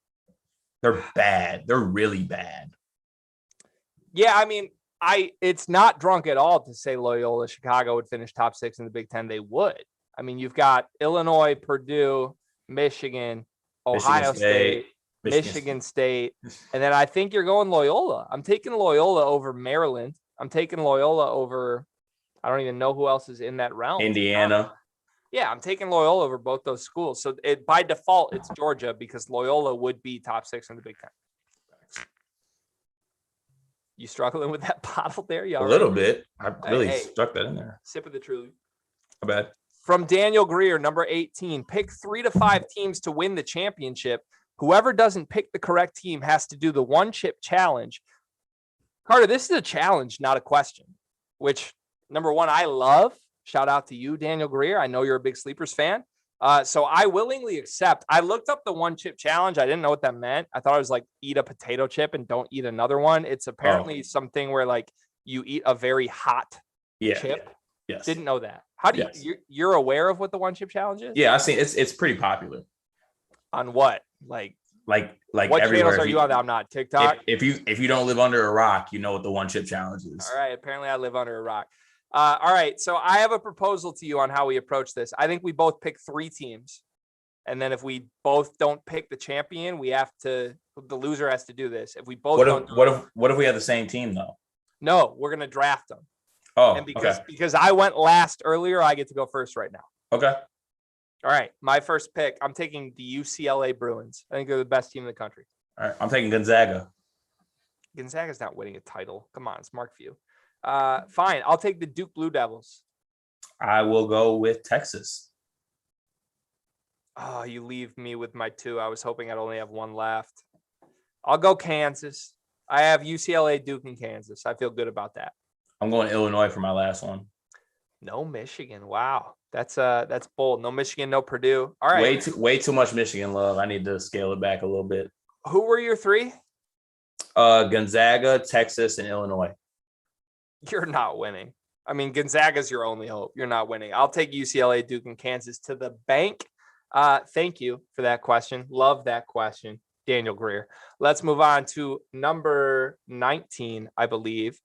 They're bad. They're really bad. Yeah, I mean, it's not drunk at all to say Loyola Chicago would finish top 6 in the Big Ten. They would. I mean, you've got Illinois, Purdue, Michigan, Ohio State, Michigan State, and then I think you're going Loyola. I'm taking Loyola over Maryland. I'm taking Loyola over, I don't even know who else is in that realm. Indiana. Yeah, I'm taking Loyola over both those schools. So by default, it's Georgia because Loyola would be top 6 in the Big Ten. You struggling with that bottle there? A little bit. I really stuck that in there. Sip of the Truly. My bad. From Daniel Greer, number 18, pick 3 to 5 teams to win the championship. Whoever doesn't pick the correct team has to do the one chip challenge. Carter, this is a challenge, not a question, which, number one, I love. Shout out to you, Daniel Greer. I know you're a big Sleepers fan. So I willingly accept. I looked up the one chip challenge. I didn't know what that meant. I thought it was like eat a potato chip and don't eat another one. It's apparently something where like you eat a very hot chip. Yes. Didn't know that. How do you're aware of what the one chip challenge is? Yeah, I've seen it's pretty popular. On what? Like what everywhere. Channels are you on? I'm not TikTok. If you don't live under a rock, you know what the one chip challenge is. All right. Apparently I live under a rock. All right. So I have a proposal to you on how we approach this. I think we both pick 3 teams. And then if we both don't pick the champion, the loser has to do this. If we both what if we have the same team though? No, we're gonna draft them. Oh, and because I went last earlier, I get to go first right now. Okay. All right. My first pick, I'm taking the UCLA Bruins. I think they're the best team in the country. All right. I'm taking Gonzaga. Gonzaga's not winning a title. Come on, it's Mark Few. Fine. I'll take the Duke Blue Devils. I will go with Texas. Oh, you leave me with my 2. I was hoping I'd only have 1 left. I'll go Kansas. I have UCLA, Duke, and Kansas. I feel good about that. I'm going Illinois for my last one. No Michigan. Wow. That's bold. No Michigan, no Purdue. All right. Way too much Michigan love. I need to scale it back a little bit. Who were your 3? Gonzaga, Texas, and Illinois. You're not winning. I mean, Gonzaga's your only hope. You're not winning. I'll take UCLA, Duke, and Kansas to the bank. Thank you for that question. Love that question, Daniel Greer. Let's move on to number 19, I believe.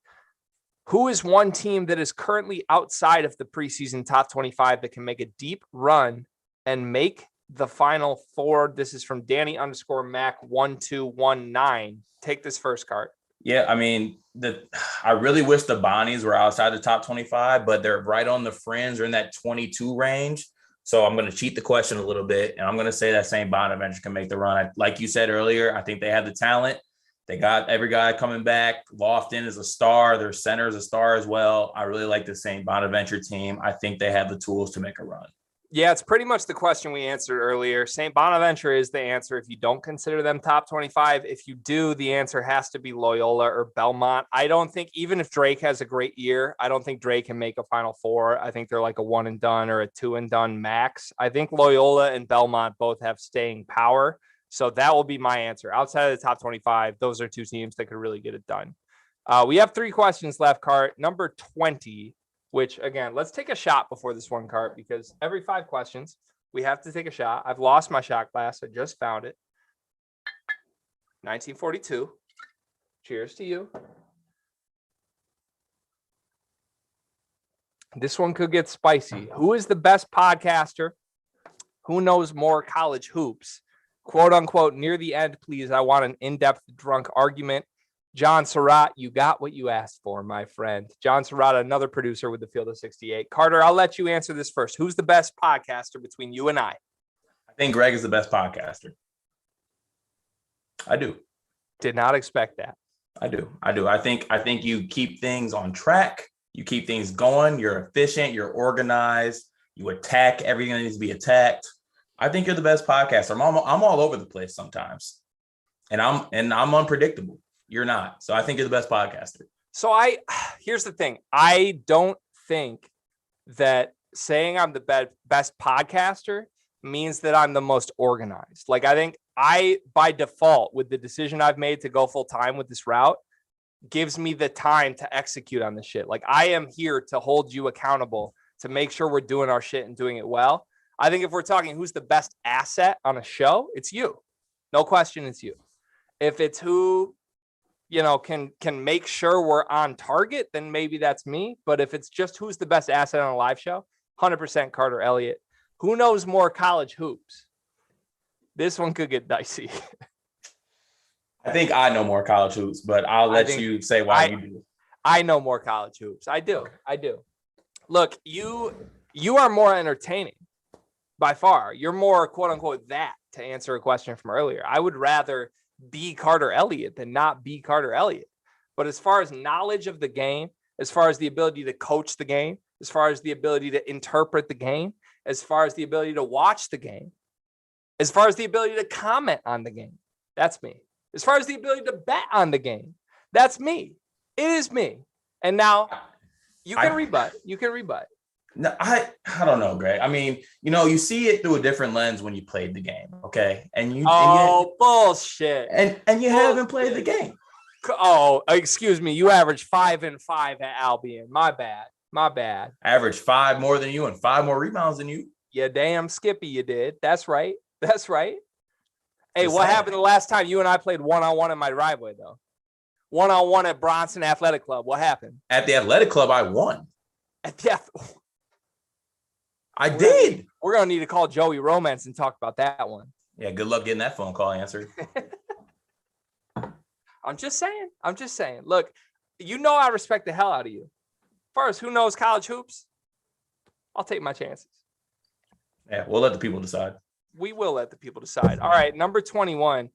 Who is one team that is currently outside of the preseason top 25 that can make a deep run and make the Final Four? This is from Danny_Mack1219. Take this first card. Yeah, I mean, I really wish the Bonnies were outside the top 25, but they're right on the fringe or in that 22 range. So I'm going to cheat the question a little bit, and I'm going to say that St. Bonaventure can make the run. Like you said earlier, I think they have the talent. They got every guy coming back. Lofton is a star. Their center is a star as well. I really like the St. Bonaventure team. I think they have the tools to make a run. Yeah, it's pretty much the question we answered earlier. St. Bonaventure is the answer if you don't consider them top 25. If you do, the answer has to be Loyola or Belmont. I don't think, even if Drake has a great year, I don't think Drake can make a Final Four. I think they're like a 1 and done or a 2 and done max. I think Loyola and Belmont both have staying power. So that will be my answer. Outside of the top 25, those are two teams that could really get it done. We have 3 questions left, Cart. Number 20. Which, again, let's take a shot before this one, Cart, because every 5 questions, we have to take a shot. I've lost my shot glass. I just found it. 1942. Cheers to you. This one could get spicy. Who is the best podcaster? Who knows more college hoops? Quote, unquote, near the end, please. I want an in-depth drunk argument. John Surratt, you got what you asked for, my friend. John Surratt, another producer with the Field of 68. Carter, I'll let you answer this first. Who's the best podcaster between you and I? I think Greg is the best podcaster. I do. Did not expect that. I do. I think you keep things on track. You keep things going. You're efficient. You're organized. You attack everything that needs to be attacked. I think you're the best podcaster. I'm all over the place sometimes, and I'm unpredictable. You're not. So I think you're the best podcaster. So here's the thing. I don't think that saying I'm the best podcaster means that I'm the most organized. Like, I think by default, with the decision I've made to go full time with this route, gives me the time to execute on this shit. Like, I am here to hold you accountable, to make sure we're doing our shit and doing it well. I think if we're talking who's the best asset on a show, it's you. No question, it's you. If it's who, can make sure we're on target, then maybe that's me. But if it's just who's the best asset on a live show, 100% Carter Elliott. Who knows more college hoops? This one could get dicey. I think I know more college hoops, but I'll let you say why you do. I know more college hoops. I do. Look, you are more entertaining by far. You're more quote unquote that, to answer a question from earlier. I would rather be Carter Elliott than not be Carter Elliott. But as far as knowledge of the game, as far as the ability to coach the game, as far as the ability to interpret the game, as far as the ability to watch the game, as far as the ability to comment on the game, that's me. As far as the ability to bet on the game, that's me. It is me. And now you can rebut. No, I don't know, Greg. I mean, you see it through a different lens when you played the game, okay? Bullshit. And you haven't played the game. Oh, excuse me. You averaged 5 and 5 at Albion. My bad. I averaged 5 more than you and 5 more rebounds than you. Yeah, damn Skippy, you did. That's right. Hey, what happened the last time you and I played one-on-one in my driveway, though? One-on-one at Bronson Athletic Club. What happened? At the Athletic Club, I won. I did. We're going to need to call Joey Romance and talk about that one. Yeah, good luck getting that phone call answered. I'm just saying. Look, I respect the hell out of you. As far as who knows college hoops, I'll take my chances. Yeah, we'll let the people decide. We will let the people decide. All right, number 21.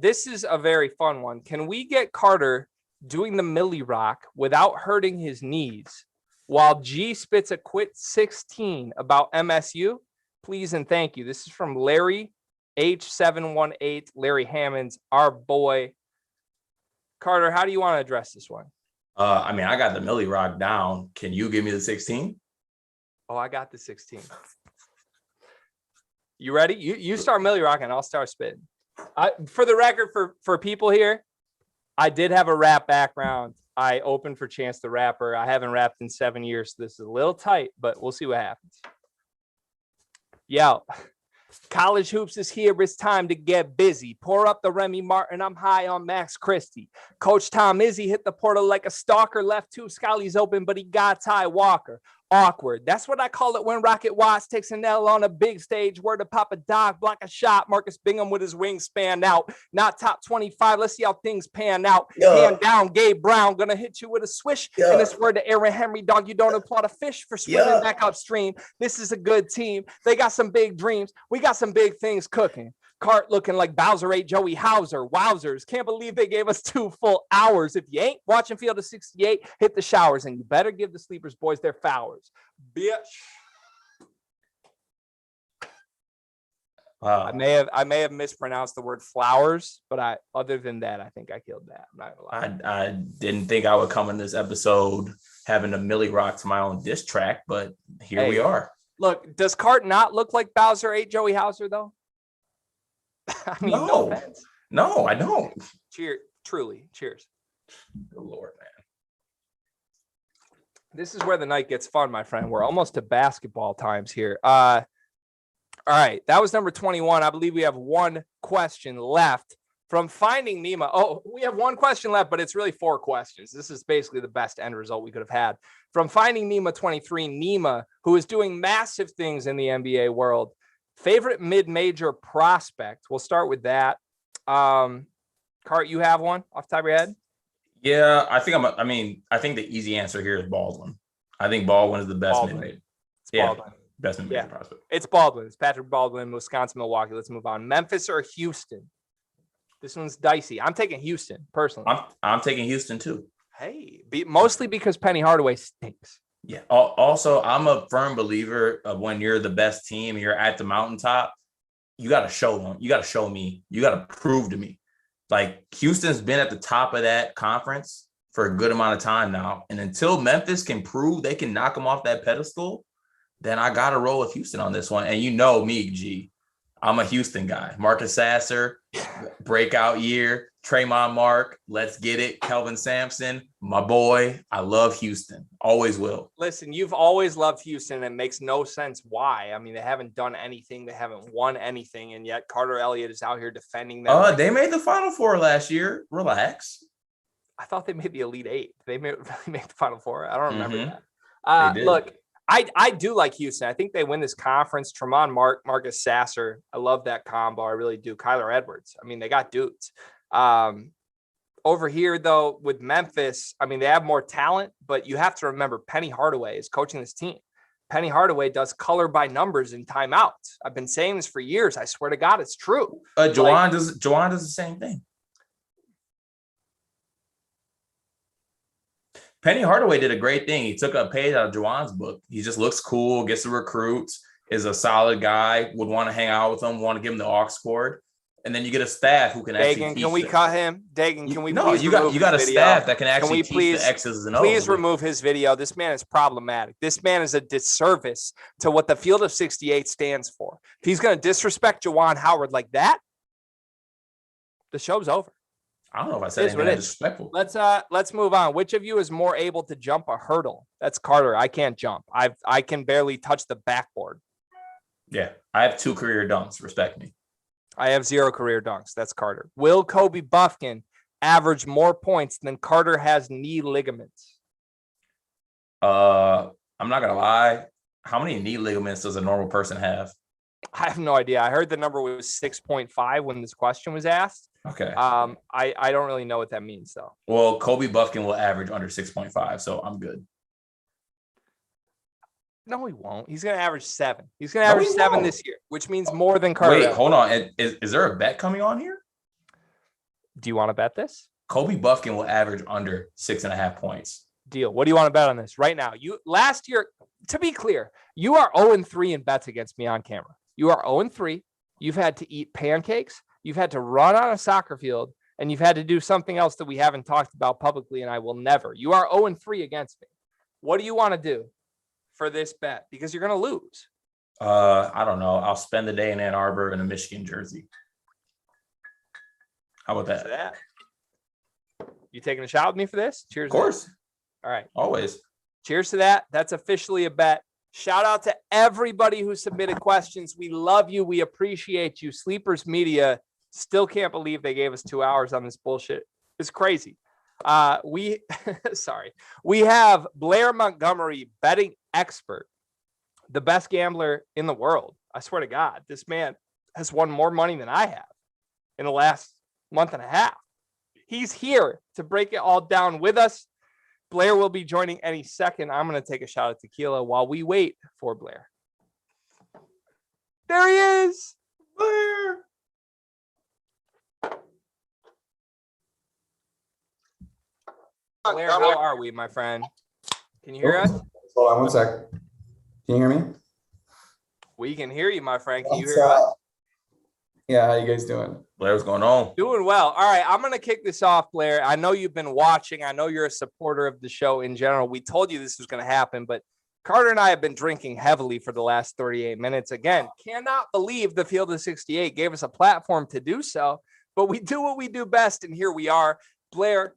This is a very fun one. Can we get Carter doing the Millie Rock without hurting his knees while G spits a quick 16 about MSU? Please and thank you. This is from Larry H718, Larry Hammonds, our boy. Carter, how do you want to address this one? I got the Millie Rock down. Can you give me the 16? Oh, I got the 16. You ready? You start Millie Rock and I'll start spitting. For the record, for people here, I did have a rap background. I opened for Chance the Rapper. I haven't rapped in 7 years, so this is a little tight, but we'll see what happens. Yo, college hoops is here. It's time to get busy. Pour up the Remy Martin. I'm high on Max Christie. Coach Tom Izzy hit the portal like a stalker. Left 2 Scallies open, but he got Ty Walker. Awkward. That's what I call it when Rocket Watts takes an L on a big stage. Word to Papa Doc, block a shot. Marcus Bingham with his wings spanned out. Not top 25. Let's see how things pan out. Hand down, Gabe Brown. Gonna hit you with a swish. And it's word to Aaron Henry, dog. You don't applaud a fish for swimming back upstream. This is a good team. They got some big dreams. We got some big things cooking. Cart looking like Bowser ate Joey Hauser. Wowzers. Can't believe they gave us 2 full hours. If you ain't watching Field of 68, hit the showers, and you better give the Sleepers boys their flowers. Bitch. I may have mispronounced the word flowers, but other than that, I think I killed that. I'm not gonna lie. I didn't think I would come in this episode having a Millie Rock to my own diss track, but here we are. Look, does Cart not look like Bowser ate Joey Hauser though? I mean, no offense. No, I don't. Truly. Cheers. Good Lord, man. This is where the night gets fun, my friend. We're almost to basketball times here. All right, that was number 21. I believe we have one question left from Finding Nemo. Oh, we have one question left, but it's really 4 questions. This is basically the best end result we could have had. From Finding Nemo 23, Nemo, who is doing massive things in the NBA world. Favorite mid-major prospect? We'll start with that. Cart, you have one off the top of your head? Yeah, I think the easy answer here is Baldwin. I think Baldwin is the best mid-major. Baldwin. Best mid-major prospect. It's Baldwin. It's Patrick Baldwin, Wisconsin, Milwaukee. Let's move on. Memphis or Houston? This one's dicey. I'm taking Houston, personally. I'm taking Houston, too. Hey, mostly because Penny Hardaway stinks. Yeah. Also, I'm a firm believer of when you're the best team and you're at the mountaintop, you got to show them. You got to show me. You got to prove to me. Like, Houston's been at the top of that conference for a good amount of time now. And until Memphis can prove they can knock them off that pedestal, then I got to roll with Houston on this one. And you know me, G. I'm a Houston guy. Marcus Sasser, breakout year. Tremont Mark, let's get it. Kelvin Sampson, my boy. I love Houston. Always will. Listen, you've always loved Houston, and it makes no sense why. I mean, they haven't done anything. They haven't won anything, and yet Carter Elliott is out here defending them. They made the Final Four last year. Relax. I thought they made the Elite Eight. They made the Final Four. I don't remember that. Look, I do like Houston. I think they win this conference. Tremont Mark, Marcus Sasser. I love that combo. I really do. Kyler Edwards. I mean, they got dudes. Over here, though, with Memphis, I mean, they have more talent, but you have to remember Penny Hardaway is coaching this team. Penny Hardaway does color by numbers in timeouts. I've been saying this for years. I swear to God, it's true. Juwan does the same thing. Penny Hardaway did a great thing. He took a page out of Juwan's book. He just looks cool, gets the recruits, is a solid guy, would want to hang out with them, want to give him the aux cord. And then you get a staff who can actually teach can we cut him? Dagan, can we please you got a staff that can actually teach the X's and O's. Please remove his video. This man is problematic. This man is a disservice to what the Field of 68 stands for. If he's going to disrespect Juwan Howard like that, the show's over. I don't know if I said anything disrespectful. Let's move on. Which of you is more able to jump a hurdle? That's Carter. I can't jump. I can barely touch the backboard. Yeah, I have 2 career dunks. Respect me. I have 0 career dunks. That's Carter. Will Kobe Buffkin average more points than Carter has knee ligaments? I'm not gonna lie. How many knee ligaments does a normal person have? I have no idea. I heard the number was 6.5 when this question was asked. Okay. I don't really know what that means though. Well, Kobe Buffkin will average under 6.5, so I'm good. No, he won't. He's going to average 7. He's going to average 7 this year, which means more than Carter. Wait, hold on. Is there a bet coming on here? Do you want to bet this? Kobe Buffkin will average under 6.5 points. Deal. What do you want to bet on this right now? Last year, to be clear, you are 0-3 in bets against me on camera. You are 0-3. You've had to eat pancakes. You've had to run on a soccer field, and you've had to do something else that we haven't talked about publicly, and I will never. You are 0-3 against me. What do you want to do for this bet? Because you're going to lose. I don't know. I'll spend the day in Ann Arbor in a Michigan jersey. How about that? You taking a shot with me for this? Cheers. Of course. All right. Always. Cheers to that. That's officially a bet. Shout out to everybody who submitted questions. We love you. We appreciate you. Sleepers Media still can't believe they gave us 2 hours on this bullshit. It's crazy. We have Blair Montgomery, betting expert, the best gambler in the world. I swear to God, this man has won more money than I have in the last month and a half. He's here to break it all down with us. Blair will be joining any second. I'm going to take a shot at tequila while we wait for Blair. There he is. Blair. Blair, how are we, my friend? Can you hear us? Hold on one sec. Can you hear me? We can hear you, my friend. Can you hear us? Yeah, how you guys doing? Blair, what's going on? Doing well. All right, I'm going to kick this off, Blair. I know you've been watching. I know you're a supporter of the show in general. We told you this was going to happen, but Carter and I have been drinking heavily for the last 38 minutes. Again, cannot believe the Field of 68 gave us a platform to do so, but we do what we do best, and here we are. Blair,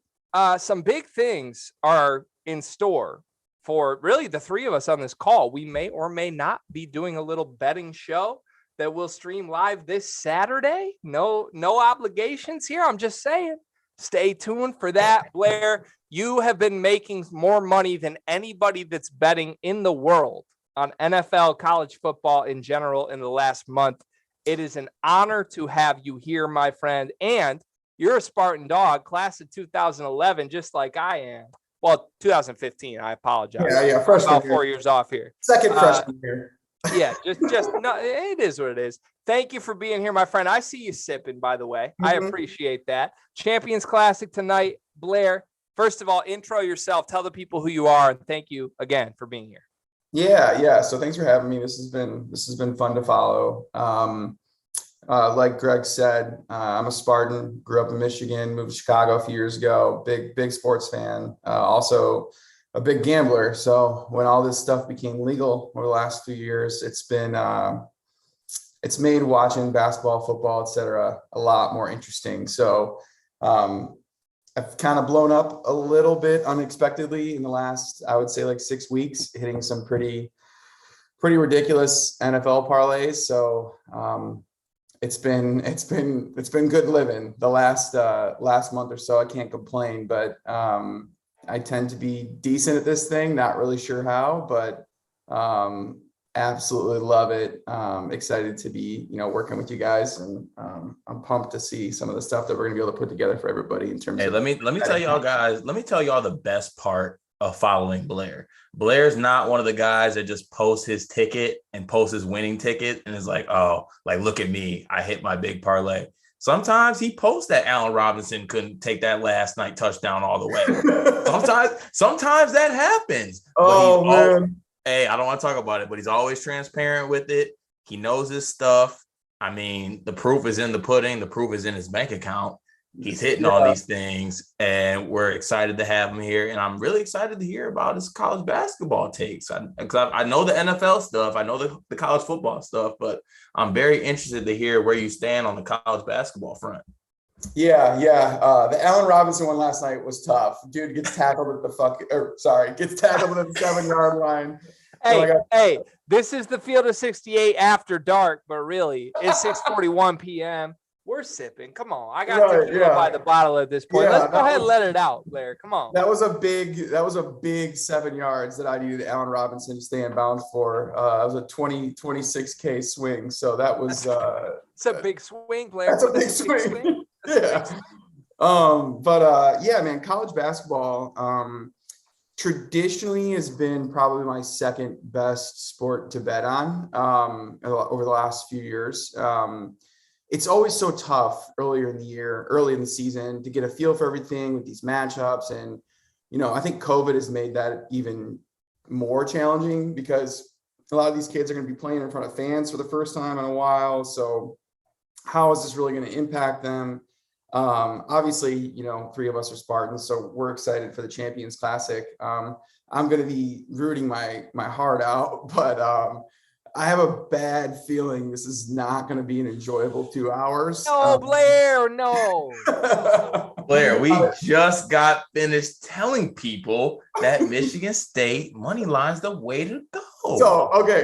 some big things are in store for really the three of us on this call. We may or may not be doing a little betting show that will stream live this Saturday. No obligations here. I'm just saying, stay tuned for that. Blair, you have been making more money than anybody that's betting in the world on NFL, college football in general in the last month. It is an honor to have you here, my friend. And you're a Spartan dog, class of 2011, just like I am. Well, 2015. I apologize. Yeah, freshman about 4 years off here. Second freshman year. Yeah, just no, it is what it is. Thank you for being here, my friend. I see you sipping, by the way. I appreciate that. Champions Classic tonight. Blair, first of all, intro yourself. Tell the people who you are, and thank you again for being here. Yeah. So thanks for having me. This has been fun to follow. Like Greg said, I'm a Spartan. Grew up in Michigan. Moved to Chicago a few years ago. Big sports fan. Also a big gambler. So when all this stuff became legal over the last few years, it's made watching basketball, football, etc. a lot more interesting. So I've kind of blown up a little bit unexpectedly in the last, I would say, like 6 weeks, hitting some pretty ridiculous NFL parlays. So it's been good living the last month or so. I can't complain, but I tend to be decent at this thing. Not really sure how, but absolutely love it. Excited to be, working with you guys, and I'm pumped to see some of the stuff that we're gonna be able to put together for everybody in terms of. Let me tell y'all guys. Let me tell y'all the best part of following Blair. Blair's not one of the guys that just posts his ticket and posts his winning ticket and is like, oh, like, look at me, I hit my big parlay. Sometimes he posts that Allen Robinson couldn't take that last night touchdown all the way. sometimes that happens. Oh, man. Hey, I don't want to talk about it, but he's always transparent with it. He knows his stuff. I mean, the proof is in the pudding. The proof is in his bank account. He's hitting all these things, and we're excited to have him here. And I'm really excited to hear about his college basketball takes. I know the NFL stuff. I know the college football stuff, but I'm very interested to hear where you stand on the college basketball front. Yeah. The Allen Robinson one last night was tough. Dude gets tackled at the 7-yard line. Hey, this is the Field of 68 after dark, but really it's 6:41 p.m. We're sipping. Come on. I got to by the bottle at this point. Let's go ahead and let it out, Blair. Come on. That was a big 7 yards that I needed Allen Robinson to stay in bounds for. It was a 26K swing. So that was it's a big swing, Blair. That's a big swing. Yeah. Man, college basketball traditionally has been probably my second best sport to bet on over the last few years. It's always so tough early in the season to get a feel for everything with these matchups. And, I think COVID has made that even more challenging because a lot of these kids are going to be playing in front of fans for the first time in a while. So how is this really going to impact them? Obviously, three of us are Spartans, so we're excited for the Champions Classic. I'm going to be rooting my heart out, but I have a bad feeling this is not going to be an enjoyable 2 hours. No, Blair, no. Blair, we just got finished telling people that Michigan State money line's the way to go.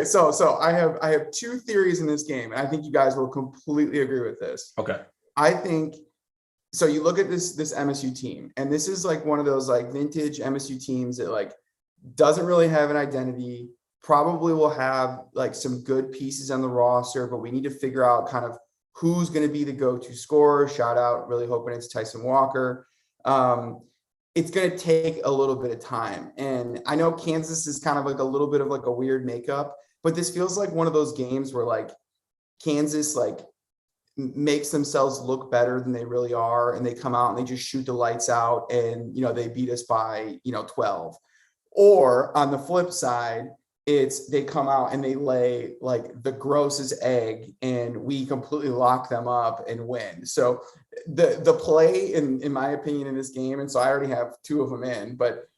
So I have two theories in this game, and I think you guys will completely agree with this. Okay. I think so. You look at this MSU team, and this is like one of those like vintage MSU teams that like doesn't really have an identity. Probably will have like some good pieces on the roster, but we need to figure out kind of who's going to be the go-to scorer. Shout out, really hoping it's Tyson Walker. It's going to take a little bit of time. And I know Kansas is kind of like a little bit of like a weird makeup, but this feels like one of those games where like Kansas like makes themselves look better than they really are. And they come out and they just shoot the lights out and, they beat us by, 12. Or on the flip side, they come out and they lay like the grossest egg and we completely lock them up and win. So the play in my opinion in this game, and so I already have 2 of them in, but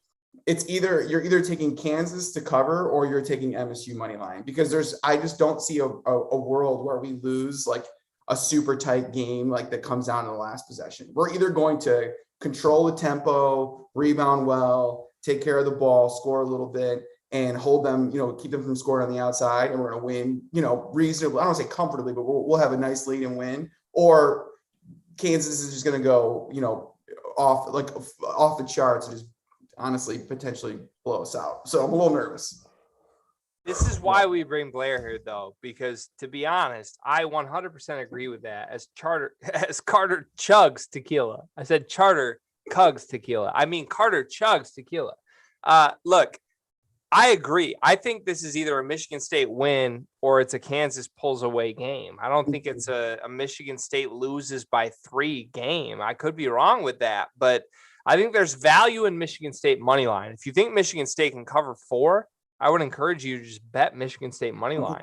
it's you're either taking Kansas to cover or you're taking MSU money line, because I just don't see a world where we lose like a super tight game like that comes down to the last possession. We're either going to control the tempo, rebound well, take care of the ball, score a little bit, and hold them, keep them from scoring on the outside, and we're going to win, reasonably. I don't want to say comfortably, but we'll have a nice lead and win. Or Kansas is just going to go, off the charts and just honestly potentially blow us out. So I'm a little nervous. This is why we bring Blair here, though, because to be honest, I 100% agree with that. As Carter chugs tequila, I said Charter cugs tequila. I mean Carter chugs tequila. Look, I agree. I think this is either a Michigan State win or it's a Kansas pulls away game. I don't think it's a Michigan State loses by 3 game. I could be wrong with that, but I think there's value in Michigan State money line. If you think Michigan State can cover 4, I would encourage you to just bet Michigan State money line.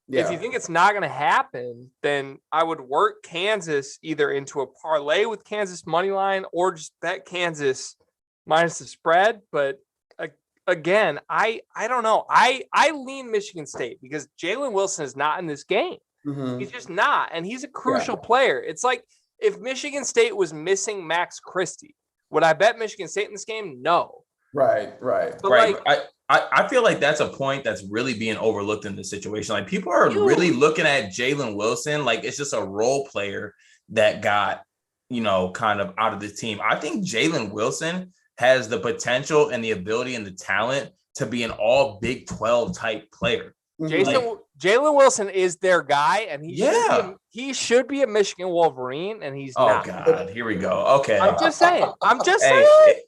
Yeah. If you think it's not going to happen, then I would work Kansas either into a parlay with Kansas money line or just bet Kansas minus the spread. But again, I don't know. I lean Michigan State because Jalen Wilson is not in this game. Mm-hmm. He's just not, and he's a crucial player. It's like if Michigan State was missing Max Christie, would I bet Michigan State in this game? No. Right. But right. I feel like that's a point that's really being overlooked in this situation. Like people are really looking at Jalen Wilson like it's just a role player that got, kind of out of the team. I think Jalen Wilson has the potential and the ability and the talent to be an all Big 12 type player. Jalen Wilson is their guy, and he should be a Michigan Wolverine, and he's not. Oh God, here we go. Okay, I'm just saying.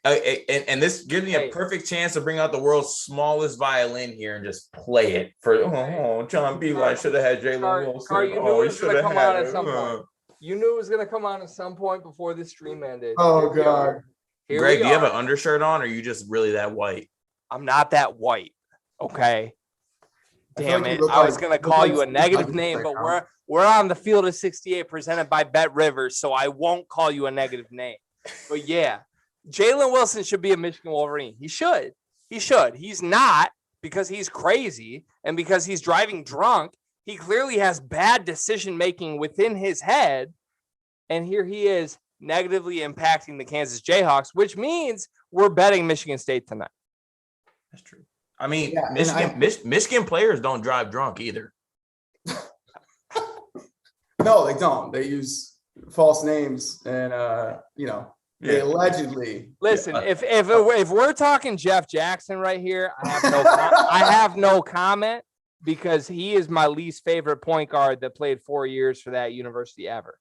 And this gives me a perfect chance to bring out the world's smallest violin here and just play it for. John Beeline should have had Jalen Wilson. You knew it was going to come on at some point. You knew it was going to come on at some point before this stream ended. Oh God, Greg, do you have an undershirt on, or are you just really that white? I'm not that white. Okay. Damn it. I was going to call you a negative name, but we're on the field of 68 presented by Bet Rivers, so I won't call you a negative name. But yeah, Jalen Wilson should be a Michigan Wolverine. He should. He's not because he's crazy and because he's driving drunk. He clearly has bad decision-making within his head, and here he is negatively impacting the Kansas Jayhawks, which means we're betting Michigan State tonight. That's true. I mean, Michigan players don't drive drunk either. No, they don't. They use false names and, they allegedly. Listen, if we're talking Jeff Jackson right here, I have no comment because he is my least favorite point guard that played 4 years for that university ever.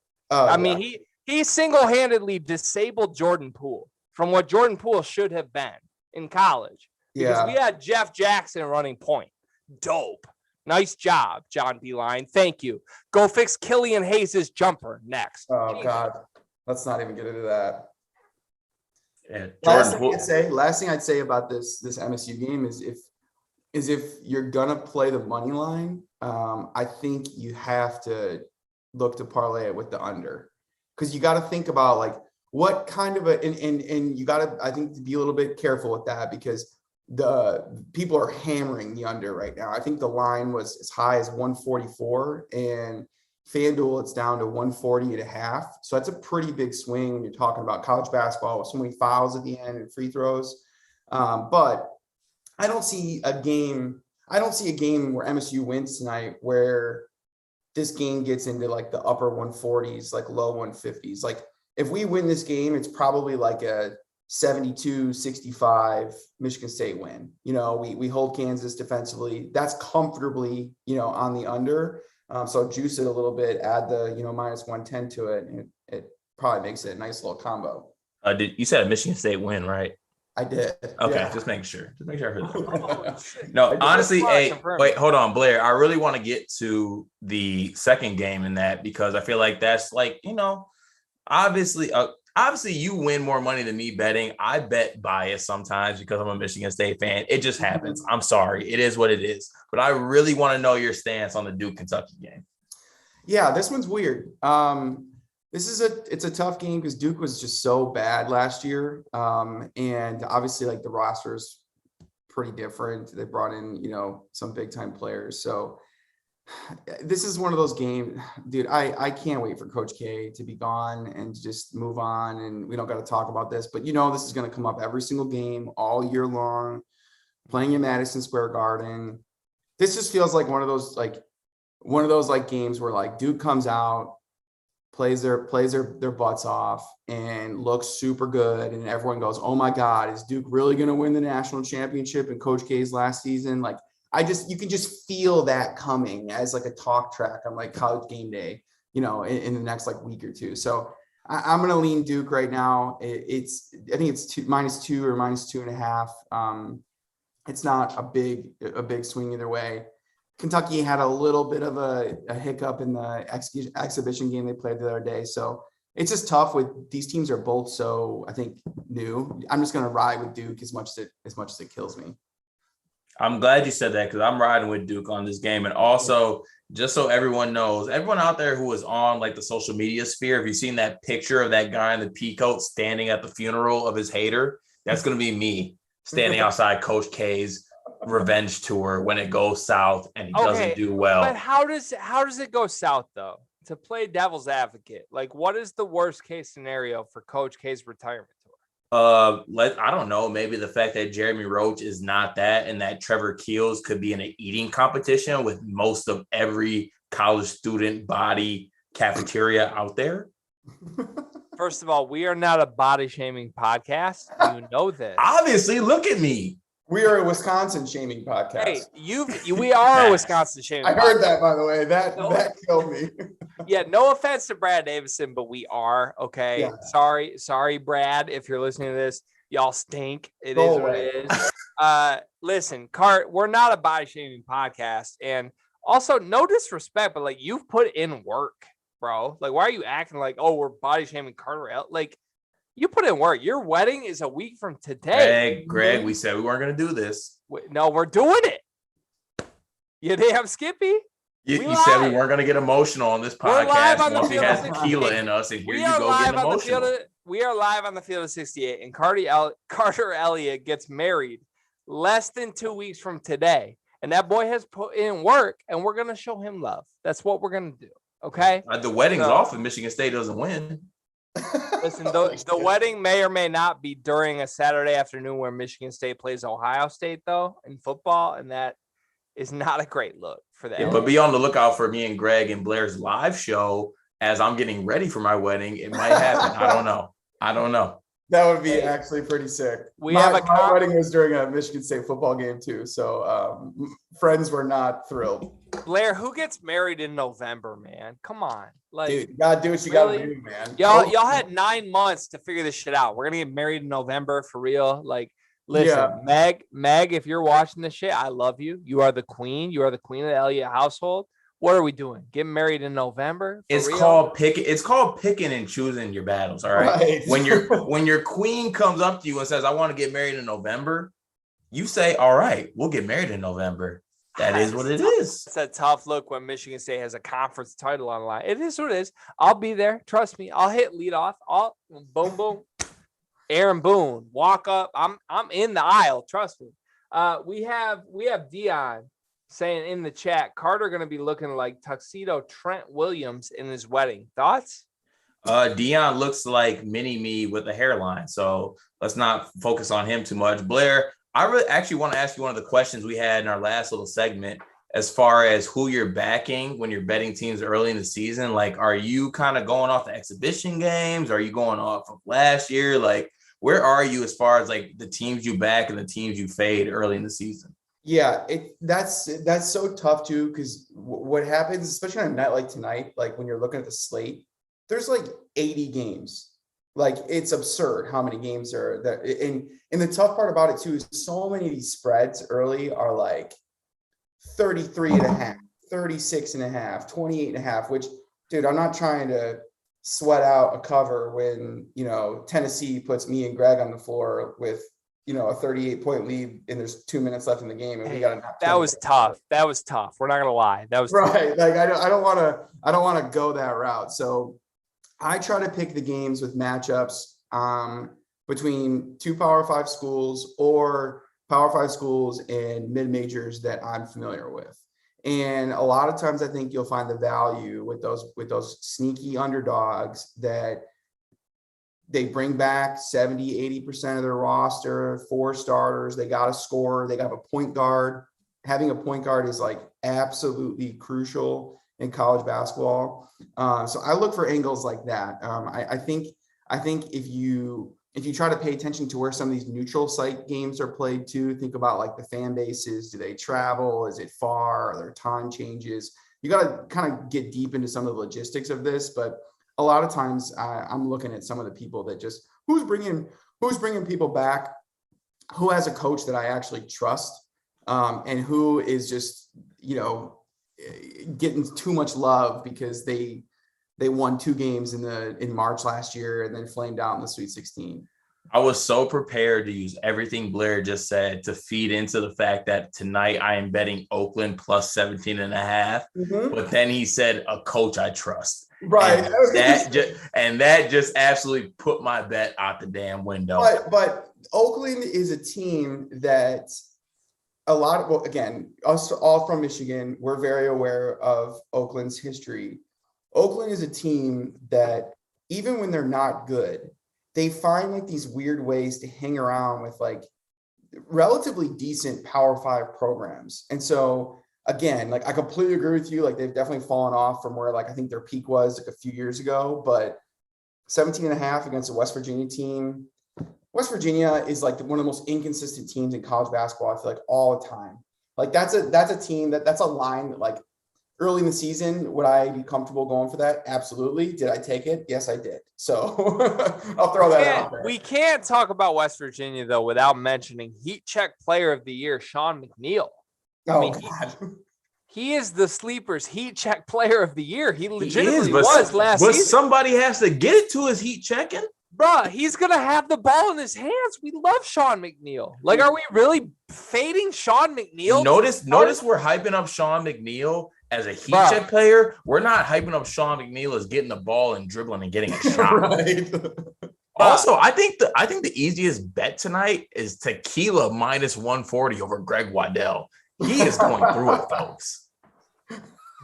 He single-handedly disabled Jordan Poole from what Jordan Poole should have been in college. Because we had Jeff Jackson running point. Dope. Nice job, John Beeline. Thank you. Go fix Killian Hayes' jumper next. Oh, God. Let's not even get into that. Yeah, last thing I'd say about this MSU game is if you're going to play the money line, I think you have to look to parlay it with the under. Because you got to think about, like, what kind of and you got to, I think, to be a little bit careful with that because the people are hammering the under right now. I think the line was as high as 144 and FanDuel it's down to 140.5. So that's a pretty big swing when you're talking about college basketball with so many fouls at the end and free throws. But I don't see a game where MSU wins tonight where this game gets into like the upper 140s, like low 150s. Like if we win this game, it's probably like a 72-65 Michigan State win. We hold Kansas defensively. That's comfortably, on the under. So juice it a little bit, add the, minus 110 to it. And it probably makes it a nice little combo. You said a Michigan State win, right? I did. Okay, yeah. Just making sure. I heard that. No, honestly, wait, hold on, Blair. I really want to get to the second game in that because I feel like that's like, obviously obviously you win more money than me betting. I bet bias sometimes because I'm a Michigan State fan. It just happens. I'm sorry. It is what it is. But I really want to know your stance on the Duke-Kentucky game. Yeah, this one's weird. It's a tough game because Duke was just so bad last year. And obviously like the roster is pretty different. They brought in, some big time players. So this is one of those games, dude. I can't wait for Coach K to be gone and just move on. And we don't got to talk about this, but this is going to come up every single game all year long, playing in Madison Square Garden. This just feels like one of those games where like Duke comes out, plays their butts off and looks super good. And everyone goes, oh my God, is Duke really going to win the national championship in Coach K's last season? Like, you can just feel that coming as like a talk track on like College Game Day, in the next like week or two. So I'm going to lean Duke right now. I think it's -2 or -2.5. It's not a big swing either way. Kentucky had a little bit of a hiccup in the exhibition game they played the other day. So it's just tough with these teams are both so, I think, new. I'm just going to ride with Duke as much as it kills me. I'm glad you said that because I'm riding with Duke on this game. And also, just so everyone knows, everyone out there who is on like the social media sphere, if you've seen that picture of that guy in the pea coat standing at the funeral of his hater, that's going to be me standing outside Coach K's revenge tour when it goes south and he doesn't do well. But how does it go south though? To play devil's advocate, like what is the worst case scenario for Coach K's retirement tour? I don't know. Maybe the fact that Jeremy Roach is not that, and that Trevor Keels could be in an eating competition with most of every college student body cafeteria out there. First of all, we are not a body shaming podcast. You know this. Obviously, look at me. We are a Wisconsin shaming podcast. Hey, we are a Wisconsin shaming. I heard that, by the way. That killed me. Yeah, no offense to Brad Davison, but we are okay. Yeah. Sorry, Brad, if you're listening to this, y'all stink. It is what it is. Listen, Cart, we're not a body shaming podcast, and also no disrespect, but like you've put in work, bro. Like, why are you acting like, oh, we're body shaming Carter? Like, you put in work. Your wedding is a week from today. Greg, we said we weren't going to do this. No, we're doing it. You damn Skippy. You said we weren't going to get emotional on this podcast once we had tequila in us, and here you go getting emotional. We are live on the field of 68, and Carter Elliott gets married less than 2 weeks from today. And that boy has put in work, and we're going to show him love. That's what we're going to do, okay? The wedding's off if Michigan State doesn't win. Listen, the wedding may or may not be during a Saturday afternoon where Michigan State plays Ohio State, though, in football, and that is not a great look for that. Yeah, but be on the lookout for me and Greg and Blair's live show as I'm getting ready for my wedding. It might happen. I don't know. That would be actually pretty sick. My wedding was during a Michigan State football game too, so friends were not thrilled. Blair, who gets married in November, man? Come on, like, dude, you gotta do what you gotta do, man. Y'all had 9 months to figure this shit out. We're gonna get married in November for real. Like, listen, Meg, if you're watching this shit, I love you. You are the queen. You are the queen of the Elliott household. What are we doing? Getting married in November? It's called picking and choosing your battles. All right. When your queen comes up to you and says, "I want to get married in November," you say, "All right, we'll get married in November." That is what it is. It's a tough look when Michigan State has a conference title on the line. It is what it is. I'll be there. Trust me. I'll hit lead off. I'll boom boom. Aaron Boone walk up. I'm in the aisle. Trust me. We have Dion saying in the chat, Carter going to be looking like tuxedo Trent Williams in his wedding. Thoughts? Dion looks like mini me with a hairline, so let's not focus on him too much. Blair, I really actually want to ask you one of the questions we had in our last little segment as far as who you're backing when you're betting teams early in the season. Like, are you kind of going off the exhibition games? Are you going off of last year? Like, where are you as far as like the teams you back and the teams you fade early in the season? Yeah, that's so tough too, because what happens, especially on a night like tonight, like when you're looking at the slate, there's like 80 games. Like, it's absurd how many games are there. And the tough part about it too is so many of these spreads early are like 33.5, 36.5, 28.5, which, dude, I'm not trying to sweat out a cover when, Tennessee puts me and Greg on the floor with, a 38-point lead and there's 2 minutes left in the game and we got to. That was tough. That was tough. We're not gonna lie. That was right. tough. Like I don't want to go that route. So I try to pick the games with matchups between 2 Power 5 schools or Power 5 schools and mid majors that I'm familiar with. And a lot of times I think you'll find the value with those sneaky underdogs that they bring back 70, 80% of their roster, 4 starters. They got a scorer. They got a point guard. Having a point guard is like absolutely crucial in college basketball. So I look for angles like that. I think if you try to pay attention to where some of these neutral site games are played too, think about like the fan bases. Do they travel? Is it far? Are there time changes? You got to kind of get deep into some of the logistics of this, but a lot of times I'm looking at some of the people that just who's bringing people back, who has a coach that I actually trust, and who is just getting too much love because they won 2 games in March last year and then flamed out in the Sweet 16. I was so prepared to use everything Blair just said to feed into the fact that tonight I am betting Oakland plus 17.5. But then he said a coach I trust. Right. And that just absolutely put my bet out the damn window. But Oakland is a team that again, us all from Michigan, we're very aware of Oakland's history. Oakland is a team that even when they're not good, they find like these weird ways to hang around with like relatively decent Power 5 programs. And so again, like I completely agree with you. Like they've definitely fallen off from where like I think their peak was like a few years ago, but 17.5 against a West Virginia team. West Virginia is like one of the most inconsistent teams in college basketball, I feel like, all the time. Like that's a team that's a line that like early in the season, would I be comfortable going for that? Absolutely. Did I take it? Yes, I did. So I'll throw that out there. We can't talk about West Virginia though without mentioning Heat Check Player of the Year, Sean McNeil. God. He is the Sleepers Heat Check Player of the Year. He legitimately was last but season. Somebody has to get it to his heat checking. Bruh, he's going to have the ball in his hands. We love Sean McNeil. Like, are we really fading Sean McNeil? Notice we're hyping up Sean McNeil as a heat check player. We're not hyping up Sean McNeil as getting the ball and dribbling and getting a shot. Right. Also, I think the easiest bet tonight is tequila minus 140 over Greg Waddell. He is going through it, folks.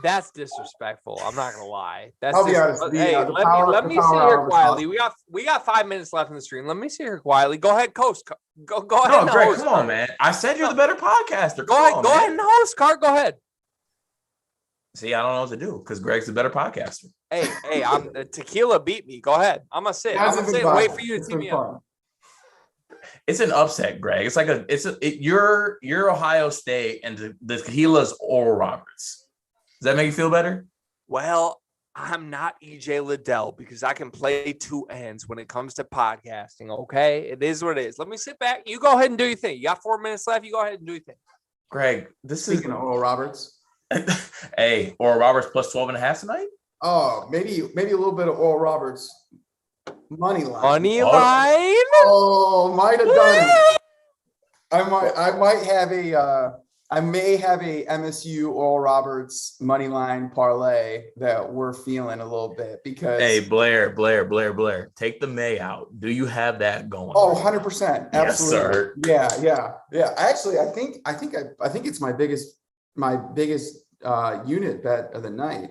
That's disrespectful. I'm not gonna lie. I'll be honest. Hey, let me sit here quietly. We got 5 minutes left in the stream. Let me sit here quietly. Go ahead, coach. Go ahead. No, Greg, come on, man. I said you're the better podcaster. Go ahead and host, Cart. Go ahead. See, I don't know what to do because Greg's the better podcaster. Hey, I'm tequila beat me. Go ahead. I'm gonna sit. I'm gonna sit and wait for you to tee me up. It's an upset, Greg. It's like you're Ohio State and the tequila's Oral Roberts. Does that make you feel better? Well, I'm not EJ Liddell because I can play 2 ends when it comes to podcasting. Okay, it is what it is. Let me sit back. You go ahead and do your thing. You got 4 minutes left. You go ahead and do your thing. Greg, Speaking of Oral Roberts. Hey, Oral Roberts plus 12.5 tonight? Oh, maybe a little bit of Oral Roberts money line. Money line? Oh, might have done it. I may have a MSU Oral Roberts money line parlay that we're feeling a little bit because. Hey, Blair, take the May out. Do you have that going? Oh, 100%. Absolutely. Yes, sir. Yeah. Actually, I think it's my biggest unit bet of the night.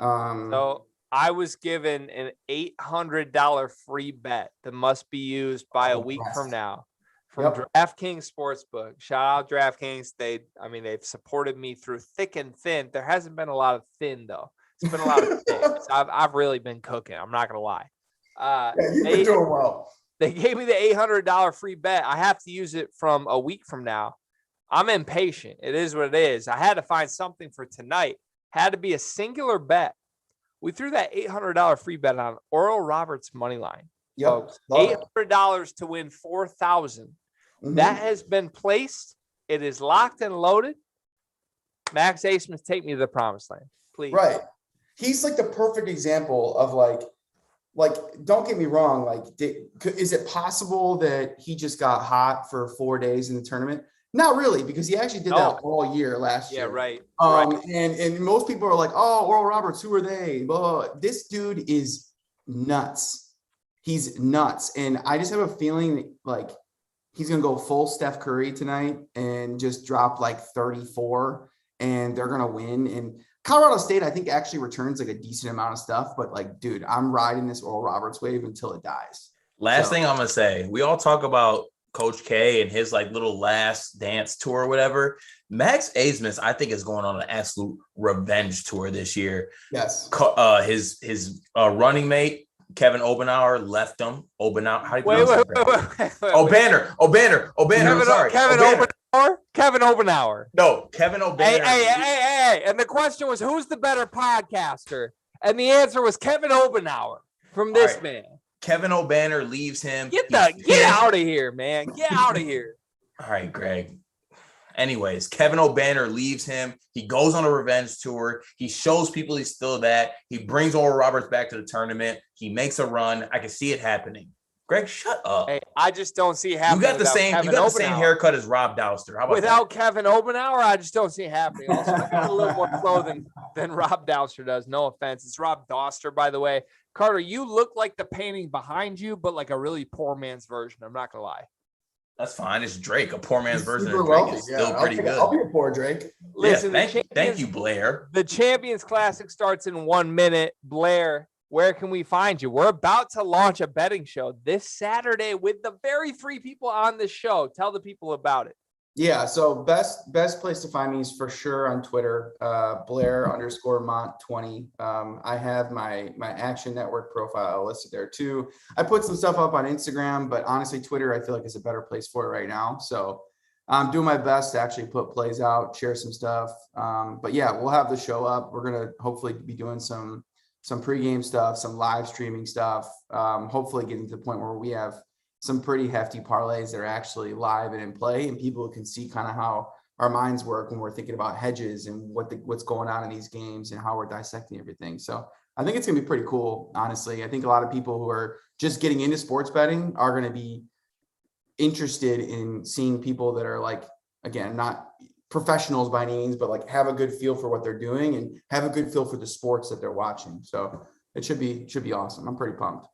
So I was given an $800 free bet that must be used by a week from now. From DraftKings Sportsbook. Shout out DraftKings. They've supported me through thick and thin. There hasn't been a lot of thin though. It's been a lot of thick. So I've really been cooking. I'm not gonna lie. You've been doing well. They gave me the $800 free bet. I have to use it from a week from now. I'm impatient. It is what it is. I had to find something for tonight. Had to be a singular bet. We threw that $800 free bet on Oral Roberts money line. Folks, $800 to win $4,000. That has been placed. It is locked and loaded. Max Asmus, take me to the promised land, please. Right. He's like the perfect example of like like, don't get me wrong. Like, is it possible that he just got hot for 4 days in the tournament? Not really, because he actually did that all year last year. Yeah, right. And most people are like, oh, Oral Roberts, who are they? But this dude is nuts. He's nuts. And I just have a feeling like he's going to go full Steph Curry tonight and just drop like 34 and they're going to win. And Colorado State, I think, actually returns like a decent amount of stuff. But like, dude, I'm riding this Oral Roberts wave until it dies. Last thing I'm going to say, we all talk about Coach K and his like little last dance tour or whatever. Max Asmus, I think, is going on an absolute revenge tour this year. Yes. His running mate, Kevin Obenauer, left him. Obenauer. How do you pronounce that? Obanor. Kevin Obenauer. No, Kevin Obanor. Hey. And the question was, who's the better podcaster? And the answer was Kevin Obenauer from this man. Kevin Obanor leaves him. Get out of here, man. Get out of here. All right, Greg. Anyways, Kevin Obanor leaves him. He goes on a revenge tour. He shows people he's still that. He brings Oral Roberts back to the tournament. He makes a run. I can see it happening. Greg, shut up. Hey, I just don't see it happening. You got the same haircut as Rob Dauster. How about without Kevin Obenauer, I just don't see it happening. Also, I got a little more clothing than Rob Dauster does. No offense. It's Rob Dauster, by the way. Carter, you look like the painting behind you, but like a really poor man's version. I'm not gonna lie. That's fine. It's Drake. A poor man's version of Drake is still pretty good. I'll be a poor Drake. Listen, thank you, Blair. The Champions Classic starts in 1 minute. Blair, where can we find you? We're about to launch a betting show this Saturday with the very 3 people on the show. Tell the people about it. Yeah, so best place to find me is for sure on Twitter, Blair_Mont20. I have my Action Network profile listed there too. I put some stuff up on Instagram, but honestly, Twitter I feel like is a better place for it right now. So I'm doing my best to actually put plays out, share some stuff. But yeah, we'll have the show up. We're gonna hopefully be doing some pregame stuff, some live streaming stuff. Hopefully getting to the point where we have some pretty hefty parlays that are actually live and in play, and people can see kind of how our minds work when we're thinking about hedges and what's going on in these games and how we're dissecting everything. So I think it's gonna be pretty cool, honestly. I think a lot of people who are just getting into sports betting are gonna be interested in seeing people that are like, again, not professionals by any means, but like have a good feel for what they're doing and have a good feel for the sports that they're watching. So it should be awesome. I'm pretty pumped.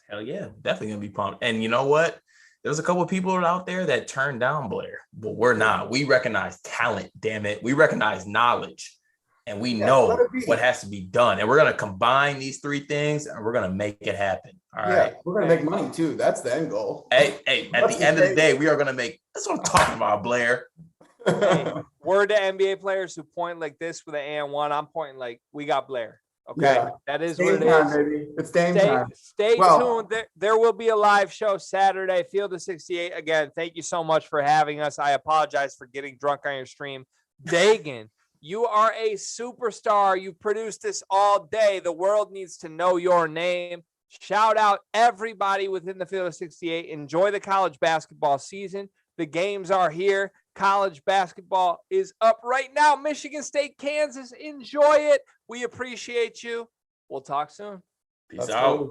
Hell yeah, definitely gonna be pumped. And you know what? There's a couple of people out there that turned down Blair, but we're not. We recognize talent, damn it. We recognize knowledge, and we know what has to be done. And we're gonna combine these 3 things, and we're gonna make it happen. All right. We're gonna make money too. That's the end goal. Hey, at the end of the day, we are gonna make. That's what I'm talking about, Blair. Hey, word to NBA players who point like this with an and 1. I'm pointing like we got Blair. Okay, yeah. That is Stay what it time, is. baby. It's game time. Stay tuned. There will be a live show Saturday, Field of 68. Again, thank you so much for having us. I apologize for getting drunk on your stream. Dagan, you are a superstar. You produced this all day. The world needs to know your name. Shout out everybody within the Field of 68. Enjoy the college basketball season. The games are here. College basketball is up right now. Michigan State, Kansas. Enjoy it. We appreciate you. We'll talk soon. Peace out.